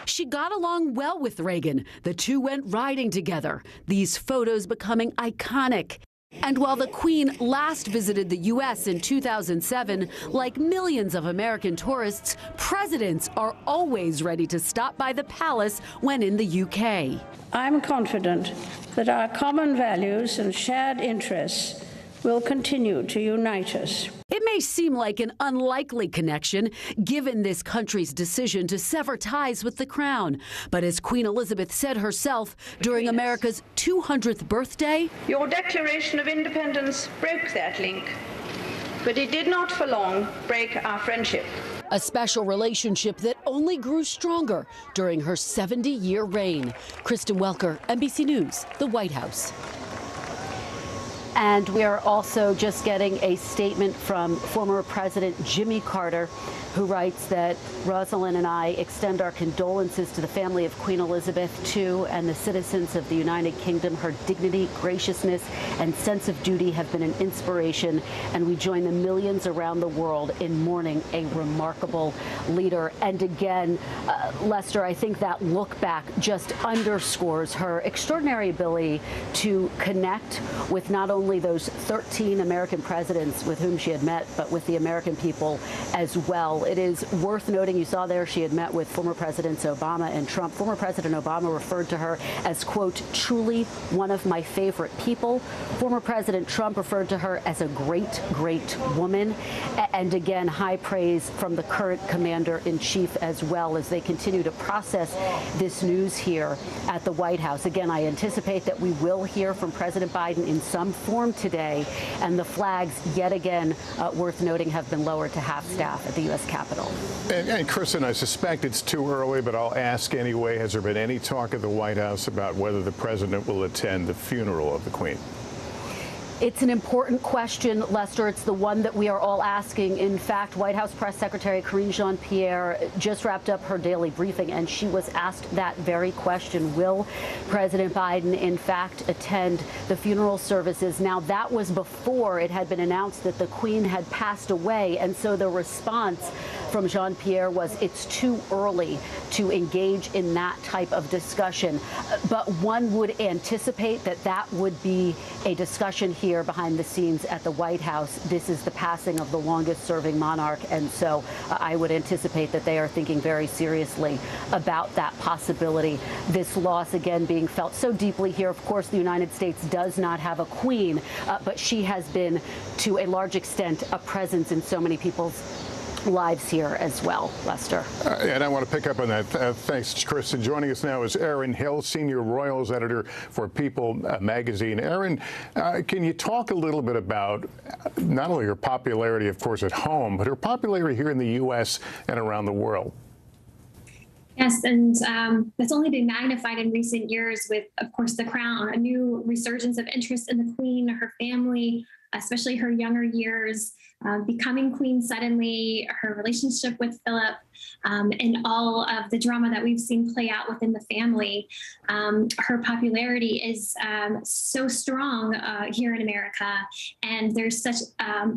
She got along well with Reagan. The two went riding together, these photos becoming iconic. And while the Queen last visited the U.S. in 2007, like millions of American tourists, presidents are always ready to stop by the palace when in the U.K. I'm confident that our common values and shared interests will continue to unite us. It may seem like an unlikely connection, given this country's decision to sever ties with the crown. But as Queen Elizabeth said herself during America's 200th birthday, "Your Declaration of Independence broke that link, but it did not for long break our friendship." a special relationship that only grew stronger during her 70-year reign. Kristen Welker, NBC News, the White House. And we are also just getting a statement from former President Jimmy Carter, who writes that Rosalind and I extend our condolences to the family of Queen Elizabeth II and the citizens of the United Kingdom. Her dignity, graciousness, and sense of duty have been an inspiration, and we join the millions around the world in mourning a remarkable leader. And again, Lester, I think that look back just underscores her extraordinary ability to connect with not only those 13 American presidents with whom she had met, but with the American people as well. It is worth noting, you saw there, she had met with former Presidents Obama and Trump. Former President Obama referred to her as, quote, truly one of my favorite people. Former President Trump referred to her as a great, great woman. And again, high praise from the current commander-in-chief as well as they continue to process this news here at the White House. Again, I anticipate that we will hear from President Biden in some form today, and the flags, yet again, worth noting, have been lowered to half-staff at the U.S. Capitol. And Kristen, I suspect it's too early, but I'll ask anyway. Has there been any talk at the White House about whether the president will attend the funeral of the Queen? It's an important question, Lester. It's the one that we are all asking. In fact, White House Press Secretary Karine Jean-Pierre just wrapped up her daily briefing, and she was asked that very question. Will President Biden, in fact, attend the funeral services? Now, that was before it had been announced that the Queen had passed away, and so the response from Jean-Pierre was it's too early to engage in that type of discussion. But one would anticipate that that would be a discussion here behind the scenes at the White House. This is the passing of the longest-serving monarch, and so I would anticipate that they are thinking very seriously about that possibility. This loss, again, being felt so deeply here. Of course, the United States does not have a queen, but she has been, to a large extent, a presence in so many people's lives here as well, Lester. And I want to pick up on that. Thanks, Kristen. Joining us now is Erin Hill, Senior Royals Editor for People magazine. Erin, can you talk a little bit about not only her popularity, of course, at home, but her popularity here in the U.S. and around the world? Yes, and that's only been magnified in recent years with, of course, The Crown, a new resurgence of interest in the Queen, her family, especially her younger years, becoming queen suddenly, her relationship with Philip, and all of the drama that we've seen play out within the family. Her popularity is so strong here in America, and there's such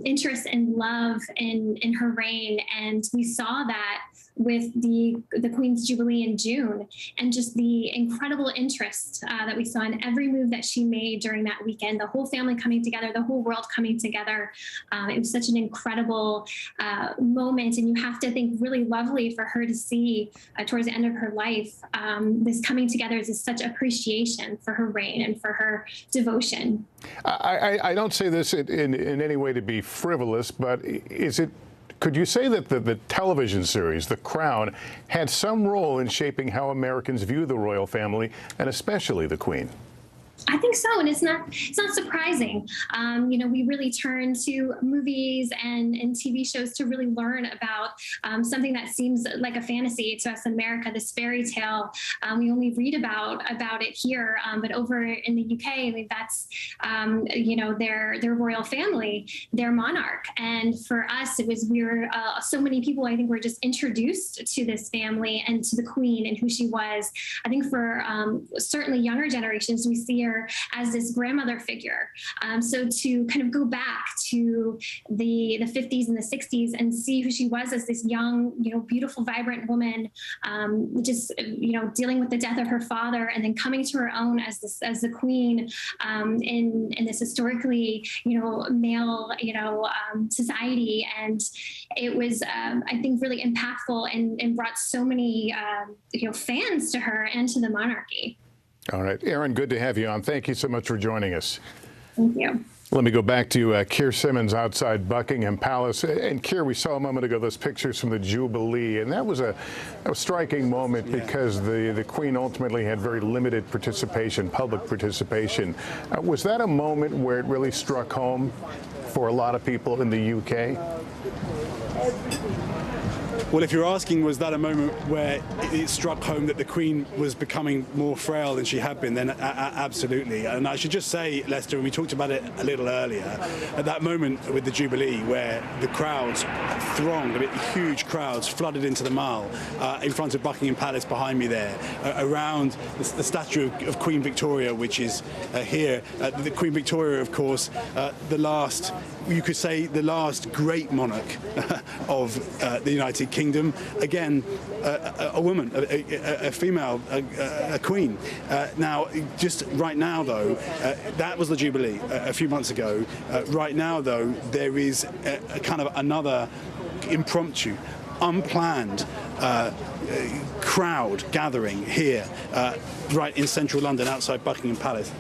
interest and love in her reign, and we saw that with the Queen's Jubilee in June, and just the incredible interest that we saw in every move that she made during that weekend, the whole family coming together, the whole world coming together. It was such an incredible moment, and you have to think really lovely for her to see towards the end of her life. This coming together is such appreciation for her reign and for her devotion. I don't say this in any way to be frivolous, but could you say that the television series, The Crown, had some role in shaping how Americans view the royal family, and especially the Queen? I think so, and it's not surprising. You know, we really turn to movies and TV shows to really learn about something that seems like a fantasy to us in America, this fairy tale. We only read about it here, but over in the UK, I mean, that's you know, their royal family, their monarch, and for us, it was so many people, I think, were just introduced to this family and to the Queen and who she was. I think for certainly younger generations, we see her as this grandmother figure. So to kind of go back to the 50s and the 60s and see who she was as this young, you know, beautiful, vibrant woman, just, you know, dealing with the death of her father and then coming to her own as the Queen in this historically, you know, male, you know, society. And it was, I think, really impactful and brought so many, you know, fans to her and to the monarchy. All right. Erin, good to have you on. Thank you so much for joining us. Thank you. Let me go back to Keir Simmons outside Buckingham Palace. And Keir, we saw a moment ago those pictures from the Jubilee, and that was a striking moment because the Queen ultimately had very limited participation, public participation. Was that a moment where it really struck home for a lot of people in the UK? Well, if you're asking, was that a moment where it struck home that the Queen was becoming more frail than she had been, then absolutely. And I should just say, Lester, and we talked about it a little earlier, at that moment with the Jubilee where the crowds thronged, huge crowds flooded into the Mall in front of Buckingham Palace behind me there, around the statue of Queen Victoria, which is here. The Queen Victoria, of course, the last, you could say, the last great monarch of the United Kingdom. Again, a woman, a female, a queen. Now, just right now, though, that was the Jubilee a few months ago. Right now, though, there is a kind of another impromptu, unplanned crowd gathering here, right in central London, outside Buckingham Palace.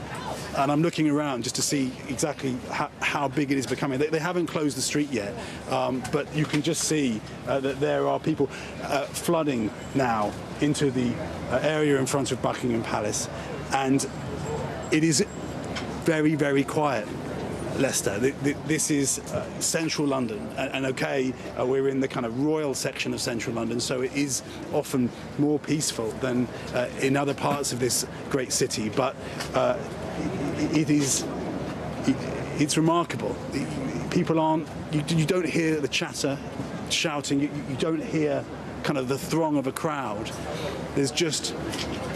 And I'm looking around just to see exactly how big it is becoming. They haven't closed the street yet, but you can just see that there are people flooding now into the area in front of Buckingham Palace. And it is very, very quiet, Lester. This is central London, and okay, we're in the kind of royal section of central London, so it is often more peaceful than in other parts of this great city, but it's remarkable. People aren't, you don't hear the chatter, shouting, you don't hear kind of the throng of a crowd. There's just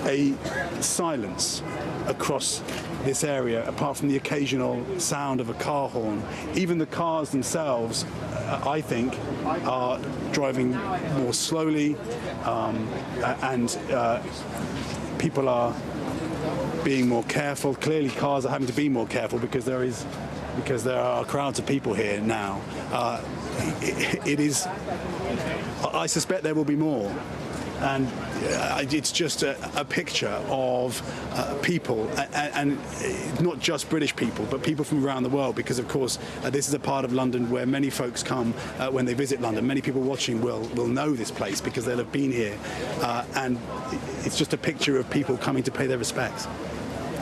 a silence across this area, apart from the occasional sound of a car horn. Even the cars themselves, I think, are driving more slowly, and people are being more careful. Clearly, cars are having to be more careful because there are crowds of people here now. It is. I suspect there will be more. And it's just a picture of people, and not just British people, but people from around the world, because, of course, this is a part of London where many folks come when they visit London. Many people watching will know this place because they'll have been here, and it's just a picture of people coming to pay their respects.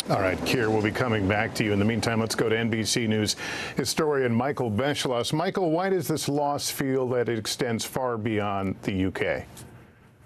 All right, Keir, we'll be coming back to you. In the meantime, let's go to NBC News historian Michael Beschloss. Michael, why does this loss feel that it extends far beyond the UK?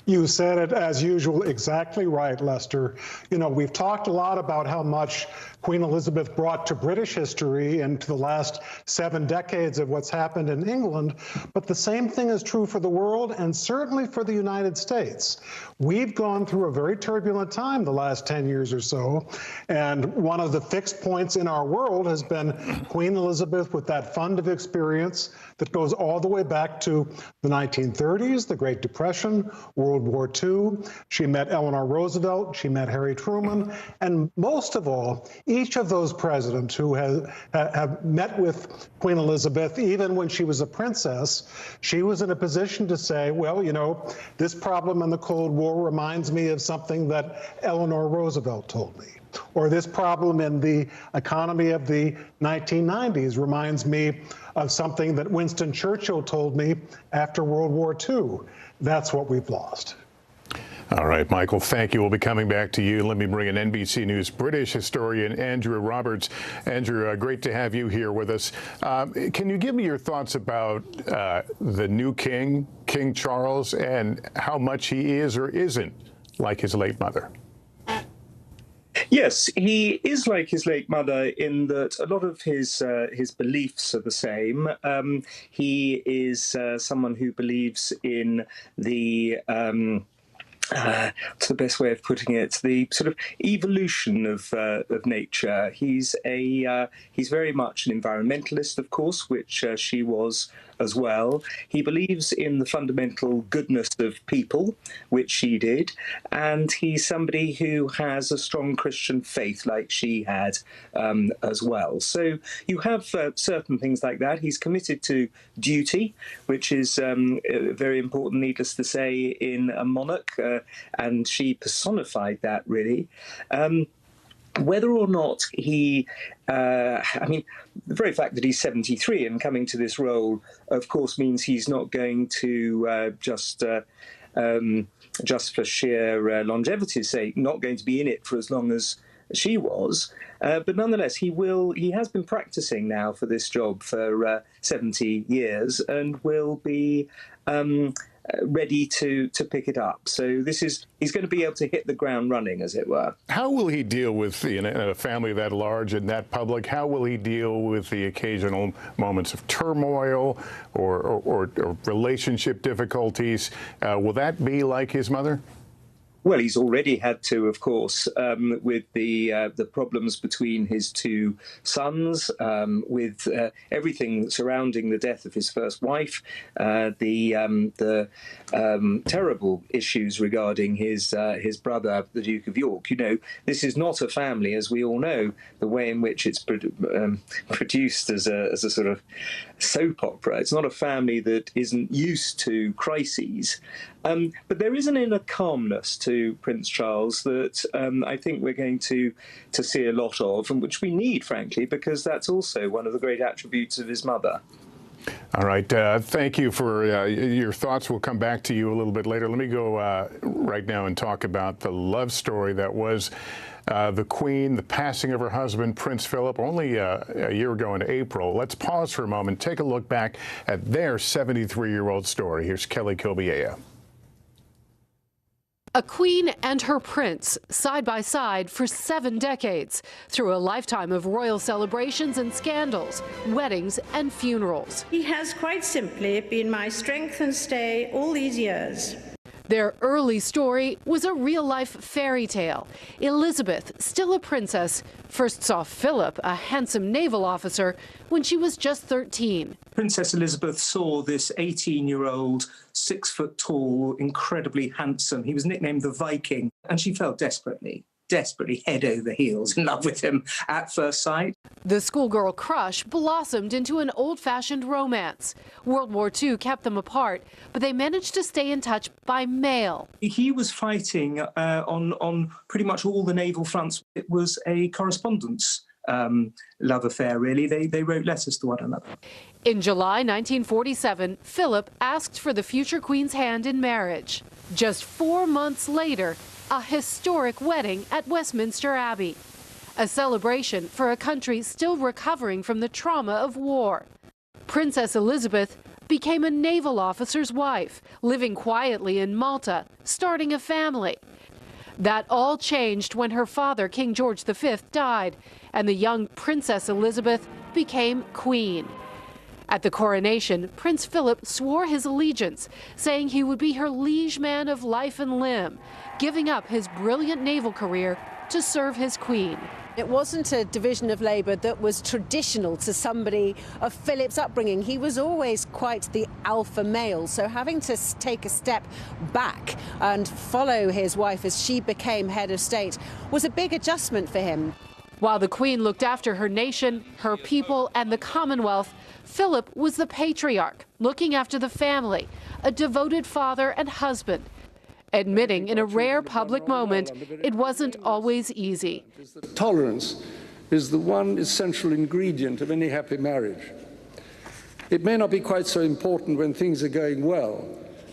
You said it, as usual, exactly right, Lester. You know, we've talked a lot about how much Queen Elizabeth brought to British history and to the last 7 decades of what's happened in England, but the same thing is true for the world and certainly for the United States. We've gone through a very turbulent time the last 10 years or so, and one of the fixed points in our world has been Queen Elizabeth with that fund of experience that goes all the way back to the 1930s, the Great Depression, World War II. She met Eleanor Roosevelt, she met Harry Truman, and most of all, each of those presidents who have met with Queen Elizabeth, even when she was a princess, she was in a position to say, well, you know, this problem in the Cold War reminds me of something that Eleanor Roosevelt told me. Or this problem in the economy of the 1990s reminds me of something that Winston Churchill told me after World War II. That's what we've lost. All right, Michael, thank you. We'll be coming back to you. Let me bring in NBC News British historian Andrew Roberts. Andrew, great to have you here with us. Can you give me your thoughts about the new king, King Charles, and how much he is or isn't like his late mother? Yes, he is like his late mother in that a lot of his beliefs are the same. He is someone who believes in the what's the best way of putting it? The sort of evolution of nature. He's very much an environmentalist, of course, which she was as well. He believes in the fundamental goodness of people, which she did, and he's somebody who has a strong Christian faith, like she had as well. So you have certain things like that. He's committed to duty, which is very important, needless to say, in a monarch, and she personified that, really. Whether or not he, I mean, the very fact that he's 73 and coming to this role, of course, means he's not going to just for sheer longevity's sake, not going to be in it for as long as she was. But nonetheless, he has been practicing now for this job for 70 years and will be ready to pick it up. So he's going to be able to hit the ground running, as it were. How will he deal with a family that large and that public? How will he deal with the occasional moments of turmoil or relationship difficulties? Will that be like his mother? Well, he's already had to, of course, with the problems between his two sons, with everything surrounding the death of his first wife, the terrible issues regarding his brother, the Duke of York. You know, this is not a family, as we all know, the way in which it's produced as a sort of soap opera. It's not a family that isn't used to crises. But there is an inner calmness to Prince Charles that I think we're going to see a lot of, and which we need, frankly, because that's also one of the great attributes of his mother. All right. Thank you for your thoughts. We'll come back to you a little bit later. Let me go right now and talk about the love story that was the Queen, the passing of her husband, Prince Philip, only a year ago in April. Let's pause for a moment, take a look back at their 73-year-old story. Here's Kelly Kilbiea. A queen and her prince, side by side for 7 decades, through a lifetime of royal celebrations and scandals, weddings and funerals. He has quite simply been my strength and stay all these years. Their early story was a real-life fairy tale. Elizabeth, still a princess, first saw Philip, a handsome naval officer, when she was just 13. Princess Elizabeth saw this 18-year-old, 6-foot-tall, incredibly handsome. He was nicknamed the Viking, and she fell desperately head over heels in love with him at first sight. The schoolgirl crush blossomed into an old-fashioned romance. World War II kept them apart, but they managed to stay in touch by mail. He was fighting on pretty much all the naval fronts. It was a correspondence love affair, really. They wrote letters to one another. In July 1947, Philip asked for the future Queen's hand in marriage. Just 4 months later, a historic wedding at Westminster Abbey, a celebration for a country still recovering from the trauma of war. Princess Elizabeth became a naval officer's wife, living quietly in Malta, starting a family. That all changed when her father, King George V, died, and the young Princess Elizabeth became queen. At the coronation, Prince Philip swore his allegiance, saying he would be her liege man of life and limb, giving up his brilliant naval career to serve his queen. It wasn't a division of labour that was traditional to somebody of Philip's upbringing. He was always quite the alpha male, so having to take a step back and follow his wife as she became head of state was a big adjustment for him. While the Queen looked after her nation, her people, and the Commonwealth, Philip was the patriarch, looking after the family, a devoted father and husband, admitting in a rare public moment it wasn't always easy. Tolerance is the one essential ingredient of any happy marriage. It may not be quite so important when things are going well,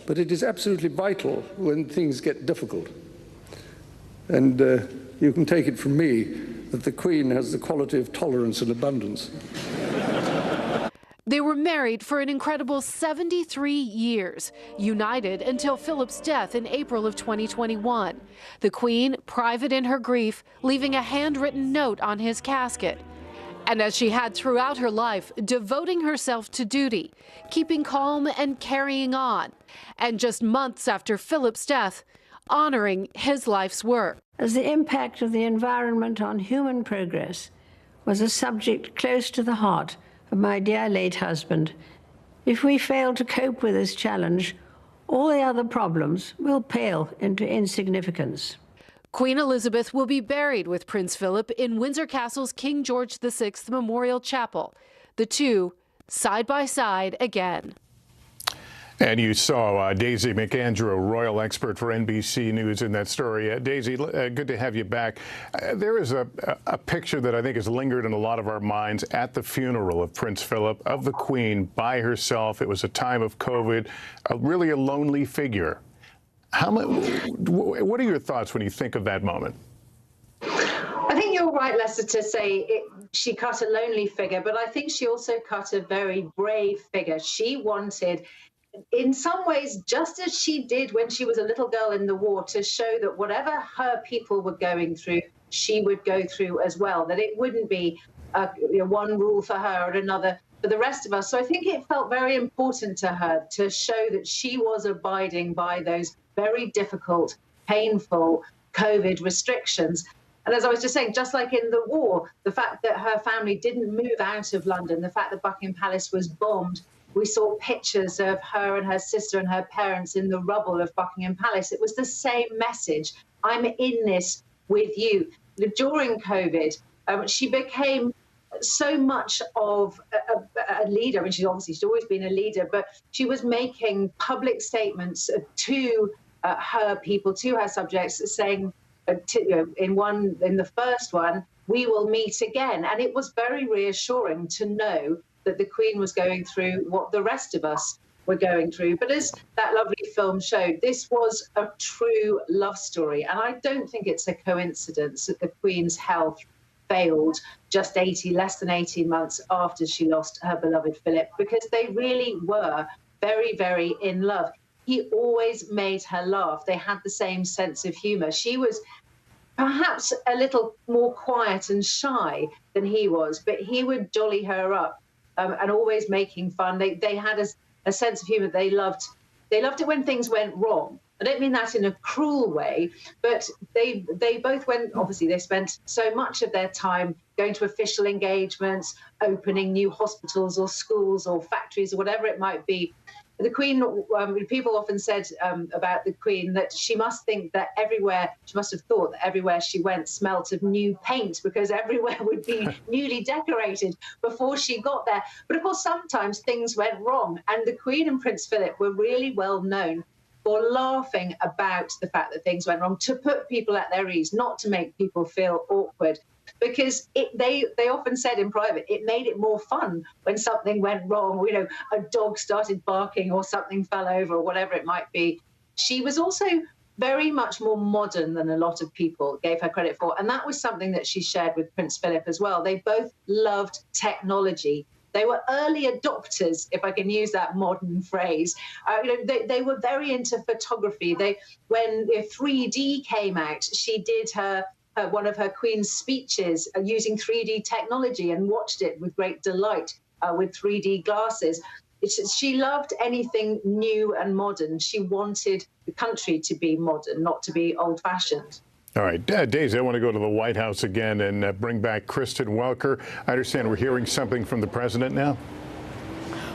but it is absolutely vital when things get difficult. And you can take it from me that the Queen has the quality of tolerance and abundance. They were married for an incredible 73 years, united until Philip's death in April of 2021. The Queen, private in her grief, leaving a handwritten note on his casket. And as she had throughout her life, devoting herself to duty, keeping calm and carrying on. And just months after Philip's death, honoring his life's work. As the impact of the environment on human progress was a subject close to the heart of my dear late husband, if we fail to cope with this challenge, all the other problems will pale into insignificance. Queen Elizabeth will be buried with Prince Philip in Windsor Castle's King George VI Memorial Chapel, the two side by side again. And you saw Daisy McAndrew, royal expert for NBC News, in that story. Daisy, good to have you back. There is a picture that I think has lingered in a lot of our minds at the funeral of Prince Philip, of the Queen by herself. It was a time of COVID, really a lonely figure. What are your thoughts when you think of that moment? I think you're right, Lester, to say she cut a lonely figure, but I think she also cut a very brave figure. She wanted in some ways, just as she did when she was a little girl in the war, to show that whatever her people were going through, she would go through as well, that it wouldn't be one rule for her or another for the rest of us. So I think it felt very important to her to show that she was abiding by those very difficult, painful COVID restrictions. And as I was just saying, just like in the war, the fact that her family didn't move out of London, the fact that Buckingham Palace was bombed, we saw pictures of her and her sister and her parents in the rubble of Buckingham Palace. It was the same message. I'm in this with you. During COVID, she became so much of a leader. I mean, she's always been a leader, but she was making public statements to her people, to her subjects, saying, in the first one, we will meet again. And it was very reassuring to know that the Queen was going through what the rest of us were going through. But as that lovely film showed, this was a true love story. And I don't think it's a coincidence that the Queen's health failed just less than 18 months after she lost her beloved Philip, because they really were very, very in love. He always made her laugh. They had the same sense of humor. She was perhaps a little more quiet and shy than he was, but he would jolly her up and always making fun. They had a sense of humor. They loved it when things went wrong. I don't mean that in a cruel way, but they both went, obviously they spent so much of their time going to official engagements, opening new hospitals or schools or factories or whatever it might be. The Queen, people often said about the Queen that she must have thought that everywhere she went smelt of new paint, because everywhere would be newly decorated before she got there. But of course, sometimes things went wrong. And the Queen and Prince Philip were really well known for laughing about the fact that things went wrong, to put people at their ease, not to make people feel awkward. Because they often said in private, it made it more fun when something went wrong, a dog started barking or something fell over or whatever it might be. She was also very much more modern than a lot of people gave her credit for. And that was something that she shared with Prince Philip as well. They both loved technology. They were early adopters, if I can use that modern phrase. They were very into photography. When 3D came out, she did one of her Queen's speeches using 3D technology and watched it with great delight with 3D glasses. She loved anything new and modern. She wanted the country to be modern, not to be old-fashioned. All right, Daisy, I want to go to the White House again and bring back Kristen Welker. I understand we're hearing something from the president now.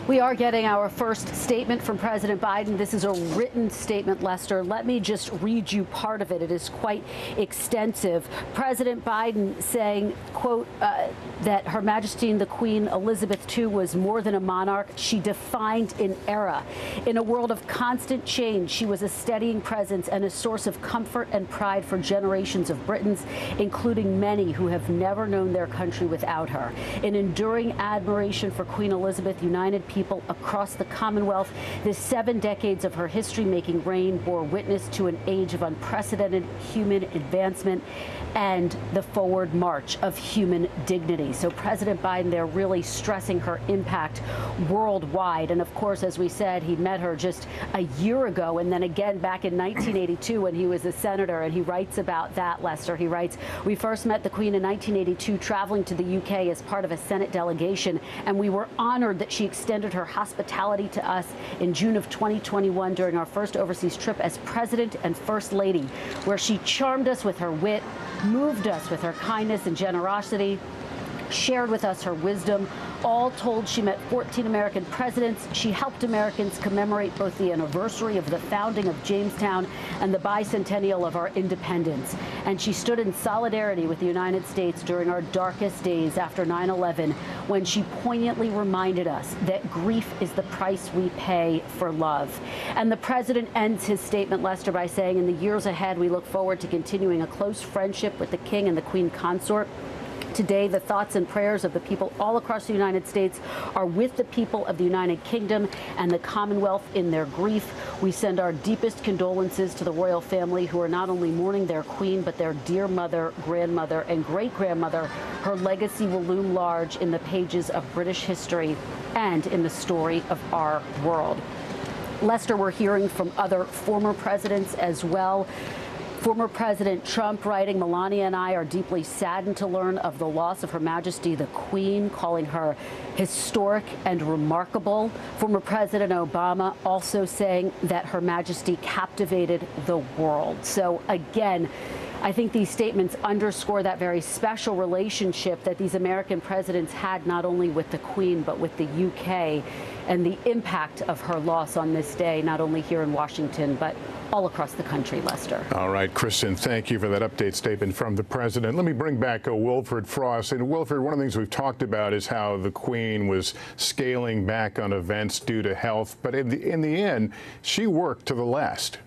We are getting our first statement from President Biden. This is a written statement, Lester. Let me just read you part of it. It is quite extensive. President Biden saying, quote, that Her Majesty the Queen Elizabeth II was more than a monarch. She defined an era. In a world of constant change, she was a steadying presence and a source of comfort and pride for generations of Britons, including many who have never known their country without her. An enduring admiration for Queen Elizabeth united people across the Commonwealth. The 7 decades of her history-making reign bore witness to an age of unprecedented human advancement and the forward march of human dignity. So President Biden there really stressing her impact worldwide. And of course, as we said, he met her just a year ago and then again back in 1982 when he was a senator. And he writes about that, Lester. He writes, "We first met the Queen in 1982 traveling to the UK as part of a Senate delegation, and we were honored that she extended her hospitality to us in June of 2021 during our first overseas trip as President and First Lady, where she charmed us with her wit, moved us with her kindness and generosity, shared with us her wisdom. All told, she met 14 American presidents. She helped Americans commemorate both the anniversary of the founding of Jamestown and the bicentennial of our independence. And she stood in solidarity with the United States during our darkest days after 9/11, when she poignantly reminded us that grief is the price we pay for love." And the president ends his statement, Lester, by saying, "In the years ahead, we look forward to continuing a close friendship with the King and the Queen Consort. Today, the thoughts and prayers of the people all across the United States are with the people of the United Kingdom and the Commonwealth in their grief. We send our deepest condolences to the royal family, who are not only mourning their queen, but their dear mother, grandmother, and great-grandmother. Her legacy will loom large in the pages of British history and in the story of our world." Lester, we're hearing from other former presidents as well. Former President Trump writing, Melania and I are deeply saddened to learn of the loss of Her Majesty the Queen, calling her historic and remarkable. Former President Obama also saying that Her Majesty captivated the world. So again, I think these statements underscore that very special relationship that these American presidents had not only with the Queen, but with the UK, and the impact of her loss on this day, not only here in Washington, but all across the country, Lester. All right, Kristen, thank you for that update statement from the president. Let me bring back Wilfred Frost. And Wilfred, one of the things we've talked about is how the Queen was scaling back on events due to health. But in the end, she worked to the last.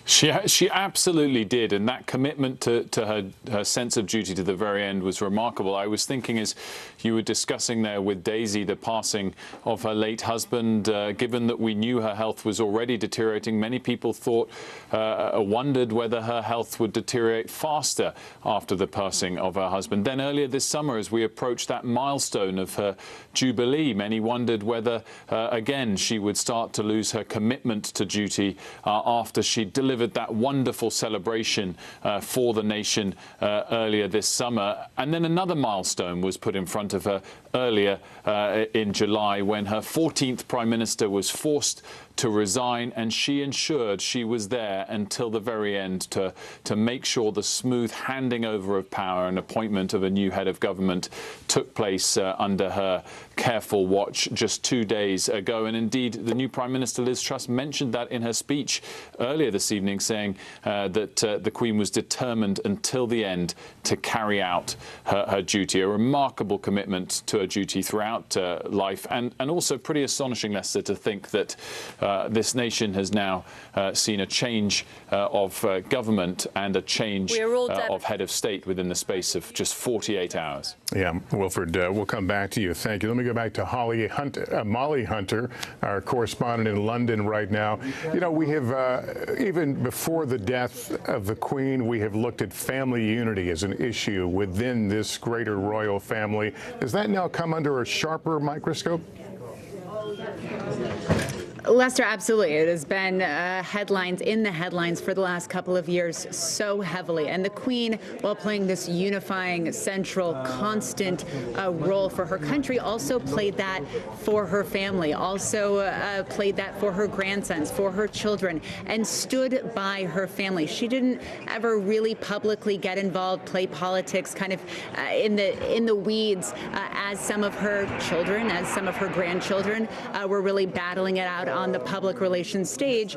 She absolutely did, and that commitment to her sense of duty to the very end was remarkable. I was thinking, as you were discussing there with Daisy, the passing of her late husband, given that we knew her health was already deteriorating, many people thought, wondered whether her health would deteriorate faster after the passing of her husband. Then earlier this summer, as we approached that milestone of her Jubilee, many wondered whether, again, she would start to lose her commitment to duty after she delivered that wonderful celebration for the nation earlier this summer. And then another milestone was put in front of her earlier in July, when her 14th Prime Minister was forced to resign, and she ensured she was there until the very end to make sure the smooth handing over of power and appointment of a new head of government took place under her careful watch just 2 days ago. And indeed, the new Prime Minister, Liz Truss, mentioned that in her speech earlier this evening, saying that the Queen was determined until the end to carry out her duty. A remarkable commitment to her duty throughout life, and also pretty astonishing, Lester, to think that this nation has now seen a change of government and a change of head of state within the space of just 48 hours. Yeah, Wilfred, we'll come back to you. Thank you. Let me go back to Molly Hunter, our correspondent in London right now. You know, we have, even before the death of the Queen, we have looked at family unity as an issue within this greater royal family. Does that now come under a sharper microscope? Lester, absolutely. It has been in the headlines for the last couple of years so heavily. And the Queen, while playing this unifying, central, constant role for her country, also played that for her family, also played that for her grandsons, for her children, and stood by her family. She didn't ever really publicly get involved, play politics kind of in the weeds as some of her children, as some of her grandchildren were really battling it out on the public relations stage,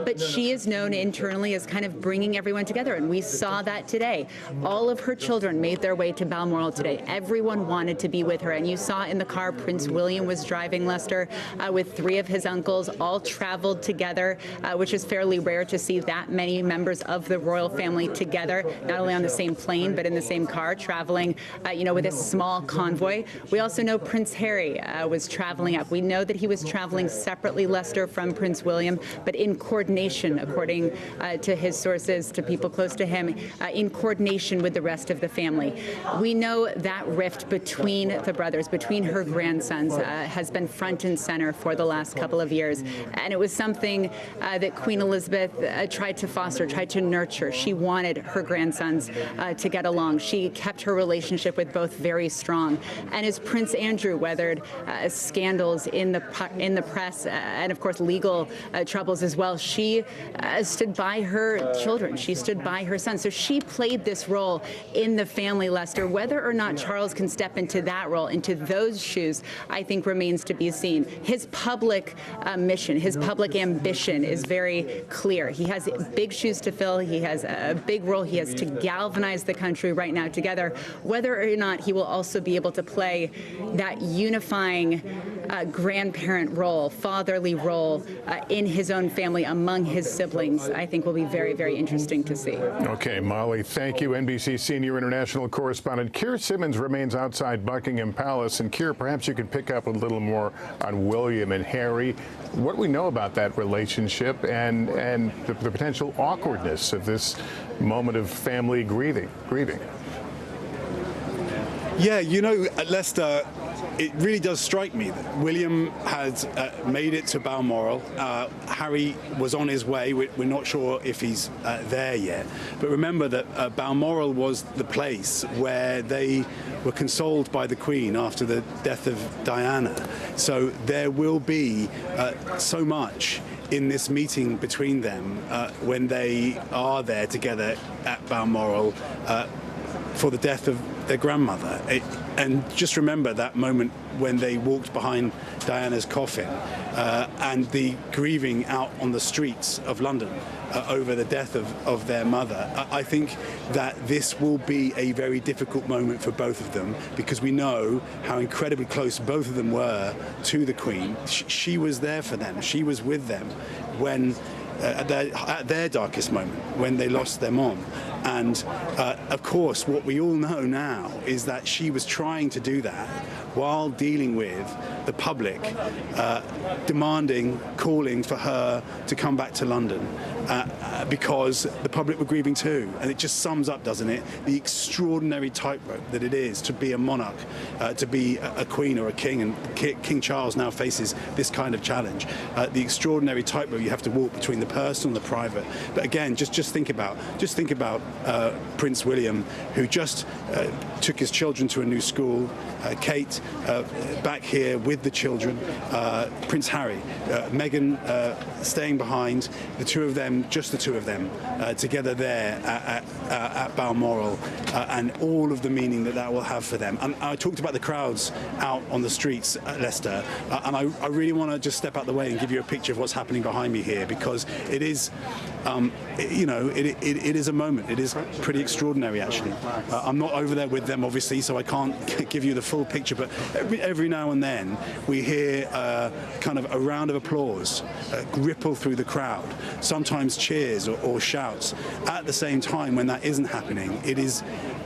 but she is known internally as kind of bringing everyone together, and we saw that today. All of her children made their way to Balmoral today. Everyone wanted to be with her, and you saw in the car Prince William was driving, Lester, with 3 of his uncles, all traveled together, which is fairly rare to see that many members of the royal family together, not only on the same plane, but in the same car, traveling, with a small convoy. We also know Prince Harry was traveling up. We know that he was traveling separately, Lester, from Prince William, but in coordination, according to his sources, to people close to him, in coordination with the rest of the family. We know that rift between the brothers, between her grandsons, has been front and center for the last couple of years. And it was something that Queen Elizabeth tried to foster, tried to nurture. She wanted her grandsons to get along. She kept her relationship with both very strong. And as Prince Andrew weathered scandals in the press, and of course legal troubles as well, she stood by her children. She stood by her son. So she played this role in the family, Lester. Whether or not Charles can step into that role, into those shoes, I think remains to be seen. His public mission, his public ambition is very clear. He has big shoes to fill. He has a big role. He has to galvanize the country right now together. Whether or not he will also be able to play that unifying grandparent role, fatherly role in his own family among his siblings, I think will be very, very interesting to see. Okay, Molly, thank you. NBC senior international correspondent Keir Simmons remains outside Buckingham Palace. And Keir, perhaps you could pick up a little more on William and Harry. What do we know about that relationship and the potential awkwardness of this moment of family grieving? Yeah, Lester, it really does strike me that William had made it to Balmoral. Harry was on his way. We're not sure if he's there yet. But remember that Balmoral was the place where they were consoled by the Queen after the death of Diana. So there will be so much in this meeting between them when they are there together at Balmoral for the death of their grandmother. And just remember that moment when they walked behind Diana's coffin and the grieving out on the streets of London over the death of their mother. I think that this will be a very difficult moment for both of them, because we know how incredibly close both of them were to the Queen. She was there for them. She was with them when at their darkest moment, when they lost their mom. And of course, what we all know now is that she was trying to do that while dealing with the public demanding, calling for her to come back to London because the public were grieving too. And it just sums up, doesn't it, the extraordinary tightrope that it is to be a monarch, to be a queen or a king. And King Charles now faces this kind of challenge. The extraordinary tightrope you have to walk between the personal and the private. But again, just think about Prince William, who just took his children to a new school. Kate back here with the children. Prince Harry, Meghan staying behind. The two of them, just the two of them, together there at Balmoral, and all of the meaning that will have for them. And I talked about the crowds out on the streets, Leicester, and I really want to just step out the way and give you a picture of what's happening behind me here, because it is, it is a moment. It is pretty extraordinary, actually. I'm not over there with them, obviously, so I can't give you the full picture, but every now and then we hear kind of a round of applause ripple through the crowd, sometimes cheers or shouts. At the same time, when that isn't happening, it is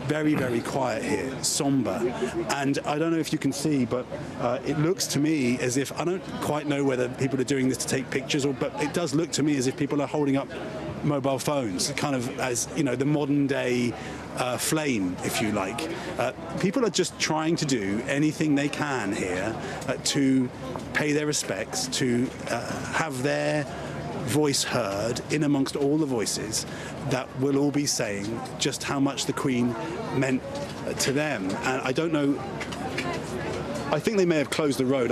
very, very quiet here, somber. And I don't know if you can see, but it looks to me as if, I don't quite know whether people are doing this to take pictures, but it does look to me as if people are holding up mobile phones, kind of as, the modern day flame, if you like. People are just trying to do anything they can here to pay their respects, to have their voice heard in amongst all the voices that will all be saying just how much the Queen meant to them. And I don't know, I think they may have closed the road.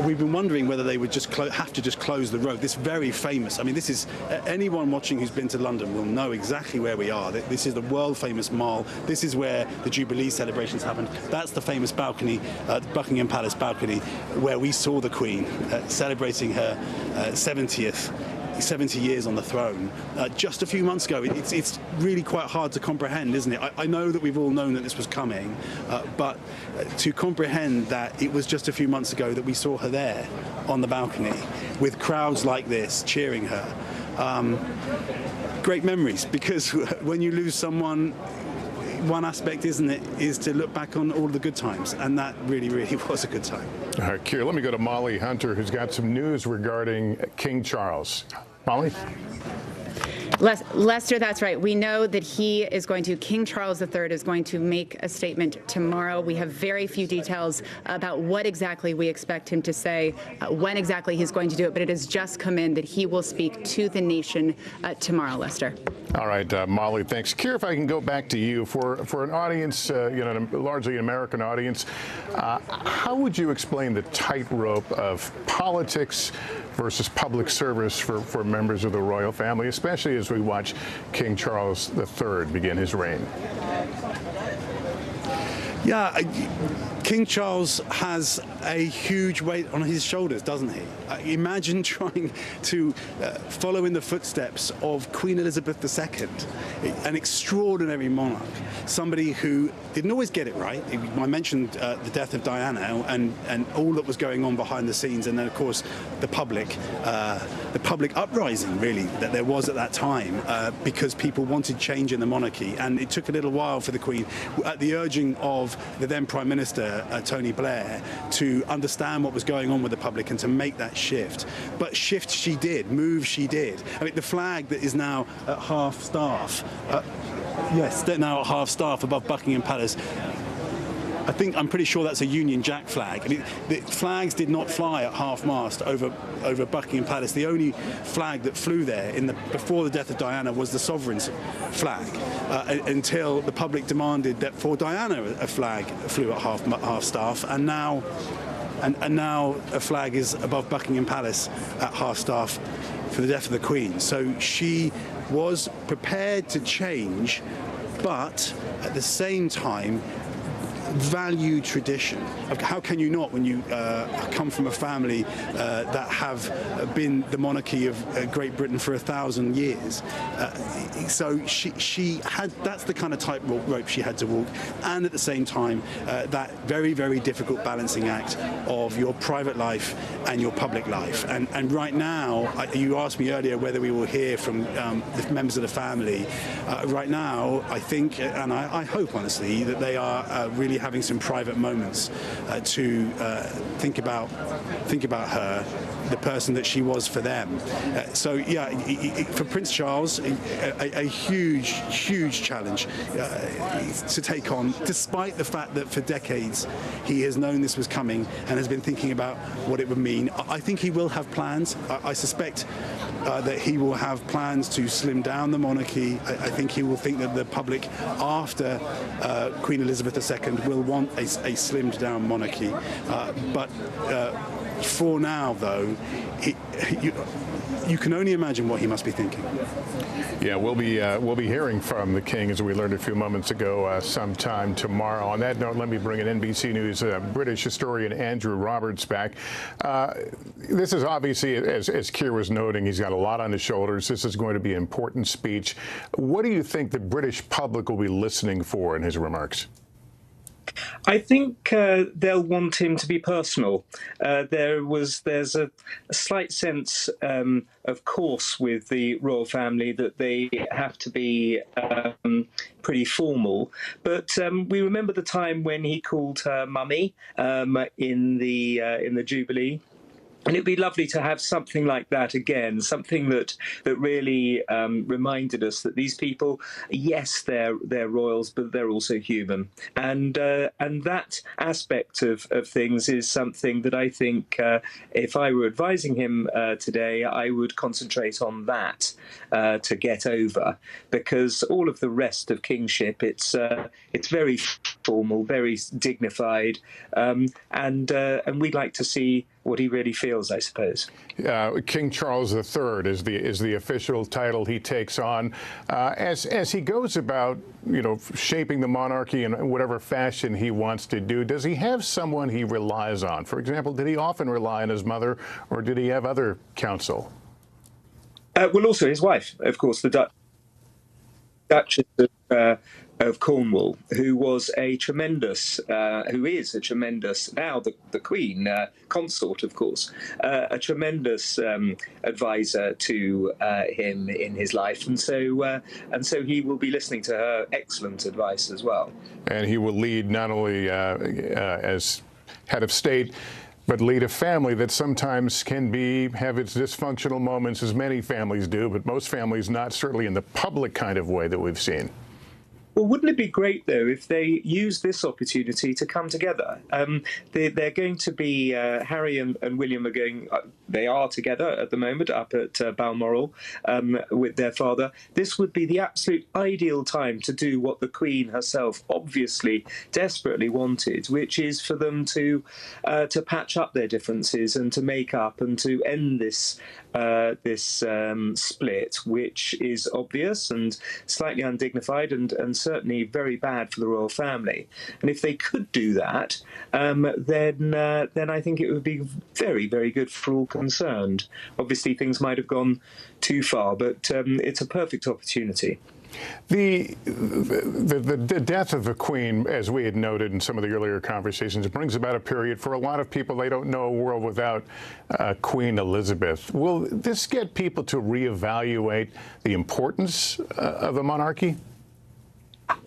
We've been wondering whether they would just have to just close the road. This very famous, this is, anyone watching who's been to London will know exactly where we are. This is the world famous Mall. This is where the Jubilee celebrations happened. That's the famous balcony, Buckingham Palace balcony, where we saw the Queen celebrating her 70 years on the throne just a few months ago. It's really quite hard to comprehend, isn't it? I know that we've all known that this was coming, but to comprehend that it was just a few months ago that we saw her there on the balcony with crowds like this cheering her. Great memories, because when you lose someone, one aspect, isn't it, is to look back on all the good times, and that really, really was a good time. All right, Keir, let me go to Molly Hunter, who's got some news regarding King Charles. Molly? Lester, that's right. We know that King Charles III is going to make a statement tomorrow. We have very few details about what exactly we expect him to say, when exactly he's going to do it, but it has just come in that he will speak to the nation tomorrow, Lester. All right, Molly, thanks. Keir, if I can go back to you, for an audience, largely an American audience, how would you explain the tightrope of politics versus public service for members of the royal family, especially as we watch King Charles III begin his reign? Yeah, King Charles has a huge weight on his shoulders, doesn't he? Imagine trying to follow in the footsteps of Queen Elizabeth II, an extraordinary monarch, somebody who didn't always get it right. I mentioned the death of Diana and all that was going on behind the scenes, and then, of course, the public uprising, really, that there was at that time, because people wanted change in the monarchy, and it took a little while for the Queen, at the urging of the then Prime Minister, Tony Blair, to understand what was going on with the public and to make that shift. But shift she did, move she did. The flag that is now at half-staff, now at half-staff above Buckingham Palace, I'm pretty sure that's a Union Jack flag. I mean, the flags did not fly at half-mast over Buckingham Palace. The only flag that flew there before the death of Diana was the Sovereign's flag, until the public demanded that for Diana a flag flew at half-staff, and now a flag is above Buckingham Palace at half-staff for the death of the Queen. So she was prepared to change, but at the same time value tradition. How can you not when you come from a family that have been the monarchy of Great Britain for 1,000 years? So she had, that's the kind of tightrope she had to walk, and at the same time that very, very difficult balancing act of your private life and your public life. And right now, you asked me earlier whether we will hear from the members of the family. Right now, I think, and I hope honestly, that they are really having some private moments to think about her, the person that she was for them. So yeah, for Prince Charles, a huge challenge to take on, despite the fact that for decades he has known this was coming and has been thinking about what it would mean. I think he will have plans. I suspect that he will have plans to slim down the monarchy. I think he will think that the public after Queen Elizabeth II will want a slimmed down monarchy. But for now, though, you can only imagine what he must be thinking. Yeah, we'll be hearing from the King, as we learned a few moments ago, sometime tomorrow. On that note, let me bring in NBC News British historian Andrew Roberts back. This is obviously, as Keir was noting, he's got a lot on his shoulders. This is going to be an important speech. What do you think the British public will be listening for in his remarks? I think they'll want him to be personal. There's a slight sense, of course, with the royal family that they have to be pretty formal. But we remember the time when he called her mummy in the Jubilee. And it'd be lovely to have something like that again, something that really reminded us that these people, yes, they're royals, but they're also human. And that aspect of things is something that I think, if I were advising him today, I would concentrate on that to get over, because all of the rest of kingship, it's very formal, very dignified, and we'd like to see what he really feels, I suppose. King Charles III is the official title he takes on. As he goes about, shaping the monarchy in whatever fashion he wants to do, does he have someone he relies on? For example, did he often rely on his mother, or did he have other counsel? Well, also his wife, of course, the Duchess of Cornwall, who is a tremendous, now the Queen consort, of course, a tremendous advisor to him in his life, and so he will be listening to her excellent advice as well. And he will lead not only as head of state, but lead a family that sometimes can have its dysfunctional moments, as many families do, but most families not, certainly in the public kind of way that we've seen. Well, wouldn't it be great, though, if they use this opportunity to come together? They're going to be, Harry and William they are together at the moment up at Balmoral with their father. This would be the absolute ideal time to do what the Queen herself obviously desperately wanted, which is for them to patch up their differences and to make up and to end this split, which is obvious and slightly undignified and certainly very bad for the royal family. And if they could do that, then I think it would be very, very good for all concerned. Obviously, things might have gone too far, but it's a perfect opportunity. The death of the Queen, as we had noted in some of the earlier conversations, brings about a period for a lot of people. They don't know a world without Queen Elizabeth. Will this get people to reevaluate the importance of a monarchy?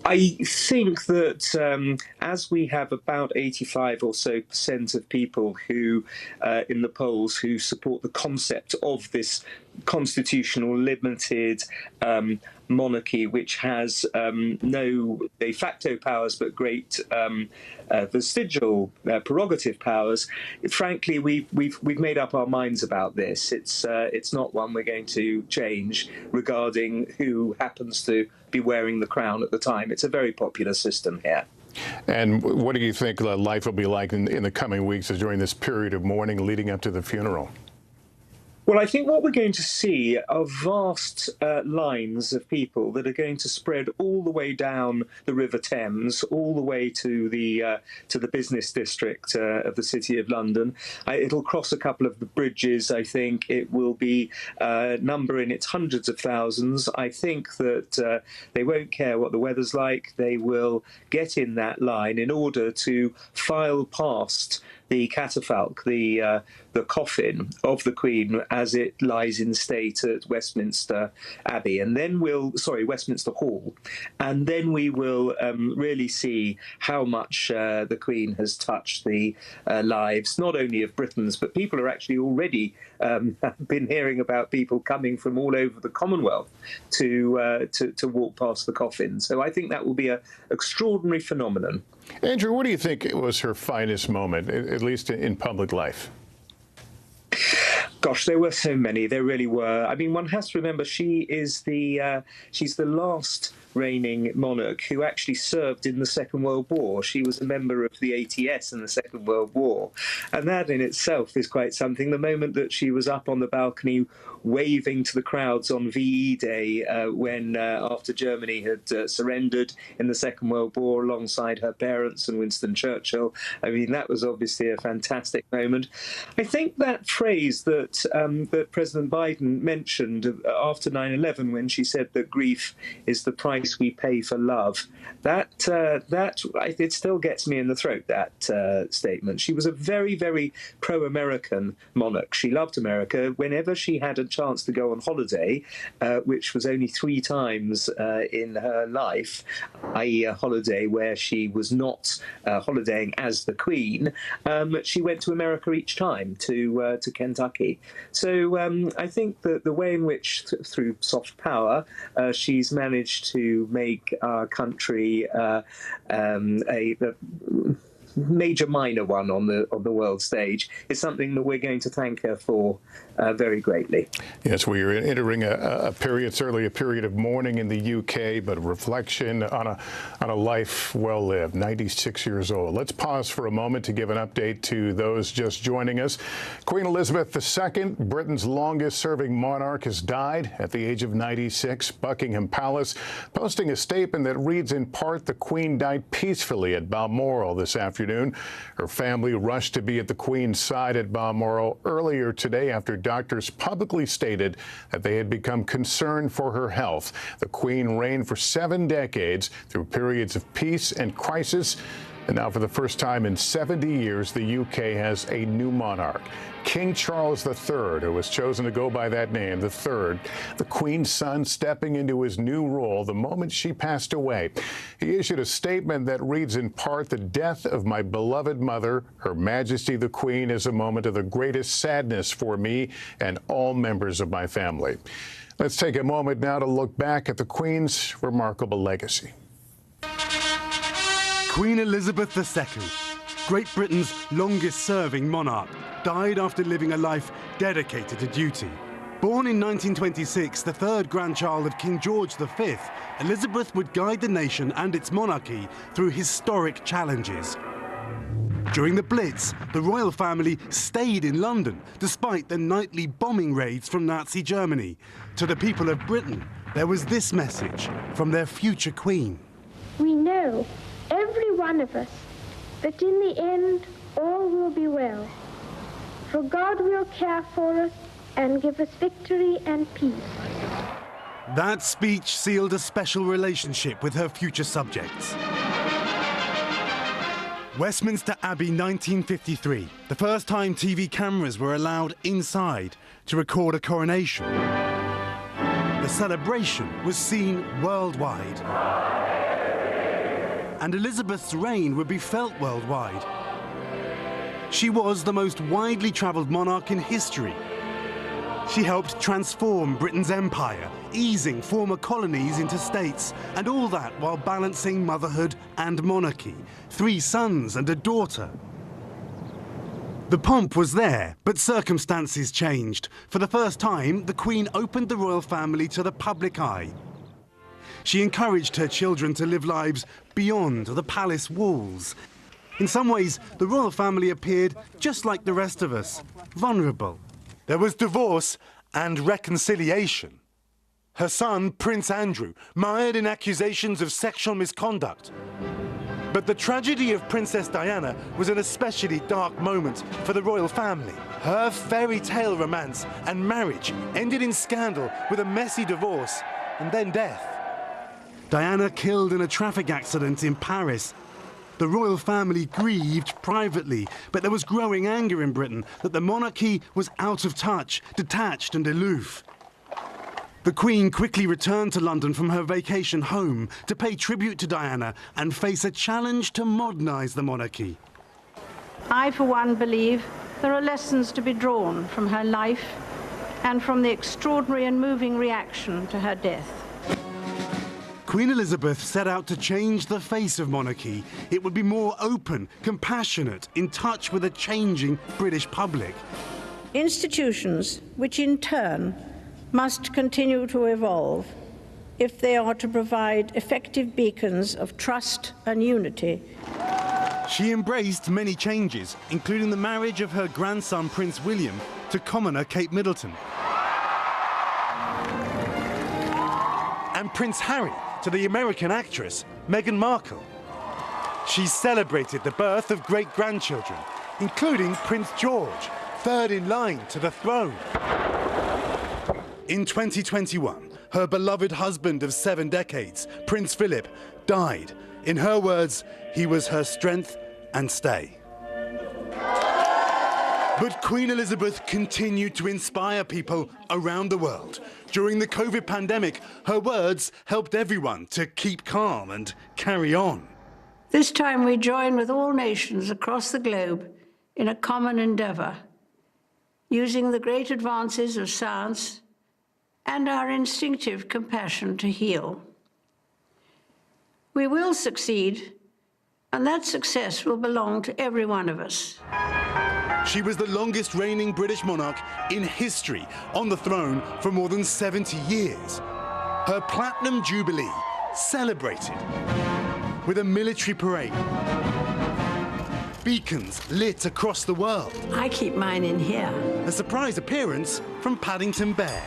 I think that as we have about 85% or so of people who, in the polls, who support the concept of this constitutional limited monarchy, which has no de facto powers but great vestigial prerogative powers, frankly, we've made up our minds about this. It's not one we're going to change regarding who happens to be wearing the crown at the time. It's a very popular system here. And what do you think life will be like in the coming weeks during this period of mourning leading up to the funeral? Well, I think what we're going to see are vast lines of people that are going to spread all the way down the River Thames, all the way to the business district of the City of London. It'll cross a couple of the bridges, I think. It will be number in its hundreds of thousands. I think that they won't care what the weather's like. They will get in that line in order to file past the catafalque, the coffin of the Queen as it lies in state at Westminster Abbey, and then Westminster Hall, and then we will really see how much the Queen has touched the lives not only of Britons, but people are actually already been hearing about people coming from all over the Commonwealth to walk past the coffin. So I think that will be an extraordinary phenomenon. Andrew, what do you think was her finest moment, at least in public life? Gosh, there were so many. There really were. I mean, one has to remember she's the last reigning monarch who actually served in the Second World War. She was a member of the ATS in the Second World War. And that in itself is quite something. The moment that she was up on the balcony waving to the crowds on VE Day when after Germany had surrendered in the Second World War alongside her parents and Winston Churchill. I mean, that was obviously a fantastic moment. I think that phrase that President Biden mentioned after 9/11 when she said that grief is the price we pay for love, that it still gets me in the throat, that statement. She was a very, very pro-American monarch. She loved America. Whenever she had a chance to go on holiday, which was only 3 times in her life, i.e. a holiday where she was not holidaying as the Queen, she went to America each time, to Kentucky. So I think that the way in which, through soft power, she's managed to make our country a major minor one on the world stage is something that we're going to thank her for very greatly. Yes, we are entering a period, certainly a period of mourning in the UK, but a reflection on a life well lived. 96 years old. Let's pause for a moment to give an update to those just joining us. Queen Elizabeth II, Britain's longest serving monarch, has died at the age of 96. Buckingham Palace posting a statement that reads in part, "The Queen died peacefully at Balmoral this afternoon." Her family rushed to be at the Queen's side at Balmoral earlier today after doctors publicly stated that they had become concerned for her health. The Queen reigned for 7 decades through periods of peace and crisis. And now, for the first time in 70 years, the UK has a new monarch. King Charles III, who was chosen to go by that name, the third, the Queen's son, stepping into his new role the moment she passed away. He issued a statement that reads in part, "The death of my beloved mother, Her Majesty the Queen, is a moment of the greatest sadness for me and all members of my family." Let's take a moment now to look back at the Queen's remarkable legacy. Queen Elizabeth II, Great Britain's longest-serving monarch, died after living a life dedicated to duty. Born in 1926, the third grandchild of King George V, Elizabeth would guide the nation and its monarchy through historic challenges. During the Blitz, the royal family stayed in London, despite the nightly bombing raids from Nazi Germany. To the people of Britain, there was this message from their future Queen. We know, every one of us, that in the end all will be well. For God will care for us and give us victory and peace. That speech sealed a special relationship with her future subjects. Westminster Abbey, 1953, the first time TV cameras were allowed inside to record a coronation. The celebration was seen worldwide. and Elizabeth's reign would be felt worldwide. She was the most widely travelled monarch in history. She helped transform Britain's empire, easing former colonies into states, and all that while balancing motherhood and monarchy, 3 sons and a daughter. The pomp was there, but circumstances changed. For the first time, the Queen opened the royal family to the public eye. She encouraged her children to live lives beyond the palace walls. In some ways, the royal family appeared just like the rest of us, vulnerable. There was divorce and reconciliation. Her son, Prince Andrew, mired in accusations of sexual misconduct. But the tragedy of Princess Diana was an especially dark moment for the royal family. Her fairy tale romance and marriage ended in scandal with a messy divorce and then death. Diana killed in a traffic accident in Paris. The royal family grieved privately, but there was growing anger in Britain that the monarchy was out of touch, detached and aloof. The Queen quickly returned to London from her vacation home to pay tribute to Diana and face a challenge to modernise the monarchy. I, for one, believe there are lessons to be drawn from her life and from the extraordinary and moving reaction to her death. Queen Elizabeth set out to change the face of monarchy. It would be more open, compassionate, in touch with a changing British public. Institutions, which in turn must continue to evolve if they are to provide effective beacons of trust and unity. She embraced many changes, including the marriage of her grandson, Prince William, to commoner Kate Middleton. And Prince Harry to the American actress Meghan Markle. She celebrated the birth of great-grandchildren, including Prince George, third in line to the throne. In 2021, her beloved husband of 7 decades, Prince Philip, died. In her words, he was her strength and stay. But Queen Elizabeth continued to inspire people around the world. During the COVID pandemic, her words helped everyone to keep calm and carry on. This time we join with all nations across the globe in a common endeavour, using the great advances of science and our instinctive compassion to heal. We will succeed, and that success will belong to every one of us. She was the longest reigning British monarch in history, on the throne for more than 70 years. Her Platinum Jubilee celebrated with a military parade. Beacons lit across the world. I keep mine in here. A surprise appearance from Paddington Bear.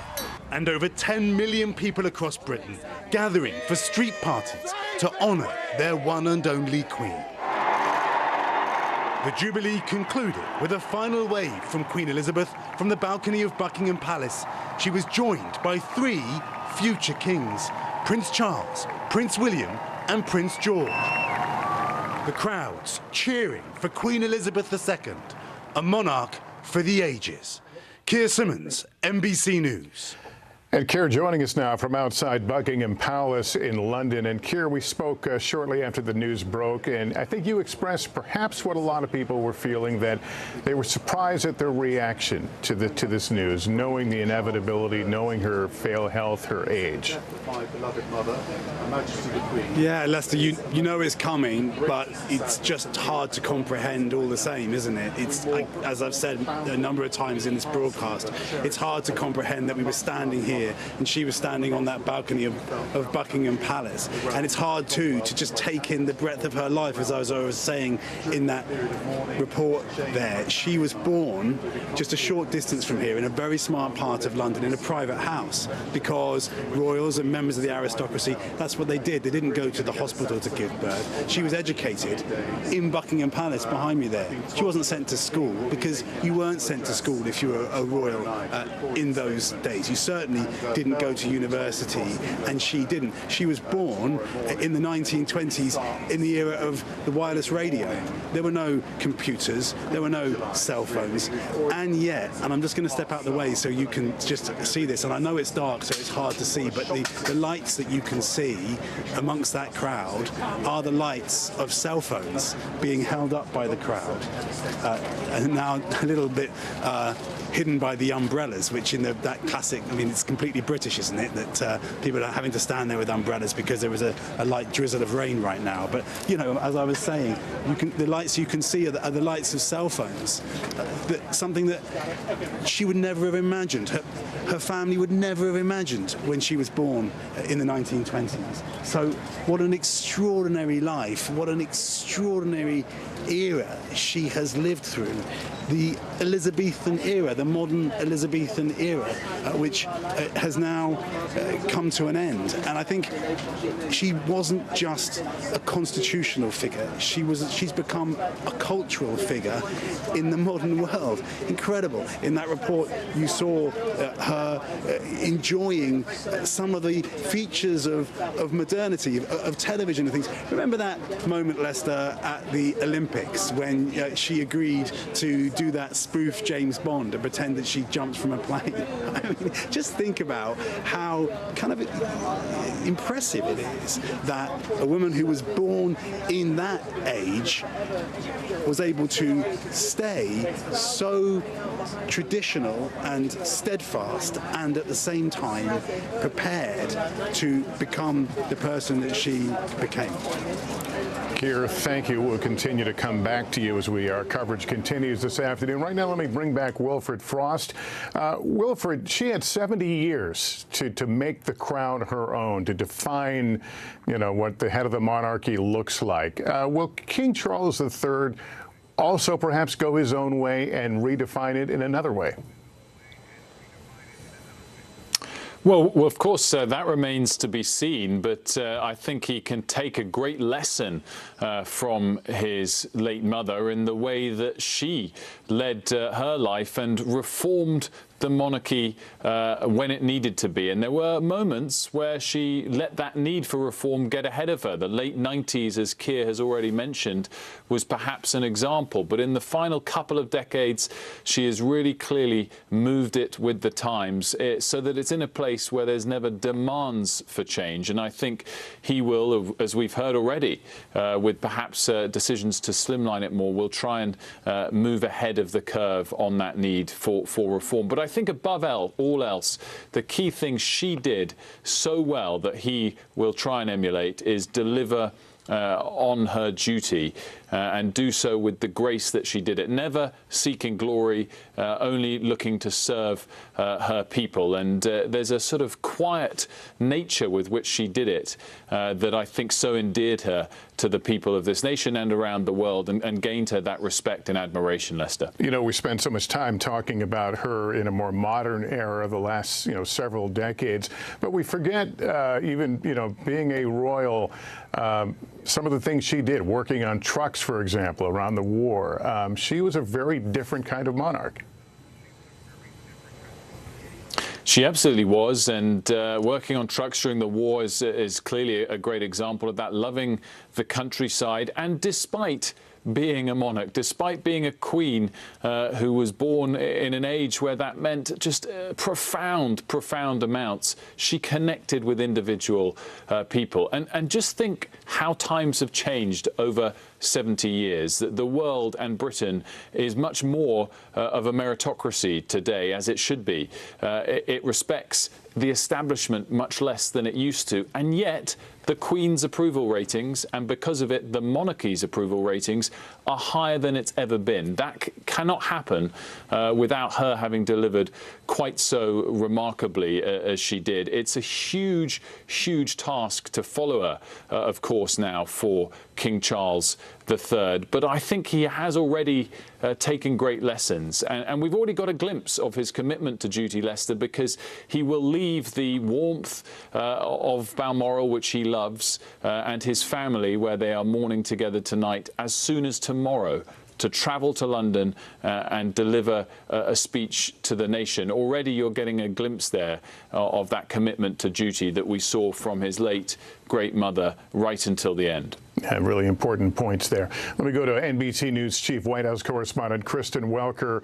And over 10 million people across Britain gathering for street parties to honour their one and only Queen. The Jubilee concluded with a final wave from Queen Elizabeth from the balcony of Buckingham Palace. She was joined by 3 future kings, Prince Charles, Prince William and Prince George. The crowds cheering for Queen Elizabeth II, a monarch for the ages. Keir Simmons, NBC News. And Keir joining us now from outside Buckingham Palace in London. And Keir, we spoke shortly after the news broke, and I think you expressed perhaps what a lot of people were feeling, that they were surprised at their reaction to this news, knowing the inevitability, knowing her frail health, her age. My beloved mother, Her Majesty the Queen. Yeah, Lester, you know it's coming, but it's just hard to comprehend all the same, isn't it? It's like, as I've said a number of times in this broadcast, it's hard to comprehend that we were standing here and she was standing on that balcony of Buckingham Palace. And it's hard, too, to just take in the breadth of her life, as I was saying in that report there. She was born just a short distance from here in a very smart part of London in a private house, because royals and members of the aristocracy, that's what they did. They didn't go to the hospital to give birth. She was educated in Buckingham Palace behind me there. She wasn't sent to school, because you weren't sent to school if you were a royal in those days. You certainly didn't go to university, and she didn't. She was born in the 1920s in the era of the wireless radio. There were no computers, there were no cell phones, and yet, and I'm just going to step out the way so you can just see this, and I know it's dark so it's hard to see, but the lights that you can see amongst that crowd are the lights of cell phones being held up by the crowd, and now a little bit hidden by the umbrellas, which in that classic, I mean, it's completely British, isn't it, that people are having to stand there with umbrellas because there was a light drizzle of rain right now. But, you know, as I was saying, the lights you can see are the lights of cell phones, something that she would never have imagined. Her family would never have imagined when she was born in the 1920s. So what an extraordinary life, what an extraordinary era she has lived through. The Elizabethan era, the modern Elizabethan era, which has now come to an end. And I think she wasn't just a constitutional figure. She's become a cultural figure in the modern world. Incredible. In that report, you saw her enjoying some of the features of modernity, of television and things. Remember that moment, Lester, at the Olympics when she agreed to do that spoof James Bond and pretend that she jumped from a plane? I mean, just think about how kind of impressive it is that a woman who was born in that age was able to stay so traditional and steadfast and at the same time prepared to become the person that she became. Keir, thank you. We'll continue to come back to you as our coverage continues this afternoon. Right now, let me bring back Wilfred Frost. Wilfred, she had 70 years to make the crown her own, to define, you know, what the head of the monarchy looks like. Will King Charles III also perhaps go his own way and redefine it in another way? Well, of course, that remains to be seen, but I think he can take a great lesson from his late mother in the way that she led her life and reformed the monarchy when it needed to be. And there were moments where she let that need for reform get ahead of her. The late 90s, as Keir has already mentioned, was perhaps an example. But in the final couple of decades, she has really clearly moved it with the times so that it's in a place where there's never demands for change. And I think he will, as we've heard already, with perhaps decisions to slimline it more, will try and move ahead of the curve on that need for reform. But I think above all else, the key thing she did so well that he will try and emulate is deliver on her duty and do so with the grace that she did it, never seeking glory, only looking to serve her people. And there's a sort of quiet nature with which she did it that I think so endeared her to the people of this nation and around the world and gained her that respect and admiration, Lester. You know, we spend so much time talking about her in a more modern era, the last, several decades, but we forget even, being a royal, some of the things she did, working on trucks, for example, around the war. She was a very different kind of monarch. She absolutely was, and working on trucks during the war is clearly a great example of that, loving the countryside. And despite being a monarch, despite being a queen who was born in an age where that meant just profound amounts, she connected with individual people. And just think how times have changed over 70 years. The world and Britain is much more of a meritocracy today, as it should be. It respects the establishment much less than it used to, and yet the Queen's approval ratings, and because of it the monarchy's approval ratings, are higher than it's ever been. That cannot happen without her having delivered quite so remarkably as she did. It's a huge task to follow her, of course, now for King Charles III, but I think he has already taken great lessons, and we've already got a glimpse of his commitment to duty, Lester, because he will leave the warmth of Balmoral, which he loves, and his family, where they are mourning together tonight, as soon as tomorrow to travel to London and deliver a speech to the nation. Already you're getting a glimpse there of that commitment to duty that we saw from his late great mother right until the end. Yeah, really important points there. Let me go to NBC News Chief White House correspondent Kristen Welker.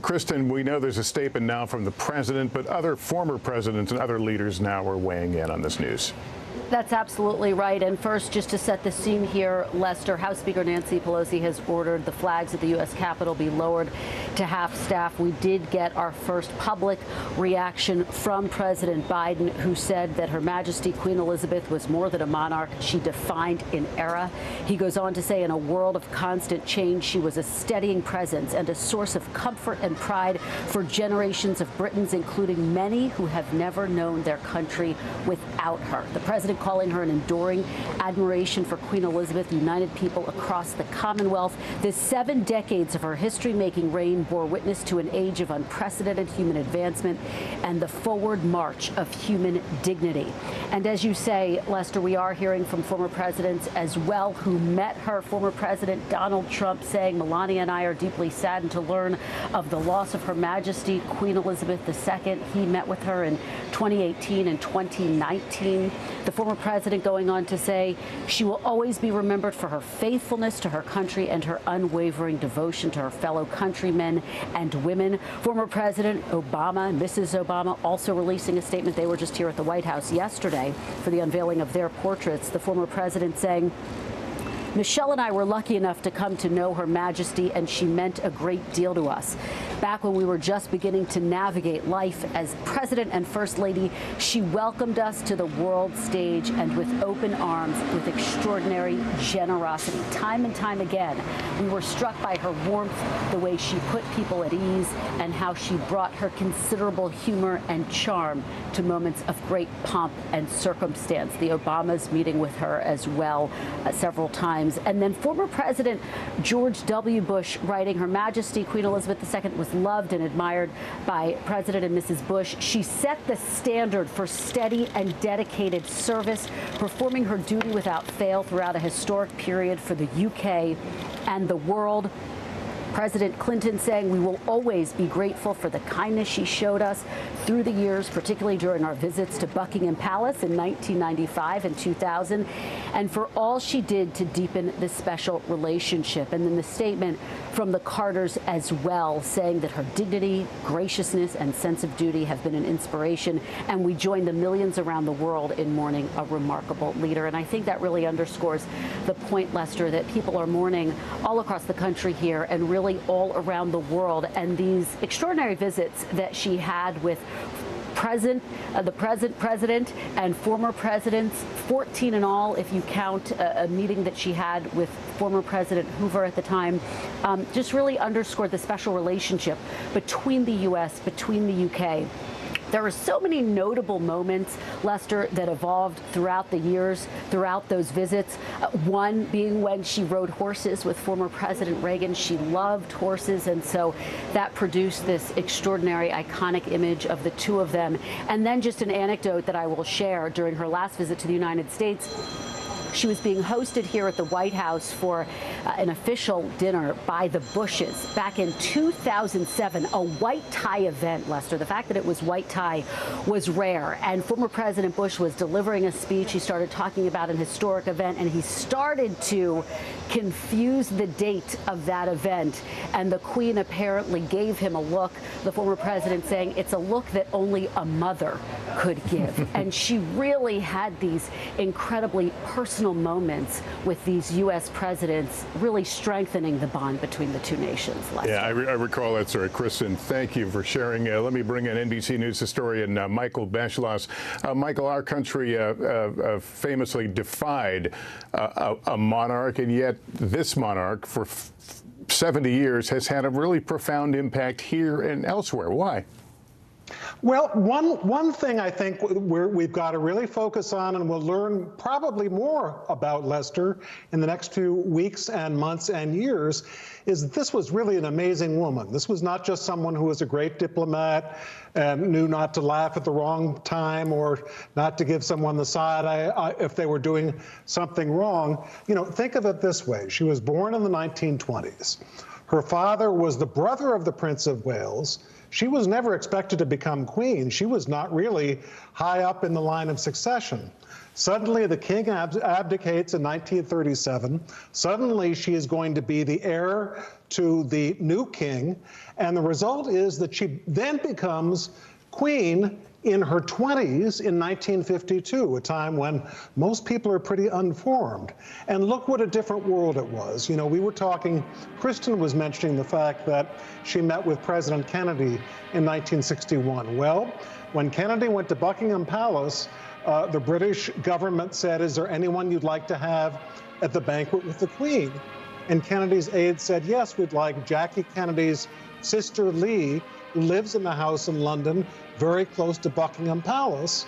Kristen, we know there's a statement now from the president, but other former presidents and other leaders now are weighing in on this news. That's absolutely right. And first, just to set the scene here, Lester, House Speaker Nancy Pelosi has ordered the flags at the U.S. Capitol be lowered to half staff. We did get our first public reaction from President Biden, who said that Her Majesty Queen Elizabeth was more than a monarch. She defined an era. He goes on to say, in a world of constant change, she was a steadying presence and a source of comfort and pride for generations of Britons, including many who have never known their country without her. The president calling her an enduring admiration for Queen Elizabeth united people across the Commonwealth. The 7 decades of her history-making reign bore witness to an age of unprecedented human advancement and the forward march of human dignity. And as you say, Lester, we are hearing from former presidents as well who met her. Former President Donald Trump saying, Melania and I are deeply saddened to learn of the loss of Her Majesty Queen Elizabeth II. He met with her in 2018 and 2019. The former president going on to say she will always be remembered for her faithfulness to her country and her unwavering devotion to her fellow countrymen and women. Former President Obama and Mrs. Obama also releasing a statement. They were just here at the White House yesterday for the unveiling of their portraits. The former president saying, Michelle and I were lucky enough to come to know Her Majesty, and she meant a great deal to us. Back when we were just beginning to navigate life as President and First Lady, she welcomed us to the world stage and with open arms, with extraordinary generosity. Time and time again, we were struck by her warmth, the way she put people at ease, and how she brought her considerable humor and charm to moments of great pomp and circumstance. The Obamas meeting with her as well several times. And then former President George W. Bush writing, Her Majesty Queen Elizabeth II was loved and admired by President and Mrs. Bush. She set the standard for steady and dedicated service, performing her duty without fail throughout a historic period for the UK and the world. President Clinton saying we will always be grateful for the kindness she showed us through the years, particularly during our visits to Buckingham Palace in 1995 and 2000, and for all she did to deepen this special relationship. And then the statement from the Carters as well, saying that her dignity, graciousness, and sense of duty have been an inspiration, and we join the millions around the world in mourning a remarkable leader. And I think that really underscores the point, Lester, that people are mourning all across the country here and really all around the world. And these extraordinary visits that she had with the present president and former presidents, 14 in all, if you count a meeting that she had with former President Hoover at the time, just really underscored the special relationship between the U.S., between the UK. There were so many notable moments, Lester, that evolved throughout the years, throughout those visits. One being when she rode horses with former President Reagan. She loved horses, and so that produced this extraordinary, iconic image of the two of them. And then just an anecdote that I will share. During her last visit to the United States, she was being hosted here at the White House for an official dinner by the Bushes back in 2007, a white tie event, Lester. The fact that it was white tie was rare. And former President Bush was delivering a speech. He started talking about an historic event, and he started to confuse the date of that event. And the Queen apparently gave him a look, the former president saying it's a look that only a mother could give. And she really had these incredibly personal moments with these U.S. presidents, really strengthening the bond between the two nations. Lester. Yeah, I recall that, sir. Kristen, thank you for sharing. Let me bring in NBC News historian Michael Beschloss. Michael, our country famously defied a monarch, and yet this monarch for 70 years has had a really profound impact here and elsewhere. Why? Well, one thing I think we've got to really focus on, and we'll learn probably more about Lester in the next few weeks and months and years, is that this was really an amazing woman. This was not just someone who was a great diplomat and knew not to laugh at the wrong time or not to give someone the side eye if they were doing something wrong. You know, think of it this way. She was born in the 1920s. Her father was the brother of the Prince of Wales. She was never expected to become queen. She was not really high up in the line of succession. Suddenly, the king abdicates in 1937. Suddenly, she is going to be the heir to the new king. And the result is that she then becomes queen in her 20s in 1952, a time when most people are pretty unformed. And look what a different world it was. You know, we were talking, Kristen was mentioning the fact that she met with President Kennedy in 1961. Well, when Kennedy went to Buckingham Palace, the British government said, "Is there anyone you'd like to have at the banquet with the Queen?" And Kennedy's aides said, "Yes, we'd like Jackie Kennedy's sister Lee, who lives in the house in London, very close to Buckingham Palace."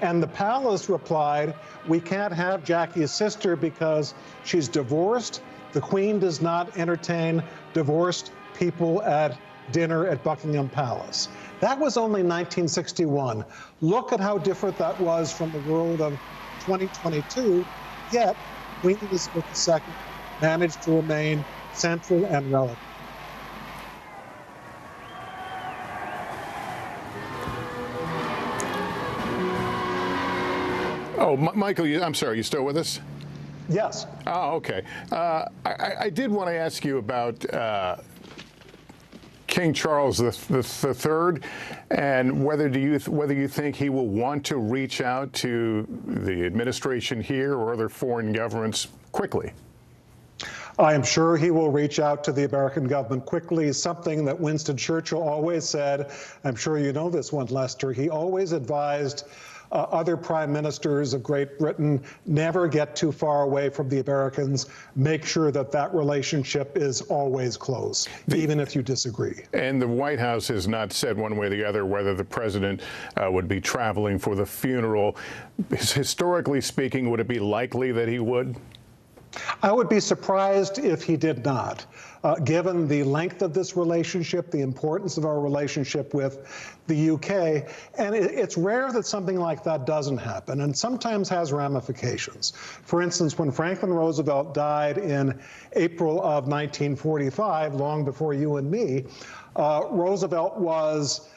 And the palace replied, "We can't have Jackie's sister because she's divorced. The Queen does not entertain divorced people at dinner at Buckingham Palace." That was only 1961. Look at how different that was from the world of 2022, yet Queen Elizabeth II managed to remain central and relevant. Oh, Michael, I'm sorry, you still with us? Yes. Oh, okay. I did want to ask you about King Charles III, and whether you think he will want to reach out to the administration here or other foreign governments quickly. I am sure he will reach out to the American government quickly, something that Winston Churchill always said. I'm sure you know this one, Lester. He always advised other prime ministers of Great Britain, never get too far away from the Americans. Make sure that that relationship is always close, even if you disagree. And the White House has not said one way or the other whether the president would be traveling for the funeral. Historically speaking, would it be likely that he would? I would be surprised if he did not. Given the length of this relationship, the importance of our relationship with the UK, and it's rare that something like that doesn't happen, and sometimes has ramifications. For instance, when Franklin Roosevelt died in April of 1945, long before you and me, Roosevelt was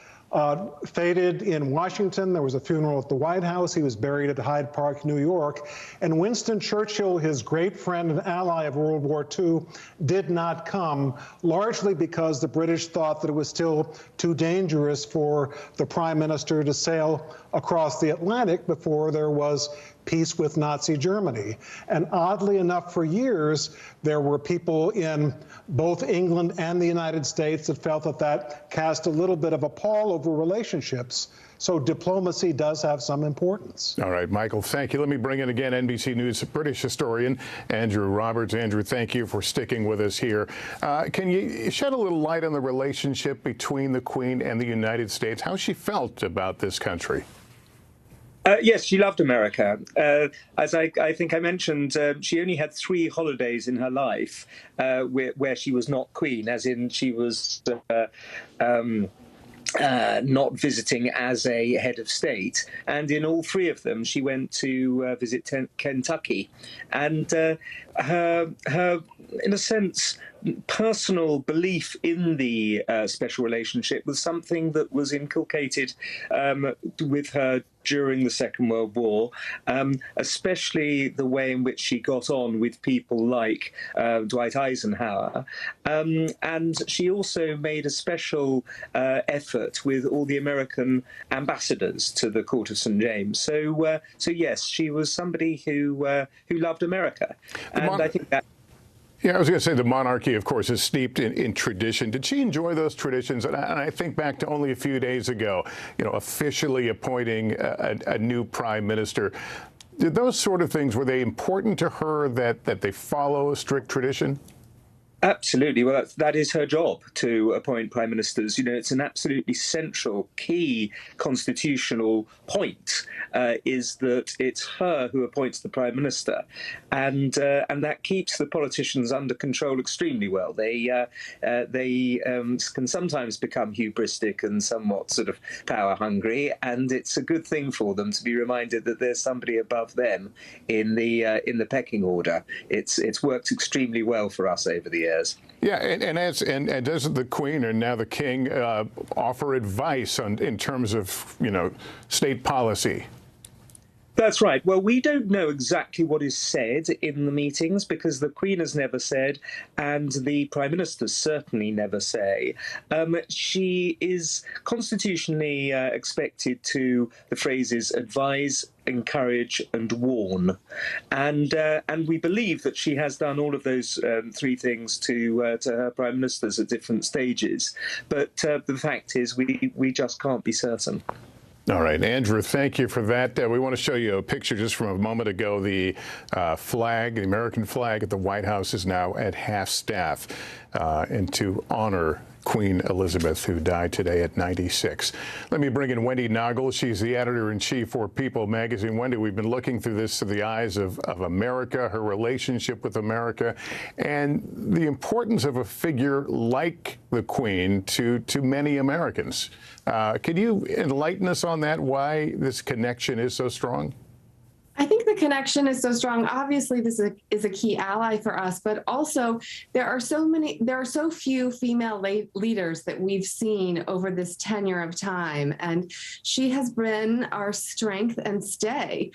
fated in Washington. There was a funeral at the White House. He was buried at Hyde Park, New York. And Winston Churchill, his great friend and ally of World War II, did not come, largely because the British thought that it was still too dangerous for the prime minister to sail across the Atlantic before there was peace with Nazi Germany. And oddly enough, for years, there were people in both England and the United States that felt that that cast a little bit of a pall over relationships. So diplomacy does have some importance. All right, Michael, thank you. Let me bring in again NBC News British historian Andrew Roberts. Andrew, thank you for sticking with us here. Can you shed a little light on the relationship between the Queen and the United States, how she felt about this country? Yes, she loved America. As I think I mentioned, she only had 3 holidays in her life where she was not queen, as in she was not visiting as a head of state. And in all 3 of them, she went to visit Kentucky. And her, in a sense, personal belief in the special relationship was something that was inculcated with her during the Second World War, especially the way in which she got on with people like Dwight Eisenhower. And she also made a special effort with all the American ambassadors to the Court of St. James. So yes, she was somebody who loved America. And I think that... Yeah, I was going to say the monarchy, of course, is steeped in tradition. Did she enjoy those traditions? And I think back to only a few days ago, you know, officially appointing a new prime minister. Did those sort of things, were they important to her that they follow a strict tradition? Absolutely. Well, that is her job, to appoint prime ministers. You know, it's an absolutely central, key constitutional point, is that it's her who appoints the prime minister, and that keeps the politicians under control extremely well. They can sometimes become hubristic and somewhat sort of power hungry, and it's a good thing for them to be reminded that there's somebody above them in the pecking order. It's worked extremely well for us over the years. Yeah, and doesn't the Queen and now the King offer advice in terms of, you know, state policy? That's right. Well, we don't know exactly what is said in the meetings because the Queen has never said, and the Prime Ministers certainly never say. She is constitutionally expected to, the phrases, advise, encourage and warn, and we believe that she has done all of those three things to her prime ministers at different stages. But the fact is, we just can't be certain. All right, Andrew, thank you for that. We want to show you a picture just from a moment ago. The flag, the American flag at the White House is now at half-staff, and to honor Queen Elizabeth, who died today at 96. Let me bring in Wendy Noggle. She's the editor-in-chief for People magazine. Wendy, we've been looking through this through the eyes of America, her relationship with America, and the importance of a figure like the Queen to many Americans. Can you enlighten us on that, why this connection is so strong? I think the connection is so strong. Obviously, this is a key ally for us, but also there are so few female leaders that we've seen over this tenure of time, and she has been our strength and stay.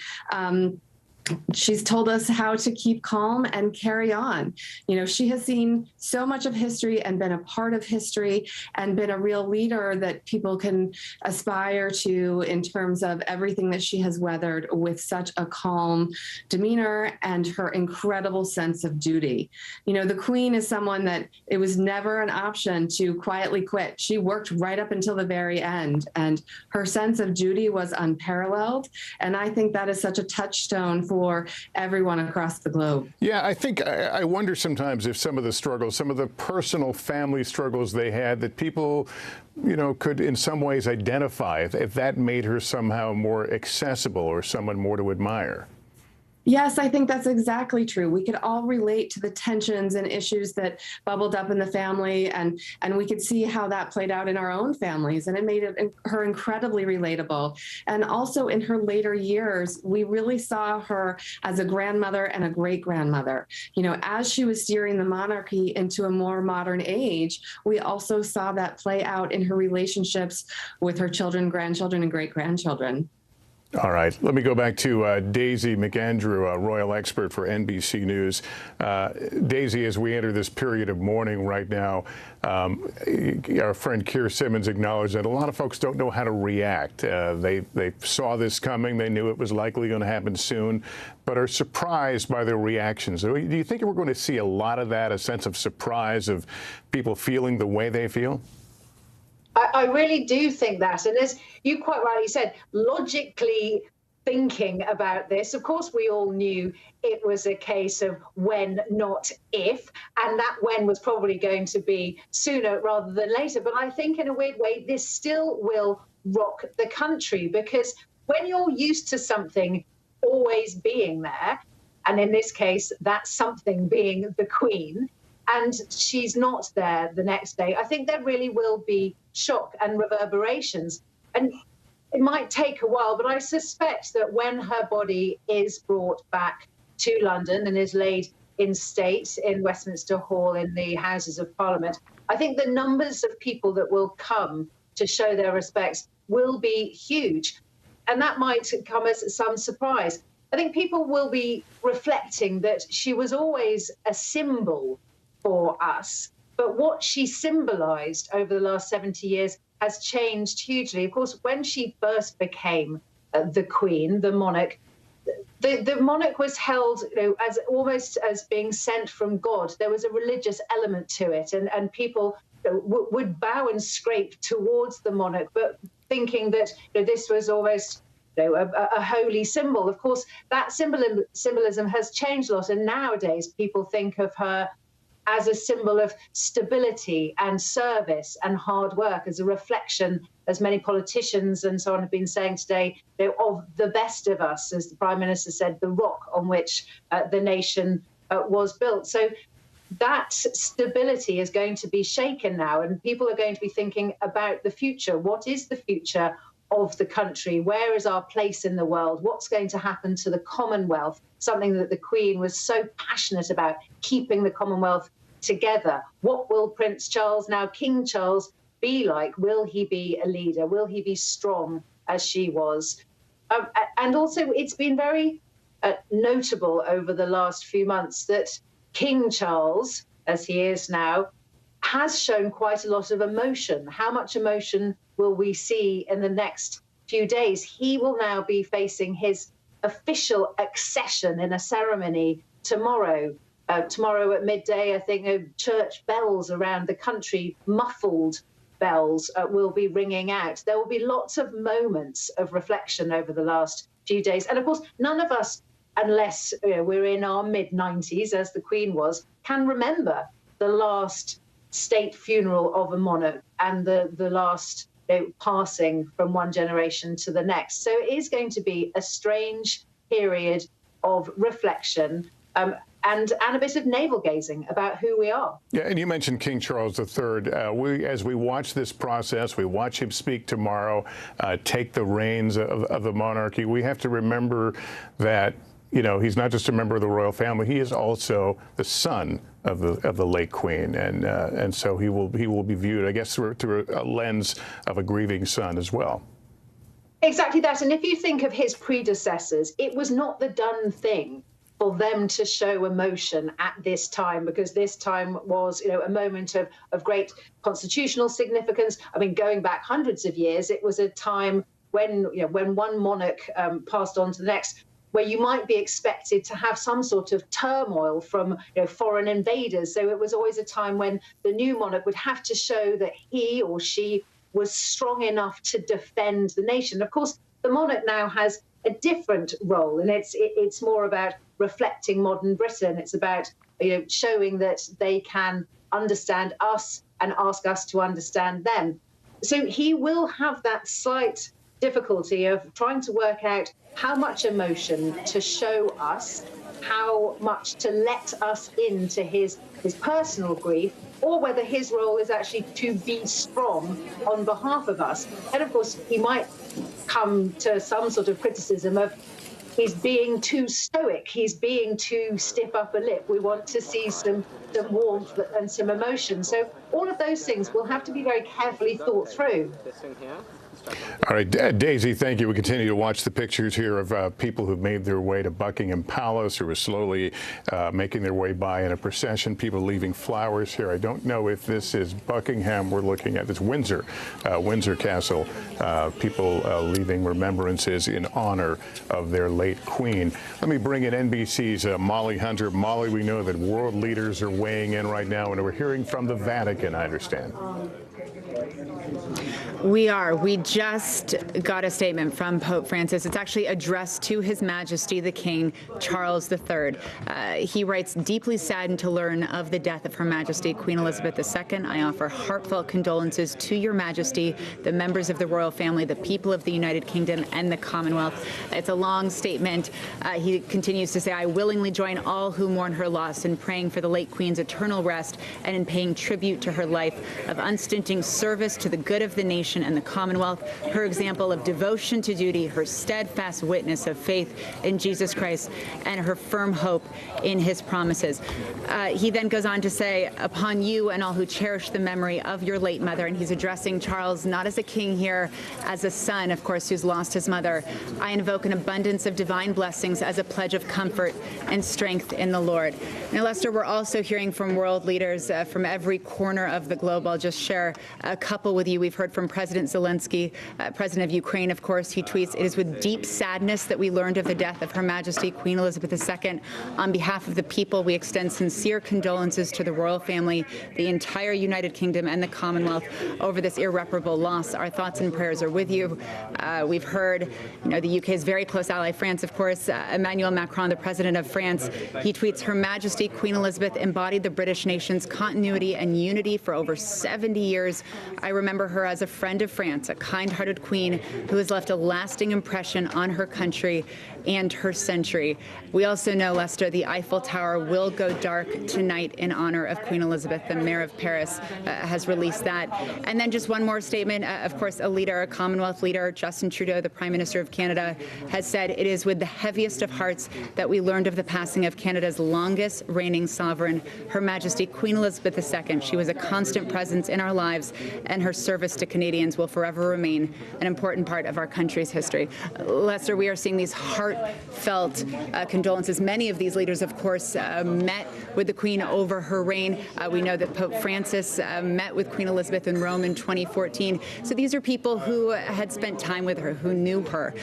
She's told us how to keep calm and carry on. You know, she has seen so much of history and been a part of history and been a real leader that people can aspire to in terms of everything that she has weathered with such a calm demeanor and her incredible sense of duty. You know, the Queen is someone that it was never an option to quietly quit. She worked right up until the very end, and her sense of duty was unparalleled. And I think that is such a touchstone for everyone across the globe. Yeah, I wonder sometimes if some of the struggles, some of the personal family struggles they had, that people, you know, could in some ways identify, if that made her somehow more accessible or someone more to admire. Yes, I think that's exactly true. We could all relate to the tensions and issues that bubbled up in the family, and we could see how that played out in our own families, and it made her incredibly relatable. And also in her later years, we really saw her as a grandmother and a great-grandmother. You know, as she was steering the monarchy into a more modern age, we also saw that play out in her relationships with her children, grandchildren, and great-grandchildren. All right, let me go back to Daisy McAndrew, a royal expert for NBC News. Daisy, as we enter this period of mourning right now, our friend Keir Simmons acknowledged that a lot of folks don't know how to react. They saw this coming, they knew it was likely going to happen soon, but are surprised by their reactions. Do you think we're going to see a lot of that, a sense of surprise of people feeling the way they feel? I really do think that. And as you quite rightly said, logically thinking about this, of course, we all knew it was a case of when, not if, and that when was probably going to be sooner rather than later. But I think in a weird way, this still will rock the country, because when you're used to something always being there, and in this case, that something being the Queen, and she's not there the next day, I think there really will be shock and reverberations. And it might take a while, but I suspect that when her body is brought back to London and is laid in state in Westminster Hall in the Houses of Parliament, I think the numbers of people that will come to show their respects will be huge. And that might come as some surprise. I think people will be reflecting that she was always a symbol for us, but what she symbolized over the last 70 years has changed hugely. Of course, when she first became the Queen, the monarch, the monarch was held, you know, as almost as being sent from God. There was a religious element to it, and people would bow and scrape towards the monarch, but thinking that, you know, this was almost, you know, a holy symbol. Of course, that symbolism has changed a lot, and nowadays people think of her as a symbol of stability and service and hard work, as a reflection, as many politicians and so on have been saying today, of the best of us, as the Prime Minister said, the rock on which the nation was built. So that stability is going to be shaken now, and people are going to be thinking about the future. What is the future of the country? Where is our place in the world? What's going to happen to the Commonwealth? Something that the Queen was so passionate about, keeping the Commonwealth together. What will Prince Charles, now King Charles, be like? Will he be a leader? Will he be strong as she was? And also, it's been very notable over the last few months that King Charles, as he is now, has shown quite a lot of emotion. How much emotion will we see in the next few days? He will now be facing his official accession in a ceremony tomorrow. Tomorrow at midday, I think church bells around the country, muffled bells, will be ringing out. There will be lots of moments of reflection over the last few days. And of course, none of us, unless we're in our mid-90s, as the Queen was, can remember the last state funeral of a monarch and the last passing from one generation to the next. So it is going to be a strange period of reflection and a bit of navel-gazing about who we are. Yeah, and you mentioned King Charles III. As we watch this process, we watch him speak tomorrow, take the reins of the monarchy, we have to remember that he's not just a member of the royal family. He is also the son of the late Queen, and so he will be viewed, I guess, through a lens of a grieving son as well. Exactly that. And if you think of his predecessors, it was not the done thing for them to show emotion at this time, because this time was, a moment of great constitutional significance. I mean, going back hundreds of years, it was a time when one monarch passed on to the next, where you might be expected to have some sort of turmoil from foreign invaders. So it was always a time when the new monarch would have to show that he or she was strong enough to defend the nation. Of course, the monarch now has a different role, and it's more about reflecting modern Britain. It's about showing that they can understand us and ask us to understand them. So he will have that slight difficulty of trying to work out how much emotion to show us, how much to let us into his personal grief, or whether his role is actually to be strong on behalf of us. And of course, he might come to some sort of criticism of he's being too stoic, he's being too stiff upper lip. We want to see some warmth and some emotion. So all of those things will have to be very carefully thought through. All right, Daisy, thank you. We continue to watch the pictures here of people who've made their way to Buckingham Palace, who are slowly making their way by in a procession, people leaving flowers here. I don't know if this is Buckingham we're looking at. It's Windsor, Windsor Castle. People leaving remembrances in honor of their late Queen. Let me bring in NBC's Molly Hunter. Molly, we know that world leaders are weighing in right now, and we're hearing from the Vatican, I understand. We are. We just got a statement from Pope Francis. It's actually addressed to His Majesty the King Charles III. He writes, "Deeply saddened to learn of the death of Her Majesty Queen Elizabeth II. I offer heartfelt condolences to Your Majesty, the members of the royal family, the people of the United Kingdom, and the Commonwealth." It's a long statement. He continues to say, "I willingly join all who mourn her loss in praying for the late Queen's eternal rest and in paying tribute to her life of unstinting service to the good of the nation and the Commonwealth, her example of devotion to duty, her steadfast witness of faith in Jesus Christ, and her firm hope in His promises." He then goes on to say, "Upon you and all who cherish the memory of your late mother," and he's addressing Charles not as a king here, as a son, of course, who's lost his mother, "I invoke an abundance of divine blessings as a pledge of comfort and strength in the Lord." Now, Lester, we're also hearing from world leaders from every corner of the globe. I'll just share a couple with you. We've heard from President Zelensky, President of Ukraine, of course. He tweets, "It is with deep sadness that we learned of the death of Her Majesty Queen Elizabeth II. On behalf of the people, we extend sincere condolences to the royal family, the entire United Kingdom and the Commonwealth over this irreparable loss. Our thoughts and prayers are with you." We've heard, the UK's very close ally, France, of course, Emmanuel Macron, the President of France, he tweets, "Her Majesty Queen Elizabeth embodied the British nation's continuity and unity for over 70 years. I remember her as a friend of France, a kind-hearted queen who has left a lasting impression on her country and her century." We also know, Lester, the Eiffel Tower will go dark tonight in honor of Queen Elizabeth. The mayor of Paris has released that. And then just one more statement. Of course, a Commonwealth leader, Justin Trudeau, the Prime Minister of Canada, has said, "It is with the heaviest of hearts that we learned of the passing of Canada's longest reigning sovereign, Her Majesty Queen Elizabeth II. She was a constant presence in our lives, and her service to Canadians will forever remain an important part of our country's history." Lester, we are seeing these heartfelt condolences. Many of these leaders, of course, met with the Queen over her reign. We know that Pope Francis met with Queen Elizabeth in Rome in 2014. So these are people who had spent time with her, who knew her.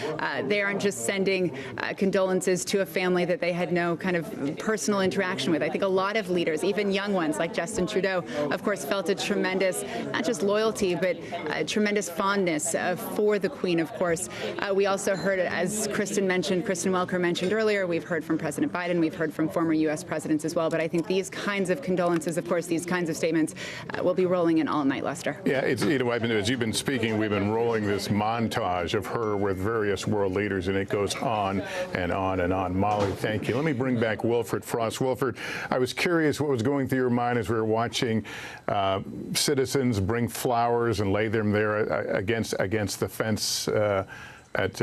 They aren't just sending condolences to a family that they had no kind of personal interaction with. I think a lot of leaders, even young ones like Justin Trudeau, of course, felt a tremendous, not just loyalty, but tremendous fondness for the Queen, of course. We also heard, as Kristen Welker mentioned earlier, we've heard from President Biden, we've heard from former U.S. presidents as well. But I think these kinds of condolences, of course, these kinds of statements will be rolling in all night, Lester. Yeah, as you've been speaking, we've been rolling this montage of her with various world leaders, and it goes on and on and on. Molly, thank you. Let me bring back Wilfred Frost. Wilfred, I was curious what was going through your mind as we were watching citizens bring flowers and lay them there against the fence at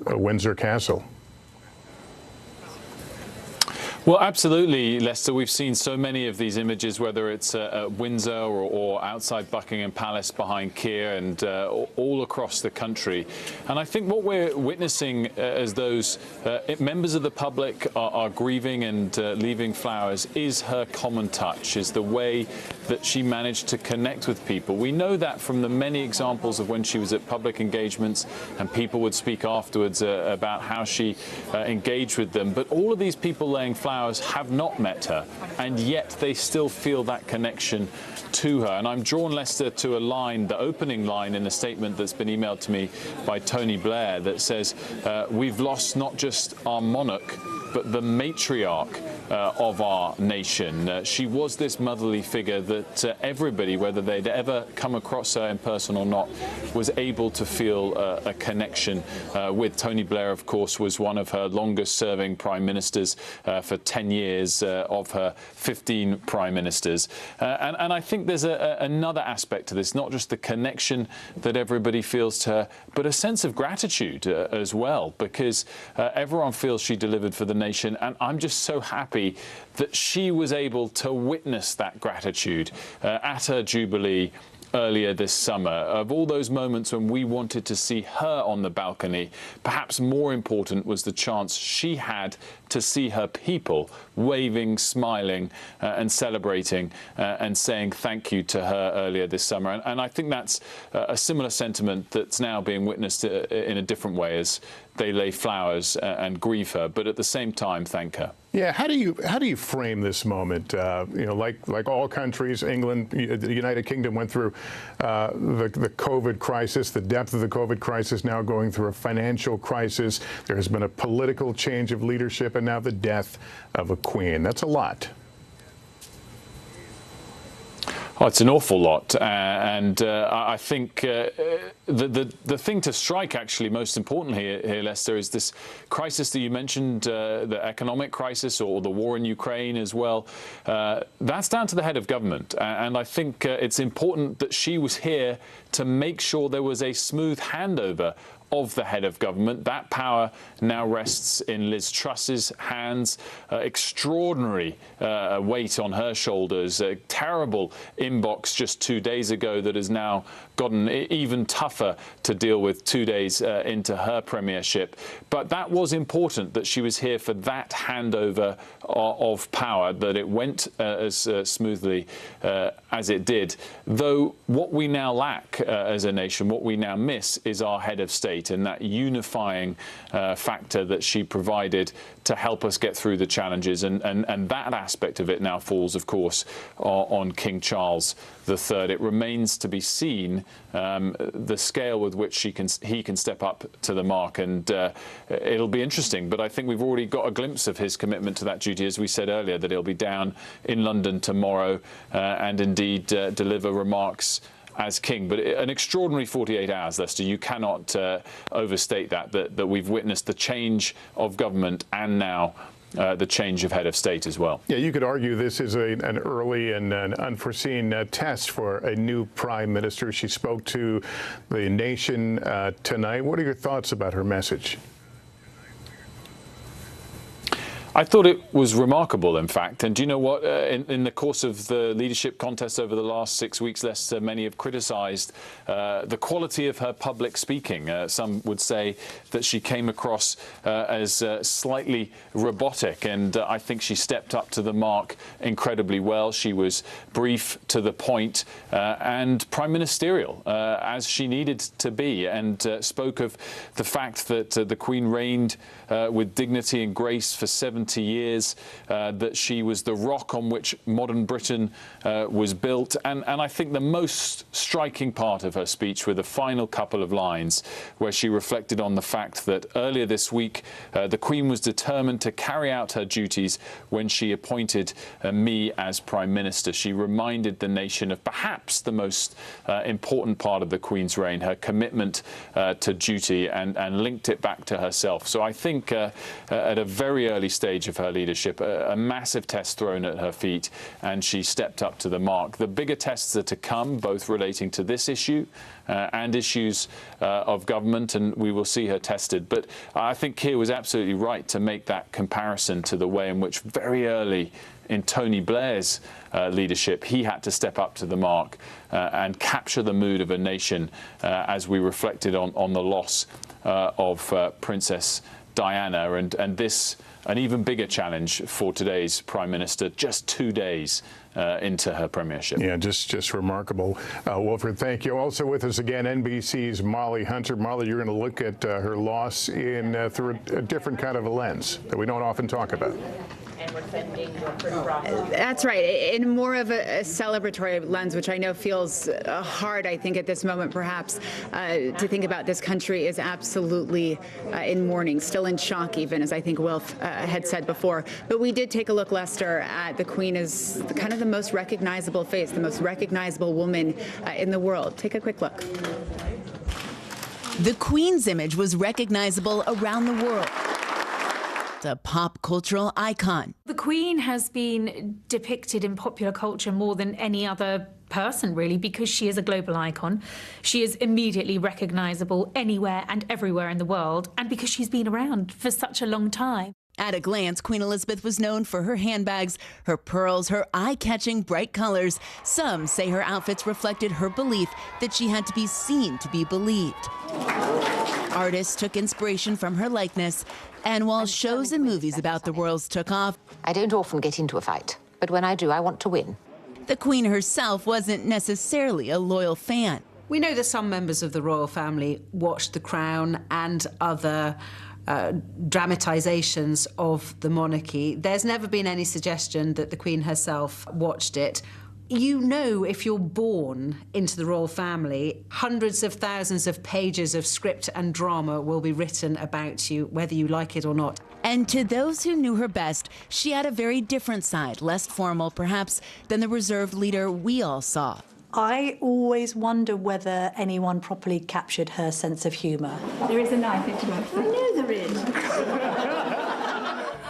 Windsor Castle. Well, absolutely, Lester. We've seen so many of these images, whether it's at Windsor or outside Buckingham Palace behind Keir and all across the country. And I think what we're witnessing as those members of the public are grieving and leaving flowers is her common touch, is the way that she managed to connect with people. We know that from the many examples of when she was at public engagements and people would speak afterwards about how she engaged with them. But all of these people laying flowers have not met her, and yet they still feel that connection to her. And I'm drawn, Lester, to a line, the opening line in the statement that's been emailed to me by Tony Blair that says, "We've lost not just our monarch, but the matriarch of our nation." She was this motherly figure that everybody, whether they'd ever come across her in person or not, was able to feel a connection with. Tony Blair, of course, was one of her longest-serving prime ministers for 10 years of her 15 prime ministers. And I think there's another aspect to this, not just the connection that everybody feels to her, but a sense of gratitude as well, because everyone feels she delivered for the nation. And I'm just so happy that she was able to witness that gratitude at her Jubilee earlier this summer. Of all those moments when we wanted to see her on the balcony, perhaps more important was the chance she had to see her people waving, smiling and celebrating and saying thank you to her earlier this summer. And I think that's a similar sentiment that's now being witnessed in a different way as they lay flowers and grieve her, but at the same time thank her. Yeah, how do you frame this moment? Like all countries, England, the United Kingdom went through the COVID crisis, the depth of the COVID crisis, now going through a financial crisis. There has been a political change of leadership, and now the death of a queen. That's a lot. Oh, it's an awful lot, and I think the thing to strike, actually, most importantly here, Lester, is this crisis that you mentioned, the economic crisis or the war in Ukraine as well. That's down to the head of government, and I think it's important that she was here to make sure there was a smooth handover of the head of government. That power now rests in Liz Truss's hands. Extraordinary weight on her shoulders, terrible inbox just 2 days ago that has now gotten even tougher to deal with 2 days into her premiership. But that was important, that she was here for that handover of power, that it went as smoothly as it did. Though what we now lack as a nation, what we now miss, is our head of state and that unifying factor that she provided to help us get through the challenges. And that aspect of it now falls, of course, on King Charles III. It remains to be seen the scale with which he can step up to the mark, and it'll be interesting. But I think we've already got a glimpse of his commitment to that duty, as we said earlier, that he'll be down in London tomorrow and indeed deliver remarks as king. But an extraordinary 48 hours, Lester. You cannot overstate that we've witnessed the change of government and now the change of head of state as well. Yeah, you could argue this is an early and an unforeseen test for a new prime minister. She spoke to the nation tonight. What are your thoughts about her message? I thought it was remarkable, in fact. And do you know what? In the course of the leadership contest over the last 6 weeks, Lester, many have criticised the quality of her public speaking. Some would say that she came across as slightly robotic, and I think she stepped up to the mark incredibly well. She was brief, to the point, and prime ministerial, as she needed to be, and spoke of the fact that the Queen reigned with dignity and grace for 70 years, that she was the rock on which modern Britain was built. And I think the most striking part of her speech were the final couple of lines, where she reflected on the fact that earlier this week the Queen was determined to carry out her duties when she appointed me as Prime Minister. She reminded the nation of perhaps the most important part of the Queen's reign, her commitment to duty, and linked it back to herself. So I think at a very early stage of her leadership, a massive test thrown at her feet, and she stepped up to the mark. The bigger tests are to come, both relating to this issue and issues of government, and we will see her tested. But I think Keir was absolutely right to make that comparison to the way in which very early in Tony Blair's leadership, he had to step up to the mark and capture the mood of a nation as we reflected on the loss of Princess Diana, and this an even bigger challenge for today's Prime Minister, just 2 days into her premiership. Yeah, just remarkable. Wilfred, thank you. Also with us again, NBC's Molly Hunter. Molly, you're going to look at her loss in through a different kind of a lens that we don't often talk about. That's right. In more of a celebratory lens, which I know feels hard, I think, at this moment, perhaps, to think about. This country is absolutely in mourning, still in shock, even, as I think Wilf had said before. But we did take a look, Lester, at the Queen as kind of the most recognizable face, the most recognizable woman in the world. Take a quick look. The Queen's image was recognizable around the world. A pop cultural icon. The Queen has been depicted in popular culture more than any other person, really, because she is a global icon. She is immediately recognizable anywhere and everywhere in the world, and because she's been around for such a long time. At a glance, Queen Elizabeth was known for her handbags, her pearls, her eye-catching bright colors. Some say her outfits reflected her belief that she had to be seen to be believed. Artists took inspiration from her likeness, and while shows and movies about the royals took off, I don't often get into a fight, but when I do, I want to win. The Queen herself wasn't necessarily a loyal fan. We know that some members of the royal family watched The Crown and other dramatizations of the monarchy. There's never been any suggestion that the Queen herself watched it. You know, if you're born into the royal family, hundreds of thousands of pages of script and drama will be written about you, whether you like it or not. And to those who knew her best, she had a very different side, less formal, perhaps, than the reserved leader we all saw. I always wonder whether anyone properly captured her sense of humour. There is a knife into my foot. I know there is.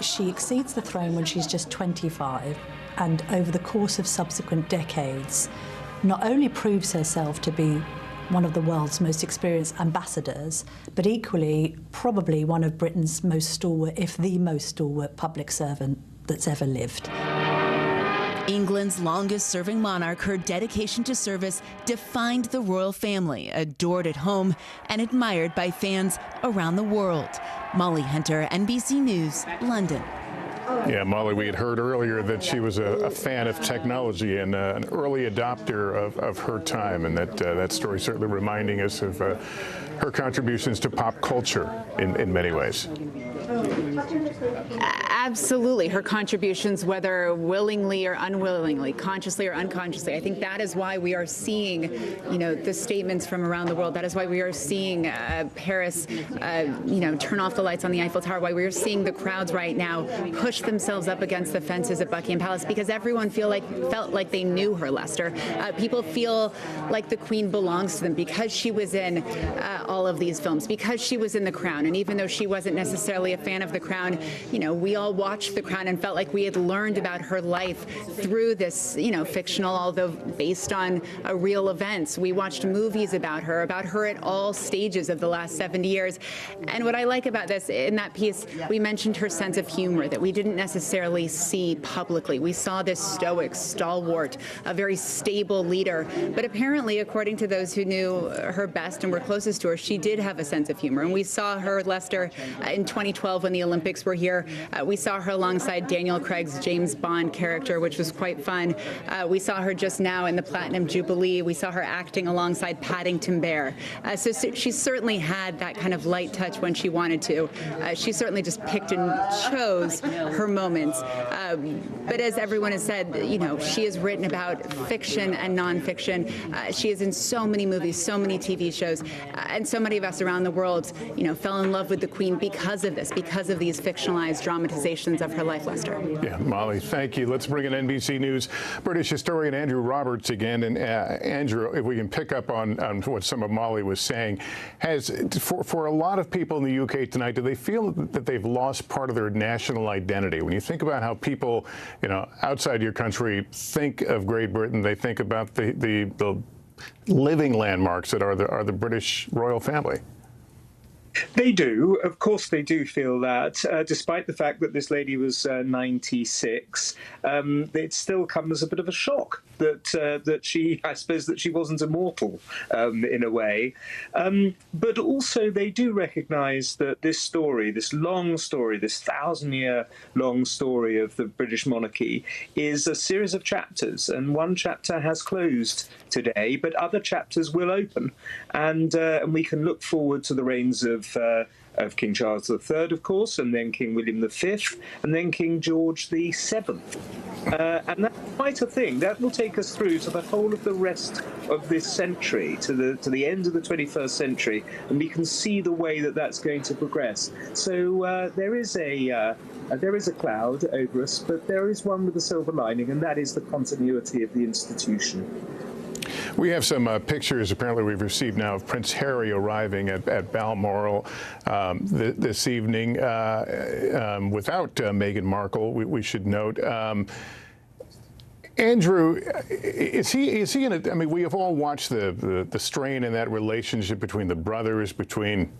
She exceeds the throne when she's just 25, and over the course of subsequent decades, not only proves herself to be one of the world's most experienced ambassadors, but equally probably one of Britain's most stalwart, if the most stalwart, public servant that's ever lived. England's longest-serving monarch, her dedication to service defined the royal family, adored at home and admired by fans around the world. Molly Hunter, NBC News, London. Yeah, Molly, we had heard earlier that she was a fan of technology and an early adopter of her time, and that story certainly reminding us of her contributions to pop culture in many ways. Absolutely. Her contributions, whether willingly or unwillingly, consciously or unconsciously. I think that is why we are seeing, the statements from around the world. That is why we are seeing Paris, turn off the lights on the Eiffel Tower, why we are seeing the crowds right now push themselves up against the fences at Buckingham Palace, because everyone felt like they knew her, Lester. People feel like the Queen belongs to them because she was in all of these films, because she was in The Crown. And even though she wasn't necessarily a fan of The Crown, we all watched The Crown and felt like we had learned about her life through this, fictional, although based on real events. We watched movies about her at all stages of the last 70 years. And what I like about this, in that piece, we mentioned her sense of humor that we didn't necessarily see publicly. We saw this stoic, stalwart, a very stable leader. But apparently, according to those who knew her best and were closest to her, she did have a sense of humor. And we saw her, Lester, in 2012 when the Olympics were here. We saw her alongside Daniel Craig's James Bond character, which was quite fun. We saw her just now in the Platinum Jubilee. We saw her acting alongside Paddington Bear. So she certainly had that kind of light touch when she wanted to. She certainly just picked and chose her moments. But as everyone has said, she has written about fiction and nonfiction. She is in so many movies, so many TV shows, and so many of us around the world, fell in love with the Queen because of this, because of these fictionalized dramatizations of her life, Lester. Yeah, Molly, thank you. Let's bring in NBC News British historian Andrew Roberts again. And Andrew, if we can pick up on what some of Molly was saying, for a lot of people in the UK tonight, do they feel that they've lost part of their national identity? When you think about how people, outside your country think of Great Britain, they think about the living landmarks that are the British royal family. They do. Of course, they do feel that, despite the fact that this lady was 96. It still comes as a bit of a shock that she wasn't immortal in a way. But also, they do recognise that this story, this long story, this 1,000-year-long story of the British monarchy is a series of chapters, and one chapter has closed today, but other chapters will open, and we can look forward to the reigns of King Charles III, of course, and then King William V, and then King George VII. And that's quite a thing. That will take us through to the whole of the rest of this century, to the end of the 21st century, and we can see the way that that's going to progress. So there is a cloud over us, but there is one with a silver lining, and that is the continuity of the institution. We have some pictures, apparently, we've received now of Prince Harry arriving at Balmoral this evening without Meghan Markle, we should note. Andrew, is he in a, I mean, we have all watched the strain in that relationship between the brothers, between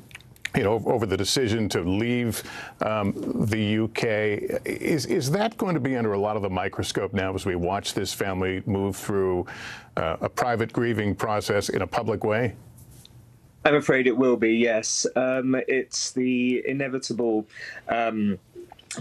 over the decision to leave the UK. Is that going to be under a lot of the microscope now as we watch this family move through a private grieving process in a public way? I'm afraid it will be, yes. It's the inevitable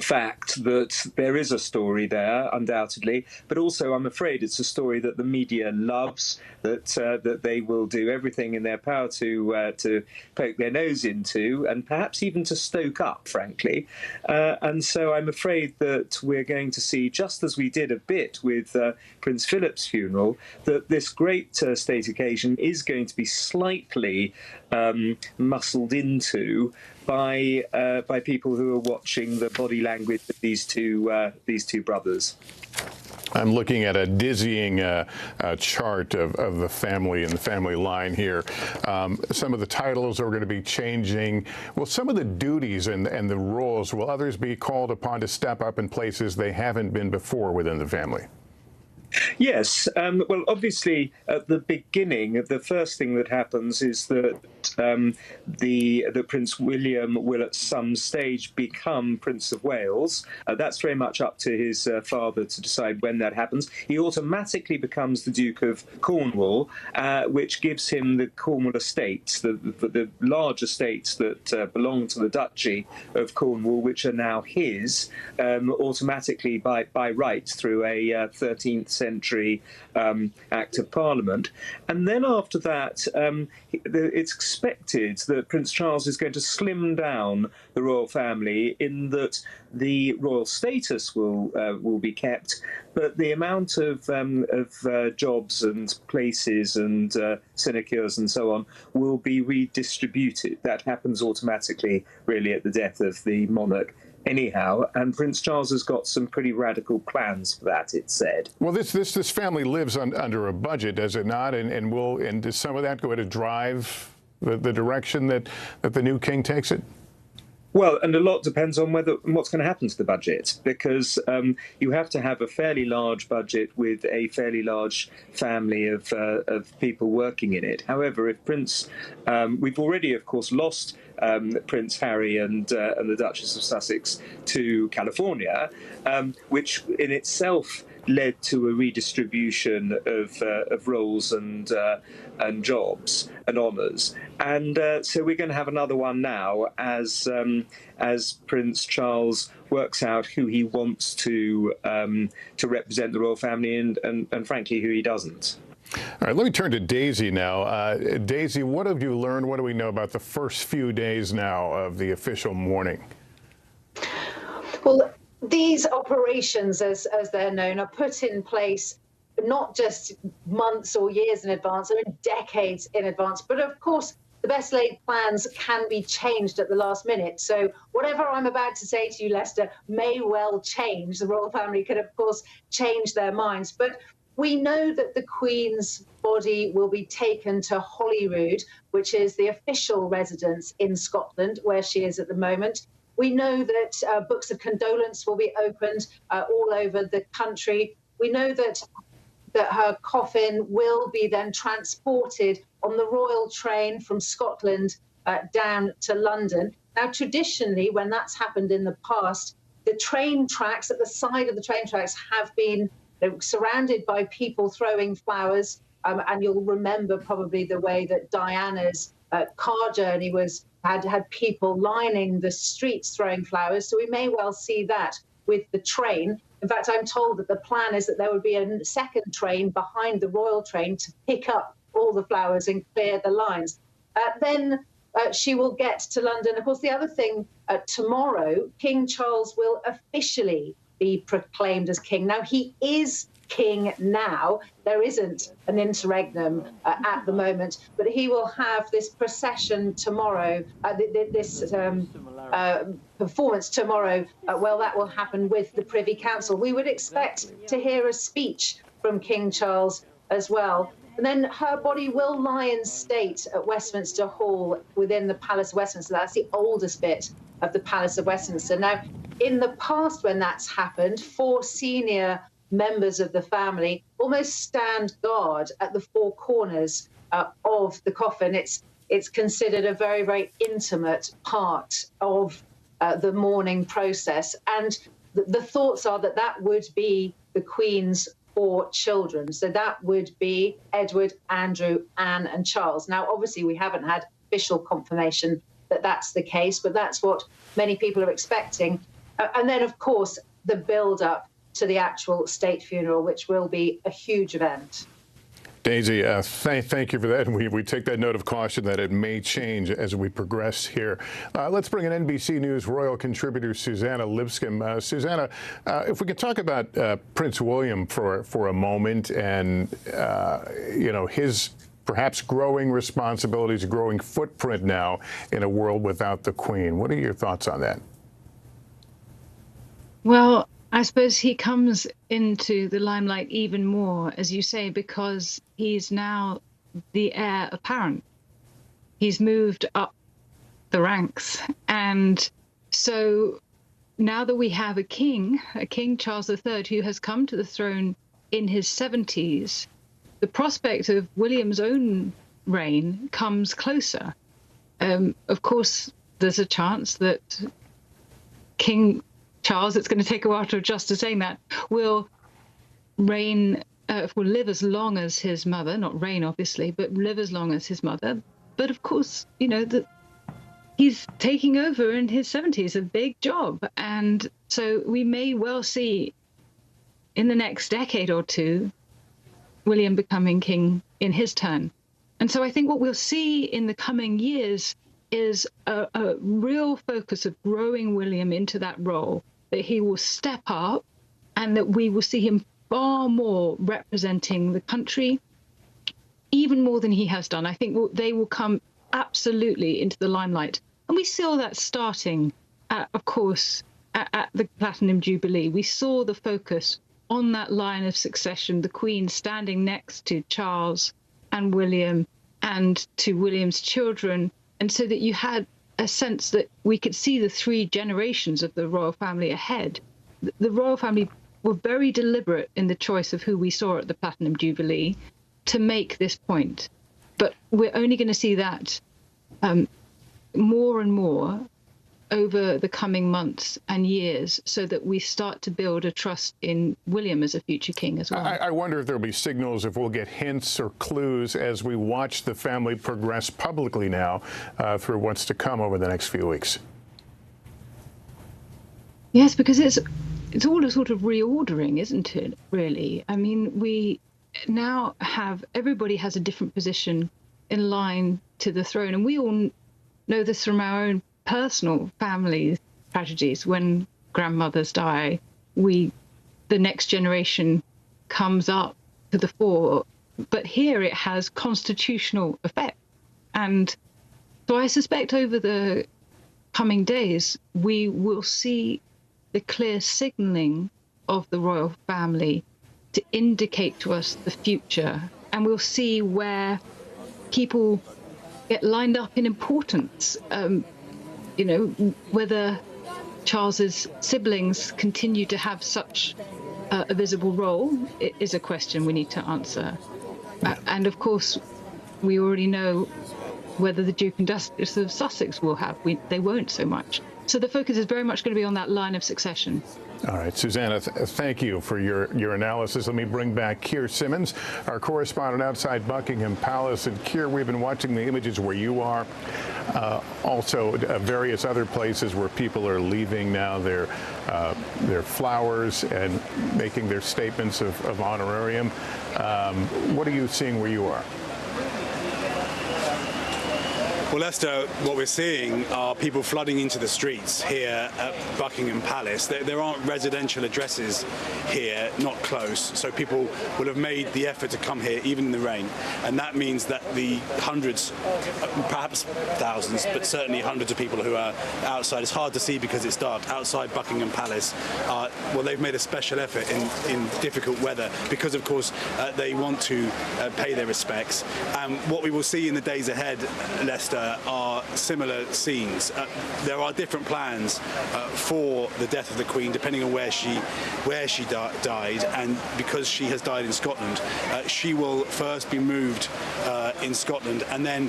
fact that there is a story there, undoubtedly, but also I'm afraid it's a story that the media loves, that they will do everything in their power to poke their nose into, and perhaps even to stoke up, frankly. And so I'm afraid that we're going to see, just as we did a bit with Prince Philip's funeral, that this great state occasion is going to be slightly muscled into by people who are watching the body language of these two brothers. I'm looking at a dizzying chart of the family and the family line here. Some of the titles are going to be changing. Will some of the duties and the roles, will others be called upon to step up in places they haven't been before within the family? Yes. Well, obviously, at the beginning, the first thing that happens is that that that Prince William will at some stage become Prince of Wales. That's very much up to his father to decide when that happens. He automatically becomes the Duke of Cornwall, which gives him the Cornwall estates, the large estates that belong to the Duchy of Cornwall, which are now his, automatically by right through a 13th century Act of Parliament. And then after that, it's expected that Prince Charles is going to slim down the royal family in that the royal status will be kept, but the amount of jobs and places and sinecures and so on will be redistributed. That happens automatically, really, at the death of the monarch. Anyhow, and Prince Charles has got some pretty radical plans for that, it's said. Well, this family lives under a budget, does it not? And does some of that go to drive the direction that the new king takes it? Well, and a lot depends on what's going to happen to the budget, because you have to have a fairly large budget with a fairly large family of people working in it. However, if we've already, of course, lost Prince Harry and the Duchess of Sussex to California, which in itself led to a redistribution of roles and jobs and honours, and so we're going to have another one now as Prince Charles works out who he wants to represent the royal family and frankly who he doesn't. All right, let me turn to Daisy now. Daisy, what have you learned? What do we know about the first few days now of the official mourning? Well, these operations, as they're known, are put in place not just months or years in advance, I mean decades in advance. But of course, the best laid plans can be changed at the last minute. So whatever I'm about to say to you, Lester, may well change. The royal family could, of course, change their minds. But we know that the Queen's body will be taken to Holyrood, which is the official residence in Scotland, where she is at the moment. We know that books of condolence will be opened all over the country. We know that her coffin will be then transported on the royal train from Scotland down to London. Now, traditionally, when that's happened in the past, the train tracks, at the side of the train tracks, have been surrounded by people throwing flowers. And you'll remember probably the way that Diana's car journey had people lining the streets throwing flowers. So we may well see that with the train. In fact, I'm told that the plan is that there would be a second train behind the royal train to pick up all the flowers and clear the lines. Then she will get to London. Of course, the other thing, tomorrow, King Charles will officially be proclaimed as king. Now, he is king now. There isn't an interregnum at the moment, but he will have this procession tomorrow, this performance tomorrow. Well, that will happen with the Privy Council. We would expect to hear a speech from King Charles as well. And then her body will lie in state at Westminster Hall within the Palace of Westminster. That's the oldest bit of the Palace of Westminster. Now, in the past, when that's happened, 4 senior members of the family almost stand guard at the 4 corners of the coffin. It's considered a very, very intimate part of the mourning process. And the thoughts are that that would be the Queen's 4 children. So that would be Edward, Andrew, Anne and Charles. Now, obviously, we haven't had official confirmation that that's the case, but that's what many people are expecting. And then, of course, the build-up to the actual state funeral, which will be a huge event. Daisy, thank you for that. And we take that note of caution that it may change as we progress here. Let's bring in NBC News royal contributor Susanna Lipscomb. Susanna, if we could talk about Prince William for a moment and, his perhaps growing responsibilities, growing footprint now in a world without the Queen. What are your thoughts on that? Well, I suppose he comes into the limelight even more, as you say, because he's now the heir apparent. He's moved up the ranks. And so now that we have a king Charles III, who has come to the throne in his 70s, the prospect of William's own reign comes closer. Of course, there's a chance that King Charles, it's going to take a while to adjust to saying that, will live as long as his mother, not reign obviously, but live as long as his mother. But of course, he's taking over in his 70s, a big job. And so we may well see in the next decade or two, William becoming king in his turn. And so I think what we'll see in the coming years is a real focus of growing William into that role, that he will step up and that we will see him far more representing the country, even more than he has done. I think they will come absolutely into the limelight. And we saw that starting, of course, at the Platinum Jubilee. We saw the focus on that line of succession, the Queen standing next to Charles and William and to William's children. And so that you had a sense that we could see the 3 generations of the royal family ahead. The royal family were very deliberate in the choice of who we saw at the Platinum Jubilee to make this point. But we're only going to see that more and more over the coming months and years, so that we start to build a trust in William as a future king as well. I wonder if there'll be signals, if we'll get hints or clues as we watch the family progress publicly now through what's to come over the next few weeks. Yes, because it's all a sort of reordering, isn't it, really? I mean, we now everybody has a different position in line to the throne, and we all know this from our own personal family tragedies. When grandmothers die, the next generation comes up to the fore. But here it has constitutional effect. And so I suspect over the coming days, we will see the clear signalling of the royal family to indicate to us the future. And we'll see where people get lined up in importance. Whether Charles's siblings continue to have such a visible role is a question we need to answer. And of course, we already know whether the Duke and Duchess of Sussex will have. They won't so much. So the focus is very much going to be on that line of succession. All right, Susanna, thank you for your analysis. Let me bring back Keir Simmons, our correspondent outside Buckingham Palace. And Keir, we've been watching the images where you are, also various other places where people are leaving now their flowers and making their statements of honorarium. What are you seeing where you are? Well, Lester, what we're seeing are people flooding into the streets here at Buckingham Palace. There aren't residential addresses here, not close, so people will have made the effort to come here even in the rain. And that means that the hundreds, perhaps thousands, but certainly hundreds of people who are outside, it's hard to see because it's dark, outside Buckingham Palace, they've made a special effort in difficult weather because, of course, they want to pay their respects. What we will see in the days ahead, Lester, are similar scenes. There are different plans for the death of the Queen, depending on where she died, and because she has died in Scotland, she will first be moved in Scotland, and then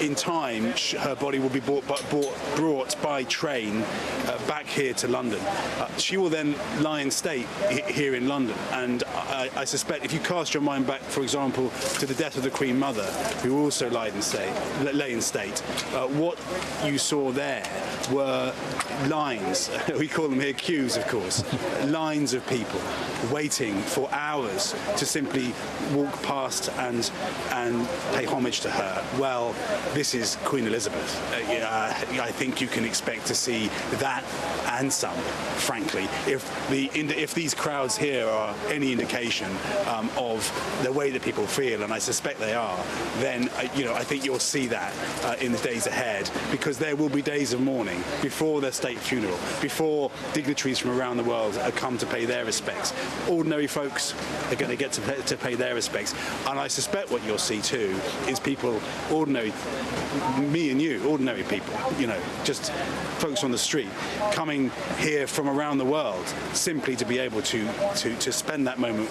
in time her body will be brought by train back here to London. She will then lie in state here in London, and I suspect if you cast your mind back, for example, to the death of the Queen Mother, who also lay in state, what you saw there were lines, we call them here queues, of course, lines of people waiting for hours to simply walk past and pay homage to her. Well, this is Queen Elizabeth. I think you can expect to see that and some, frankly. If these crowds here are any indication of the way that people feel, and I suspect they are, then I think you'll see that in the days ahead, because there will be days of mourning before their state funeral, before dignitaries from around the world come to pay their respects. Ordinary folks are going to get to pay their respects, and I suspect what you'll see too do is people, ordinary, me and you, ordinary people, you know, just folks on the street, coming here from around the world simply to be able to spend that moment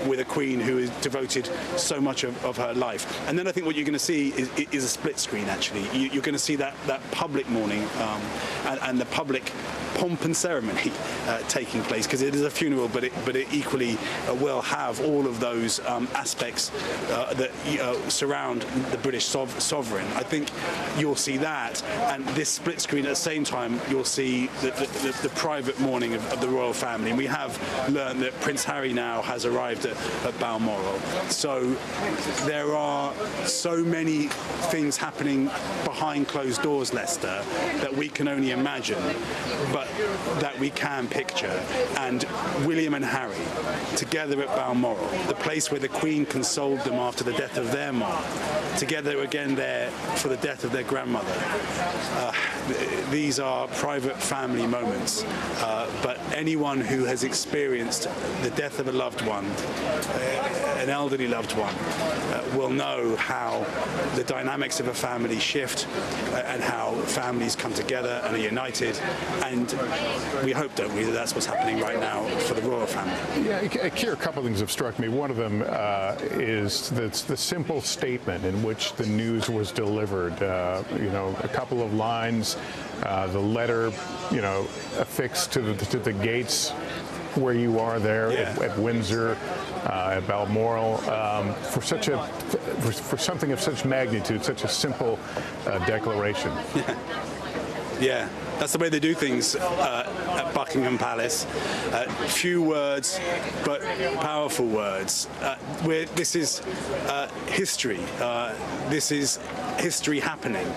with a Queen who has devoted so much of her life. And then I think what you're going to see is a split screen, actually. You're going to see that public mourning and the public pomp and ceremony taking place, because it is a funeral, but it equally will have all of those aspects that surround the British sovereign. I think you'll see that, and this split screen at the same time you'll see the private mourning of the royal family. And we have learned that Prince Harry now has arrived at Balmoral. So there are so many things happening behind closed doors, Lester, that we can only imagine, but that we can picture. And William and Harry together at Balmoral, the place where the Queen consoled them after the death of their mom, together again there for the death of their grandmother. These are private family moments, but anyone who has experienced the death of a loved one, an elderly loved one, will know how the dynamics of a family shift and how families come together and are united. And we hope, don't we, that that's what's happening right now for the royal family. Yeah, Keir, a couple of things have struck me. One of them is the simple statement in which the news was delivered. You know, a couple of lines, the letter, you know, affixed to the gates where you are there at Windsor, at Balmoral, for something of such magnitude, such a simple declaration. Yeah, that's the way they do things at Buckingham Palace. Few words, but powerful words. This is history. This is history happening,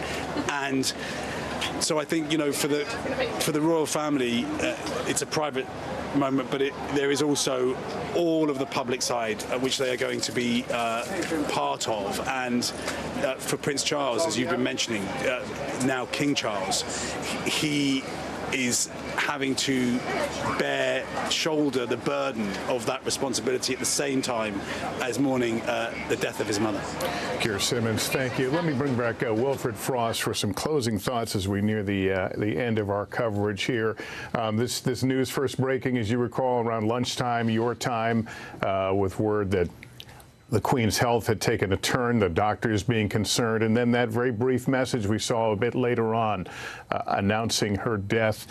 and so I think, you know, for the royal family, it's a private moment, but there is also all of the public side which they are going to be part of. And for Prince Charles, as you've been mentioning, now King Charles, he is having to shoulder the burden of that responsibility at the same time as mourning the death of his mother. Keir Simmons, thank you. Let me bring back Wilfred Frost for some closing thoughts as we near the end of our coverage here. This news first breaking, as you recall, around lunchtime, your time, with word that the Queen's health had taken a turn, the doctors being concerned, and then that very brief message we saw a bit later on announcing her death.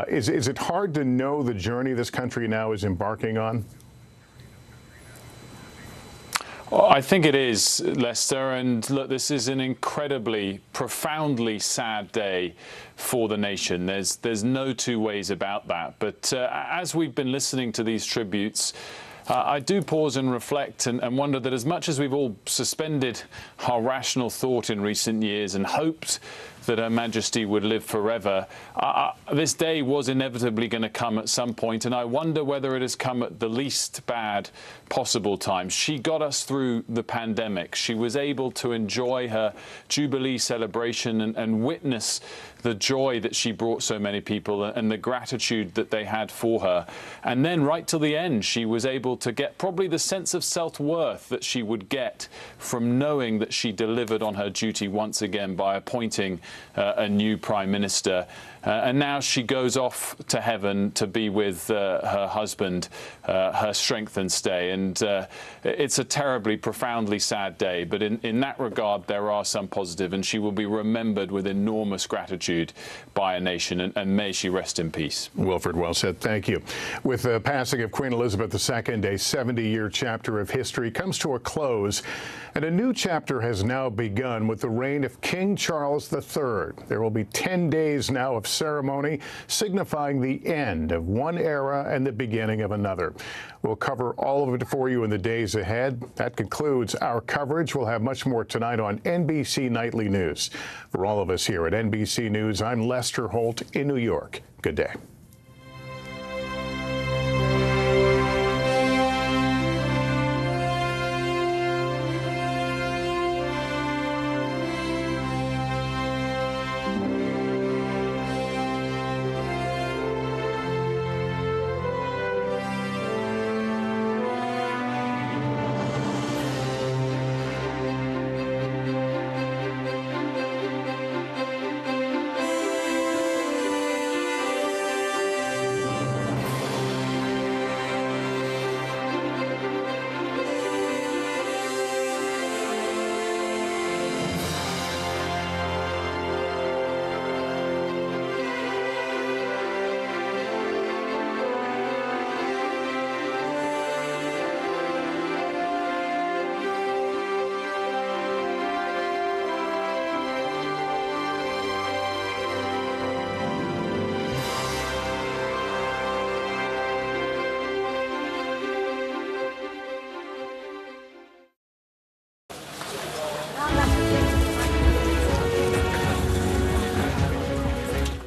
Is it hard to know the journey this country now is embarking on? Well, I think it is, Lester, and look, this is an incredibly, profoundly sad day for the nation. There's no two ways about that. But as we've been listening to these tributes, I do pause and reflect and wonder that as much as we've all suspended our rational thought in recent years and hoped that Her Majesty would live forever, this day was inevitably going to come at some point, and I wonder whether it has come at the least bad possible time. She got us through the pandemic. She was able to enjoy her Jubilee celebration and witness the joy that she brought so many people and the gratitude that they had for her. And then right till the end, she was able to get probably the sense of self-worth that she would get from knowing that she delivered on her duty once again by appointing a new Prime Minister. And now she goes off to heaven to be with her husband, her strength and stay. And it's a terribly, profoundly sad day. But in that regard, there are some positive, and she will be remembered with enormous gratitude by a nation. And may she rest in peace. Wilfred, well said. Thank you. With the passing of Queen Elizabeth II, a 70-year chapter of history comes to a close. And a new chapter has now begun with the reign of King Charles III. There will be 10 days now of ceremony signifying the end of one era and the beginning of another. We'll cover all of it for you in the days ahead. That concludes our coverage. We'll have much more tonight on NBC Nightly News. For all of us here at NBC News, I'm Lester Holt in New York. Good day.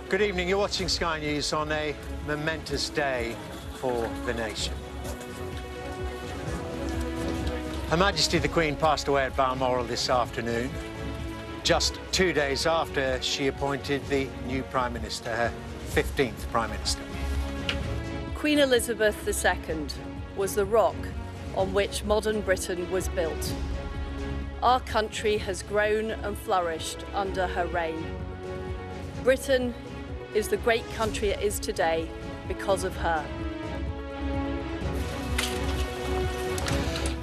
Good evening. You're watching Sky News on a momentous day for the nation. Her Majesty the Queen passed away at Balmoral this afternoon, just 2 days after she appointed the new Prime Minister, her 15th Prime Minister. Queen Elizabeth II was the rock on which modern Britain was built. Our country has grown and flourished under her reign. Britain is the great country it is today because of her.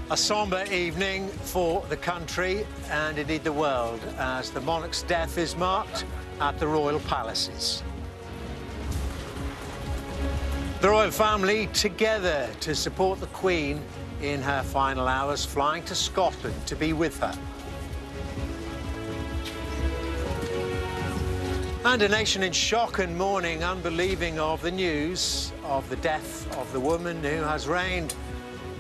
A sombre evening for the country and indeed the world as the monarch's death is marked at the royal palaces. The royal family together to support the Queen in her final hours, flying to Scotland to be with her. And a nation in shock and mourning, unbelieving of the news of the death of the woman who has reigned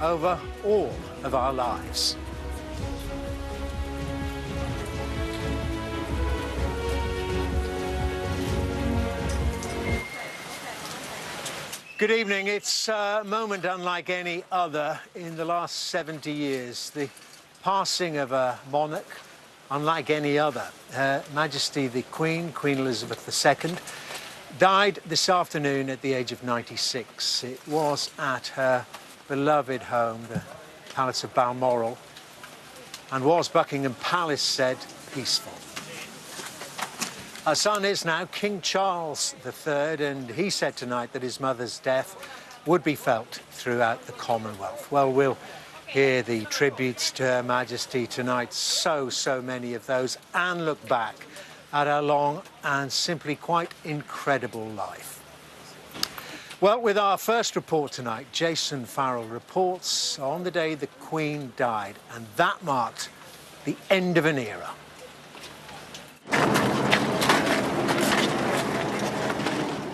over all of our lives. Good evening. It's a moment unlike any other in the last 70 years. The passing of a monarch unlike any other. Her Majesty the Queen, Queen Elizabeth II, died this afternoon at the age of 96. It was at her beloved home, the Palace of Balmoral, and was, Buckingham Palace said, peaceful. Her son is now King Charles III, and he said tonight that his mother's death would be felt throughout the Commonwealth. Well, we'll hear the tributes to Her Majesty tonight, so many of those, and look back at her long and simply quite incredible life. Well, with our first report tonight, Jason Farrell reports on the day the Queen died, and that marked the end of an era.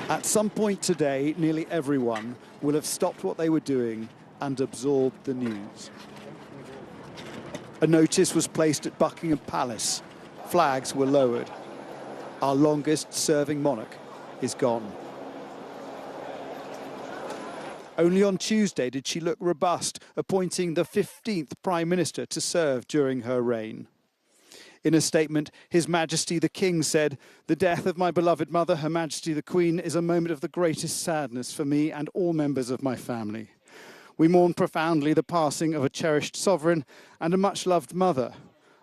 At some point today, nearly everyone will have stopped what they were doing and absorbed the news. A notice was placed at Buckingham Palace. Flags were lowered. Our longest-serving monarch is gone. Only on Tuesday did she look robust, appointing the 15th Prime Minister to serve during her reign. In a statement, His Majesty the King said, "The death of my beloved mother, Her Majesty the Queen, is a moment of the greatest sadness for me and all members of my family. We mourn profoundly the passing of a cherished sovereign and a much-loved mother.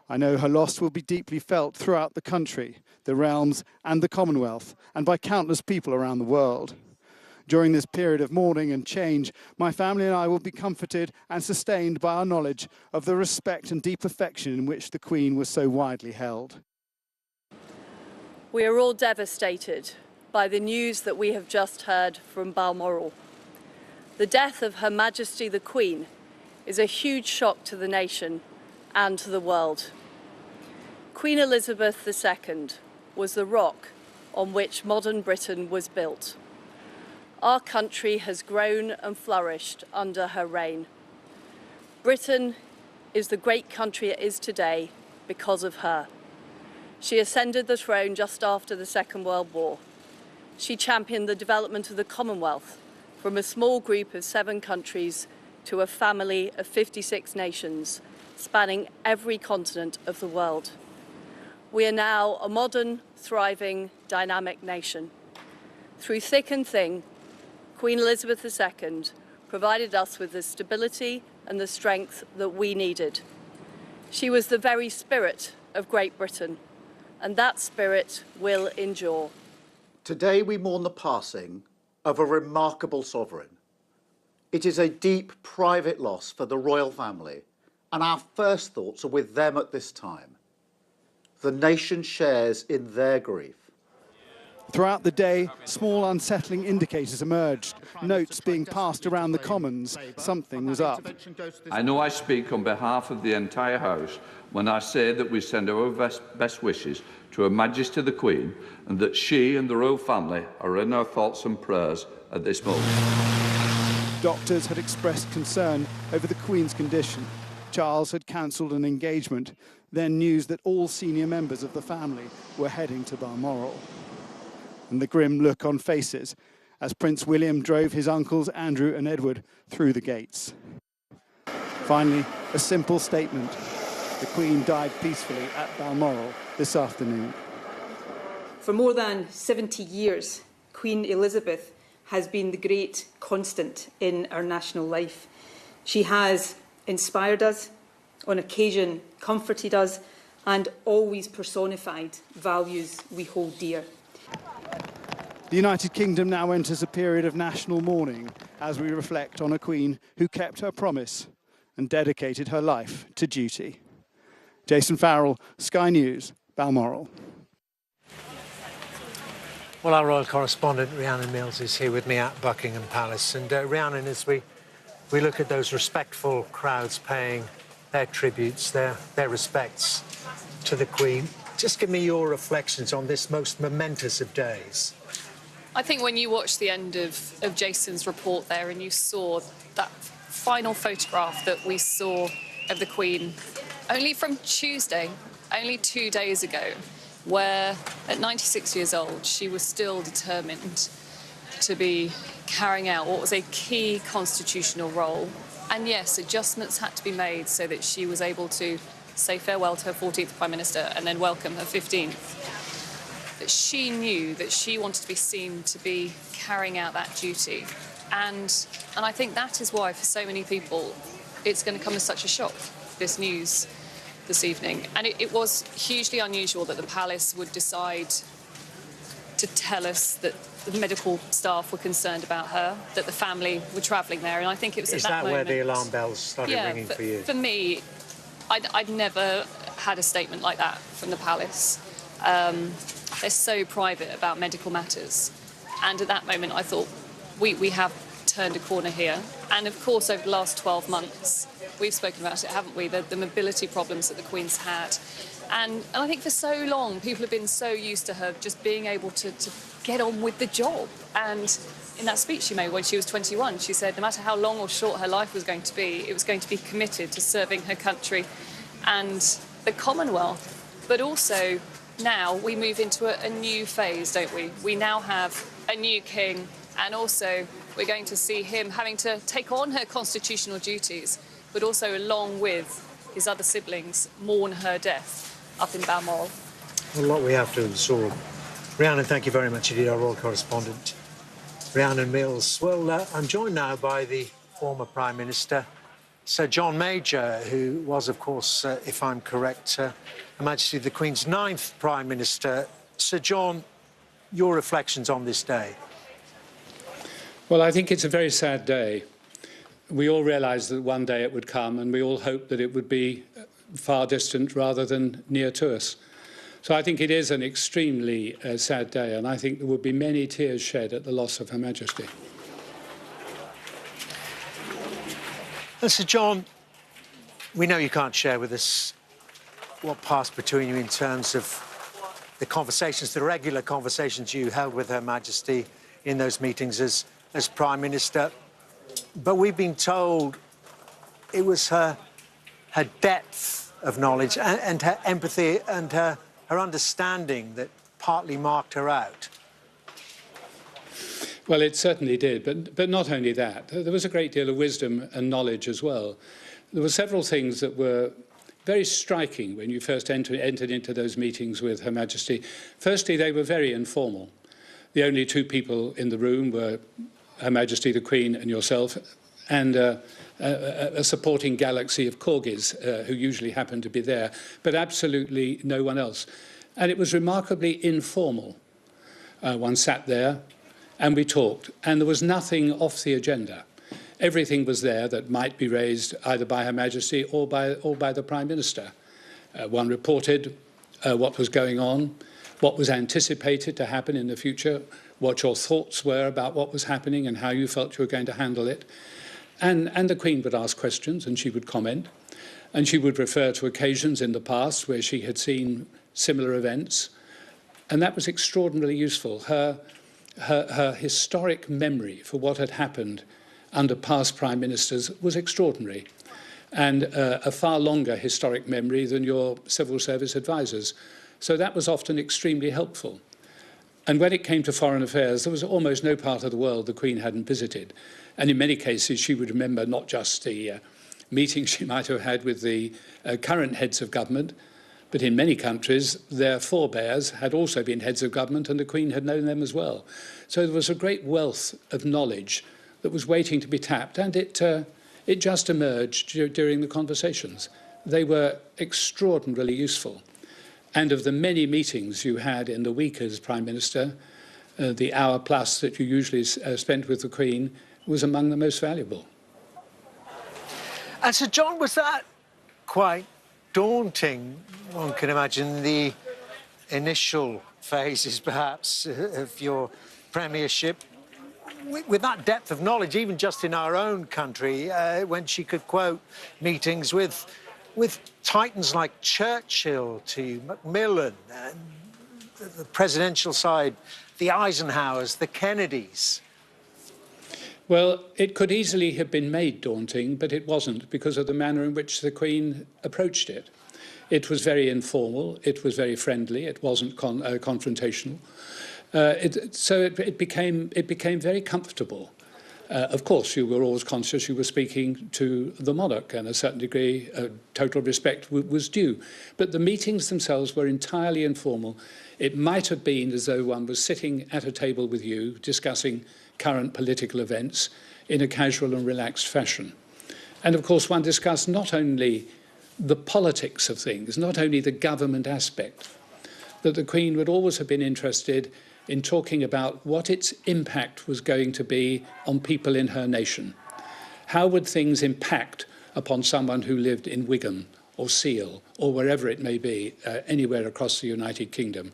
I know her loss will be deeply felt throughout the country, the realms and the Commonwealth, and by countless people around the world. During this period of mourning and change, my family and I will be comforted and sustained by our knowledge of the respect and deep affection in which the Queen was so widely held." We are all devastated by the news that we have just heard from Balmoral. The death of Her Majesty the Queen is a huge shock to the nation and to the world. Queen Elizabeth II was the rock on which modern Britain was built. Our country has grown and flourished under her reign. Britain is the great country it is today because of her. She ascended the throne just after the Second World War. She championed the development of the Commonwealth from a small group of 7 countries to a family of 56 nations, spanning every continent of the world. We are now a modern, thriving, dynamic nation. Through thick and thin, Queen Elizabeth II provided us with the stability and the strength that we needed. She was the very spirit of Great Britain, and that spirit will endure. Today we mourn the passing of a remarkable sovereign. It is a deep private loss for the royal family, and our first thoughts are with them at this time. The nation shares in their grief. Throughout the day, small unsettling indicators emerged, notes being passed around the Commons. Something was up. I know I speak on behalf of the entire House when I say that we send our best wishes to Her Majesty the Queen and that she and the royal family are in our thoughts and prayers at this moment. Doctors had expressed concern over the Queen's condition. Charles had cancelled an engagement, then news that all senior members of the family were heading to Balmoral. and the grim look on faces as Prince William drove his uncles Andrew and Edward through the gates. Finally, a simple statement. The Queen died peacefully at Balmoral this afternoon. For more than 70 years, Queen Elizabeth has been the great constant in our national life. She has inspired us, on occasion comforted us, and always personified values we hold dear. The United Kingdom now enters a period of national mourning as we reflect on a Queen who kept her promise and dedicated her life to duty. Jason Farrell, Sky News, Balmoral. Well, our royal correspondent Rhiannon Mills is here with me at Buckingham Palace. And Rhiannon, as we look at those respectful crowds paying their tributes, their respects to the Queen, just give me your reflections on this most momentous of days. I think when you watched the end of Jason's report there and you saw that final photograph that we saw of the Queen only from Tuesday, only 2 days ago, where at 96 years old she was still determined to be carrying out what was a key constitutional role. And yes, adjustments had to be made so that she was able to say farewell to her 14th Prime Minister and then welcome her 15th. But she knew that she wanted to be seen to be carrying out that duty. And I think that is why, for so many people, it's going to come as such a shock, this news this evening. And it was hugely unusual that the palace would decide to tell us that the medical staff were concerned about her, that the family were travelling there. And I think it was at that moment... Is that where the alarm bells started ringing for you? For me, I'd never had a statement like that from the palace. They're so private about medical matters. And at that moment, I thought, we have turned a corner here. And of course, over the last 12 months, we've spoken about it, haven't we? The mobility problems that the Queen's had. And I think for so long, people have been so used to her just being able to get on with the job. And in that speech she made when she was 21, she said no matter how long or short her life was going to be, it was going to be committed to serving her country and the Commonwealth. But also, now we move into a new phase, don't we? We now have a new king, and also we're going to see him having to take on her constitutional duties, but also along with his other siblings mourn her death up in Balmoral. A lot we have to absorb. Rhiannon, thank you very much indeed, our royal correspondent, Rhiannon Mills. Well, I'm joined now by the former Prime Minister, Sir John Major, who was, of course, if I'm correct, Her Majesty the Queen's 9th Prime Minister. Sir John, your reflections on this day? Well, I think it's a very sad day. We all realised that one day it would come, and we all hoped that it would be far distant rather than near to us. So I think it is an extremely sad day, and I think there will be many tears shed at the loss of Her Majesty. And Sir John, we know you can't share with us what passed between you in terms of the conversations, the regular conversations you held with Her Majesty in those meetings as Prime Minister. But we've been told it was her depth of knowledge and her empathy and her understanding that partly marked her out. Well, it certainly did, but not only that. There was a great deal of wisdom and knowledge as well. There were several things that were very striking when you first entered into those meetings with Her Majesty. Firstly, they were very informal. The only two people in the room were Her Majesty the Queen and yourself, and a supporting galaxy of corgis who usually happen to be there, but absolutely no one else. And it was remarkably informal. One sat there and we talked, and there was nothing off the agenda. Everything was there that might be raised either by Her Majesty or by the Prime Minister. One reported what was going on, what was anticipated to happen in the future, what your thoughts were about what was happening and how you felt you were going to handle it. And the Queen would ask questions and she would comment. And she would refer to occasions in the past where she had seen similar events. And that was extraordinarily useful. Her historic memory for what had happened under past Prime Ministers was extraordinary. And a far longer historic memory than your civil service advisors. So that was often extremely helpful. And when it came to foreign affairs, there was almost no part of the world the Queen hadn't visited. And in many cases, she would remember not just the meetings she might have had with the current heads of government, but in many countries, their forebears had also been heads of government, and the Queen had known them as well. So there was a great wealth of knowledge that was waiting to be tapped, and it just emerged during the conversations. They were extraordinarily useful. And of the many meetings you had in the week as Prime Minister, the hour plus that you usually spent with the Queen was among the most valuable. And Sir John, was that quite daunting? One can imagine the initial phases, perhaps, of your premiership. With that depth of knowledge, even just in our own country, when she could quote meetings with titans like Churchill to Macmillan, and the presidential side, the Eisenhowers, the Kennedys. Well, it could easily have been made daunting, but it wasn't because of the manner in which the Queen approached it. It was very informal, it was very friendly, it wasn't confrontational. So it became very comfortable. Of course, you were always conscious you were speaking to the monarch, and a certain degree of total respect was due. But the meetings themselves were entirely informal. It might have been as though one was sitting at a table with you, discussing current political events in a casual and relaxed fashion. And of course, one discussed not only the politics of things, not only the government aspect, that the Queen would always have been interested in talking about what its impact was going to be on people in her nation. How would things impact upon someone who lived in Wigan or Seal or wherever it may be, anywhere across the United Kingdom?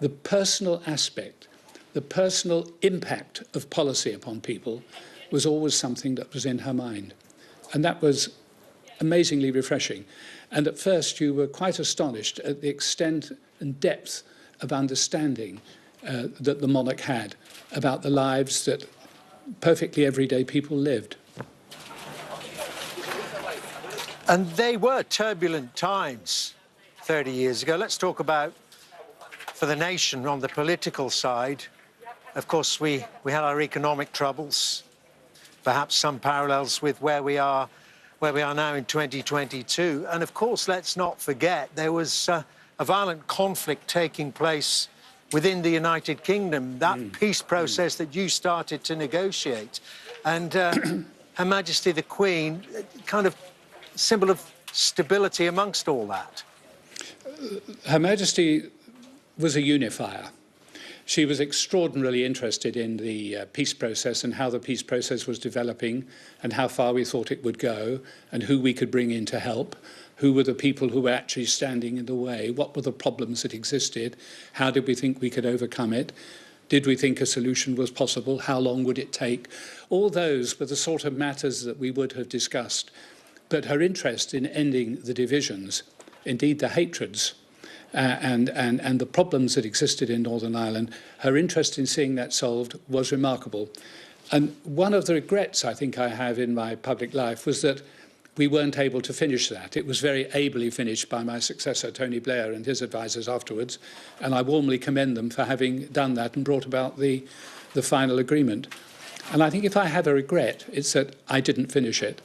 The personal aspect, the personal impact of policy upon people was always something that was in her mind. And that was amazingly refreshing. And at first you were quite astonished at the extent and depth of understanding that the monarch had about the lives that perfectly everyday people lived. And they were turbulent times 30 years ago. Let's talk about, for the nation, on the political side. Of course, we had our economic troubles, perhaps some parallels with where we are now in 2022. And of course, let's not forget, there was a violent conflict taking place within the United Kingdom, that peace process that you started to negotiate. And Her Majesty the Queen, kind of symbol of stability amongst all that. Her Majesty was a unifier. She was extraordinarily interested in the peace process and how the peace process was developing and how far we thought it would go and who we could bring in to help. Who were the people who were actually standing in the way? What were the problems that existed? How did we think we could overcome it? Did we think a solution was possible? How long would it take? All those were the sort of matters that we would have discussed. But her interest in ending the divisions, indeed the hatreds, and the problems that existed in Northern Ireland, her interest in seeing that solved was remarkable. And one of the regrets I think I have in my public life was that we weren't able to finish that. It was very ably finished by my successor, Tony Blair, and his advisors afterwards, and I warmly commend them for having done that and brought about the final agreement. And I think if I have a regret, it's that I didn't finish it.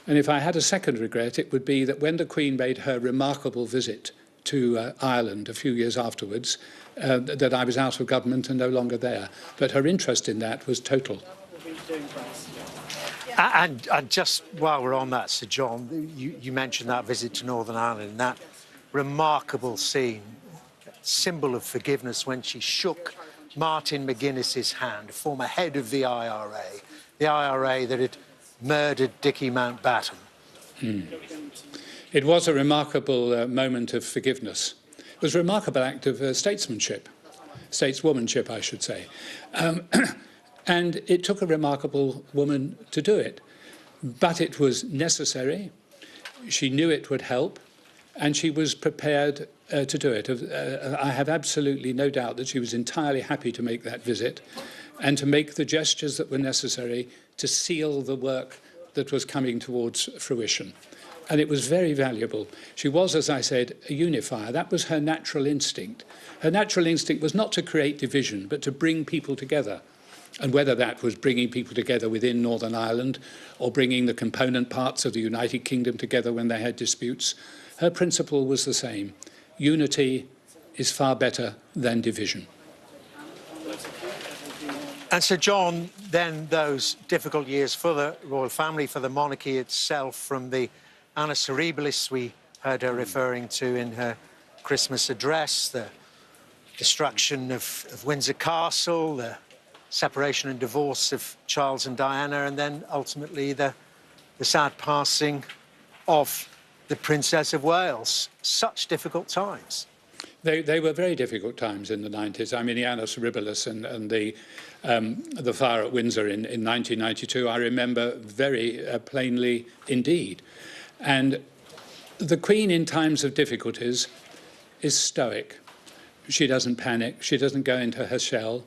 And if I had a second regret, it would be that when the Queen made her remarkable visit to Ireland a few years afterwards, that I was out of government and no longer there. But her interest in that was total. And just while we're on that, Sir John, you mentioned that visit to Northern Ireland, that remarkable scene, symbol of forgiveness when she shook Martin McGuinness's hand, former head of the IRA that had murdered Dickie Mountbatten. It was a remarkable moment of forgiveness. It was a remarkable act of stateswomanship, I should say. And it took a remarkable woman to do it. But it was necessary. She knew it would help, and she was prepared to do it. I have absolutely no doubt that she was entirely happy to make that visit and to make the gestures that were necessary to seal the work that was coming towards fruition. And it was very valuable. She was, as I said, a unifier. That was her natural instinct. Her natural instinct was not to create division, but to bring people together. And whether that was bringing people together within Northern Ireland or bringing the component parts of the United Kingdom together when they had disputes, her principle was the same. Unity is far better than division. And so, John, then those difficult years for the royal family, for the monarchy itself, from the annus horribilis we heard her referring to in her Christmas address, the destruction of Windsor Castle, the separation and divorce of Charles and Diana, and then ultimately the sad passing of the Princess of Wales. Such difficult times. They were very difficult times in the 90s. I mean, the annus horribilis and the fire at Windsor in 1992, I remember very plainly indeed. And the Queen in times of difficulties is stoic. She doesn't panic. She doesn't go into her shell.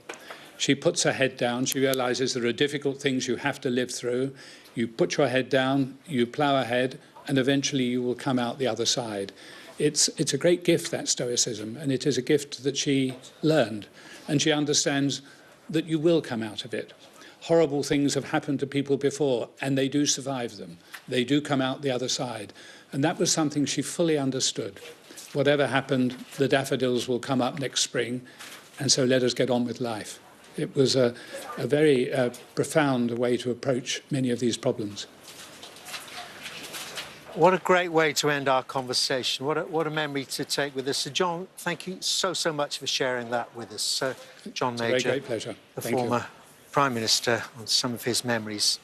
She puts her head down. She realises there are difficult things you have to live through. You put your head down, you plough ahead, and eventually you will come out the other side. It's a great gift, that stoicism, and it is a gift that she learned. And she understands that you will come out of it. Horrible things have happened to people before, and they do survive them. They do come out the other side. And that was something she fully understood. Whatever happened, the daffodils will come up next spring, and so let us get on with life. It was a very profound way to approach many of these problems. What a great way to end our conversation. What a memory to take with us. So, John, thank you so much for sharing that with us. John Major, it's a great pleasure. The former Prime Minister, on some of his memories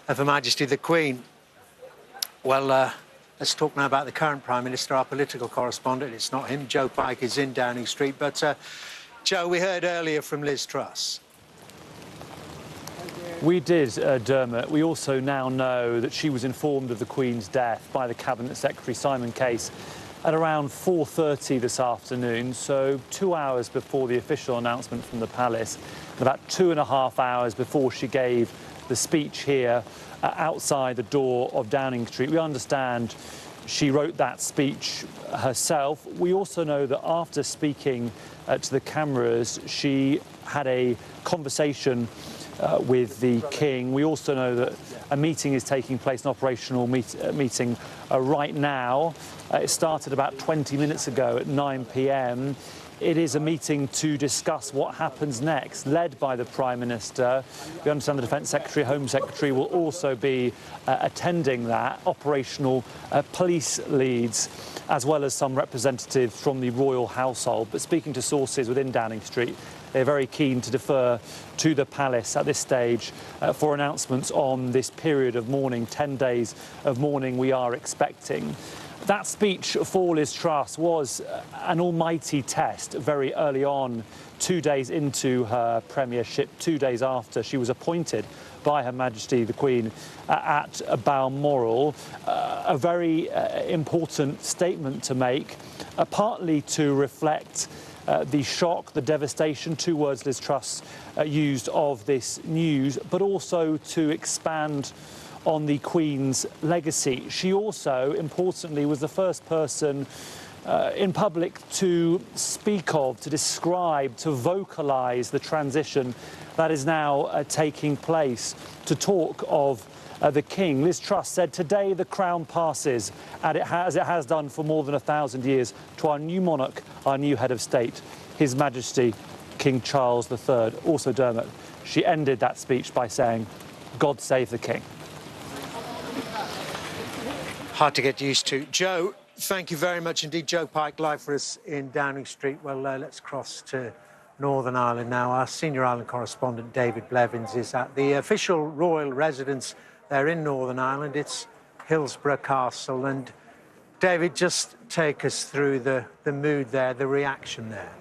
of Her Majesty the Queen. Well, let's talk now about the current Prime Minister, our political correspondent. It's not him. Joe Pike is in Downing Street. But, Joe, we heard earlier from Liz Truss. We did, Dermot. We also now know that she was informed of the Queen's death by the Cabinet Secretary, Simon Case, at around 4:30 this afternoon, so 2 hours before the official announcement from the palace, and about 2.5 hours before she gave the speech here outside the door of Downing Street. We understand she wrote that speech herself. We also know that after speaking to the cameras, she had a conversation with the King. We also know that a meeting is taking place, an operational meeting right now. It started about 20 minutes ago at 9 p.m. It is a meeting to discuss what happens next, led by the Prime Minister. We understand the Defence Secretary, Home Secretary will also be attending that, operational police leads, as well as some representatives from the royal household. But speaking to sources within Downing Street, they're very keen to defer to the palace at this stage for announcements on this period of mourning, 10 days of mourning we are expecting. That speech for Liz Truss was an almighty test very early on, 2 days into her premiership, 2 days after she was appointed by Her Majesty the Queen at Balmoral. A very important statement to make, partly to reflect the shock, the devastation, 2 words Liz Truss used of this news, but also to expand on the Queen's legacy. She also, importantly, was the first person in public to speak of, to describe, to vocalise the transition that is now taking place, to talk of the King. Liz Truss said, "Today the crown passes, as it has done for more than 1,000 years, to our new monarch, our new head of state, His Majesty King Charles III." Also, Dermot, she ended that speech by saying, "God save the King." Hard to get used to. Joe, thank you very much indeed. Joe Pike, live for us in Downing Street. Well, let's cross to Northern Ireland now. Our senior Ireland correspondent, David Blevins, is at the official royal residence there in Northern Ireland. It's Hillsborough Castle. And David, just take us through the mood there, the reaction there.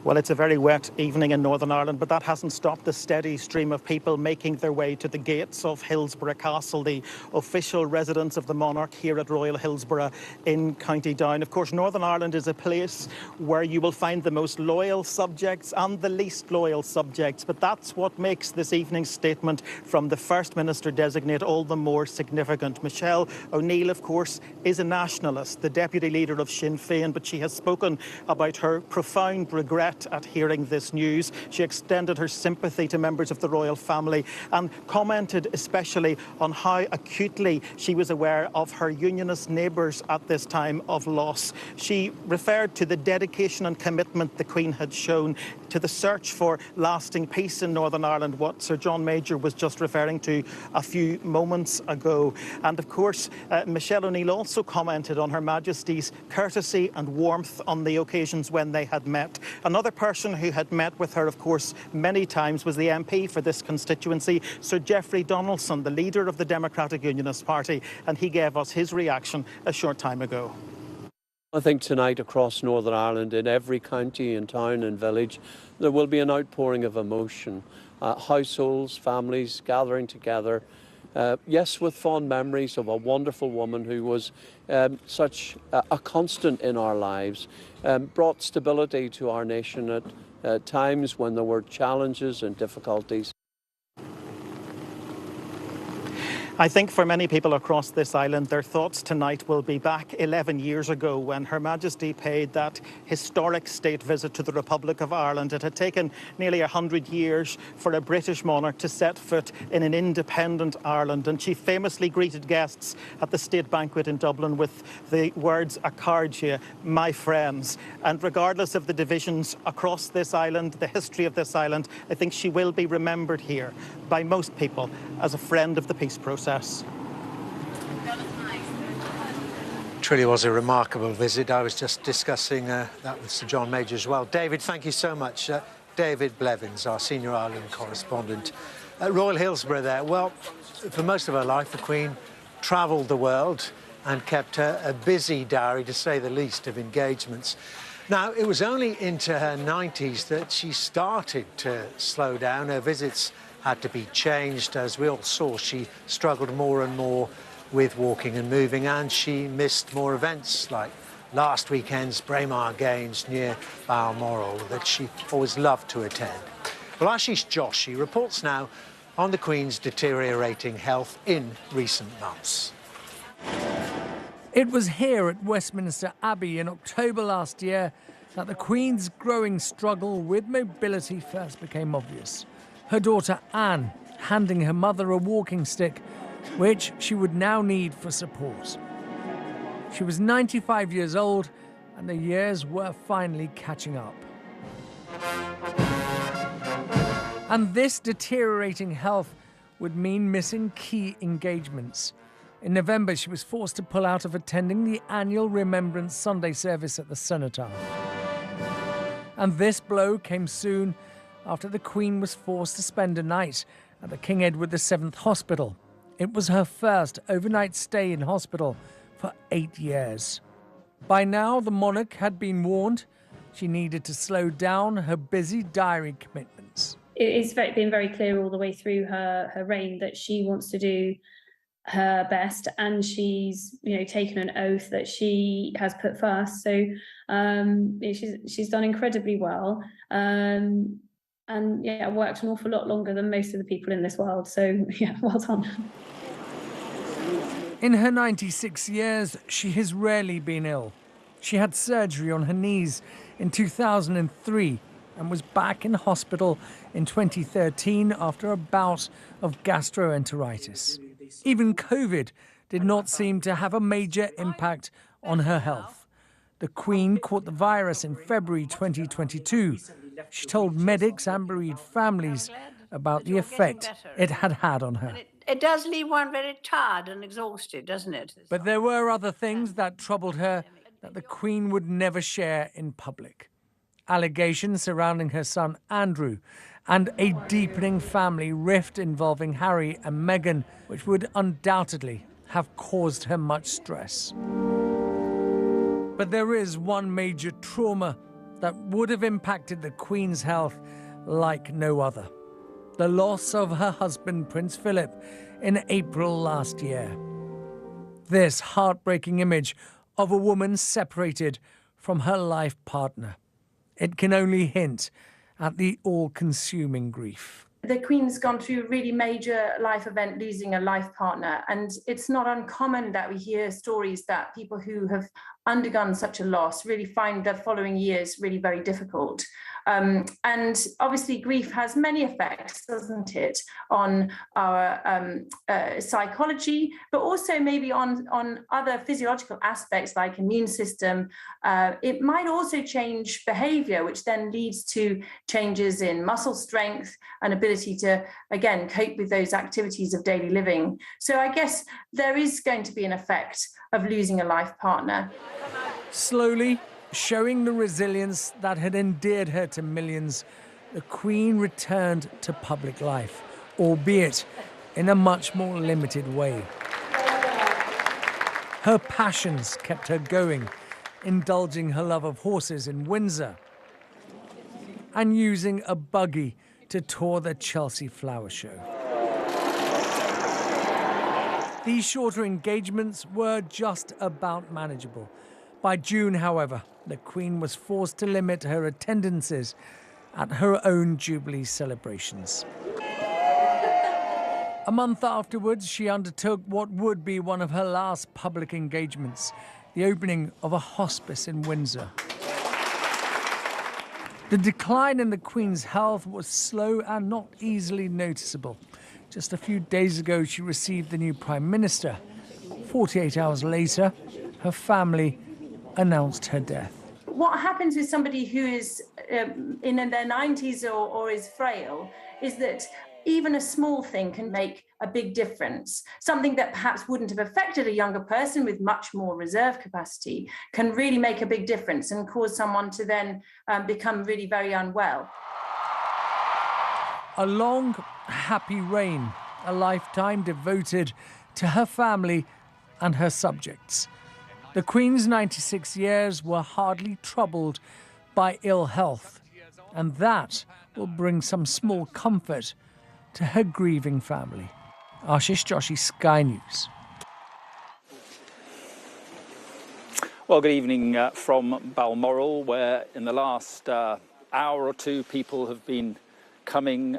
Well, it's a very wet evening in Northern Ireland, but that hasn't stopped the steady stream of people making their way to the gates of Hillsborough Castle, the official residence of the monarch here at Royal Hillsborough in County Down. Of course, Northern Ireland is a place where you will find the most loyal subjects and the least loyal subjects, but that's what makes this evening's statement from the First Minister-designate all the more significant. Michelle O'Neill, of course, is a nationalist, the deputy leader of Sinn Féin, but she has spoken about her profound regret at hearing this news. She extended her sympathy to members of the royal family and commented especially on how acutely she was aware of her unionist neighbours at this time of loss. She referred to the dedication and commitment the Queen had shown to the search for lasting peace in Northern Ireland, what Sir John Major was just referring to a few moments ago. And of course, Michelle O'Neill also commented on Her Majesty's courtesy and warmth on the occasions when they had met. Another person who had met with her, of course, many times was the MP for this constituency, Sir Geoffrey Donaldson, the leader of the Democratic Unionist Party, and he gave us his reaction a short time ago. I think tonight across Northern Ireland, in every county and town and village, there will be an outpouring of emotion. Households, families gathering together, yes, with fond memories of a wonderful woman who was such a constant in our lives, brought stability to our nation at times when there were challenges and difficulties. I think for many people across this island, their thoughts tonight will be back 11 years ago when Her Majesty paid that historic state visit to the Republic of Ireland. It had taken nearly 100 years for a British monarch to set foot in an independent Ireland, and she famously greeted guests at the state banquet in Dublin with the words "A Cardia, my friends." And regardless of the divisions across this island, the history of this island, I think she will be remembered here by most people as a friend of the peace process. Truly was a remarkable visit. I was just discussing that with Sir John Major as well. David, thank you so much. David Blevins, our senior Ireland correspondent at Royal Hillsborough there. Well, for most of her life, the Queen travelled the world and kept a busy diary, to say the least, of engagements. Now, it was only into her 90s that she started to slow down. Her visits had to be changed. As we all saw, she struggled more and more with walking and moving, and she missed more events like last weekend's Braemar Games near Balmoral that she always loved to attend. Well, Ashish Joshi reports now on the Queen's deteriorating health in recent months. It was here at Westminster Abbey in October last year that the Queen's growing struggle with mobility first became obvious. Her daughter Anne handing her mother a walking stick, which she would now need for support. She was 95 years old, and the years were finally catching up. And this deteriorating health would mean missing key engagements. In November, she was forced to pull out of attending the annual Remembrance Sunday service at the Cenotaph. And this blow came soon after the Queen was forced to spend a night at the King Edward VII Hospital. It was her first overnight stay in hospital for 8 years. By now, the monarch had been warned she needed to slow down her busy diary commitments. It's been very clear all the way through her reign that she wants to do her best, and she's taken an oath that she has put first. So she's done incredibly well. And yeah, worked an awful lot longer than most of the people in this world. So yeah, well done. In her 96 years, she has rarely been ill. She had surgery on her knees in 2003 and was back in hospital in 2013 after a bout of gastroenteritis. Even COVID did not seem to have a major impact on her health. The Queen caught the virus in February 2022. She told medics and bereaved families about the effect it had had on her. It does leave one very tired and exhausted, doesn't it? But there were other things that troubled her that the Queen would never share in public. Allegations surrounding her son Andrew and a deepening family rift involving Harry and Meghan, which would undoubtedly have caused her much stress. But there is one major trauma that would have impacted the Queen's health like no other. The loss of her husband, Prince Philip, in April last year. This heartbreaking image of a woman separated from her life partner. It can only hint at the all-consuming grief. The Queen's gone through a really major life event, losing a life partner, and it's not uncommon that we hear stories that people who have undergone such a loss really find the following years really very difficult. And obviously grief has many effects, doesn't it, on our psychology, but also maybe on other physiological aspects like immune system. It might also change behavior, which then leads to changes in muscle strength and ability to, again, cope with those activities of daily living. So I guess there is going to be an effect of losing a life partner. Slowly, showing the resilience that had endeared her to millions, the Queen returned to public life, albeit in a much more limited way. Her passions kept her going, indulging her love of horses in Windsor and using a buggy to tour the Chelsea Flower Show. These shorter engagements were just about manageable. By June, however, the Queen was forced to limit her attendances at her own Jubilee celebrations. A month afterwards, she undertook what would be one of her last public engagements, the opening of a hospice in Windsor. The decline in the Queen's health was slow and not easily noticeable. Just a few days ago, she received the new Prime Minister. 48 hours later, her family announced her death. What happens with somebody who is in their 90s or is frail is that even a small thing can make a big difference. Something that perhaps wouldn't have affected a younger person with much more reserve capacity can really make a big difference and cause someone to then become really very unwell. A long, happy reign, a lifetime devoted to her family and her subjects. The Queen's 96 years were hardly troubled by ill health, and that will bring some small comfort to her grieving family. Ashish Joshi, Sky News. Well, good evening from Balmoral, where in the last hour or two people have been coming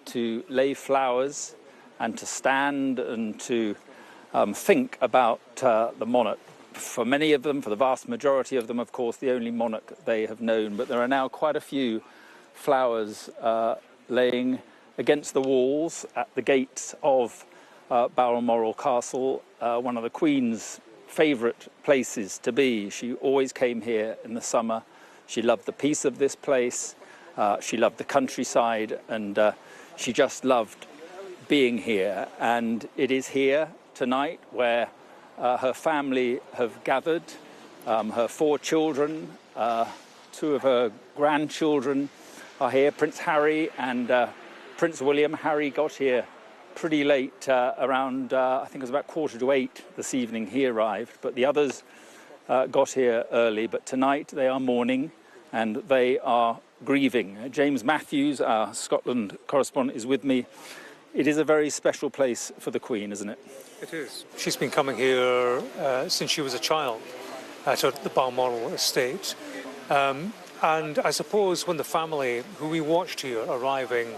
to lay flowers and to stand and to think about the monarch. For many of them, for the vast majority of them, of course, the only monarch they have known. But there are now quite a few flowers laying against the walls at the gates of Balmoral Castle, one of the Queen's favourite places to be. She always came here in the summer. She loved the peace of this place. She loved the countryside, and she just loved being here. And it is here tonight where her family have gathered. Her 4 children, 2 of her grandchildren are here, Prince Harry and Prince William. Harry got here pretty late, around, I think it was about 7:45 this evening he arrived, but the others got here early. But tonight they are mourning and they are grieving. James Matthews, our Scotland correspondent, is with me. It is a very special place for the Queen, isn't it? It is. She's been coming here since she was a child at the Balmoral estate. And I suppose when the family, who we watched here arriving,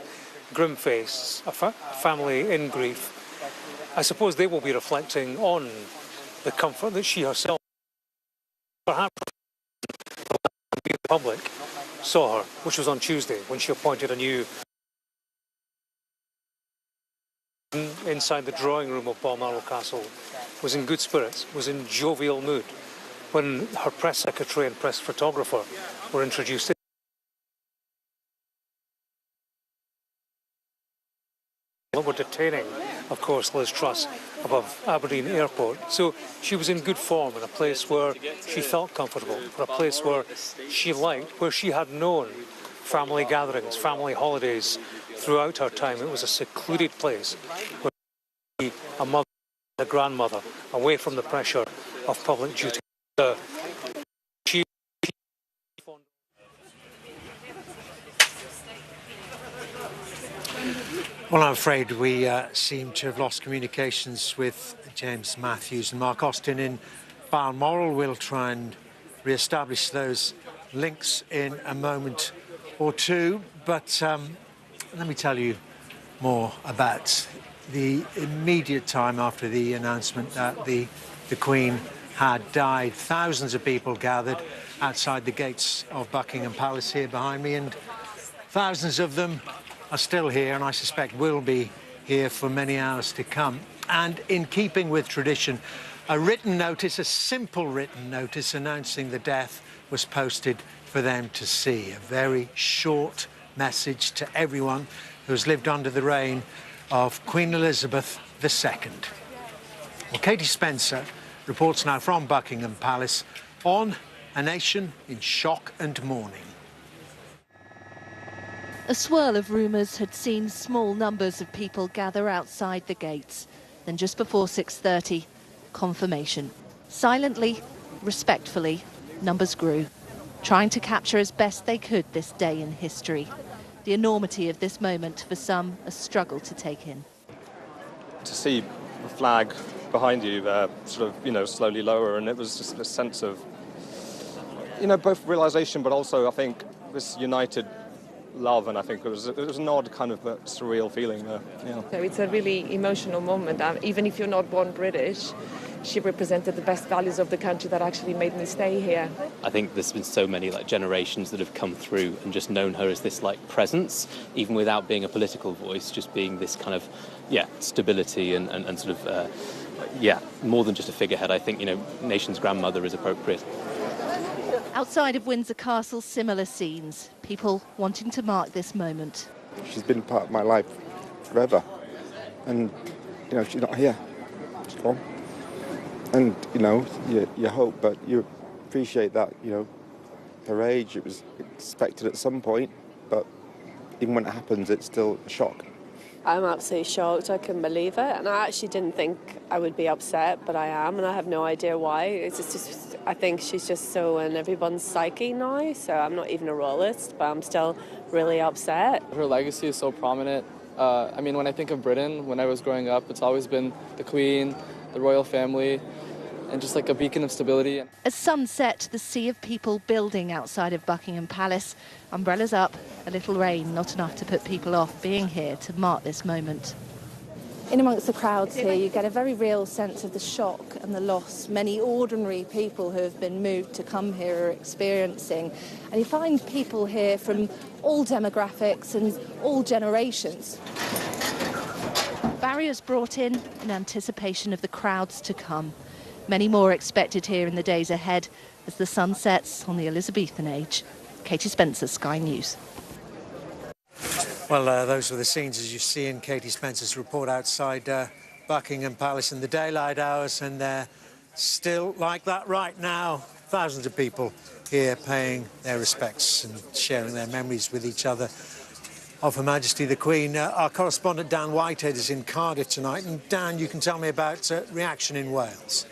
grim-faced, a family in grief, I suppose they will be reflecting on the comfort that she herself, perhaps the public, saw her, which was on Tuesday, when she appointed a new inside the drawing room of Balmoral Castle, was in good spirits, was in jovial mood when her press secretary and press photographer were introduced. Were detaining, of course, Liz Truss above Aberdeen Airport. So she was in good form in a place where she felt comfortable, a place where she liked, where she had known family gatherings, family holidays throughout her time. It was a secluded place where she, a mother, a grandmother, away from the pressure of public duty. Well, I'm afraid we seem to have lost communications with James Matthews and Mark Austin in Balmoral. We'll try and re-establish those links in a moment or two. But let me tell you more about the immediate time after the announcement that the Queen had died. Thousands of people gathered outside the gates of Buckingham Palace here behind me, and thousands of them are still here, and I suspect will be here for many hours to come. And in keeping with tradition, a written notice, a simple written notice announcing the death was posted for them to see. A very short message to everyone who has lived under the reign of Queen Elizabeth II. Well, Katie Spencer reports now from Buckingham Palace on a nation in shock and mourning. A swirl of rumours had seen small numbers of people gather outside the gates. Then just before 6:30, confirmation. Silently, respectfully, numbers grew, trying to capture as best they could this day in history. The enormity of this moment, for some, a struggle to take in. To see the flag behind you sort of, slowly lower, and it was just a sense of, both realisation, but also, I think, this united love, and I think it was an odd kind of surreal feeling there. Yeah. So it's a really emotional moment. Even if you're not born British, she represented the best values of the country that actually made me stay here. I think there's been so many generations that have come through and just known her as this presence, even without being a political voice, just being this kind of stability and sort of more than just a figurehead. I think nation's grandmother is appropriate. Outside of Windsor Castle, similar scenes. People wanting to mark this moment. She's been part of my life forever. And, she's not here. She's gone. And, you hope, but you appreciate that, her age, it was expected at some point, but even when it happens, it's still a shock. I'm absolutely shocked. I couldn't believe it. And I actually didn't think I would be upset, but I am, and I have no idea why. It's just I think she's just so in everyone's psyche now, so I'm not even a royalist, but I'm still really upset. Her legacy is so prominent. When I think of Britain, when I was growing up, it's always been the Queen, the royal family, and just a beacon of stability. As sunset, the sea of people building outside of Buckingham Palace. Umbrellas up, a little rain, not enough to put people off being here to mark this moment. In amongst the crowds here, you get a very real sense of the shock and the loss many ordinary people who have been moved to come here are experiencing. And you find people here from all demographics and all generations. Barriers brought in anticipation of the crowds to come. Many more expected here in the days ahead as the sun sets on the Elizabethan age. Katie Spencer, Sky News. Well, those were the scenes as you see in Katie Spencer's report outside Buckingham Palace in the daylight hours, and they're still like that right now. Thousands of people here paying their respects and sharing their memories with each other of Her Majesty the Queen. Our correspondent Dan Whitehead is in Cardiff tonight, and Dan, you can tell me about reaction in Wales.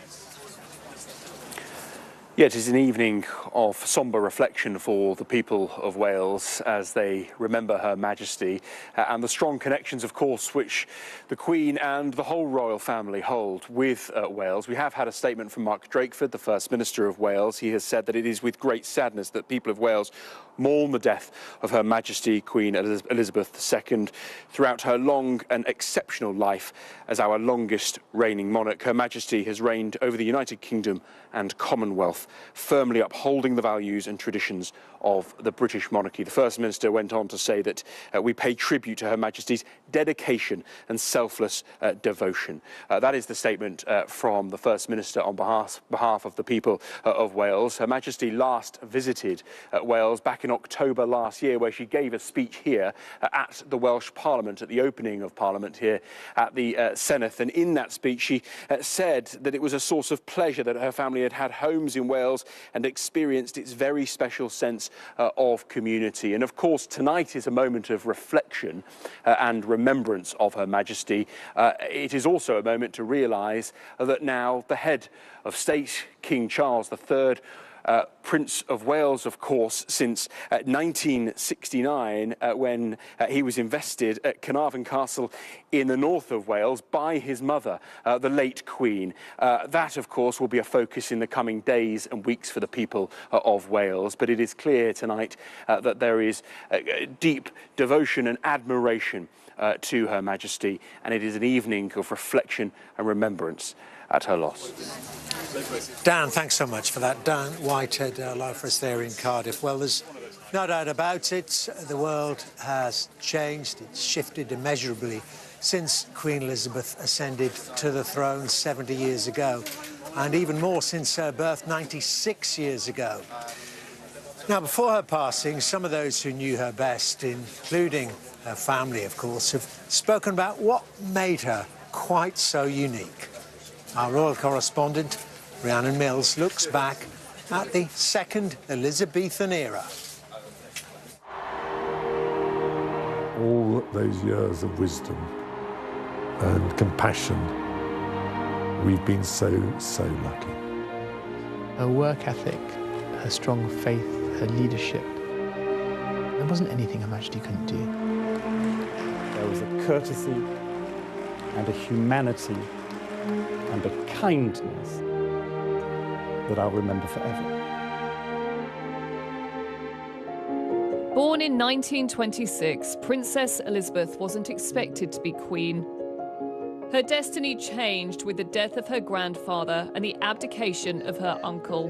Yeah, it is an evening of sombre reflection for the people of Wales as they remember Her Majesty and the strong connections, of course, which the Queen and the whole royal family hold with Wales. We have had a statement from Mark Drakeford, the First Minister of Wales. He has said that it is with great sadness that people of Wales mourn the death of Her Majesty Queen Elizabeth II throughout her long and exceptional life as our longest reigning monarch. Her Majesty has reigned over the United Kingdom and Commonwealth, firmly upholding the values and traditions of the British monarchy. The First Minister went on to say that we pay tribute to Her Majesty's dedication and selfless devotion. That is the statement from the First Minister on behalf of the people of Wales. Her Majesty last visited Wales back in October last year, where she gave a speech here at the Welsh Parliament, at the opening of Parliament here at the Senedd. And in that speech, she said that it was a source of pleasure that her family had had homes in Wales and experienced its very special sense of community. And of course, tonight is a moment of reflection and remembrance of Her Majesty. It is also a moment to realise that now the head of state, King Charles III, Prince of Wales, of course, since 1969, when he was invested at Carnarvon Castle in the north of Wales by his mother, the late Queen. That, of course, will be a focus in the coming days and weeks for the people of Wales. But it is clear tonight that there is deep devotion and admiration to Her Majesty, and it is an evening of reflection and remembrance at her loss. Dan, thanks so much for that. Dan Whitehead live for us there in Cardiff. Well, there's no doubt about it. The world has changed. It's shifted immeasurably since Queen Elizabeth ascended to the throne 70 years ago, and even more since her birth 96 years ago. Now, before her passing, some of those who knew her best, including her family, of course, have spoken about what made her quite so unique. Our royal correspondent, Rhiannon Mills, looks back at the second Elizabethan era. All those years of wisdom and compassion, we've been so lucky. Her work ethic, her strong faith, her leadership, there wasn't anything Her Majesty couldn't do. There was a courtesy and a humanity and a kindness that I'll remember forever. Born in 1926, Princess Elizabeth wasn't expected to be Queen. Her destiny changed with the death of her grandfather and the abdication of her uncle.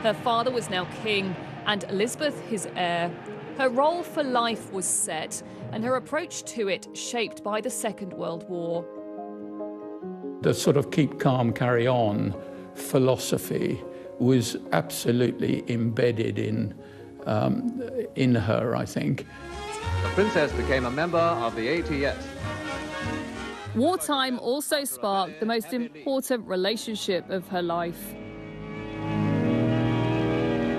Her father was now king, and Elizabeth his heir. Her role for life was set, and her approach to it shaped by the Second World War. The sort of keep calm, carry on philosophy was absolutely embedded in her, I think. The princess became a member of the ATS. Wartime also sparked the most important relationship of her life.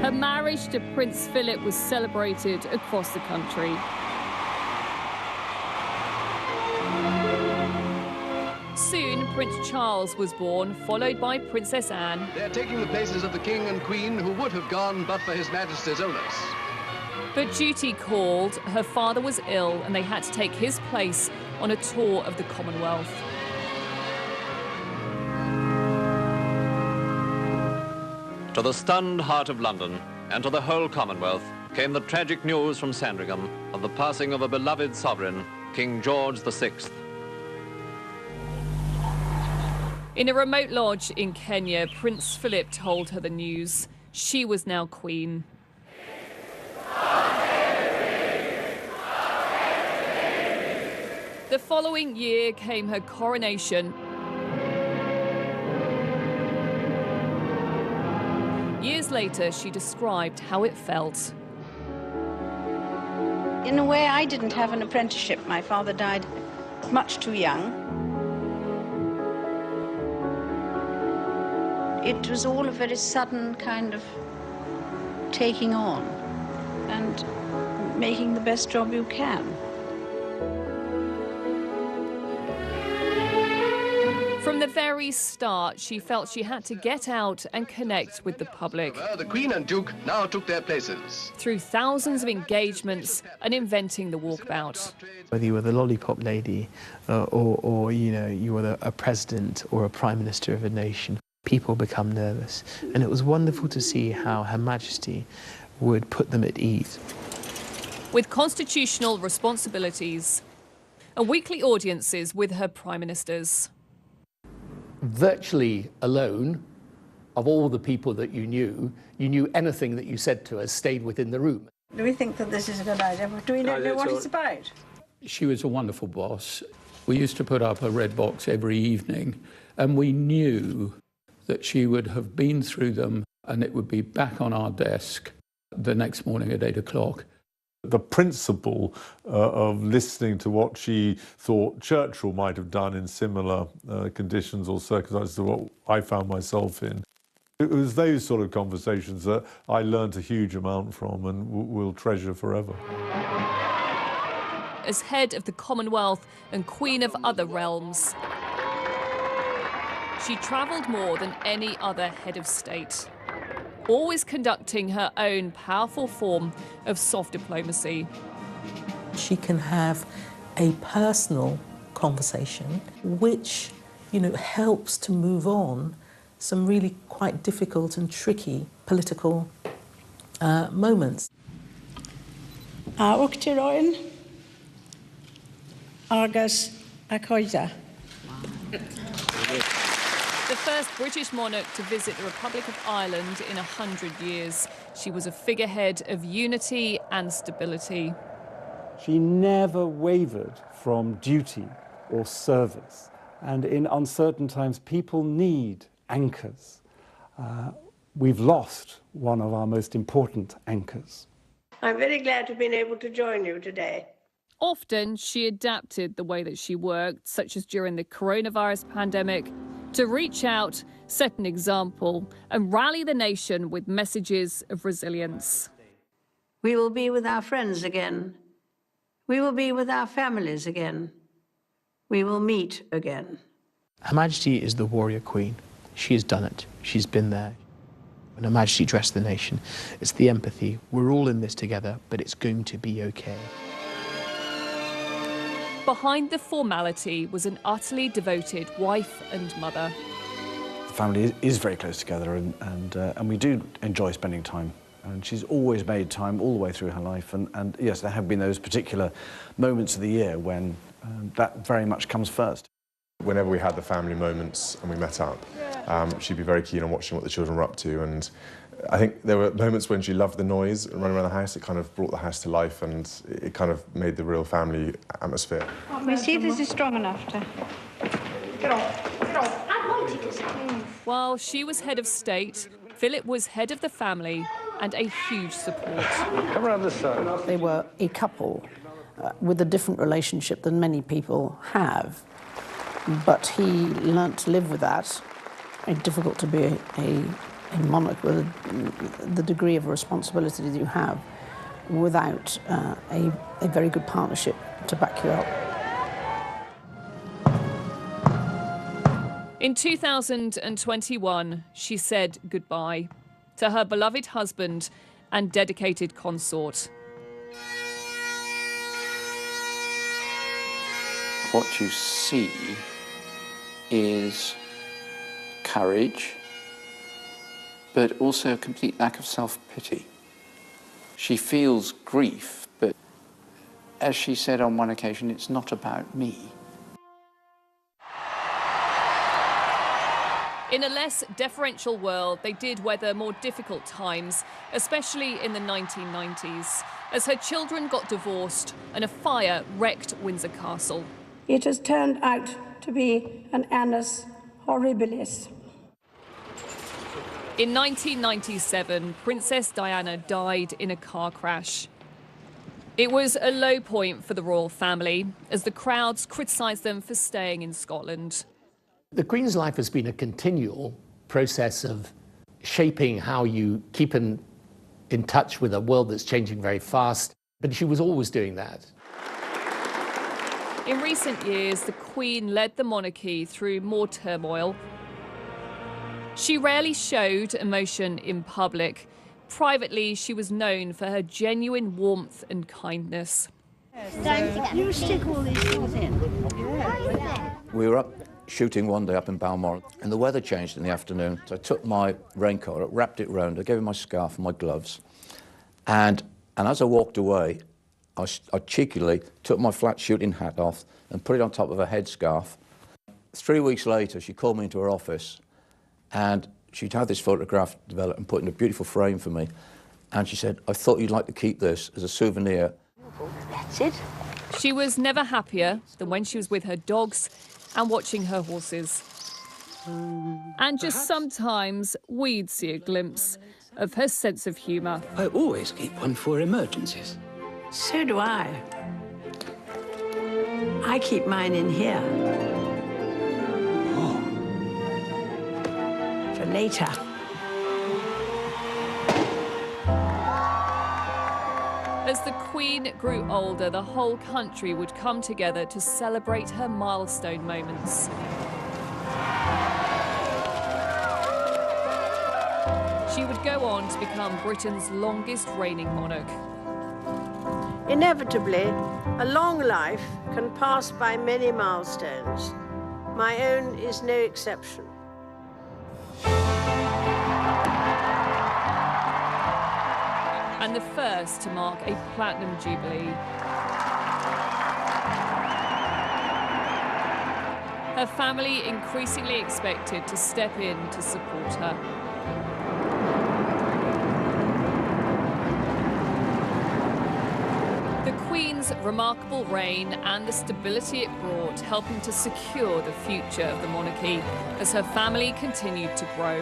Her marriage to Prince Philip was celebrated across the country. Soon, Prince Charles was born, followed by Princess Anne. They're taking the places of the king and queen who would have gone but for His Majesty's illness. But duty called. Her father was ill, and they had to take his place on a tour of the Commonwealth. To the stunned heart of London and to the whole Commonwealth came the tragic news from Sandringham of the passing of a beloved sovereign, King George VI. In a remote lodge in Kenya, Prince Philip told her the news. She was now Queen. The following year came her coronation. Years later, she described how it felt. In a way, I didn't have an apprenticeship. My father died much too young. It was all a very sudden kind of taking on and making the best job you can. From the very start, she felt she had to get out and connect with the public. The Queen and Duke now took their places. Through thousands of engagements and inventing the walkabout. Whether you were the lollipop lady or you know, you were a president or a prime minister of a nation, people become nervous. And it was wonderful to see how Her Majesty would put them at ease. With constitutional responsibilities and weekly audiences with her prime ministers. Virtually alone, of all the people that you knew anything that you said to us stayed within the room. Do we think that this is a good idea? Do we know what it's about? She was a wonderful boss. We used to put up a red box every evening, and we knew that she would have been through them and it would be back on our desk the next morning at 8 o'clock. The principle of listening to what she thought Churchill might have done in similar conditions or circumstances to what I found myself in. It was those sort of conversations that I learned a huge amount from and will treasure forever. As head of the Commonwealth and Queen of other realms, she travelled more than any other head of state, always conducting her own powerful form of soft diplomacy. She can have a personal conversation which, helps to move on some really quite difficult and tricky political moments. Agus Acoida. The first British monarch to visit the Republic of Ireland in 100 years. She was a figurehead of unity and stability. She never wavered from duty or service. And in uncertain times, people need anchors. We've lost one of our most important anchors. I'm very glad to have been able to join you today. Often, she adapted the way that she worked, such as during the coronavirus pandemic, to reach out, set an example, and rally the nation with messages of resilience. We will be with our friends again. We will be with our families again. We will meet again. Her Majesty is the warrior queen. She has done it. She's been there. When Her Majesty addressed the nation, it's the empathy. We're all in this together, but it's going to be okay. Behind the formality was an utterly devoted wife and mother. The family is very close together, and we do enjoy spending time. And she's always made time all the way through her life. And yes, there have been those particular moments of the year when that very much comes first. Whenever we had the family moments and we met up, she'd be very keen on watching what the children were up to. And I think there were moments when she loved the noise and running around the house. It kind of brought the house to life, and it kind of made the real family atmosphere. We see this is strong enough to... Get off, get off. I wanted to say. While she was head of state, Philip was head of the family and a huge support. Come around this side. They were a couple with a different relationship than many people have. But he learnt to live with that. It's difficult to be a monarch with the degree of responsibility that you have without a very good partnership to back you up. In 2021, she said goodbye to her beloved husband and dedicated consort. What you see is courage, but also a complete lack of self-pity. She feels grief, but as she said on one occasion, it's not about me. In a less deferential world, they did weather more difficult times, especially in the 1990s, as her children got divorced and a fire wrecked Windsor Castle. It has turned out to be an annus horribilis. In 1997, Princess Diana died in a car crash. It was a low point for the royal family, as the crowds criticised them for staying in Scotland. The Queen's life has been a continual process of shaping how you keep in touch with a world that's changing very fast, but she was always doing that. In recent years, the Queen led the monarchy through more turmoil. She rarely showed emotion in public. Privately, she was known for her genuine warmth and kindness. You stick all these things in. We were up shooting one day up in Balmoral, and the weather changed in the afternoon, so I took my raincoat, wrapped it round, I gave her my scarf and my gloves, and as I walked away, I cheekily took my flat shooting hat off and put it on top of her headscarf. 3 weeks later, she called me into her office, and she'd had this photograph developed and put in a beautiful frame for me, and she said, "I thought you'd like to keep this as a souvenir." That's it. She was never happier than when she was with her dogs and watching her horses. And just sometimes we'd see a glimpse of her sense of humour. I always keep one for emergencies. So do I. I keep mine in here. Oh. For later. As the Queen grew older, the whole country would come together to celebrate her milestone moments. she would go on to become Britain's longest reigning monarch. Inevitably, a long life can pass by many milestones. My own is no exception. And the first to mark a platinum jubilee. Her family increasingly expected to step in to support her. The Queen's remarkable reign and the stability it brought helping to secure the future of the monarchy as her family continued to grow.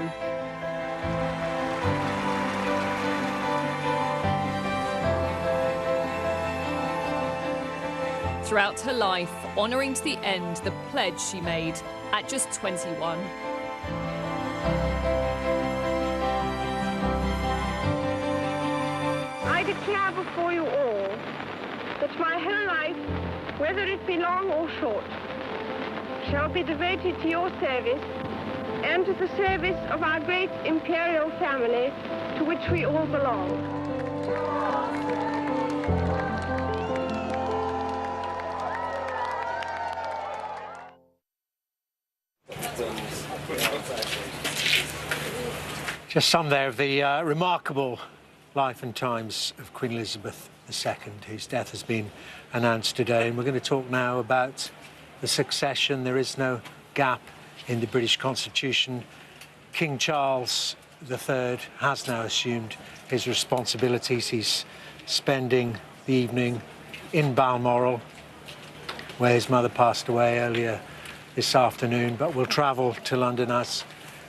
Throughout her life, honouring to the end the pledge she made at just 21. I declare before you all that my whole life, whether it be long or short, shall be devoted to your service and to the service of our great imperial family to which we all belong. Just some there of the remarkable life and times of Queen Elizabeth II, whose death has been announced today. And we're going to talk now about the succession. There is no gap in the British Constitution. King Charles III has now assumed his responsibilities. He's spending the evening in Balmoral, where his mother passed away earlier this afternoon, but will travel to London as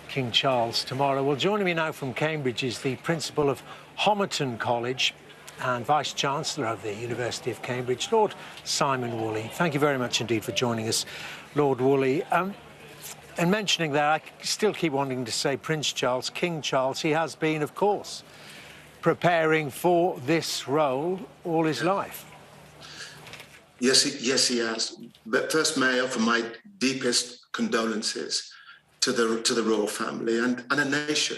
King Charles tomorrow. Well, joining me now from Cambridge is the principal of Homerton College and Vice-Chancellor of the University of Cambridge, Lord Simon Woolley. Thank you very much indeed for joining us, Lord Woolley. And mentioning that, I still keep wanting to say Prince Charles, King Charles. He has been, of course, preparing for this role all his life. Yes, he has. But first, may I offer my deepest condolences to the royal family and a nation.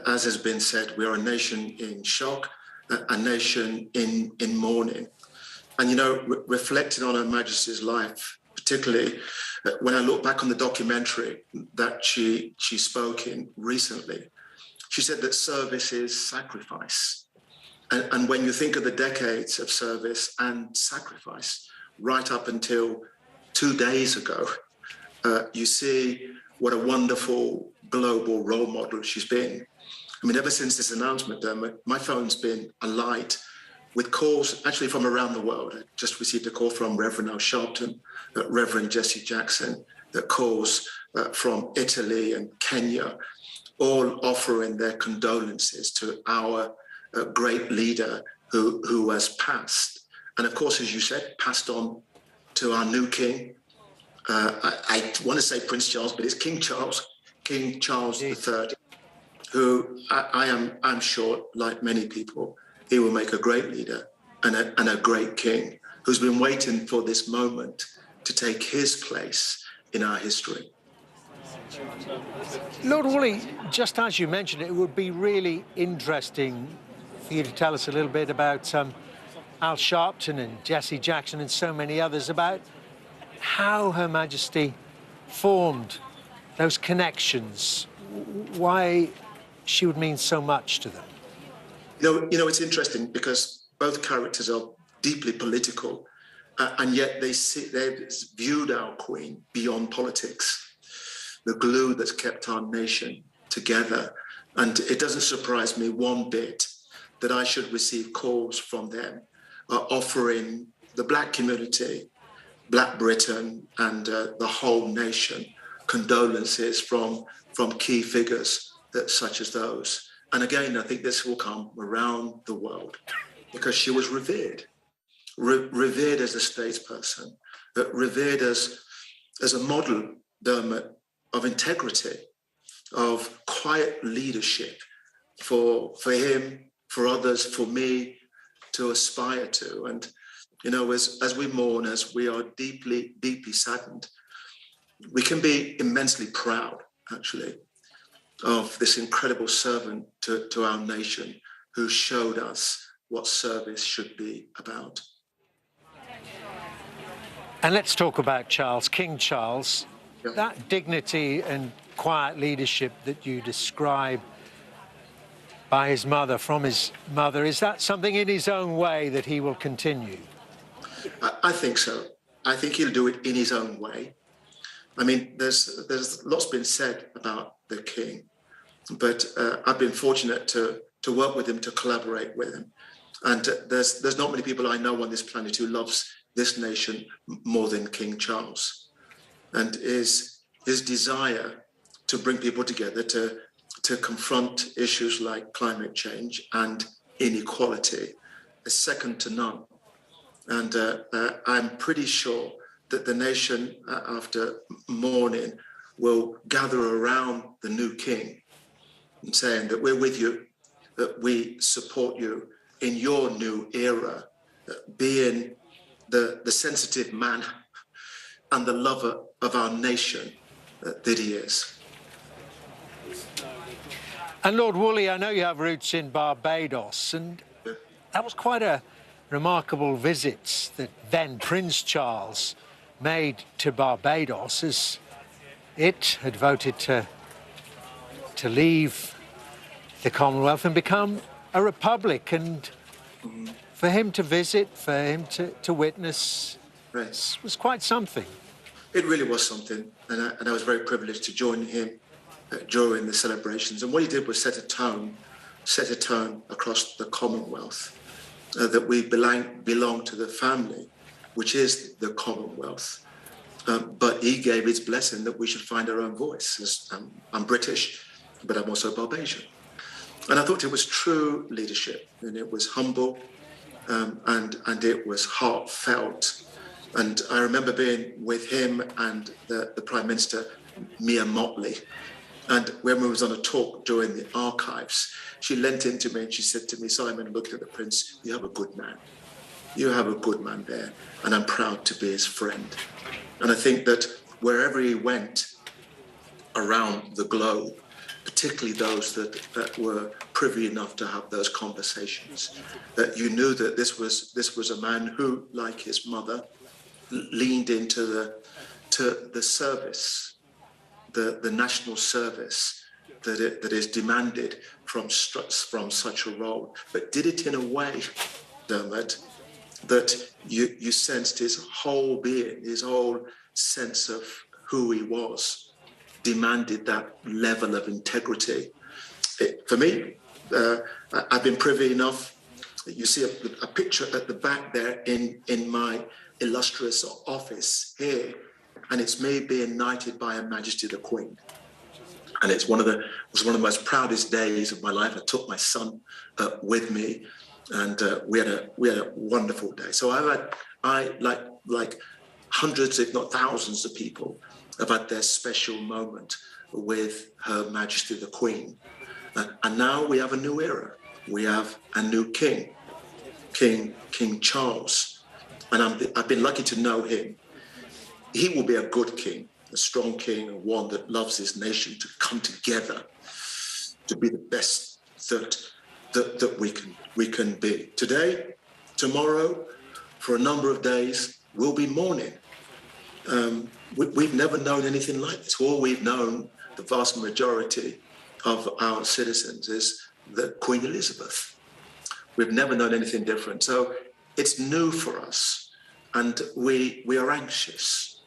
As has been said, we are a nation in shock, a nation in mourning. And, you know, reflecting on Her Majesty's life, particularly when I look back on the documentary that she spoke in recently, she said that service is sacrifice. And when you think of the decades of service and sacrifice, right up until 2 days ago, you see what a wonderful global role model she's been. I mean, ever since this announcement, my phone's been alight with calls actually from around the world. I just received a call from Reverend Al Sharpton, Reverend Jesse Jackson, calls from Italy and Kenya, all offering their condolences to our great leader who has passed. And of course, as you said, passed on to our new king. I want to say Prince Charles, but it's King Charles III, who I'm sure, like many people, he will make a great leader and a great king who's been waiting for this moment to take his place in our history. Lord Woolley, just as you mentioned, it would be really interesting for you to tell us a little bit about Al Sharpton and Jesse Jackson and so many others, about how Her Majesty formed those connections, why she would mean so much to them. You know, it's interesting because both characters are deeply political, and yet they've viewed our Queen beyond politics, the glue that's kept our nation together. And it doesn't surprise me one bit that I should receive calls from them offering the Black community, Black Britain, and the whole nation condolences from key figures such as those. And again, I think this will come around the world because she was revered as a statesperson, revered as a model, Dermot, of integrity, of quiet leadership for him, for others, for me to aspire to. And, you know, as we mourn, as we are deeply, deeply saddened, we can be immensely proud, actually, of this incredible servant to our nation who showed us what service should be about. And let's talk about Charles, King Charles. Yeah. That dignity and quiet leadership that you describe by his mother, from his mother, is that something in his own way that he will continue? I think so. I think he'll do it in his own way. I mean, there's lots been said about the King, but I've been fortunate to work with him, to collaborate with him. And there's not many people I know on this planet who loves this nation more than King Charles. And his desire to bring people together to confront issues like climate change and inequality is second to none. And I'm pretty sure that the nation, after mourning, will gather around the new king and saying that we're with you, that we support you in your new era, being the sensitive man and the lover of our nation that he is. And Lord Woolley, I know you have roots in Barbados, and that was quite a remarkable visit that then Prince Charles made to Barbados, as it had voted to leave the Commonwealth and become a republic. And for him to visit, for him to witness, was quite something. It really was something, and I was very privileged to join him during the celebrations. And what he did was set a tone across the Commonwealth, that we belong to the family, which is the Commonwealth. But he gave his blessing that we should find our own voice. I'm British, but I'm also Barbadian. And I thought it was true leadership, and it was humble, and it was heartfelt. And I remember being with him and the Prime Minister, Mia Motley. And when we was on a talk during the archives, she leant into me and she said to me, "Simon, looking at the Prince, you have a good man. You have a good man there, and I'm proud to be his friend." And I think that wherever he went around the globe, particularly those that were privy enough to have those conversations, that you knew that this was a man who, like his mother, leaned into the service, the national service that is demanded from such a role, but did it in a way, Dermot, that you sensed his whole being, his whole sense of who he was, demanded that level of integrity. For me, I've been privy enough. You see a picture at the back there in my illustrious office here, and it's me being knighted by Her Majesty the Queen. And it was one of the most proudest days of my life. I took my son with me, and we had a wonderful day. So I like hundreds, if not thousands, of people have had their special moment with Her Majesty the Queen. And now we have a new era. We have a new king, King Charles. And I've been lucky to know him. He will be a good king, a strong king, and one that loves his nation, to come together to be the best that we can be. Today, tomorrow, for a number of days, we'll be mourning. We've never known anything like this. All we've known, the vast majority of our citizens, is the Queen Elizabeth. We've never known anything different. So it's new for us, and we are anxious,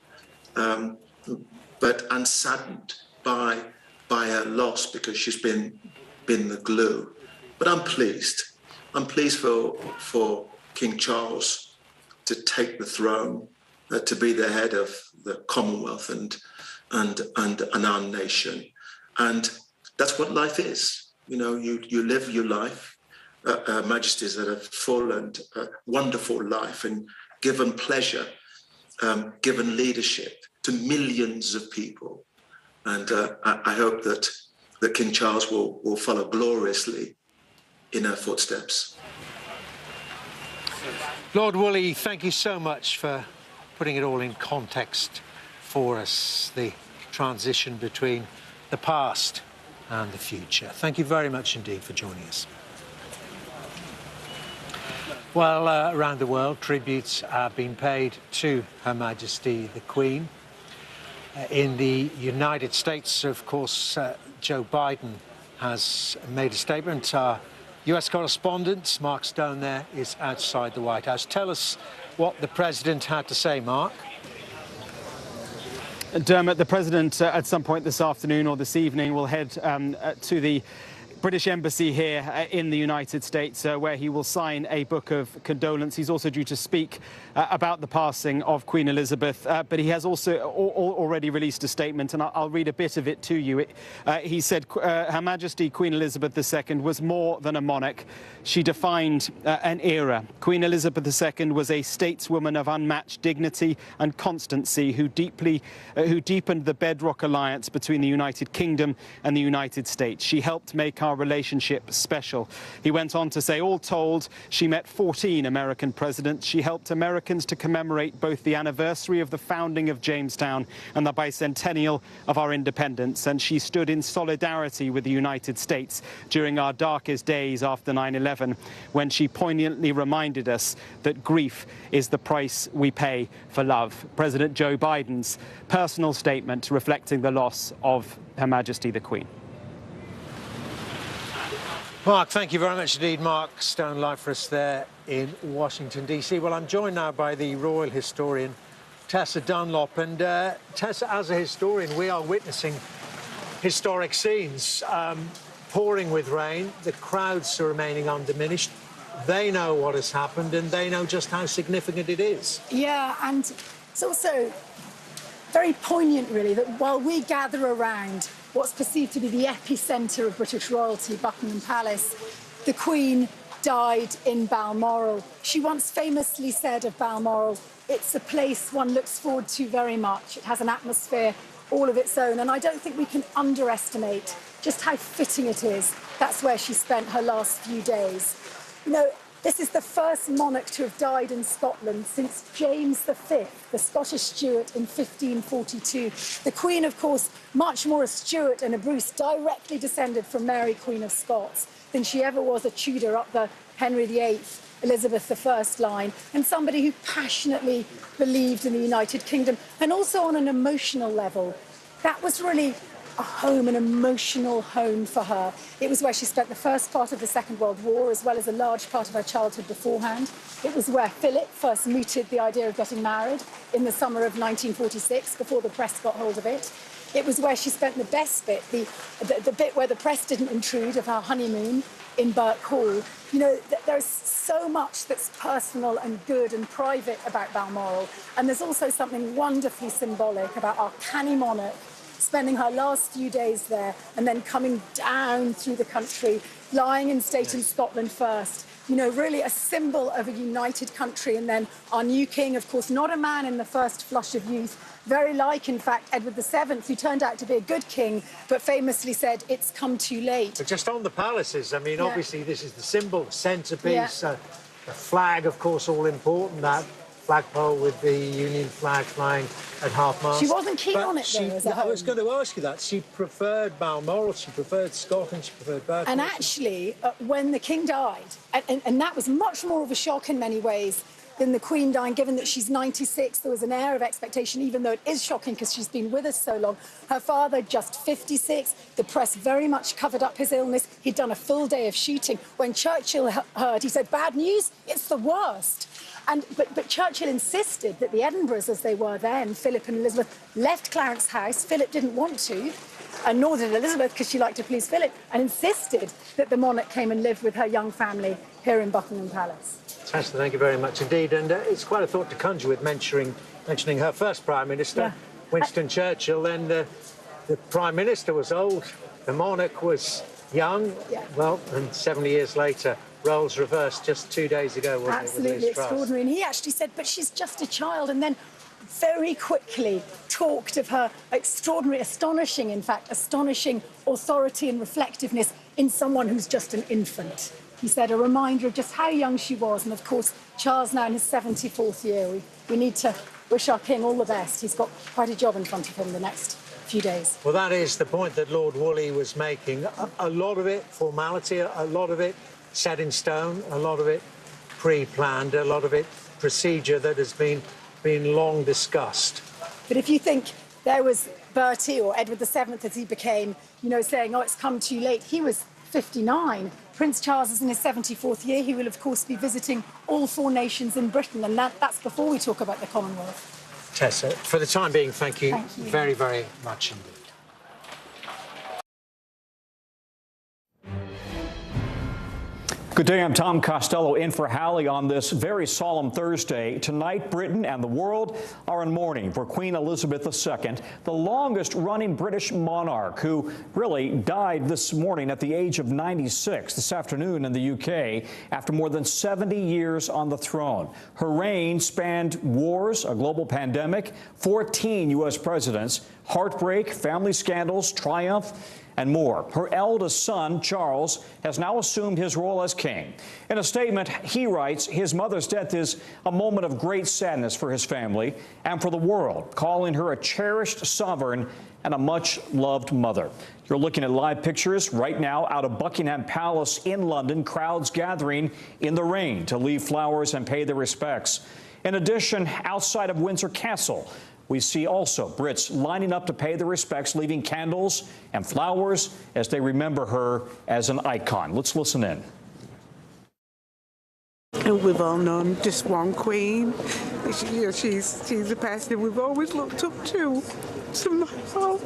but saddened by her loss, because she's been the glue. But I'm pleased. I'm pleased for King Charles to take the throne, to be the head of the Commonwealth and our nation. And that's what life is. You know, you live your life. Majesties that have full and wonderful life, and given pleasure, given leadership to millions of people. And I hope that King Charles will follow gloriously in her footsteps. Lord Woolley, thank you so much for putting it all in context for us, the transition between the past and the future. Thank you very much indeed for joining us. Well, around the world, tributes have been paid to Her Majesty the Queen. In the United States, of course, Joe Biden has made a statement. Our US correspondent, Mark Stone, there is outside the White House. Tell us what the president had to say, Mark. Dermot, the president at some point this afternoon or this evening will head to the British Embassy here in the United States, where he will sign a book of condolence. He's also due to speak about the passing of Queen Elizabeth, but he has also already released a statement, and I'll read a bit of it to you. He said, Her Majesty Queen Elizabeth II was more than a monarch. She defined an era. Queen Elizabeth II was a stateswoman of unmatched dignity and constancy who deepened the bedrock alliance between the United Kingdom and the United States. She helped make our relationship special. He went on to say, all told, she met 14 American presidents. She helped Americans to commemorate both the anniversary of the founding of Jamestown and the bicentennial of our independence. And she stood in solidarity with the United States during our darkest days after 9/11, when she poignantly reminded us that grief is the price we pay for love. President Joe Biden's personal statement reflecting the loss of Her Majesty the Queen. Mark, thank you very much indeed. Mark Stone live for us there in Washington, D.C. Well, I'm joined now by the royal historian, Tessa Dunlop. And Tessa, as a historian, we are witnessing historic scenes. Pouring with rain, the crowds are remaining undiminished. They know what has happened and they know just how significant it is. Yeah, and it's also very poignant, really, that while we gather around what's perceived to be the epicentre of British royalty, Buckingham Palace, the Queen died in Balmoral. She once famously said of Balmoral, it's a place one looks forward to very much. It has an atmosphere all of its own, and I don't think we can underestimate just how fitting it is. That's where she spent her last few days. You know, this is the first monarch to have died in Scotland since James V, the Scottish Stuart, in 1542. The Queen, of course, much more a Stuart and a Bruce, directly descended from Mary, Queen of Scots, than she ever was a Tudor up the Henry VIII, Elizabeth I line, and somebody who passionately believed in the United Kingdom, and also on an emotional level. That was really a home, an emotional home for her. It was where she spent the first part of the Second World War, as well as a large part of her childhood beforehand. It was where Philip first mooted the idea of getting married in the summer of 1946, before the press got hold of it. It was where she spent the best bit, the bit where the press didn't intrude, of our honeymoon in Burke Hall. You know, there's so much that's personal and good and private about Balmoral, and there's also something wonderfully symbolic about our canny monarch spending her last few days there and then coming down through the country, lying in state in Scotland first. You know, really a symbol of a united country. And then our new king, of course, not a man in the first flush of youth, very like, in fact, Edward VII, who turned out to be a good king, but famously said, it's come too late. But just on the palaces, I mean, obviously this is the symbol, the centrepiece, the flag, of course, all important, that flagpole with the Union flag flying at half-mast. She wasn't keen on it, though, I was going to ask you that. She preferred Balmoral, she preferred Scotland, she preferred Burke. And actually, when the king died, and that was much more of a shock in many ways than the Queen dying, given that she's 96, there was an air of expectation, even though it is shocking because she's been with us so long. Her father, just 56, the press very much covered up his illness. He'd done a full day of shooting. When Churchill heard, he said, bad news, it's the worst. But Churchill insisted that the Edinburghs, as they were then, Philip and Elizabeth, left Clarence House. Philip didn't want to, and nor did Elizabeth, because she liked to please Philip, and insisted that the monarch came and lived with her young family here in Buckingham Palace. Tessa, thank you very much indeed. And it's quite a thought to conjure with mentioning her first Prime Minister, Winston Churchill. Then the Prime Minister was old, the monarch was young. Well, and 70 years later, roles reversed just 2 days ago, wasn't it? Absolutely extraordinary. And he actually said, but she's just a child, and then very quickly talked of her extraordinary, astonishing authority and reflectiveness in someone who's just an infant. He said, a reminder of just how young she was. And of course, Charles now in his 74th year. We need to wish our king all the best. He's got quite a job in front of him the next few days. Well, that is the point that Lord Woolley was making. A lot of it formality, a lot of it set in stone, a lot of it pre-planned, a lot of it procedure that has been long discussed. But if you think there was Bertie, or Edward VII as he became, you know, saying, oh, it's come too late, he was 59. Prince Charles is in his 74th year. He will, of course, be visiting all 4 nations in Britain, and that's before we talk about the Commonwealth. Tessa, for the time being, thank you very, very much indeed. Good day, I'm Tom Costello in for Hallie on this very solemn Thursday. Tonight, Britain and the world are in mourning for Queen Elizabeth II, the longest-running British monarch who really died this morning at the age of 96 this afternoon in the UK after more than 70 years on the throne. Her reign spanned wars, a global pandemic, 14 U.S. presidents, heartbreak, family scandals, triumph, and more. Her eldest son, Charles, has now assumed his role as king. In a statement, he writes his mother's death is a moment of great sadness for his family and for the world, calling her a cherished sovereign and a much-loved mother. You're looking at live pictures right now out of Buckingham Palace in London, crowds gathering in the rain to leave flowers and pay their respects. In addition, outside of Windsor Castle, we see also Brits lining up to pay their respects, leaving candles and flowers as they remember her as an icon. Let's listen in. And we've all known just one queen. She's the person we've always looked up to. Somehow,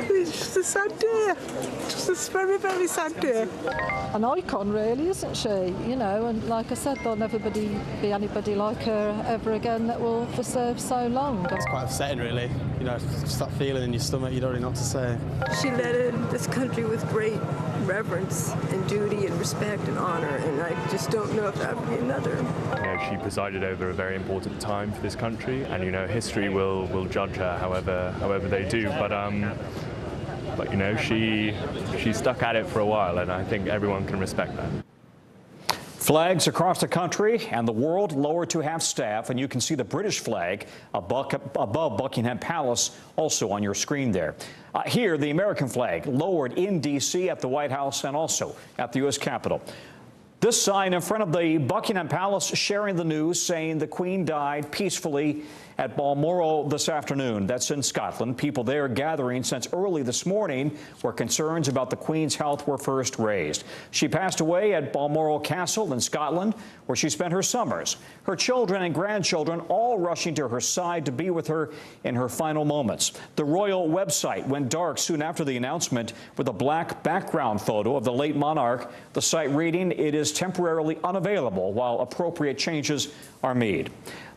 it's just a sad day. Just a very, very sad day. An icon, really, isn't she? You know, and like I said, there'll never be anybody like her ever again that will serve so long. It's quite upsetting, really. You know, just that feeling in your stomach, you don't really know what to say. She led in this country with great reverence and duty and respect and honor, and I just don't know if that would be another. You know, she presided over a very important time for this country, and you know, history will judge her however they do. But you know, she stuck at it for a while, and I think everyone can respect that. Flags across the country and the world lowered to half-staff, and you can see the British flag above Buckingham Palace also on your screen there. Here, the American flag lowered in D.C. at the White House and also at the U.S. Capitol. This sign in front of the Buckingham Palace sharing the news, saying the Queen died peacefully at Balmoral this afternoon. That's in Scotland. People there gathering since early this morning where concerns about the Queen's health were first raised. She passed away at Balmoral Castle in Scotland, where she spent her summers. Her children and grandchildren all rushing to her side to be with her in her final moments. The royal website went dark soon after the announcement with a black background photo of the late monarch. The site reading, "It is temporarily unavailable while appropriate changes are made."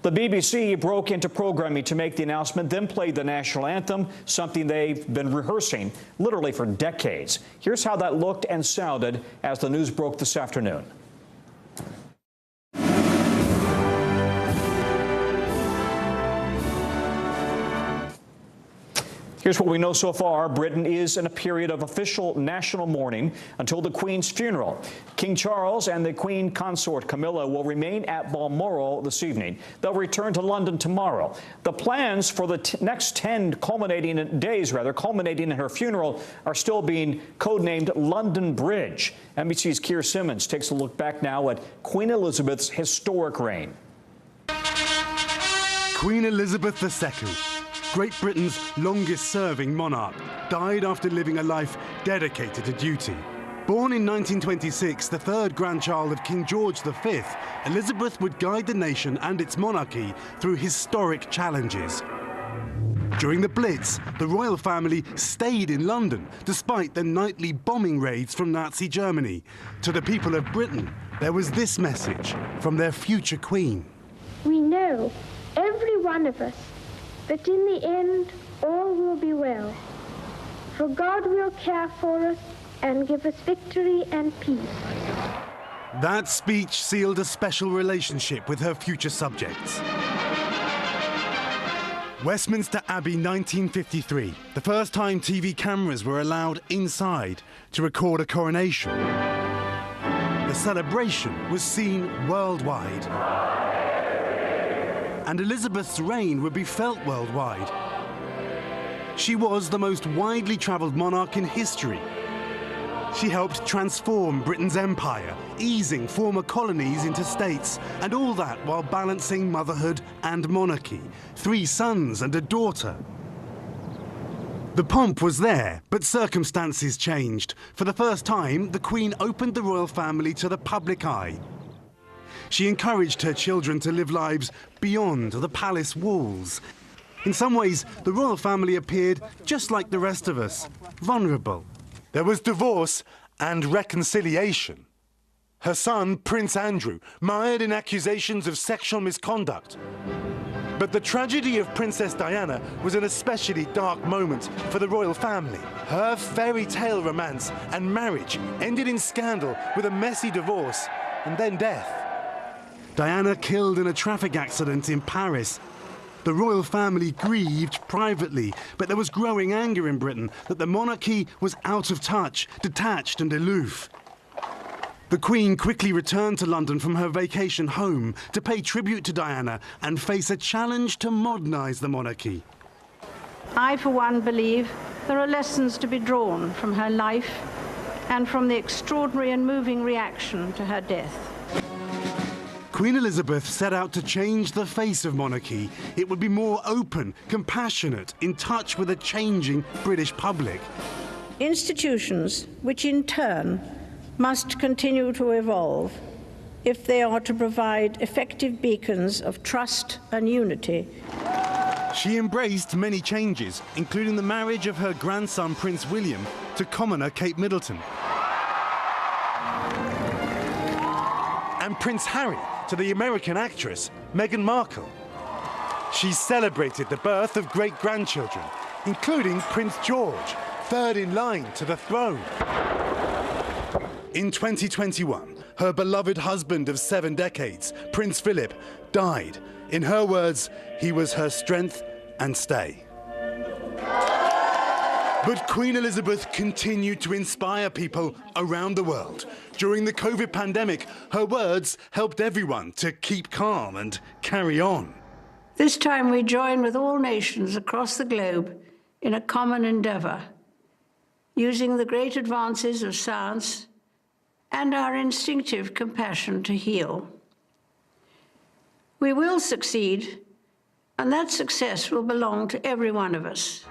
The BBC broke into programming to make the announcement, then played the national anthem, something they've been rehearsing literally for decades. Here's how that looked and sounded as the news broke this afternoon. Here's what we know so far. Britain is in a period of official national mourning until the Queen's funeral. King Charles and the Queen consort Camilla will remain at Balmoral this evening. They'll return to London tomorrow. The plans for the next 10 culminating in her funeral are still being codenamed London Bridge. NBC's Keir Simmons takes a look back now at Queen Elizabeth's historic reign. Queen Elizabeth II, Great Britain's longest-serving monarch, died after living a life dedicated to duty. Born in 1926, the third grandchild of King George V, Elizabeth would guide the nation and its monarchy through historic challenges. During the Blitz, the royal family stayed in London, despite the nightly bombing raids from Nazi Germany. To the people of Britain, there was this message from their future queen. We know, every one of us, that in the end all will be well, for God will care for us and give us victory and peace. That speech sealed a special relationship with her future subjects. Westminster Abbey, 1953, the first time TV cameras were allowed inside to record a coronation. The celebration was seen worldwide. And Elizabeth's reign would be felt worldwide. She was the most widely travelled monarch in history. She helped transform Britain's empire, easing former colonies into states, and all that while balancing motherhood and monarchy. 3 sons and a daughter. The pomp was there, but circumstances changed. For the first time, the Queen opened the royal family to the public eye. She encouraged her children to live lives beyond the palace walls. In some ways, the royal family appeared just like the rest of us, vulnerable. There was divorce and reconciliation. Her son, Prince Andrew, mired in accusations of sexual misconduct. But the tragedy of Princess Diana was an especially dark moment for the royal family. Her fairy tale romance and marriage ended in scandal with a messy divorce and then death. Diana killed in a traffic accident in Paris. The royal family grieved privately, but there was growing anger in Britain that the monarchy was out of touch, detached and aloof. The Queen quickly returned to London from her vacation home to pay tribute to Diana and face a challenge to modernise the monarchy. I, for one, believe there are lessons to be drawn from her life and from the extraordinary and moving reaction to her death. Queen Elizabeth set out to change the face of monarchy. It would be more open, compassionate, in touch with a changing British public. Institutions, which in turn must continue to evolve if they are to provide effective beacons of trust and unity. She embraced many changes, including the marriage of her grandson, Prince William, to commoner Kate Middleton. And Prince Harry to the American actress, Meghan Markle. She celebrated the birth of great-grandchildren, including Prince George, third in line to the throne. In 2021, her beloved husband of 7 decades, Prince Philip, died. In her words, he was her strength and stay. But Queen Elizabeth continued to inspire people around the world. During the COVID pandemic, her words helped everyone to keep calm and carry on. This time we join with all nations across the globe in a common endeavour, using the great advances of science and our instinctive compassion to heal. We will succeed, and that success will belong to every one of us.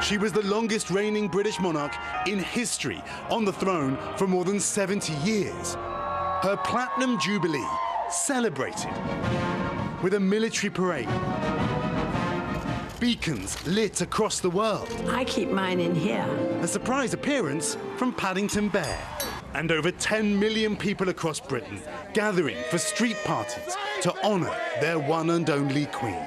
She was the longest reigning British monarch in history, on the throne for more than 70 years. Her Platinum Jubilee celebrated with a military parade. Beacons lit across the world. I keep mine in here. A surprise appearance from Paddington Bear. And over 10 million people across Britain gathering for street parties to honour their one and only Queen.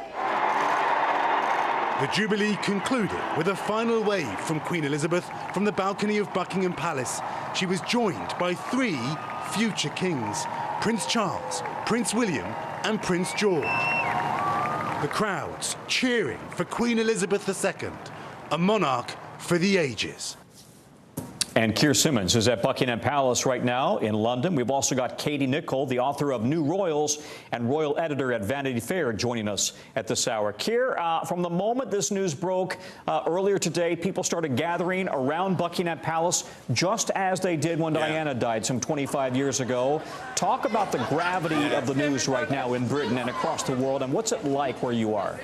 The Jubilee concluded with a final wave from Queen Elizabeth from the balcony of Buckingham Palace. She was joined by 3 future kings, Prince Charles, Prince William and Prince George. The crowds cheering for Queen Elizabeth II, a monarch for the ages. And Keir Simmons is at Buckingham Palace right now in London. We've also got Katie Nicholl, the author of New Royals and royal editor at Vanity Fair, joining us at this hour. Keir, from the moment this news broke earlier today, people started gathering around Buckingham Palace just as they did when Diana died some 25 years ago. Talk about the gravity of the news right now in Britain and across the world, and what's it like where you are?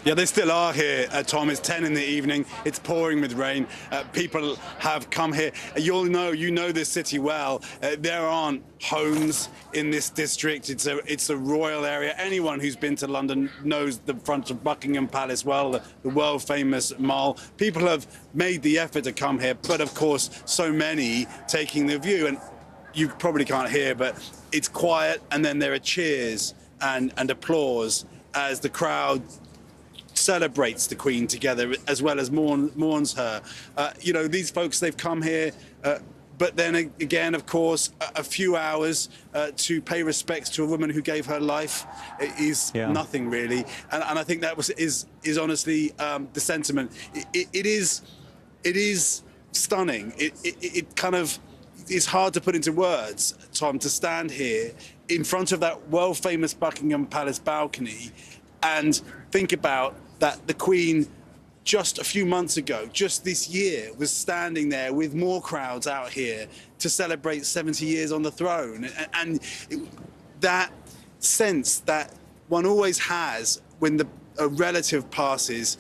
Yeah, they still are here, Tom. It's 10 in the evening. It's pouring with rain. People have come here. You know this city well. There aren't homes in this district. It's a royal area. Anyone who's been to London knows the front of Buckingham Palace well, the world-famous Mall. People have made the effort to come here, but of course, so many taking the view. And you probably can't hear, but it's quiet, and then there are cheers and applause as the crowd celebrates the Queen together, as well as mourns her. These folks, they've come here, but then again, of course, a few hours to pay respects to a woman who gave her life is nothing really. And I think that is honestly the sentiment. It is stunning. It kind of is hard to put into words, Tom, to stand here in front of that world-famous Buckingham Palace balcony and think about that the Queen just a few months ago, just this year, was standing there with more crowds out here to celebrate 70 years on the throne. And that sense that one always has when a relative passes,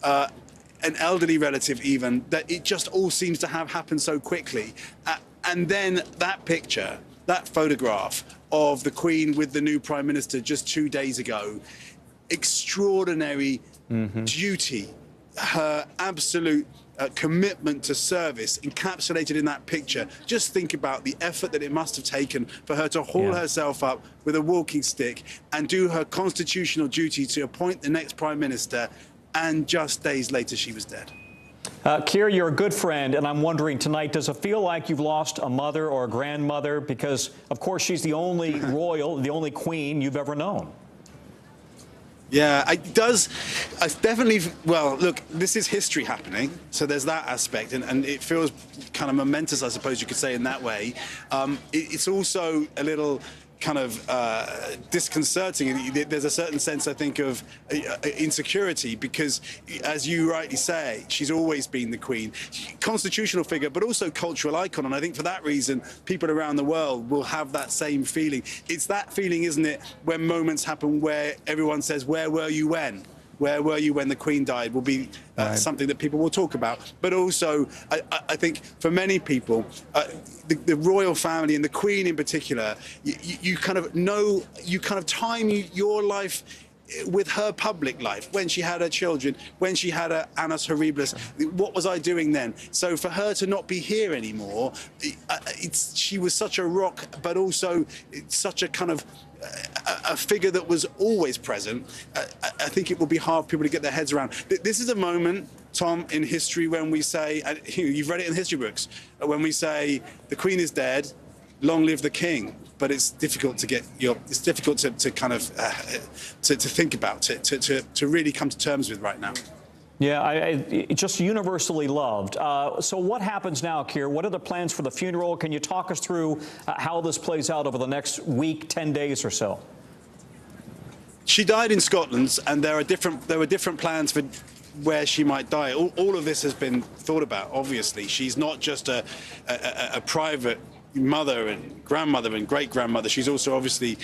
an elderly relative even, that it just all seems to have happened so quickly. And then that picture, that photograph of the Queen with the new Prime Minister just 2 days ago, extraordinary duty, her absolute commitment to service encapsulated in that picture. Just think about the effort that it must have taken for her to haul herself up with a walking stick and do her constitutional duty to appoint the next Prime Minister, and just days later she was dead. Keir, you're a good friend, and I'm wondering tonight, does it feel like you've lost a mother or a grandmother? Because, of course, she's the only royal, the only queen you've ever known. Yeah, it does. It's definitely, well, look, this is history happening, so there's that aspect, and it feels kind of momentous, I suppose you could say, in that way. It's also a little kind of disconcerting. There's a certain sense, I think, of insecurity because, as you rightly say, she's always been the Queen. Constitutional figure, but also cultural icon. And I think for that reason, people around the world will have that same feeling. It's that feeling, isn't it, when moments happen where everyone says, where were you when? Where were you when the Queen died? Will be something that people will talk about. But also, I think for many people, the royal family and the Queen in particular, you kind of know, you kind of time your life with her public life, when she had her children, when she had her annus horribilis. What was I doing then? So for her to not be here anymore, she was such a rock, but also such a kind of a figure that was always present. I think it will be hard for people to get their heads around. This is a moment, Tom, in history when we say, and you've read it in history books, when we say the Queen is dead, long live the King. But it's difficult to get it's difficult to kind of to think about it, to really come to terms with right now. Yeah, just universally loved. So what happens now, Keir? What are the plans for the funeral? Can you talk us through how this plays out over the next week, 10 days or so? She died in Scotland, and there were different plans for where she might die. All of this has been thought about, obviously. She's not just a private mother and grandmother and great-grandmother. She's also obviously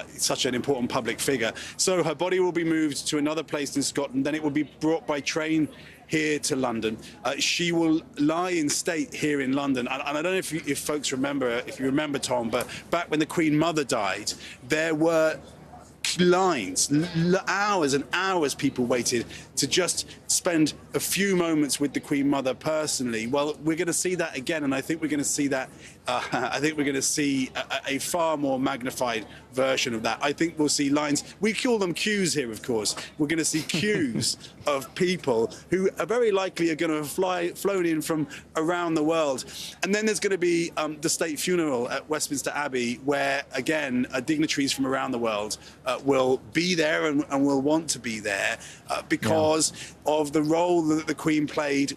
such an important public figure. So her body will be moved to another place in Scotland, then it will be brought by train here to London. She will lie in state here in London. And I don't know if folks remember, if you remember, Tom, but back when the Queen Mother died, there were lines, hours and hours people waited to just spend a few moments with the Queen Mother personally. Well, we're going to see that again, and I think we're going to see that. I think we're going to see a far more magnified version of that. I think we'll see lines. We call them queues here, of course. We're going to see queues of people who are very likely are going to have flown in from around the world. And then there's going to be the state funeral at Westminster Abbey, where, again, dignitaries from around the world will be there and will want to be there because of the role that the Queen played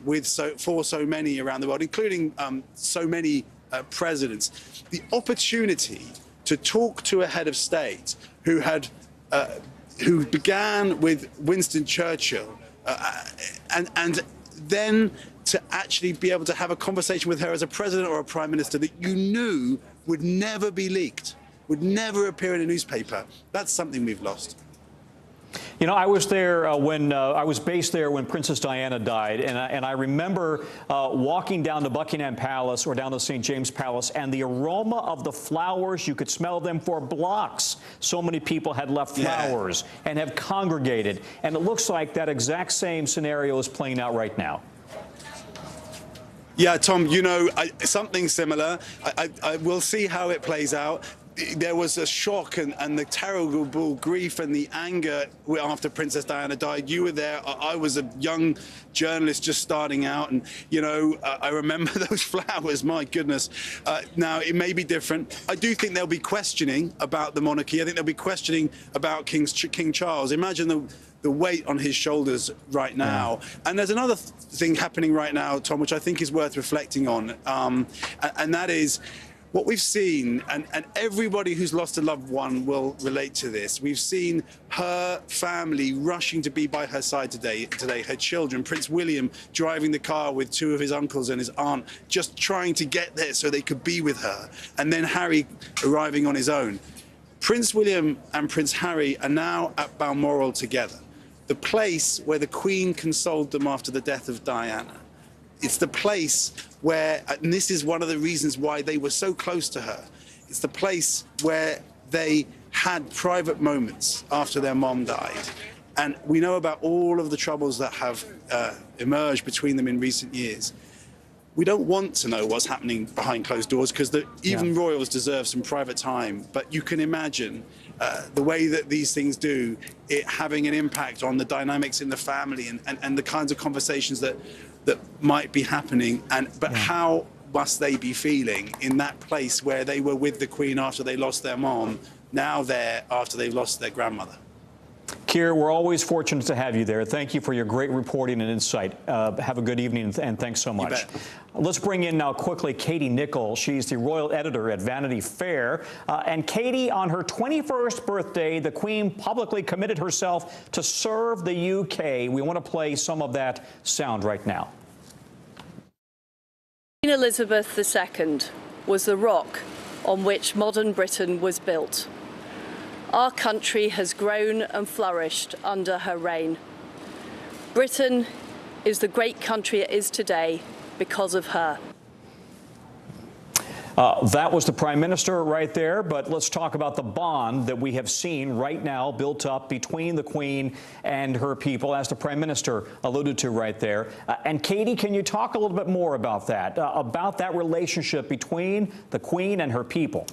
for so many around the world, including so many presidents. The opportunity to talk to a head of state who began with Winston Churchill and then to actually be able to have a conversation with her as a president or a prime minister that you knew would never be leaked, would never appear in a newspaper. That's something we've lost. You know, I was there when I was based there when Princess Diana died, and I remember walking down to Buckingham Palace or down to St. James Palace, and the aroma of the flowers, you could smell them for blocks. So many people had left flowers and have congregated, and it looks like that exact same scenario is playing out right now. Yeah, Tom, you know, something similar. I will see how it plays out. There was a shock and the terrible grief and the anger after Princess Diana died. You were there. I was a young journalist just starting out, and you know, I remember those flowers. My goodness. Now it may be different. I do think there'll be questioning about the monarchy. I think there'll be questioning about King Charles. Imagine the weight on his shoulders right now. And there's another thing happening right now, Tom, which I think is worth reflecting on, and that is, what we've seen, and everybody who's lost a loved one will relate to this, we've seen her family rushing to be by her side today, her children, Prince William driving the car with two of his uncles and his aunt, just trying to get there so they could be with her, and then Harry arriving on his own. Prince William and Prince Harry are now at Balmoral together, the place where the Queen consoled them after the death of Diana. It's the place where, and this is one of the reasons why they were so close to her, it's the place where they had private moments after their mom died. And we know about all of the troubles that have emerged between them in recent years. We don't want to know what's happening behind closed doors because even royals deserve some private time. But you can imagine the way that these things do, it having an impact on the dynamics in the family and the kinds of conversations that might be happening. But how must they be feeling in that place where they were with the Queen after they lost their mom, now there after they've lost their grandmother? Keir, we're always fortunate to have you there. Thank you for your great reporting and insight. Have a good evening, and thanks so much. Let's bring in now quickly Katie Nicholl. She's the royal editor at Vanity Fair. And Katie, on her 21st birthday, the Queen publicly committed herself to serve the UK. We want to play some of that sound right now. Queen Elizabeth II was the rock on which modern Britain was built. Our country has grown and flourished under her reign. Britain is the great country it is today because of her. That was the Prime Minister right there, but let's talk about the bond that we have seen right now built up between the Queen and her people, as the Prime Minister alluded to right there. And Katie, can you talk a little bit more about that relationship between the Queen and her people?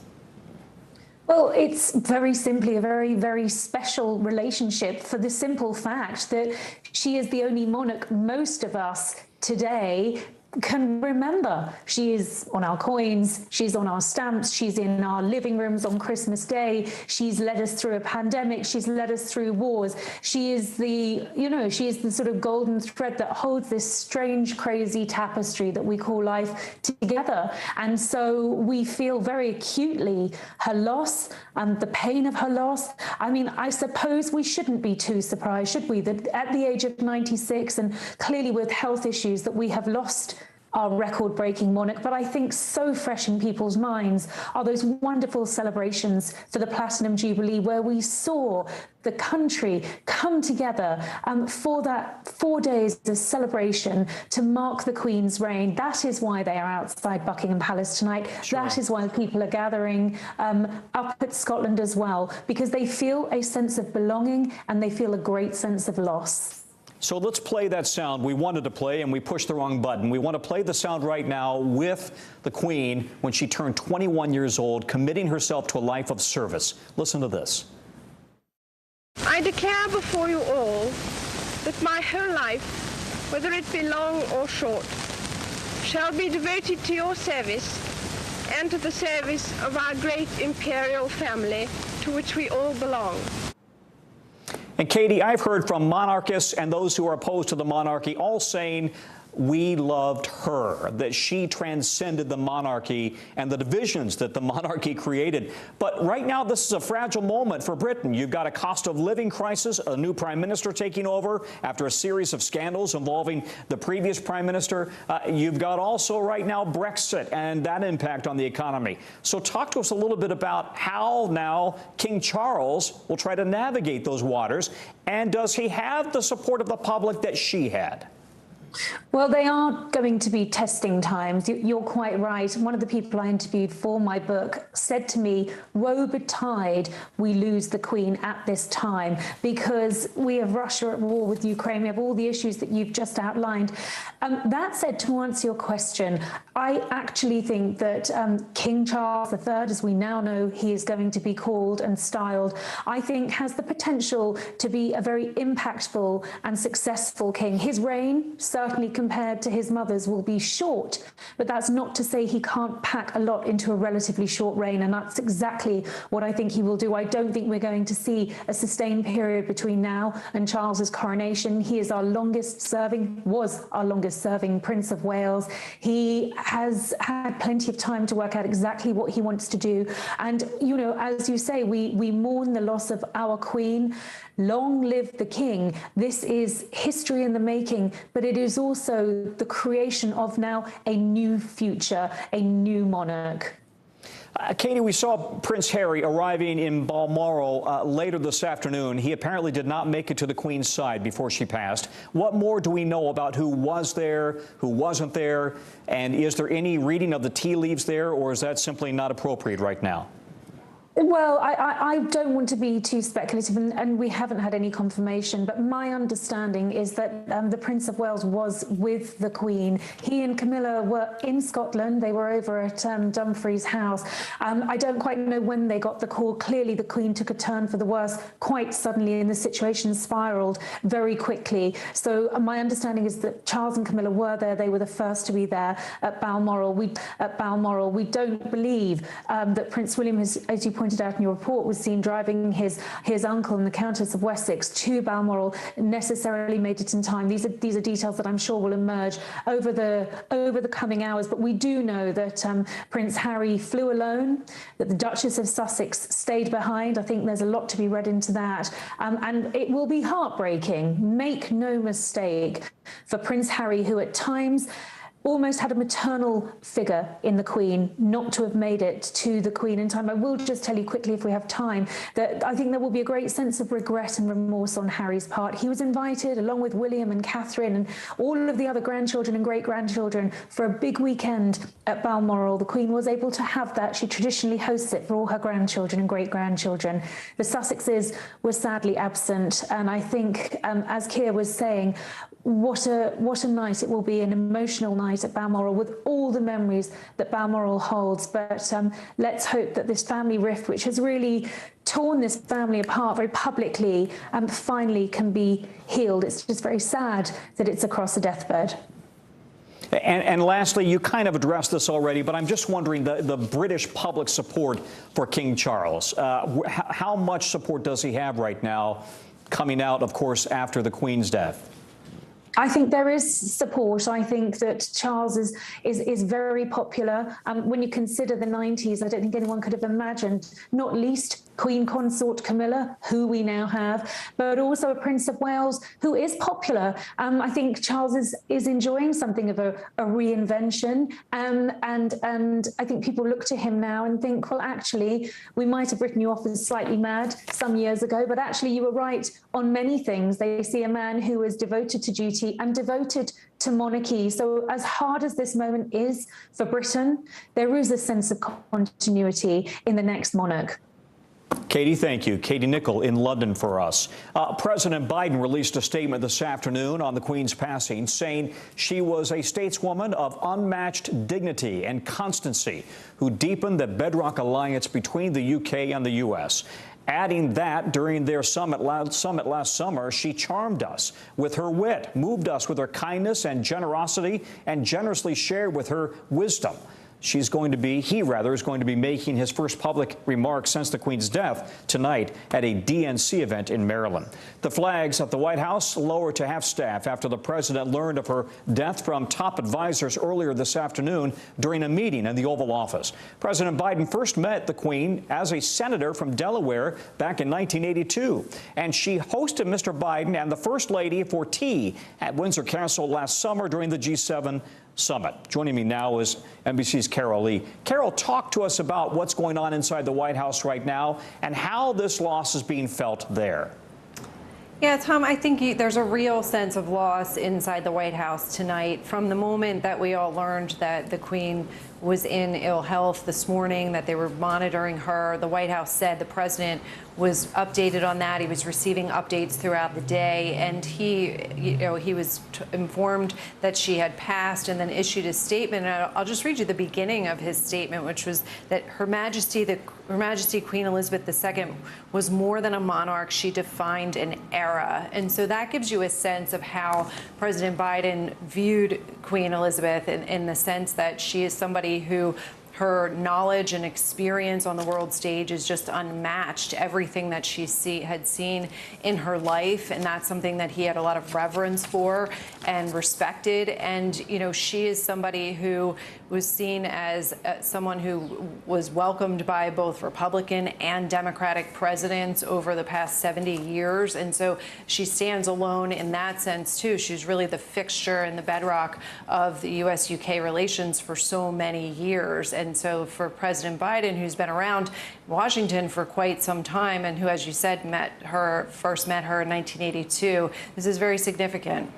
Well, it's very simply a very, very special relationship for the simple fact that she is the only monarch most of us today can remember. She is on our coins, she's on our stamps, she's in our living rooms on Christmas Day, she's led us through a pandemic, she's led us through wars. She is the, she is the sort of golden thread that holds this strange, crazy tapestry that we call life together. And so we feel very acutely her loss and the pain of her loss. I mean, I suppose we shouldn't be too surprised, should we, that at the age of 96 and clearly with health issues that we have lost our record-breaking monarch, but I think so fresh in people's minds are those wonderful celebrations for the Platinum Jubilee where we saw the country come together for that 4 days of celebration to mark the Queen's reign. That is why they are outside Buckingham Palace tonight. Sure. That is why people are gathering up at Scotland as well, because they feel a sense of belonging and they feel a great sense of loss. So let's play that sound we wanted to play, and we pushed the wrong button. We want to play the sound right now with the Queen when she turned 21 years old, committing herself to a life of service. Listen to this. I declare before you all that my whole life, whether it be long or short, shall be devoted to your service and to the service of our great imperial family to which we all belong. And Katie, I've heard from monarchists and those who are opposed to the monarchy all saying we loved her, that she transcended the monarchy and the divisions that the monarchy created. But right now, this is a fragile moment for Britain. You've got a cost of living crisis, a new prime minister taking over after a series of scandals involving the previous prime minister. You've got also right now Brexit and that impact on the economy. So talk to us a little bit about how now King Charles will try to navigate those waters. And does he have the support of the public that she had? Well, they are going to be testing times. You're quite right. One of the people I interviewed for my book said to me, woe betide we lose the Queen at this time, because we have Russia at war with Ukraine. We have all the issues that you've just outlined. That said, to answer your question, I actually think that King Charles III, as we now know he is going to be called and styled, I think has the potential to be a very impactful and successful king. His reign, so certainly compared to his mother's, will be short. But that's not to say he can't pack a lot into a relatively short reign, and that's exactly what I think he will do. I don't think we're going to see a sustained period between now and Charles's coronation. He is was our longest serving Prince of Wales. He has had plenty of time to work out exactly what he wants to do. And, you know, as you say, we mourn the loss of our Queen. Long live the King. This is history in the making, but it is also the creation of now a new future, a new monarch. Katie, we saw Prince Harry arriving in Balmoral later this afternoon. He apparently did not make it to the Queen's side before she passed. What more do we know about who was there, who wasn't there, and is there any reading of the tea leaves there, or is that simply not appropriate right now? Well, I don't want to be too speculative, and we haven't had any confirmation, but my understanding is that the Prince of Wales was with the Queen. He and Camilla were in Scotland. They were over at Dumfries House. I don't quite know when they got the call. Clearly, the Queen took a turn for the worse quite suddenly, and the situation spiraled very quickly. So my understanding is that Charles and Camilla were there. They were the first to be there at Balmoral. We don't believe that Prince William, as you pointed out in your report, was seen driving his uncle and the Countess of Wessex to Balmoral, necessarily made it in time. These are details that I'm sure will emerge over the coming hours. But we do know that Prince Harry flew alone, that the Duchess of Sussex stayed behind. I think there's a lot to be read into that, and it will be heartbreaking. Make no mistake, for Prince Harry, who at times almost had a maternal figure in the Queen, not to have made it to the Queen in time. I will just tell you quickly, if we have time, that I think there will be a great sense of regret and remorse on Harry's part. He was invited, along with William and Catherine and all of the other grandchildren and great-grandchildren, for a big weekend at Balmoral. The Queen was able to have that. She traditionally hosts it for all her grandchildren and great-grandchildren. The Sussexes were sadly absent, and I think, as Keir was saying, what a night it will be, an emotional night at Balmoral, with all the memories that Balmoral holds. But let's hope that this family rift, which has really torn this family apart very publicly, finally can be healed. It's just very sad that it's across a deathbed. And lastly, you kind of addressed this already, but I'm just wondering the British public support for King Charles. How much support does he have right now, coming out, of course, after the Queen's death? I think there is support. I think that Charles is very popular. When you consider the 90s, I don't think anyone could have imagined, not least Queen Consort Camilla, who we now have, but also a Prince of Wales who is popular. I think Charles is enjoying something of a reinvention, and I think people look to him now and think, well, actually, we might have written you off as slightly mad some years ago, but actually you were right on many things. They see a man who is devoted to duty and devoted to monarchy. So as hard as this moment is for Britain, there is a sense of continuity in the next monarch. Katie, thank you. Katie Nichol in London for us. President Biden released a statement this afternoon on the Queen's passing, saying she was a stateswoman of unmatched dignity and constancy who deepened the bedrock alliance between the UK and the US. Adding that during their summit last summer, she charmed us with her wit, moved us with her kindness and generosity, and generously shared with her wisdom. He is going to be making his first public remarks since the Queen's death tonight at a DNC event in Maryland. The flags at the White House lowered to half-staff after the president learned of her death from top advisors earlier this afternoon during a meeting in the Oval Office. President Biden first met the Queen as a senator from Delaware back in 1982, and she hosted Mr. Biden and the First Lady for tea at Windsor Castle last summer during the G7 summit. Joining me now is NBC's Carol Lee. Carol, talk to us about what's going on inside the White House right now and how this loss is being felt there. Yeah, Tom, I think there's a real sense of loss inside the White House tonight. From the moment that we all learned that the Queen was in ill health this morning, that they were monitoring her. The White House said the president was updated on that. He was receiving updates throughout the day, and he was informed that she had passed, and then issued a statement. And I'll just read you the beginning of his statement, which was that Her Majesty Queen Elizabeth II was more than a monarch. She defined an era. And so that gives you a sense of how President Biden viewed Queen Elizabeth, in the sense that she is somebody who, her knowledge and experience on the world stage is just unmatched. Everything that she had seen in her life, and that's something that he had a lot of reverence for and respected. And, you know, she is somebody who was seen as someone who was welcomed by both Republican and Democratic presidents over the past 70 years. And so she stands alone in that sense, too. She's really the fixture and the bedrock of the U.S.-UK relations for so many years. And so for President Biden, who's been around Washington for quite some time and who, as you said, first met her in 1982, this is very significant.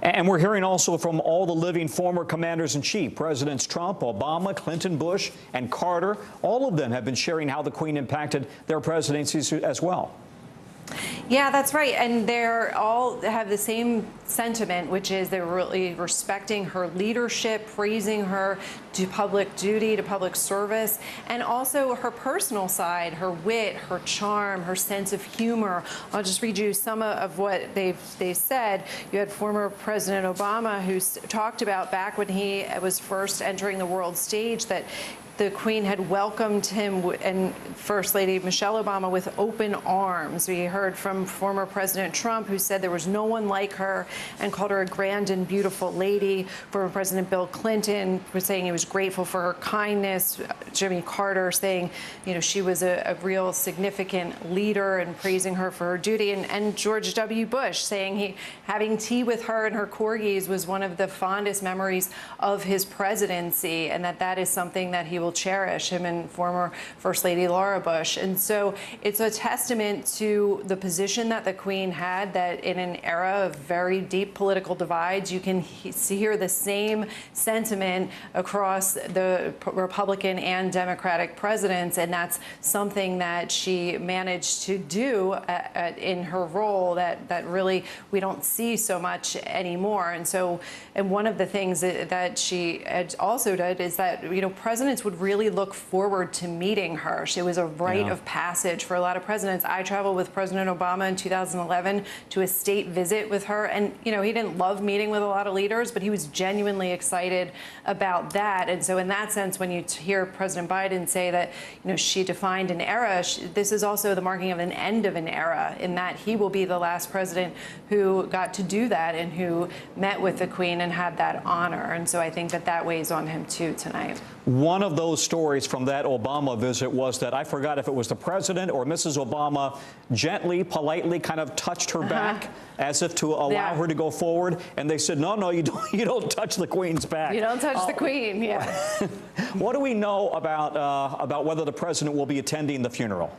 And we're hearing also from all the living former commanders-in-chief, Presidents Trump, Obama, Clinton, Bush, and Carter. All of them have been sharing how the Queen impacted their presidencies as well. Yeah, that's right. And they're all have the same sentiment, which is they're really respecting her leadership, praising her to public duty, to public service, and also her personal side, her wit, her charm, her sense of humor. I'll just read you some of what they said. You had former President Obama, who talked about back when he was first entering the world stage, that the Queen had welcomed him and First Lady Michelle Obama with open arms. We heard from former President Trump, who said there was no one like her and called her a grand and beautiful lady. Former President Bill Clinton was saying he was grateful for her kindness. Jimmy Carter saying, you know, she was a real significant leader and praising her for her duty. And George W. Bush saying having tea with her and her corgis was one of the fondest memories of his presidency, and that is something that he will cherish, him and former First Lady Laura Bush. And so it's a testament to the position that the Queen had, that in an era of very deep political divides, you can hear the same sentiment across the Republican and Democratic presidents. And that's something that she managed to do in her role that really we don't see so much anymore. And one of the things that she also did is that, you know, presidents would really look forward to meeting her. She was a rite of passage for a lot of presidents. I traveled with President Obama in 2011 to a state visit with her. And, you know, he didn't love meeting with a lot of leaders, but he was genuinely excited about that. And so in that sense, when you hear President Biden say that, you know, she defined an era, this is also the marking of an end of an era, in that he will be the last president who got to do that and who met with the Queen and had that honor. And so I think that weighs on him, too, tonight. One of those stories from that Obama visit was that, I forgot if it was the president or Mrs. Obama, gently, politely kind of touched her back as if to allow her to go forward. And they said, no, you don't touch the Queen's back. You don't touch the Queen, yeah. What do we know about whether the president will be attending the funeral?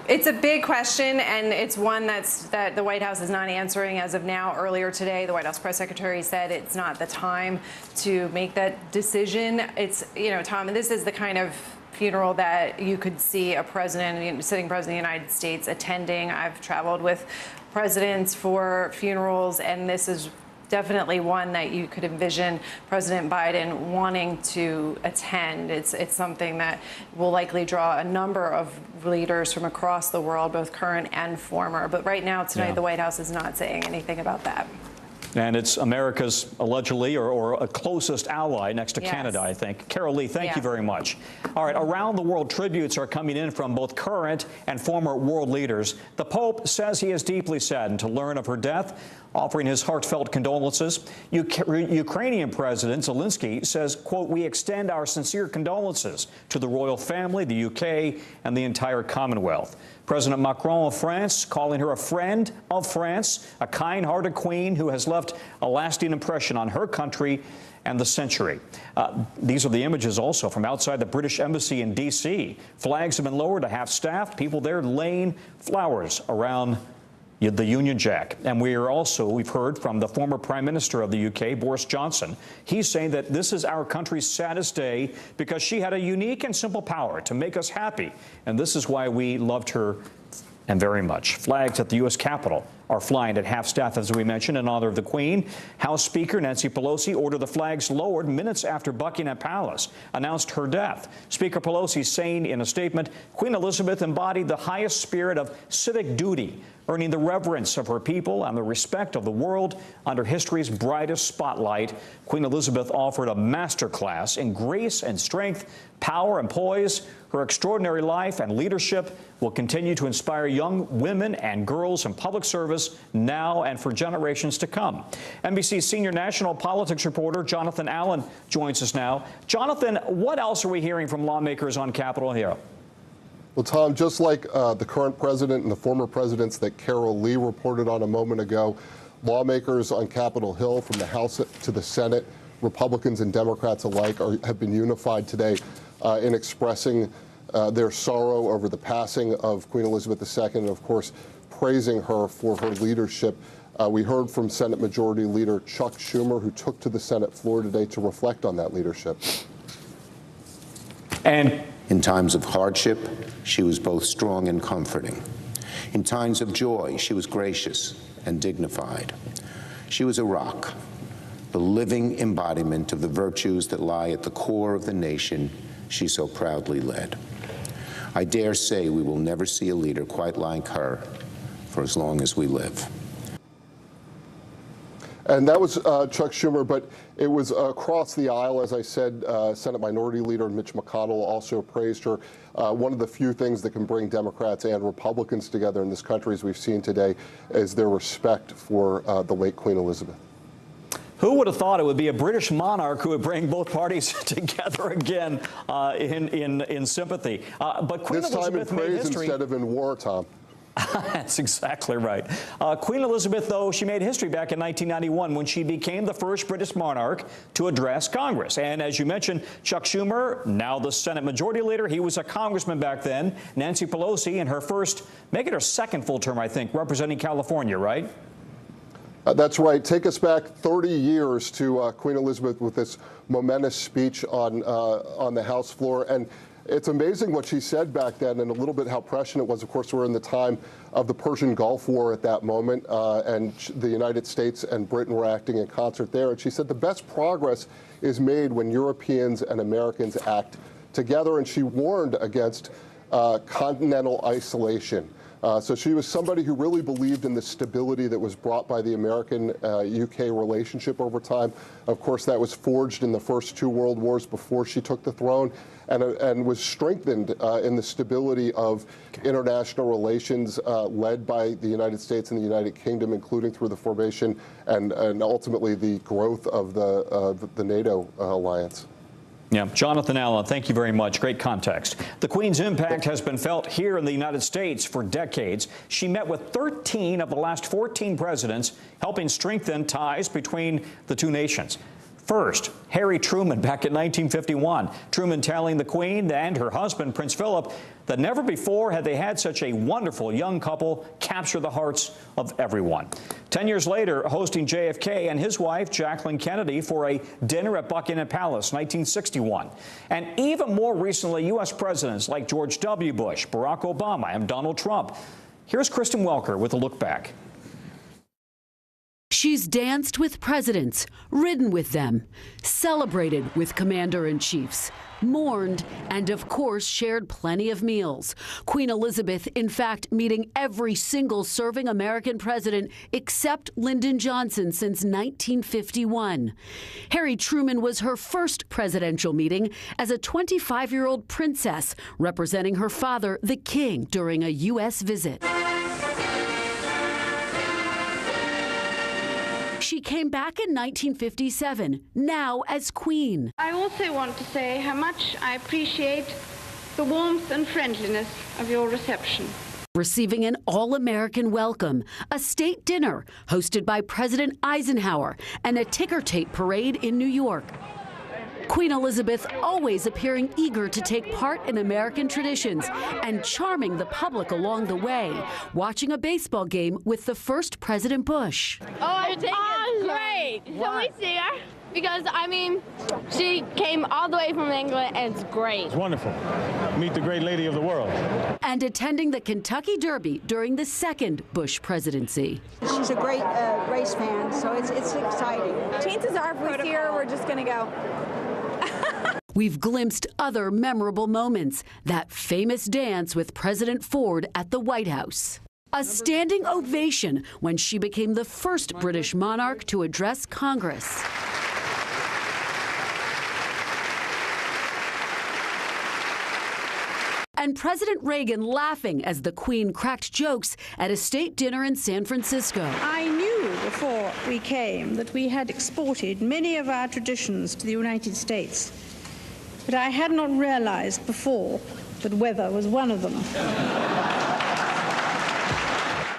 It's a big question, and it's one that the White House is not answering as of now. Earlier today, the White House press secretary said it's not the time to make that decision. It's, you know, Tom, and this is the kind of funeral that you could see a president, sitting president of the United States, attending. I've traveled with presidents for funerals, and this is definitely one that you could envision President Biden wanting to attend. It's something that will likely draw a number of leaders from across the world, both current and former. But right now, tonight, the White House is not saying anything about that. And it's America's allegedly or a closest ally next to Canada, I think. Carol Lee, thank you very much. All right, around the world, tributes are coming in from both current and former world leaders. The Pope says he is deeply saddened to learn of her death, offering his heartfelt condolences. Ukrainian President Zelensky says, quote, "We extend our sincere condolences to the royal family, the UK, and the entire Commonwealth." President Macron of France calling her a friend of France, a kind-hearted queen who has left a lasting impression on her country and the century. These are the images also from outside the British Embassy in D.C. Flags have been lowered to half-staff, people there laying flowers around the Union Jack. And we've heard from the former Prime Minister of the UK, Boris Johnson. He's saying that this is our country's saddest day because she had a unique and simple power to make us happy. And this is why we loved her and very much. Flags at the U.S. Capitol are flying at half-staff, as we mentioned, in honor of the Queen. House Speaker Nancy Pelosi ordered the flags lowered minutes after Buckingham Palace announced her death. Speaker Pelosi saying in a statement, Queen Elizabeth embodied the highest spirit of civic duty, earning the reverence of her people and the respect of the world under history's brightest spotlight. Queen Elizabeth offered a masterclass in grace and strength, power and poise. Her extraordinary life and leadership will continue to inspire young women and girls in public service now and for generations to come. NBC senior national politics reporter Jonathan Allen joins us now. Jonathan, what else are we hearing from lawmakers on Capitol Hill? Well, Tom, just like the current president and the former presidents that Carol Lee reported on a moment ago, lawmakers on Capitol Hill from the House to the Senate, Republicans and Democrats alike, have been unified today in expressing their sorrow over the passing of Queen Elizabeth II and, of course, praising her for her leadership. We heard from Senate Majority Leader Chuck Schumer, who took to the Senate floor today to reflect on that leadership. And in times of hardship, she was both strong and comforting. In times of joy, she was gracious and dignified. She was a rock, the living embodiment of the virtues that lie at the core of the nation she so proudly led. I dare say we will never see a leader quite like her for as long as we live. And that was Chuck Schumer, but it was across the aisle, as I said. Senate Minority Leader Mitch McConnell also praised her. One of the few things that can bring Democrats and Republicans together in this country, as we've seen today, is their respect for the late Queen Elizabeth. Who would have thought it would be a British monarch who would bring both parties together again in sympathy? But Queen Elizabeth made history. This time in praise instead of in war, Tom. That's exactly right. Queen Elizabeth, though, she made history back in 1991 when she became the first British monarch to address Congress. And as you mentioned, Chuck Schumer, now the Senate Majority Leader, he was a congressman back then. Nancy Pelosi, in her first, make it her second full term, I think, representing California, right? That's right. Take us back 30 years to Queen Elizabeth with this momentous speech on the House floor. And it's amazing what she said back then and a little bit how prescient it was. Of course, we're in the time of the Persian Gulf War at that moment, and the United States and Britain were acting in concert there. And she said the best progress is made when Europeans and Americans act together, and she warned against continental isolation. So she was somebody who really believed in the stability that was brought by the American-UK relationship over time. Of course, that was forged in the first two world wars before she took the throne, and was strengthened in the stability of international relations led by the United States and the United Kingdom, including through the formation and ultimately the growth of the NATO alliance. Yeah, Jonathan Allen, thank you very much. Great context. The Queen's impact has been felt here in the United States for decades. She met with 13 of the last 14 presidents, helping strengthen ties between the two nations. First, Harry Truman back in 1951. Truman telling the Queen and her husband, Prince Philip, that never before had they had such a wonderful young couple capture the hearts of everyone. 10 years later, hosting JFK and his wife, Jacqueline Kennedy, for a dinner at Buckingham Palace, 1961. And even more recently, U.S. presidents like George W. Bush, Barack Obama, and Donald Trump. Here's Kristen Welker with a look back. She's danced with presidents, ridden with them, celebrated with commander-in-chiefs, mourned, and of course shared plenty of meals. Queen Elizabeth, in fact, meeting every single serving American president except Lyndon Johnson since 1951. Harry Truman was her first presidential meeting as a 25-year-old princess representing her father, the king, during a U.S. visit. She came back in 1957, now as Queen. I also want to say how much I appreciate the warmth and friendliness of your reception. Receiving an all-American welcome, a state dinner hosted by President Eisenhower, and a ticker tape parade in New York. Queen Elizabeth always appearing eager to take part in American traditions and charming the public along the way, watching a baseball game with the first President Bush. Oh, it's great. Can we see her? Because, I mean, she came all the way from England, and it's great. It's wonderful. Meet the great lady of the world. And attending the Kentucky Derby during the second Bush presidency. She's a great race fan, so it's exciting. Chances are, if we see her, we're just going to go. We've glimpsed other memorable moments. That famous dance with President Ford at the White House. A standing ovation when she became the first British monarch to address Congress. And President Reagan laughing as the Queen cracked jokes at a state dinner in San Francisco. I knew before we came that we had exported many of our traditions to the United States, but I had not realized before that weather was one of them.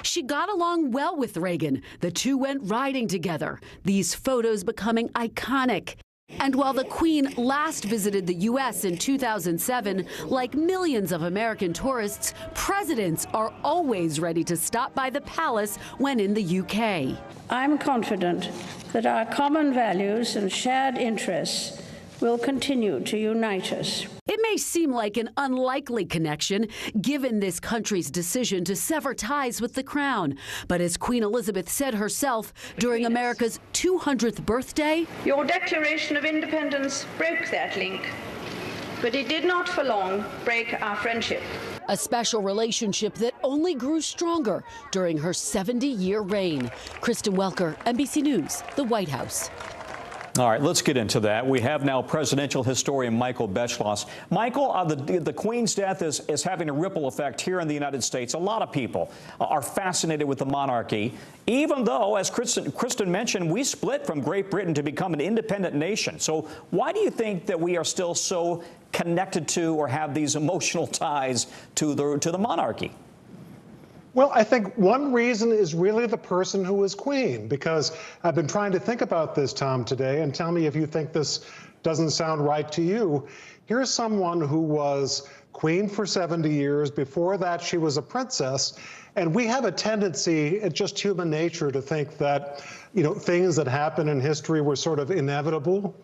She got along well with Reagan. The two went riding together, these photos becoming iconic. And while the Queen last visited the U.S. in 2007, like millions of American tourists, presidents are always ready to stop by the palace when in the UK. I'm confident that our common values and shared interests will continue to unite us. It may seem like an unlikely connection, given this country's decision to sever ties with the crown. But as Queen Elizabeth said herself during America's 200th birthday, "Your Declaration of Independence broke that link, but it did not for long break our friendship." A special relationship that only grew stronger during her 70-year reign. Kristen Welker, NBC News, the White House. All right, let's get into that. We have now presidential historian Michael Beschloss. Michael, the Queen's death is having a ripple effect here in the United States. A lot of people are fascinated with the monarchy, even though, as Kristen mentioned, we split from Great Britain to become an independent nation. So why do you think that we are still so connected to or have these emotional ties to the monarchy? Well, I think one reason is really the person who was queen, because I've been trying to think about this, Tom, today, and tell me if you think this doesn't sound right to you. Here's someone who was queen for 70 years. Before that, she was a princess. And we have a tendency, it's just human nature, to think that, you know, things that happen in history were sort of inevitable.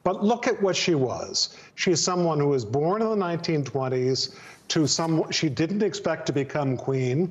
But look at what she was. She's someone who was born in the 1920s to someone she didn't expect to become queen.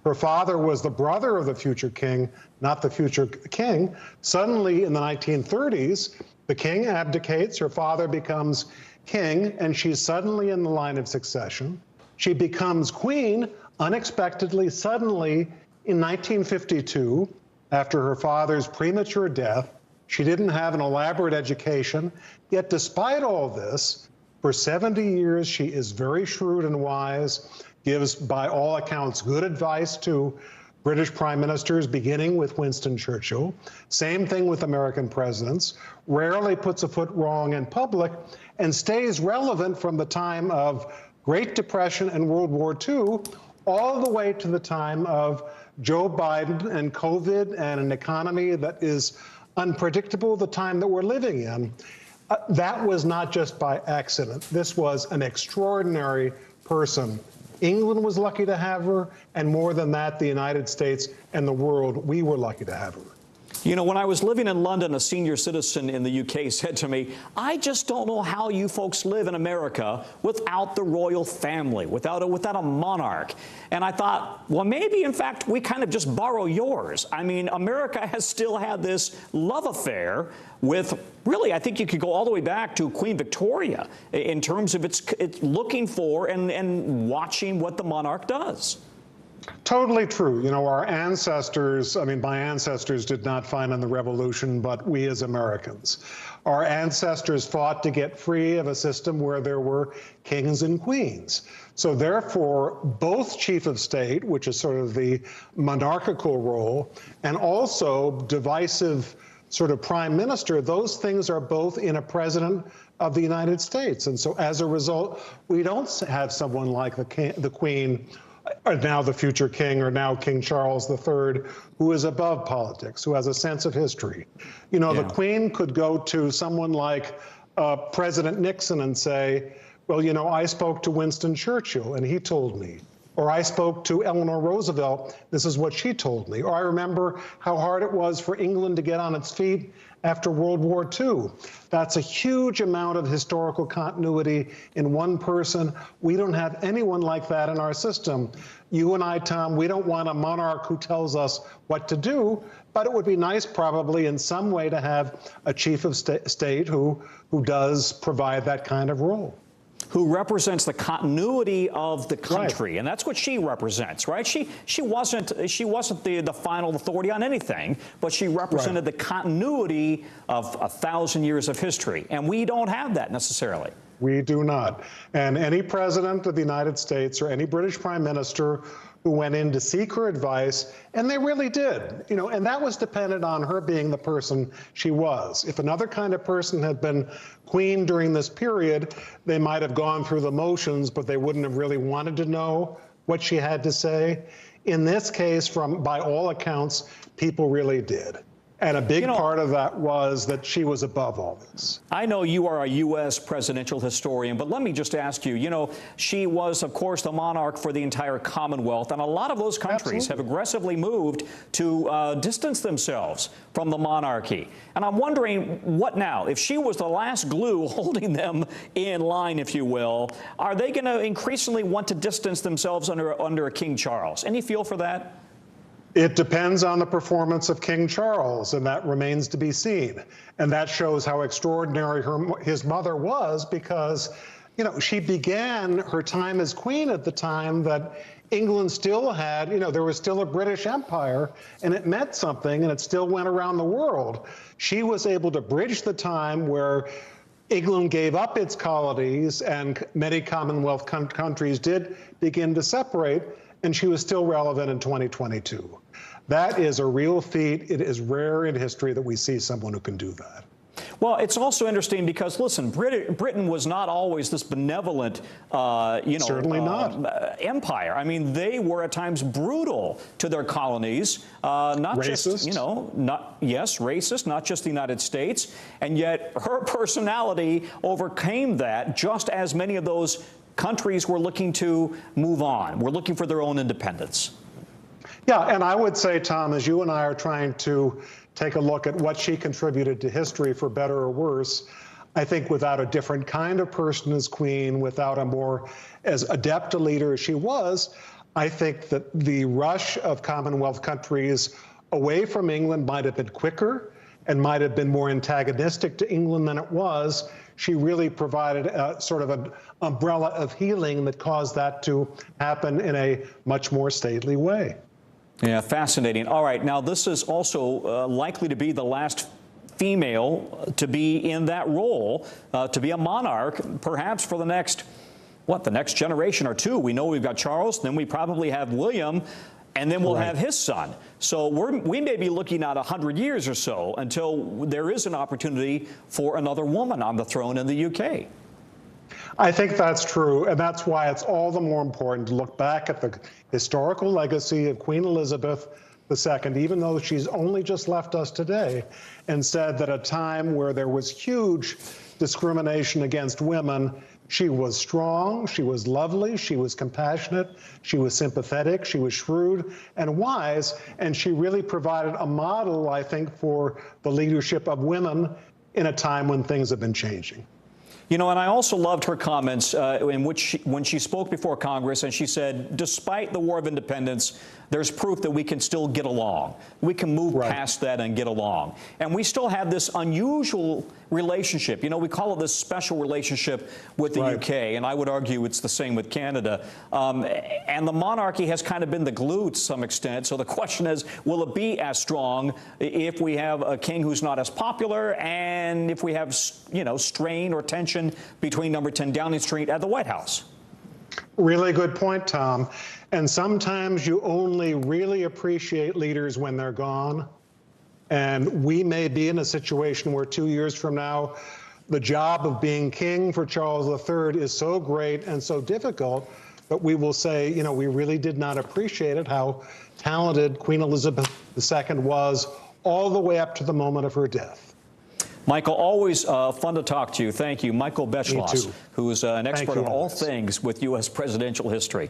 Her father was the brother of the future king, not the future king. Suddenly, in the 1930s, the king abdicates, her father becomes king, and she's suddenly in the line of succession. She becomes queen unexpectedly, suddenly, in 1952, after her father's premature death. She didn't have an elaborate education, yet despite all this, for 70 years, she is very shrewd and wise, gives, by all accounts, good advice to British prime ministers, beginning with Winston Churchill. Same thing with American presidents. Rarely puts a foot wrong in public and stays relevant from the time of Great Depression and World War II all the way to the time of Joe Biden and COVID and an economy that is unpredictable, the time that we're living in. That was not just by accident. This was an extraordinary person. England was lucky to have her, and more than that, the United States and the world, we were lucky to have her. You know, when I was living in London, a senior citizen in the UK said to me, I just don't know how you folks live in America without the royal family, without a monarch. And I thought, well, maybe, in fact, we kind of just borrow yours. I mean, America has still had this love affair with, really, I think you could go all the way back to Queen Victoria in terms of it's looking for and watching what the monarch does. Totally true. You know, our ancestors, I mean, my ancestors did not fight in the revolution, but we as Americans. Our ancestors fought to get free of a system where there were kings and queens. So therefore, both chief of state, which is sort of the monarchical role, and also divisive sort of prime minister, those things are both in a president of the United States. And so as a result, we don't have someone like the Queen, or now the future king, or now King Charles III, who is above politics, who has a sense of history. You know, the Queen could go to someone like President Nixon and say, well, you know, I spoke to Winston Churchill and he told me. Or I spoke to Eleanor Roosevelt, this is what she told me. Or I remember how hard it was for England to get on its feet after World War II. That's a huge amount of historical continuity in one person. We don't have anyone like that in our system. You and I, Tom, we don't want a monarch who tells us what to do, but it would be nice probably in some way to have a chief of state who does provide that kind of role. Who represents the continuity of the country, and that's what she represents, right? She wasn't the final authority on anything, but she represented the continuity of 1,000 years of history, and we don't have that necessarily. We do not. And any president of the United States or any British prime minister who went in to seek her advice, and they really did, you know, and that was dependent on her being the person she was. If another kind of person had been queen during this period, they might have gone through the motions, but they wouldn't have really wanted to know what she had to say. In this case, by all accounts, people really did. And a big part of that was that she was above all this. I know you are a U.S. presidential historian, but let me just ask you, you know, she was, of course, the monarch for the entire Commonwealth, and a lot of those countries have aggressively moved to distance themselves from the monarchy. And I'm wondering, what now? If she was the last glue holding them in line, if you will, are they going to increasingly want to distance themselves under King Charles? Any feel for that? It depends on the performance of King Charles, and that remains to be seen. And that shows how extraordinary his mother was, because, you know, she began her time as queen at the time that England still had, you know, there was still a British Empire, and it meant something, and it still went around the world. She was able to bridge the time where England gave up its colonies and many Commonwealth countries did begin to separate, and she was still relevant in 2022. That is a real feat. It is rare in history that we see someone who can do that. Well, it's also interesting because, listen, Britain was not always this benevolent, Certainly not. empire. I mean, they were at times brutal to their colonies, not racist. Just, you know, racist, not just the United States. And yet her personality overcame that, just as many of those countries were looking to move on. We're looking for their own independence. Yeah, and I would say, Tom, as you and I are trying to take a look at what she contributed to history, for better or worse, I think without a different kind of person as queen, without as adept a leader as she was, I think that the rush of Commonwealth countries away from England might have been quicker and might have been more antagonistic to England than it was. She really provided a sort of an umbrella of healing that caused that to happen in a much more stately way. Yeah, fascinating. All right, now this is also likely to be the last female to be in that role, to be a monarch, perhaps for the next generation or two. We know we've got Charles, then we probably have William, and then we'll have his son. So we may be looking at 100 years or so until there is an opportunity for another woman on the throne in the UK. I think that's true, and that's why it's all the more important to look back at the historical legacy of Queen Elizabeth II, even though she's only just left us today, and said that at a time where there was huge discrimination against women, she was strong, she was lovely, she was compassionate, she was sympathetic, she was shrewd and wise, and she really provided a model, I think, for the leadership of women in a time when things have been changing. You know, and I also loved her comments in which when she spoke before Congress, and she said, despite the War of Independence, there's proof that we can still get along. We can move past that and get along. And we still have this unusual relationship. You know, we call it this special relationship with the UK, and I would argue it's the same with Canada. And the monarchy has kind of been the glue to some extent. So the question is, will it be as strong if we have a king who's not as popular, and if we have, you know, strain or tension between number 10 Downing Street at the White House? Really good point, Tom. And sometimes you only really appreciate leaders when they're gone. And we may be in a situation where 2 years from now, the job of being king for Charles III is so great and so difficult that we will say, you know, we really did not appreciate it, how talented Queen Elizabeth II was all the way up to the moment of her death. Michael, always fun to talk to you. Thank you. Michael Beschloss, who's an expert on all things with U.S. presidential history.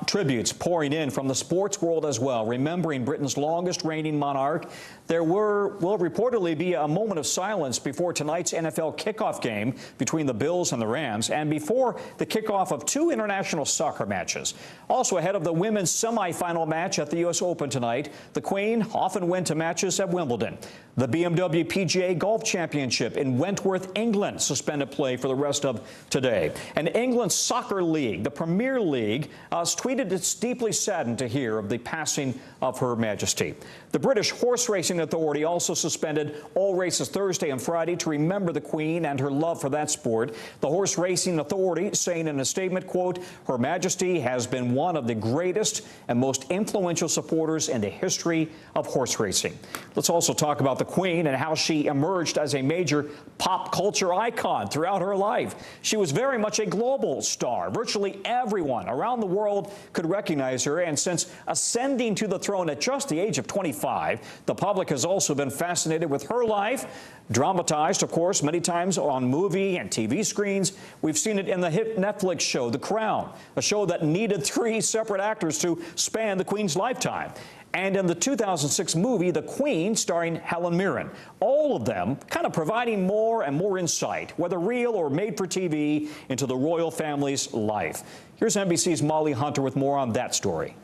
Tributes pouring in from the sports world as well, remembering Britain's longest reigning monarch. There will reportedly be a moment of silence before tonight's NFL kickoff game between the Bills and the Rams, and before the kickoff of 2 international soccer matches. Also ahead of the women's semifinal match at the U.S. Open tonight, the Queen often went to matches at Wimbledon. The BMW PGA Golf Championship in Wentworth, England, suspended play for the rest of today. And England's soccer league, the Premier League, tweeted it's deeply saddened to hear of the passing of Her Majesty. The British Horse Racing Authority also suspended all races Thursday and Friday to remember the Queen and her love for that sport. The Horse Racing Authority saying in a statement, quote, Her Majesty has been one of the greatest and most influential supporters in the history of horse racing. Let's also talk about the Queen and how she emerged as a major pop culture icon throughout her life. She was very much a global star. Virtually everyone around the world could recognize her, and since ascending to the throne at just the age of 25, the public has also been fascinated with her life, dramatized, of course, many times on movie and TV screens. We've seen it in the hit Netflix show, The Crown, a show that needed 3 separate actors to span the Queen's lifetime. And in the 2006 movie, The Queen, starring Helen Mirren. All of them kind of providing more and more insight, whether real or made for TV, into the royal family's life. Here's NBC's Molly Hunter with more on that story.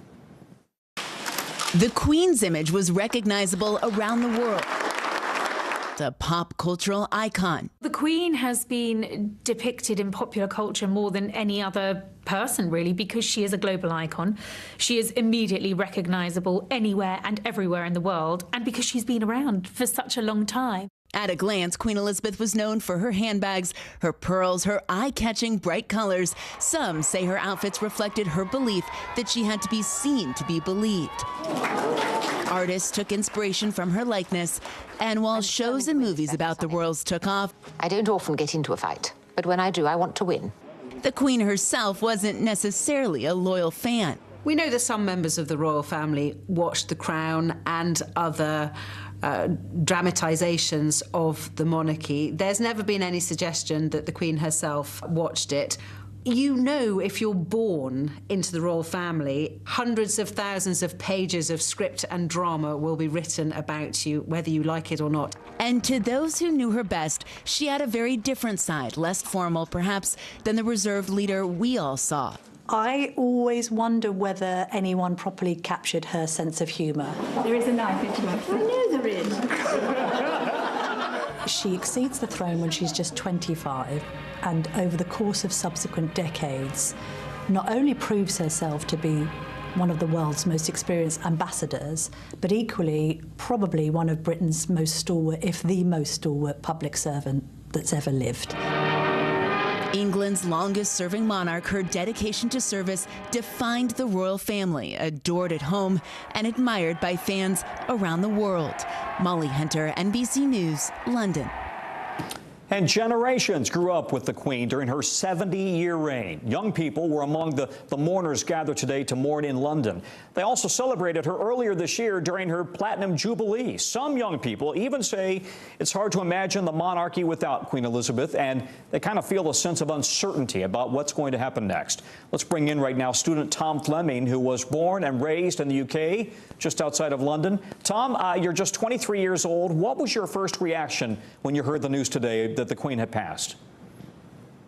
The Queen's image was recognizable around the world. A pop cultural icon. The Queen has been depicted in popular culture more than any other person, really, because she is a global icon. She is immediately recognizable anywhere and everywhere in the world, and because she's been around for such a long time. At a glance, Queen Elizabeth was known for her handbags, her pearls, her eye-catching bright colors. Some say her outfits reflected her belief that she had to be seen to be believed. Artists took inspiration from her likeness, and while shows and movies about the royals took off, I don't often get into a fight, but when I do, I want to win. The Queen herself wasn't necessarily a loyal fan. We know that some members of the royal family watched The Crown and other dramatizations of the monarchy. There's never been any suggestion that the Queen herself watched it. You know, if you're born into the royal family, hundreds of thousands of pages of script and drama will be written about you, whether you like it or not. And to those who knew her best, she had a very different side, less formal perhaps than the reserved leader we all saw. I always wonder whether anyone properly captured her sense of humour. There is a knife into my foot. I know there is. She exceeds the throne when she's just 25, and over the course of subsequent decades, not only proves herself to be one of the world's most experienced ambassadors, but equally probably one of Britain's most stalwart, if the most stalwart, public servant that's ever lived. England's longest-serving monarch, her dedication to service defined the royal family, adored at home and admired by fans around the world. Molly Hunter, NBC News, London. And generations grew up with the Queen during her 70-year reign. Young people were among the mourners gathered today to mourn in London. They also celebrated her earlier this year during her Platinum Jubilee. Some young people even say it's hard to imagine the monarchy without Queen Elizabeth, and they kind of feel a sense of uncertainty about what's going to happen next. Let's bring in right now student Tom Fleming, who was born and raised in the UK, just outside of London. Tom, you're just 23 years old. What was your first reaction when you heard the news today that the Queen had passed?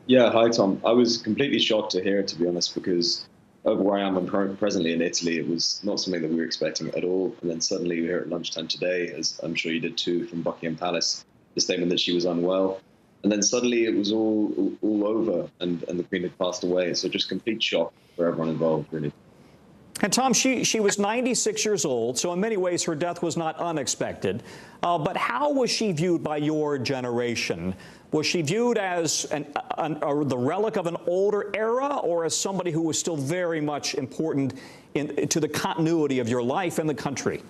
Yeah, hi Tom. I was completely shocked to hear it, to be honest, because over where I am presently in Italy, it was not something that we were expecting at all. And then suddenly we heard at lunchtime today, as I'm sure you did too, from Buckingham Palace, the statement that she was unwell. And then suddenly it was all over, and the Queen had passed away. So just complete shock for everyone involved, really. And Tom, she was 96 years old, so in many ways her death was not unexpected. But how was she viewed by your generation? Was she viewed as the relic of an older era, or as somebody who was still very much important to the continuity of your life and the country?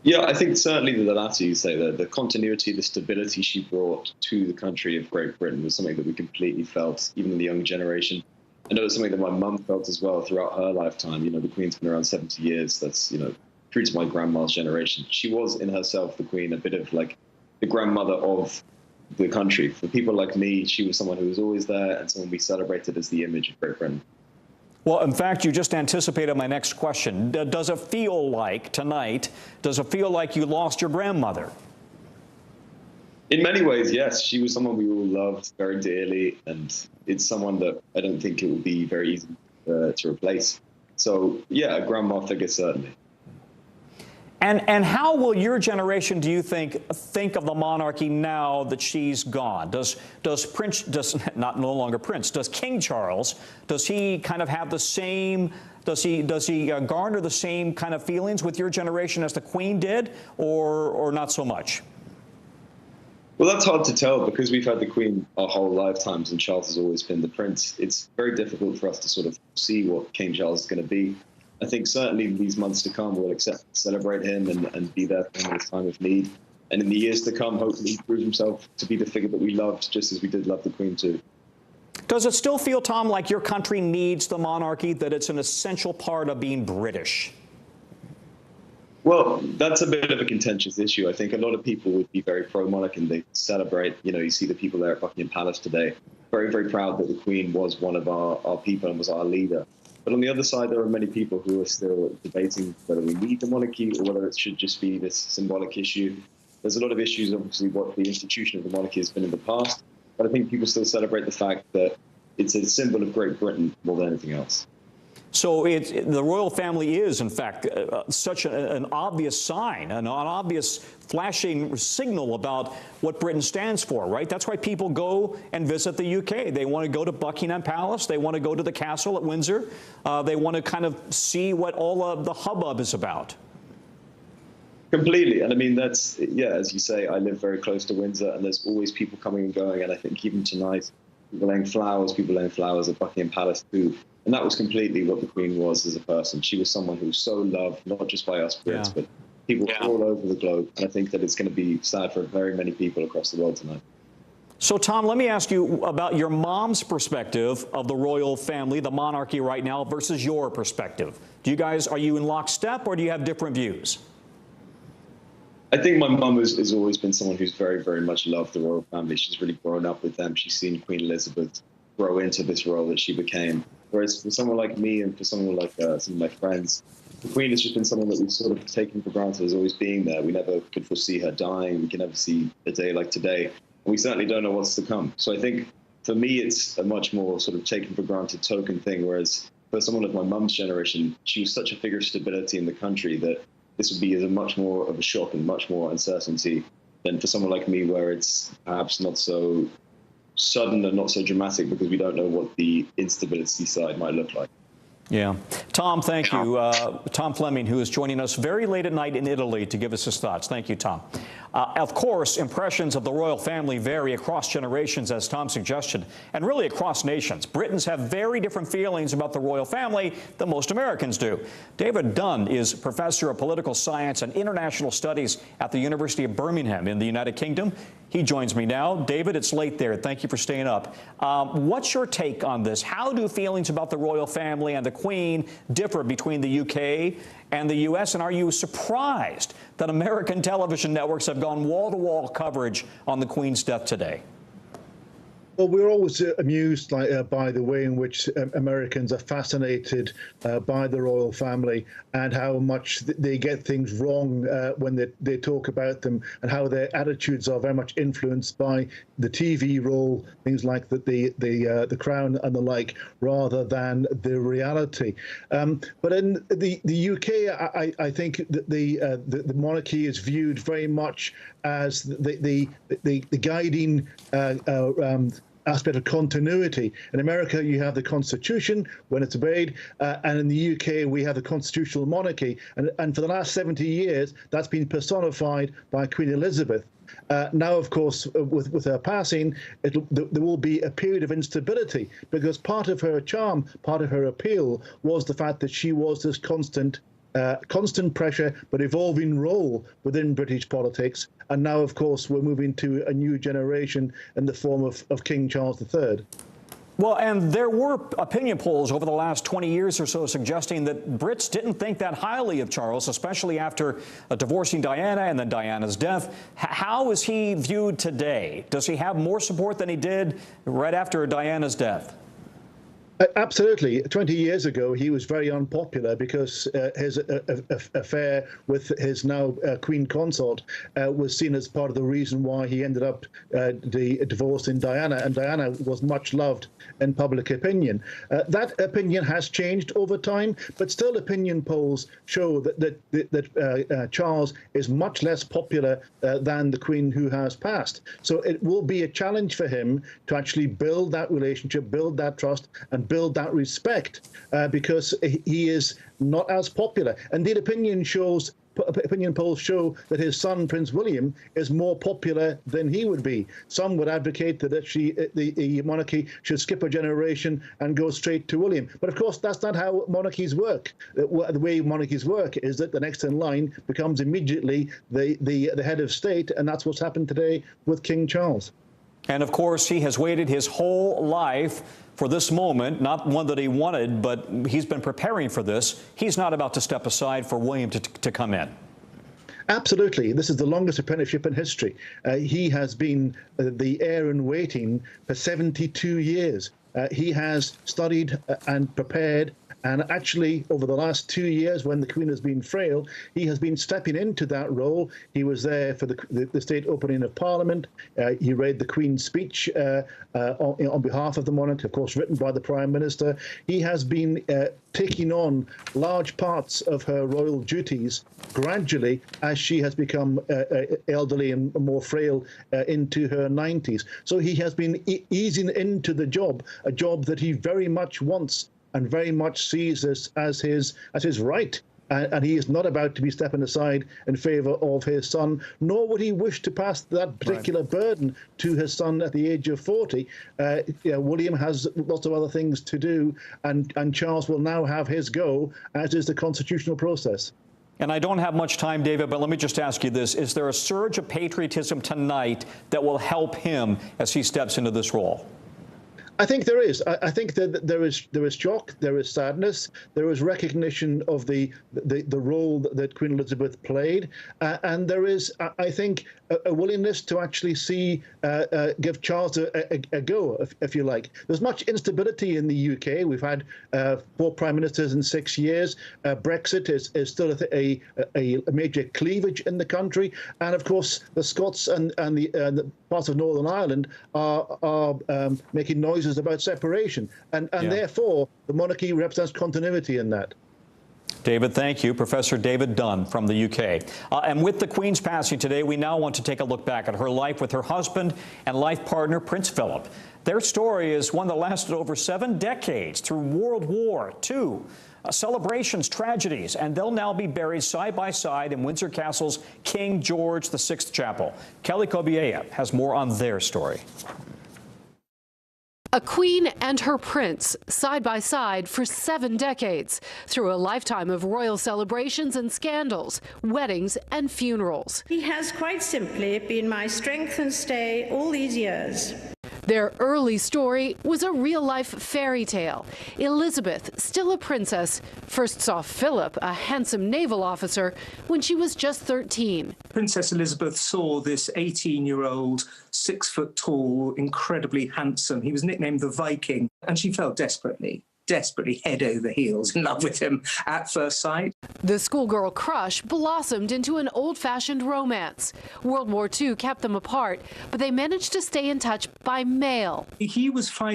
Yeah, I think certainly the latter, you say, the continuity, the stability she brought to the country of Great Britain was something that we completely felt, even in the young generation. I know it's something that my mum felt as well throughout her lifetime. You know, the Queen's been around 70 years. That's, you know, through to my grandma's generation. She was in herself, the Queen, a bit of like the grandmother of the country. For people like me, she was someone who was always there and someone we celebrated as the image of Great Britain. Well, in fact, you just anticipated my next question. Does it feel like tonight, does it feel like you lost your grandmother? In many ways, yes. She was someone we all loved very dearly, and it's someone that I don't think it will be very easy to replace. So, yeah, a grandma figure, certainly. And how will your generation, do you think of the monarchy now that she's gone? Does no longer Prince, does King Charles, does he kind of have the same, does he garner the same kind of feelings with your generation as the Queen did, or not so much? Well, that's hard to tell because we've had the Queen our whole lifetimes and Charles has always been the Prince. It's very difficult for us to sort of see what King Charles is going to be. I think certainly these months to come we'll celebrate him and be there for him in his time of need. And in the years to come, hopefully prove himself to be the figure that we loved, just as we did love the Queen too. Does it still feel, Tom, like your country needs the monarchy, that it's an essential part of being British? Well, that's a bit of a contentious issue. I think a lot of people would be very pro-monarch and they celebrate, you see the people there at Buckingham Palace today, very, very proud that the Queen was one of our people and was our leader. But on the other side, there are many people who are still debating whether we need the monarchy or whether it should just be this symbolic issue. There's a lot of issues, obviously, what the institution of the monarchy has been in the past. But I think people still celebrate the fact that it's a symbol of Great Britain more than anything else. So the royal family is, in fact, such an obvious sign, an obvious flashing signal about what Britain stands for, right? That's why people go and visit the UK. They want to go to Buckingham Palace. They want to go to the castle at Windsor. They want to kind of see what all of the hubbub is about. Completely. And I mean, that's, yeah, as you say, I live very close to Windsor and there's always people coming and going. And I think even tonight, people laying flowers at Buckingham Palace too. And that was completely what the Queen was as a person. She was someone who was so loved, not just by us Brits, but people all over the globe. And I think that it's going to be sad for very many people across the world tonight. So, Tom, let me ask you about your mom's perspective of the royal family, the monarchy right now, versus your perspective. Are you in lockstep or do you have different views? I think my mum has always been someone who's very, very much loved the royal family. She's really grown up with them. She's seen Queen Elizabeth grow into this role that she became. Whereas for someone like me and for someone like some of my friends, the Queen has just been someone that we've sort of taken for granted as always being there. We never could foresee her dying. We can never see a day like today. And we certainly don't know what's to come. So I think for me, it's a much more sort of taken for granted token thing. Whereas for someone of my mum's generation, she was such a figure of stability in the country that this would be as much more of a shock and much more uncertainty than for someone like me, where it's perhaps not so sudden and not so dramatic because we don't know what the instability side might look like. Yeah. Tom, thank you. Tom Fleming, who is joining us very late at night in Italy to give us his thoughts. Thank you, Tom. Of course, impressions of the royal family vary across generations, as Tom suggested, and really across nations. Britons have very different feelings about the royal family than most Americans do. David Dunn is professor of political science and international studies at the University of Birmingham in the United Kingdom. He joins me now. David, it's late there. Thank you for staying up. What's your take on this? How do feelings about the royal family and the Queen differ between the UK and the U.S., and are you surprised that American television networks have gone wall-to-wall coverage on the Queen's death today? Well, we're always amused by the way in which Americans are fascinated by the royal family and how much they get things wrong when they talk about them, and how their attitudes are very much influenced by the TV role, things like the Crown and the like, rather than the reality. But in the UK, I think that the monarchy is viewed very much as the guiding aspect of continuity. In America, you have the Constitution when it's obeyed, and in the UK, we have the constitutional monarchy. And for the last 70 years, that's been personified by Queen Elizabeth. Now, of course, with her passing, there will be a period of instability, because part of her charm, part of her appeal was the fact that she was this constant pressure but evolving role within British politics. And now, of course, we're moving to a new generation in the form of King Charles III. Well, and there were opinion polls over the last 20 years or so suggesting that Brits didn't think that highly of Charles, especially after divorcing Diana and then Diana's death. How is he viewed today? Does he have more support than he did right after Diana's death? Absolutely. 20 years ago, he was very unpopular because his affair with his now Queen consort was seen as part of the reason why he ended up divorcing Diana, and Diana was much loved in public opinion. That opinion has changed over time, but still opinion polls show that Charles is much less popular than the Queen who has passed. So it will be a challenge for him to actually build that relationship, build that trust, and build that respect because he is not as popular. Indeed, opinion polls show that his son, Prince William, is more popular than he would be. Some would advocate that the monarchy should skip a generation and go straight to William. But of course, that's not how monarchies work. The way monarchies work is that the next in line becomes immediately the head of state, and that's what's happened today with King Charles. And of course, he has waited his whole life for this moment, not one that he wanted, but he's been preparing for this. He's not about to step aside for William to come in. Absolutely. This is the longest apprenticeship in history. He has been the heir in waiting for 72 years. He has studied and prepared. And actually, over the last 2 years, when the Queen has been frail, he has been stepping into that role. He was there for the state opening of Parliament. He read the Queen's speech on behalf of the monarch, of course, written by the Prime Minister. He has been taking on large parts of her royal duties gradually as she has become elderly and more frail into her 90s. So he has been easing into the job, a job that he very much wants and very much sees as his right. And he is not about to be stepping aside in favour of his son, nor would he wish to pass that particular burden to his son at the age of 40. William has lots of other things to do, and Charles will now have his go, as is the constitutional process. And I don't have much time, David, but let me just ask you this. Is there a surge of patriotism tonight that will help him as he steps into this role? I think there is. I think that there is shock, there is sadness, there is recognition of the role that Queen Elizabeth played, and there is, I think, a willingness to actually give Charles a go, if you like. There's much instability in the UK. We've had 4 prime ministers in 6 years. Brexit is still a major cleavage in the country, and of course the Scots and the parts of Northern Ireland are making noises about separation, and therefore the monarchy represents continuity in that. David, thank you. Professor David Dunn from the UK. And with the Queen's passing today, we now want to take a look back at her life with her husband and life partner, Prince Philip. Their story is one that lasted over 7 decades through World War II. Celebrations, tragedies, and they'll now be buried side by side in Windsor Castle's King George VI Chapel. Kelly Kobiea has more on their story. A queen and her prince, side by side for 7 decades, through a lifetime of royal celebrations and scandals, weddings and funerals. He has quite simply been my strength and stay all these years. Their early story was a real-life fairy tale. Elizabeth, still a princess, first saw Philip, a handsome naval officer, when she was just 13. Princess Elizabeth saw this 18-year-old, 6-foot-tall, incredibly handsome. He was nicknamed the Viking, and she fell desperately head over heels in love with him at first sight. The schoolgirl crush blossomed into an old-fashioned romance. World War II kept them apart, but they managed to stay in touch by mail. He was fighting